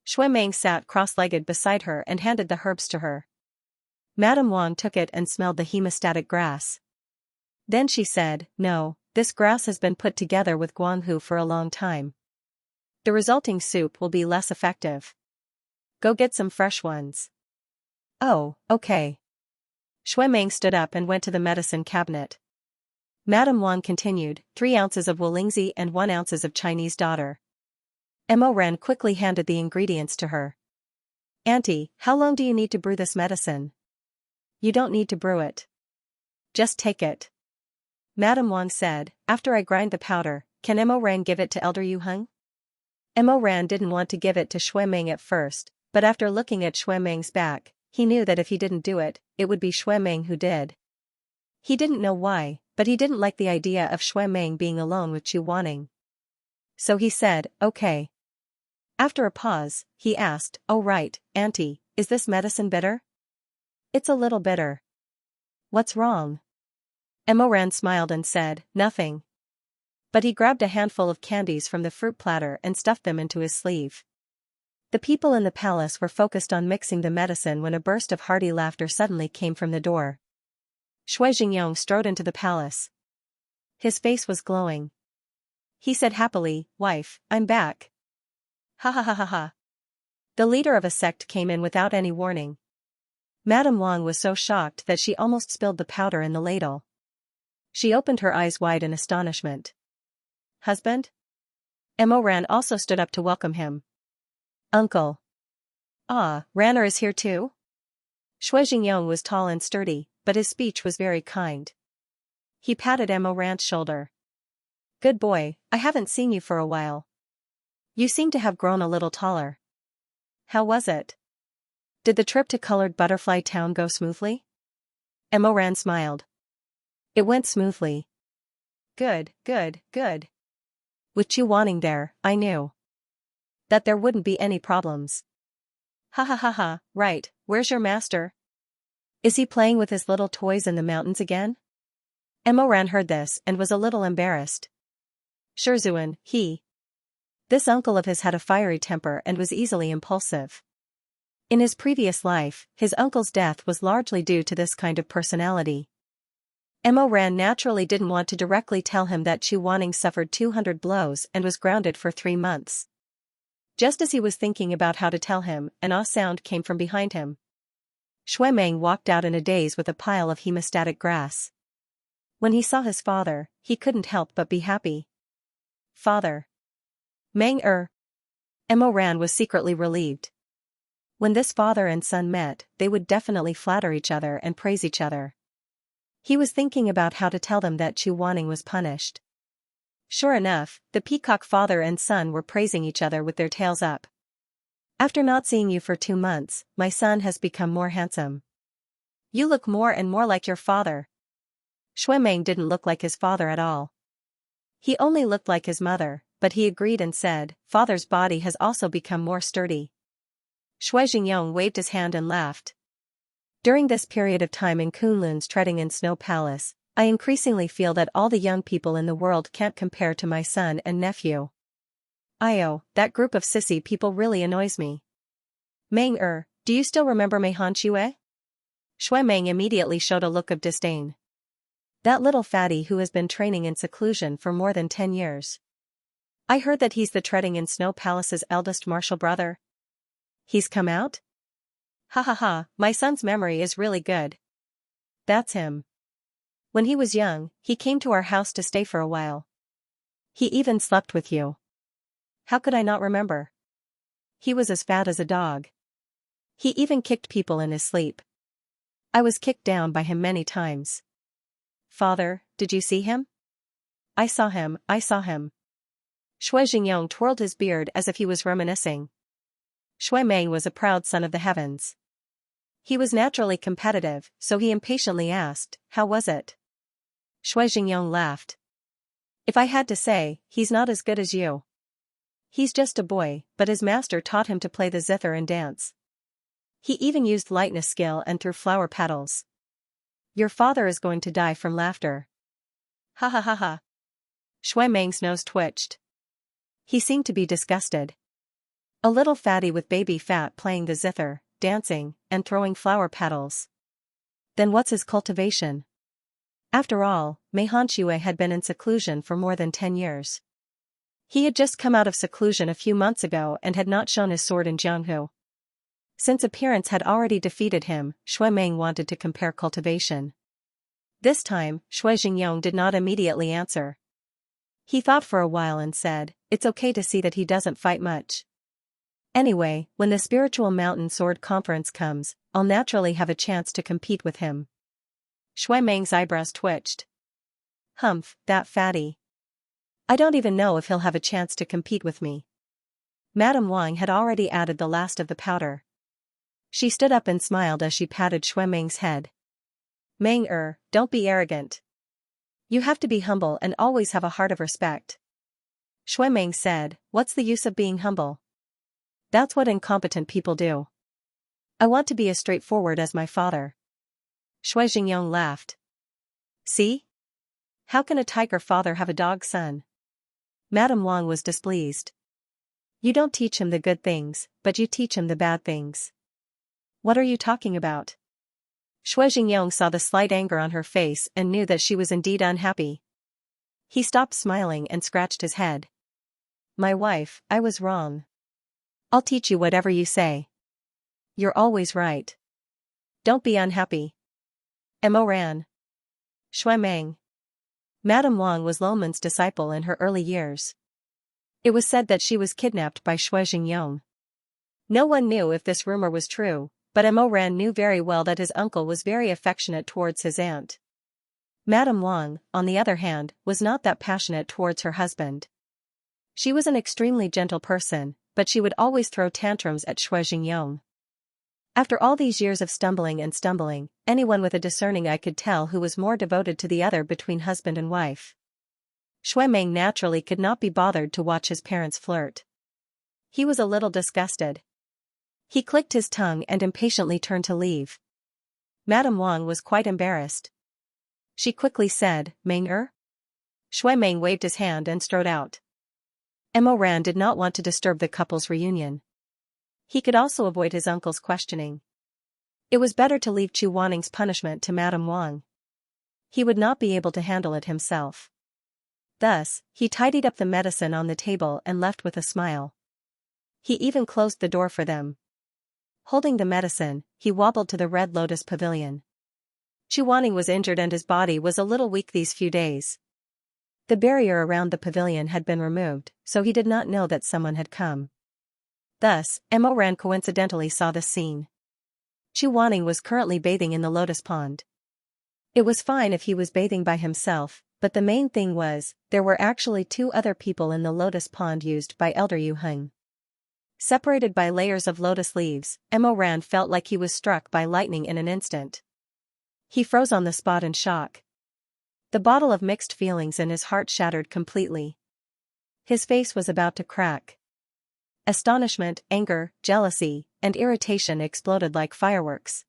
Shui Meng sat cross-legged beside her and handed the herbs to her. Madame Wang took it and smelled the hemostatic grass. Then she said, "No, this grass has been put together with guanghu for a long time. The resulting soup will be less effective. Go get some fresh ones." "Oh, okay." Shui Meng stood up and went to the medicine cabinet. Madame Wang continued, 3 ounces of Wolingzi and 1 ounces of Chinese daughter. Emoran quickly handed the ingredients to her. "Auntie, how long do you need to brew this medicine?" "You don't need to brew it. Just take it." Madame Wang said, "After I grind the powder, can Emoran give it to Elder Yu Heng?" Emoran didn't want to give it to Shui Meng at first, but after looking at Shui Meng's back, he knew that if he didn't do it, it would be Shui Meng who did. He didn't know why, but he didn't like the idea of Shui Meng being alone with Chu Wanning. So he said, "Okay." After a pause, he asked, "Oh right, Auntie, is this medicine bitter?" "It's a little bitter." "What's wrong?" Emoran smiled and said, "Nothing." But he grabbed a handful of candies from the fruit platter and stuffed them into his sleeve. The people in the palace were focused on mixing the medicine when a burst of hearty laughter suddenly came from the door. Shui Jingyong strode into the palace. His face was glowing. He said happily, "Wife, I'm back." Ha ha ha ha ha. The leader of a sect came in without any warning. Madame Wang was so shocked that she almost spilled the powder in the ladle. She opened her eyes wide in astonishment. Husband? Mo Ran also stood up to welcome him. Uncle. Ah, Ranner is here too? Shui Jingyong was tall and sturdy, but his speech was very kind. He patted Mo Ran's shoulder. Good boy, I haven't seen you for a while. You seem to have grown a little taller. How was it? Did the trip to Colored Butterfly Town go smoothly? Mo Ran smiled. It went smoothly. Good, good, good. With you wanting there, I knew that there wouldn't be any problems. Ha ha ha ha, right, where's your master? Is he playing with his little toys in the mountains again? Mo Ran heard this and was a little embarrassed. Shizun, This uncle of his had a fiery temper and was easily impulsive. In his previous life, his uncle's death was largely due to this kind of personality. Mo Ran naturally didn't want to directly tell him that Chu Wanning suffered 200 blows and was grounded for 3 months. Just as he was thinking about how to tell him, an ah sound came from behind him. Shui Meng walked out in a daze with a pile of hemostatic grass. When he saw his father, he couldn't help but be happy. Father. Meng Mo Ran was secretly relieved. When this father and son met, they would definitely flatter each other and praise each other. He was thinking about how to tell them that Chu Wanning was punished. Sure enough, the peacock father and son were praising each other with their tails up. After not seeing you for 2 months, my son has become more handsome. You look more and more like your father. Shui Meng didn't look like his father at all. He only looked like his mother, but he agreed and said, Father's body has also become more sturdy. Shui Jingyong waved his hand and laughed. During this period of time in Kunlun's Treading in Snow Palace, I increasingly feel that all the young people in the world can't compare to my son and nephew. That group of sissy people really annoys me. Meng do you still remember Mei Han Chue? Shui Meng immediately showed a look of disdain. That little fatty who has been training in seclusion for more than 10 years. I heard that he's the Treading in Snow Palace's eldest martial brother. He's come out? Ha ha ha, my son's memory is really good. That's him. When he was young, he came to our house to stay for a while. He even slept with you. How could I not remember? He was as fat as a dog. He even kicked people in his sleep. I was kicked down by him many times. Father, did you see him? I saw him. Shui Jingyong twirled his beard as if he was reminiscing. Shui Meng was a proud son of the heavens. He was naturally competitive, so he impatiently asked, how was it? Shui Jingyong laughed. If I had to say, he's not as good as you. He's just a boy, but his master taught him to play the zither and dance. He even used lightness skill and threw flower petals. Your father is going to die from laughter. Ha ha ha ha. Shui Meng's nose twitched. He seemed to be disgusted. A little fatty with baby fat playing the zither, dancing, and throwing flower petals. Then what's his cultivation? After all, Mei Han Chue had been in seclusion for more than 10 years. He had just come out of seclusion a few months ago and had not shown his sword in Jianghu. Since appearance had already defeated him, Shui Meng wanted to compare cultivation. This time, Shui Jingyong did not immediately answer. He thought for a while and said, it's okay to see that he doesn't fight much. Anyway, when the Spiritual Mountain Sword Conference comes, I'll naturally have a chance to compete with him. Shui Meng's eyebrows twitched. Humph, that fatty. I don't even know if he'll have a chance to compete with me. Madame Wang had already added the last of the powder. She stood up and smiled as she patted Shui Meng's head. Meng don't be arrogant. You have to be humble and always have a heart of respect. Shui Meng said, what's the use of being humble? That's what incompetent people do. I want to be as straightforward as my father. Shui Jingyong laughed. See? How can a tiger father have a dog son? Madame Wang was displeased. You don't teach him the good things, but you teach him the bad things. What are you talking about? Xianxia saw the slight anger on her face and knew that she was indeed unhappy. He stopped smiling and scratched his head. My wife, I was wrong. I'll teach you whatever you say. You're always right. Don't be unhappy. Mo ran. Shuemeng. Madame Wang was Loman's disciple in her early years. It was said that she was kidnapped by Xianxia. No one knew if this rumor was true, but Mo Ran knew very well that his uncle was very affectionate towards his aunt. Madame Wang, on the other hand, was not that passionate towards her husband. She was an extremely gentle person, but she would always throw tantrums at Xianxia. After all these years of stumbling, anyone with a discerning eye could tell who was more devoted to the other between husband and wife. Shuemeng naturally could not be bothered to watch his parents flirt. He was a little disgusted. He clicked his tongue and impatiently turned to leave. Madame Wang was quite embarrassed. She quickly said, Meng-er? Shuemeng waved his hand and strode out. Mo Ran did not want to disturb the couple's reunion. He could also avoid his uncle's questioning. It was better to leave Chu Wanning's punishment to Madame Wang. He would not be able to handle it himself. Thus, he tidied up the medicine on the table and left with a smile. He even closed the door for them. Holding the medicine, he wobbled to the Red Lotus Pavilion. Chu Wanning was injured and his body was a little weak these few days. The barrier around the pavilion had been removed, so he did not know that someone had come. Thus, Mo Ran coincidentally saw the scene. Chu Wanning was currently bathing in the lotus pond. It was fine if he was bathing by himself, but the main thing was, there were actually 2 other people in the lotus pond used by Elder Yu Heng. Separated by layers of lotus leaves, Mo Ran felt like he was struck by lightning in an instant. He froze on the spot in shock. The bottle of mixed feelings in his heart shattered completely. His face was about to crack. Astonishment, anger, jealousy, and irritation exploded like fireworks.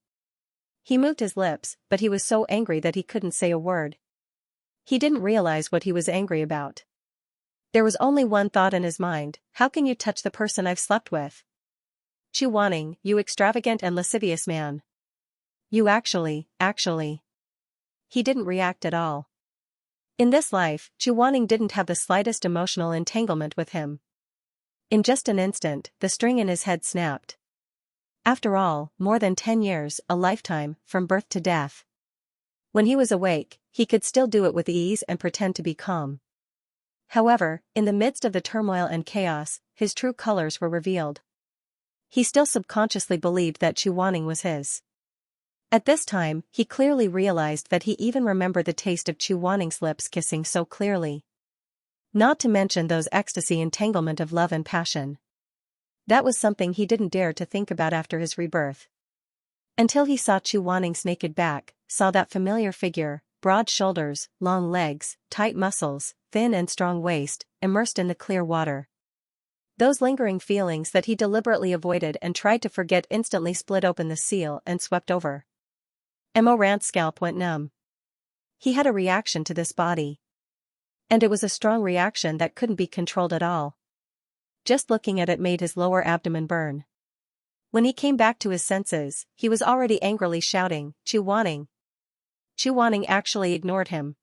He moved his lips, but he was so angry that he couldn't say a word. He didn't realize what he was angry about. There was only one thought in his mind: how can you touch the person I've slept with? Chu Wanning, you extravagant and lascivious man. You actually. He didn't react at all. In this life, Chu Wanning didn't have the slightest emotional entanglement with him. In just an instant, the string in his head snapped. After all, more than 10 years, a lifetime, from birth to death. When he was awake, he could still do it with ease and pretend to be calm. However, in the midst of the turmoil and chaos, his true colors were revealed. He still subconsciously believed that Chu Wanning was his. At this time, he clearly realized that he even remembered the taste of Chu Wanning's lips kissing so clearly. Not to mention those ecstasy entanglement of love and passion. That was something he didn't dare to think about after his rebirth. Until he saw Chu Wanning's naked back, saw that familiar figure, broad shoulders, long legs, tight muscles, thin and strong waist, immersed in the clear water. Those lingering feelings that he deliberately avoided and tried to forget instantly split open the seal and swept over. Mo Ran's scalp went numb. He had a reaction to this body. And it was a strong reaction that couldn't be controlled at all. Just looking at it made his lower abdomen burn. When he came back to his senses, he was already angrily shouting, Chu Wanning. Chu Wanning actually ignored him.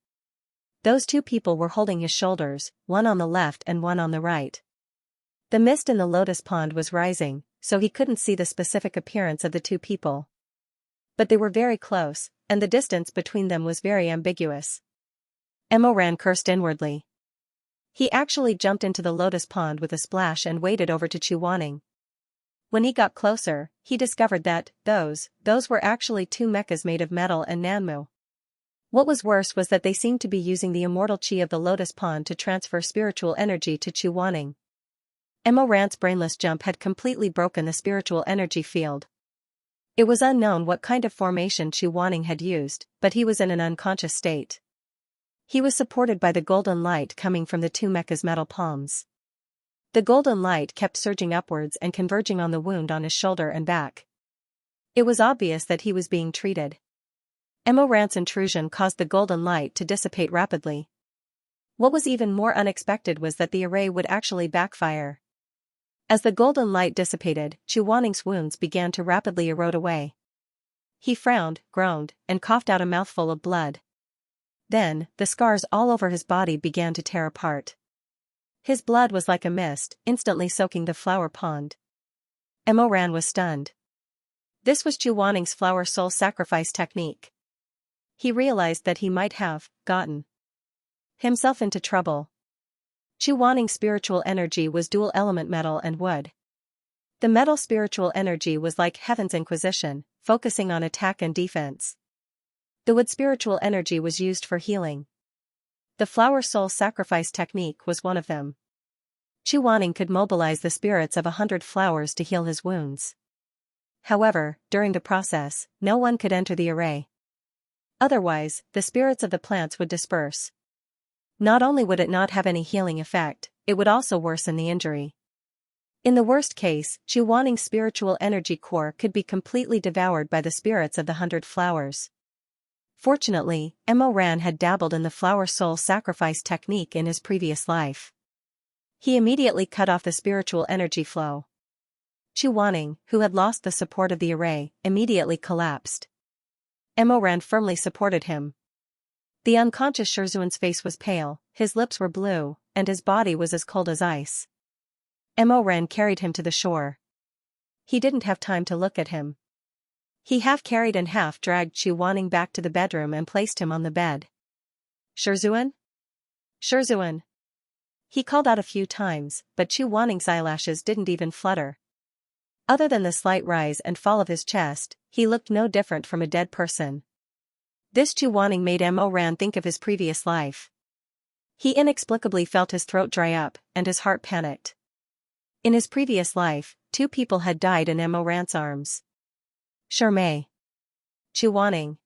Those 2 people were holding his shoulders, one on the left and one on the right. The mist in the lotus pond was rising, so he couldn't see the specific appearance of the 2 people. But they were very close, and the distance between them was very ambiguous. Mo Ran cursed inwardly. He actually jumped into the lotus pond with a splash and waded over to Chu Wanning. When he got closer, he discovered that those were actually 2 mechas made of metal and nanmu. What was worse was that they seemed to be using the immortal chi of the lotus pond to transfer spiritual energy to Chu Wanning. Mo Ran's brainless jump had completely broken the spiritual energy field. It was unknown what kind of formation Chu Wanning had used, but he was in an unconscious state. He was supported by the golden light coming from the 2 mechas' metal palms. The golden light kept surging upwards and converging on the wound on his shoulder and back. It was obvious that he was being treated. Mo Ran's intrusion caused the golden light to dissipate rapidly. What was even more unexpected was that the array would actually backfire. As the golden light dissipated, Chu Wanning's wounds began to rapidly erode away. He frowned, groaned, and coughed out a mouthful of blood. Then, the scars all over his body began to tear apart. His blood was like a mist, instantly soaking the flower pond. Mo Ran was stunned. This was Chu Wanning's flower soul sacrifice technique. He realized that he might have gotten himself into trouble. Chu Wanning's spiritual energy was dual element metal and wood. The metal spiritual energy was like Heaven's Inquisition, focusing on attack and defense. The wood spiritual energy was used for healing. The flower soul sacrifice technique was one of them. Chu Wanning could mobilize the spirits of 100 flowers to heal his wounds. However, during the process, no one could enter the array. Otherwise, the spirits of the plants would disperse. Not only would it not have any healing effect, it would also worsen the injury. In the worst case, Chu Wanning's spiritual energy core could be completely devoured by the spirits of the 100 flowers. Fortunately, Mo Ran had dabbled in the flower soul sacrifice technique in his previous life. He immediately cut off the spiritual energy flow. Chu Wanning, who had lost the support of the array, immediately collapsed. Mo Ran firmly supported him. The unconscious Shizun's face was pale, his lips were blue, and his body was as cold as ice. Mo Ran carried him to the shore. He didn't have time to look at him. He half carried and half dragged Chu Wanning back to the bedroom and placed him on the bed. Shizun? Shizun! He called out a few times, but Chu Wanning's eyelashes didn't even flutter. Other than the slight rise and fall of his chest, he looked no different from a dead person. This Chu Wanning made Mo Ran think of his previous life. He inexplicably felt his throat dry up, and his heart panicked. In his previous life, 2 people had died in Mo Ran's arms. Shirmei. Chu Wanning.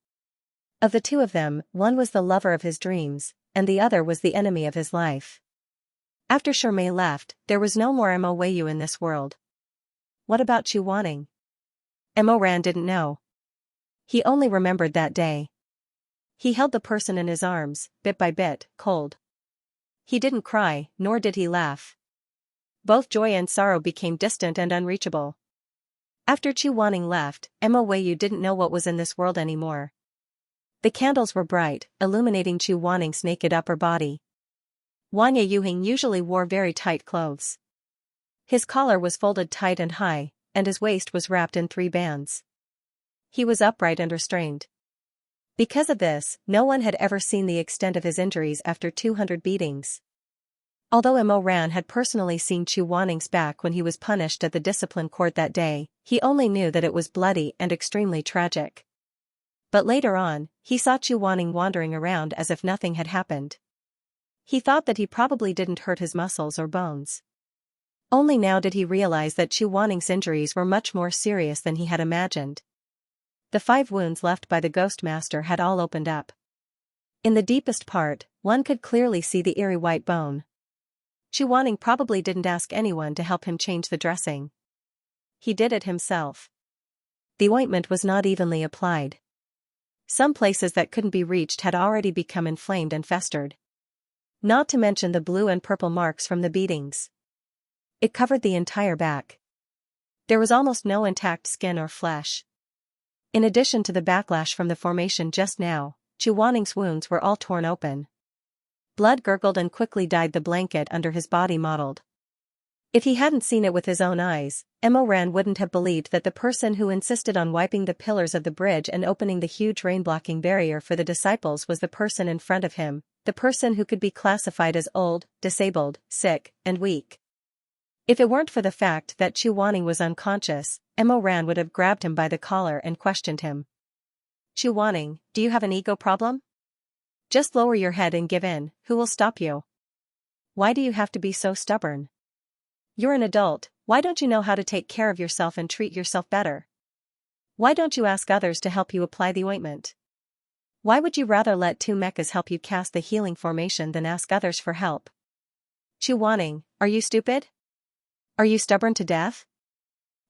Of the 2 of them, one was the lover of his dreams, and the other was the enemy of his life. After Shirmei left, there was no more Mo Weiyu in this world. What about Chu Wanning? Mo Ran didn't know. He only remembered that day. He held the person in his arms, bit by bit, cold. He didn't cry, nor did he laugh. Both joy and sorrow became distant and unreachable. After Chu Wanning left, Mo Weiyu didn't know what was in this world anymore. The candles were bright, illuminating Chu Wanning's naked upper body. Wanya Yuhing usually wore very tight clothes. His collar was folded tight and high, and his waist was wrapped in 3 bands. He was upright and restrained. Because of this, no one had ever seen the extent of his injuries after 200 beatings. Although Mo Ran had personally seen Chu Wanning's back when he was punished at the discipline court that day, he only knew that it was bloody and extremely tragic. But later on, he saw Chu Wanning wandering around as if nothing had happened. He thought that he probably didn't hurt his muscles or bones. Only now did he realize that Chu Wanning's injuries were much more serious than he had imagined. The 5 wounds left by the Ghost Master had all opened up. In the deepest part, one could clearly see the eerie white bone. Chu Wanning probably didn't ask anyone to help him change the dressing. He did it himself. The ointment was not evenly applied. Some places that couldn't be reached had already become inflamed and festered. Not to mention the blue and purple marks from the beatings. It covered the entire back. There was almost no intact skin or flesh. In addition to the backlash from the formation just now, Chu Wanning's wounds were all torn open. Blood gurgled and quickly dyed the blanket under his body mottled. If he hadn't seen it with his own eyes, Mo Ran wouldn't have believed that the person who insisted on wiping the pillars of the bridge and opening the huge rain-blocking barrier for the disciples was the person in front of him, the person who could be classified as old, disabled, sick, and weak. If it weren't for the fact that Chu Wanning was unconscious, Mo Ran would have grabbed him by the collar and questioned him. Chu Wanning, do you have an ego problem? Just lower your head and give in, who will stop you? Why do you have to be so stubborn? You're an adult, why don't you know how to take care of yourself and treat yourself better? Why don't you ask others to help you apply the ointment? Why would you rather let 2 mechas help you cast the healing formation than ask others for help? Chu Wanning, are you stupid? Are you stubborn to death?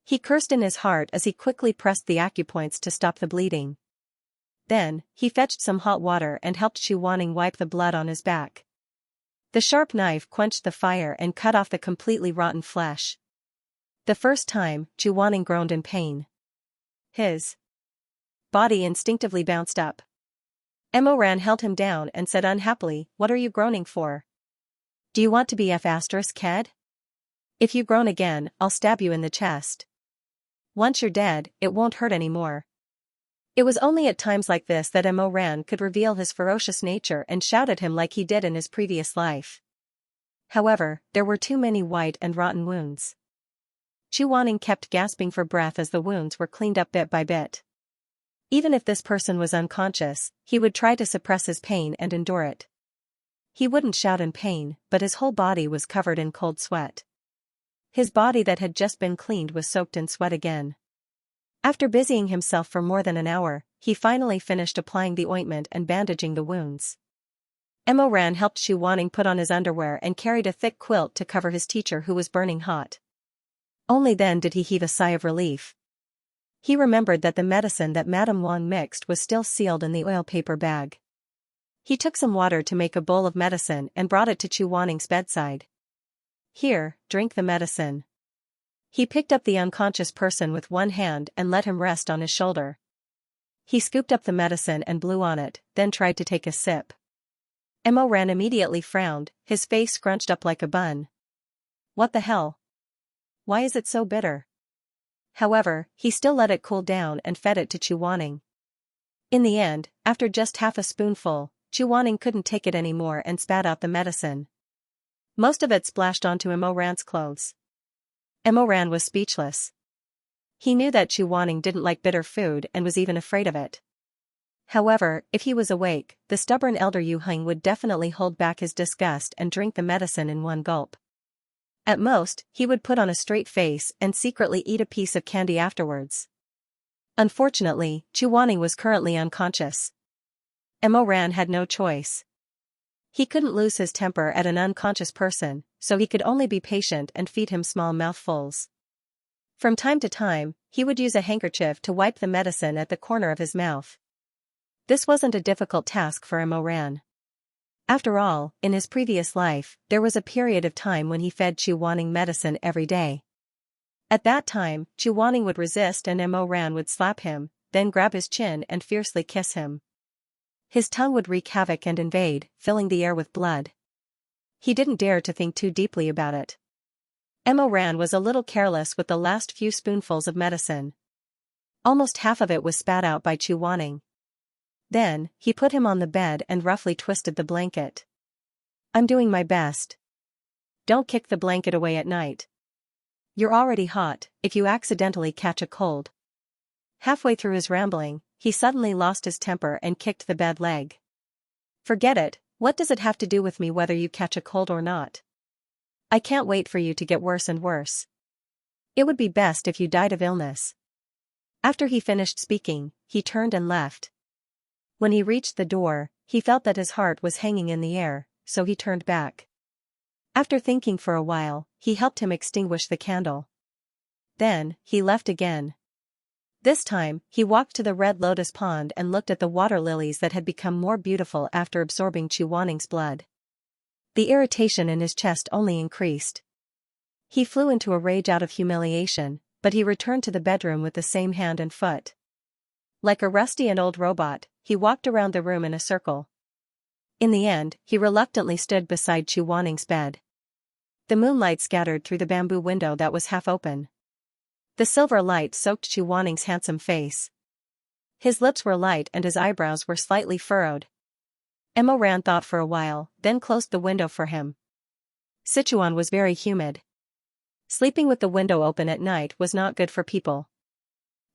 He cursed in his heart as he quickly pressed the acupoints to stop the bleeding. Then, he fetched some hot water and helped Chu Wanning wipe the blood on his back. The sharp knife quenched the fire and cut off the completely rotten flesh. The first time, Chu Wanning groaned in pain. His body instinctively bounced up. Emoran held him down and said unhappily, "What are you groaning for? Do you want to be F***ked? If you groan again, I'll stab you in the chest. Once you're dead, it won't hurt anymore." It was only at times like this that Emoran could reveal his ferocious nature and shout at him like he did in his previous life. However, there were too many white and rotten wounds. Chuaning kept gasping for breath as the wounds were cleaned up bit by bit. Even if this person was unconscious, he would try to suppress his pain and endure it. He wouldn't shout in pain, but his whole body was covered in cold sweat. His body that had just been cleaned was soaked in sweat again. After busying himself for more than an hour, he finally finished applying the ointment and bandaging the wounds. Emoran helped Chuaning put on his underwear and carried a thick quilt to cover his teacher who was burning hot. Only then did he heave a sigh of relief. He remembered that the medicine that Madame Wang mixed was still sealed in the oil paper bag. He took some water to make a bowl of medicine and brought it to Chuaning's bedside. "Here, drink the medicine." He picked up the unconscious person with one hand and let him rest on his shoulder. He scooped up the medicine and blew on it, then tried to take a sip. Emoran immediately frowned, his face scrunched up like a bun. "What the hell? Why is it so bitter?" However, he still let it cool down and fed it to Chuaning. In the end, after just half a spoonful, Chuaning couldn't take it anymore and spat out the medicine. Most of it splashed onto Emoran's clothes. Emoran was speechless. He knew that Chuaning didn't like bitter food and was even afraid of it. However, if he was awake, the stubborn elder Yu Heng would definitely hold back his disgust and drink the medicine in one gulp. At most, he would put on a straight face and secretly eat a piece of candy afterwards. Unfortunately, Chuaning was currently unconscious. Emoran had no choice. He couldn't lose his temper at an unconscious person, so he could only be patient and feed him small mouthfuls. From time to time, he would use a handkerchief to wipe the medicine at the corner of his mouth. This wasn't a difficult task for Emoran. After all, in his previous life, there was a period of time when he fed Chuaning medicine every day. At that time, Chuaning would resist and Emoran would slap him, then grab his chin and fiercely kiss him. His tongue would wreak havoc and invade, filling the air with blood. He didn't dare to think too deeply about it. Emoran was a little careless with the last few spoonfuls of medicine. Almost half of it was spat out by Chuaning. Then, he put him on the bed and roughly twisted the blanket. "I'm doing my best. Don't kick the blanket away at night. You're already hot, if you accidentally catch a cold." Halfway through his rambling, he suddenly lost his temper and kicked the bed leg. "Forget it, what does it have to do with me whether you catch a cold or not? I can't wait for you to get worse and worse. It would be best if you died of illness." After he finished speaking, he turned and left. When he reached the door, he felt that his heart was hanging in the air, so he turned back. After thinking for a while, he helped him extinguish the candle. Then, he left again. This time, he walked to the Red Lotus Pond and looked at the water lilies that had become more beautiful after absorbing Chuaning's blood. The irritation in his chest only increased. He flew into a rage out of humiliation, but he returned to the bedroom with the same hand and foot. Like a rusty and old robot, he walked around the room in a circle. In the end, he reluctantly stood beside Chuaning's bed. The moonlight scattered through the bamboo window that was half open. The silver light soaked Chuaning's handsome face. His lips were light and his eyebrows were slightly furrowed. Emoran thought for a while, then closed the window for him. Sichuan was very humid. Sleeping with the window open at night was not good for people.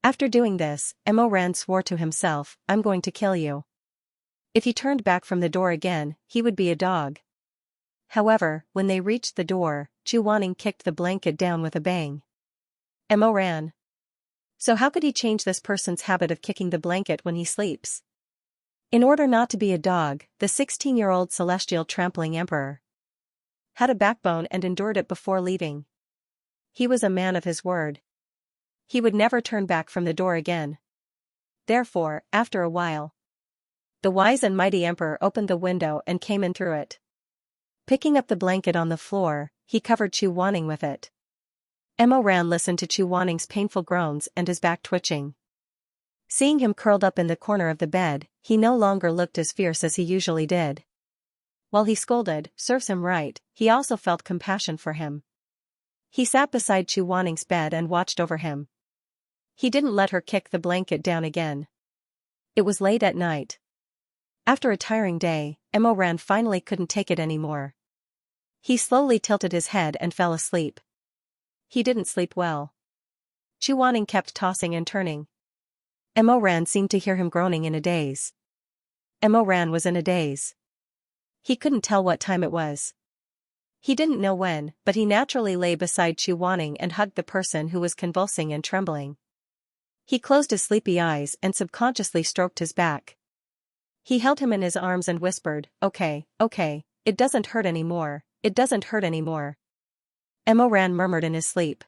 After doing this, Emoran swore to himself, "I'm going to kill you." If he turned back from the door again, he would be a dog. However, when they reached the door, Chuaning kicked the blanket down with a bang. Emoran. So how could he change this person's habit of kicking the blanket when he sleeps? In order not to be a dog, the 16-year-old celestial trampling emperor had a backbone and endured it before leaving. He was a man of his word. He would never turn back from the door again. Therefore, after a while, the wise and mighty emperor opened the window and came in through it. Picking up the blanket on the floor, he covered Chuaning with it. Emoran listened to Chuaning's painful groans and his back twitching. Seeing him curled up in the corner of the bed, he no longer looked as fierce as he usually did. While he scolded, "Serves him right," he also felt compassion for him. He sat beside Chu Wanning's bed and watched over him. He didn't let her kick the blanket down again. It was late at night. After a tiring day, Mo Ran finally couldn't take it anymore. He slowly tilted his head and fell asleep. He didn't sleep well. Chu Wanning kept tossing and turning. Mo Ran seemed to hear him groaning in a daze. Mo Ran was in a daze. He couldn't tell what time it was. He didn't know when, but he naturally lay beside Chu Wanning and hugged the person who was convulsing and trembling. He closed his sleepy eyes and subconsciously stroked his back. He held him in his arms and whispered, "Okay, okay, it doesn't hurt anymore, it doesn't hurt anymore." Mo Ran murmured in his sleep.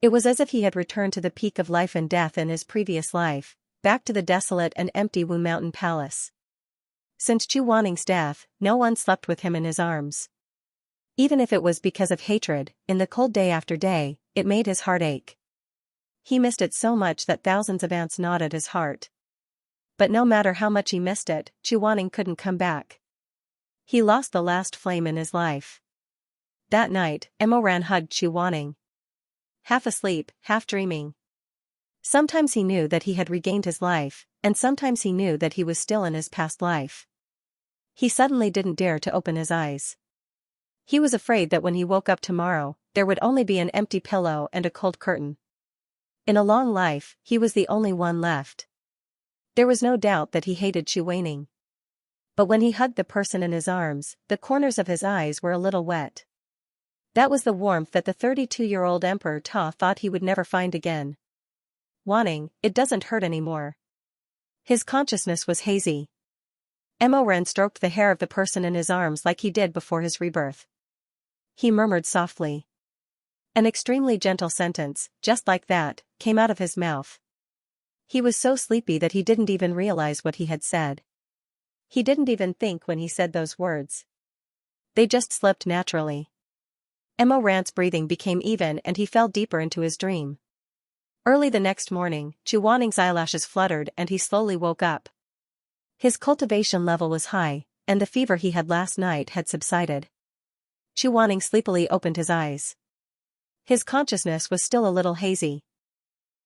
It was as if he had returned to the peak of life and death in his previous life, back to the desolate and empty Wu Mountain Palace. Since Chu Wanning's death, no one slept with him in his arms. Even if it was because of hatred, in the cold day after day, it made his heart ache. He missed it so much that thousands of ants gnawed at his heart. But no matter how much he missed it, Chu Wanning couldn't come back. He lost the last flame in his life. That night, Mo Ran hugged Chu Wanning. Half asleep, half dreaming. Sometimes he knew that he had regained his life, and sometimes he knew that he was still in his past life. He suddenly didn't dare to open his eyes. He was afraid that when he woke up tomorrow, there would only be an empty pillow and a cold curtain. In a long life, he was the only one left. There was no doubt that he hated Chu Wanning. But when he hugged the person in his arms, the corners of his eyes were a little wet. That was the warmth that the 32-year-old Emperor Ta thought he would never find again. Wanning, it doesn't hurt anymore. His consciousness was hazy. Mo Ran stroked the hair of the person in his arms like he did before his rebirth. He murmured softly. An extremely gentle sentence, just like that, came out of his mouth. He was so sleepy that he didn't even realize what he had said. He didn't even think when he said those words. They just slipped naturally. Mo Ran's breathing became even and he fell deeper into his dream. Early the next morning, Chu Wanning's eyelashes fluttered and he slowly woke up. His cultivation level was high, and the fever he had last night had subsided. Chu Wanning sleepily opened his eyes. His consciousness was still a little hazy.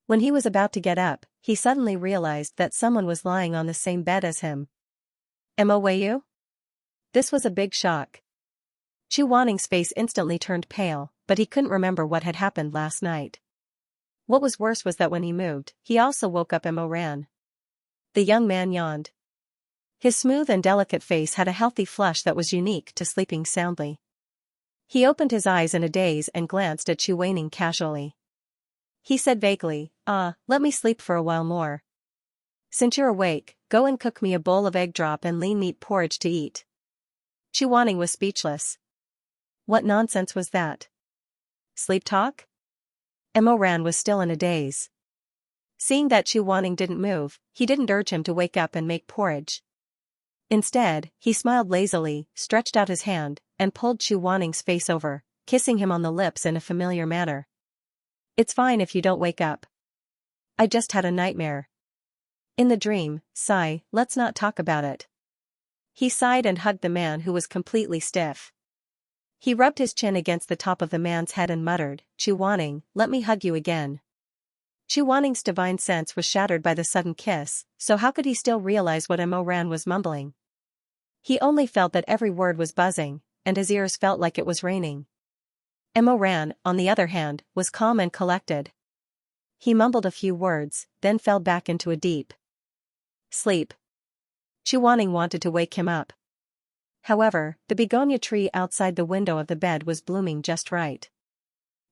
When he was about to get up, he suddenly realized that someone was lying on the same bed as him. Mo Weiyu? This was a big shock. Chu Wanning's face instantly turned pale, but he couldn't remember what had happened last night. What was worse was that when he moved, he also woke up Mo Ran. The young man yawned. His smooth and delicate face had a healthy flush that was unique to sleeping soundly. He opened his eyes in a daze and glanced at Chu Wanning casually. He said vaguely, let me sleep for a while more. Since you're awake, go and cook me a bowl of egg drop and lean meat porridge to eat. Chu Wanning was speechless. What nonsense was that? Sleep talk? Mo Ran was still in a daze. Seeing that Chu Wanning didn't move, he didn't urge him to wake up and make porridge. Instead, he smiled lazily, stretched out his hand, and pulled Chu Wanning's face over, kissing him on the lips in a familiar manner. It's fine if you don't wake up. I just had a nightmare. In the dream, sigh, let's not talk about it. He sighed and hugged the man who was completely stiff. He rubbed his chin against the top of the man's head and muttered, Chu Wanning, let me hug you again. Chu Wanning's divine sense was shattered by the sudden kiss, so how could he still realize what Mo Ran was mumbling? He only felt that every word was buzzing, and his ears felt like it was raining. Mo Ran, on the other hand, was calm and collected. He mumbled a few words, then fell back into a deep sleep. Chu Wanning wanted to wake him up. However, the begonia tree outside the window of the bed was blooming just right.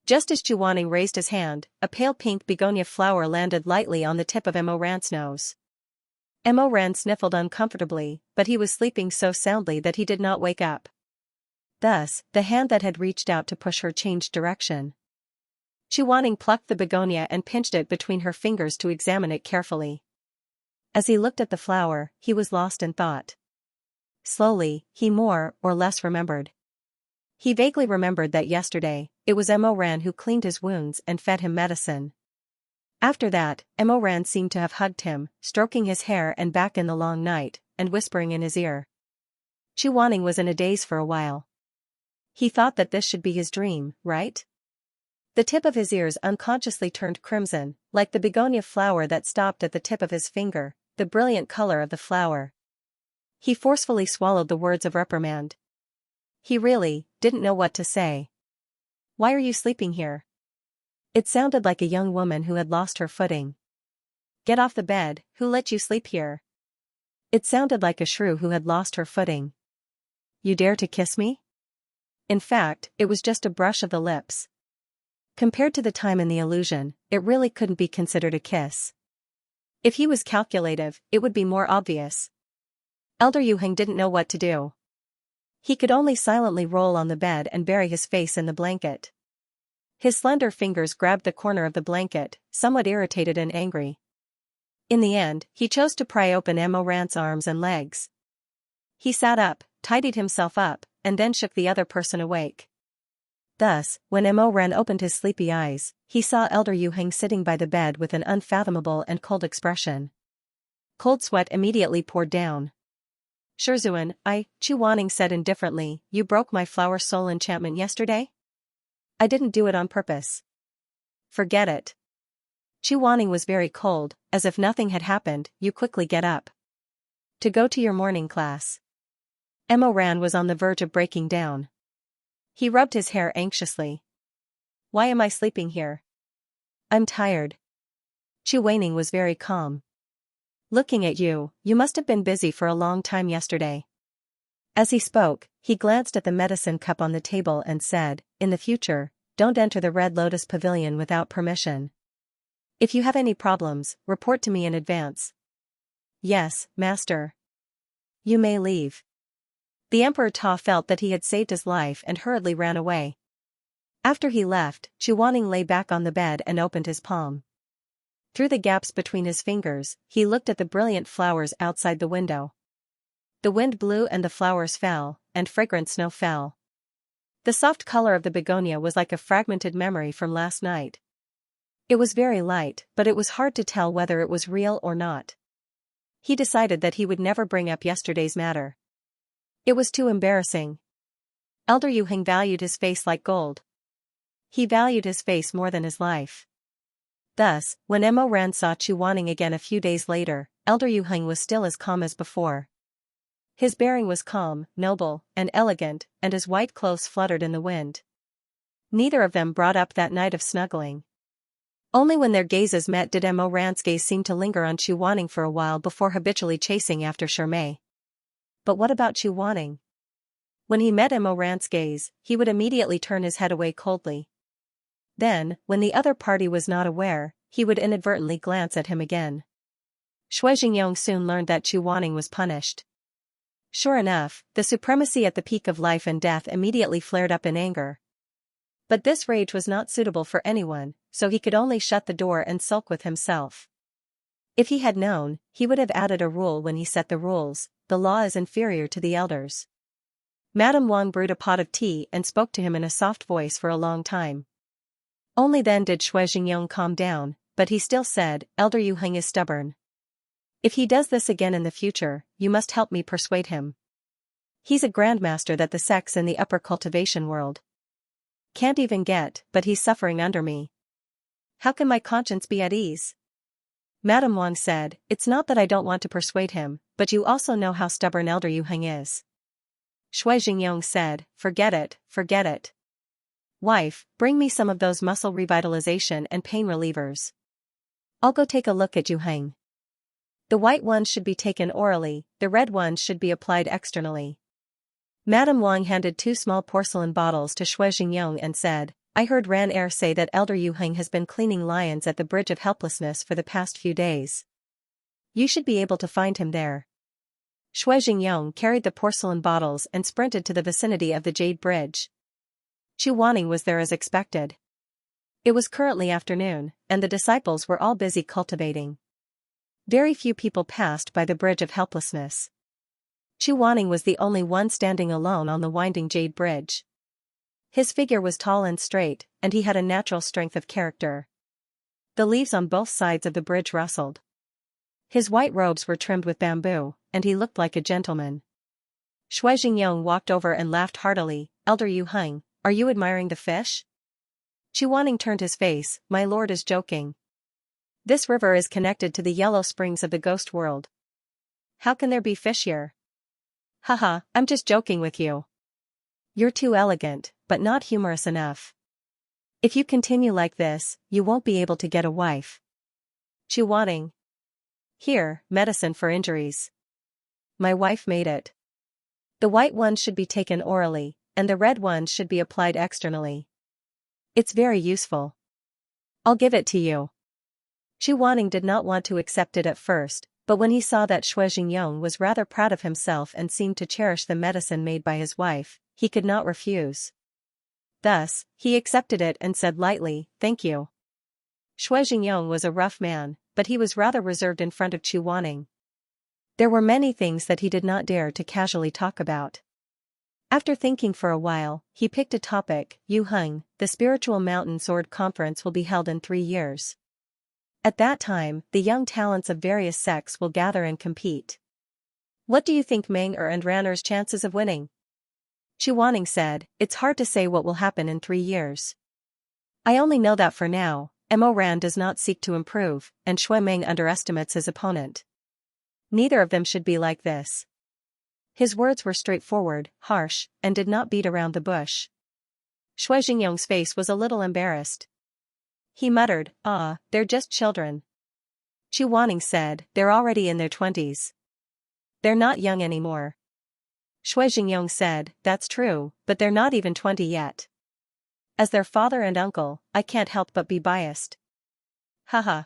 Just as Chu Wanning raised his hand, a pale pink begonia flower landed lightly on the tip of Mo Ran's nose. Mo Ran sniffled uncomfortably, but he was sleeping so soundly that he did not wake up. Thus, the hand that had reached out to push her changed direction. Chu Wanning plucked the begonia and pinched it between her fingers to examine it carefully. As he looked at the flower, he was lost in thought. Slowly, he more or less remembered. He vaguely remembered that yesterday, it was Mo Ran who cleaned his wounds and fed him medicine. After that, Emoran seemed to have hugged him, stroking his hair and back in the long night, and whispering in his ear. Chu Wanning was in a daze for a while. He thought that this should be his dream, right? The tip of his ears unconsciously turned crimson, like the begonia flower that stopped at the tip of his finger, the brilliant color of the flower. He forcefully swallowed the words of reprimand. He really didn't know what to say. Why are you sleeping here? It sounded like a young woman who had lost her footing. Get off the bed, who let you sleep here? It sounded like a shrew who had lost her footing. You dare to kiss me? In fact, it was just a brush of the lips. Compared to the time in the illusion, it really couldn't be considered a kiss. If he was calculative, it would be more obvious. Elder Yuheng didn't know what to do. He could only silently roll on the bed and bury his face in the blanket. His slender fingers grabbed the corner of the blanket, somewhat irritated and angry. In the end, he chose to pry open Emoran's arms and legs. He sat up, tidied himself up, and then shook the other person awake. Thus, when Emoran opened his sleepy eyes, he saw Elder Yuheng sitting by the bed with an unfathomable and cold expression. Cold sweat immediately poured down. Shizun, Chu Wanning said indifferently, you broke my flower soul enchantment yesterday? I didn't do it on purpose. Forget it. Chu Wanning was very cold, as if nothing had happened. You quickly get up. To go to your morning class. Emoran was on the verge of breaking down. He rubbed his hair anxiously. Why am I sleeping here? I'm tired. Chu Wanning was very calm. Looking at you, you must have been busy for a long time yesterday. As he spoke, he glanced at the medicine cup on the table and said, in the future, don't enter the Red Lotus Pavilion without permission. If you have any problems, report to me in advance. Yes, master. You may leave. The Emperor Ta felt that he had saved his life and hurriedly ran away. After he left, Chu Wanning lay back on the bed and opened his palm. Through the gaps between his fingers, he looked at the brilliant flowers outside the window. The wind blew and the flowers fell, and fragrant snow fell. The soft color of the begonia was like a fragmented memory from last night. It was very light, but it was hard to tell whether it was real or not. He decided that he would never bring up yesterday's matter. It was too embarrassing. Elder Yuheng valued his face like gold. He valued his face more than his life. Thus, when Emoran saw Chu Wanning again a few days later, Elder Yuheng was still as calm as before. His bearing was calm, noble, and elegant, and his white clothes fluttered in the wind. Neither of them brought up that night of snuggling. Only when their gazes met did Emoran's gaze seem to linger on Chu Wanning for a while before habitually chasing after Shermay. But what about Chu Wanning? When he met Emoran's gaze, he would immediately turn his head away coldly. Then, when the other party was not aware, he would inadvertently glance at him again. Shui Jingyong soon learned that Chu Wanning was punished. Sure enough, the supremacy at the peak of life and death immediately flared up in anger. But this rage was not suitable for anyone, so he could only shut the door and sulk with himself. If he had known, he would have added a rule when he set the rules: the law is inferior to the elders. Madame Wang brewed a pot of tea and spoke to him in a soft voice for a long time. Only then did Shui Jingyong calm down, but he still said, Elder Yuheng is stubborn. If he does this again in the future, you must help me persuade him. He's a grandmaster that the sects in the upper cultivation world can't even get, but he's suffering under me. How can my conscience be at ease? Madame Wang said, it's not that I don't want to persuade him, but you also know how stubborn Elder Yuheng is. Shui Jingyong said, forget it, forget it. Wife, bring me some of those muscle revitalization and pain relievers. I'll go take a look at Yuheng. The white ones should be taken orally, the red ones should be applied externally. Madame Wang handed 2 small porcelain bottles to Shui Jingyong and said, I heard Ran Er say that Elder Yuheng has been cleaning lions at the Bridge of Helplessness for the past few days. You should be able to find him there. Shui Jingyong carried the porcelain bottles and sprinted to the vicinity of the Jade Bridge. Chu Wanning was there as expected. It was currently afternoon, and the disciples were all busy cultivating. Very few people passed by the Bridge of Helplessness. Chu Wanning was the only one standing alone on the winding Jade Bridge. His figure was tall and straight, and he had a natural strength of character. The leaves on both sides of the bridge rustled. His white robes were trimmed with bamboo, and he looked like a gentleman. Shui Jingyong walked over and laughed heartily. Elder Yu Heng, are you admiring the fish? Chu Wanning turned his face. My lord is joking. This river is connected to the yellow springs of the ghost world. How can there be fish here? Haha, I'm just joking with you. You're too elegant, but not humorous enough. If you continue like this, you won't be able to get a wife. Chu Wanning. Here, medicine for injuries. My wife made it. The white ones should be taken orally, and the red ones should be applied externally. It's very useful. I'll give it to you. Chu Wanning did not want to accept it at first, but when he saw that Shui Jingyong was rather proud of himself and seemed to cherish the medicine made by his wife, he could not refuse. Thus, he accepted it and said lightly, thank you. Shui Jingyong was a rough man, but he was rather reserved in front of Chu Wanning. There were many things that he did not dare to casually talk about. After thinking for a while, he picked a topic. Yu Heng, the Spiritual Mountain Sword Conference will be held in 3 years. At that time, the young talents of various sects will gather and compete. What do you think Meng and Ranner's chances of winning? Chu Wanning said, it's hard to say what will happen in 3 years. I only know that for now, Mo Ran does not seek to improve, and Shui Meng underestimates his opponent. Neither of them should be like this. His words were straightforward, harsh, and did not beat around the bush. Shui Jingyong's face was a little embarrassed. He muttered, they're just children. Chu Wanning said, they're already in their 20s. They're not young anymore. Shui Jingyong said, that's true, but they're not even 20 yet. As their father and uncle, I can't help but be biased. Haha.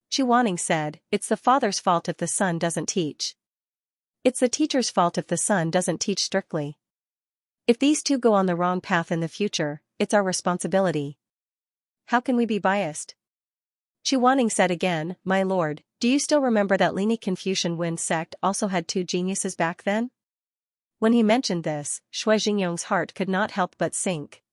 Chu Wanning said, it's the father's fault if the son doesn't teach. It's the teacher's fault if the son doesn't teach strictly. If these two go on the wrong path in the future, it's our responsibility. How can we be biased? Chu Wanning said again, my lord, do you still remember that Lini Confucian Wind sect also had 2 geniuses back then? When he mentioned this, Shui Jingyong's heart could not help but sink.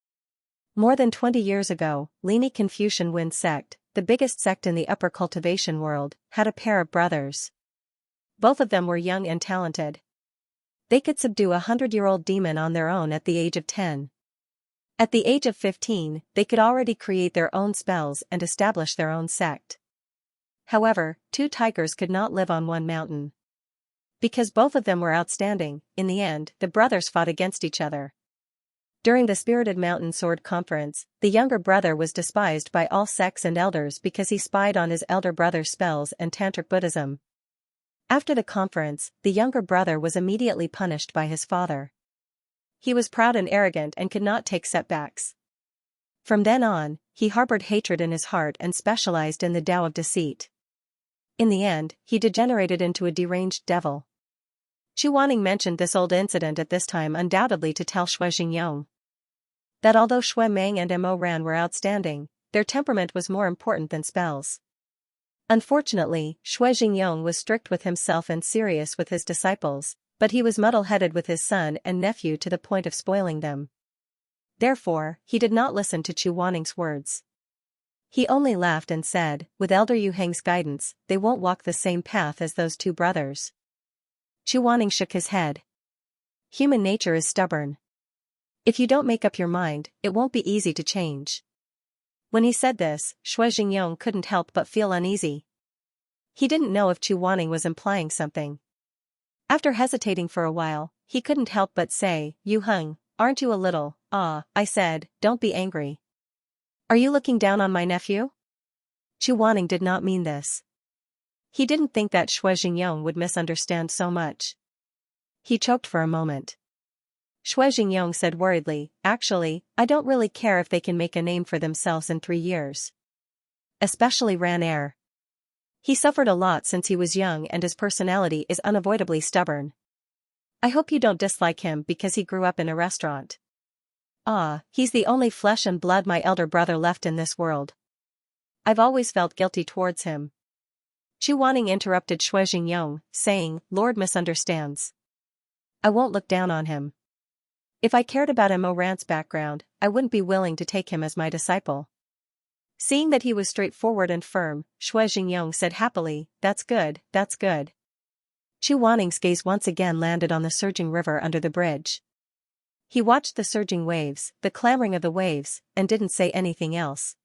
More than 20 years ago, Lini Confucian Wind sect, the biggest sect in the upper cultivation world, had a pair of brothers. Both of them were young and talented. They could subdue a 100-year-old demon on their own at the age of 10. At the age of 15, they could already create their own spells and establish their own sect. However, 2 tigers could not live on one mountain. Because both of them were outstanding, in the end, the brothers fought against each other. During the Spirited Mountain Sword Conference, the younger brother was despised by all sects and elders because he spied on his elder brother's spells and tantric Buddhism. After the conference, the younger brother was immediately punished by his father. He was proud and arrogant and could not take setbacks. From then on, he harbored hatred in his heart and specialized in the Tao of deceit. In the end, he degenerated into a deranged devil. Chu Wanning mentioned this old incident at this time undoubtedly to tell Shui Jingyong that although Shui Meng and Mo Ran were outstanding, their temperament was more important than spells. Unfortunately, Shui Jingyong was strict with himself and serious with his disciples, but he was muddle-headed with his son and nephew to the point of spoiling them. Therefore, he did not listen to Chu Wanning's words. He only laughed and said, with Elder Yu Heng's guidance, they won't walk the same path as those 2 brothers. Chu Wanning shook his head. Human nature is stubborn. If you don't make up your mind, it won't be easy to change. When he said this, Shui Jingyong couldn't help but feel uneasy. He didn't know if Chu Wanning was implying something. After hesitating for a while, he couldn't help but say, Yu Heng, aren't you a little, I said, don't be angry. Are you looking down on my nephew? Chu Wanning did not mean this. He didn't think that Shui Jingyong would misunderstand so much. He choked for a moment. Shui Jingyong said worriedly, actually, I don't really care if they can make a name for themselves in 3 years. Especially Ran Er. He suffered a lot since he was young and his personality is unavoidably stubborn. I hope you don't dislike him because he grew up in a restaurant. He's the only flesh and blood my elder brother left in this world. I've always felt guilty towards him. Chu Wanning interrupted Shui Jingyong, saying, Lord misunderstands. I won't look down on him. If I cared about Mo Ran's background, I wouldn't be willing to take him as my disciple. Seeing that he was straightforward and firm, Shui Jingyong said happily, "That's good, that's good." Chu Waning's gaze once again landed on the surging river under the bridge. He watched the surging waves, the clamoring of the waves, and didn't say anything else.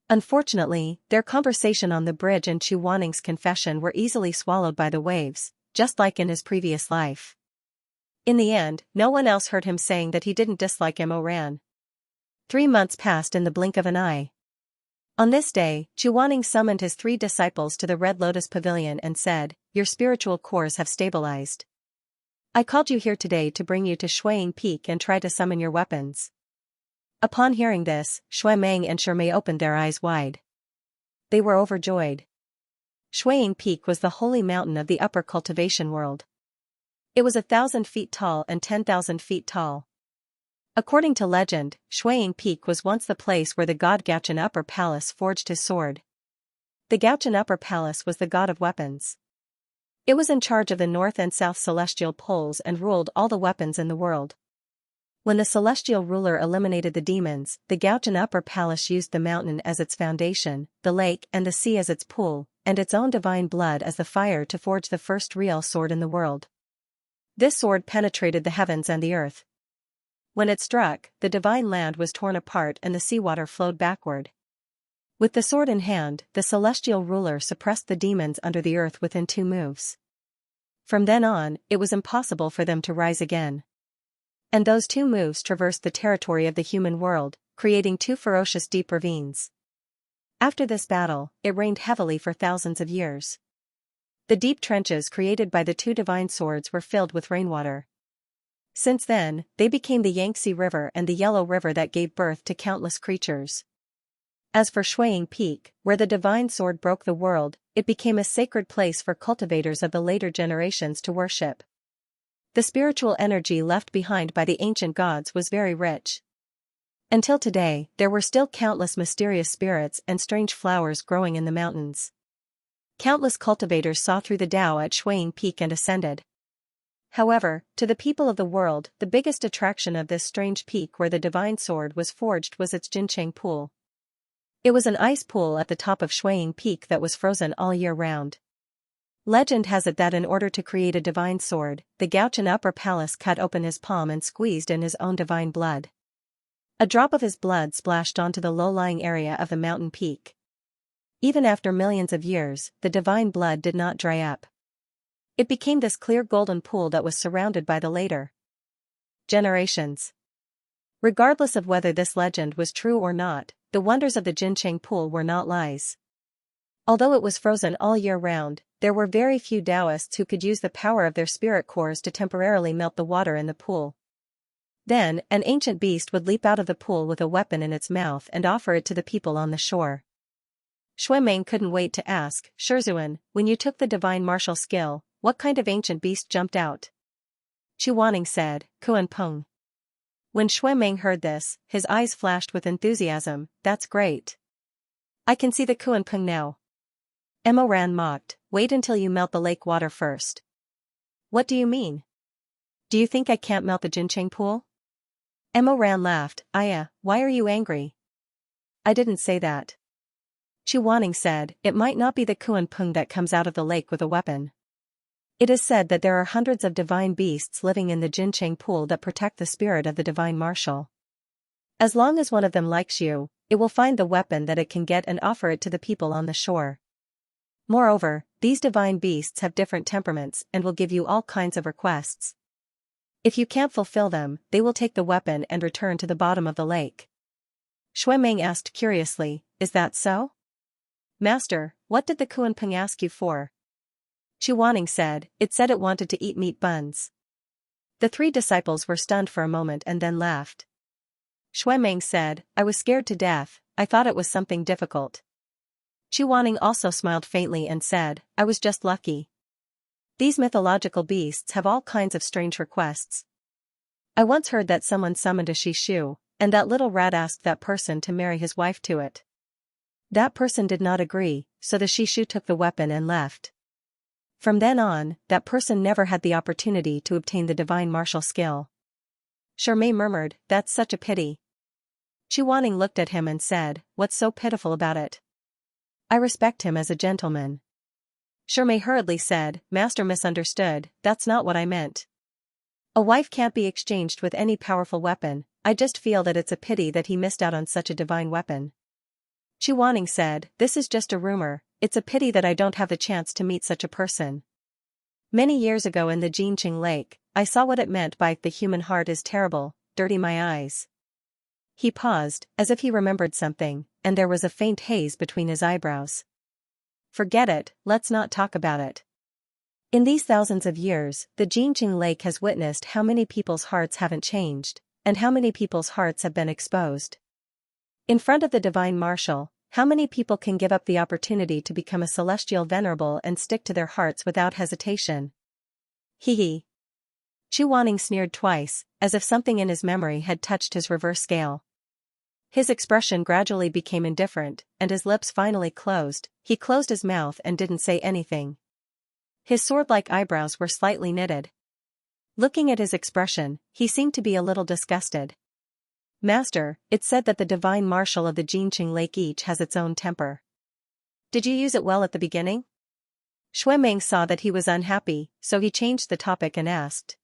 Unfortunately, their conversation on the bridge and Chu Waning's confession were easily swallowed by the waves, just like in his previous life. In the end, no one else heard him saying that he didn't dislike Mo Ran. 3 months passed in the blink of an eye. On this day, Chu Waning summoned his 3 disciples to the Red Lotus Pavilion and said, "Your spiritual cores have stabilized. I called you here today to bring you to Shuiying Peak and try to summon your weapons." Upon hearing this, Shui Meng and Shimei opened their eyes wide. They were overjoyed. Shuiying Peak was the holy mountain of the upper cultivation world. It was 1,000 feet tall and 10,000 feet tall. According to legend, Shuiying Peak was once the place where the god Gaochen Upper Palace forged his sword. The Gaochen Upper Palace was the god of weapons. It was in charge of the north and south celestial poles and ruled all the weapons in the world. When the celestial ruler eliminated the demons, the Gaochen Upper Palace used the mountain as its foundation, the lake and the sea as its pool, and its own divine blood as the fire to forge the first real sword in the world. This sword penetrated the heavens and the earth. When it struck, the divine land was torn apart and the seawater flowed backward. With the sword in hand, the celestial ruler suppressed the demons under the earth within 2 moves. From then on, it was impossible for them to rise again. And those 2 moves traversed the territory of the human world, creating 2 ferocious deep ravines. After this battle, it rained heavily for thousands of years. The deep trenches created by the 2 divine swords were filled with rainwater. Since then, they became the Yangtze River and the Yellow River that gave birth to countless creatures. As for Shuiying Peak, where the divine sword broke the world, it became a sacred place for cultivators of the later generations to worship. The spiritual energy left behind by the ancient gods was very rich. Until today, there were still countless mysterious spirits and strange flowers growing in the mountains. Countless cultivators saw through the Tao at Shuiying Peak and ascended. However, to the people of the world, the biggest attraction of this strange peak where the divine sword was forged was its Jincheng Pool. It was an ice pool at the top of Shuiying Peak that was frozen all year round. Legend has it that in order to create a divine sword, the Gaochen Upper Palace cut open his palm and squeezed in his own divine blood. A drop of his blood splashed onto the low-lying area of the mountain peak. Even after millions of years, the divine blood did not dry up. It became this clear golden pool that was surrounded by the later generations. Regardless of whether this legend was true or not, the wonders of the Jincheng Pool were not lies. Although it was frozen all year round, there were very few Taoists who could use the power of their spirit cores to temporarily melt the water in the pool. Then, an ancient beast would leap out of the pool with a weapon in its mouth and offer it to the people on the shore. Shui Meng couldn't wait to ask, "Shizun, when you took the divine martial skill, what kind of ancient beast jumped out?" Chu Waning said, "Kuan Peng." When Shui Meng heard this, his eyes flashed with enthusiasm. "That's great. I can see the Kuan Peng now." Mo Ran mocked, "Wait until you melt the lake water first." "What do you mean? Do you think I can't melt the Jincheng Pool?" Mo Ran laughed. "Aya, why are you angry?" "I didn't say that." Chu Waning said, "It might not be the Kuan Peng that comes out of the lake with a weapon. It is said that there are hundreds of divine beasts living in the Jincheng Pool that protect the spirit of the divine martial. As long as one of them likes you, it will find the weapon that it can get and offer it to the people on the shore. Moreover, these divine beasts have different temperaments and will give you all kinds of requests. If you can't fulfill them, they will take the weapon and return to the bottom of the lake." Shui Meng asked curiously, "Is that so?" "Master, what did the Kuan Peng ask you for?" Chu Waning said, "It said it wanted to eat meat buns." The 3 disciples were stunned for a moment and then laughed. Shui Meng said, "I was scared to death, I thought it was something difficult." Chu Waning also smiled faintly and said, "I was just lucky. These mythological beasts have all kinds of strange requests. I once heard that someone summoned a Shishu, and that little rat asked that person to marry his wife to it. That person did not agree, so the Shishu took the weapon and left. From then on, that person never had the opportunity to obtain the divine martial skill." Shimei murmured, "That's such a pity." Chu Wanning looked at him and said, "What's so pitiful about it? I respect him as a gentleman." Shimei hurriedly said, "Master misunderstood, that's not what I meant. A wife can't be exchanged with any powerful weapon, I just feel that it's a pity that he missed out on such a divine weapon." Chu Wanning said, "This is just a rumor, it's a pity that I don't have the chance to meet such a person. Many years ago in the Jinqing Lake, I saw what it meant by the human heart is terrible, dirty my eyes." He paused, as if he remembered something, and there was a faint haze between his eyebrows. "Forget it, let's not talk about it. In these thousands of years, the Jinqing Lake has witnessed how many people's hearts haven't changed, and how many people's hearts have been exposed. In front of the divine marshal, how many people can give up the opportunity to become a celestial venerable and stick to their hearts without hesitation?" Hee hee. Chu Wanning sneered twice, as if something in his memory had touched his reverse scale. His expression gradually became indifferent, and his lips finally closed. He closed his mouth and didn't say anything. His sword-like eyebrows were slightly knitted. Looking at his expression, he seemed to be a little disgusted. "Master, it's said that the divine marshal of the Jinqing Lake each has its own temper. Did you use it well at the beginning?" Shui Meng saw that he was unhappy, so he changed the topic and asked.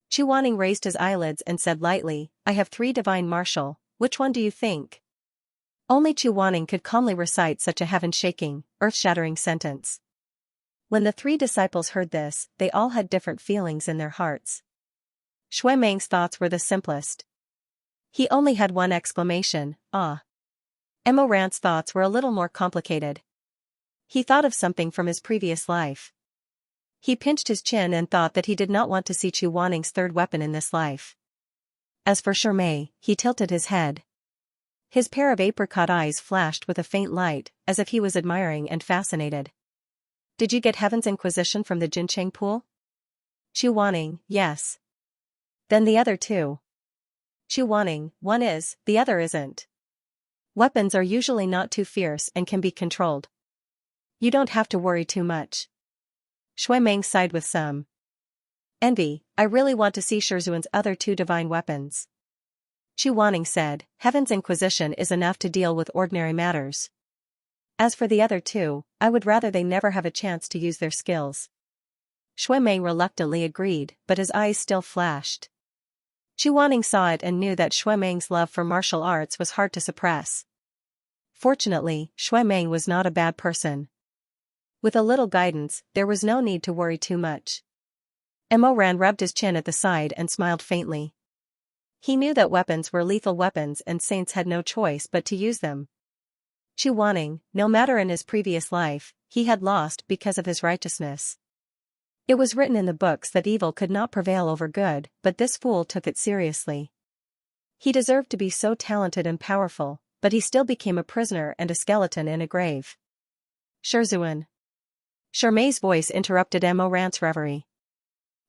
Chu Wanning raised his eyelids and said lightly, "I have 3 divine marshal, which one do you think?" Only Chu Wanning could calmly recite such a heaven-shaking, earth-shattering sentence. When the 3 disciples heard this, they all had different feelings in their hearts. Shui Meng's thoughts were the simplest. He only had one exclamation, "Ah." Emo Rant's thoughts were a little more complicated. He thought of something from his previous life. He pinched his chin and thought that he did not want to see Chu Wanning's 3rd weapon in this life. As for Shimei, he tilted his head. His pair of apricot eyes flashed with a faint light, as if he was admiring and fascinated. "Did you get Heaven's Inquisition from the Jincheng pool?" Chu Wanning, "Yes." "Then the other 2. Chu Wanning, "One is, the other isn't. Weapons are usually not too fierce and can be controlled. You don't have to worry too much." Shui Meng sighed with some envy. "I really want to see Shizun's other 2 divine weapons." Chu Wanning said, "Heaven's Inquisition is enough to deal with ordinary matters. As for the other 2, I would rather they never have a chance to use their skills." Shui Meng reluctantly agreed, but his eyes still flashed. Chu Wanning saw it and knew that Shui Meng's love for martial arts was hard to suppress. Fortunately, Shui Meng was not a bad person. With a little guidance, there was no need to worry too much. Emo Ran rubbed his chin at the side and smiled faintly. He knew that weapons were lethal weapons and saints had no choice but to use them. Chu Wanning, no matter in his previous life, he had lost because of his righteousness. It was written in the books that evil could not prevail over good, but this fool took it seriously. He deserved to be so talented and powerful, but he still became a prisoner and a skeleton in a grave. "Shizun." Shimei's voice interrupted Emo Rant's reverie.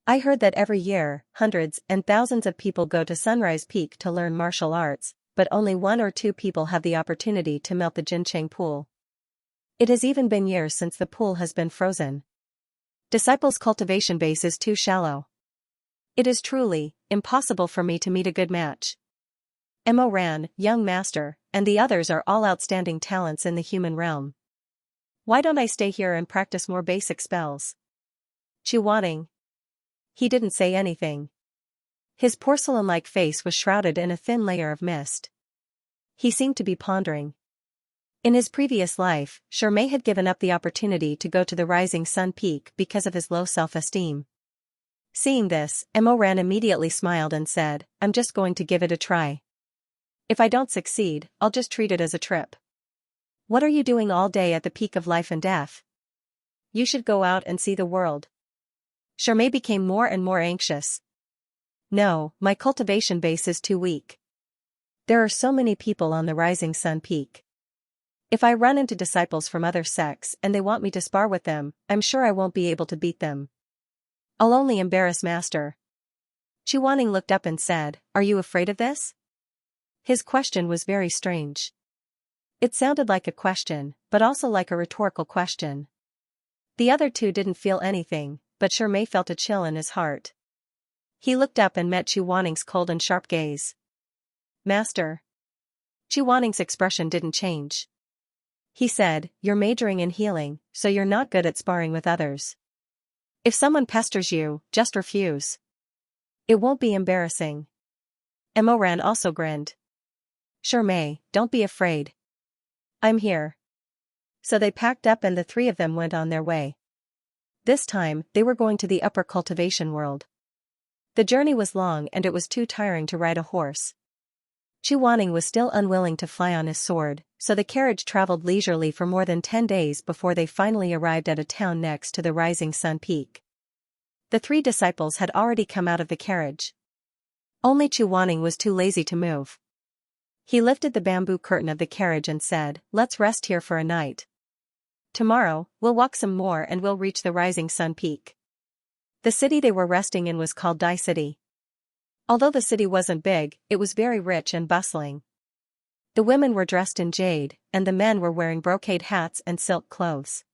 "I heard that every year, hundreds and thousands of people go to Sunrise Peak to learn martial arts, but only 1 or 2 people have the opportunity to melt the Jincheng pool. It has even been years since the pool has been frozen. Disciples' cultivation base is too shallow. It is truly impossible for me to meet a good match. Emo Ran, young master, and the others are all outstanding talents in the human realm. Why don't I stay here and practice more basic spells?" Chu Wanning. He didn't say anything. His porcelain-like face was shrouded in a thin layer of mist. He seemed to be pondering. In his previous life, Shimei had given up the opportunity to go to the Rising Sun Peak because of his low self-esteem. Seeing this, Emo Ran immediately smiled and said, "I'm just going to give it a try. If I don't succeed, I'll just treat it as a trip." "What are you doing all day at the peak of life and death? You should go out and see the world." Shimei became more and more anxious. "No, my cultivation base is too weak. There are so many people on the Rising Sun Peak. If I run into disciples from other sects and they want me to spar with them, I'm sure I won't be able to beat them. I'll only embarrass Master." Chu Wanning looked up and said, "Are you afraid of this?" His question was very strange. It sounded like a question, but also like a rhetorical question. The other 2 didn't feel anything, but Shimei felt a chill in his heart. He looked up and met Chu Wanning's cold and sharp gaze. "Master." Waning's expression didn't change. He said, you're majoring in healing, so you're not good at sparring with others. If someone pesters you, just refuse. It won't be embarrassing. Emoran also grinned. Sure May, don't be afraid. I'm here. So they packed up and the three of them went on their way. This time, they were going to the upper cultivation world. The journey was long and it was too tiring to ride a horse. Waning was still unwilling to fly on his sword, so the carriage traveled leisurely for more than 10 days before they finally arrived at a town next to the rising sun peak. The three disciples had already come out of the carriage. Only Waning was too lazy to move. He lifted the bamboo curtain of the carriage and said, let's rest here for a night. Tomorrow, we'll walk some more and we'll reach the rising sun peak. The city they were resting in was called Dai City. Although the city wasn't big, it was very rich and bustling. The women were dressed in jade, and the men were wearing brocade hats and silk clothes.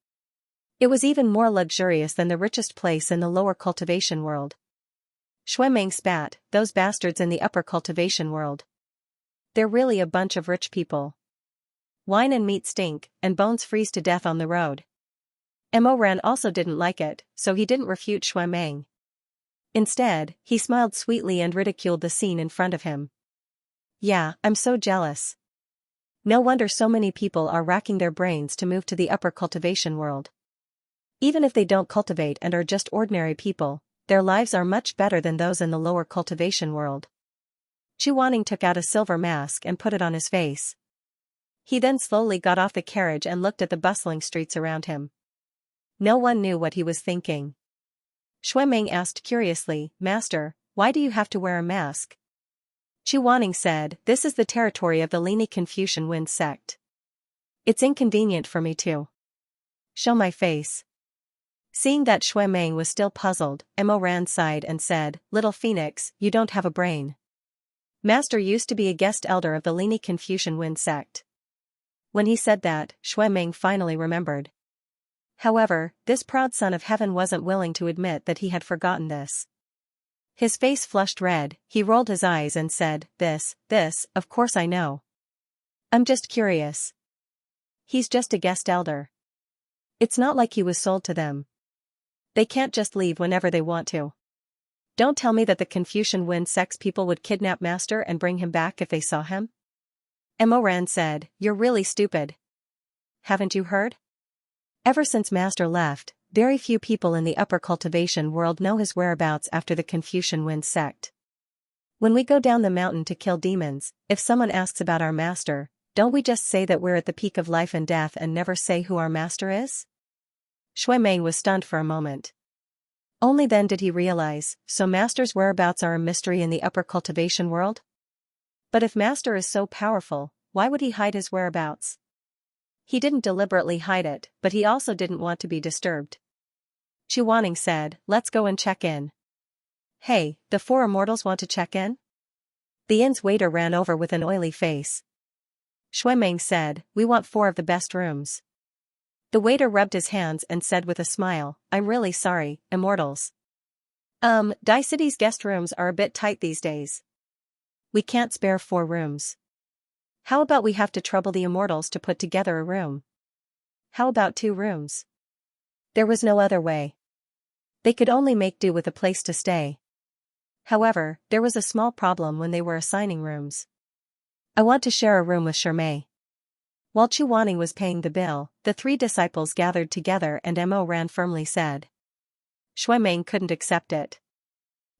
It was even more luxurious than the richest place in the lower cultivation world. Meng spat, those bastards in the upper cultivation world. They're really a bunch of rich people. Wine and meat stink, and bones freeze to death on the road. Emoran also didn't like it, so he didn't refute Meng. Instead, he smiled sweetly and ridiculed the scene in front of him. Yeah, I'm so jealous. No wonder so many people are racking their brains to move to the upper cultivation world. Even if they don't cultivate and are just ordinary people, their lives are much better than those in the lower cultivation world. Waning took out a silver mask and put it on his face. He then slowly got off the carriage and looked at the bustling streets around him. No one knew what he was thinking. Meng asked curiously, Master, why do you have to wear a mask? Waning said, this is the territory of the Lini Confucian Wind sect. It's inconvenient for me to show my face. Seeing that Meng was still puzzled, Emoran sighed and said, Little Phoenix, you don't have a brain. Master used to be a guest elder of the Lini Confucian Wind sect. When he said that, Meng finally remembered. However, this proud son of heaven wasn't willing to admit that he had forgotten this. His face flushed red, he rolled his eyes and said, This, of course I know. I'm just curious. He's just a guest elder. It's not like he was sold to them. They can't just leave whenever they want to. Don't tell me that the Confucian Wind sect's people would kidnap Master and bring him back if they saw him? Emoran said, You're really stupid. Haven't you heard? Ever since Master left, very few people in the upper cultivation world know his whereabouts after the Confucian Wind sect. When we go down the mountain to kill demons, if someone asks about our master, don't we just say that we're at the peak of life and death and never say who our master is? Meng was stunned for a moment. Only then did he realize, so Master's whereabouts are a mystery in the upper cultivation world? But if Master is so powerful, why would he hide his whereabouts? He didn't deliberately hide it, but he also didn't want to be disturbed. Waning said, Let's go and check in. Hey, the four immortals want to check in? The inn's waiter ran over with an oily face. Meng said, We want 4 of the best rooms. The waiter rubbed his hands and said with a smile, I'm really sorry, immortals. Dai City's guest rooms are a bit tight these days. We can't spare 4 rooms. How about we have to trouble the immortals to put together a room? How about 2 rooms? There was no other way. They could only make do with a place to stay. However, there was a small problem when they were assigning rooms. I want to share a room with Shermay. While Waning was paying the bill, the 3 disciples gathered together and Emoran firmly said. Meng couldn't accept it.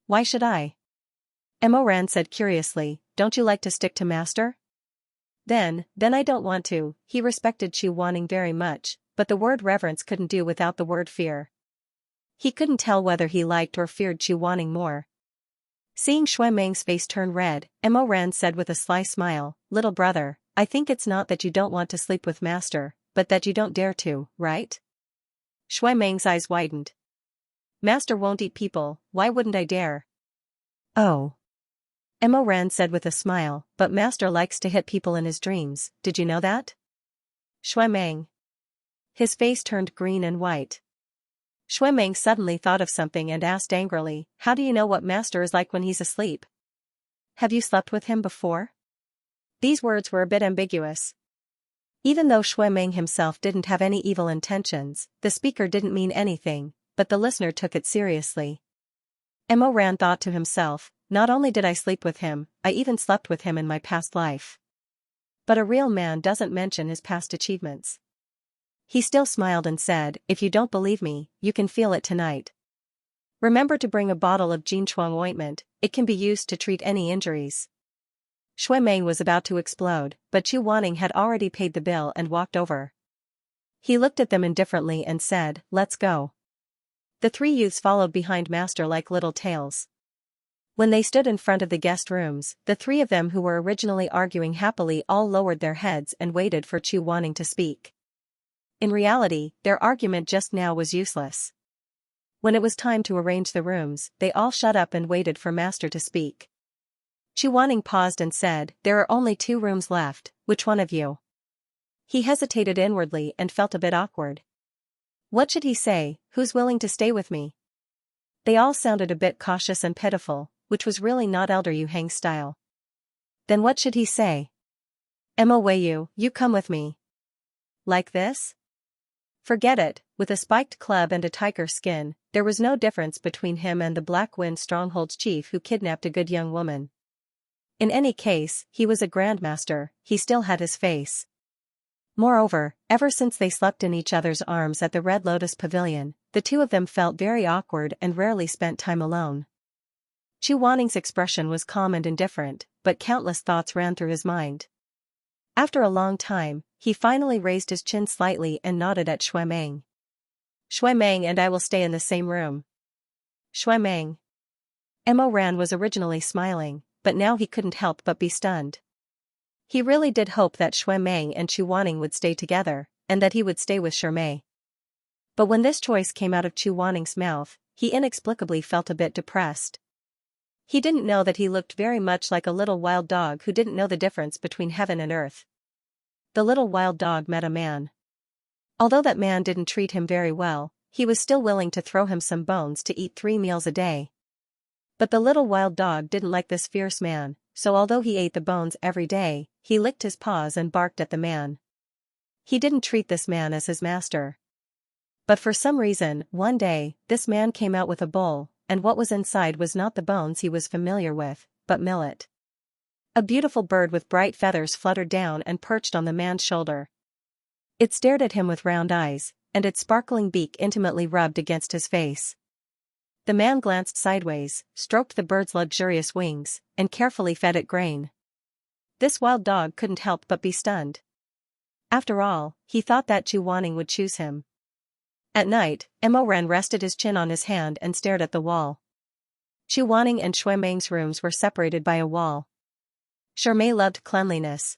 Why should I? Emoran said curiously, Don't you like to stick to Master? Then I don't want to. He respected Waning very much, but the word reverence couldn't do without the word fear. He couldn't tell whether he liked or feared Waning more. Seeing Meng's face turn red, Emoran said with a sly smile, Little brother, I think it's not that you don't want to sleep with Master, but that you don't dare to, right? Meng's eyes widened. Master won't eat people, why wouldn't I dare? Oh. Emoran said with a smile, but Master likes to hit people in his dreams, did you know that? Meng. His face turned green and white. Meng suddenly thought of something and asked angrily, How do you know what Master is like when he's asleep? Have you slept with him before? These words were a bit ambiguous. Even though Shui Meng himself didn't have any evil intentions, the speaker didn't mean anything, but the listener took it seriously. Mo Ran thought to himself, not only did I sleep with him, I even slept with him in my past life. But a real man doesn't mention his past achievements. He still smiled and said, if you don't believe me, you can feel it tonight. Remember to bring a bottle of Jinchuang ointment, it can be used to treat any injuries. Shui Meng was about to explode, but Chu Wanning had already paid the bill and walked over. He looked at them indifferently and said, let's go. The three youths followed behind Master like little tails. When they stood in front of the guest rooms, the three of them who were originally arguing happily all lowered their heads and waited for Chu Wanning to speak. In reality, their argument just now was useless. When it was time to arrange the rooms, they all shut up and waited for Master to speak. Chu Wanning paused and said, there are only 2 rooms left, which one of you? He hesitated inwardly and felt a bit awkward. What should he say, who's willing to stay with me? They all sounded a bit cautious and pitiful, which was really not Elder Yu Hang's style. Then what should he say? Mo Weiyu, you come with me. Like this? Forget it, with a spiked club and a tiger skin, there was no difference between him and the Black Wind Stronghold's chief who kidnapped a good young woman. In any case, he was a grandmaster, he still had his face. Moreover, ever since they slept in each other's arms at the Red Lotus Pavilion, the two of them felt very awkward and rarely spent time alone. Chu Wanning's expression was calm and indifferent, but countless thoughts ran through his mind. After a long time, he finally raised his chin slightly and nodded at Shui Meng. Shui Meng and I will stay in the same room. Shui Meng. Mo Ran was originally smiling, but now he couldn't help but be stunned. He really did hope that Shui Meng and Chu Wanning would stay together, and that he would stay with Shermei. But when this choice came out of Chu Wanning's mouth, he inexplicably felt a bit depressed. He didn't know that he looked very much like a little wild dog who didn't know the difference between heaven and earth. The little wild dog met a man. Although that man didn't treat him very well, he was still willing to throw him some bones to eat 3 meals a day. But the little wild dog didn't like this fierce man, so although he ate the bones every day, he licked his paws and barked at the man. He didn't treat this man as his master. But for some reason, one day, this man came out with a bowl, and what was inside was not the bones he was familiar with, but millet. A beautiful bird with bright feathers fluttered down and perched on the man's shoulder. It stared at him with round eyes, and its sparkling beak intimately rubbed against his face. The man glanced sideways, stroked the bird's luxurious wings, and carefully fed it grain. This wild dog couldn't help but be stunned. After all, he thought that Chu Wanning would choose him. At night, Mo Ren rested his chin on his hand and stared at the wall. Chu Wanning and Shui Meng's rooms were separated by a wall. Shermei loved cleanliness.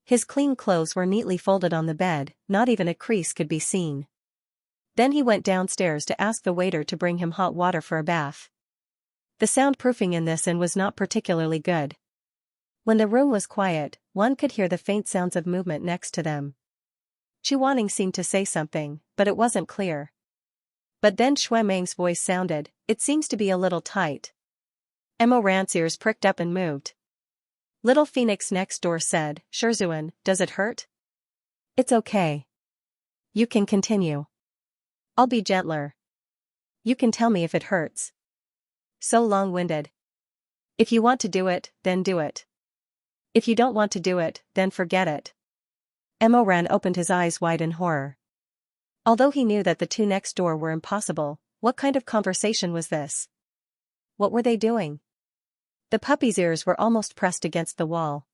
His clean clothes were neatly folded on the bed, not even a crease could be seen. Then he went downstairs to ask the waiter to bring him hot water for a bath. The soundproofing in this inn was not particularly good. When the room was quiet, one could hear the faint sounds of movement next to them. Chu Wanning seemed to say something, but it wasn't clear. But then Shui Meng's voice sounded, it seems to be a little tight. Mo Ran's ears pricked up and moved. Little Phoenix next door said, Shizun, does it hurt? It's okay. You can continue. I'll be gentler. You can tell me if it hurts. So long-winded. If you want to do it, then do it. If you don't want to do it, then forget it. Mo Ran opened his eyes wide in horror. Although he knew that the two next door were impossible, what kind of conversation was this? What were they doing? The puppy's ears were almost pressed against the wall.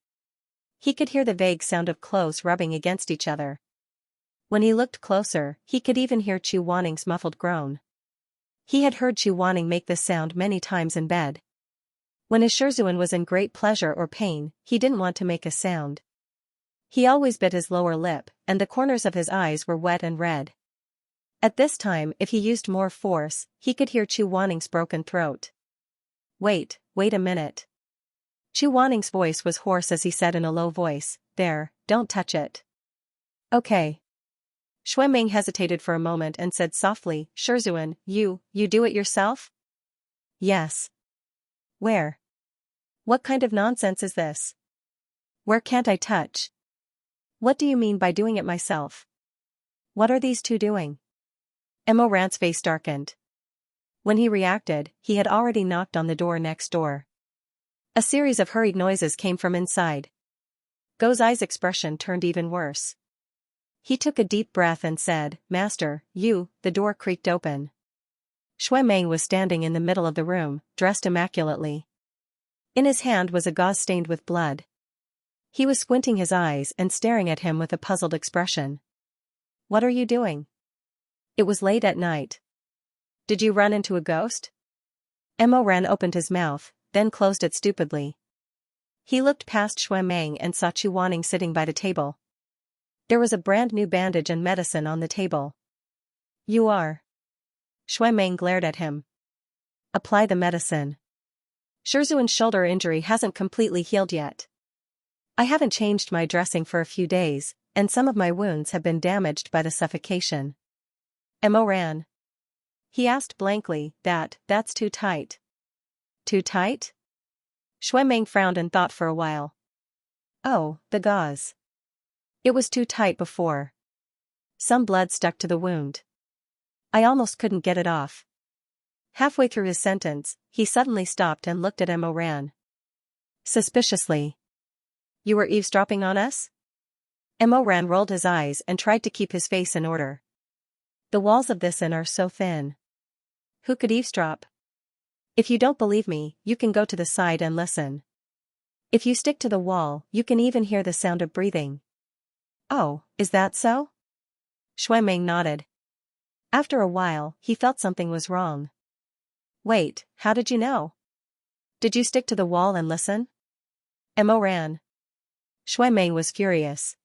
He could hear the vague sound of clothes rubbing against each other. When he looked closer, he could even hear Chu Wanning's muffled groan. He had heard Chu Wanning make this sound many times in bed. When his Shizun was in great pleasure or pain, he didn't want to make a sound. He always bit his lower lip, and the corners of his eyes were wet and red. At this time, if he used more force, he could hear Chu Wanning's broken throat. Wait a minute. Chu Wanning's voice was hoarse as he said in a low voice, there, don't touch it. Okay. Shui Meng hesitated for a moment and said softly, Shizun, you do it yourself? Yes. Where? What kind of nonsense is this? Where can't I touch? What do you mean by doing it myself? What are these two doing? Emo Rant's face darkened. When he reacted, he had already knocked on the door next door. A series of hurried noises came from inside. Go's eyes' expression turned even worse. He took a deep breath and said, "Master, you." The door creaked open. Shui Meng was standing in the middle of the room, dressed immaculately. In his hand was a gauze stained with blood. He was squinting his eyes and staring at him with a puzzled expression. "What are you doing?" It was late at night. "Did you run into a ghost?" Emo Ran opened his mouth, then closed it stupidly. He looked past Shui Meng and saw Chu Wanning sitting by the table. There was a brand new bandage and medicine on the table. "You are..." Shui Meng glared at him. "Apply the medicine. Shizuan's shoulder injury hasn't completely healed yet. I haven't changed my dressing for a few days, and some of my wounds have been damaged by the suffocation." Emo Ran. He asked blankly, That's too tight." "Too tight?" Shui Meng frowned and thought for a while. "Oh, the gauze. It was too tight before. Some blood stuck to the wound. I almost couldn't get it off." Halfway through his sentence, he suddenly stopped and looked at Emo Ran suspiciously. "You were eavesdropping on us?" Emo Ran rolled his eyes and tried to keep his face in order. "The walls of this inn are so thin. Who could eavesdrop? If you don't believe me, you can go to the side and listen. If you stick to the wall, you can even hear the sound of breathing." "Oh, is that so?" Shui Meng nodded. After a while, he felt something was wrong. "Wait, how did you know? Did you stick to the wall and listen?" Emo Ran. Shui Meng was furious.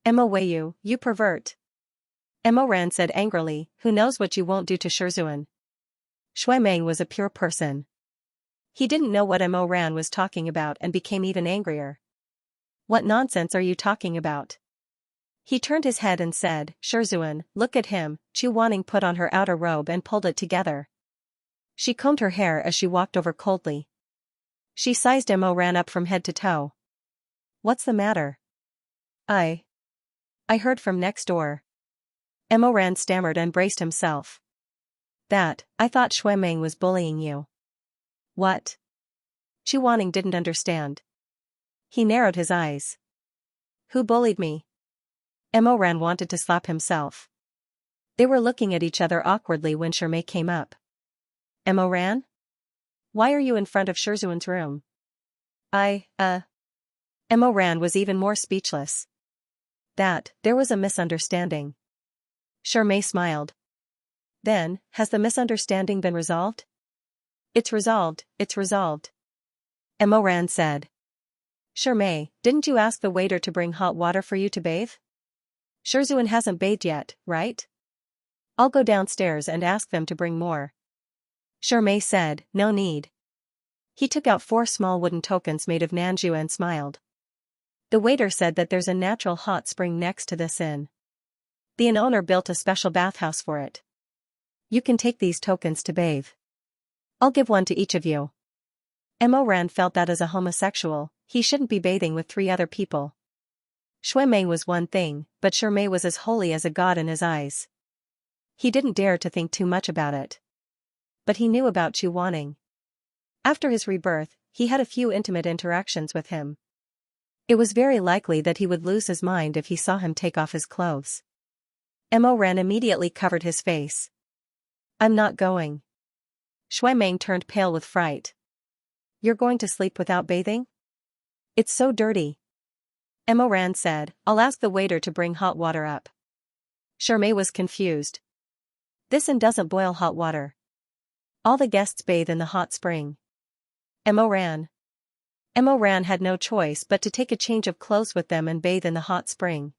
"Emo Weiyu, you pervert." Emo Ran said angrily, "Who knows what you won't do to Shizuan?" Shui Meng was a pure person. He didn't know what Emo Ran was talking about and became even angrier. "What nonsense are you talking about?" He turned his head and said, "Shizuan, look at him." Chu Wanning put on her outer robe and pulled it together. She combed her hair as she walked over coldly. She sized Emo Ran up from head to toe. "What's the matter?" I heard from next door." Emo Ran stammered and braced himself. I thought Shui Meng was bullying you." "What?" Chu Wanning didn't understand. He narrowed his eyes. "Who bullied me?" Emo Ran wanted to slap himself. They were looking at each other awkwardly when Shirmei came up. "Emo Ran? Why are you in front of Shizuan's room?" Emo Ran was even more speechless. There was a misunderstanding." Shirmei smiled. "Then, has the misunderstanding been resolved?" It's resolved." Emo Ran said. "Shirmei, didn't you ask the waiter to bring hot water for you to bathe? Shizuan hasn't bathed yet, right? I'll go downstairs and ask them to bring more." Shirmei said, "No need." He took out 4 small wooden tokens made of nanju and smiled. "The waiter said that there's a natural hot spring next to this inn. The inn owner built a special bathhouse for it. You can take these tokens to bathe. I'll give one to each of you." Emo Ran felt that as a homosexual, he shouldn't be bathing with 3 other people. Shui Meng was one thing, but Shirmei was as holy as a god in his eyes. He didn't dare to think too much about it. But he knew about Chu Wanning. After his rebirth, he had a few intimate interactions with him. It was very likely that he would lose his mind if he saw him take off his clothes. Emo Ran immediately covered his face. "I'm not going." Shui Meng turned pale with fright. "You're going to sleep without bathing? It's so dirty." Emo Ran said, "I'll ask the waiter to bring hot water up." Shirmei was confused. "This inn doesn't boil hot water. All the guests bathe in the hot spring." Emo Ran had no choice but to take a change of clothes with them and bathe in the hot spring.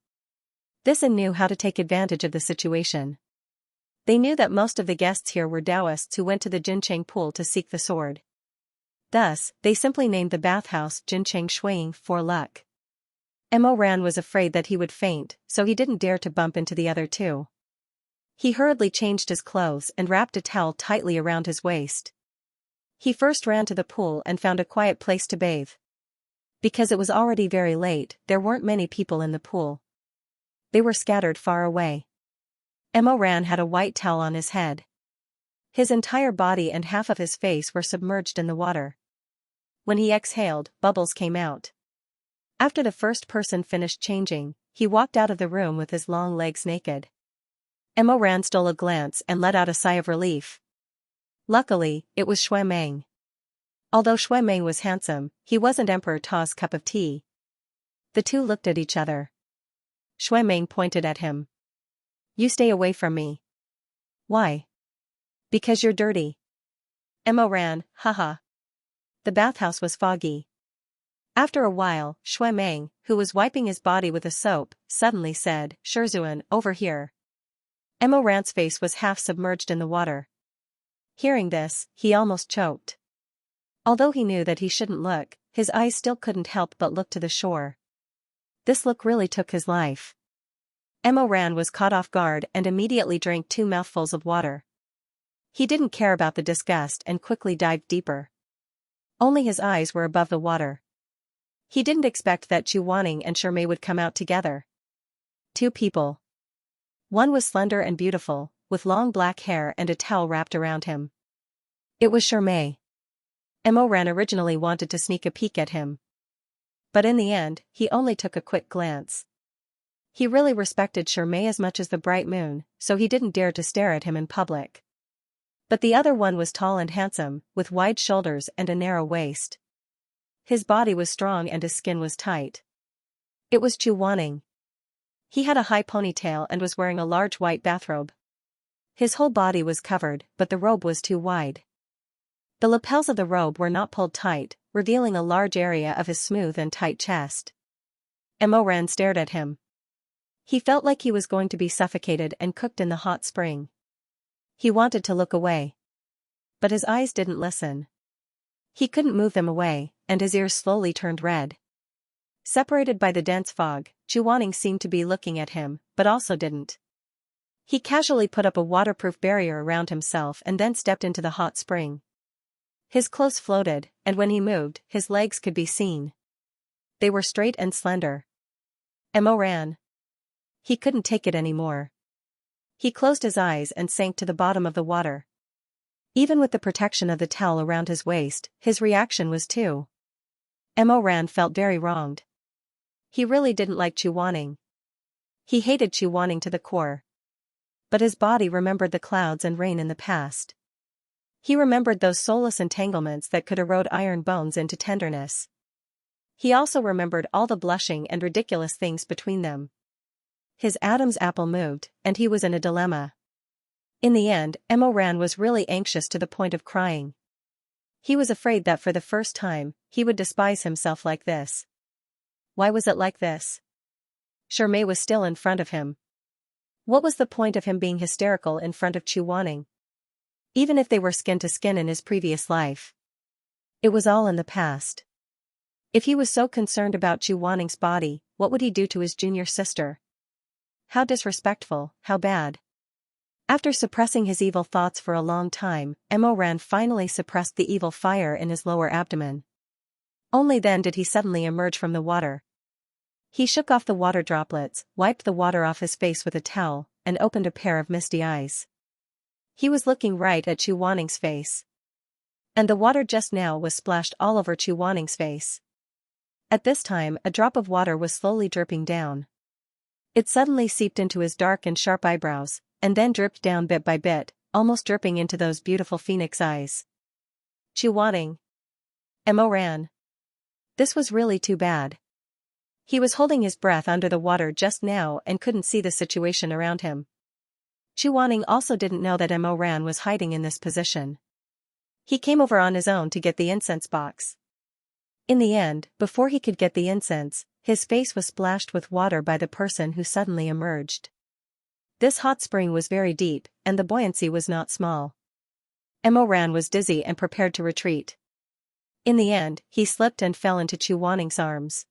This inn knew how to take advantage of the situation. They knew that most of the guests here were Taoists who went to the Jincheng pool to seek the sword. Thus, they simply named the bathhouse Jincheng Shuiying for luck. Emo Ran was afraid that he would faint, so he didn't dare to bump into the other 2. He hurriedly changed his clothes and wrapped a towel tightly around his waist. He first ran to the pool and found a quiet place to bathe. Because it was already very late, there weren't many people in the pool. They were scattered far away. Emoran had a white towel on his head. His entire body and half of his face were submerged in the water. When he exhaled, bubbles came out. After the first person finished changing, he walked out of the room with his long legs naked. Emoran stole a glance and let out a sigh of relief. Luckily, it was Shui Meng. Although Shui Meng was handsome, he wasn't Emperor Ta's cup of tea. The two looked at each other. Shui Meng pointed at him. You stay away from me. Why? Because you're dirty. Emoran, haha. The bathhouse was foggy. After a while, Shui Meng, who was wiping his body with a soap, suddenly said, Shizun, over here. Emoran's face was half submerged in the water. Hearing this, he almost choked. Although he knew that he shouldn't look, his eyes still couldn't help but look to the shore. This look really took his life. Emoran was caught off guard and immediately drank 2 mouthfuls of water. He didn't care about the disgust and quickly dived deeper. Only his eyes were above the water. He didn't expect that Chu Wanning and Shermei would come out together. 2 people. One was slender and beautiful, with long black hair and a towel wrapped around him. It was Shermei. Emoran originally wanted to sneak a peek at him. But in the end, he only took a quick glance. He really respected Shermei as much as the bright moon, so he didn't dare to stare at him in public. But the other one was tall and handsome, with wide shoulders and a narrow waist. His body was strong and his skin was tight. It was Chu Wanning. He had a high ponytail and was wearing a large white bathrobe. His whole body was covered, but the robe was too wide. The lapels of the robe were not pulled tight, revealing a large area of his smooth and tight chest. Emoran stared at him. He felt like he was going to be suffocated and cooked in the hot spring. He wanted to look away. But his eyes didn't listen. He couldn't move them away, and his ears slowly turned red. Separated by the dense fog, Chu Wanning seemed to be looking at him, but also didn't. He casually put up a waterproof barrier around himself and then stepped into the hot spring. His clothes floated, and when he moved, his legs could be seen. They were straight and slender. Emoran. He couldn't take it anymore. He closed his eyes and sank to the bottom of the water. Even with the protection of the towel around his waist, his reaction was too. Emoran felt very wronged. He really didn't like Chu Wanning. He hated Chu Wanning to the core. But his body remembered the clouds and rain in the past. He remembered those soulless entanglements that could erode iron bones into tenderness. He also remembered all the blushing and ridiculous things between them. His Adam's apple moved, and he was in a dilemma. In the end, Emoran was really anxious to the point of crying. He was afraid that for the first time, he would despise himself like this. Why was it like this? Shermei was still in front of him. What was the point of him being hysterical in front of Chu Wanning? Even if they were skin to skin in his previous life. It was all in the past. If he was so concerned about Chu Wanning's body, what would he do to his junior sister? How disrespectful, how bad. After suppressing his evil thoughts for a long time, Emoran finally suppressed the evil fire in his lower abdomen. Only then did he suddenly emerge from the water. He shook off the water droplets, wiped the water off his face with a towel, and opened a pair of misty eyes. He was looking right at Chu Wanning's face. And the water just now was splashed all over Chu Wanning's face. At this time, a drop of water was slowly dripping down. It suddenly seeped into his dark and sharp eyebrows, and then dripped down bit by bit, almost dripping into those beautiful phoenix eyes. Chu Wanning. Emoran. This was really too bad. He was holding his breath under the water just now and couldn't see the situation around him. Chu Wanning also didn't know that Emoran was hiding in this position. He came over on his own to get the incense box. In the end, before he could get the incense, his face was splashed with water by the person who suddenly emerged. This hot spring was very deep, and the buoyancy was not small. Emoran was dizzy and prepared to retreat. In the end, he slipped and fell into Chu Wanning's arms.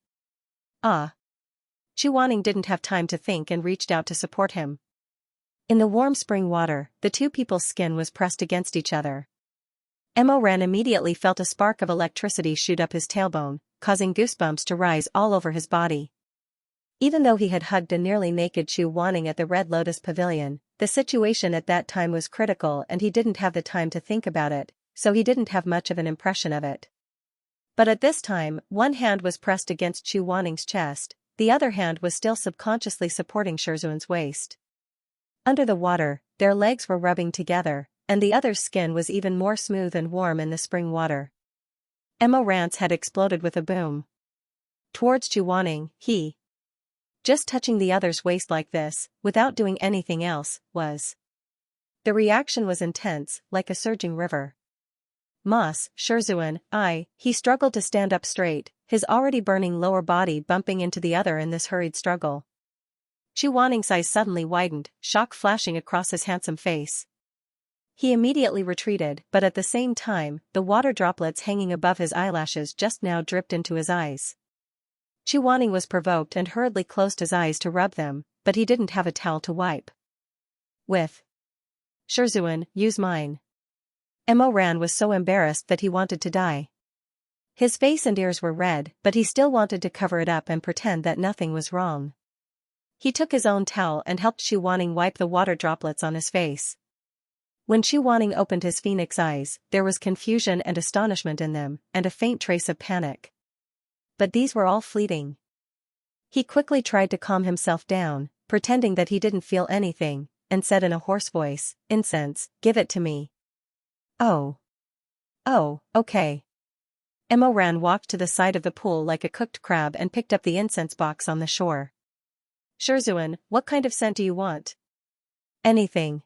Ah! Chu Wanning didn't have time to think and reached out to support him. In the warm spring water, the two people's skin was pressed against each other. Emoran immediately felt a spark of electricity shoot up his tailbone, causing goosebumps to rise all over his body. Even though he had hugged a nearly naked Chu Wanning at the Red Lotus Pavilion, the situation at that time was critical and he didn't have the time to think about it, so he didn't have much of an impression of it. But at this time, one hand was pressed against Chu Wanning's chest, the other hand was still subconsciously supporting Shizun's waist. Under the water, their legs were rubbing together, and the other's skin was even more smooth and warm in the spring water. Emma Rance had exploded with a boom. Towards Chu Wanning, he just touching the other's waist like this, without doing anything else, was. The reaction was intense, like a surging river. Moss, Shizun, he struggled to stand up straight, his already burning lower body bumping into the other in this hurried struggle. Chu Wanning's eyes suddenly widened, shock flashing across his handsome face. He immediately retreated, but at the same time, the water droplets hanging above his eyelashes just now dripped into his eyes. Chu Wanning was provoked and hurriedly closed his eyes to rub them, but he didn't have a towel to wipe with. Shizun, use mine. Mo Ran was so embarrassed that he wanted to die. His face and ears were red, but he still wanted to cover it up and pretend that nothing was wrong. He took his own towel and helped Chu Wanning wipe the water droplets on his face. When Chu Wanning opened his phoenix eyes, there was confusion and astonishment in them, and a faint trace of panic. But these were all fleeting. He quickly tried to calm himself down, pretending that he didn't feel anything, and said in a hoarse voice, "Incense, give it to me." Oh. Oh, okay. Mo Ran walked to the side of the pool like a cooked crab and picked up the incense box on the shore. Shizun, what kind of scent do you want? Anything.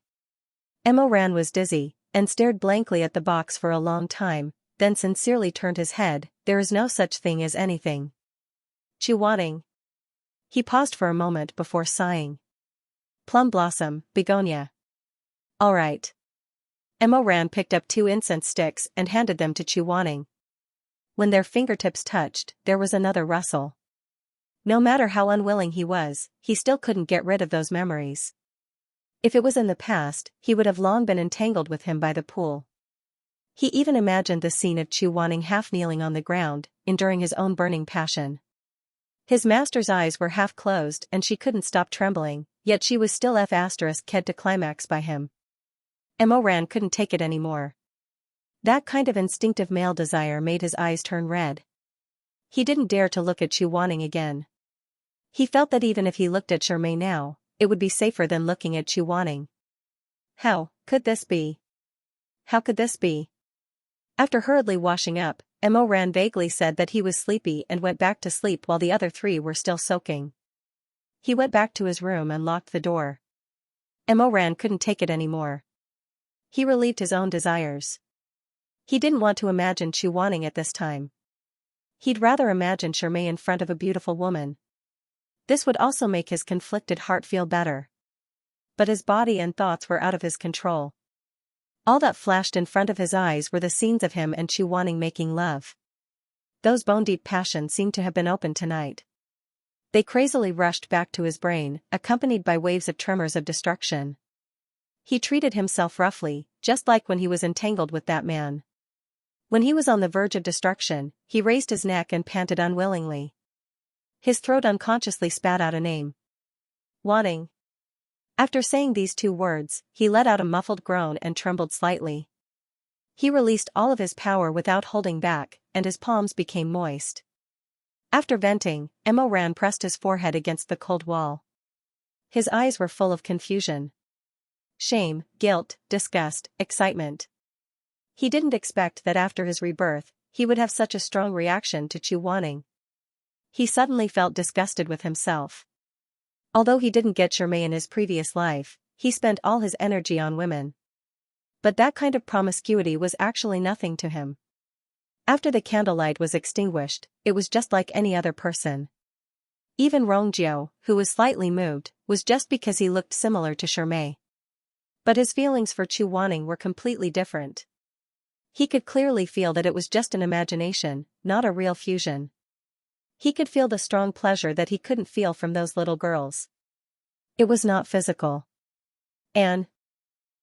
Mo Ran was dizzy, and stared blankly at the box for a long time, then sincerely turned his head. There is no such thing as anything. Chu Wanning. He paused for a moment before sighing. Plum blossom, begonia. All right. Mo Ran picked up 2 incense sticks and handed them to Chu Wanning. When their fingertips touched, there was another rustle. No matter how unwilling he was, he still couldn't get rid of those memories. If it was in the past, he would have long been entangled with him by the pool. He even imagined the scene of Chu Wanning half kneeling on the ground, enduring his own burning passion. His master's eyes were half closed and she couldn't stop trembling, yet she was still ked to climax by him. Mo Ran couldn't take it anymore. That kind of instinctive male desire made his eyes turn red. He didn't dare to look at Chu Wanning again. He felt that even if he looked at Shirmei now, it would be safer than looking at Chu Wanning. How could this be? How could this be? After hurriedly washing up, Mo Ran vaguely said that he was sleepy and went back to sleep while the other 3 were still soaking. He went back to his room and locked the door. Mo Ran couldn't take it anymore. He relieved his own desires. He didn't want to imagine Chu Wanning at this time. He'd rather imagine Shirmei in front of a beautiful woman. This would also make his conflicted heart feel better. But his body and thoughts were out of his control. All that flashed in front of his eyes were the scenes of him and Chu Wanning making love. Those bone-deep passions seemed to have been opened tonight. They crazily rushed back to his brain, accompanied by waves of tremors of destruction. He treated himself roughly, just like when he was entangled with that man. When he was on the verge of destruction, he raised his neck and panted unwillingly. His throat unconsciously spat out a name. Wanting. After saying these 2 words, he let out a muffled groan and trembled slightly. He released all of his power without holding back, and his palms became moist. After venting, Mo Ran pressed his forehead against the cold wall. His eyes were full of confusion. Shame, guilt, disgust, excitement. He didn't expect that after his rebirth, he would have such a strong reaction to Chu Wanning. He suddenly felt disgusted with himself. Although he didn't get Shirmei in his previous life, he spent all his energy on women. But that kind of promiscuity was actually nothing to him. After the candlelight was extinguished, it was just like any other person. Even Rongjiao, who was slightly moved, was just because he looked similar to Shirmei. But his feelings for Chu Wanning were completely different. He could clearly feel that it was just an imagination, not a real fusion. He could feel the strong pleasure that he couldn't feel from those little girls. It was not physical. And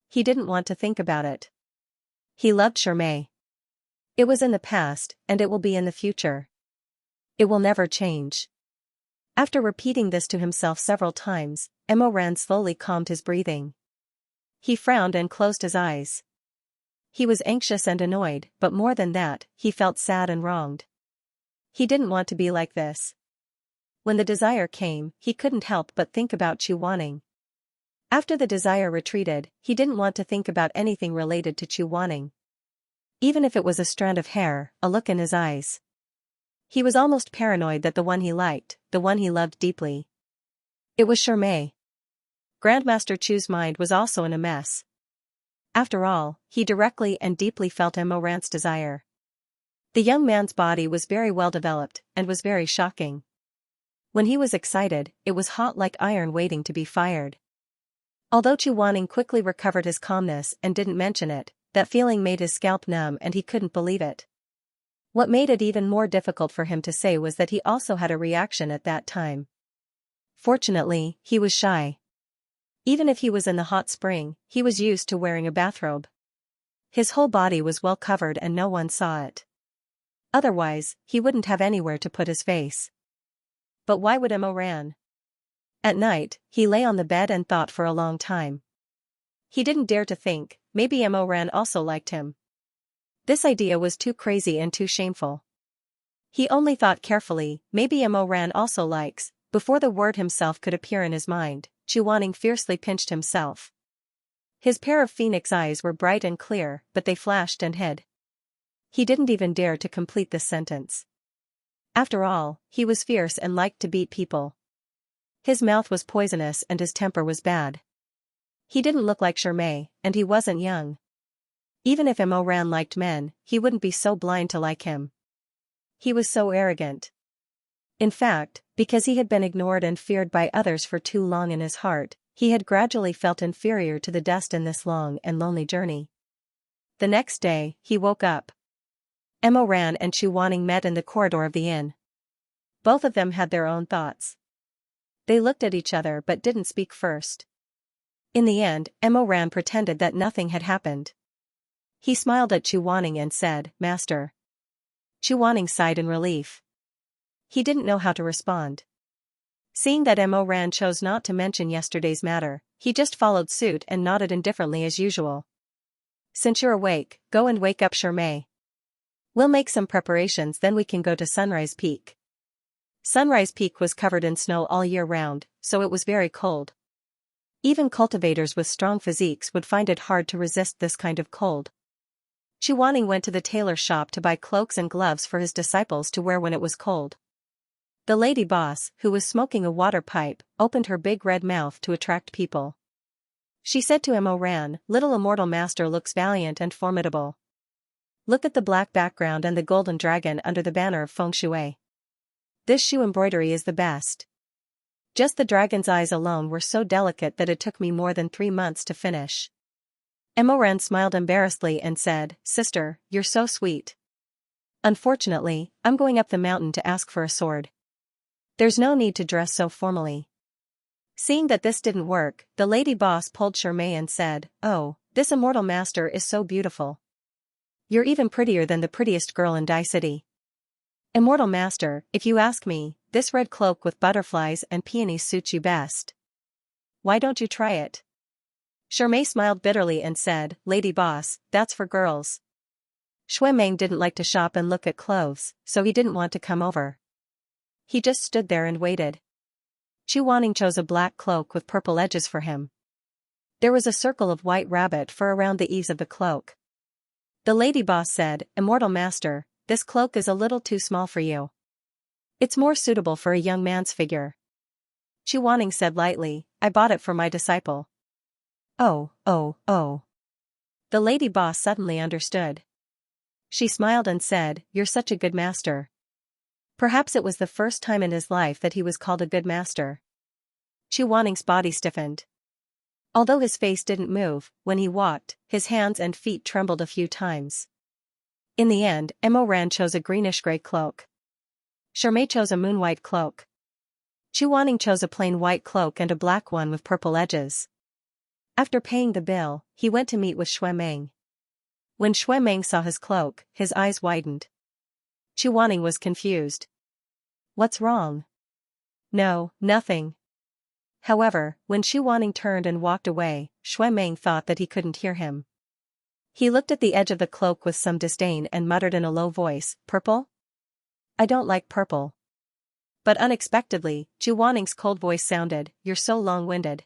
he didn't want to think about it. He loved Shirmei. It was in the past, and it will be in the future. It will never change. After repeating this to himself several times, Emoran slowly calmed his breathing. He frowned and closed his eyes. He was anxious and annoyed, but more than that, he felt sad and wronged. He didn't want to be like this. When the desire came, he couldn't help but think about Chu Wanning. After the desire retreated, he didn't want to think about anything related to Chu Wanning. Even if it was a strand of hair, a look in his eyes. He was almost paranoid that the one he liked, the one he loved deeply. It was Shermay. Grandmaster Chu's mind was also in a mess. After all, he directly and deeply felt Emoran's desire. The young man's body was very well developed, and was very shocking. When he was excited, it was hot like iron waiting to be fired. Although Chu Wanning quickly recovered his calmness and didn't mention it, that feeling made his scalp numb and he couldn't believe it. What made it even more difficult for him to say was that he also had a reaction at that time. Fortunately, he was shy. Even if he was in the hot spring, he was used to wearing a bathrobe. His whole body was well covered and no one saw it. Otherwise, he wouldn't have anywhere to put his face. But why would Emoran? At night, he lay on the bed and thought for a long time. He didn't dare to think, maybe Emoran also liked him. This idea was too crazy and too shameful. He only thought carefully, maybe Emoran also likes. Before the word himself could appear in his mind, Chu Wanning fiercely pinched himself. His pair of phoenix eyes were bright and clear, but they flashed and hid. He didn't even dare to complete this sentence. After all, he was fierce and liked to beat people. His mouth was poisonous and his temper was bad. He didn't look like Shermay, and he wasn't young. Even if Emoran liked men, he wouldn't be so blind to like him. He was so arrogant. In fact, because he had been ignored and feared by others for too long in his heart, he had gradually felt inferior to the dust in this long and lonely journey. The next day, he woke up. Emoran and Chu Wanning met in the corridor of the inn. Both of them had their own thoughts. They looked at each other but didn't speak first. In the end, Emoran pretended that nothing had happened. He smiled at Chu Wanning and said, "Master." Chu Wanning sighed in relief. He didn't know how to respond. Seeing that Emoran chose not to mention yesterday's matter, he just followed suit and nodded indifferently as usual. "Since you're awake, go and wake up Shermay. We'll make some preparations, then we can go to Sunrise Peak." Sunrise Peak was covered in snow all year round, so it was very cold. Even cultivators with strong physiques would find it hard to resist this kind of cold. Chu Wanning went to the tailor shop to buy cloaks and gloves for his disciples to wear when it was cold. The lady boss, who was smoking a water pipe, opened her big red mouth to attract people. She said to Emoran, "Little immortal master looks valiant and formidable. Look at the black background and the golden dragon under the banner of feng shui. This shoe embroidery is the best. Just the dragon's eyes alone were so delicate that it took me more than 3 months to finish." Emoran smiled embarrassedly and said, "Sister, you're so sweet. Unfortunately, I'm going up the mountain to ask for a sword. There's no need to dress so formally." Seeing that this didn't work, the lady boss pulled Shermay and said, "Oh, this immortal master is so beautiful. You're even prettier than the prettiest girl in Dai City. Immortal master, if you ask me, this red cloak with butterflies and peonies suits you best. Why don't you try it?" Shermay smiled bitterly and said, "Lady boss, that's for girls." Shui Meng didn't like to shop and look at clothes, so he didn't want to come over. He just stood there and waited. Chu Wanning chose a black cloak with purple edges for him. There was a circle of white rabbit fur around the eaves of the cloak. The lady boss said, "Immortal master, this cloak is a little too small for you. It's more suitable for a young man's figure." Chu Wanning said lightly, "I bought it for my disciple." Oh. The lady boss suddenly understood. She smiled and said, "You're such a good master." Perhaps it was the first time in his life that he was called a good master. Chu Wanning's body stiffened. Although his face didn't move, when he walked, his hands and feet trembled a few times. In the end, Emoran chose a greenish-gray cloak. Shermay chose a moon-white cloak. Chu Wanning chose a plain white cloak and a black one with purple edges. After paying the bill, he went to meet with Shui Meng. When Shui Meng saw his cloak, his eyes widened. Chu Wanning was confused. What's wrong? No, nothing. However, when Xu Wanning turned and walked away, Shui Meng thought that he couldn't hear him. He looked at the edge of the cloak with some disdain and muttered in a low voice, "Purple? I don't like purple." But unexpectedly, Xu Wanning's cold voice sounded, "You're so long-winded.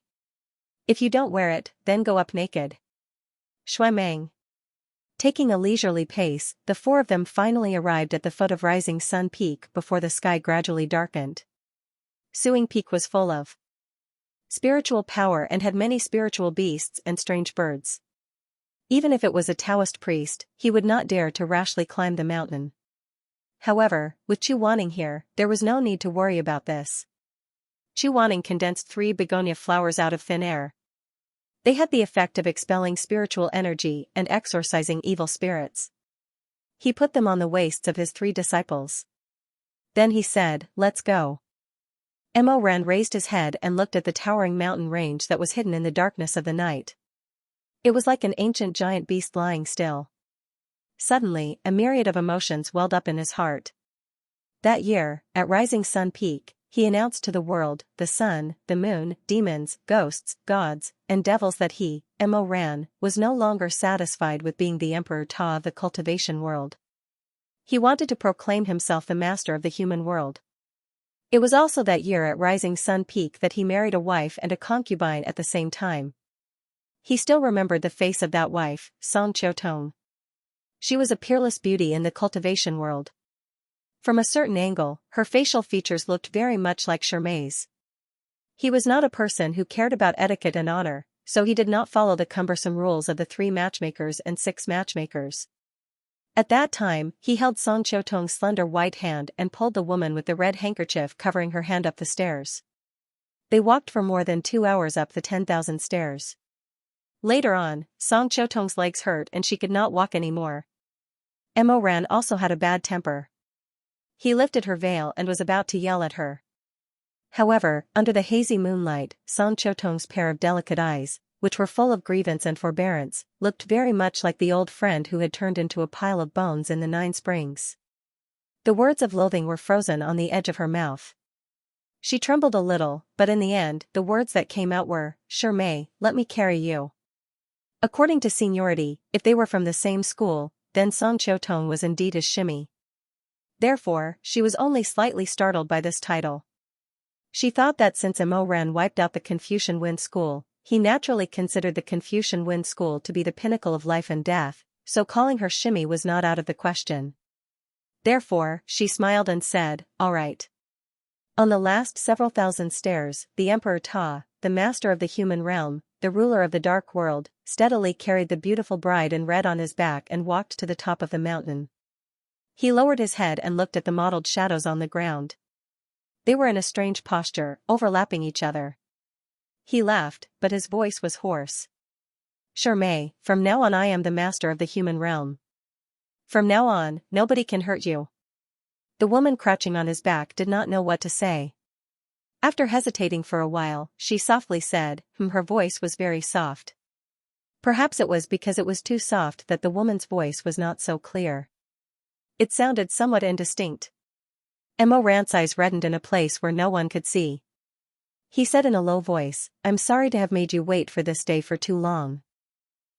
If you don't wear it, then go up naked." Shui Meng. Taking a leisurely pace, the four of them finally arrived at the foot of Rising Sun Peak before the sky gradually darkened. Suing Peak was full of spiritual power and had many spiritual beasts and strange birds. Even if it was a Taoist priest, he would not dare to rashly climb the mountain. However, with Xu Wanning here, there was no need to worry about this. Xu Wanning condensed 3 begonia flowers out of thin air. They had the effect of expelling spiritual energy and exorcising evil spirits. He put them on the waists of his 3 disciples. Then he said, "Let's go." Mo Ran raised his head and looked at the towering mountain range that was hidden in the darkness of the night. It was like an ancient giant beast lying still. Suddenly, a myriad of emotions welled up in his heart. That year, at Rising Sun Peak, he announced to the world, the sun, the moon, demons, ghosts, gods, and devils that he, Mo Ran, was no longer satisfied with being the Emperor Ta of the cultivation world. He wanted to proclaim himself the master of the human world. It was also that year at Rising Sun Peak that he married a wife and a concubine at the same time. He still remembered the face of that wife, Song Qiutong. She was a peerless beauty in the cultivation world. From a certain angle, her facial features looked very much like Shermai's. He was not a person who cared about etiquette and honor, so he did not follow the cumbersome rules of the 3 matchmakers and 6 matchmakers. At that time, he held Song Qiutong's slender white hand and pulled the woman with the red handkerchief covering her hand up the stairs. They walked for more than 2 hours up the 10,000 stairs. Later on, Song Qiutong's legs hurt and she could not walk anymore. Mo Ran also had a bad temper. He lifted her veil and was about to yell at her. However, under the hazy moonlight, Song Qiutong's pair of delicate eyes, which were full of grievance and forbearance, looked very much like the old friend who had turned into a pile of bones in the 9 springs. The words of loathing were frozen on the edge of her mouth. She trembled a little, but in the end, the words that came out were, "Shermai, let me carry you." According to seniority, if they were from the same school, then Song Qiutong was indeed his shimmy. Therefore, she was only slightly startled by this title. She thought that since Mo Ran wiped out the Confucian Wind School, he naturally considered the Confucian Wind School to be the pinnacle of life and death, so calling her shimmy was not out of the question. Therefore, she smiled and said, "All right." On the last several thousand stairs, the Emperor Ta, the master of the human realm, the ruler of the dark world, steadily carried the beautiful bride in red on his back and walked to the top of the mountain. He lowered his head and looked at the mottled shadows on the ground. They were in a strange posture, overlapping each other. He laughed, but his voice was hoarse. "Shermai, from now on I am the master of the human realm. From now on, nobody can hurt you." The woman crouching on his back did not know what to say. After hesitating for a while, she softly said, her voice was very soft. Perhaps it was because it was too soft that the woman's voice was not so clear. It sounded somewhat indistinct. Mo Ran's eyes reddened in a place where no one could see. He said in a low voice, "I'm sorry to have made you wait for this day for too long."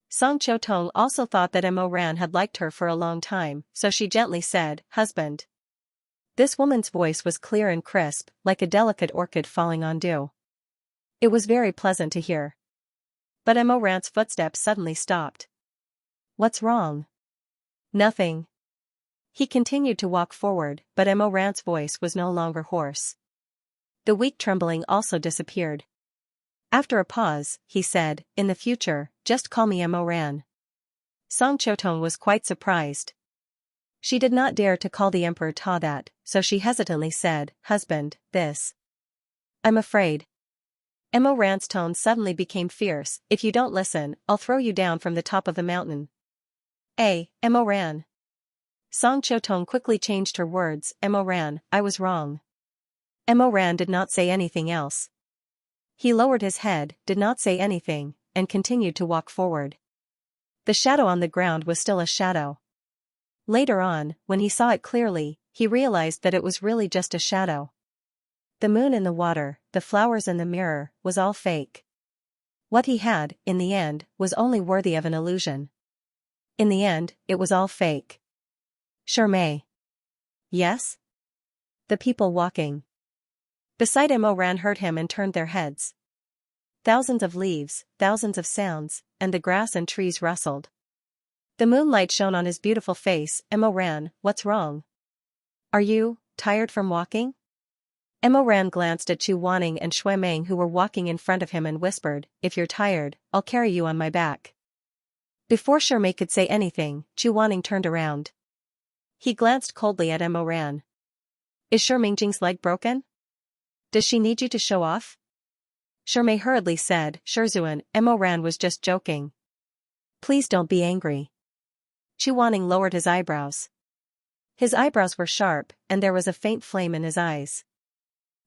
Song Qiutong also thought that Mo Ran had liked her for a long time, so she gently said, "Husband." This woman's voice was clear and crisp, like a delicate orchid falling on dew. It was very pleasant to hear. But Mo Ran's footsteps suddenly stopped. "What's wrong?" "Nothing." He continued to walk forward, but Mo Ran's voice was no longer hoarse. The weak trembling also disappeared. After a pause, he said, "In the future, just call me Mo Ran." Song Qiutong was quite surprised. She did not dare to call the Emperor Ta that, so she hesitantly said, "Husband, this." "I'm afraid." Mo Ran's tone suddenly became fierce, "If you don't listen, I'll throw you down from the top of the mountain." Mo Ran. Song Qiutong quickly changed her words, "Mo Ran, I was wrong." Mo Ran did not say anything else. He lowered his head, did not say anything, and continued to walk forward. The shadow on the ground was still a shadow. Later on, when he saw it clearly, he realized that it was really just a shadow. The moon in the water, the flowers in the mirror, was all fake. What he had, in the end, was only worthy of an illusion. In the end, it was all fake. Shermay. Yes? The people walking beside Ran heard him and turned their heads. Thousands of leaves, thousands of sounds, and the grass and trees rustled. The moonlight shone on his beautiful face. Ran, what's wrong? Are you tired from walking? Ran glanced at Chu Wanning and Shui Meng who were walking in front of him and whispered, if you're tired, I'll carry you on my back. Before Shermay could say anything, Chu Wanning turned around. He glanced coldly at Ran. Is Shermingjing's leg broken? Does she need you to show off? Shermay hurriedly said, Shizun, Ran was just joking. Please don't be angry. Chu Wanning lowered his eyebrows. His eyebrows were sharp, and there was a faint flame in his eyes.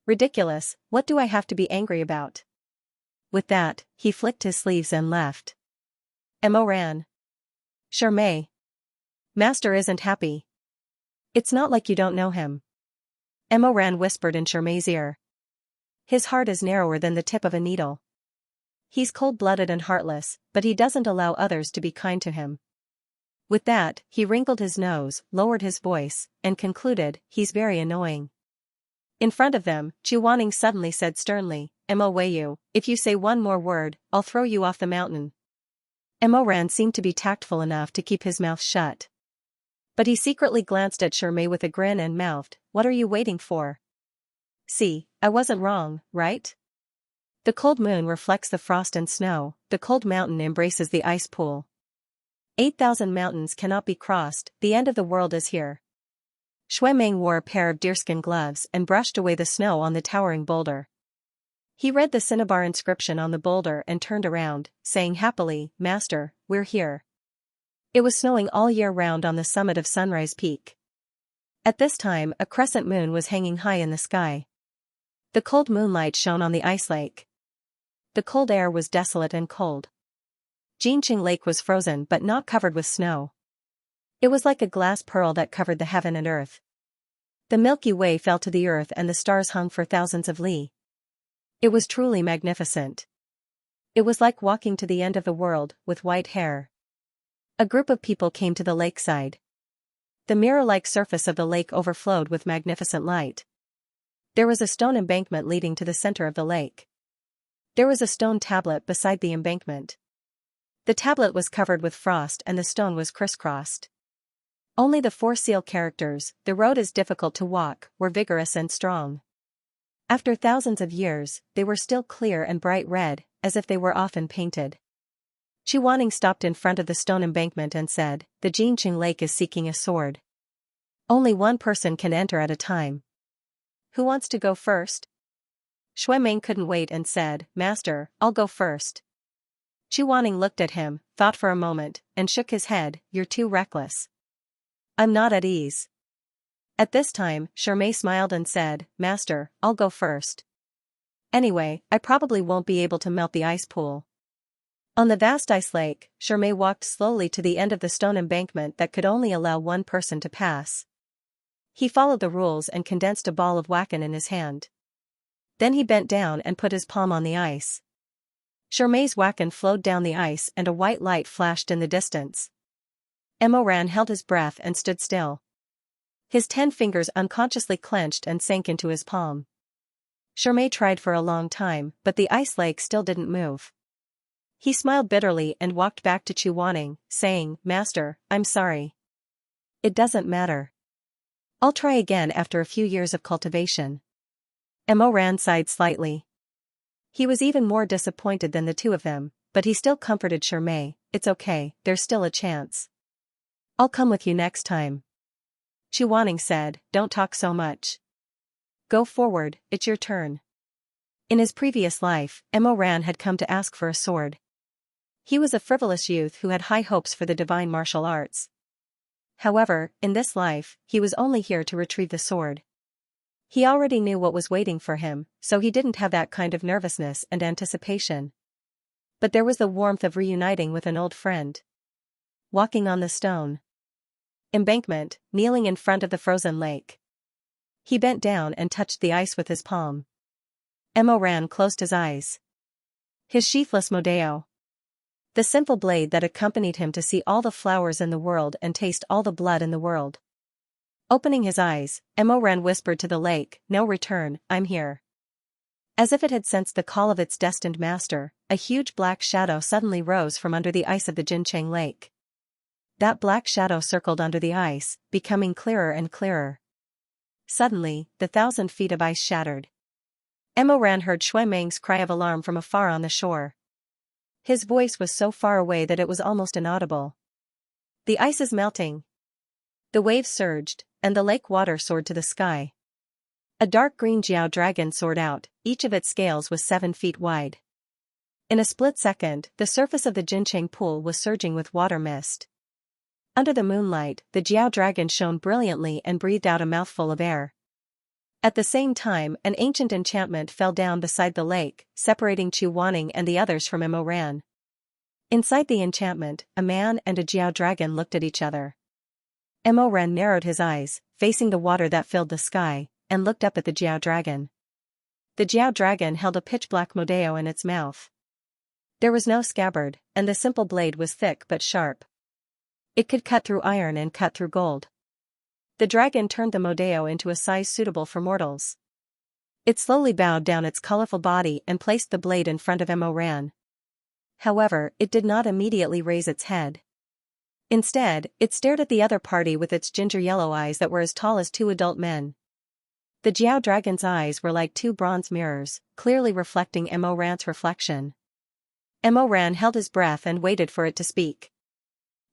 Ridiculous, what do I have to be angry about? With that, he flicked his sleeves and left. Ran. Shermay. Master isn't happy. It's not like you don't know him. Ran whispered in Shermay's ear. His heart is narrower than the tip of a needle. He's cold-blooded and heartless, but he doesn't allow others to be kind to him. With that, he wrinkled his nose, lowered his voice, and concluded, he's very annoying. In front of them, Chu Wanning suddenly said sternly, Wayu, if you say one more word, I'll throw you off the mountain. Ran seemed to be tactful enough to keep his mouth shut. But he secretly glanced at Shermay with a grin and mouthed, what are you waiting for? See, I wasn't wrong, right? The cold moon reflects the frost and snow, the cold mountain embraces the ice pool. 8,000 mountains cannot be crossed, the end of the world is here. Shui Meng wore a pair of deerskin gloves and brushed away the snow on the towering boulder. He read the cinnabar inscription on the boulder and turned around, saying happily, Master, we're here. It was snowing all year round on the summit of Sunrise Peak. At this time, a crescent moon was hanging high in the sky. The cold moonlight shone on the ice lake. The cold air was desolate and cold. Jinqing Lake was frozen but not covered with snow. It was like a glass pearl that covered the heaven and earth. The Milky Way fell to the earth and the stars hung for thousands of li. It was truly magnificent. It was like walking to the end of the world, with white hair. A group of people came to the lakeside. The mirror-like surface of the lake overflowed with magnificent light. There was a stone embankment leading to the center of the lake. There was a stone tablet beside the embankment. The tablet was covered with frost and the stone was crisscrossed. Only the 4 seal characters, the road is difficult to walk, were vigorous and strong. After thousands of years, they were still clear and bright red, as if they were often painted. Chu Wanning stopped in front of the stone embankment and said, the Jinqing Lake is seeking a sword. Only one person can enter at a time. Who wants to go first? Shui Meng couldn't wait and said, Master, I'll go first. Chu Wanning looked at him, thought for a moment, and shook his head, you're too reckless. I'm not at ease. At this time, Shermay smiled and said, Master, I'll go first. Anyway, I probably won't be able to melt the ice pool. On the vast ice lake, Shermay walked slowly to the end of the stone embankment that could only allow one person to pass. He followed the rules and condensed a ball of wacken in his hand. Then he bent down and put his palm on the ice. Shermay's wacken flowed down the ice and a white light flashed in the distance. Ran held his breath and stood still. His 10 fingers unconsciously clenched and sank into his palm. Shermay tried for a long time, but the ice lake still didn't move. He smiled bitterly and walked back to Chu Wanning, saying, Master, I'm sorry. It doesn't matter. I'll try again after a few years of cultivation. Ran sighed slightly. He was even more disappointed than the two of them, but he still comforted Shermay, it's okay, there's still a chance. I'll come with you next time. Chu Wanning said, don't talk so much. Go forward, it's your turn. In his previous life, Ran had come to ask for a sword. He was a frivolous youth who had high hopes for the divine martial arts. However, in this life, he was only here to retrieve the sword. He already knew what was waiting for him, so he didn't have that kind of nervousness and anticipation. But there was the warmth of reuniting with an old friend. Walking on the stone. embankment, kneeling in front of the frozen lake. He bent down and touched the ice with his palm. Emoran closed his eyes. His sheathless Modeo. The simple blade that accompanied him to see all the flowers in the world and taste all the blood in the world. Opening his eyes, Emoran whispered to the lake, "No return, I'm here." As if it had sensed the call of its destined master, a huge black shadow suddenly rose from under the ice of the Jincheng lake. That black shadow circled under the ice, becoming clearer and clearer. Suddenly, the 1,000 feet of ice shattered. Emoran heard Shui Meng's cry of alarm from afar on the shore. His voice was so far away that it was almost inaudible. "The ice is melting." The waves surged, and the lake water soared to the sky. A dark green Jiao dragon soared out, each of its scales was 7 feet wide. In a split second, the surface of the Jincheng pool was surging with water mist. Under the moonlight, the Jiao dragon shone brilliantly and breathed out a mouthful of air. At the same time, an ancient enchantment fell down beside the lake, separating Chu Wanning and the others from Emoran. Inside the enchantment, a man and a Jiao dragon looked at each other. Emoran narrowed his eyes, facing the water that filled the sky, and looked up at the Jiao dragon. The Jiao dragon held a pitch-black Modeo in its mouth. There was no scabbard, and the simple blade was thick but sharp. It could cut through iron and cut through gold. The dragon turned the Modeo into a size suitable for mortals. It slowly bowed down its colorful body and placed the blade in front of Emoran. However, it did not immediately raise its head. Instead, it stared at the other party with its ginger-yellow eyes that were as tall as 2 adult men. The Jiao dragon's eyes were like 2 bronze mirrors, clearly reflecting Emoran's reflection. Emoran held his breath and waited for it to speak.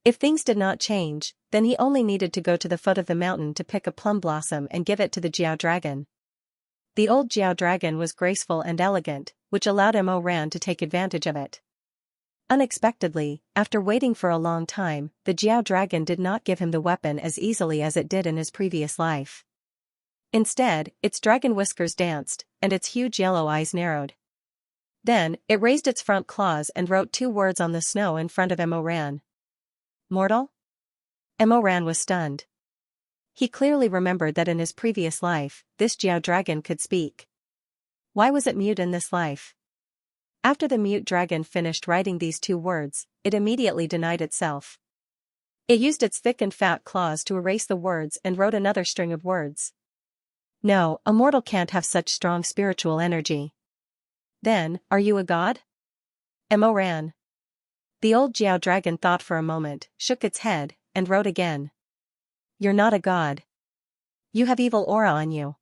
If things did not change, then he only needed to go to the foot of the mountain to pick a plum blossom and give it to the Jiao dragon. The old Jiao dragon was graceful and elegant, which allowed Emoran to take advantage of it. Unexpectedly, after waiting for a long time, the Jiao dragon did not give him the weapon as easily as it did in his previous life. Instead, its dragon whiskers danced, and its huge yellow eyes narrowed. Then, it raised its front claws and wrote 2 words on the snow in front of Emoran. "Mortal?" Emoran was stunned. He clearly remembered that in his previous life, this Jiao dragon could speak. Why was it mute in this life? After the mute dragon finished writing these 2 words, it immediately denied itself. It used its thick and fat claws to erase the words and wrote another string of words. "No, a mortal can't have such strong spiritual energy." "Then, are you a god?" Emoran. The old Jiao dragon thought for a moment, shook its head, and wrote again. "You're not a god. You have evil aura on you.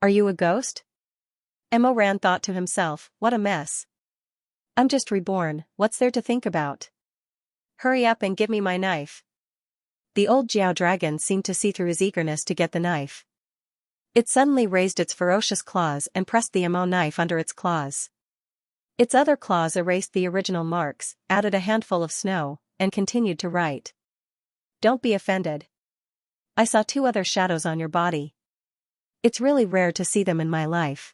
Are you a ghost?" Emoran thought to himself, what a mess. "I'm just reborn, what's there to think about? Hurry up and give me my knife." The old Jiao dragon seemed to see through his eagerness to get the knife. It suddenly raised its ferocious claws and pressed the Emo knife under its claws. Its other claws erased the original marks, added a handful of snow, and continued to write. "Don't be offended. I saw 2 other shadows on your body. It's really rare to see them in my life.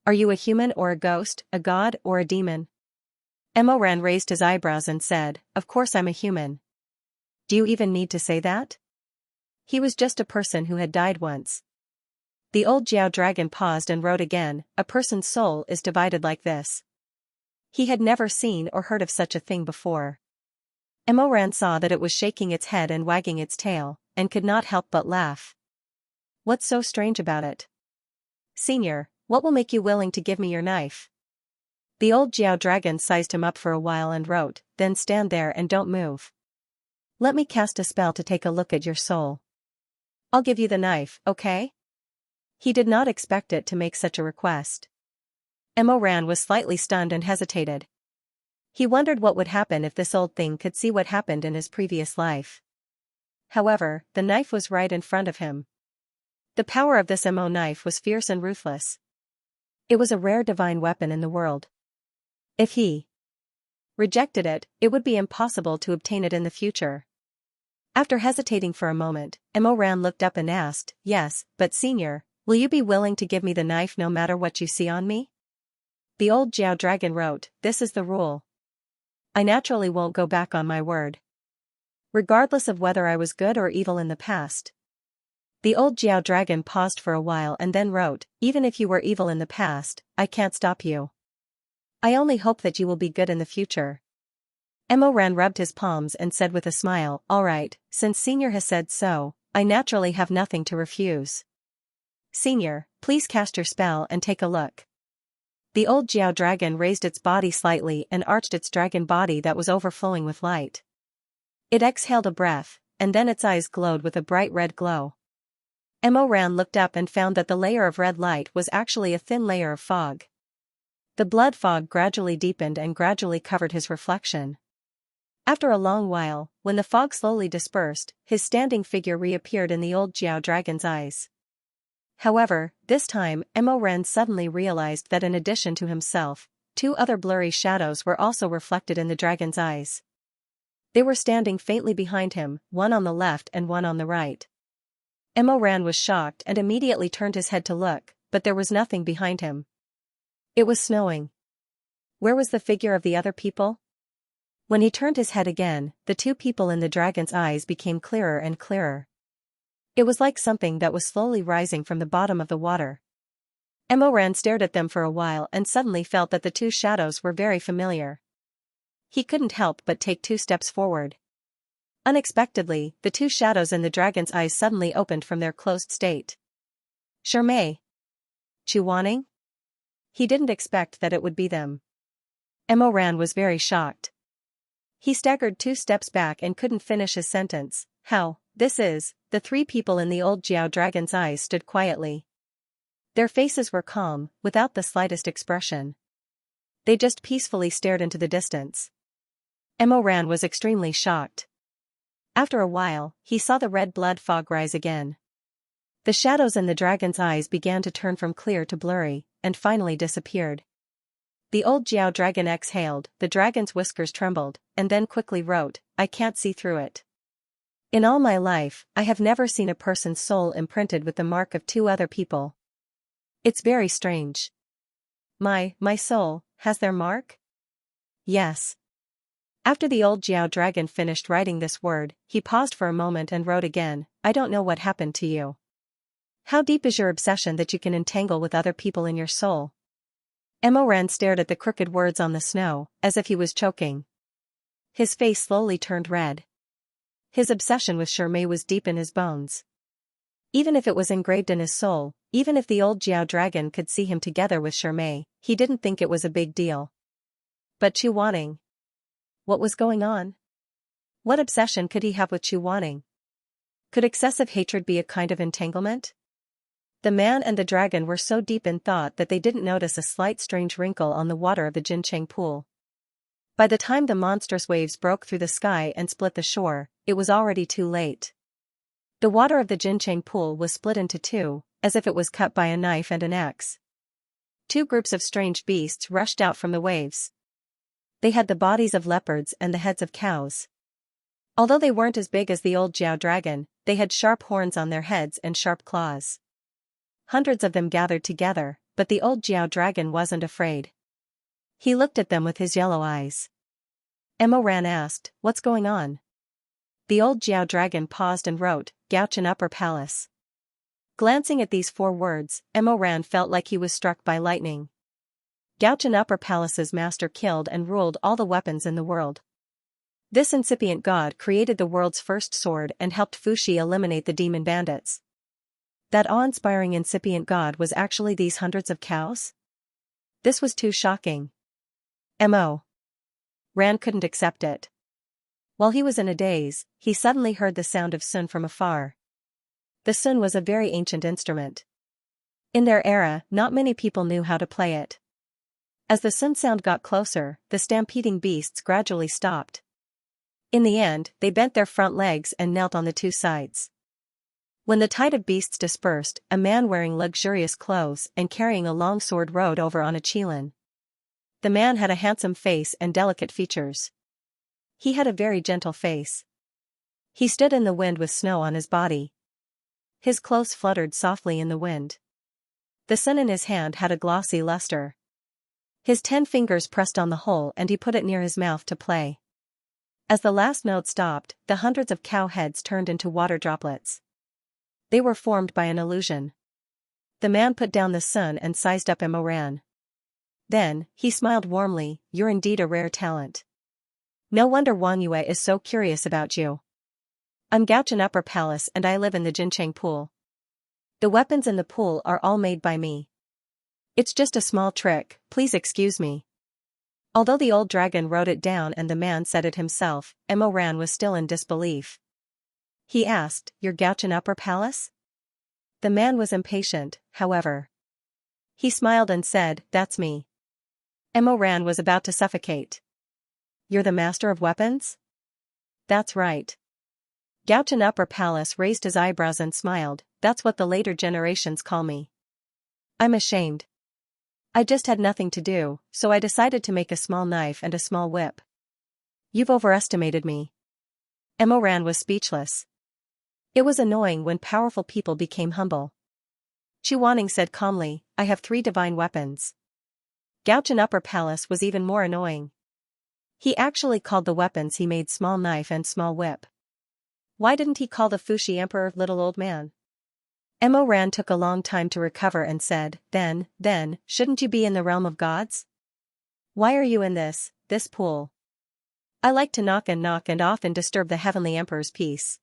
Are you a human or a ghost, a god or a demon?" Emoran raised his eyebrows and said, "Of course I'm a human. Do you even need to say that?" He was just a person who had died once. The old Jiao dragon paused and wrote again, "A person's soul is divided like this." He had never seen or heard of such a thing before. Emoran saw that it was shaking its head and wagging its tail, and could not help but laugh. "What's so strange about it? Senior, what will make you willing to give me your knife?" The old Jiao dragon sized him up for a while and wrote, "Then stand there and don't move. Let me cast a spell to take a look at your soul. I'll give you the knife, okay?" He did not expect it to make such a request. Emoran was slightly stunned and hesitated. He wondered what would happen if this old thing could see what happened in his previous life. However, the knife was right in front of him. The power of this Emo knife was fierce and ruthless. It was a rare divine weapon in the world. If he rejected it, it would be impossible to obtain it in the future. After hesitating for a moment, Emoran looked up and asked, "Yes, but senior, will you be willing to give me the knife no matter what you see on me?" The old Jiao dragon wrote, "This is the rule. I naturally won't go back on my word." regardless of whether I was good or evil in the past. The old Jiao dragon paused for a while and then wrote, even if you were evil in the past, I can't stop you. I only hope that you will be good in the future. Emoran rubbed his palms and said with a smile, all right, since Senior has said so, I naturally have nothing to refuse. Senior, please cast your spell and take a look. The old Jiao dragon raised its body slightly and arched its dragon body that was overflowing with light. It exhaled a breath, and then its eyes glowed with a bright red glow. Emoran looked up and found that the layer of red light was actually a thin layer of fog. The blood fog gradually deepened and gradually covered his reflection. After a long while, when the fog slowly dispersed, his standing figure reappeared in the old Jiao dragon's eyes. However, this time, Emoran suddenly realized that in addition to himself, two other blurry shadows were also reflected in the dragon's eyes. They were standing faintly behind him, one on the left and one on the right. Emoran was shocked and immediately turned his head to look, but there was nothing behind him. It was snowing. Where was the figure of the other people? When he turned his head again, the two people in the dragon's eyes became clearer and clearer. It was like something that was slowly rising from the bottom of the water. Emoran stared at them for a while and suddenly felt that the two shadows were very familiar. He couldn't help but take 2 steps forward. Unexpectedly, the two shadows in the dragon's eyes suddenly opened from their closed state. Shermay. Chuaning? He didn't expect that it would be them. Emoran was very shocked. He staggered 2 steps back and couldn't finish his sentence. How, this is, the 3 people in the old Jiao dragon's eyes stood quietly. Their faces were calm, without the slightest expression. They just peacefully stared into the distance. Emoran was extremely shocked. After a while, he saw the red blood fog rise again. The shadows in the dragon's eyes began to turn from clear to blurry, and finally disappeared. The old Jiao dragon exhaled, the dragon's whiskers trembled, and then quickly wrote, I can't see through it. In all my life, I have never seen a person's soul imprinted with the mark of 2 other people. It's very strange. My soul, has their mark? Yes. After the old Jiao dragon finished writing this word, he paused for a moment and wrote again, I don't know what happened to you. How deep is your obsession that you can entangle with other people in your soul? Emoran stared at the crooked words on the snow, as if he was choking. His face slowly turned red. His obsession with Shermay was deep in his bones. Even if it was engraved in his soul, even if the old Jiao dragon could see him together with Shermay, he didn't think it was a big deal. But Chuaning. What was going on? What obsession could he have with Chuaning? Could excessive hatred be a kind of entanglement? The man and the dragon were so deep in thought that they didn't notice a slight strange wrinkle on the water of the Jincheng pool. By the time the monstrous waves broke through the sky and split the shore, it was already too late. The water of the Jincheng pool was split into 2, as if it was cut by a knife and an axe. 2 groups of strange beasts rushed out from the waves. They had the bodies of leopards and the heads of cows. Although they weren't as big as the old Jiao dragon, they had sharp horns on their heads and sharp claws. Hundreds of them gathered together, but the old Jiao dragon wasn't afraid. He looked at them with his yellow eyes. Emoran asked, what's going on? The old Jiao dragon paused and wrote, Gaochan Upper Palace. Glancing at these 4 words, Emoran felt like he was struck by lightning. Gaochan Upper Palace's master killed and ruled all the weapons in the world. This incipient god created the world's first sword and helped Fuxi eliminate the demon bandits. That awe-inspiring incipient god was actually these hundreds of cows? This was too shocking. Mo. Rand couldn't accept it. While he was in a daze, he suddenly heard the sound of sun from afar. The sun was a very ancient instrument. In their era, not many people knew how to play it. As the sun sound got closer, the stampeding beasts gradually stopped. In the end, they bent their front legs and knelt on the 2 sides. When the tide of beasts dispersed, a man wearing luxurious clothes and carrying a long sword rode over on a qilin. The man had a handsome face and delicate features. He had a very gentle face. He stood in the wind with snow on his body. His clothes fluttered softly in the wind. The sun in his hand had a glossy luster. His 10 fingers pressed on the hole and he put it near his mouth to play. As the last note stopped, the hundreds of cow heads turned into water droplets. They were formed by an illusion. The man put down the sun and sized up Emoran. Then, he smiled warmly, "You're indeed a rare talent. No wonder Wang Yue is so curious about you. I'm Gaochen Upper Palace and I live in the Jincheng Pool. The weapons in the pool are all made by me. It's just a small trick, please excuse me." Although the old dragon wrote it down and the man said it himself, Emoran was still in disbelief. He asked, "You're Gaochen Upper Palace?" The man was impatient, however. He smiled and said, "That's me." Emoran was about to suffocate. "You're the master of weapons?" "That's right." Gaochen Upper Palace raised his eyebrows and smiled, "That's what the later generations call me. I'm ashamed. I just had nothing to do, so I decided to make a small knife and a small whip." "You've overestimated me." Emoran was speechless. It was annoying when powerful people became humble. Chuaning said calmly, "I have 3 divine weapons." Gaochen Upper Palace was even more annoying. He actually called the weapons he made small knife and small whip. Why didn't he call the Fuxi Emperor little old man? Emoran took a long time to recover and said, Then, shouldn't you be in the realm of gods? Why are you in this pool? I like to knock and often disturb the heavenly emperor's peace.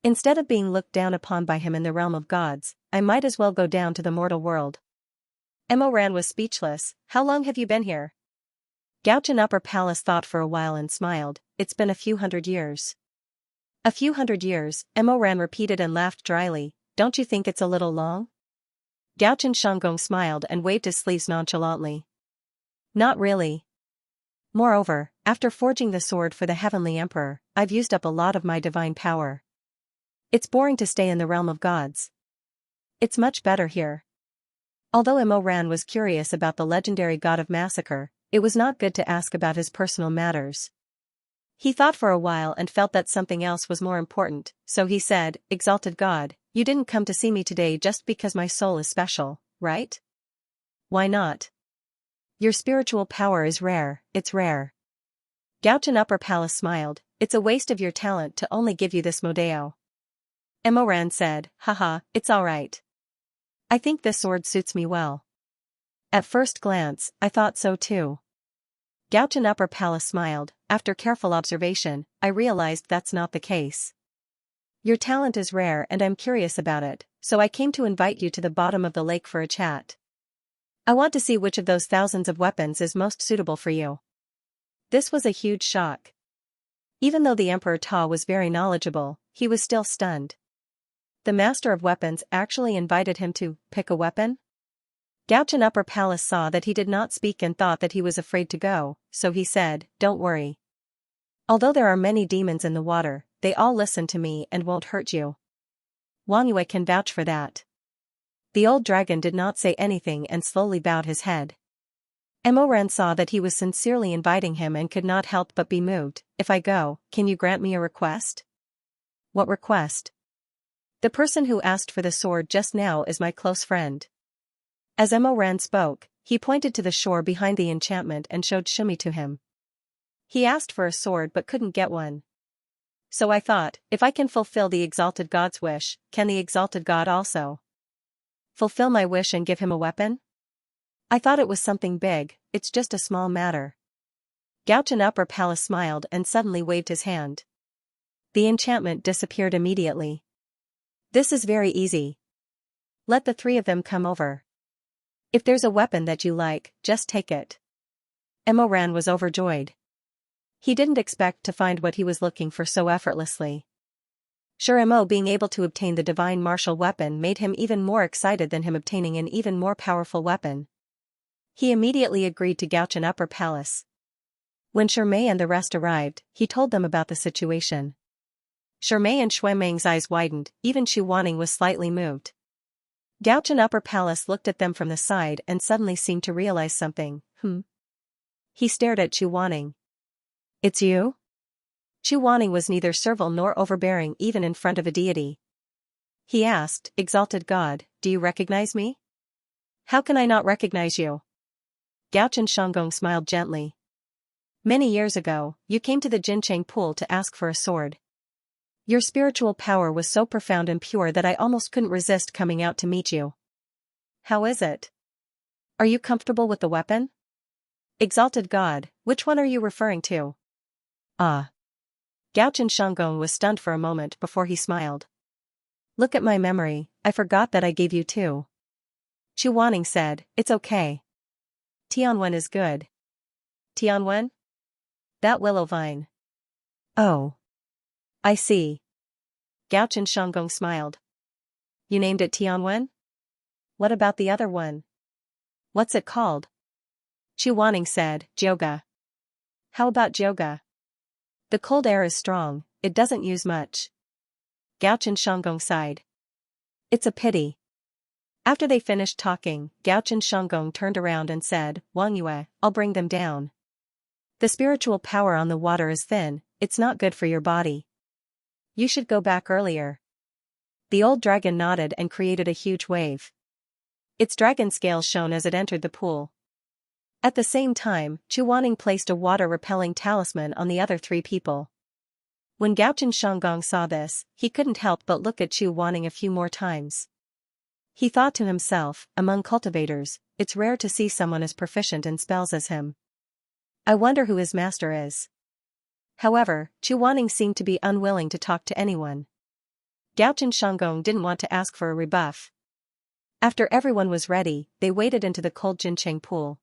Instead of being looked down upon by him in the realm of gods, I might as well go down to the mortal world." Emoran was speechless. "How long have you been here?" Gaochen Upper Palace thought for a while and smiled, "It's been a few hundred years." "A few hundred years," Emoran repeated and laughed dryly, "don't you think it's a little long?" Gaochen Shanggong smiled and waved his sleeves nonchalantly. "Not really. Moreover, after forging the sword for the heavenly emperor, I've used up a lot of my divine power. It's boring to stay in the realm of gods. It's much better here." Although Emoran was curious about the legendary god of massacre, it was not good to ask about his personal matters. He thought for a while and felt that something else was more important, so he said, "Exalted God, you didn't come to see me today just because my soul is special, right?" "Why not? Your spiritual power is rare, it's rare." Gaochen Upper Palace smiled, "It's a waste of your talent to only give you this modeo." Emoran said, "Haha, it's alright. I think this sword suits me well." At first glance, I thought so too. Gaochen Upper Palace smiled, "After careful observation, I realized that's not the case. Your talent is rare and I'm curious about it, so I came to invite you to the bottom of the lake for a chat. I want to see which of those thousands of weapons is most suitable for you." This was a huge shock. Even though the Emperor Ta was very knowledgeable, he was still stunned. The Master of Weapons actually invited him to pick a weapon? Gaochen Upper Palace saw that he did not speak and thought that he was afraid to go, so he said, "Don't worry. Although there are many demons in the water, they all listen to me and won't hurt you. Wang Yue can vouch for that." The old dragon did not say anything and slowly bowed his head. Emoran saw that he was sincerely inviting him and could not help but be moved. "If I go, can you grant me a request?" "What request?" "The person who asked for the sword just now is my close friend." As Emoran spoke, he pointed to the shore behind the enchantment and showed Shumi to him. "He asked for a sword but couldn't get one. So I thought, if I can fulfill the exalted god's wish, can the exalted god also fulfill my wish and give him a weapon? I thought it was something big, it's just a small matter." Gaochen Upper Palace smiled and suddenly waved his hand. The enchantment disappeared immediately. "This is very easy. Let the 3 of them come over. If there's a weapon that you like, just take it." Emoran was overjoyed. He didn't expect to find what he was looking for so effortlessly. Sure, Mo being able to obtain the divine martial weapon made him even more excited than him obtaining an even more powerful weapon. He immediately agreed to Gaochen Upper Palace. When Shermei and the rest arrived, he told them about the situation. Shermei and Shuemeng's eyes widened, even Xu Wanning was slightly moved. Gaochen Upper Palace looked at them from the side and suddenly seemed to realize something. He stared at Xu Wanning. "It's you?" Xu Wanning was neither servile nor overbearing even in front of a deity. He asked, "Exalted God, do you recognize me?" "How can I not recognize you?" Gaochen Shanggong smiled gently. Many years ago, you came to the Jincheng pool to ask for a sword. Your spiritual power was so profound and pure that I almost couldn't resist coming out to meet you. How is it? Are you comfortable with the weapon? Exalted God, which one are you referring to? Ah. Gaochen Shanggong was stunned for a moment before he smiled. Look at my memory, I forgot that I gave you two. Chu Wanning said, it's okay. Tianwen is good. Tianwen? That willow vine. Oh. I see. Gaochen Shanggong smiled. You named it Tianwen? What about the other one? What's it called? Chu Wanning said, Jyoga. How about Jyoga? The cold air is strong, it doesn't use much. Gaochen Shanggong sighed. It's a pity. After they finished talking, Gaochen Shanggong turned around and said, Wang Yue, I'll bring them down. The spiritual power on the water is thin, it's not good for your body. You should go back earlier. The old dragon nodded and created a huge wave. Its dragon scales shone as it entered the pool. At the same time, Chu Wanning placed a water-repelling talisman on the other three people. When Gaochen Shanggong saw this, he couldn't help but look at Chu Wanning a few more times. He thought to himself, among cultivators, it's rare to see someone as proficient in spells as him. I wonder who his master is. However, Chu Wanning seemed to be unwilling to talk to anyone. Gaochen Shanggong didn't want to ask for a rebuff. After everyone was ready, they waded into the cold Jincheng pool.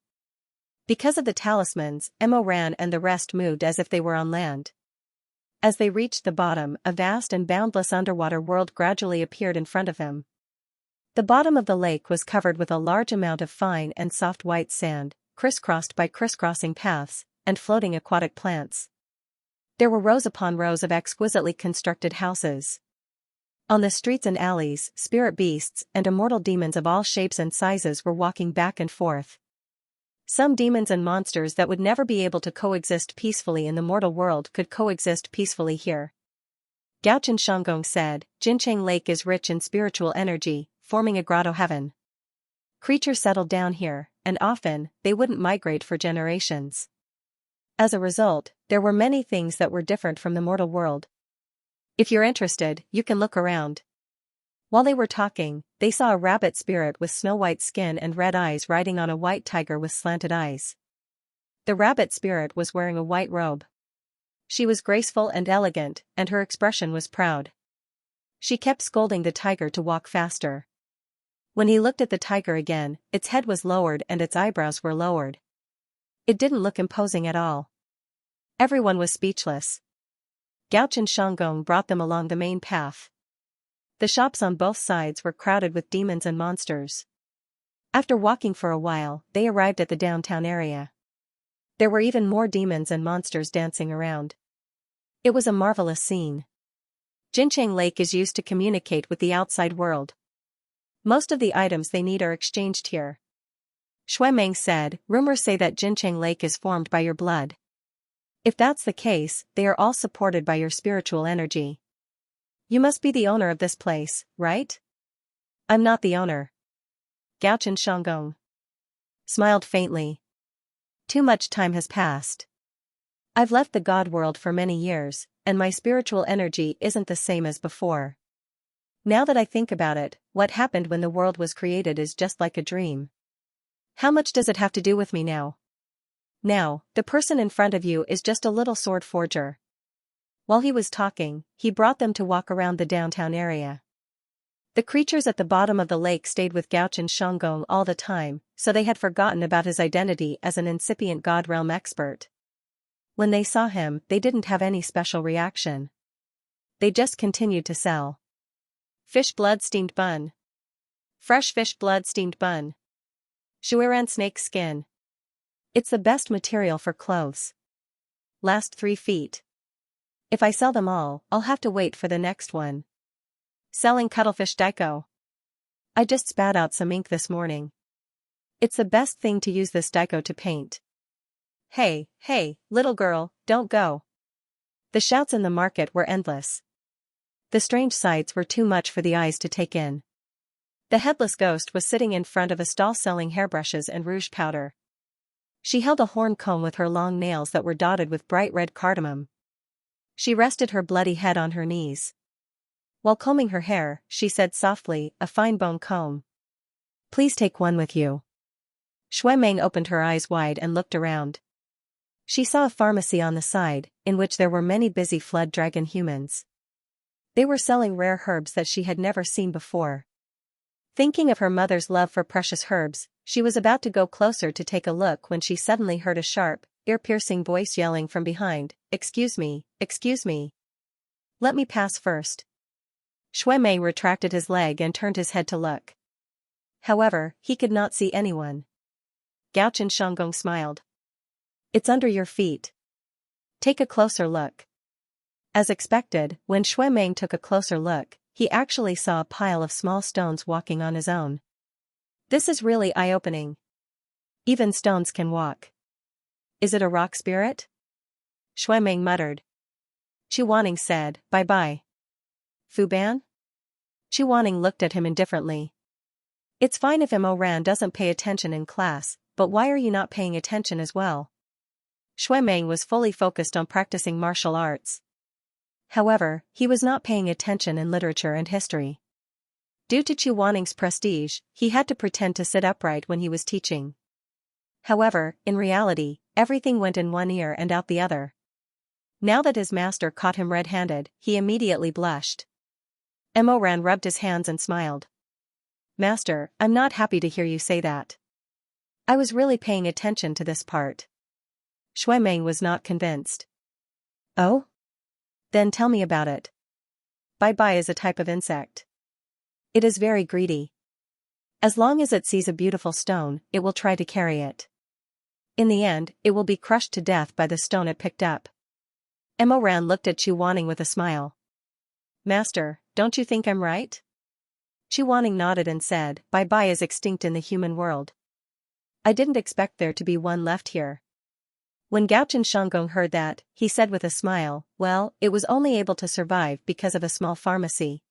Because of the talismans, Mo ran and the rest moved as if they were on land. As they reached the bottom, a vast and boundless underwater world gradually appeared in front of him. The bottom of the lake was covered with a large amount of fine and soft white sand, crisscrossed by crisscrossing paths, and floating aquatic plants. There were rows upon rows of exquisitely constructed houses. On the streets and alleys, spirit beasts and immortal demons of all shapes and sizes were walking back and forth. Some demons and monsters that would never be able to coexist peacefully in the mortal world could coexist peacefully here. Gaochen Shanggong said, Jincheng Lake is rich in spiritual energy, forming a grotto heaven. Creatures settled down here, and often, they wouldn't migrate for generations. As a result, there were many things that were different from the mortal world. If you're interested, you can look around. While they were talking, they saw a rabbit spirit with snow-white skin and red eyes riding on a white tiger with slanted eyes. The rabbit spirit was wearing a white robe. She was graceful and elegant, and her expression was proud. She kept scolding the tiger to walk faster. When he looked at the tiger again, its head was lowered and its eyebrows were lowered. It didn't look imposing at all. Everyone was speechless. Gaochen Shanggong brought them along the main path. The shops on both sides were crowded with demons and monsters. After walking for a while, they arrived at the downtown area. There were even more demons and monsters dancing around. It was a marvelous scene. Jincheng Lake is used to communicate with the outside world. Most of the items they need are exchanged here. Shuemeng said, rumors say that Jincheng Lake is formed by your blood. If that's the case, they are all supported by your spiritual energy. You must be the owner of this place, right? I'm not the owner. Gaochen Shanggong smiled faintly. Too much time has passed. I've left the God world for many years, and my spiritual energy isn't the same as before. Now that I think about it, what happened when the world was created is just like a dream. How much does it have to do with me now? Now, the person in front of you is just a little sword forger. While he was talking, he brought them to walk around the downtown area. The creatures at the bottom of the lake stayed with Gaochen Shanggong all the time, so they had forgotten about his identity as an incipient God realm expert. When they saw him, they didn't have any special reaction. They just continued to sell. Fish blood steamed bun. Fresh fish blood steamed bun. Shuiran snake skin. It's the best material for clothes. Last 3 feet. If I sell them all, I'll have to wait for the next one. Selling cuttlefish daiko. I just spat out some ink this morning. It's the best thing to use this daiko to paint. Hey, little girl, don't go. The shouts in the market were endless. The strange sights were too much for the eyes to take in. The headless ghost was sitting in front of a stall selling hairbrushes and rouge powder. She held a horn comb with her long nails that were dotted with bright red cardamom. She rested her bloody head on her knees. While combing her hair, she said softly, "A fine bone comb. Please take one with you." Shui Meng opened her eyes wide and looked around. She saw a pharmacy on the side, in which there were many busy flood dragon humans. They were selling rare herbs that she had never seen before. Thinking of her mother's love for precious herbs, she was about to go closer to take a look when she suddenly heard a sharp, ear-piercing voice yelling from behind, "Excuse me, excuse me. Let me pass first." Shui Mei retracted his leg and turned his head to look. However, he could not see anyone. Gaochen Shanggong smiled. "It's under your feet. Take a closer look." As expected, when Shui Meng took a closer look, he actually saw a pile of small stones walking on his own. This is really eye-opening. Even stones can walk. Is it a rock spirit? Shui Meng muttered. Chu Wanning said, "Bye-bye." Fu Ban? Chu Wanning looked at him indifferently. "It's fine if Mo Ran doesn't pay attention in class, but why are you not paying attention as well?" Shui Meng was fully focused on practicing martial arts. However, he was not paying attention in literature and history. Due to Chu Wanning's prestige, he had to pretend to sit upright when he was teaching. However, in reality, everything went in one ear and out the other. Now that his master caught him red-handed, he immediately blushed. Mo Ran rubbed his hands and smiled. "Master, I'm not happy to hear you say that. I was really paying attention to this part." Shui Meng was not convinced. "Oh? Then tell me about it." Bai is a type of insect. It is very greedy. As long as it sees a beautiful stone, it will try to carry it. In the end, it will be crushed to death by the stone it picked up. Mo Ran looked at Chu Wanning with a smile. "Master, don't you think I'm right?" Chu Wanning nodded and said, "Bai is extinct in the human world. I didn't expect there to be one left here." When Gaochen Shanggong heard that, he said with a smile, "Well, it was only able to survive because of a small pharmacy.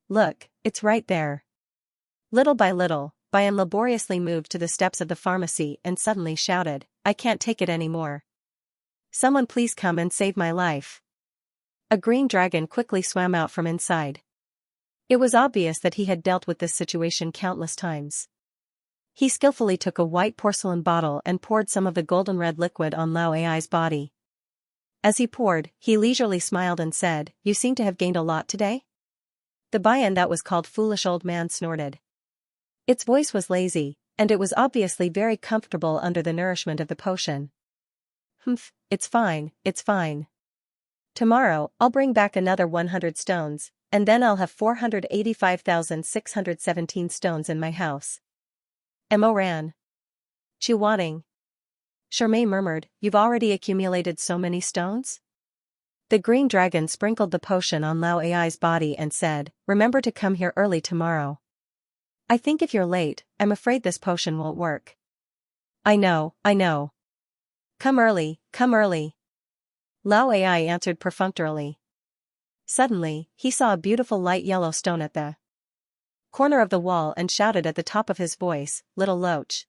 Look, it's right there." Little by little, Bayan laboriously moved to the steps of the pharmacy and suddenly shouted, "I can't take it anymore. Someone please come and save my life." A green dragon quickly swam out from inside. It was obvious that he had dealt with this situation countless times. He skillfully took a white porcelain bottle and poured some of the golden red liquid on Lao Ai's body. As he poured, he leisurely smiled and said, "You seem to have gained a lot today?" The Bayan that was called Foolish Old Man snorted. Its voice was lazy, and it was obviously very comfortable under the nourishment of the potion. "Humph, it's fine, it's fine. Tomorrow, I'll bring back another 100 stones, and then I'll have 485,617 stones in my house." Mo Ran. Chu Wanning. Shermay murmured, "You've already accumulated so many stones?" The green dragon sprinkled the potion on Lao Ai's body and said, "Remember to come here early tomorrow. I think if you're late, I'm afraid this potion won't work." I know. Come early, come early." Lao Ai answered perfunctorily. Suddenly, he saw a beautiful light yellow stone at the corner of the wall and shouted at the top of his voice, "Little Loach."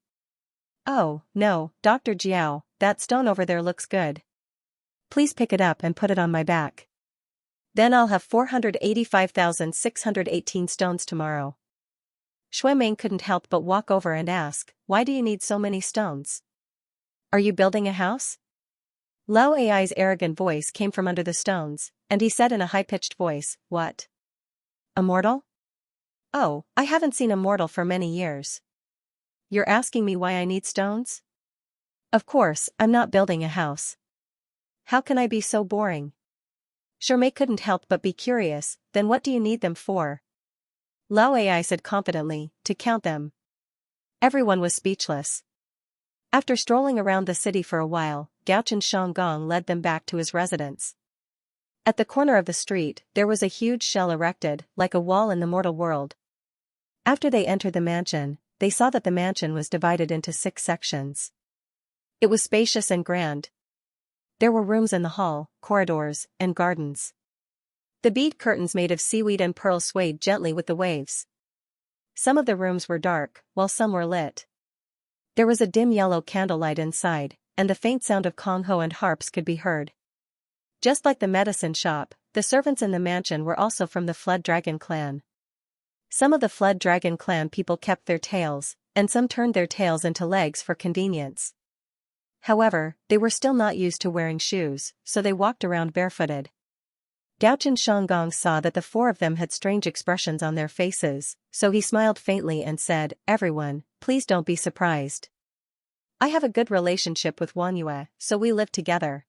"Oh, no, Dr. Jiao, that stone over there looks good. Please pick it up and put it on my back. Then I'll have 485,618 stones tomorrow." Shui Meng couldn't help but walk over and ask, "Why do you need so many stones? Are you building a house?" Lao Ai's arrogant voice came from under the stones, and he said in a high-pitched voice, "What? A mortal? Oh, I haven't seen a mortal for many years. You're asking me why I need stones? Of course, I'm not building a house. How can I be so boring?" Shermay couldn't help but be curious, "Then what do you need them for?" Lao Ai said confidently, "To count them." Everyone was speechless. After strolling around the city for a while, Gaochen Shanggong led them back to his residence. At the corner of the street, there was a huge shell erected, like a wall in the mortal world. After they entered the mansion, they saw that the mansion was divided into 6 sections. It was spacious and grand. There were rooms in the hall, corridors, and gardens. The bead curtains made of seaweed and pearl swayed gently with the waves. Some of the rooms were dark, while some were lit. There was a dim yellow candlelight inside, and the faint sound of kongho and harps could be heard. Just like the medicine shop, the servants in the mansion were also from the Flood Dragon clan. Some of the Flood Dragon clan people kept their tails, and some turned their tails into legs for convenience. However, they were still not used to wearing shoes, so they walked around barefooted. Gaochen Shanggong saw that the four of them had strange expressions on their faces, so he smiled faintly and said, "Everyone, please don't be surprised. I have a good relationship with Wang Yue, so we live together.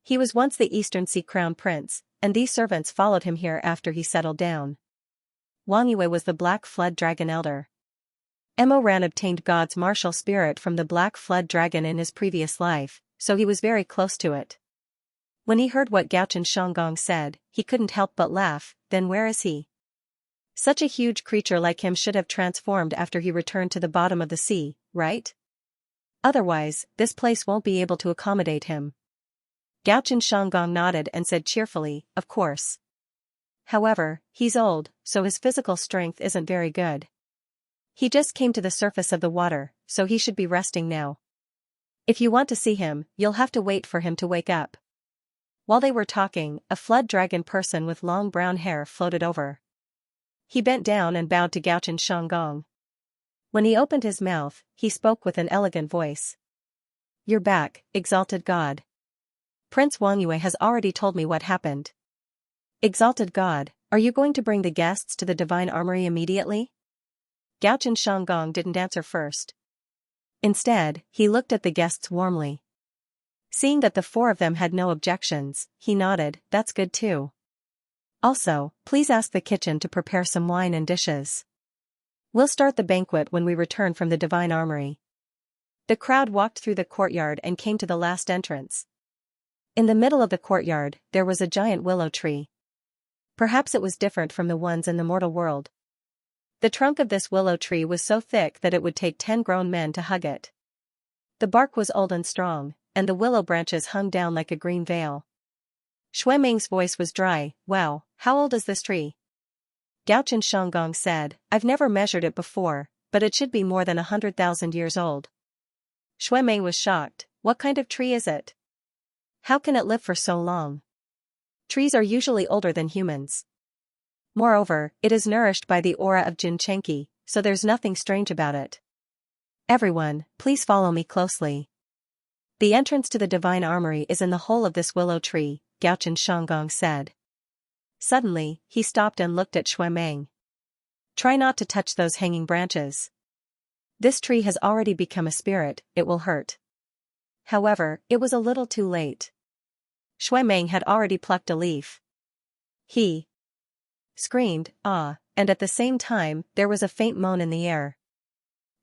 He was once the Eastern Sea Crown Prince, and these servants followed him here after he settled down." Wang Yue was the Black Flood Dragon Elder. Mo Ran obtained God's martial spirit from the Black Flood Dragon in his previous life, so he was very close to it. When he heard what Gaochen Shanggong said, he couldn't help but laugh. Then where is he? Such a huge creature like him should have transformed after he returned to the bottom of the sea, right? Otherwise, this place won't be able to accommodate him. Gaochen Shanggong nodded and said cheerfully, "Of course. However, he's old, so his physical strength isn't very good. He just came to the surface of the water, so he should be resting now. If you want to see him, you'll have to wait for him to wake up." While they were talking, a flood dragon person with long brown hair floated over. He bent down and bowed to Gaochen Shanggong. When he opened his mouth, he spoke with an elegant voice. "You're back, exalted god. Prince Wang Yue has already told me what happened. Exalted god, are you going to bring the guests to the divine armory immediately?" Gaochen Shanggong didn't answer first. Instead, he looked at the guests warmly. Seeing that the four of them had no objections, he nodded, "That's good too. Also, please ask the kitchen to prepare some wine and dishes. We'll start the banquet when we return from the divine armory." The crowd walked through the courtyard and came to the last entrance. In the middle of the courtyard, there was a giant willow tree. Perhaps it was different from the ones in the mortal world. The trunk of this willow tree was so thick that it would take 10 grown men to hug it. The bark was old and strong, and the willow branches hung down like a green veil. Shui Ming's voice was dry. "Wow, how old is this tree?" Gaochen Shanggong said, "I've never measured it before, but it should be more than 100,000 years old." Shui Ming was shocked. "What kind of tree is it? How can it live for so long? Trees are usually older than humans. Moreover, it is nourished by the aura of Jinchengqi, so there's nothing strange about it. Everyone, please follow me closely. The entrance to the divine armory is in the hole of this willow tree," Gaochen Shanggong said. Suddenly, he stopped and looked at Shui Ming. "Try not to touch those hanging branches. This tree has already become a spirit, it will hurt." However, it was a little too late. Shui Ming had already plucked a leaf. He screamed, "Ah," and at the same time, there was a faint moan in the air.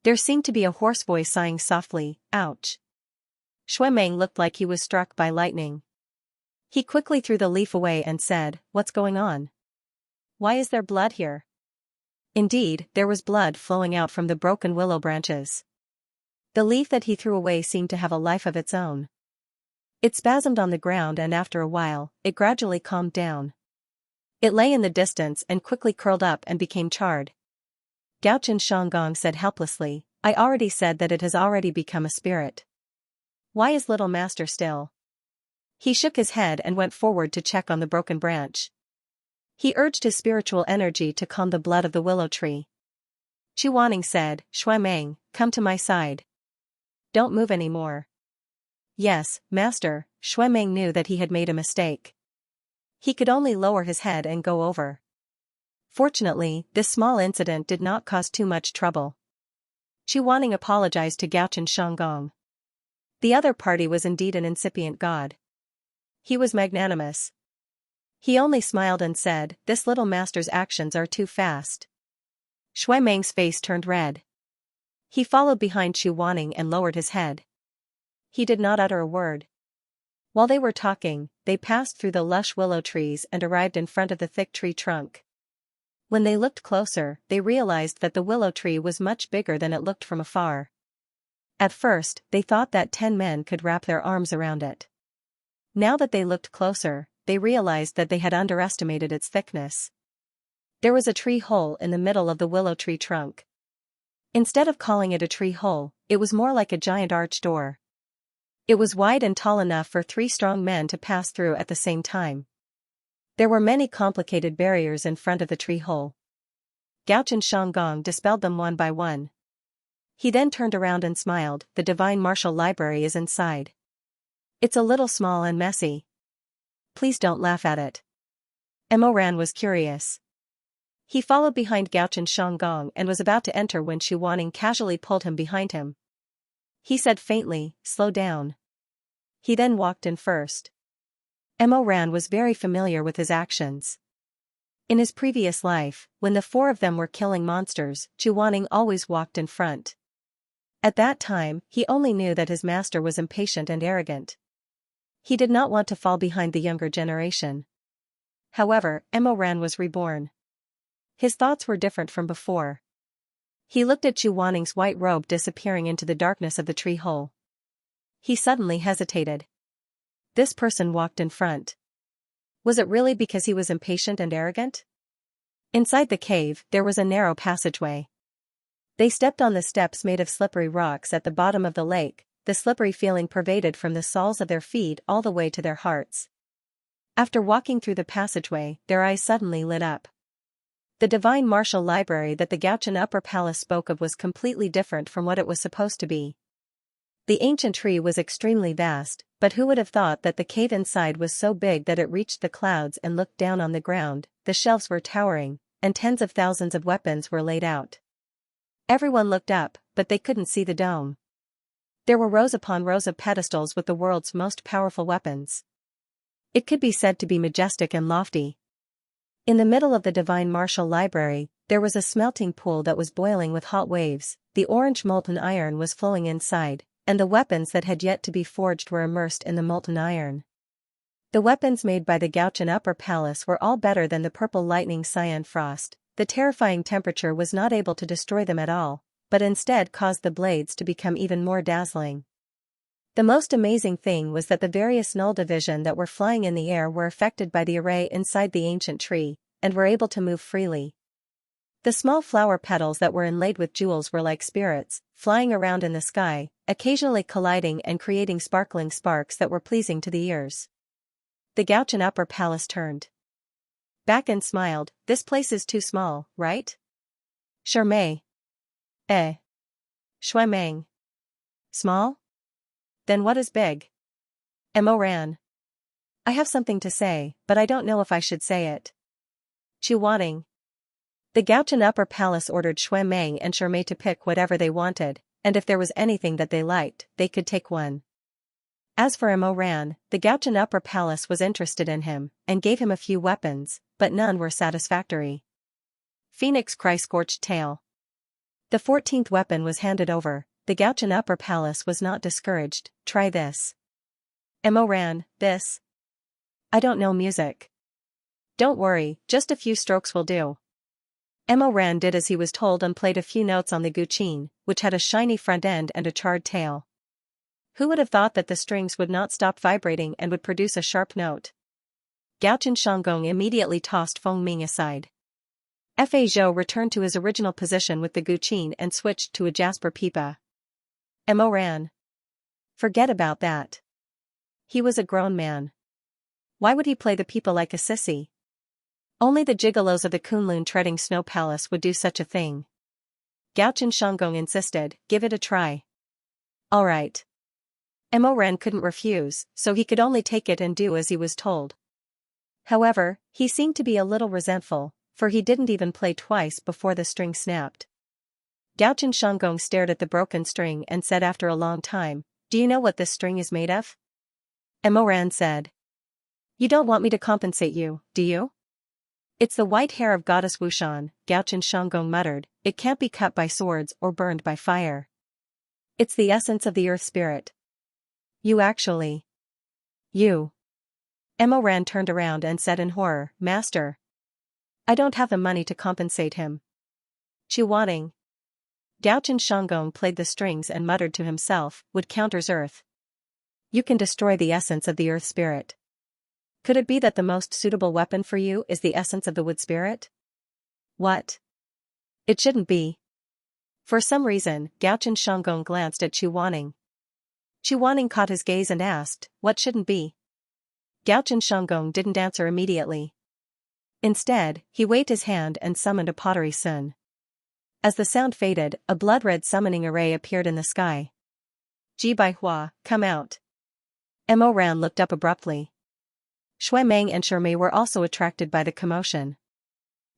There seemed to be a hoarse voice sighing softly, "Ouch." Shui Ming looked like he was struck by lightning. He quickly threw the leaf away and said, "What's going on? Why is there blood here?" Indeed, there was blood flowing out from the broken willow branches. The leaf that he threw away seemed to have a life of its own. It spasmed on the ground and after a while, it gradually calmed down. It lay in the distance and quickly curled up and became charred. Gaochen Shanggong said helplessly, "I already said that it has already become a spirit. Why is little master still?" He shook his head and went forward to check on the broken branch. He urged his spiritual energy to calm the blood of the willow tree. Chu Wanning said, "Shui Ming, come to my side. Don't move anymore." "Yes, master." Shui Ming knew that he had made a mistake. He could only lower his head and go over. Fortunately, this small incident did not cause too much trouble. Chu Wanning apologized to Gaochen Shanggong. The other party was indeed an incipient god. He was magnanimous. He only smiled and said, "This little master's actions are too fast." Shui Ming's face turned red. He followed behind Chu Wanning and lowered his head. He did not utter a word. While they were talking, they passed through the lush willow trees and arrived in front of the thick tree trunk. When they looked closer, they realized that the willow tree was much bigger than it looked from afar. At first, they thought that 10 men could wrap their arms around it. Now that they looked closer, they realized that they had underestimated its thickness. There was a tree hole in the middle of the willow tree trunk. Instead of calling it a tree hole, it was more like a giant arch door. It was wide and tall enough for 3 strong men to pass through at the same time. There were many complicated barriers in front of the tree hole. Gaochen Shanggong dispelled them one by one. He then turned around and smiled. The Divine Martial Library is inside. It's a little small and messy. Please don't laugh at it. Emoran was curious. He followed behind Gaochen Shanggong and was about to enter when Xu Wanning casually pulled him behind him. He said faintly, "Slow down." He then walked in first. Emoran was very familiar with his actions. In his previous life, when the 4 of them were killing monsters, Xu Wanning always walked in front. At that time, he only knew that his master was impatient and arrogant. He did not want to fall behind the younger generation. However, Emoran was reborn. His thoughts were different from before. He looked at Xu Wanning's white robe disappearing into the darkness of the tree hole. He suddenly hesitated. This person walked in front. Was it really because he was impatient and arrogant? Inside the cave, there was a narrow passageway. They stepped on the steps made of slippery rocks at the bottom of the lake, the slippery feeling pervaded from the soles of their feet all the way to their hearts. After walking through the passageway, their eyes suddenly lit up. The Divine Martial Library that the Gaochen Upper Palace spoke of was completely different from what it was supposed to be. The ancient tree was extremely vast, but who would have thought that the cave inside was so big that it reached the clouds and looked down on the ground? The shelves were towering, and tens of thousands of weapons were laid out. Everyone looked up, but they couldn't see the dome. There were rows upon rows of pedestals with the world's most powerful weapons. It could be said to be majestic and lofty. In the middle of the Divine Martial Library, there was a smelting pool that was boiling with hot waves. The orange molten iron was flowing inside, and the weapons that had yet to be forged were immersed in the molten iron. The weapons made by the Gaochen Upper Palace were all better than the purple lightning cyan frost. The terrifying temperature was not able to destroy them at all, but instead caused the blades to become even more dazzling. The most amazing thing was that the various null division that were flying in the air were affected by the array inside the ancient tree, and were able to move freely. The small flower petals that were inlaid with jewels were like spirits, flying around in the sky, occasionally colliding and creating sparkling sparks that were pleasing to the ears. The Gaochen Upper Palace turned back and smiled. "This place is too small, right? Shermay. Shuemeng. Small? Then what is big?" Emoran. "I have something to say, but I don't know if I should say it." Xu Wanning. The Gaochen Upper Palace ordered Shuemeng and Shermay to pick whatever they wanted, and if there was anything that they liked, they could take one. As for Emoran, the Gaochen Upper Palace was interested in him, and gave him a few weapons, but none were satisfactory. Phoenix Cry Scorched Tail. The 14th weapon was handed over. The Gaochen Upper Palace was not discouraged. "Try this." Emoran, "This? I don't know music." "Don't worry, just a few strokes will do." Emoran did as he was told and played a few notes on the guqin, which had a shiny front end and a charred tail. Who would have thought that the strings would not stop vibrating and would produce a sharp note? Gaochen Shanggong immediately tossed Feng Ming aside. Fa Zhou returned to his original position with the guqin and switched to a jasper pipa. Emoran. Forget about that. He was a grown man. Why would he play the pipa like a sissy? Only the gigolos of the Kunlun treading snow palace would do such a thing. Gaochen Shanggong insisted, "Give it a try." "All right." Emoran couldn't refuse, so he could only take it and do as he was told. However, he seemed to be a little resentful, for he didn't even play twice before the string snapped. Gaochen Shanggong stared at the broken string and said after a long time, "Do you know what this string is made of?" Emoran said, "You don't want me to compensate you, do you?" "It's the white hair of goddess Wushan," Gaochen Shanggong muttered. "It can't be cut by swords or burned by fire. It's the essence of the earth spirit." You. Emoran turned around and said in horror, "Master. I don't have the money to compensate him." Xu Wanning. Gaochen Shanggong played the strings and muttered to himself, "Wood counters earth. You can destroy the essence of the earth spirit. Could it be that the most suitable weapon for you is the essence of the wood spirit?" "What? It shouldn't be." For some reason, Gauchen Shanggong glanced at Chu Wanning. Chu Wanning caught his gaze and asked, "What shouldn't be?" Gauchen Shanggong didn't answer immediately. Instead, he waved his hand and summoned a pottery sun. As the sound faded, a blood-red summoning array appeared in the sky. "Ji Baihua, come out." Mo Ran looked up abruptly. Shui Meng and Shermei were also attracted by the commotion.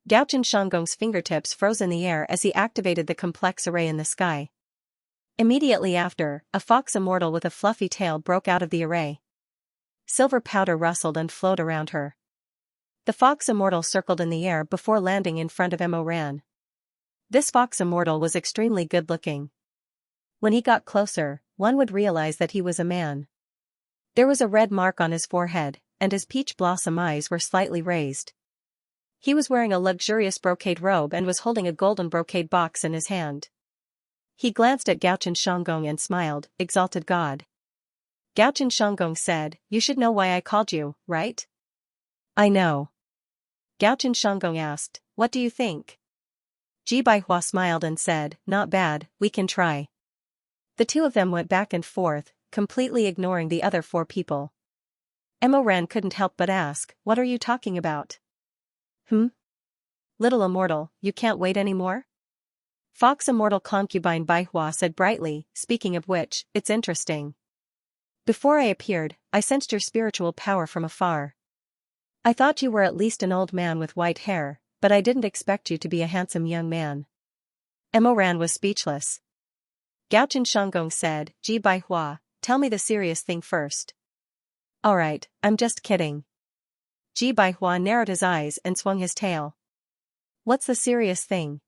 Gauchen Shanggong's fingertips froze in the air as he activated the complex array in the sky. Immediately after, a fox immortal with a fluffy tail broke out of the array. Silver powder rustled and flowed around her. The fox immortal circled in the air before landing in front of Mo Ran. This fox immortal was extremely good-looking. When he got closer, one would realize that he was a man. There was a red mark on his forehead, and his peach blossom eyes were slightly raised. He was wearing a luxurious brocade robe and was holding a golden brocade box in his hand. He glanced at Gauchen Shanggong and smiled, "Exalted God." Gauchen Shanggong said, "You should know why I called you, right?" "I know." Gauchen Shanggong asked, "What do you think?" Ji Baihua smiled and said, "Not bad, we can try." The two of them went back and forth, completely ignoring the other four people. Mo Ran couldn't help but ask, "What are you talking about?" Little immortal, you can't wait anymore?" Fox immortal concubine Baihua said brightly, "Speaking of which, it's interesting. Before I appeared, I sensed your spiritual power from afar. I thought you were at least an old man with white hair, but I didn't expect you to be a handsome young man." Mo Ran was speechless. Gauchen Shanggong said, "Ji Baihua, tell me the serious thing first." "Alright, I'm just kidding." Ji Baihua narrowed his eyes and swung his tail. "What's the serious thing?"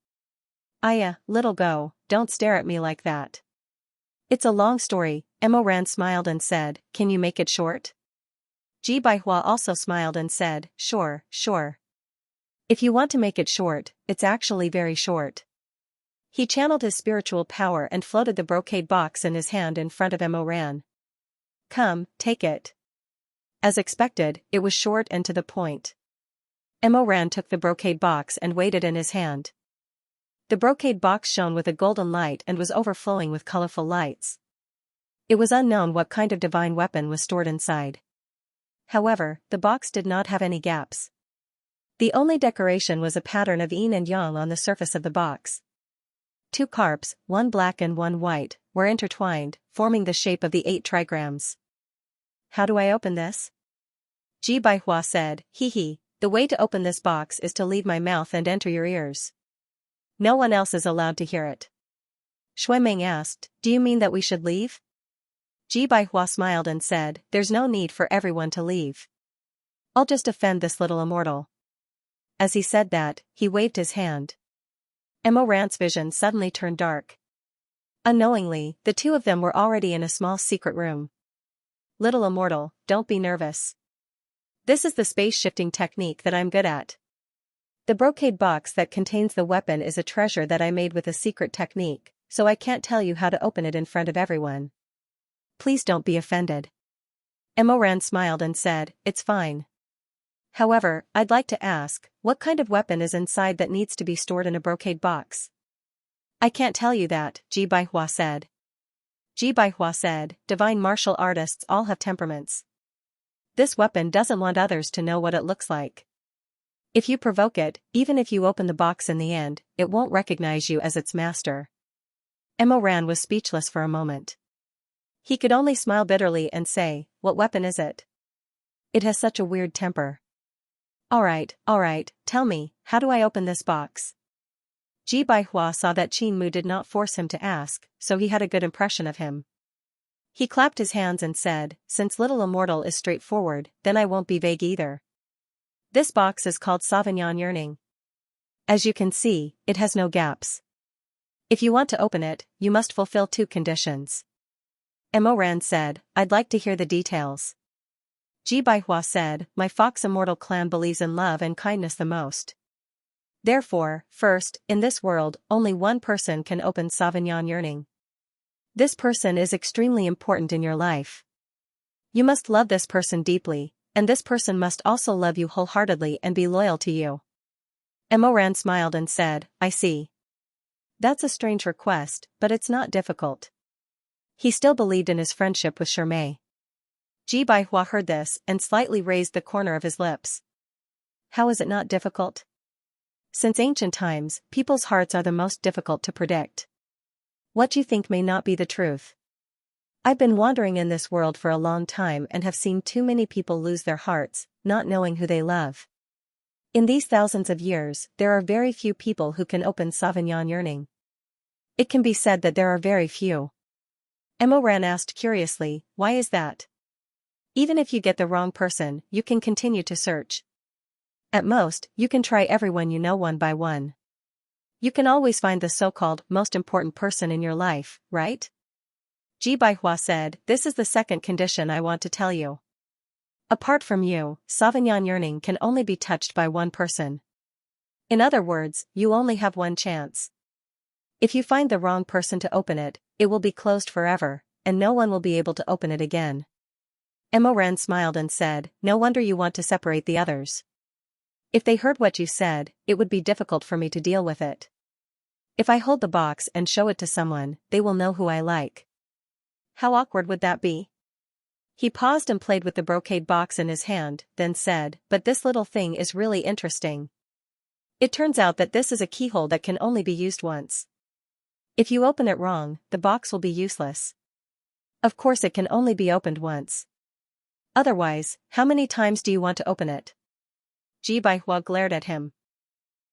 Little go, don't stare at me like that." "It's a long story," Mo Ran smiled and said, "Can you make it short?" Ji Baihua also smiled and said, Sure. If you want to make it short, it's actually very short." He channeled his spiritual power and floated the brocade box in his hand in front of Mo Ran. "Come, take it." As expected, it was short and to the point. Mo Ran took the brocade box and weighed it in his hand. The brocade box shone with a golden light and was overflowing with colorful lights. It was unknown what kind of divine weapon was stored inside. However, the box did not have any gaps. The only decoration was a pattern of yin and yang on the surface of the box. Two carps, one black and one white, were intertwined, forming the shape of the 8 trigrams. "How do I open this?" Ji Baihua said, "Hee, the way to open this box is to leave my mouth and enter your ears. No one else is allowed to hear it." Shui Meng asked, "Do you mean that we should leave?" Ji Baihua smiled and said, "There's no need for everyone to leave. I'll just offend this little immortal." As he said that, he waved his hand. Mo Ran's vision suddenly turned dark. Unknowingly, the two of them were already in a small secret room. "Little immortal, don't be nervous. This is the space-shifting technique that I'm good at. The brocade box that contains the weapon is a treasure that I made with a secret technique, so I can't tell you how to open it in front of everyone. Please don't be offended." Mo Ran smiled and said, "It's fine. However, I'd like to ask, what kind of weapon is inside that needs to be stored in a brocade box?" "I can't tell you that," Ji Baihua said. Ji Baihua said, "Divine martial artists all have temperaments. This weapon doesn't want others to know what it looks like. If you provoke it, even if you open the box in the end, it won't recognize you as its master." Mo Ran was speechless for a moment. He could only smile bitterly and say, "What weapon is it? It has such a weird temper." Alright, tell me, how do I open this box?" Ji Baihua saw that Qin Mu did not force him to ask, so he had a good impression of him. He clapped his hands and said, "Since little immortal is straightforward, then I won't be vague either. This box is called Sauvignon Yearning. As you can see, it has no gaps. If you want to open it, you must fulfill 2 conditions." Mo Ran said, "I'd like to hear the details." Ji Baihua said, "My Fox Immortal clan believes in love and kindness the most. Therefore, first, in this world, only one person can open Sauvignon Yearning. This person is extremely important in your life. You must love this person deeply, and this person must also love you wholeheartedly and be loyal to you." Mo Ran smiled and said, "I see." That's a strange request, but it's not difficult. He still believed in his friendship with Shermay. Ji Baihua heard this and slightly raised the corner of his lips. How is it not difficult? Since ancient times, people's hearts are the most difficult to predict. What you think may not be the truth. I've been wandering in this world for a long time and have seen too many people lose their hearts, not knowing who they love. In these thousands of years, there are very few people who can open Sauvignon yearning. It can be said that there are very few. Emoran asked curiously, why is that? Even if you get the wrong person, you can continue to search. At most, you can try everyone you know one by one. You can always find the so-called most important person in your life, right? Ji Baihua said, this is the second condition I want to tell you. Apart from you, Sauvignon yearning can only be touched by one person. In other words, you only have one chance. If you find the wrong person to open it, it will be closed forever, and no one will be able to open it again. Emoran smiled and said, no wonder you want to separate the others. If they heard what you said, it would be difficult for me to deal with it. If I hold the box and show it to someone, they will know who I like. How awkward would that be? He paused and played with the brocade box in his hand, then said, but this little thing is really interesting. It turns out that this is a keyhole that can only be used once. If you open it wrong, the box will be useless. Of course it can only be opened once. Otherwise, how many times do you want to open it? Ji Baihua glared at him.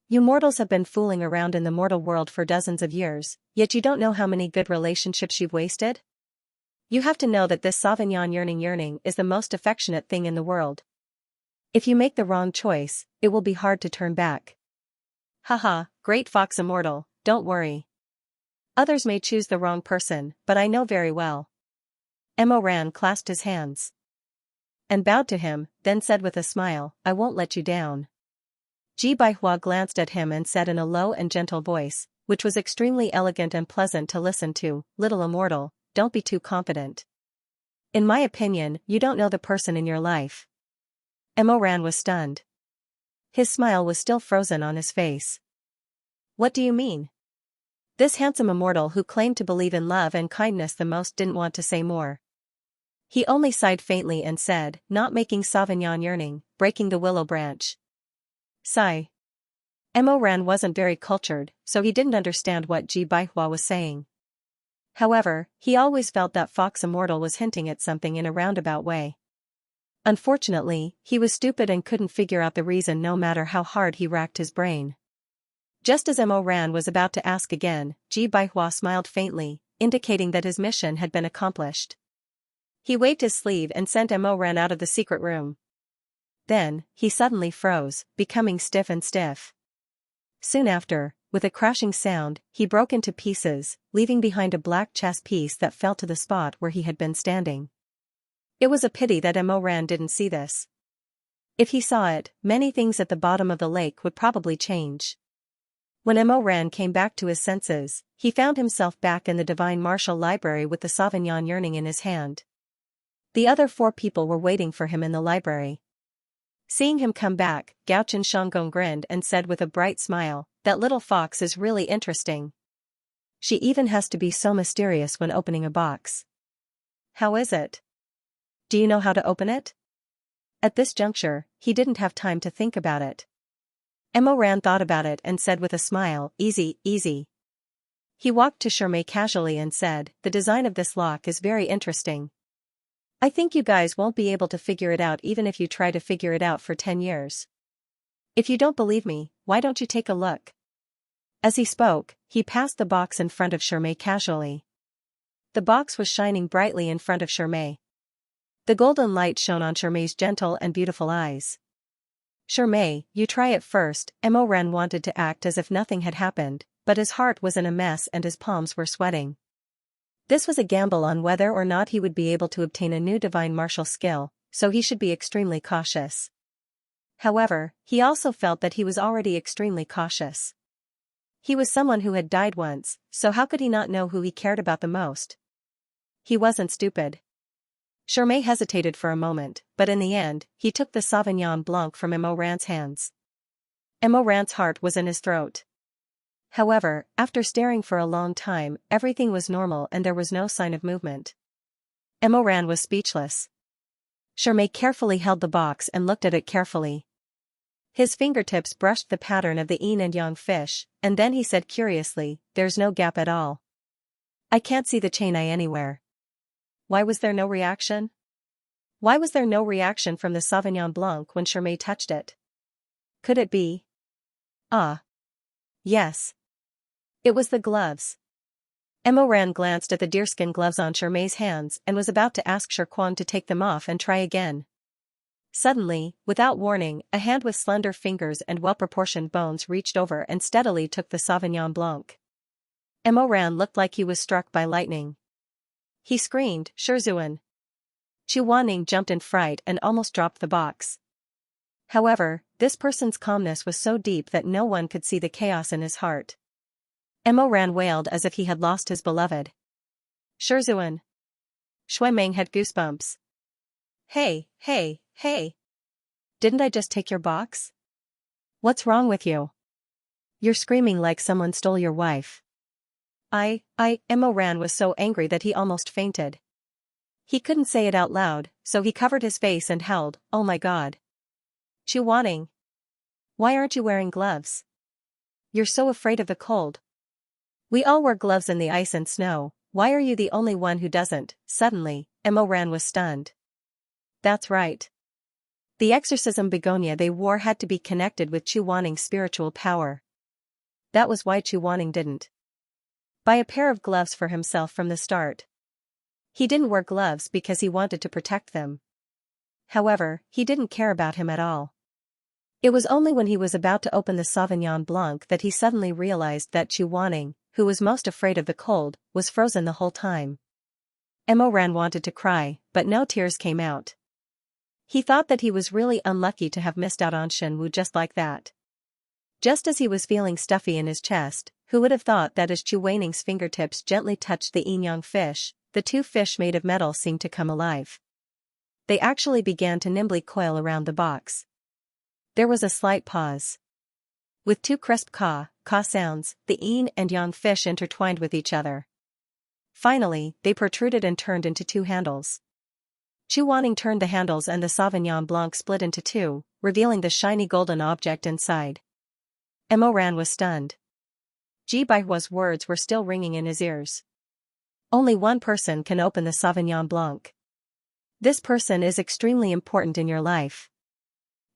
You mortals have been fooling around in the mortal world for dozens of years, yet you don't know how many good relationships you've wasted? You have to know that this Sauvignon yearning is the most affectionate thing in the world. If you make the wrong choice, it will be hard to turn back. Haha, great fox immortal, don't worry. Others may choose the wrong person, but I know very well. Emoran clasped his hands and bowed to him, then said with a smile, I won't let you down. Ji Baihua glanced at him and said in a low and gentle voice, which was extremely elegant and pleasant to listen to, little immortal, don't be too confident. In my opinion, you don't know the person in your life. Emoran was stunned. His smile was still frozen on his face. What do you mean? This handsome immortal who claimed to believe in love and kindness the most didn't want to say more. He only sighed faintly and said, not making Sauvignon yearning, breaking the willow branch. Sigh. Emoran wasn't very cultured, so he didn't understand what Ji Baihua was saying. However, he always felt that Fox Immortal was hinting at something in a roundabout way. Unfortunately, he was stupid and couldn't figure out the reason no matter how hard he racked his brain. Just as Emoran was about to ask again, Ji Baihua smiled faintly, indicating that his mission had been accomplished. He waved his sleeve and sent Emoran out of the secret room. Then, he suddenly froze, becoming stiff and stiff. Soon after, with a crashing sound, he broke into pieces, leaving behind a black chess piece that fell to the spot where he had been standing. It was a pity that Emoran didn't see this. If he saw it, many things at the bottom of the lake would probably change. When Emoran came back to his senses, he found himself back in the Divine Martial Library with the Sauvignon yearning in his hand. The other 4 people were waiting for him in the library. Seeing him come back, Gao-Chen Shanggong grinned and said with a bright smile, that little fox is really interesting. She even has to be so mysterious when opening a box. How is it? Do you know how to open it? At this juncture, he didn't have time to think about it. Emoran thought about it and said with a smile, easy, easy. He walked to Shermay casually and said, the design of this lock is very interesting. I think you guys won't be able to figure it out even if you try to figure it out for 10 years. If you don't believe me, why don't you take a look? As he spoke, he passed the box in front of Shermay casually. The box was shining brightly in front of Shermay. The golden light shone on Shermay's gentle and beautiful eyes. Shermay, you try it first. Emoran wanted to act as if nothing had happened, but his heart was in a mess and his palms were sweating. This was a gamble on whether or not he would be able to obtain a new divine martial skill, so he should be extremely cautious. However, he also felt that he was already extremely cautious. He was someone who had died once, so how could he not know who he cared about the most? He wasn't stupid. Shermay hesitated for a moment, but in the end, he took the Sauvignon Blanc from Emoran's hands. Emoran's heart was in his throat. However, after staring for a long time, everything was normal and there was no sign of movement. Emoran was speechless. Shermay carefully held the box and looked at it carefully. His fingertips brushed the pattern of the yin and yang fish, and then he said curiously, "There's no gap at all. I can't see the chain eye anywhere." Why was there no reaction? Why was there no reaction from the Sauvignon Blanc when Shermay touched it? Could it be? Ah. Yes. It was the gloves. Emoran glanced at the deerskin gloves on Shermay's hands and was about to ask Sherquan to take them off and try again. Suddenly, without warning, a hand with slender fingers and well-proportioned bones reached over and steadily took the Sauvignon Blanc. Emoran looked like he was struck by lightning. He screamed, "Shizun!" Chuaning jumped in fright and almost dropped the box. However, this person's calmness was so deep that no one could see the chaos in his heart. Emoran wailed as if he had lost his beloved. "Shizun!" Shuimeng had goosebumps. Hey, hey, hey! Didn't I just take your box? What's wrong with you? You're screaming like someone stole your wife. Emoran was so angry that he almost fainted. He couldn't say it out loud, so he covered his face and howled, "Oh my God. Chuaning. Why aren't you wearing gloves? You're so afraid of the cold. We all wear gloves in the ice and snow, why are you the only one who doesn't?" Suddenly, Emoran was stunned. That's right. The exorcism begonia they wore had to be connected with Chuaning's spiritual power. That was why Chuaning didn't buy a pair of gloves for himself from the start. He didn't wear gloves because he wanted to protect them. However, he didn't care about him at all. It was only when he was about to open the Sauvignon Blanc that he suddenly realized that Chuaning, who was most afraid of the cold, was frozen the whole time. Emoran wanted to cry, but no tears came out. He thought that he was really unlucky to have missed out on Shenwu just like that. Just as he was feeling stuffy in his chest, who would have thought that as Chuaning's fingertips gently touched the yin-yang fish, the two fish made of metal seemed to come alive. They actually began to nimbly coil around the box. There was a slight pause. With two crisp caw sounds, the yin and yang fish intertwined with each other. Finally, they protruded and turned into two handles. Chuaning turned the handles and the Sauvignon Blanc split into two, revealing the shiny golden object inside. Emoran was stunned. Ji Baihua's words were still ringing in his ears. Only one person can open the Sauvignon Blanc. This person is extremely important in your life.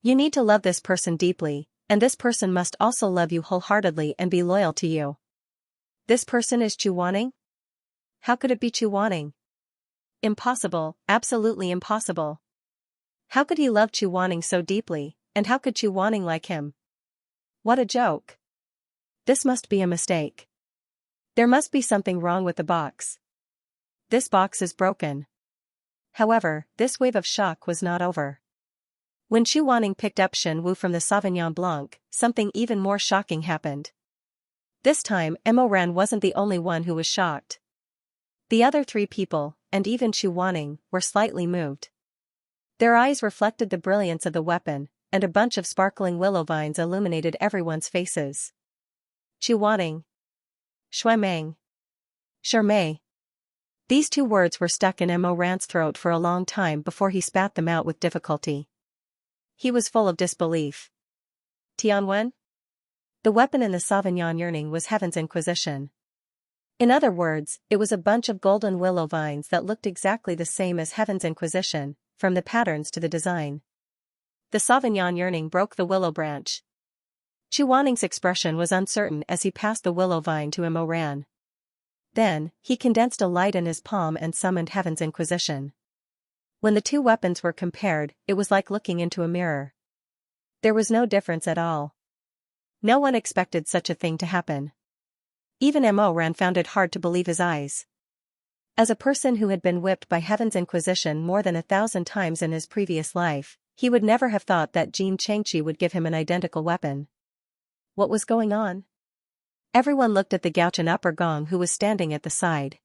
You need to love this person deeply, and this person must also love you wholeheartedly and be loyal to you. This person is Chuaning? How could it be Chuaning? Impossible, absolutely impossible. How could he love Chuaning so deeply, and how could Chuaning like him? What a joke. This must be a mistake. There must be something wrong with the box. This box is broken. However, this wave of shock was not over. When Chuaning picked up Shenwu from the Sauvignon Blanc, something even more shocking happened. This time, Emoran wasn't the only one who was shocked. The other three people, and even Chuaning, were slightly moved. Their eyes reflected the brilliance of the weapon, and a bunch of sparkling willow vines illuminated everyone's faces. Chuaning. Shuimeng. Shermay. These two words were stuck in Emoran's throat for a long time before he spat them out with difficulty. He was full of disbelief. Tianwen? The weapon in the Sauvignon yearning was Heaven's Inquisition. In other words, it was a bunch of golden willow vines that looked exactly the same as Heaven's Inquisition, from the patterns to the design. The Sauvignon yearning broke the willow branch. Chuaning's expression was uncertain as he passed the willow vine to Emoran. Then, he condensed a light in his palm and summoned Heaven's Inquisition. When the two weapons were compared, it was like looking into a mirror. There was no difference at all. No one expected such a thing to happen. Even Emoran found it hard to believe his eyes. As a person who had been whipped by Heaven's Inquisition more than 1,000 times in his previous life, he would never have thought that Xianxia would give him an identical weapon. What was going on? Everyone looked at the Gauchan Upper Gong who was standing at the side.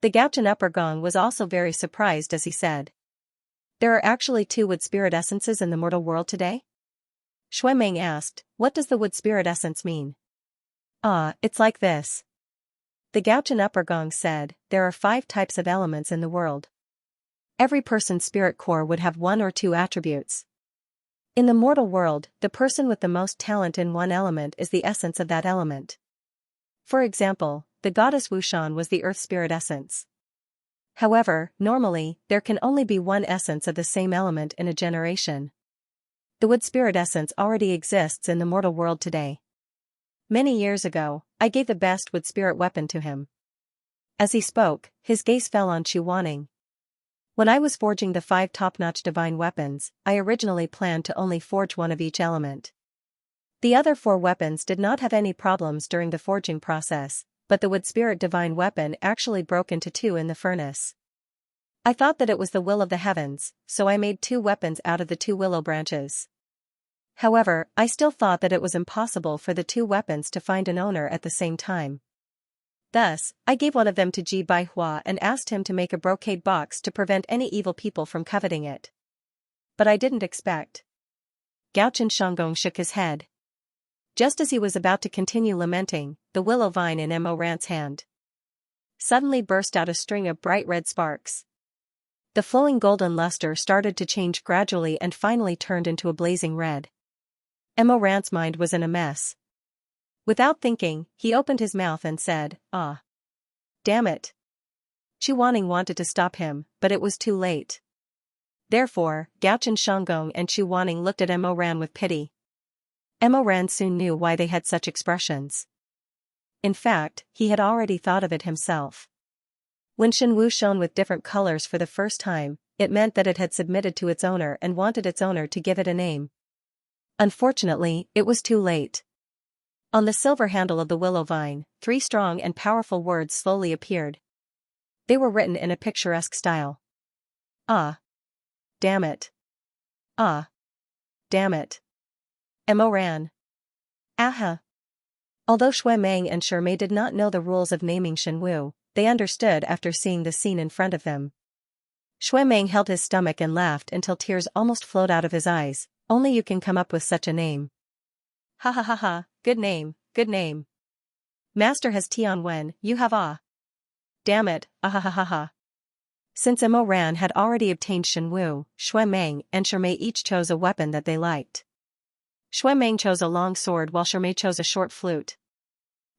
The Gauchan Upper Gong was also very surprised as he said, "There are actually two wood spirit essences in the mortal world today?" Shuimeng asked, "What does the wood spirit essence mean?" Ah, it's like this. The Gaochen Upper Gong said, there are 5 types of elements in the world. Every person's spirit core would have 1 or 2 attributes. In the mortal world, the person with the most talent in one element is the essence of that element. For example, the goddess Wushan was the earth spirit essence. However, normally, there can only be one essence of the same element in a generation. The wood spirit essence already exists in the mortal world today. Many years ago, I gave the best wood spirit weapon to him. As he spoke, his gaze fell on Chu Wanning. When I was forging the 5 top-notch divine weapons, I originally planned to only forge 1 of each element. The other 4 weapons did not have any problems during the forging process, but the wood spirit divine weapon actually broke into 2 in the furnace. I thought that it was the will of the heavens, so I made 2 weapons out of the 2 willow branches. However, I still thought that it was impossible for the 2 weapons to find an owner at the same time. Thus, I gave 1 of them to Ji Baihua and asked him to make a brocade box to prevent any evil people from coveting it. But I didn't expect. Gaochen Shanggong shook his head. Just as he was about to continue lamenting, the willow vine in Mo Rant's hand suddenly burst out a string of bright red sparks. The flowing golden luster started to change gradually and finally turned into a blazing red. Mo Rant's mind was in a mess. Without thinking, he opened his mouth and said, "Ah. Damn it." Chu Wanning wanted to stop him, but it was too late. Therefore, Gaochen Shanggong and Chu Wanning looked at Mo Ran with pity. Mo Ran soon knew why they had such expressions. In fact, he had already thought of it himself. When Shenwu shone with different colors for the first time, it meant that it had submitted to its owner and wanted its owner to give it a name. Unfortunately, it was too late. On the silver handle of the willow vine, 3 strong and powerful words slowly appeared. They were written in a picturesque style. Ah. Damn it. Ah. Damn it. Mo Ran. Aha. Although Shui Meng and Shimei did not know the rules of naming Shenwu, they understood after seeing the scene in front of them. Shui Meng held his stomach and laughed until tears almost flowed out of his eyes. Only you can come up with such a name. Ha ha ha ha, good name, good name. Master has Tian Wen, you have ah. Damn it, ah ha ha ha ha. Since Mo Ran had already obtained Shenwu, Shui Meng and Shimei each chose a weapon that they liked. Shui Meng chose a long sword while Shimei chose a short flute.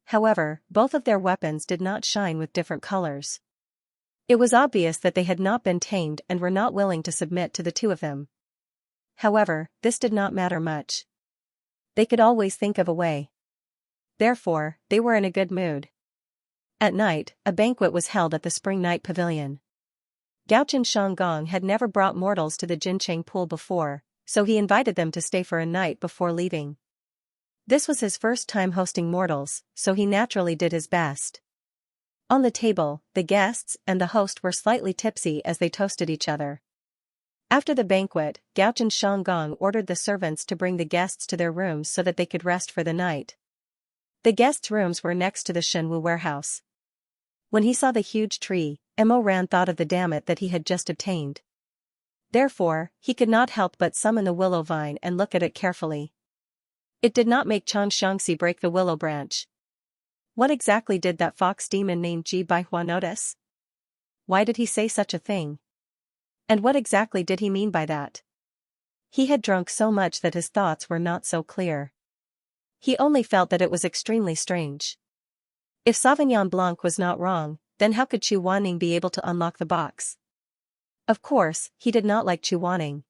However, both of their weapons did not shine with different colors. It was obvious that they had not been tamed and were not willing to submit to the 2 of them. However, this did not matter much. They could always think of a way. Therefore, they were in a good mood. At night, a banquet was held at the Spring Night Pavilion. Gaochen Shanggong had never brought mortals to the Jincheng pool before, so he invited them to stay for a night before leaving. This was his first time hosting mortals, so he naturally did his best. On the table, the guests and the host were slightly tipsy as they toasted each other. After the banquet, Gaochen Shanggong ordered the servants to bring the guests to their rooms so that they could rest for the night. The guests' rooms were next to the Shenwu warehouse. When he saw the huge tree, Mo Ran thought of the dammit that he had just obtained. Therefore, he could not help but summon the willow vine and look at it carefully. It did not make Xianxia break the willow branch. What exactly did that fox demon named Ji Baihua notice? Why did he say such a thing? And what exactly did he mean by that? He had drunk so much that his thoughts were not so clear. He only felt that it was extremely strange. If Sauvignon Blanc was not wrong, then how could Chu Wanning be able to unlock the box? Of course, he did not like Chu Wanning.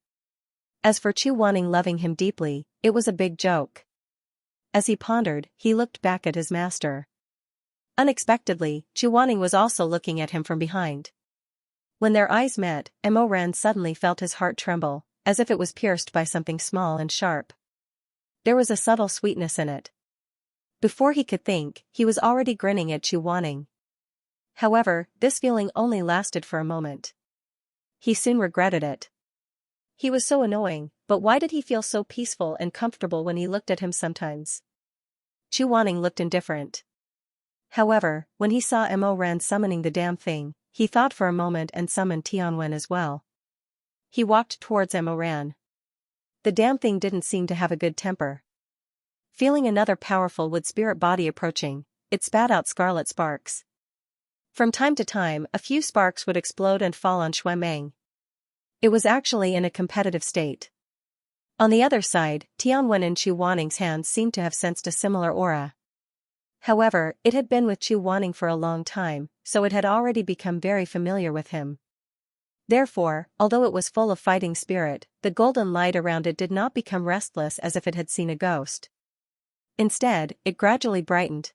As for Chu Wanning loving him deeply, it was a big joke. As he pondered, he looked back at his master. Unexpectedly, Chu Wanning was also looking at him from behind. When their eyes met, Mo Ran suddenly felt his heart tremble, as if it was pierced by something small and sharp. There was a subtle sweetness in it. Before he could think, he was already grinning at Chu Wanning. However, this feeling only lasted for a moment. He soon regretted it. He was so annoying, but why did he feel so peaceful and comfortable when he looked at him sometimes? Chu Wanning looked indifferent. However, when he saw Mo Ran summoning the damn thing, he thought for a moment and summoned Tianwen as well. He walked towards Mo Ran. The damn thing didn't seem to have a good temper. Feeling another powerful wood spirit body approaching, it spat out scarlet sparks. From time to time, a few sparks would explode and fall on Shui. It was actually in a competitive state. On the other side, Tianwen and Chu Waning's hands seemed to have sensed a similar aura. However, it had been with Chu Waning for a long time, so it had already become very familiar with him. Therefore, although it was full of fighting spirit, the golden light around it did not become restless as if it had seen a ghost. Instead, it gradually brightened.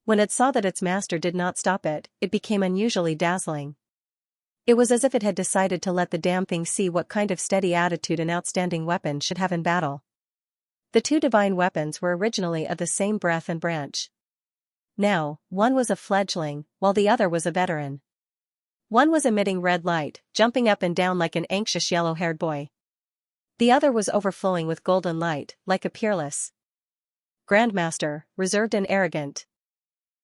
When it saw that its master did not stop it, it became unusually dazzling. It was as if it had decided to let the damn thing see what kind of steady attitude an outstanding weapon should have in battle. The two divine weapons were originally of the same breath and branch. Now, one was a fledgling, while the other was a veteran. One was emitting red light, jumping up and down like an anxious yellow-haired boy. The other was overflowing with golden light, like a peerless grandmaster, reserved and arrogant.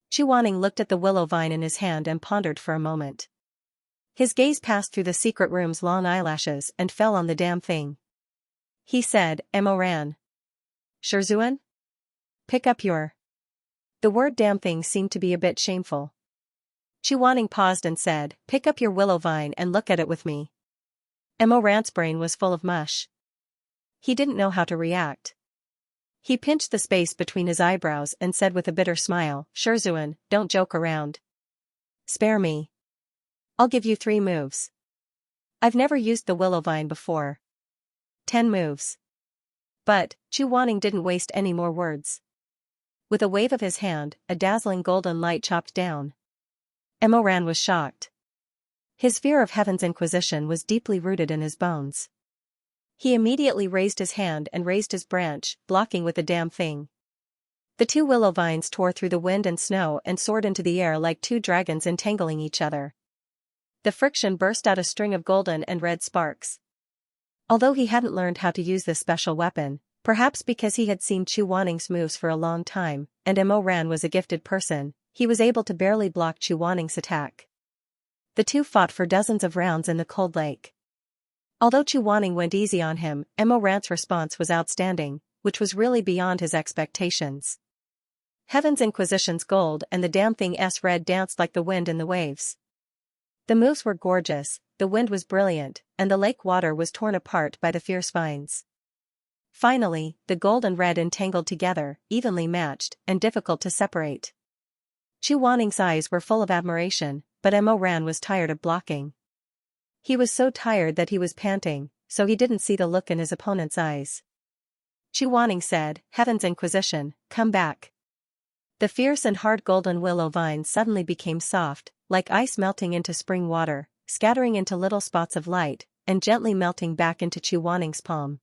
Chu Waning looked at the willow vine in his hand and pondered for a moment. His gaze passed through the secret room's long eyelashes and fell on the damn thing. He said, "Emoran. Shizun? Pick up your..." The word damn thing seemed to be a bit shameful. Chu Waning paused and said, "Pick up your willow vine and look at it with me." Emoran's brain was full of mush. He didn't know how to react. He pinched the space between his eyebrows and said with a bitter smile, "Shizun, don't joke around. Spare me. I'll give you 3 moves. I've never used the willow vine before. 10 moves." But, Chu Waning didn't waste any more words. With a wave of his hand, a dazzling golden light chopped down. Emoran was shocked. His fear of Heaven's Inquisition was deeply rooted in his bones. He immediately raised his hand and raised his branch, blocking with the damn thing. The 2 willow vines tore through the wind and snow and soared into the air like 2 dragons entangling each other. The friction burst out a string of golden and red sparks. Although he hadn't learned how to use this special weapon, perhaps because he had seen Chu Waning's moves for a long time, and Emoran was a gifted person, he was able to barely block Chu Waning's attack. The two fought for dozens of rounds in the cold lake. Although Chu Waning went easy on him, Emoran's response was outstanding, which was really beyond his expectations. Heaven's Inquisition's gold and the damn thing's red danced like the wind in the waves. The moves were gorgeous, the wind was brilliant, and the lake water was torn apart by the fierce vines. Finally, the gold and red entangled together, evenly matched, and difficult to separate. Chu Waning's eyes were full of admiration, but Emoran was tired of blocking. He was so tired that he was panting, so he didn't see the look in his opponent's eyes. Chu Waning said, "Heaven's Inquisition, come back." The fierce and hard golden willow vine suddenly became soft, like ice melting into spring water, scattering into little spots of light, and gently melting back into Chu Waning's palm.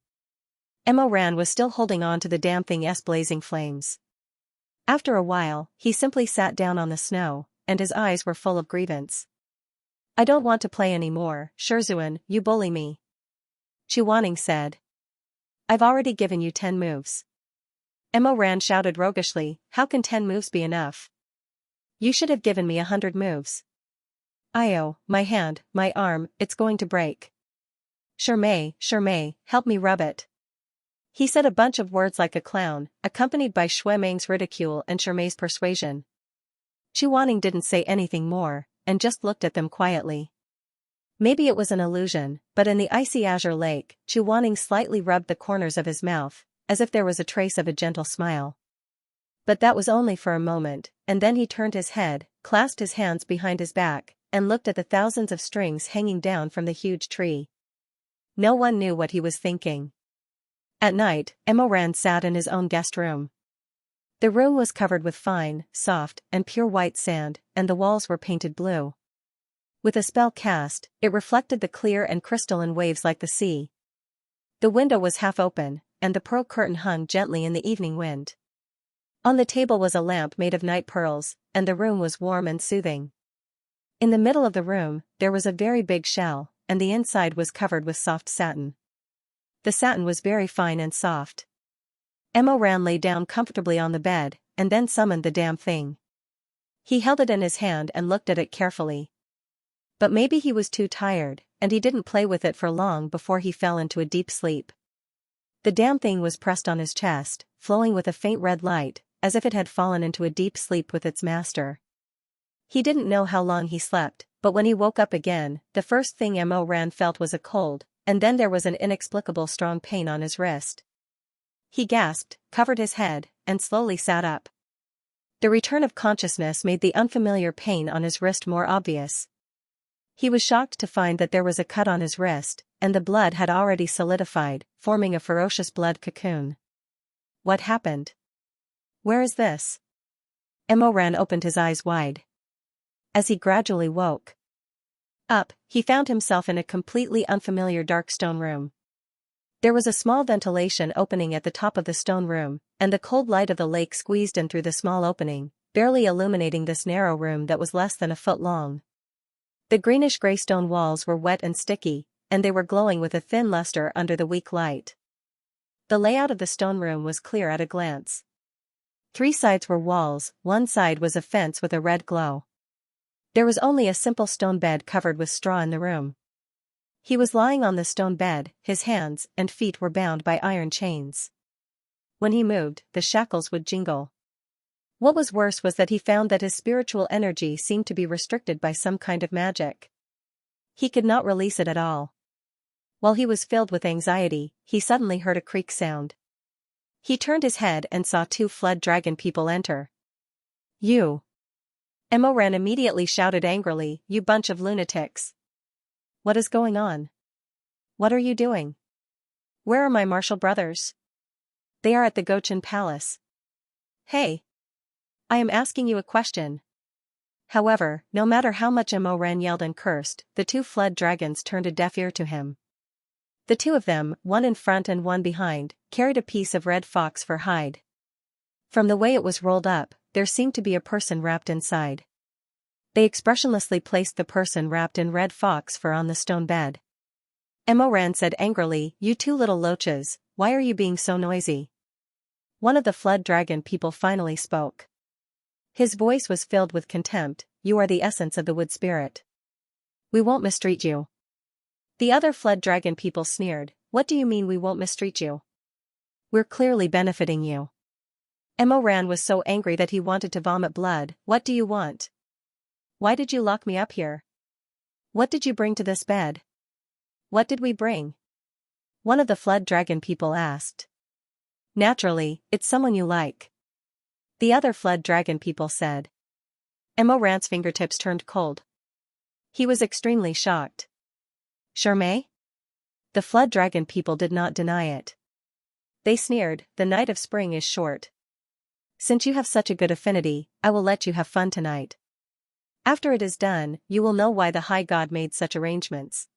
Emoran was still holding on to the damn thing's blazing flames. After a while, he simply sat down on the snow, and his eyes were full of grievance. "I don't want to play anymore, Shizun, you bully me," Chu Waning said. "I've already given you 10 moves. Emoran shouted roguishly, "How can 10 moves be enough? You should have given me 100 moves. Io, my hand, my arm, it's going to break. Shirmei, help me rub it." He said a bunch of words like a clown, accompanied by Shui Meng's ridicule and Shirmei's persuasion. Chu Waning didn't say anything more, and just looked at them quietly. Maybe it was an illusion, but in the icy azure lake, Chu Waning slightly rubbed the corners of his mouth, as if there was a trace of a gentle smile. But that was only for a moment, and then he turned his head, clasped his hands behind his back, and looked at the thousands of strings hanging down from the huge tree. No one knew what he was thinking. At night, Emoran sat in his own guest room. The room was covered with fine, soft, and pure white sand, and the walls were painted blue. With a spell cast, it reflected the clear and crystalline waves like the sea. The window was half open, and the pearl curtain hung gently in the evening wind. On the table was a lamp made of night pearls, and the room was warm and soothing. In the middle of the room, there was a very big shell, and the inside was covered with soft satin. The satin was very fine and soft. Emoran lay down comfortably on the bed, and then summoned the damn thing. He held it in his hand and looked at it carefully. But maybe he was too tired, and he didn't play with it for long before he fell into a deep sleep. The damn thing was pressed on his chest, flowing with a faint red light, as if it had fallen into a deep sleep with its master. He didn't know how long he slept, but when he woke up again, the first thing Mo Ran felt was a cold, and then there was an inexplicable strong pain on his wrist. He gasped, covered his head, and slowly sat up. The return of consciousness made the unfamiliar pain on his wrist more obvious. He was shocked to find that there was a cut on his wrist, and the blood had already solidified, forming a ferocious blood cocoon. What happened? Where is this? Mo Ran opened his eyes wide. As he gradually woke up, he found himself in a completely unfamiliar dark stone room. There was a small ventilation opening at the top of the stone room, and the cold light of the lake squeezed in through the small opening, barely illuminating this narrow room that was less than a foot long. The greenish-gray stone walls were wet and sticky, and they were glowing with a thin luster under the weak light. The layout of the stone room was clear at a glance. 3 sides were walls, one side was a fence with a red glow. There was only a simple stone bed covered with straw in the room. He was lying on the stone bed, his hands and feet were bound by iron chains. When he moved, the shackles would jingle. What was worse was that he found that his spiritual energy seemed to be restricted by some kind of magic. He could not release it at all. While he was filled with anxiety, he suddenly heard a creak sound. He turned his head and saw 2 flood dragon people enter. "You!" Mo Ran immediately shouted angrily, "You bunch of lunatics! What is going on? What are you doing? Where are my martial brothers? They are at the Gochin Palace. Hey! I am asking you a question." However, no matter how much Mo Ran yelled and cursed, the 2 flood dragons turned a deaf ear to him. The 2 of them, one in front and one behind, carried a piece of red fox fur hide. From the way it was rolled up, there seemed to be a person wrapped inside. They expressionlessly placed the person wrapped in red fox fur on the stone bed. Mo Ran said angrily, "You 2 little loaches, why are you being so noisy?" One of the flood dragon people finally spoke. His voice was filled with contempt, "You are the essence of the wood spirit. We won't mistreat you." The other flood dragon people sneered, "What do you mean we won't mistreat you? We're clearly benefiting you." Mo Ran was so angry that he wanted to vomit blood. "What do you want? Why did you lock me up here? What did you bring to this bed?" "What did we bring?" one of the flood dragon people asked. "Naturally, it's someone you like," the other flood dragon people said. Mo Ran's fingertips turned cold. He was extremely shocked. "Shermay?" The flood dragon people did not deny it. They sneered, "The night of spring is short. Since you have such a good affinity, I will let you have fun tonight. After it is done, you will know why the High God made such arrangements."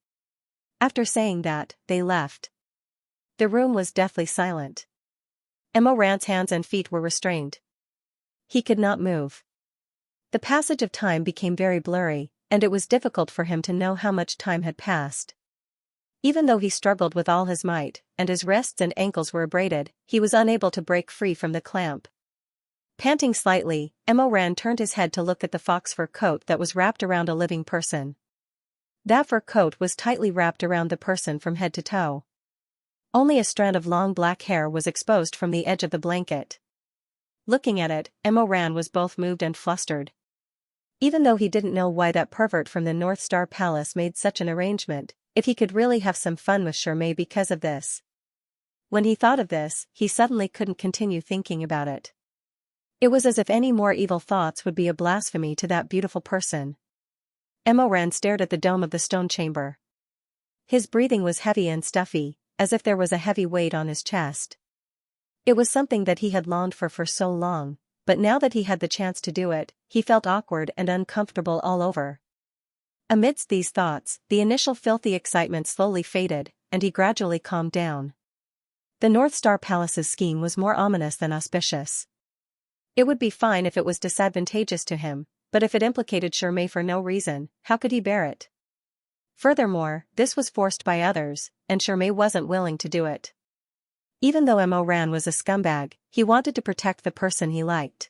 After saying that, they left. The room was deathly silent. Mo Ran's hands and feet were restrained. He could not move. The passage of time became very blurry, and it was difficult for him to know how much time had passed. Even though he struggled with all his might, and his wrists and ankles were abraded, he was unable to break free from the clamp. Panting slightly, Mo Ran turned his head to look at the fox fur coat that was wrapped around a living person. That fur coat was tightly wrapped around the person from head to toe. Only a strand of long black hair was exposed from the edge of the blanket. Looking at it, Mo Ran was both moved and flustered. Even though he didn't know why that pervert from the North Star Palace made such an arrangement, if he could really have some fun with Shermay because of this. When he thought of this, he suddenly couldn't continue thinking about it. It was as if any more evil thoughts would be a blasphemy to that beautiful person. Mo Ran stared at the dome of the stone chamber. His breathing was heavy and stuffy, as if there was a heavy weight on his chest. It was something that he had longed for so long, but now that he had the chance to do it, he felt awkward and uncomfortable all over. Amidst these thoughts, the initial filthy excitement slowly faded, and he gradually calmed down. The North Star Palace's scheme was more ominous than auspicious. It would be fine if it was disadvantageous to him, but if it implicated Shermay for no reason, how could he bear it? Furthermore, this was forced by others, and Shermay wasn't willing to do it. Even though Mo Ran was a scumbag, he wanted to protect the person he liked.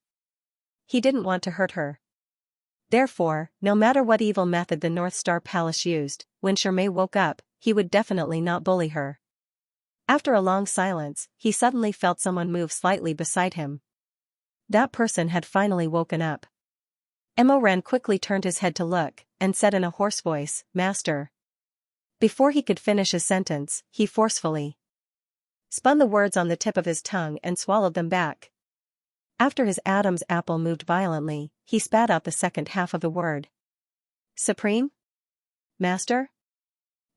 He didn't want to hurt her. Therefore, no matter what evil method the North Star Palace used, when Shermay woke up, he would definitely not bully her. After a long silence, he suddenly felt someone move slightly beside him. That person had finally woken up. Emo Ran quickly turned his head to look, and said in a hoarse voice, "Master." Before he could finish his sentence, he forcefully spun the words on the tip of his tongue and swallowed them back. After his Adam's apple moved violently, he spat out the second half of the word. "Supreme? Master?"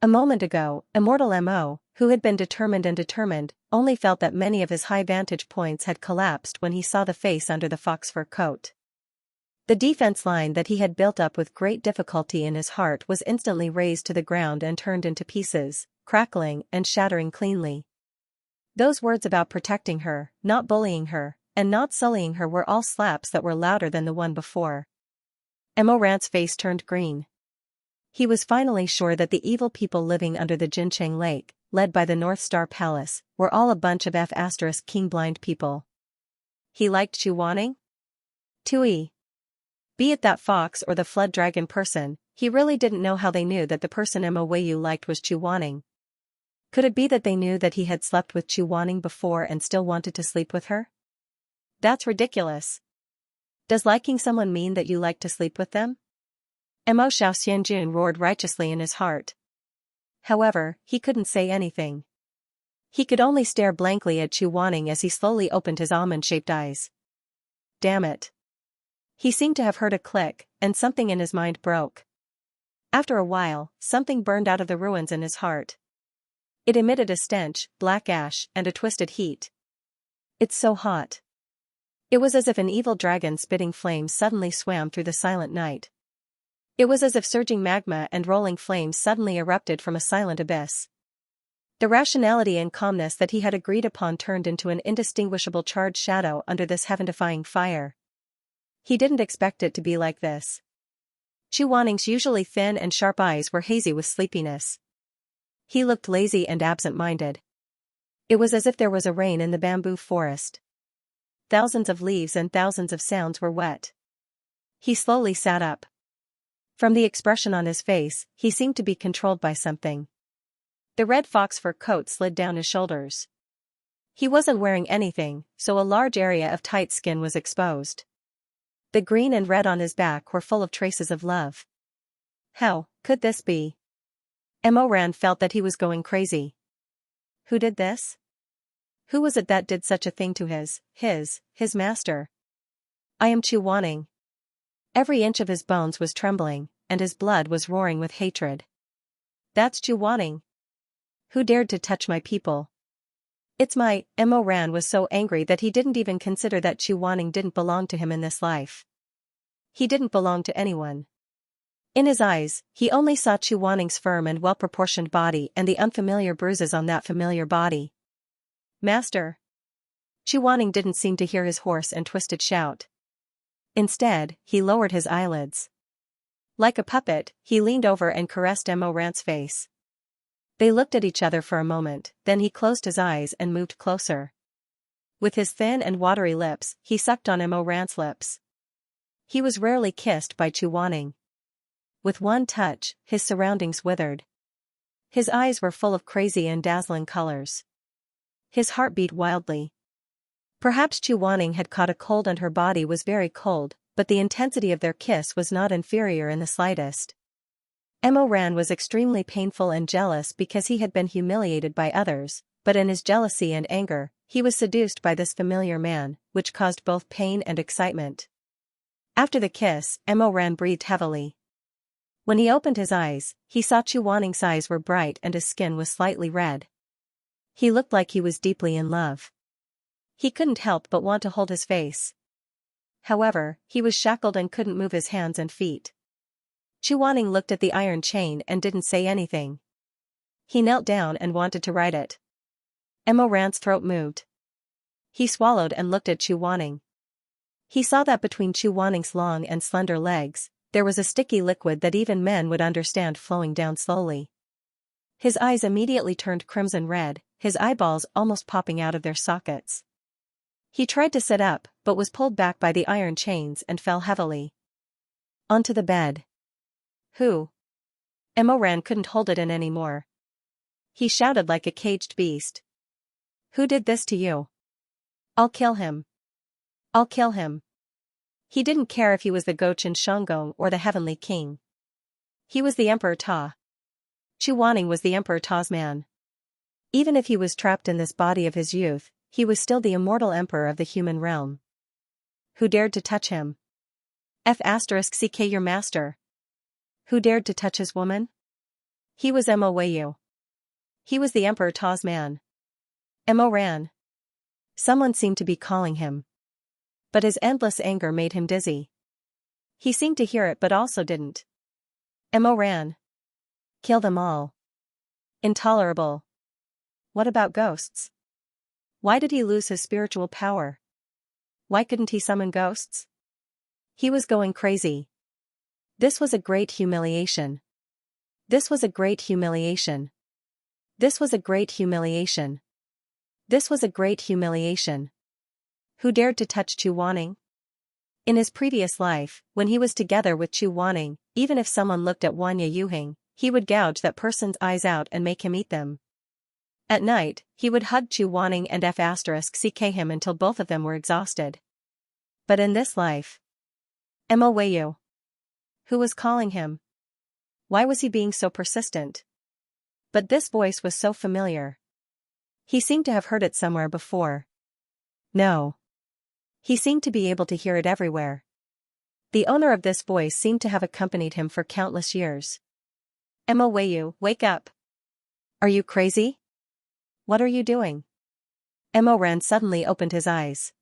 A moment ago, immortal Mo, who had been determined, only felt that many of his high vantage points had collapsed when he saw the face under the fox fur coat. The defense line that he had built up with great difficulty in his heart was instantly razed to the ground and turned into pieces, crackling and shattering cleanly. Those words about protecting her, not bullying her, and not sullying her were all slaps that were louder than the one before. Emo Ran's face turned green. He was finally sure that the evil people living under the Jincheng Lake, led by the North Star Palace, were all a bunch of King blind people. He liked Chu Wanning? Tui. Be it that fox or the flood dragon person, he really didn't know how they knew that the person Mo Weiyu liked was Chu Wanning. Could it be that they knew that he had slept with Chu Wanning before and still wanted to sleep with her? That's ridiculous. Does liking someone mean that you like to sleep with them? Mo Xianxia roared righteously in his heart. However, he couldn't say anything. He could only stare blankly at Chu Wanning as he slowly opened his almond-shaped eyes. Damn it. He seemed to have heard a click, and something in his mind broke. After a while, something burned out of the ruins in his heart. It emitted a stench, black ash, and a twisted heat. It's so hot. It was as if an evil dragon spitting flames suddenly swam through the silent night. It was as if surging magma and rolling flames suddenly erupted from a silent abyss. The rationality and calmness that he had agreed upon turned into an indistinguishable charred shadow under this heaven-defying fire. He didn't expect it to be like this. Chu Wanning's usually thin and sharp eyes were hazy with sleepiness. He looked lazy and absent-minded. It was as if there was a rain in the bamboo forest. Thousands of leaves and thousands of sounds were wet. He slowly sat up. From the expression on his face, he seemed to be controlled by something. The red fox fur coat slid down his shoulders. He wasn't wearing anything, so a large area of tight skin was exposed. The green and red on his back were full of traces of love. How could this be? Mo Ran felt that he was going crazy. Who did this? Who was it that did such a thing to his master? I am Chu Wanning. Every inch of his bones was trembling, and his blood was roaring with hatred. That's Chu Wanning. Who dared to touch my people? It's my— Mo Ran was so angry that he didn't even consider that Chu Wanning didn't belong to him in this life. He didn't belong to anyone. In his eyes, he only saw Chu Wanning's firm and well-proportioned body and the unfamiliar bruises on that familiar body. Master. Chu Wanning didn't seem to hear his hoarse and twisted shout. Instead, he lowered his eyelids. Like a puppet, he leaned over and caressed Mo Ran's face. They looked at each other for a moment, then he closed his eyes and moved closer. With his thin and watery lips, he sucked on Mo Ran's lips. He was rarely kissed by Chu Wanning. With one touch, his surroundings withered. His eyes were full of crazy and dazzling colors. His heart beat wildly. Perhaps Chu Wanning had caught a cold and her body was very cold, but the intensity of their kiss was not inferior in the slightest. Mo Ran was extremely painful and jealous because he had been humiliated by others, but in his jealousy and anger, he was seduced by this familiar man, which caused both pain and excitement. After the kiss, Mo Ran breathed heavily. When he opened his eyes, he saw Chu Wanning's eyes were bright and his skin was slightly red. He looked like he was deeply in love. He couldn't help but want to hold his face. However, he was shackled and couldn't move his hands and feet. Chu Wanning looked at the iron chain and didn't say anything. He knelt down and wanted to ride it. Mo Ran's throat moved. He swallowed and looked at Chu Wanning. He saw that between Chu Wanning's long and slender legs, there was a sticky liquid that even men would understand flowing down slowly. His eyes immediately turned crimson red, his eyeballs almost popping out of their sockets. He tried to sit up, but was pulled back by the iron chains and fell heavily onto the bed. Who? Mo Ran couldn't hold it in anymore. He shouted like a caged beast. Who did this to you? I'll kill him. I'll kill him. He didn't care if he was the Gochin Shanggong or the Heavenly King. He was the Emperor Ta. Chu Wanning was the Emperor Ta's man. Even if he was trapped in this body of his youth, he was still the immortal emperor of the human realm. Who dared to touch him? F***ck your master. Who dared to touch his woman? He was Mo Weiyu. He was the Emperor Ta's man. Mo ran. Someone seemed to be calling him. But his endless anger made him dizzy. He seemed to hear it but also didn't. Mo ran. Kill them all. Intolerable. What about ghosts? Why did he lose his spiritual power? Why couldn't he summon ghosts? He was going crazy. This was a great humiliation. This was a great humiliation. This was a great humiliation. This was a great humiliation. Who dared to touch Chu Wanning? In his previous life, when he was together with Chu Wanning, even if someone looked at Wanya Yuhing, he would gouge that person's eyes out and make him eat them. At night, he would hug Chu Wanning and F***ck him until both of them were exhausted. But in this life, Mo Weiyu. Who was calling him? Why was he being so persistent? But this voice was so familiar. He seemed to have heard it somewhere before. No. He seemed to be able to hear it everywhere. The owner of this voice seemed to have accompanied him for countless years. Mo Weiyu, wake up. Are you crazy? What are you doing? Mo Ran suddenly opened his eyes.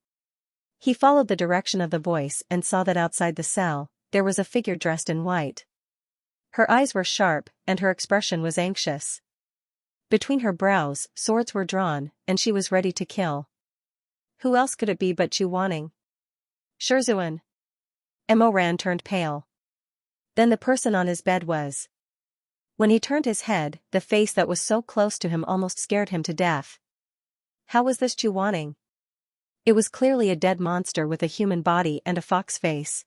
He followed the direction of the voice and saw that outside the cell, there was a figure dressed in white. Her eyes were sharp, and her expression was anxious. Between her brows, swords were drawn, and she was ready to kill. Who else could it be but Chu Wanning? Shizun. Mo Ran turned pale. Then the person on his bed was. When he turned his head, the face that was so close to him almost scared him to death. How was this Chu Wanning? It was clearly a dead monster with a human body and a fox face.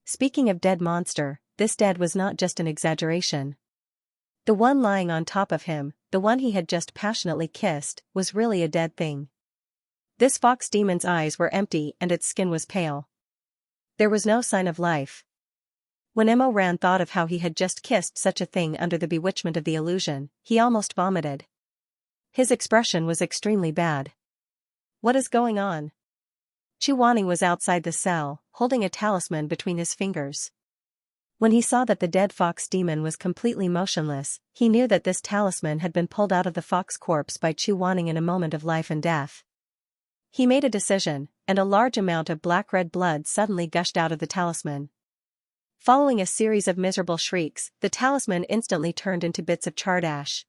Speaking of dead monster, this dead was not just an exaggeration. The one lying on top of him, the one he had just passionately kissed, was really a dead thing. This fox demon's eyes were empty and its skin was pale. There was no sign of life. When Mo Ran thought of how he had just kissed such a thing under the bewitchment of the illusion, he almost vomited. His expression was extremely bad. What is going on? Chu Wanning was outside the cell, holding a talisman between his fingers. When he saw that the dead fox demon was completely motionless, he knew that this talisman had been pulled out of the fox corpse by Chu Wanning in a moment of life and death. He made a decision, and a large amount of black-red blood suddenly gushed out of the talisman. Following a series of miserable shrieks, the talisman instantly turned into bits of charred ash.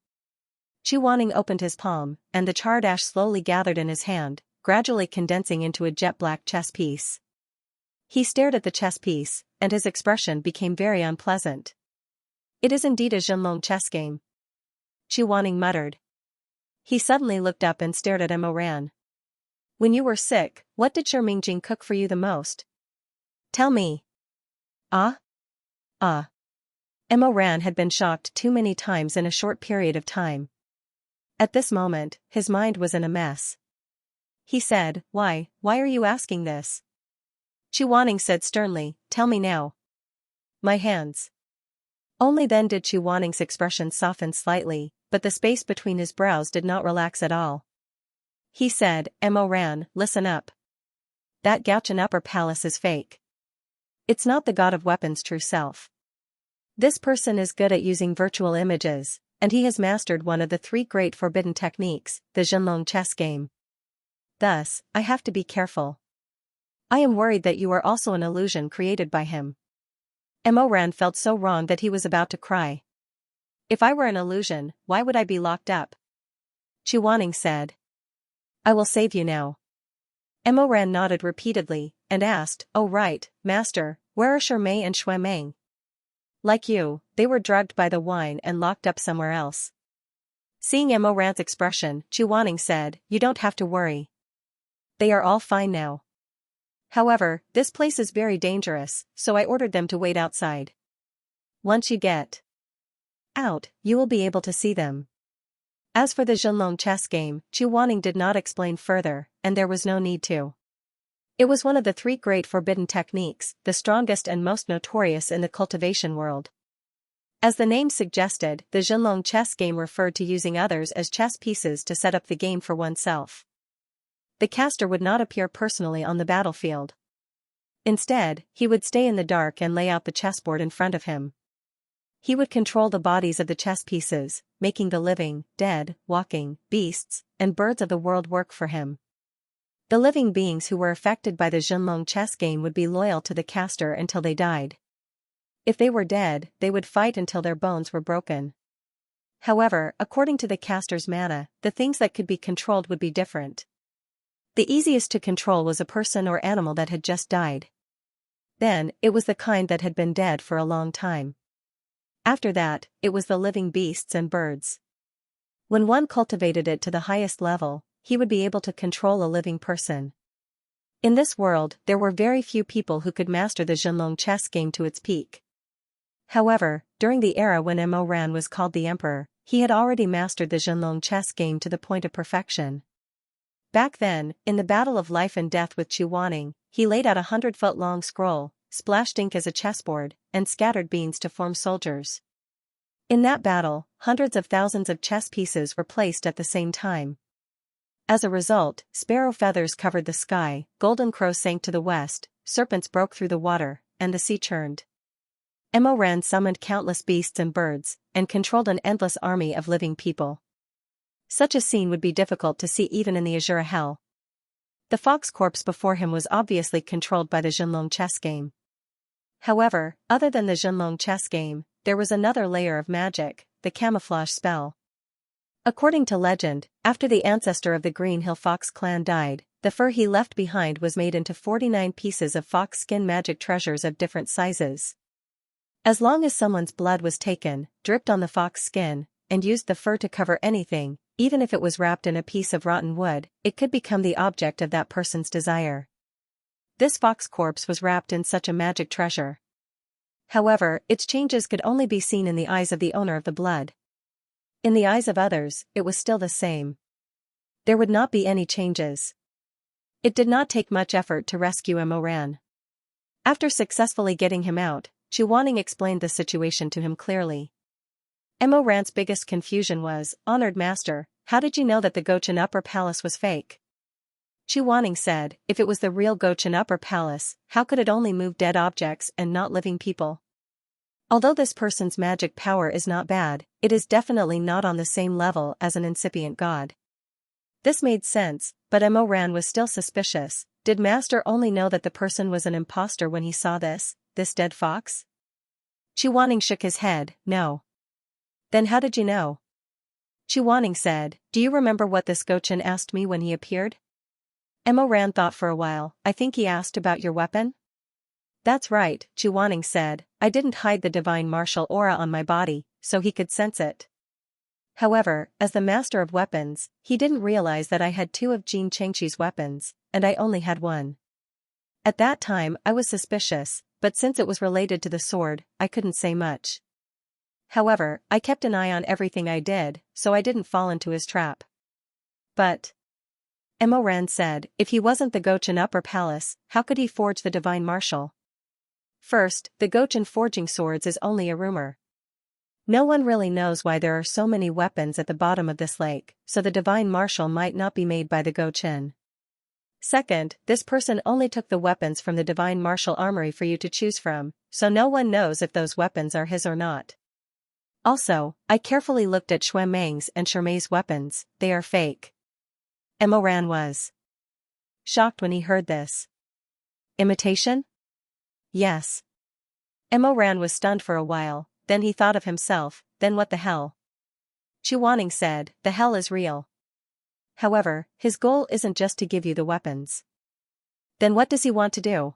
Chu Wanning opened his palm, and the charred ash slowly gathered in his hand, gradually condensing into a jet-black chess piece. He stared at the chess piece, and his expression became very unpleasant. It is indeed a Zhenlong chess game. Chu Wanning muttered. He suddenly looked up and stared at Mo Ran. When you were sick, what did Shi Mingjing cook for you the most? Tell me. Mo Ran had been shocked too many times in a short period of time. At this moment, his mind was in a mess. He said, why are you asking this? Chu Wanning said sternly, tell me now. My hands. Only then did Chu Wanning's expression soften slightly, but the space between his brows did not relax at all. He said, Mo Ran, listen up. That Gauchin Upper Palace is fake. It's not the god of weapons' true self. This person is good at using virtual images, and he has mastered one of the 3 great forbidden techniques, the Zhenlong chess game. Thus, I have to be careful. I am worried that you are also an illusion created by him. Mo Ran felt so wrong that he was about to cry. If I were an illusion, why would I be locked up? Chu Wanning said. I will save you now. Mo Ran nodded repeatedly, and asked, oh right, master, where are Shi Mei and Xue Meng? Like you, they were drugged by the wine and locked up somewhere else. Seeing Mo Ran's expression, Chu Wanning said, you don't have to worry. They are all fine now. However, this place is very dangerous, so I ordered them to wait outside. Once you get out, you will be able to see them. As for the Zhenlong chess game, Chu Wanning did not explain further, and there was no need to. It was one of the 3 great forbidden techniques, the strongest and most notorious in the cultivation world. As the name suggested, the Zhenlong chess game referred to using others as chess pieces to set up the game for oneself. The caster would not appear personally on the battlefield. Instead, he would stay in the dark and lay out the chessboard in front of him. He would control the bodies of the chess pieces, making the living, dead, walking, beasts, and birds of the world work for him. The living beings who were affected by the Zhenlong chess game would be loyal to the caster until they died. If they were dead, they would fight until their bones were broken. However, according to the caster's mana, the things that could be controlled would be different. The easiest to control was a person or animal that had just died. Then, it was the kind that had been dead for a long time. After that, it was the living beasts and birds. When one cultivated it to the highest level, he would be able to control a living person. In this world, there were very few people who could master the Zhenlong chess game to its peak. However, during the era when Mo Ran was called the Emperor, he had already mastered the Zhenlong chess game to the point of perfection. Back then, in the battle of life and death with Chu Wanning, he laid out a 100-foot-long scroll, splashed ink as a chessboard, and scattered beans to form soldiers. In that battle, hundreds of thousands of chess pieces were placed at the same time. As a result, sparrow feathers covered the sky, golden crows sank to the west, serpents broke through the water, and the sea churned. Mo Ran summoned countless beasts and birds, and controlled an endless army of living people. Such a scene would be difficult to see even in the Azura Hell. The fox corpse before him was obviously controlled by the Zhenlong chess game. However, other than the Zhenlong chess game, there was another layer of magic, the camouflage spell. According to legend, after the ancestor of the Green Hill Fox clan died, the fur he left behind was made into 49 pieces of fox skin magic treasures of different sizes. As long as someone's blood was taken, dripped on the fox skin, and used the fur to cover anything, even if it was wrapped in a piece of rotten wood, it could become the object of that person's desire. This fox corpse was wrapped in such a magic treasure. However, its changes could only be seen in the eyes of the owner of the blood. In the eyes of others, it was still the same. There would not be any changes. It did not take much effort to rescue Mo Ran. After successfully getting him out, Chu Wanning explained the situation to him clearly. Mo Ran's biggest confusion was, "Honored Master, how did you know that the Gochin Upper Palace was fake?" Chu Wanning said, "If it was the real Gochin Upper Palace, how could it only move dead objects and not living people? Although this person's magic power is not bad, it is definitely not on the same level as an incipient god." This made sense, but Mo Ran was still suspicious. Did Master only know that the person was an imposter when he saw this dead fox? Chu Wanning shook his head, "No." "Then how did you know?" Chu Wanning said, "Do you remember what this Gochin asked me when he appeared?" Mo Ran thought for a while. "I think he asked about your weapon?" "That's right," Chu Wanning said. "I didn't hide the divine martial aura on my body, so he could sense it. However, as the master of weapons, he didn't realize that I had 2 of Jin Chengqi's weapons, and I only had 1. At that time I was suspicious, but since it was related to the sword, I couldn't say much. However, I kept an eye on everything I did, so I didn't fall into his trap." "But," Mo Ran said, "if he wasn't the Gochin Upper Palace, how could he forge the divine martial?" First, the Gochin forging swords is only a rumor. No one really knows why there are so many weapons at the bottom of this lake, so the divine martial might not be made by the Gochin. Second, this person only took the weapons from the divine martial armory for you to choose from, so no one knows if those weapons are his or not. Also, I carefully looked at Xue Meng's and Shermei's weapons, they are fake." Mo Ran was shocked when he heard this. "Imitation?" "Yes." Mo Ran was stunned for a while, then he thought of himself, "Then what the hell?" Chu Wanning said, "The hell is real. However, his goal isn't just to give you the weapons." "Then what does he want to do?"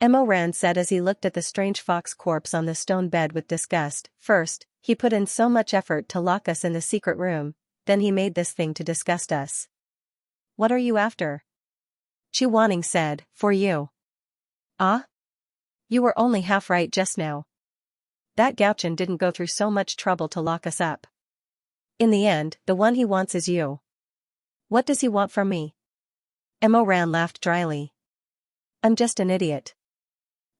Mo Ran said as he looked at the strange fox corpse on the stone bed with disgust. "First, he put in so much effort to lock us in the secret room, then he made this thing to disgust us." "What are you after?" Chu Wanning said, "For you." "Ah? You were only half right just now. That Gauchin didn't go through so much trouble to lock us up." In the end, the one he wants is you. What does he want from me? Mo Ran laughed dryly. I'm just an idiot.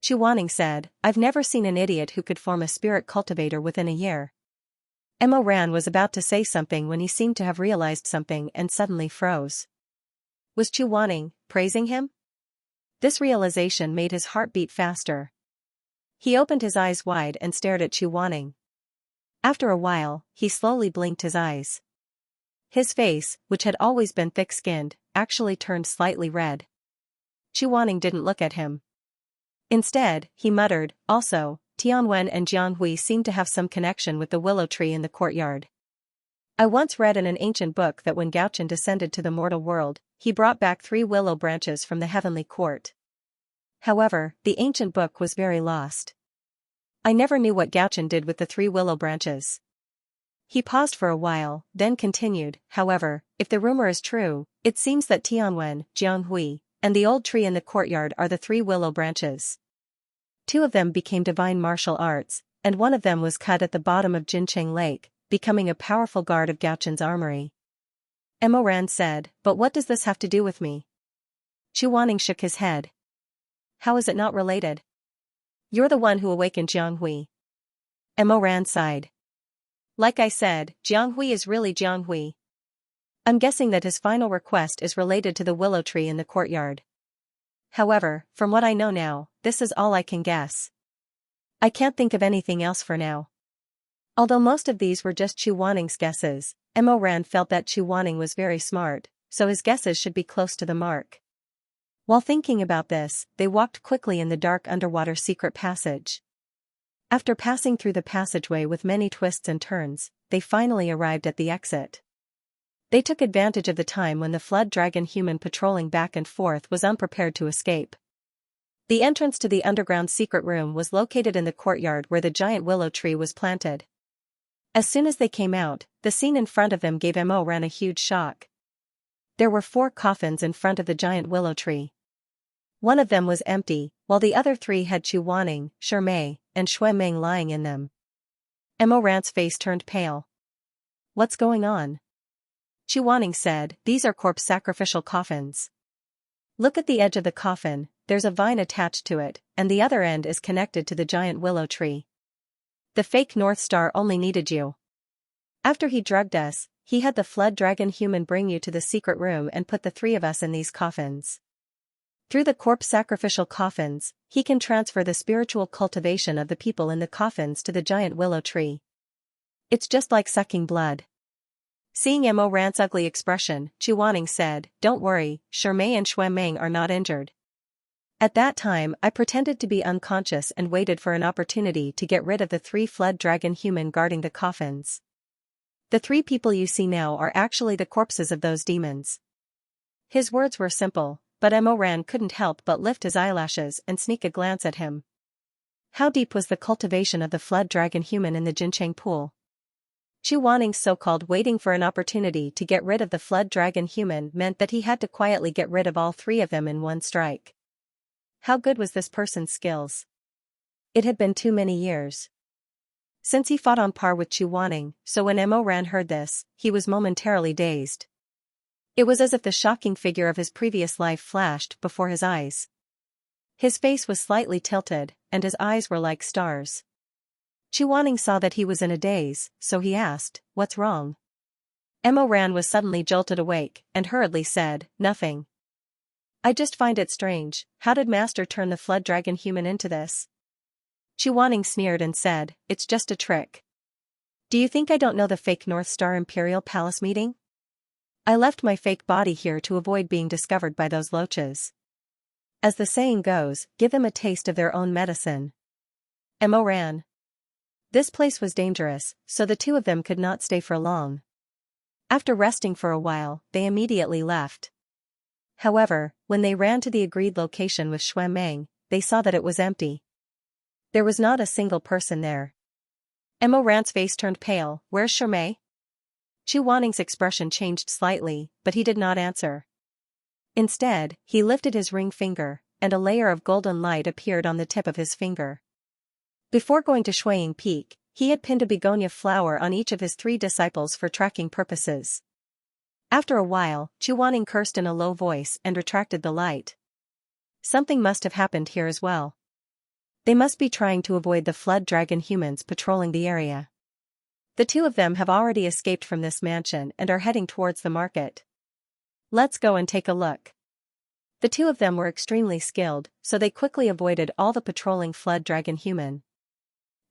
Chu Wanning said, I've never seen an idiot who could form a spirit cultivator within a year. Mo Ran was about to say something when he seemed to have realized something and suddenly froze. Was Chu Wanning praising him? This realization made his heart beat faster. He opened his eyes wide and stared at Chu Wanning. After a while, he slowly blinked his eyes. His face, which had always been thick-skinned, actually turned slightly red. Chu Wanning didn't look at him. Instead, he muttered, also, Tianwen and Jianghui seem to have some connection with the willow tree in the courtyard. I once read in an ancient book that when Gaochen descended to the mortal world, he brought back 3 willow branches from the heavenly court. However, the ancient book was very lost. I never knew what Gaochen did with the 3 willow branches. He paused for a while, then continued, however, if the rumor is true, it seems that Tianwen, Jianghui, and the old tree in the courtyard are the 3 willow branches. 2 of them became divine martial arts, and 1 of them was cut at the bottom of Jincheng Lake, becoming a powerful guard of Gaochen's armory. Mo Ran said, but what does this have to do with me? Chu Wanning shook his head. How is it not related? You're the one who awakened Jianghui. Mo Ran sighed. Like I said, Jianghui is really Jianghui. I'm guessing that his final request is related to the willow tree in the courtyard. However, from what I know now, this is all I can guess. I can't think of anything else for now. Although most of these were just Chu Wanning's guesses, Mo Ran felt that Chu Wanning was very smart, so his guesses should be close to the mark. While thinking about this, they walked quickly in the dark underwater secret passage. After passing through the passageway with many twists and turns, they finally arrived at the exit. They took advantage of the time when the flood dragon human patrolling back and forth was unprepared to escape. The entrance to the underground secret room was located in the courtyard where the giant willow tree was planted. As soon as they came out, the scene in front of them gave Mo Ran a huge shock. There were 4 coffins in front of the giant willow tree. 1 of them was empty, while the other 3 had Chu Wanning, Shimei, and Xue Meng lying in them. Mo Ran's face turned pale. What's going on? Chu Wanning said, these are corpse sacrificial coffins. Look at the edge of the coffin, there's a vine attached to it, and the other end is connected to the giant willow tree. The fake North Star only needed you. After he drugged us, he had the flood dragon human bring you to the secret room and put the 3 of us in these coffins. Through the corpse sacrificial coffins, he can transfer the spiritual cultivation of the people in the coffins to the giant willow tree. It's just like sucking blood. Seeing Mo Ran's ugly expression, Chu Wanning said, don't worry, Shimei and Xue Meng are not injured. At that time I pretended to be unconscious and waited for an opportunity to get rid of the 3 flood dragon human guarding the coffins. The 3 people you see now are actually the corpses of those demons. His words were simple, but Mo Ran couldn't help but lift his eyelashes and sneak a glance at him. How deep was the cultivation of the flood dragon human in the Jincheng pool? Chu Wanning's so-called waiting for an opportunity to get rid of the flood dragon human meant that he had to quietly get rid of all 3 of them in one strike. How good was this person's skills? It had been too many years since he fought on par with Chu Wanning, so when Mo Ran heard this, he was momentarily dazed. It was as if the shocking figure of his previous life flashed before his eyes. His face was slightly tilted, and his eyes were like stars. Chu Wanning saw that he was in a daze, so he asked, what's wrong? Mo Ran was suddenly jolted awake, and hurriedly said, nothing. I just find it strange, how did Master turn the flood dragon human into this? Chu Wanning sneered and said, it's just a trick. Do you think I don't know the fake North Star Imperial Palace meeting? I left my fake body here to avoid being discovered by those loaches. As the saying goes, give them a taste of their own medicine. Mo Ran. This place was dangerous, so the 2 of them could not stay for long. After resting for a while, they immediately left. However, when they ran to the agreed location with Xue Meng, they saw that it was empty. There was not a single person there. Mo Ran's face turned pale, where's Shimei? Chu Wanning's expression changed slightly, but he did not answer. Instead, he lifted his ring finger, and a layer of golden light appeared on the tip of his finger. Before going to Shuiying Peak, He had pinned a begonia flower on each of his 3 disciples for tracking purposes. After a while, Chuaning cursed in a low voice and retracted the light. Something must have happened here as well. They must be trying to avoid the flood dragon humans patrolling the area. The 2 of them have already escaped from this mansion and are heading towards the market. Let's go and take a look. The 2 of them were extremely skilled, so they quickly avoided all the patrolling flood dragon human.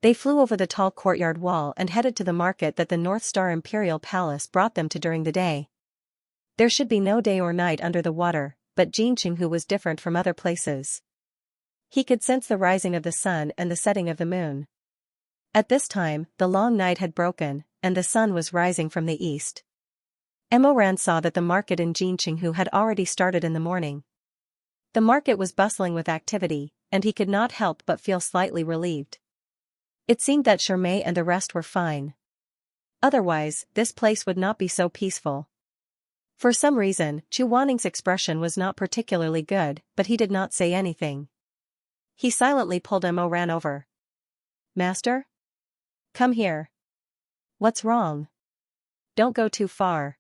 They flew over the tall courtyard wall and headed to the market that the North Star Imperial Palace brought them to during the day. There should be no day or night under the water, but Xianxia was different from other places. He could sense the rising of the sun and the setting of the moon. At this time, the long night had broken, and the sun was rising from the east. Emoran saw that the market in Xianxia had already started in the morning. The market was bustling with activity, and he could not help but feel slightly relieved. It seemed that Xianxia and the rest were fine. Otherwise, this place would not be so peaceful. For some reason, Chuaning's expression was not particularly good, but he did not say anything. He silently pulled Emoran over. "Master? Come here. What's wrong? Don't go too far."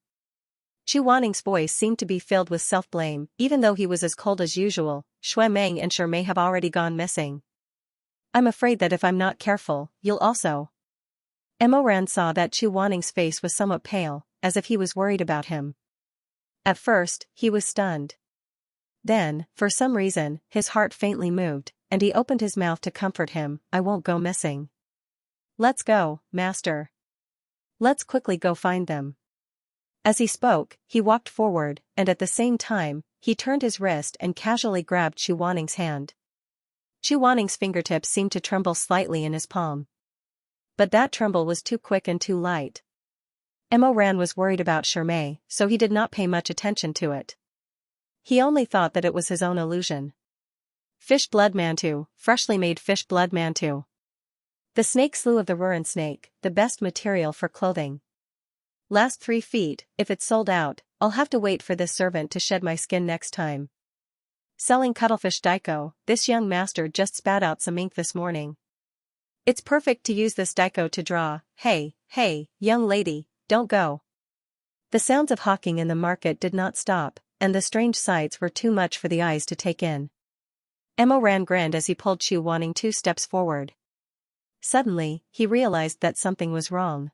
Chuaning's voice seemed to be filled with self-blame, even though he was as cold as usual. "Shui Meng and Xianxia have already gone missing. I'm afraid that if I'm not careful, you'll also." Emoran saw that Chuaning's face was somewhat pale, as if he was worried about him. At first, he was stunned. Then, for some reason, his heart faintly moved, and he opened his mouth to comfort him. "I won't go missing. Let's go, Master. Let's quickly go find them." As he spoke, he walked forward, and at the same time, he turned his wrist and casually grabbed Chuaning's hand. Chuaning's fingertips seemed to tremble slightly in his palm. But that tremble was too quick and too light. Emoran was worried about Xianxia, so he did not pay much attention to it. He only thought that it was his own illusion. Fish blood mantu, freshly made fish blood mantu. The snake slew of the Ruran snake, the best material for clothing. Last 3 feet, if it's sold out, I'll have to wait for this servant to shed my skin next time. Selling cuttlefish daiko, this young master just spat out some ink this morning. It's perfect to use this daiko to draw. Hey, young lady, don't go. The sounds of hawking in the market did not stop, and the strange sights were too much for the eyes to take in. Emoran grinned as he pulled Chuaning 2 steps forward. Suddenly, he realized that something was wrong.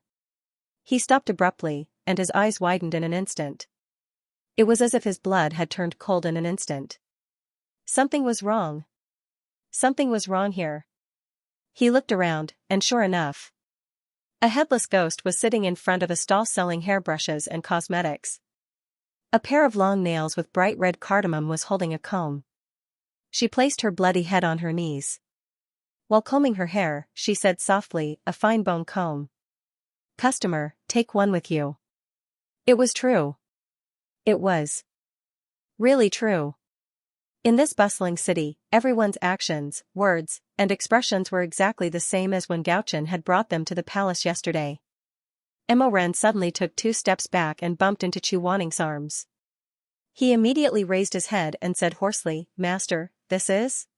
He stopped abruptly, and his eyes widened in an instant. It was as if his blood had turned cold in an instant. Something was wrong. Something was wrong here. He looked around, and sure enough, a headless ghost was sitting in front of a stall selling hairbrushes and cosmetics. A pair of long nails with bright red cardamom was holding a comb. She placed her bloody head on her knees. While combing her hair, she said softly, "A fine bone comb. Customer, take one with you." It was true. It was really true. In this bustling city, everyone's actions, words, and expressions were exactly the same as when Gauchen had brought them to the palace yesterday. Emoran suddenly took 2 steps back and bumped into Chuaning's arms. He immediately raised his head and said hoarsely, "Master, this is?"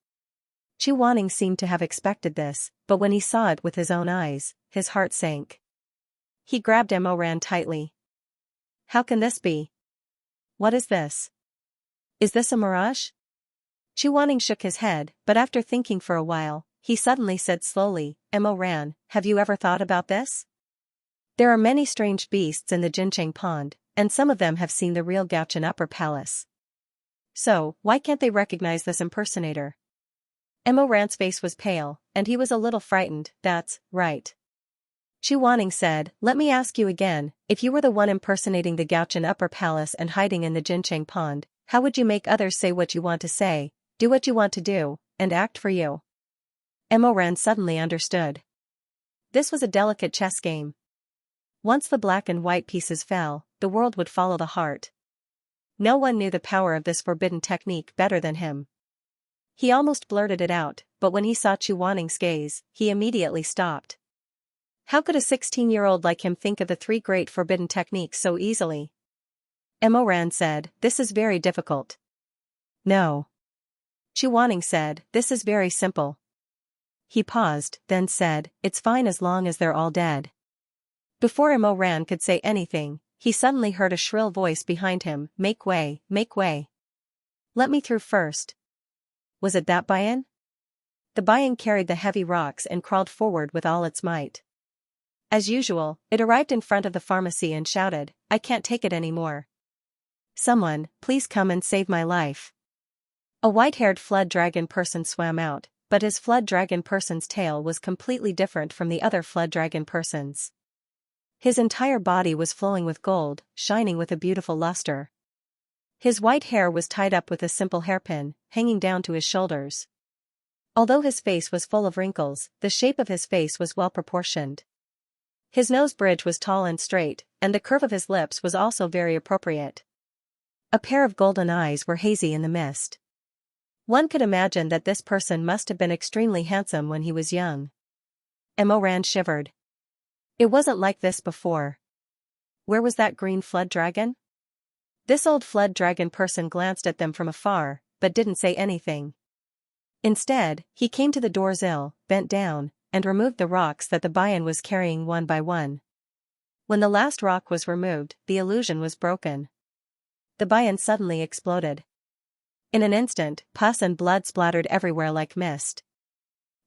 Chuaning seemed to have expected this, but when he saw it with his own eyes, his heart sank. He grabbed Emoran tightly. "How can this be? What is this? Is this a mirage?" Chuaning shook his head, but after thinking for a while, he suddenly said slowly, "Emoran, have you ever thought about this? There are many strange beasts in the Jincheng pond, and some of them have seen the real Gauchen Upper Palace. So, why can't they recognize this impersonator?" Emoran's face was pale, and he was a little frightened. "That's right." Chuaning said, "Let me ask you again, if you were the one impersonating the Gauchen Upper Palace and hiding in the Jincheng pond, how would you make others say what you want to say, do what you want to do, and act for you?" Emoran suddenly understood. This was a delicate chess game. Once the black and white pieces fell, the world would follow the heart. No one knew the power of this forbidden technique better than him. He almost blurted it out, but when he saw Chuaning's gaze, he immediately stopped. How could a 16-year-old like him think of the 3 great forbidden techniques so easily? Emoran said, "This is very difficult." "No." Chuaning said, "This is very simple." He paused, then said, "It's fine as long as they're all dead." Before Imo Ran could say anything, he suddenly heard a shrill voice behind him, "Make way, make way. Let me through first." Was it that Bayan? The Bayan carried the heavy rocks and crawled forward with all its might. As usual, it arrived in front of the pharmacy and shouted, "I can't take it anymore. Someone, please come and save my life." A white-haired flood dragon person swam out, but his flood dragon person's tail was completely different from the other flood dragon person's. His entire body was flowing with gold, shining with a beautiful luster. His white hair was tied up with a simple hairpin, hanging down to his shoulders. Although his face was full of wrinkles, the shape of his face was well proportioned. His nose bridge was tall and straight, and the curve of his lips was also very appropriate. A pair of golden eyes were hazy in the mist. One could imagine that this person must have been extremely handsome when he was young. Imo Ran shivered. It wasn't like this before. Where was that green flood dragon? This old flood dragon person glanced at them from afar, but didn't say anything. Instead, he came to the door's sill, bent down, and removed the rocks that the Bayan was carrying one by one. When the last rock was removed, the illusion was broken. The Bayan suddenly exploded. In an instant, pus and blood splattered everywhere like mist.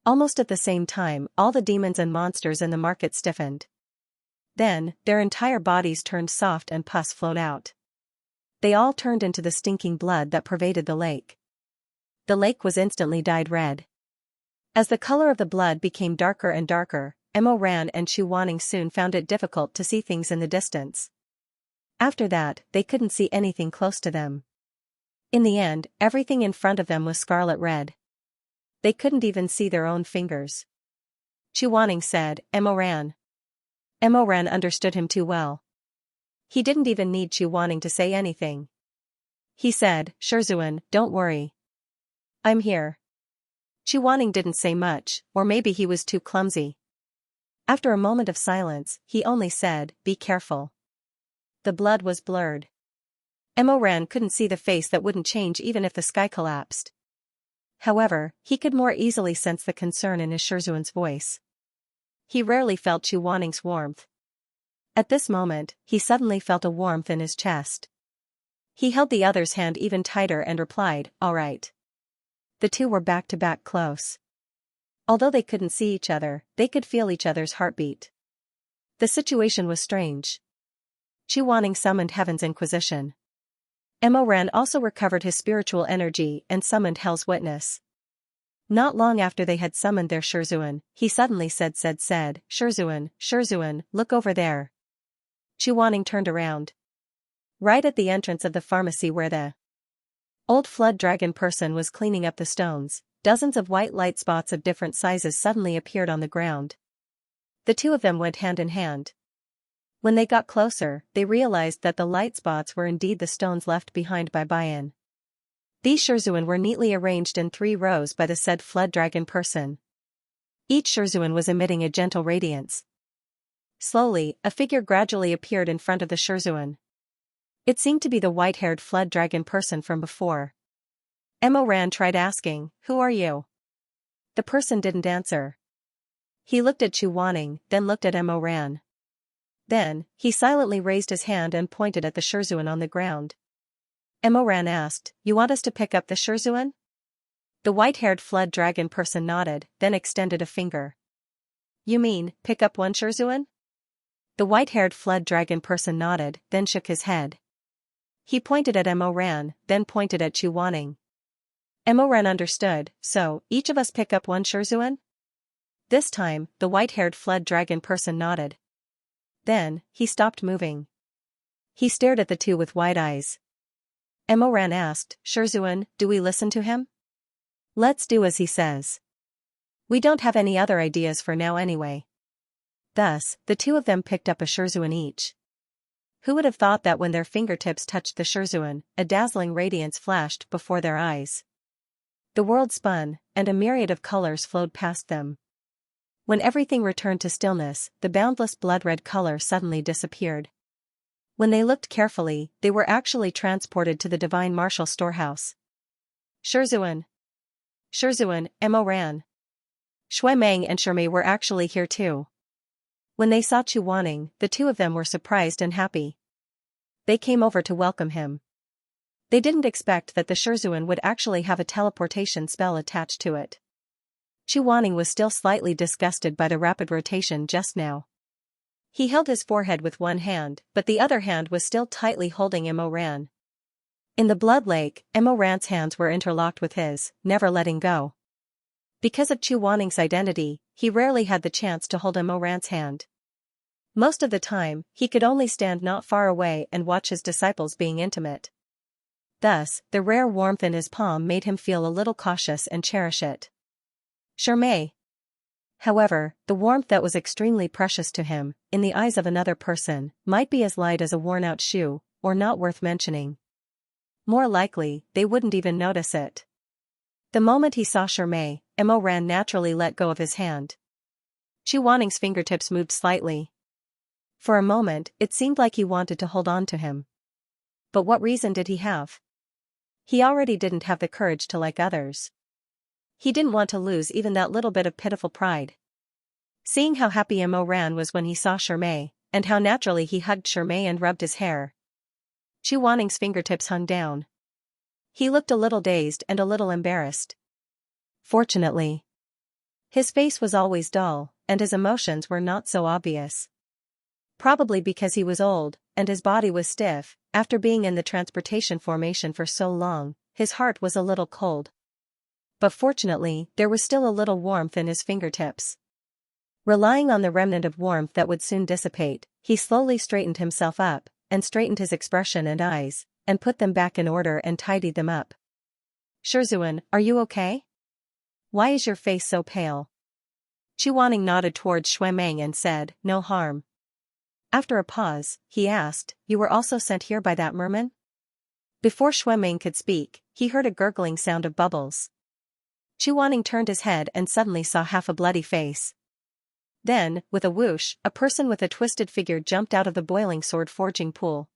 Almost at the same time, all the demons and monsters in the market stiffened. Then, their entire bodies turned soft and pus flowed out. They all turned into the stinking blood that pervaded the lake. The lake was instantly dyed red. As the color of the blood became darker and darker, Imo Ran and Chu Wanning soon found it difficult to see things in the distance. After that, they couldn't see anything close to them. In the end, everything in front of them was scarlet red. They couldn't even see their own fingers. Chu Wanning said, "Imo Ran." Imo Ran understood him too well. He didn't even need Chu Wanning to say anything. He said, "Shizun, don't worry. I'm here." Chu Wanning didn't say much, or maybe he was too clumsy. After a moment of silence, he only said, "Be careful." The blood was blurred. Imo Ran couldn't see the face that wouldn't change even if the sky collapsed. However, he could more easily sense the concern in his Shizun's voice. He rarely felt Chu Wanning's warmth. At this moment, he suddenly felt a warmth in his chest. He held the other's hand even tighter and replied, "All right." The two were back to back close. Although they couldn't see each other, they could feel each other's heartbeat. The situation was strange. Chu Wanning summoned Heaven's Inquisition. Imo Ran also recovered his spiritual energy and summoned Hell's Witness. Not long after they had summoned their Shizun, he suddenly said, Shizun, look over there." Chu Wanning turned around. Right at the entrance of the pharmacy where the old flood dragon person was cleaning up the stones, dozens of white light spots of different sizes suddenly appeared on the ground. The two of them went hand in hand. When they got closer, they realized that the light spots were indeed the stones left behind by Bayan. These Shizun were neatly arranged in 3 rows by the said flood dragon person. Each Shizun was emitting a gentle radiance. Slowly, a figure gradually appeared in front of the Shizun. It seemed to be the white-haired flood dragon person from before. Imo Ran tried asking, "Who are you?" The person didn't answer. He looked at Chu Wanning, then looked at Imo Ran. Then, he silently raised his hand and pointed at the Shizun on the ground. Imo Ran asked, "You want us to pick up the Shizun?" The white-haired flood dragon person nodded, then extended a finger. "You mean, pick up one Shizun?" The white-haired flood dragon person nodded, then shook his head. He pointed at Imo Ran, then pointed at Chu Wanning. Imo Ran understood, "So, each of us pick up one Shizun?" This time, the white-haired flood dragon person nodded. Then, he stopped moving. He stared at the two with wide eyes. Imo Ran asked, "Shizun, do we listen to him?" "Let's do as he says. We don't have any other ideas for now anyway." Thus, the two of them picked up a Shizun each. Who would have thought that when their fingertips touched the Shizun, a dazzling radiance flashed before their eyes. The world spun, and a myriad of colors flowed past them. When everything returned to stillness, the boundless blood-red color suddenly disappeared. When they looked carefully, they were actually transported to the Divine Martial Storehouse. Shizun! Imo Ran! Shui Meng and Shermei were actually here too. When they saw Chu Wanning, the two of them were surprised and happy. They came over to welcome him. They didn't expect that the Shizun would actually have a teleportation spell attached to it. Chu Wanning was still slightly disgusted by the rapid rotation just now. He held his forehead with one hand, but the other hand was still tightly holding Mo Ran. In the blood lake, Mo Ran's hands were interlocked with his, never letting go. Because of Chu Wanning's identity, he rarely had the chance to hold Mo Ran's hand. Most of the time, he could only stand not far away and watch his disciples being intimate. Thus, the rare warmth in his palm made him feel a little cautious and cherish it. Shermei. However, the warmth that was extremely precious to him, in the eyes of another person, might be as light as a worn-out shoe, or not worth mentioning. More likely, they wouldn't even notice it. The moment he saw Shermei, Mo Ran naturally let go of his hand. Chu Wanning's fingertips moved slightly. For a moment, it seemed like he wanted to hold on to him. But what reason did he have? He already didn't have the courage to like others. He didn't want to lose even that little bit of pitiful pride. Seeing how happy Mo Ran was when he saw Shermei, and how naturally he hugged Shermei and rubbed his hair, Chu Wanning's fingertips hung down. He looked a little dazed and a little embarrassed. Fortunately, his face was always dull, and his emotions were not so obvious. Probably because he was old, and his body was stiff, after being in the transportation formation for so long, his heart was a little cold. But fortunately, there was still a little warmth in his fingertips. Relying on the remnant of warmth that would soon dissipate, he slowly straightened himself up, and straightened his expression and eyes, and put them back in order and tidied them up. Shizun, are you okay? Why is your face so pale? Chu Wanning nodded towards Shui Meng and said, no harm. After a pause, he asked, you were also sent here by that merman? Before Shui Meng could speak, he heard a gurgling sound of bubbles. Chu Wanning turned his head and suddenly saw half a bloody face. Then, with a whoosh, a person with a twisted figure jumped out of the boiling sword forging pool.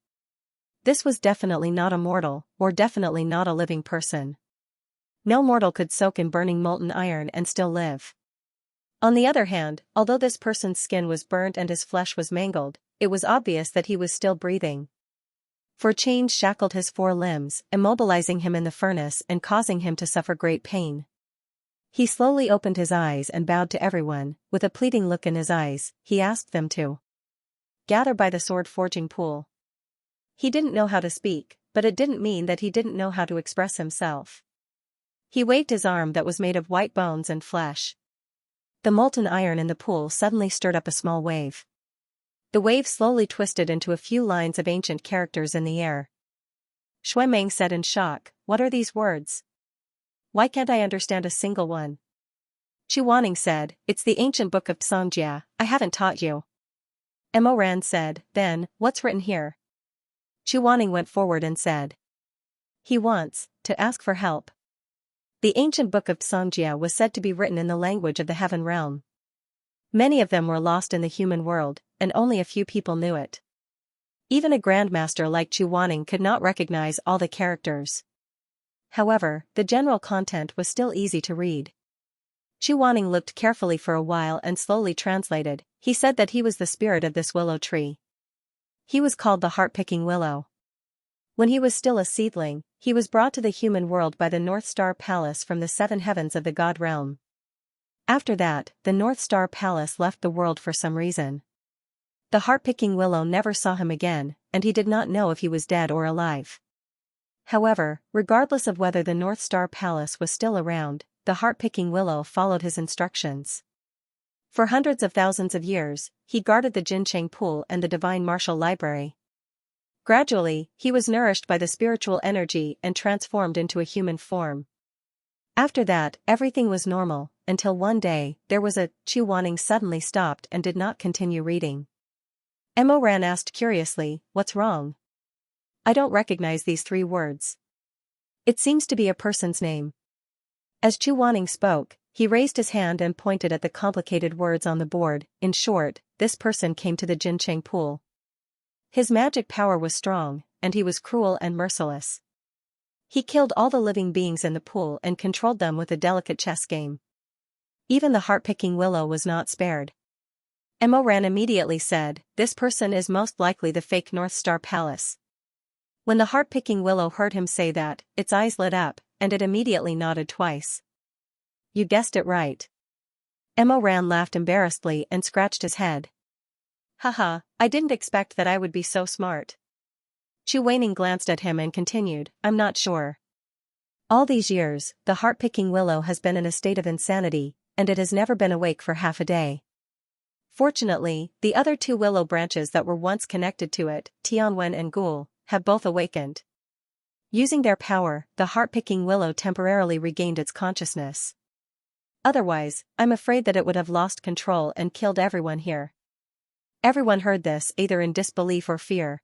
This was definitely not a mortal, or definitely not a living person. No mortal could soak in burning molten iron and still live. On the other hand, although this person's skin was burnt and his flesh was mangled, it was obvious that he was still breathing. For chains shackled his 4 limbs, immobilizing him in the furnace and causing him to suffer great pain. He slowly opened his eyes and bowed to everyone. With a pleading look in his eyes, he asked them to gather by the sword forging pool. He didn't know how to speak, but it didn't mean that he didn't know how to express himself. He waved his arm that was made of white bones and flesh. The molten iron in the pool suddenly stirred up a small wave. The wave slowly twisted into a few lines of ancient characters in the air. Shui Meng said in shock, what are these words? Why can't I understand a single one? Chu Wanning said, it's the ancient book of Xianxia, I haven't taught you. Mo Ran said, then, what's written here? Chu Wanning went forward and said, he wants to ask for help. The ancient book of Xianxia was said to be written in the language of the heaven realm. Many of them were lost in the human world, and only a few people knew it. Even a grandmaster like Chu Wanning could not recognize all the characters. However, the general content was still easy to read. Chu Wanning looked carefully for a while and slowly translated. He said that he was the spirit of this willow tree. He was called the heart-picking willow. When he was still a seedling, he was brought to the human world by the North Star Palace from the 7 heavens of the God realm. After that, the North Star Palace left the world for some reason. The heart-picking willow never saw him again, and he did not know if he was dead or alive. However, regardless of whether the North Star Palace was still around, the heart-picking willow followed his instructions. For hundreds of thousands of years, he guarded the Jincheng Pool and the Divine Martial Library. Gradually, he was nourished by the spiritual energy and transformed into a human form. After that, everything was normal, until one day, there was a Chu Wanning suddenly stopped and did not continue reading. Mo Ran asked curiously, what's wrong? I don't recognize these 3 words. It seems to be a person's name. As Chu Wanning spoke, he raised his hand and pointed at the complicated words on the board. In short, this person came to the Jincheng Pool. His magic power was strong, and he was cruel and merciless. He killed all the living beings in the pool and controlled them with a delicate chess game. Even the heart-picking willow was not spared. Emoran immediately said, "This person is most likely the fake North Star Palace." When the heart-picking willow heard him say that, its eyes lit up, and it immediately nodded twice. "You guessed it right." Emoran laughed embarrassedly and scratched his head. "Haha, I didn't expect that I would be so smart." Chu Waning glanced at him and continued, "I'm not sure. All these years, the heart-picking willow has been in a state of insanity, and it has never been awake for half a day. Fortunately, the other two willow branches that were once connected to it, Tianwen and Gul, have both awakened. Using their power, the heart-picking willow temporarily regained its consciousness. Otherwise, I'm afraid that it would have lost control and killed everyone here." Everyone heard this, either in disbelief or fear.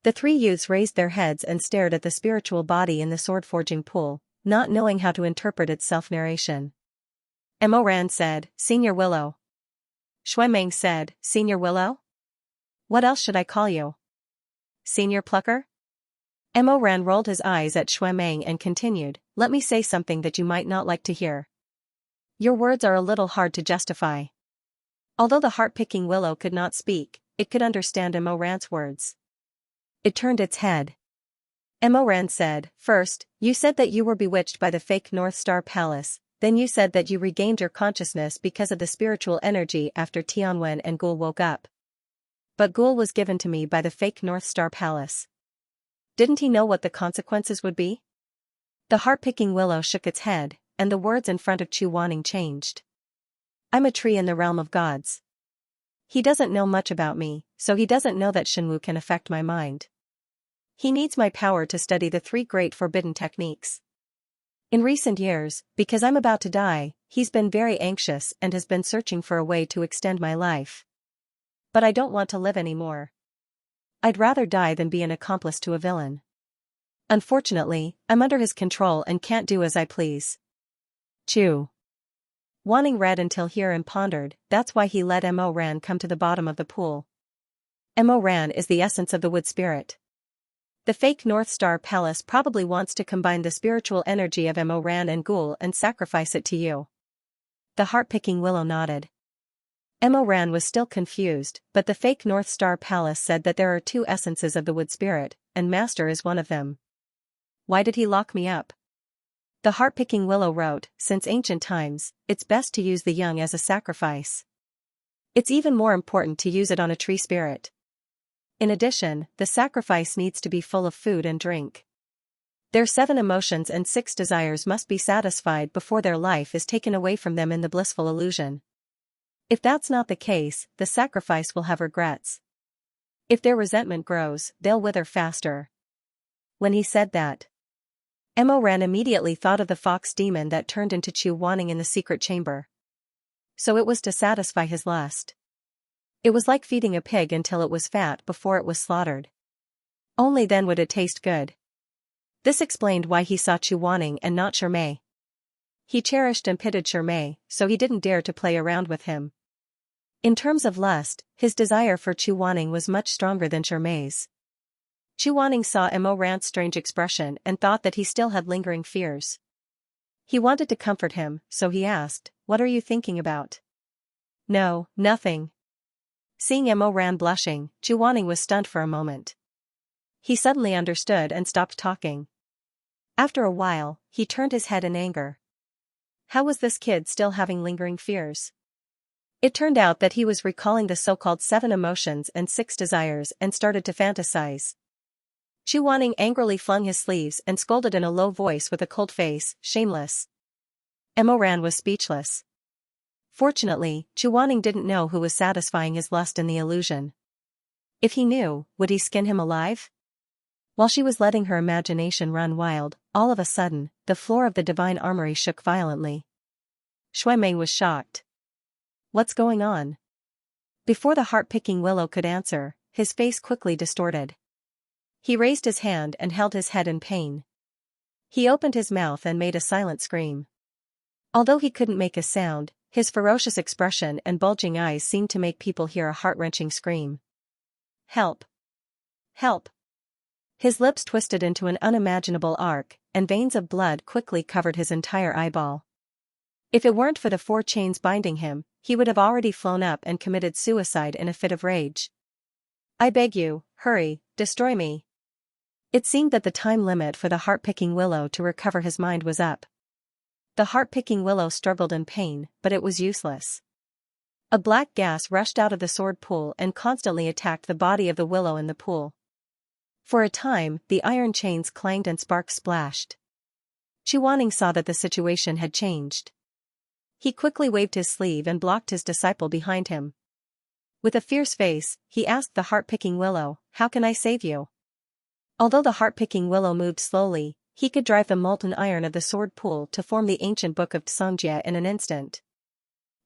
The three youths raised their heads and stared at the spiritual body in the sword-forging pool, not knowing how to interpret its self-narration. Emoran said, "Senior Willow." Xuemeng said, "Senior Willow? What else should I call you? Senior Plucker?" Emoran rolled his eyes at Xuemeng and continued, "Let me say something that you might not like to hear. Your words are a little hard to justify." Although the heart-picking willow could not speak, it could understand Emoran's words. It turned its head. Emoran said, "First, you said that you were bewitched by the fake North Star Palace, then you said that you regained your consciousness because of the spiritual energy after Tianwen and Gul woke up. But Gul was given to me by the fake North Star Palace. Didn't he know what the consequences would be?" The heart-picking willow shook its head, and the words in front of Chu Wanning changed. "I'm a tree in the realm of gods. He doesn't know much about me, so he doesn't know that Shenwu can affect my mind. He needs my power to study the three great forbidden techniques. In recent years, because I'm about to die, he's been very anxious and has been searching for a way to extend my life. But I don't want to live anymore. I'd rather die than be an accomplice to a villain. Unfortunately, I'm under his control and can't do as I please." Chu Wanning read until here and pondered, that's why he let Emoran come to the bottom of the pool. Emoran is the essence of the wood spirit. The fake North Star Palace probably wants to combine the spiritual energy of Emoran and Gul and sacrifice it to you. The heart-picking willow nodded. Emoran was still confused, but the fake North Star Palace said that there are two essences of the wood spirit, and Master is one of them. Why did he lock me up? The heart-picking willow wrote, "Since ancient times, it's best to use the young as a sacrifice. It's even more important to use it on a tree spirit. In addition, the sacrifice needs to be full of food and drink. Their 7 emotions and 6 desires must be satisfied before their life is taken away from them in the blissful illusion. If that's not the case, the sacrifice will have regrets. If their resentment grows, they'll wither faster." When he said that, Emoran immediately thought of the fox demon that turned into Chu Wanning in the secret chamber. So it was to satisfy his lust. It was like feeding a pig until it was fat before it was slaughtered. Only then would it taste good. This explained why he saw Chu Wanning and not Shermei. He cherished and pitied Shermei, so he didn't dare to play around with him. In terms of lust, his desire for Chu Wanning was much stronger than Shermei's. Chu Wanning saw Emoran's strange expression and thought that he still had lingering fears. He wanted to comfort him, so he asked, "What are you thinking about?" "No, nothing." Seeing Emoran blushing, Chu Wanning was stunned for a moment. He suddenly understood and stopped talking. After a while, he turned his head in anger. How was this kid still having lingering fears? It turned out that he was recalling the so-called 7 emotions and 6 desires and started to fantasize. Chu Wanning angrily flung his sleeves and scolded in a low voice with a cold face, "Shameless." Emoran was speechless. Fortunately, Chu Wanning didn't know who was satisfying his lust in the illusion. If he knew, would he skin him alive? While she was letting her imagination run wild, all of a sudden, the floor of the divine armory shook violently. Xuemei was shocked. "What's going on?" Before the heart-picking willow could answer, his face quickly distorted. He raised his hand and held his head in pain. He opened his mouth and made a silent scream. Although he couldn't make a sound, his ferocious expression and bulging eyes seemed to make people hear a heart-wrenching scream. "Help! Help!" His lips twisted into an unimaginable arc, and veins of blood quickly covered his entire eyeball. If it weren't for the 4 chains binding him, he would have already flown up and committed suicide in a fit of rage. I beg you, hurry, destroy me. It seemed that the time limit for the heart-picking willow to recover his mind was up. The heart-picking willow struggled in pain, but it was useless. A black gas rushed out of the sword pool and constantly attacked the body of the willow in the pool. For a time, the iron chains clanged and sparks splashed. Xianxia saw that the situation had changed. He quickly waved his sleeve and blocked his disciple behind him. With a fierce face, he asked the heart-picking willow, "How can I save you?" Although the heart-picking willow moved slowly, he could drive the molten iron of the sword pool to form the ancient book of Xianxia in an instant.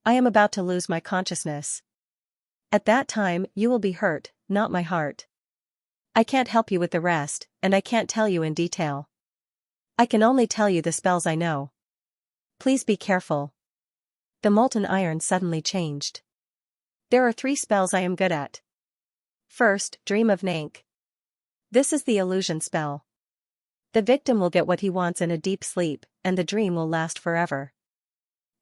I am about to lose my consciousness. At that time, you will be hurt, not my heart. I can't help you with the rest, and I can't tell you in detail. I can only tell you the spells I know. Please be careful. The molten iron suddenly changed. There are 3 spells I am good at. First, Dream of Nank. This is the illusion spell. The victim will get what he wants in a deep sleep, and the dream will last forever.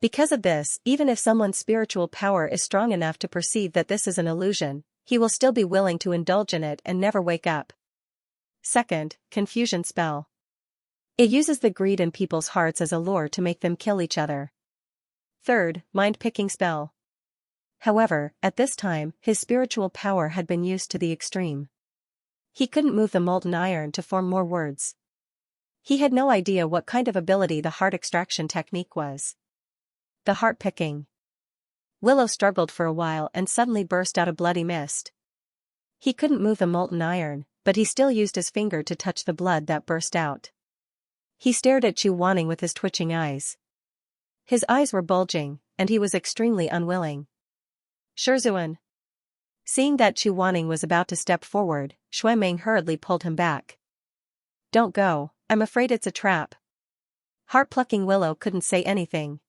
Because of this, even if someone's spiritual power is strong enough to perceive that this is an illusion, he will still be willing to indulge in it and never wake up. Second, Confusion spell. It uses the greed in people's hearts as a lure to make them kill each other. Third, Mind-picking spell. However, at this time, his spiritual power had been used to the extreme. He couldn't move the molten iron to form more words. He had no idea what kind of ability the heart extraction technique was. The heart-picking willow struggled for a while and suddenly burst out a bloody mist. He couldn't move the molten iron, but he still used his finger to touch the blood that burst out. He stared at Xianxia with his twitching eyes. His eyes were bulging, and he was extremely unwilling. Shizun. Seeing that Xianxia was about to step forward, Xianxia hurriedly pulled him back. Don't go, I'm afraid it's a trap. Heart-plucking willow couldn't say anything.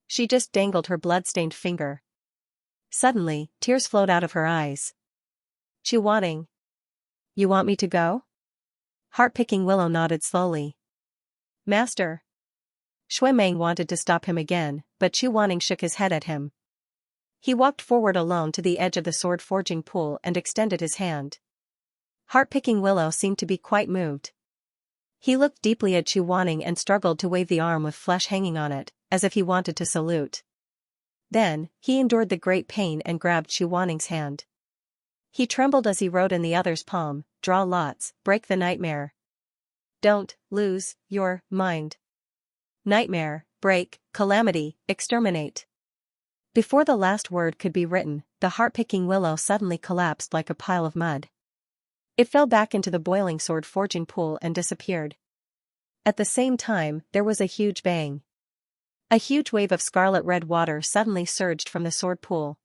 She just dangled her blood-stained finger. Suddenly, tears flowed out of her eyes. Xianxia. You want me to go? Heart-picking willow nodded slowly. Master. Xianxia wanted to stop him again, but Xianxia shook his head at him. He walked forward alone to the edge of the sword-forging pool and extended his hand. Heart-picking willow seemed to be quite moved. He looked deeply at Xianxia and struggled to wave the arm with flesh hanging on it, as if he wanted to salute. Then, he endured the great pain and grabbed Xianxia's hand. He trembled as he wrote in the other's palm, "Draw lots, break the nightmare. Don't lose your mind. Nightmare, break, calamity, exterminate." Before the last word could be written, the heart-picking willow suddenly collapsed like a pile of mud. It fell back into the boiling sword-forging pool and disappeared. At the same time, there was a huge bang. A huge wave of scarlet-red water suddenly surged from the sword pool.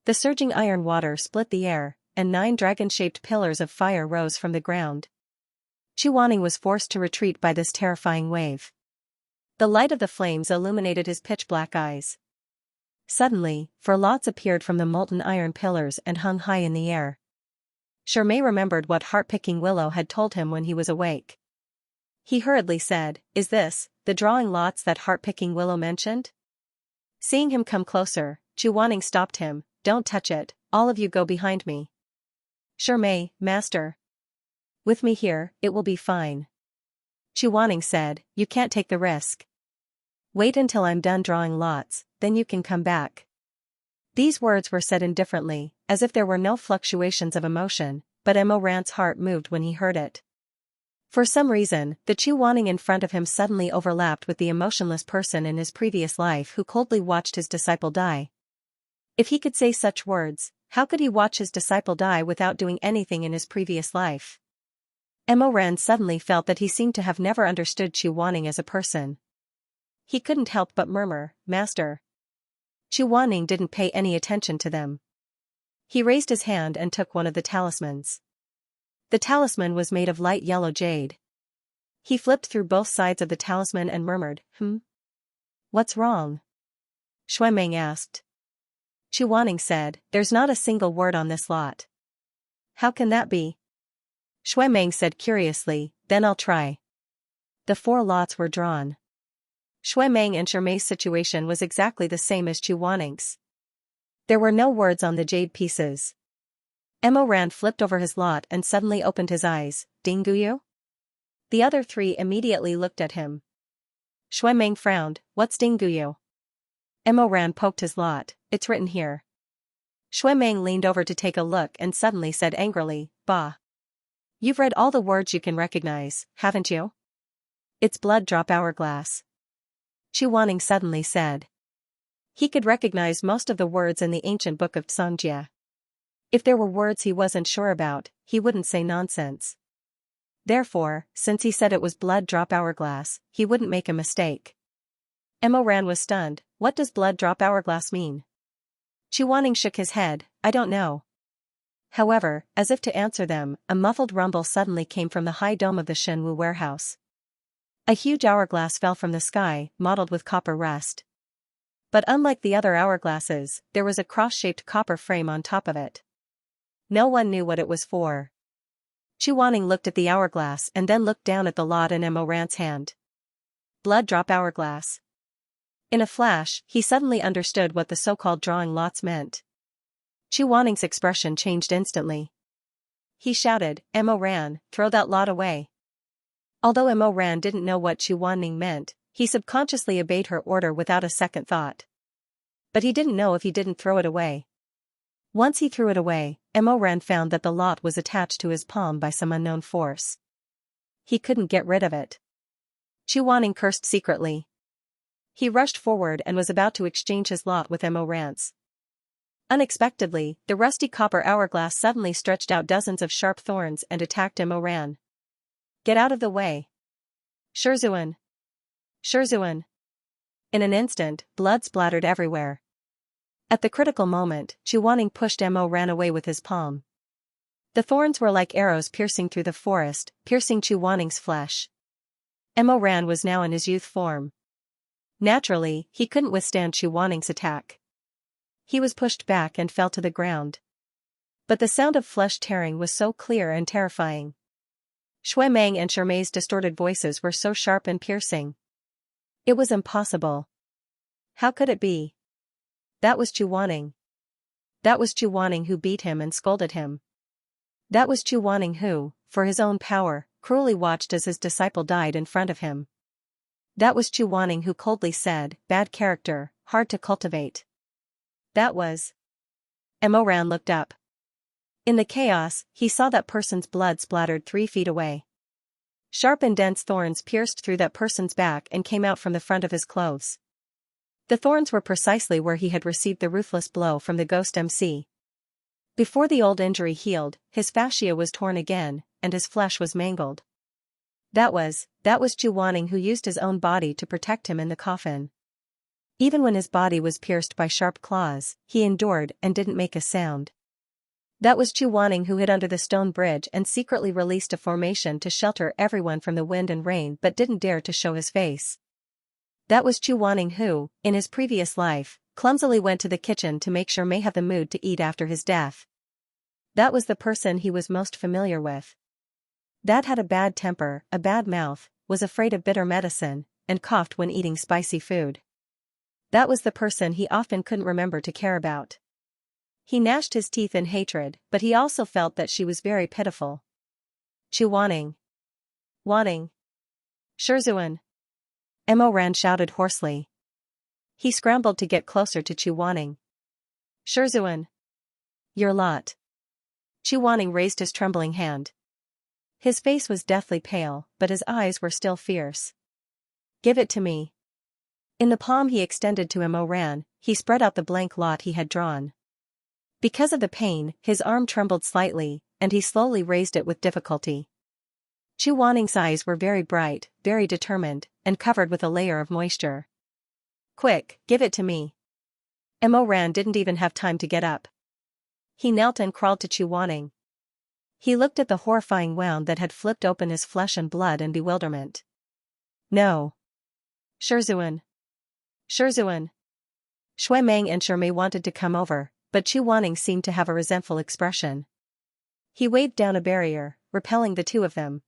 The surging iron water split the air, and 9 dragon-shaped pillars of fire rose from the ground. Xianxia was forced to retreat by this terrifying wave. The light of the flames illuminated his pitch-black eyes. Suddenly, 4 lots appeared from the molten iron pillars and hung high in the air. Xianxia remembered what heart-picking willow had told him when he was awake. He hurriedly said, "Is this the drawing lots that heart-picking willow mentioned?" Seeing him come closer, Xianxia stopped him. "Don't touch it, all of you go behind me." "Xianxia, master. With me here, it will be fine." Xianxia said, "You can't take the risk. Wait until I'm done drawing lots, then you can come back." These words were said indifferently, as if there were no fluctuations of emotion, but Rand's heart moved when he heard it. For some reason, the Xianxia in front of him suddenly overlapped with the emotionless person in his previous life who coldly watched his disciple die. If he could say such words, how could he watch his disciple die without doing anything in his previous life? Rand suddenly felt that he seemed to have never understood Xianxia as a person. He couldn't help but murmur, "Master." Xianxia didn't pay any attention to them. He raised his hand and took one of the talismans. The talisman was made of light yellow jade. He flipped through both sides of the talisman and murmured, What's wrong?" Xianxia asked. Xianxia said, "There's not a single word on this lot." "How can that be?" Xianxia said curiously, "Then I'll try." The 4 lots were drawn. Shui Meng and Shermei's situation was exactly the same as Chu Wanning's. There were no words on the jade pieces. Mo Ran flipped over his lot and suddenly opened his eyes. Ding Guyu? The other three immediately looked at him. Shui Meng frowned. What's Ding Guyu? Mo Ran poked his lot. It's written here. Shui Meng leaned over to take a look and suddenly said angrily, Bah. You've read all the words you can recognize, haven't you? It's blood drop hourglass. Chu Wanning suddenly said. He could recognize most of the words in the ancient book of Xianxia. If there were words he wasn't sure about, he wouldn't say nonsense. Therefore, since he said it was blood drop hourglass, he wouldn't make a mistake. Mo Ran was stunned. What does blood drop hourglass mean? Chu Wanning shook his head. I don't know. However, as if to answer them, a muffled rumble suddenly came from the high dome of the Shenwu warehouse. A huge hourglass fell from the sky, mottled with copper rust. But unlike the other hourglasses, there was a cross-shaped copper frame on top of it. No one knew what it was for. Chu Wanning looked at the hourglass and then looked down at the lot in Mo Ran's hand. Blood drop hourglass. In a flash, he suddenly understood what the so-called drawing lots meant. Chu Wanning's expression changed instantly. He shouted, Mo Ran, throw that lot away. Although Mo Ran didn't know what Chu Wanning meant, he subconsciously obeyed her order without a second thought. But he didn't know if he didn't throw it away. Once he threw it away, Mo Ran found that the lot was attached to his palm by some unknown force. He couldn't get rid of it. Chu Wanning cursed secretly. He rushed forward and was about to exchange his lot with Mo Ran's. Unexpectedly, the rusty copper hourglass suddenly stretched out dozens of sharp thorns and attacked Mo Ran. Get out of the way. Shizun. Shizun. In an instant, blood splattered everywhere. At the critical moment, Chu Wanning pushed Mo Ran away with his palm. The thorns were like arrows piercing through the forest, piercing Chu Wanning's flesh. Mo Ran was now in his youth form. Naturally, he couldn't withstand Chu Wanning's attack. He was pushed back and fell to the ground. But the sound of flesh tearing was so clear and terrifying. Shui Meng and Shermei's distorted voices were so sharp and piercing. It was impossible. How could it be? That was Chu Wanning. That was Chu Wanning who beat him and scolded him. That was Chu Wanning who, for his own power, cruelly watched as his disciple died in front of him. That was Chu Wanning who coldly said, bad character, hard to cultivate. That was. Mo Ran looked up. In the chaos, he saw that person's blood splattered 3 feet away. Sharp and dense thorns pierced through that person's back and came out from the front of his clothes. The thorns were precisely where he had received the ruthless blow from the ghost MC. Before the old injury healed, his fascia was torn again, and his flesh was mangled. That was Chu Wanning who used his own body to protect him in the coffin. Even when his body was pierced by sharp claws, he endured and didn't make a sound. That was Chu Wanning who hid under the stone bridge and secretly released a formation to shelter everyone from the wind and rain but didn't dare to show his face. That was Chu Wanning who, in his previous life, clumsily went to the kitchen to make sure May have the mood to eat after his death. That was the person he was most familiar with. That had a bad temper, a bad mouth, was afraid of bitter medicine, and coughed when eating spicy food. That was the person he often couldn't remember to care about. He gnashed his teeth in hatred, but he also felt that she was very pitiful. Chu Wanning. Wanning. Shizun. Mo Ran shouted hoarsely. He scrambled to get closer to Chu Wanning. Shizun. Your lot. Chu Wanning raised his trembling hand. His face was deathly pale, but his eyes were still fierce. Give it to me. In the palm he extended to Mo Ran, he spread out the blank lot he had drawn. Because of the pain, his arm trembled slightly, and he slowly raised it with difficulty. Chu Wanning's eyes were very bright, very determined, and covered with a layer of moisture. Quick, give it to me. Mo Ran didn't even have time to get up. He knelt and crawled to Chu Wanning. He looked at the horrifying wound that had flipped open his flesh and blood in bewilderment. No. Shizun. Shizun. Shui Meng and Shermei wanted to come over, but Chu Wanning seemed to have a resentful expression. He waved down a barrier, repelling the two of them.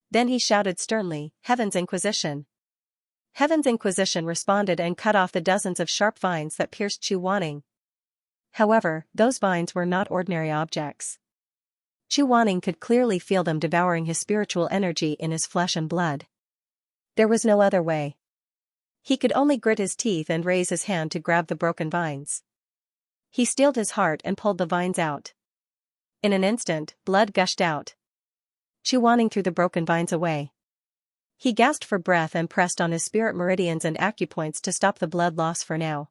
Then he shouted sternly, Heaven's Inquisition. Heaven's Inquisition responded and cut off the dozens of sharp vines that pierced Chu Wanning. However, those vines were not ordinary objects. Chu Wanning could clearly feel them devouring his spiritual energy in his flesh and blood. There was no other way. He could only grit his teeth and raise his hand to grab the broken vines. He steeled his heart and pulled the vines out. In an instant, blood gushed out. Chu Wanning threw the broken vines away. He gasped for breath and pressed on his spirit meridians and acupoints to stop the blood loss for now.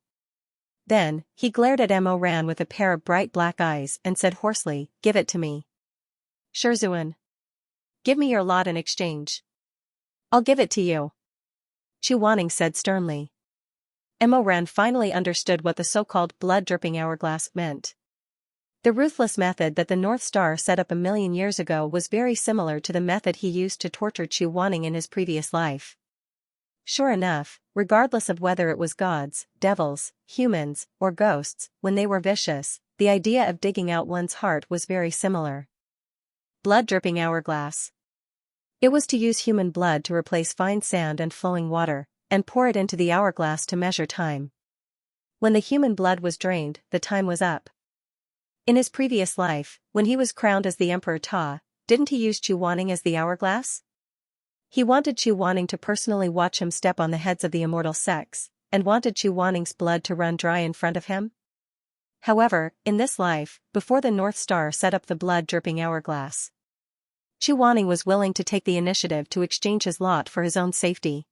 Then, he glared at Mo Ran with a pair of bright black eyes and said hoarsely, "Give it to me. Shizun. Give me your lot in exchange." "I'll give it to you," Chu Wanning said sternly. Mo Ran finally understood what the so-called blood-dripping hourglass meant. The ruthless method that the North Star set up 1,000,000 years ago was very similar to the method he used to torture Chu Wanning in his previous life. Sure enough, regardless of whether it was gods, devils, humans, or ghosts, when they were vicious, the idea of digging out one's heart was very similar. Blood-dripping hourglass. It was to use human blood to replace fine sand and flowing water, and pour it into the hourglass to measure time. When the human blood was drained, the time was up. In his previous life, when he was crowned as the Emperor Ta, didn't he use Chu Wanning as the hourglass? He wanted Chu Wanning to personally watch him step on the heads of the immortal sex, and wanted Chu Wanning's blood to run dry in front of him. However, in this life, before the North Star set up the blood-dripping hourglass, Chu Wanning was willing to take the initiative to exchange his lot for his own safety.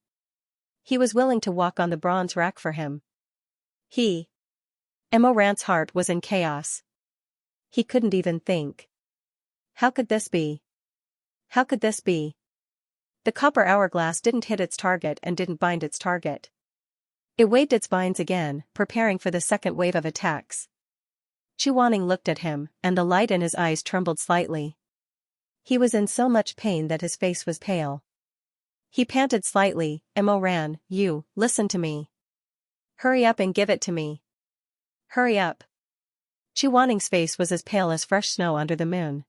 He was willing to walk on the bronze rack for him. Mo Ran's heart was in chaos. He couldn't even think. How could this be? How could this be? The copper hourglass didn't hit its target and didn't bind its target. It waved its vines again, preparing for the second wave of attacks. Chu Wanning looked at him, and the light in his eyes trembled slightly. He was in so much pain that his face was pale. He panted slightly, "Mo Ran, you, listen to me. Hurry up and give it to me. Hurry up." Chu Wanning's face was as pale as fresh snow under the moon.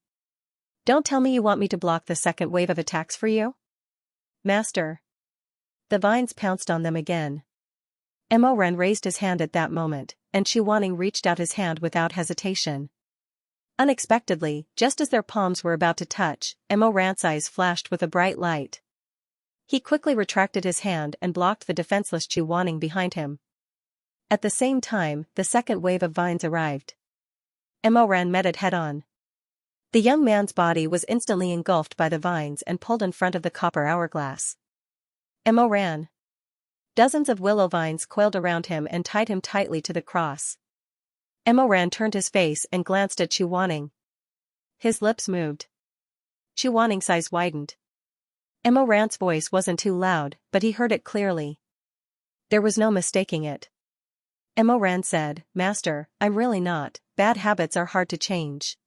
"Don't tell me you want me to block the second wave of attacks for you? Master." The vines pounced on them again. Mo Ran raised his hand at that moment, and Chu Wanning reached out his hand without hesitation. Unexpectedly, just as their palms were about to touch, Mo Ran's eyes flashed with a bright light. He quickly retracted his hand and blocked the defenseless Chu Wanning behind him. At the same time, the second wave of vines arrived. Mo Ran met it head-on. The young man's body was instantly engulfed by the vines and pulled in front of the copper hourglass. Mo Ran. Dozens of willow vines coiled around him and tied him tightly to the cross. Mo Ran turned his face and glanced at Chu Wanning. His lips moved. Chu Wanning's eyes widened. Mo Ran's voice wasn't too loud, but he heard it clearly. There was no mistaking it. Mo Ran said, "Master, I'm really not. Bad habits are hard to change.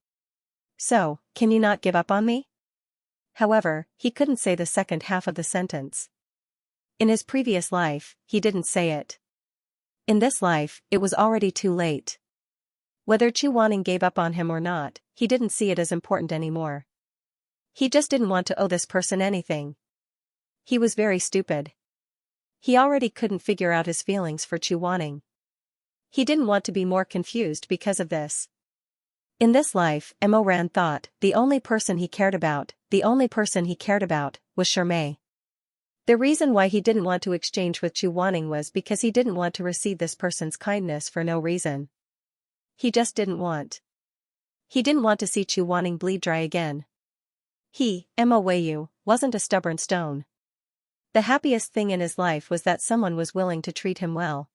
So, can you not give up on me?" However, he couldn't say the second half of the sentence. In his previous life, he didn't say it. In this life, it was already too late. Whether Chu Wanning gave up on him or not, he didn't see it as important anymore. He just didn't want to owe this person anything. He was very stupid. He already couldn't figure out his feelings for Chu Wanning. He didn't want to be more confused because of this. In this life, Mo Ran thought, the only person he cared about was Shermay. The reason why he didn't want to exchange with Chu Wanning was because he didn't want to receive this person's kindness for no reason. He just didn't want. He didn't want to see Chu Wanning bleed dry again. He, Mo Wayu, wasn't a stubborn stone. The happiest thing in his life was that someone was willing to treat him well.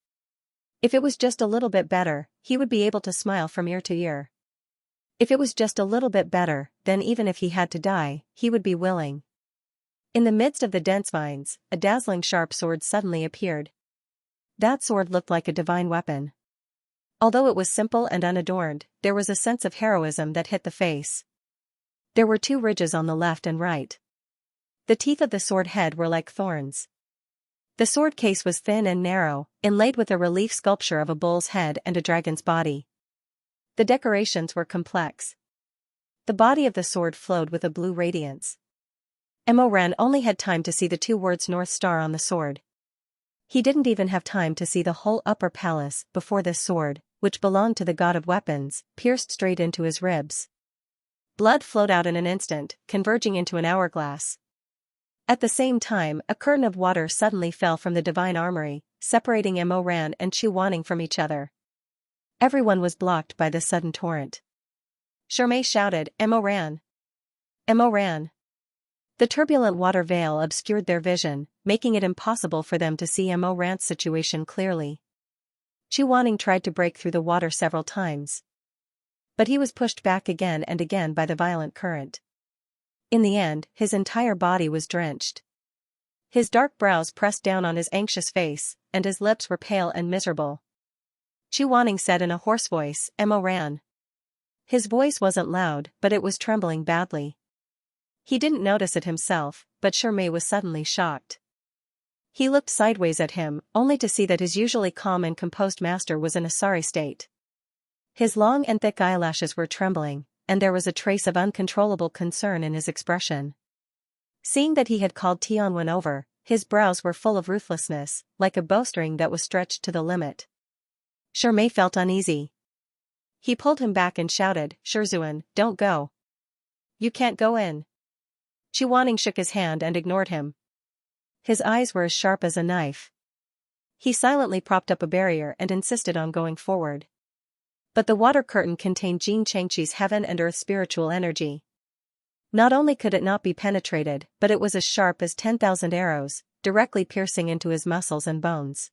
If it was just a little bit better, he would be able to smile from ear to ear. If it was just a little bit better, then even if he had to die, he would be willing. In the midst of the dense vines, a dazzling sharp sword suddenly appeared. That sword looked like a divine weapon. Although it was simple and unadorned, there was a sense of heroism that hit the face. There were 2 ridges on the left and right. The teeth of the sword head were like thorns. The sword case was thin and narrow, inlaid with a relief sculpture of a bull's head and a dragon's body. The decorations were complex. The body of the sword flowed with a blue radiance. Mo Ran only had time to see the 2 words North Star on the sword. He didn't even have time to see the whole upper palace before this sword, which belonged to the god of weapons, pierced straight into his ribs. Blood flowed out in an instant, converging into an hourglass. At the same time, a curtain of water suddenly fell from the divine armory, separating Mo Ran and Chu Wanning from each other. Everyone was blocked by this sudden torrent. Shirmei shouted, "Mo Ran! Mo Ran!" The turbulent water veil obscured their vision, making it impossible for them to see Mo Ran's situation clearly. Chu Wanning tried to break through the water several times, but he was pushed back again and again by the violent current. In the end, his entire body was drenched. His dark brows pressed down on his anxious face, and his lips were pale and miserable. Chu Wanning said in a hoarse voice, "Mo Ran." His voice wasn't loud, but it was trembling badly. He didn't notice it himself, but Shirmei was suddenly shocked. He looked sideways at him, only to see that his usually calm and composed master was in a sorry state. His long and thick eyelashes were trembling, and there was a trace of uncontrollable concern in his expression. Seeing that he had called Tianwen over, his brows were full of ruthlessness, like a bowstring that was stretched to the limit. Shirmei felt uneasy. He pulled him back and shouted, "Shizun, don't go. You can't go in." Chu Wanning shook his hand and ignored him. His eyes were as sharp as a knife. He silently propped up a barrier and insisted on going forward. But the water curtain contained Xianxia's heaven and earth spiritual energy. Not only could it not be penetrated, but it was as sharp as 10,000 arrows, directly piercing into his muscles and bones.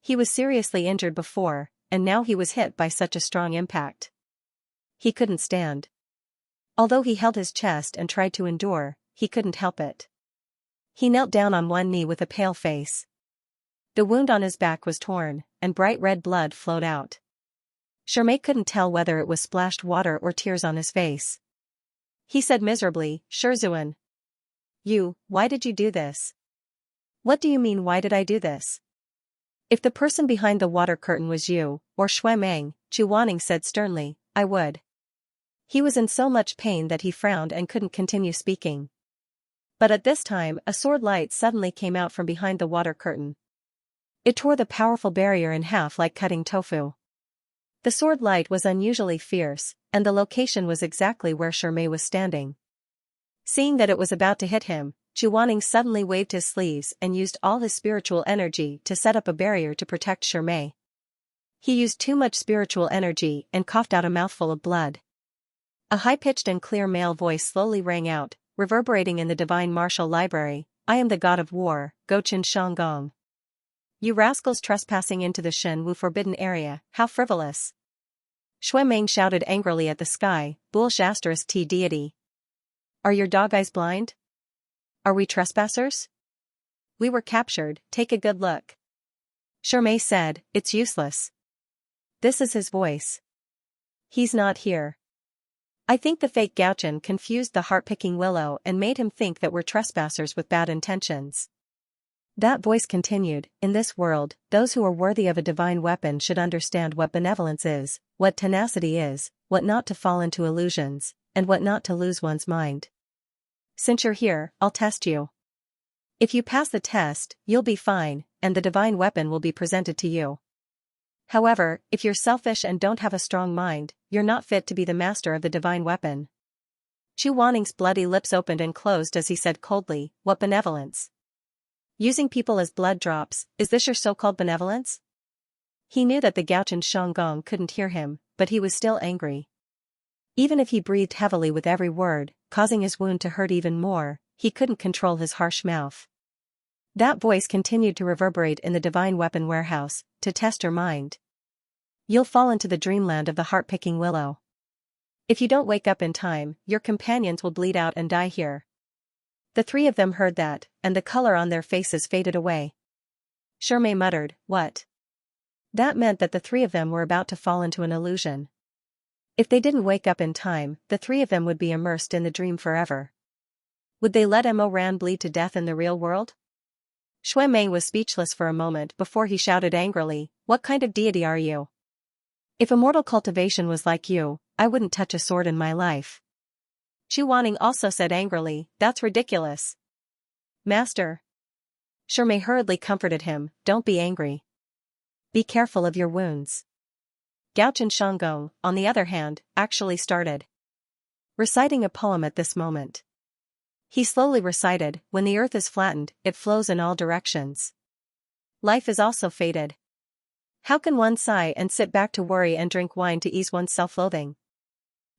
He was seriously injured before, and now he was hit by such a strong impact. He couldn't stand. Although he held his chest and tried to endure, he couldn't help it. He knelt down on one knee with a pale face. The wound on his back was torn, and bright red blood flowed out. Shirmei couldn't tell whether it was splashed water or tears on his face. He said miserably, "Shizun. Why did you do this?" "What do you mean, why did I do this?" "If the person behind the water curtain was you, or Shui Meng," Chu Wanning said sternly, "I would." He was in so much pain that he frowned and couldn't continue speaking. But at this time, a sword light suddenly came out from behind the water curtain. It tore the powerful barrier in half like cutting tofu. The sword light was unusually fierce, and the location was exactly where Shirmei was standing. Seeing that it was about to hit him, Chu Wanning suddenly waved his sleeves and used all his spiritual energy to set up a barrier to protect Shirmei. He used too much spiritual energy and coughed out a mouthful of blood. A high-pitched and clear male voice slowly rang out, reverberating in the divine martial library, "I am the god of war, Gochen Shanggong. You rascals trespassing into the Shen Wu forbidden area, how frivolous." Shui Meng shouted angrily at the sky, "Bullsh *T deity. Are your dog eyes blind? Are we trespassers? We were captured, take a good look." Shirmei said, "It's useless. This is his voice. He's not here. I think the fake Gauchen confused the heart-picking willow and made him think that we're trespassers with bad intentions." That voice continued, "In this world, those who are worthy of a divine weapon should understand what benevolence is, what tenacity is, what not to fall into illusions, and what not to lose one's mind. Since you're here, I'll test you. If you pass the test, you'll be fine, and the divine weapon will be presented to you. However, if you're selfish and don't have a strong mind, you're not fit to be the master of the divine weapon." Chu Wanning's bloody lips opened and closed as he said coldly, "What benevolence? Using people as blood drops, is this your so-called benevolence?" He knew that the Gauchen Shanggong couldn't hear him, but he was still angry. Even if he breathed heavily with every word, causing his wound to hurt even more, he couldn't control his harsh mouth. That voice continued to reverberate in the divine weapon warehouse, "To test your mind. You'll fall into the dreamland of the heart-picking willow. If you don't wake up in time, your companions will bleed out and die here." The three of them heard that, and the color on their faces faded away. Shirmei muttered, "What?" That meant that the three of them were about to fall into an illusion. If they didn't wake up in time, the three of them would be immersed in the dream forever. Would they let Mo Ran bleed to death in the real world? Shui Meng was speechless for a moment before he shouted angrily, "What kind of deity are you? If immortal cultivation was like you, I wouldn't touch a sword in my life." Chu Wanning also said angrily, "That's ridiculous. Master." Shirmei hurriedly comforted him, don't be angry. Be careful of your wounds. Gaochen Shanggong, on the other hand, actually started reciting a poem at this moment. He slowly recited, when the earth is flattened, it flows in all directions. Life is also fated. How can one sigh and sit back to worry and drink wine to ease one's self-loathing?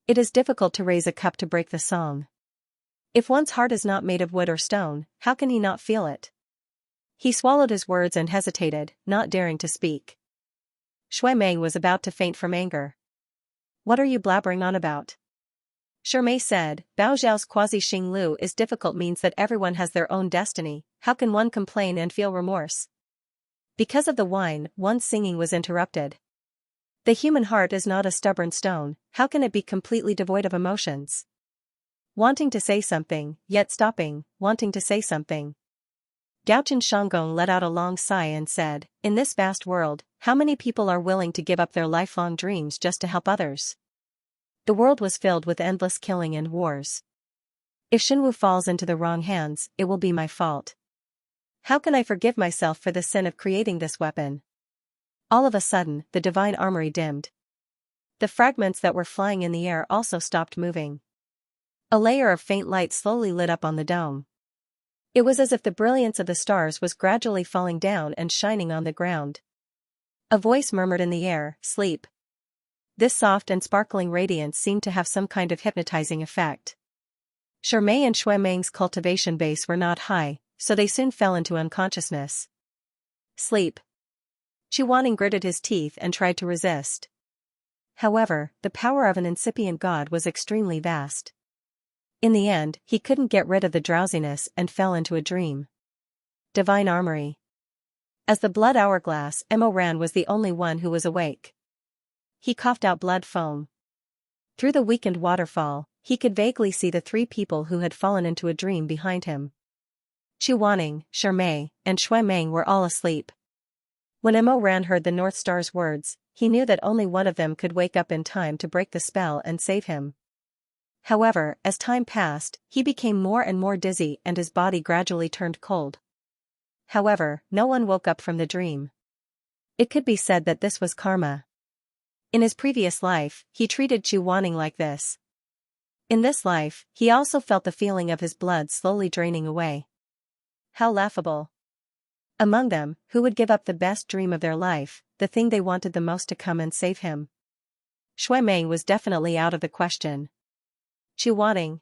It is difficult to raise a cup to break the song. If one's heart is not made of wood or stone, how can he not feel it? He swallowed his words and hesitated, not daring to speak. Shui Meng was about to faint from anger. What are you blabbering on about? Shirmei said, Bao Zhao's quasi-Xing Lu is difficult means that everyone has their own destiny, how can one complain and feel remorse? Because of the wine, one's singing was interrupted. The human heart is not a stubborn stone, how can it be completely devoid of emotions? Wanting to say something, yet stopping, wanting to say something. Gaochen Shanggong let out a long sigh and said, in this vast world, how many people are willing to give up their lifelong dreams just to help others? The world was filled with endless killing and wars. If Xinwu falls into the wrong hands, it will be my fault. How can I forgive myself for the sin of creating this weapon? All of a sudden, the divine armory dimmed. The fragments that were flying in the air also stopped moving. A layer of faint light slowly lit up on the dome. It was as if the brilliance of the stars was gradually falling down and shining on the ground. A voice murmured in the air, sleep. This soft and sparkling radiance seemed to have some kind of hypnotizing effect. Shirmei and Shui Meng's cultivation base were not high, so they soon fell into unconsciousness. Sleep. Chu Wanning gritted his teeth and tried to resist. However, the power of an incipient god was extremely vast. In the end, he couldn't get rid of the drowsiness and fell into a dream. Divine Armory. As the blood hourglass, Mo Ran was the only one who was awake. He coughed out blood foam. Through the weakened waterfall, he could vaguely see the three people who had fallen into a dream behind him. Chu Wanning, Shirmei, and Shui Meng were all asleep. When Mo Ran heard the North Star's words, he knew that only one of them could wake up in time to break the spell and save him. However, as time passed, he became more and more dizzy and his body gradually turned cold. However, no one woke up from the dream. It could be said that this was karma. In his previous life, he treated Chu Wanning like this. In this life, he also felt the feeling of his blood slowly draining away. How laughable. Among them, who would give up the best dream of their life, the thing they wanted the most to come and save him? Shui Meng was definitely out of the question. Chu Wanning.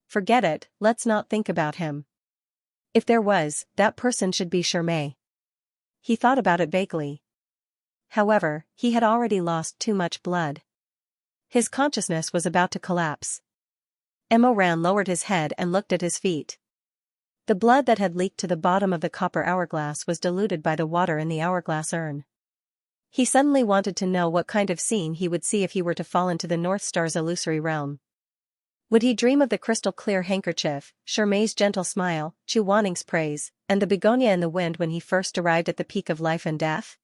Forget it, let's not think about him. If there was, that person should be Shirmei. He thought about it vaguely. However, he had already lost too much blood. His consciousness was about to collapse. Mo Ran lowered his head and looked at his feet. The blood that had leaked to the bottom of the copper hourglass was diluted by the water in the hourglass urn. He suddenly wanted to know what kind of scene he would see if he were to fall into the North Star's illusory realm. Would he dream of the crystal-clear handkerchief, Shirmei's gentle smile, Chu Wanning's praise, and the begonia in the wind when he first arrived at the peak of life and death?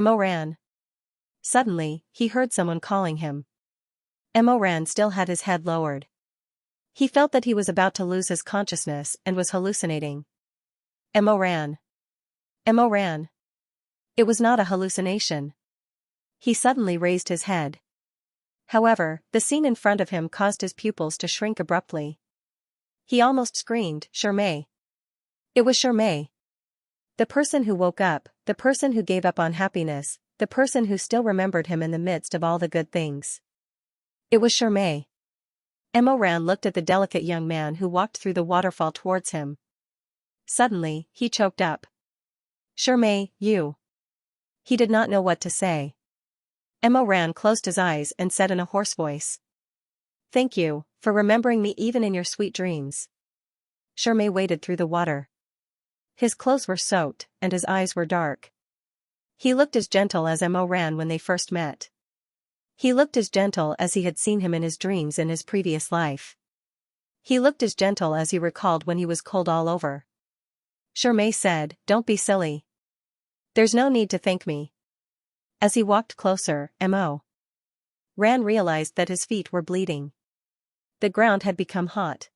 Mo Ran. Suddenly, he heard someone calling him. Mo Ran still had his head lowered. He felt that he was about to lose his consciousness and was hallucinating. Mo Ran. Mo Ran. It was not a hallucination. He suddenly raised his head. However, the scene in front of him caused his pupils to shrink abruptly. He almost screamed, Shirmei. It was Shirmei. The person who woke up, the person who gave up on happiness, the person who still remembered him in the midst of all the good things. It was Shirmei. Mo Ran looked at the delicate young man who walked through the waterfall towards him. Suddenly, he choked up. Shirmei, you. He did not know what to say. Mo Ran closed his eyes and said in a hoarse voice. Thank you, for remembering me even in your sweet dreams. Shirmei waded through the water. His clothes were soaked, and his eyes were dark. He looked as gentle as Mo Ran when they first met. He looked as gentle as he had seen him in his dreams in his previous life. He looked as gentle as he recalled when he was cold all over. Shirmei said, Don't be silly. There's no need to thank me. As he walked closer, Mo Ran realized that his feet were bleeding. The ground had become hot.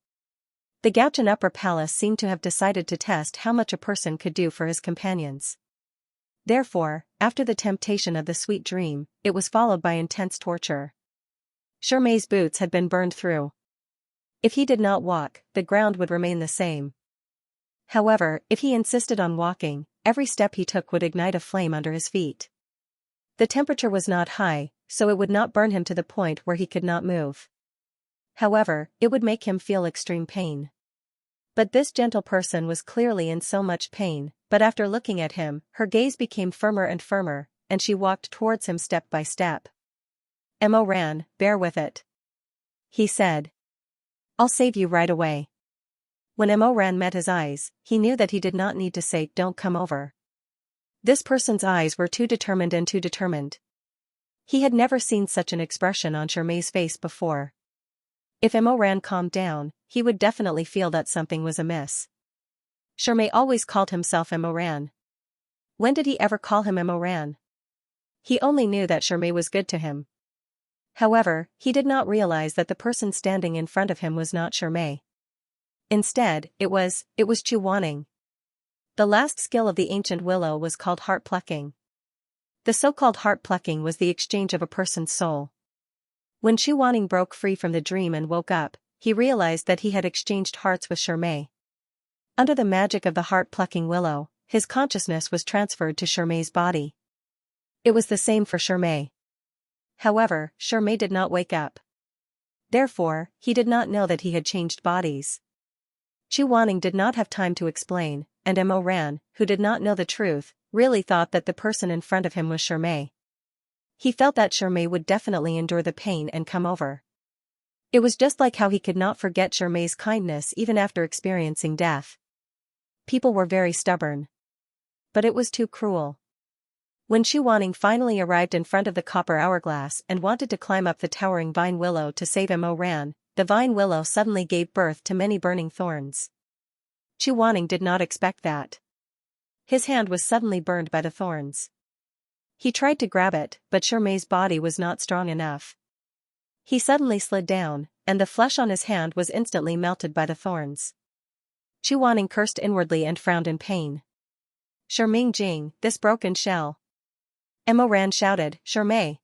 The Gaochen Upper Palace seemed to have decided to test how much a person could do for his companions. Therefore, after the temptation of the sweet dream, it was followed by intense torture. Shermei's boots had been burned through. If he did not walk, the ground would remain the same. However, if he insisted on walking, every step he took would ignite a flame under his feet. The temperature was not high, so it would not burn him to the point where he could not move. However, it would make him feel extreme pain. But this gentle person was clearly in so much pain, but after looking at him, her gaze became firmer and firmer, and she walked towards him step by step. Mo ran, bear with it. He said. I'll save you right away. When Mo ran met his eyes, he knew that he did not need to say, don't come over. This person's eyes were too determined and too determined. He had never seen such an expression on Shermei's face before. If Mo ran calmed down, he would definitely feel that something was amiss. Shermei always called himself Mo ran. When did he ever call him Mo ran? He only knew that Shermei was good to him. However, he did not realize that the person standing in front of him was not Shermei. Instead, it was Chu Wanning. The last skill of the ancient willow was called heart plucking. The so-called heart plucking was the exchange of a person's soul. When Chu Wanning broke free from the dream and woke up, he realized that he had exchanged hearts with Shermei. Under the magic of the heart-plucking willow, his consciousness was transferred to Shermei's body. It was the same for Shermei. However, Shermei did not wake up. Therefore, he did not know that he had changed bodies. Chu Wanning did not have time to explain, and Mo ran, who did not know the truth, really thought that the person in front of him was Shermei. He felt that Shermei would definitely endure the pain and come over. It was just like how he could not forget Shermei's kindness even after experiencing death. People were very stubborn. But it was too cruel. When Chu Wanning finally arrived in front of the copper hourglass and wanted to climb up the towering vine willow to save Mo ran, the vine willow suddenly gave birth to many burning thorns. Chu Wanning did not expect that. His hand was suddenly burned by the thorns. He tried to grab it, but Shermei's body was not strong enough. He suddenly slid down, and the flesh on his hand was instantly melted by the thorns. Chu Wanning cursed inwardly and frowned in pain. Sherming Jing, this broken shell. Mo ran shouted, Shermei.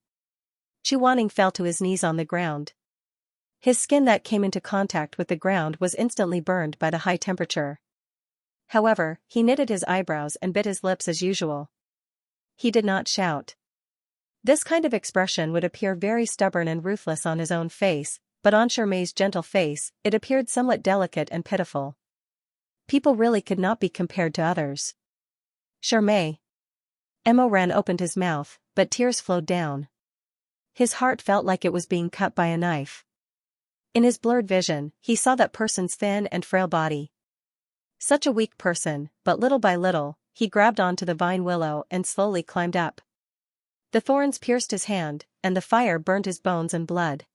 Chu Wanning fell to his knees on the ground. His skin that came into contact with the ground was instantly burned by the high temperature. However, he knitted his eyebrows and bit his lips as usual. He did not shout. This kind of expression would appear very stubborn and ruthless on his own face, but on Shermei's gentle face, it appeared somewhat delicate and pitiful. People really could not be compared to others. Shermei. Mo ran opened his mouth, but tears flowed down. His heart felt like it was being cut by a knife. In his blurred vision, he saw that person's thin and frail body. Such a weak person, but little by little, he grabbed onto the vine willow and slowly climbed up. The thorns pierced his hand, and the fire burned his bones and blood.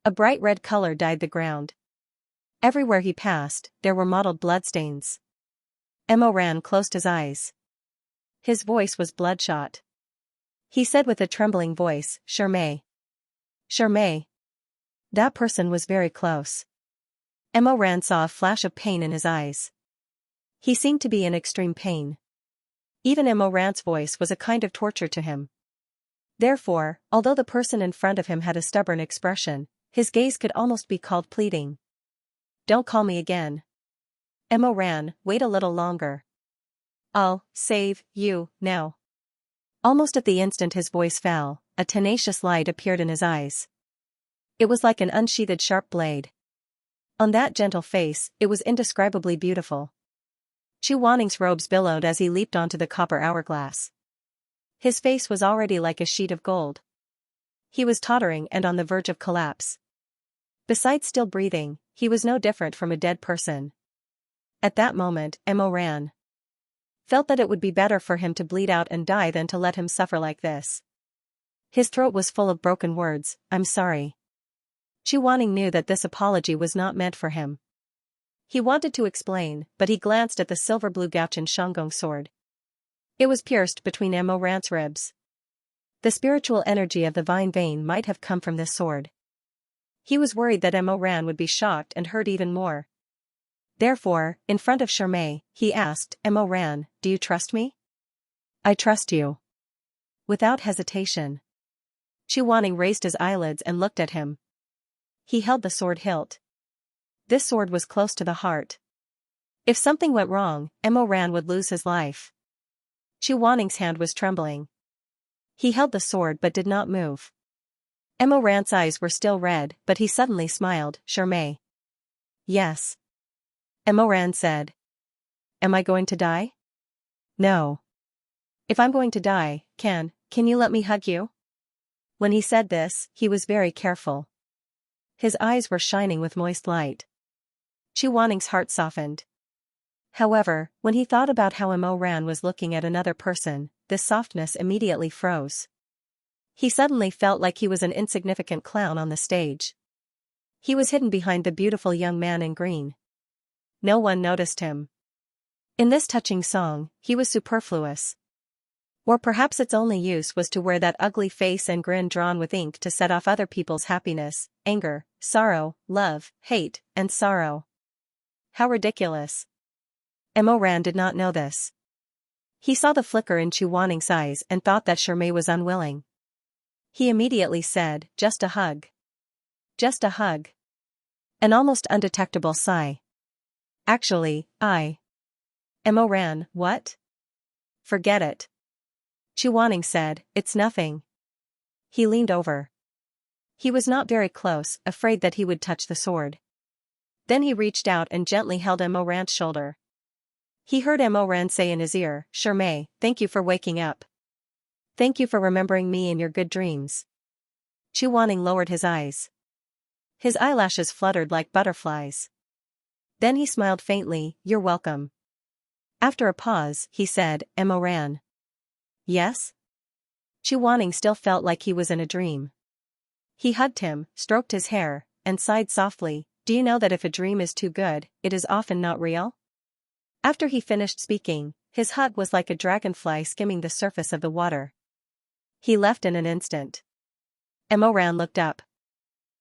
A bright red color dyed the ground. Everywhere he passed, there were mottled bloodstains. Mo ran closed his eyes. His voice was bloodshot. He said with a trembling voice, Shermei. Shermei. That person was very close. Mo ran saw a flash of pain in his eyes. He seemed to be in extreme pain. Even Mo ran's voice was a kind of torture to him. Therefore, although the person in front of him had a stubborn expression, his gaze could almost be called pleading. Don't call me again. Mo ran, wait a little longer. I'll save you now. Almost at the instant his voice fell, a tenacious light appeared in his eyes. It was like an unsheathed sharp blade. On that gentle face, it was indescribably beautiful. Chu Wanning's robes billowed as he leaped onto the copper hourglass. His face was already like a sheet of gold. He was tottering and on the verge of collapse. Besides still breathing, he was no different from a dead person. At that moment, Mo ran. Felt that it would be better for him to bleed out and die than to let him suffer like this. His throat was full of broken words, I'm sorry. Chu Wanning knew that this apology was not meant for him. He wanted to explain, but he glanced at the silver-blue Gaochen Shanggong sword. It was pierced between Mo ran's ribs. The spiritual energy of the vine vein might have come from this sword. He was worried that Mo ran would be shocked and hurt even more. Therefore, in front of Shermay, he asked, Mo Ran, do you trust me? I trust you. Without hesitation. Chuaning raised his eyelids and looked at him. He held the sword hilt. This sword was close to the heart. If something went wrong, Mo Ran would lose his life. Chuaning's hand was trembling. He held the sword but did not move. Mo Ran's eyes were still red, but he suddenly smiled. Shermay. Yes. Mo Ran said. Am I going to die? No. If I'm going to die, can you let me hug you? When he said this, he was very careful. His eyes were shining with moist light. Chuaning's heart softened. However, when he thought about how Mo Ran was looking at another person, this softness immediately froze. He suddenly felt like he was an insignificant clown on the stage. He was hidden behind the beautiful young man in green. No one noticed him. In this touching song, he was superfluous. Or perhaps its only use was to wear that ugly face and grin drawn with ink to set off other people's happiness, anger, sorrow, love, hate, and sorrow. How ridiculous. Mo Ran did not know this. He saw the flicker in Chuaning's eyes and thought that Shermay was unwilling. He immediately said, just a hug. Just a hug. An almost undetectable sigh. Actually, Mo Ran, what? Forget it. Chuaning said, it's nothing. He leaned over. He was not very close, afraid that he would touch the sword. Then he reached out and gently held Mo Ran's shoulder. He heard Mo Ran say in his ear, Shermay, thank you for waking up. Thank you for remembering me in your good dreams. Chuaning lowered his eyes. His eyelashes fluttered like butterflies. Then he smiled faintly, you're welcome. After a pause, he said, Mo Ran. Yes? Chuaning still felt like he was in a dream. He hugged him, stroked his hair, and sighed softly, do you know that if a dream is too good, it is often not real? After he finished speaking, his hug was like a dragonfly skimming the surface of the water. He left in an instant. Mo Ran looked up.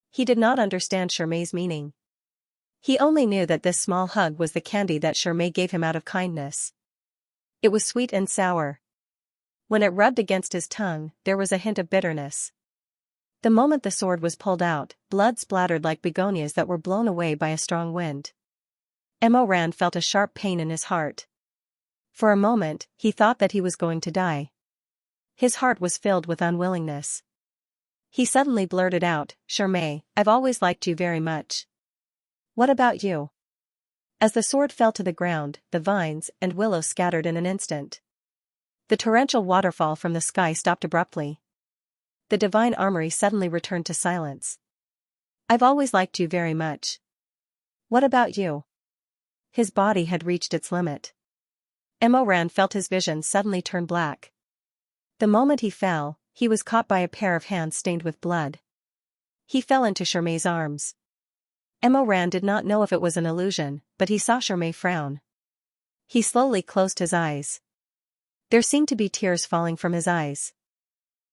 He did not understand Shermay's meaning. He only knew that this small hug was the candy that Shermay gave him out of kindness. It was sweet and sour. When it rubbed against his tongue, there was a hint of bitterness. The moment the sword was pulled out, blood splattered like begonias that were blown away by a strong wind. Mo Ran felt a sharp pain in his heart. For a moment, he thought that he was going to die. His heart was filled with unwillingness. He suddenly blurted out, Shermay, I've always liked you very much. What about you? As the sword fell to the ground, the vines and willows scattered in an instant. The torrential waterfall from the sky stopped abruptly. The divine armory suddenly returned to silence. I've always liked you very much. What about you? His body had reached its limit. Mo Ran felt his vision suddenly turn black. The moment he fell, he was caught by a pair of hands stained with blood. He fell into Shermay's arms. Mo Ran did not know if it was an illusion, but he saw Shermay frown. He slowly closed his eyes. There seemed to be tears falling from his eyes.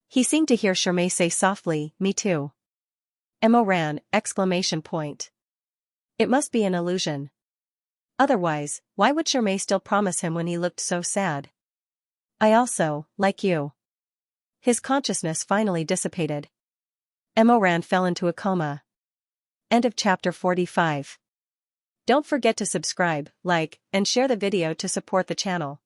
He seemed to hear Shermay say softly, me too. Mo Ran, exclamation point. It must be an illusion. Otherwise, why would Shermay still promise him when he looked so sad? I also, like you. His consciousness finally dissipated. Mo Ran fell into a coma. End of chapter 45. Don't forget to subscribe, like, and share the video to support the channel.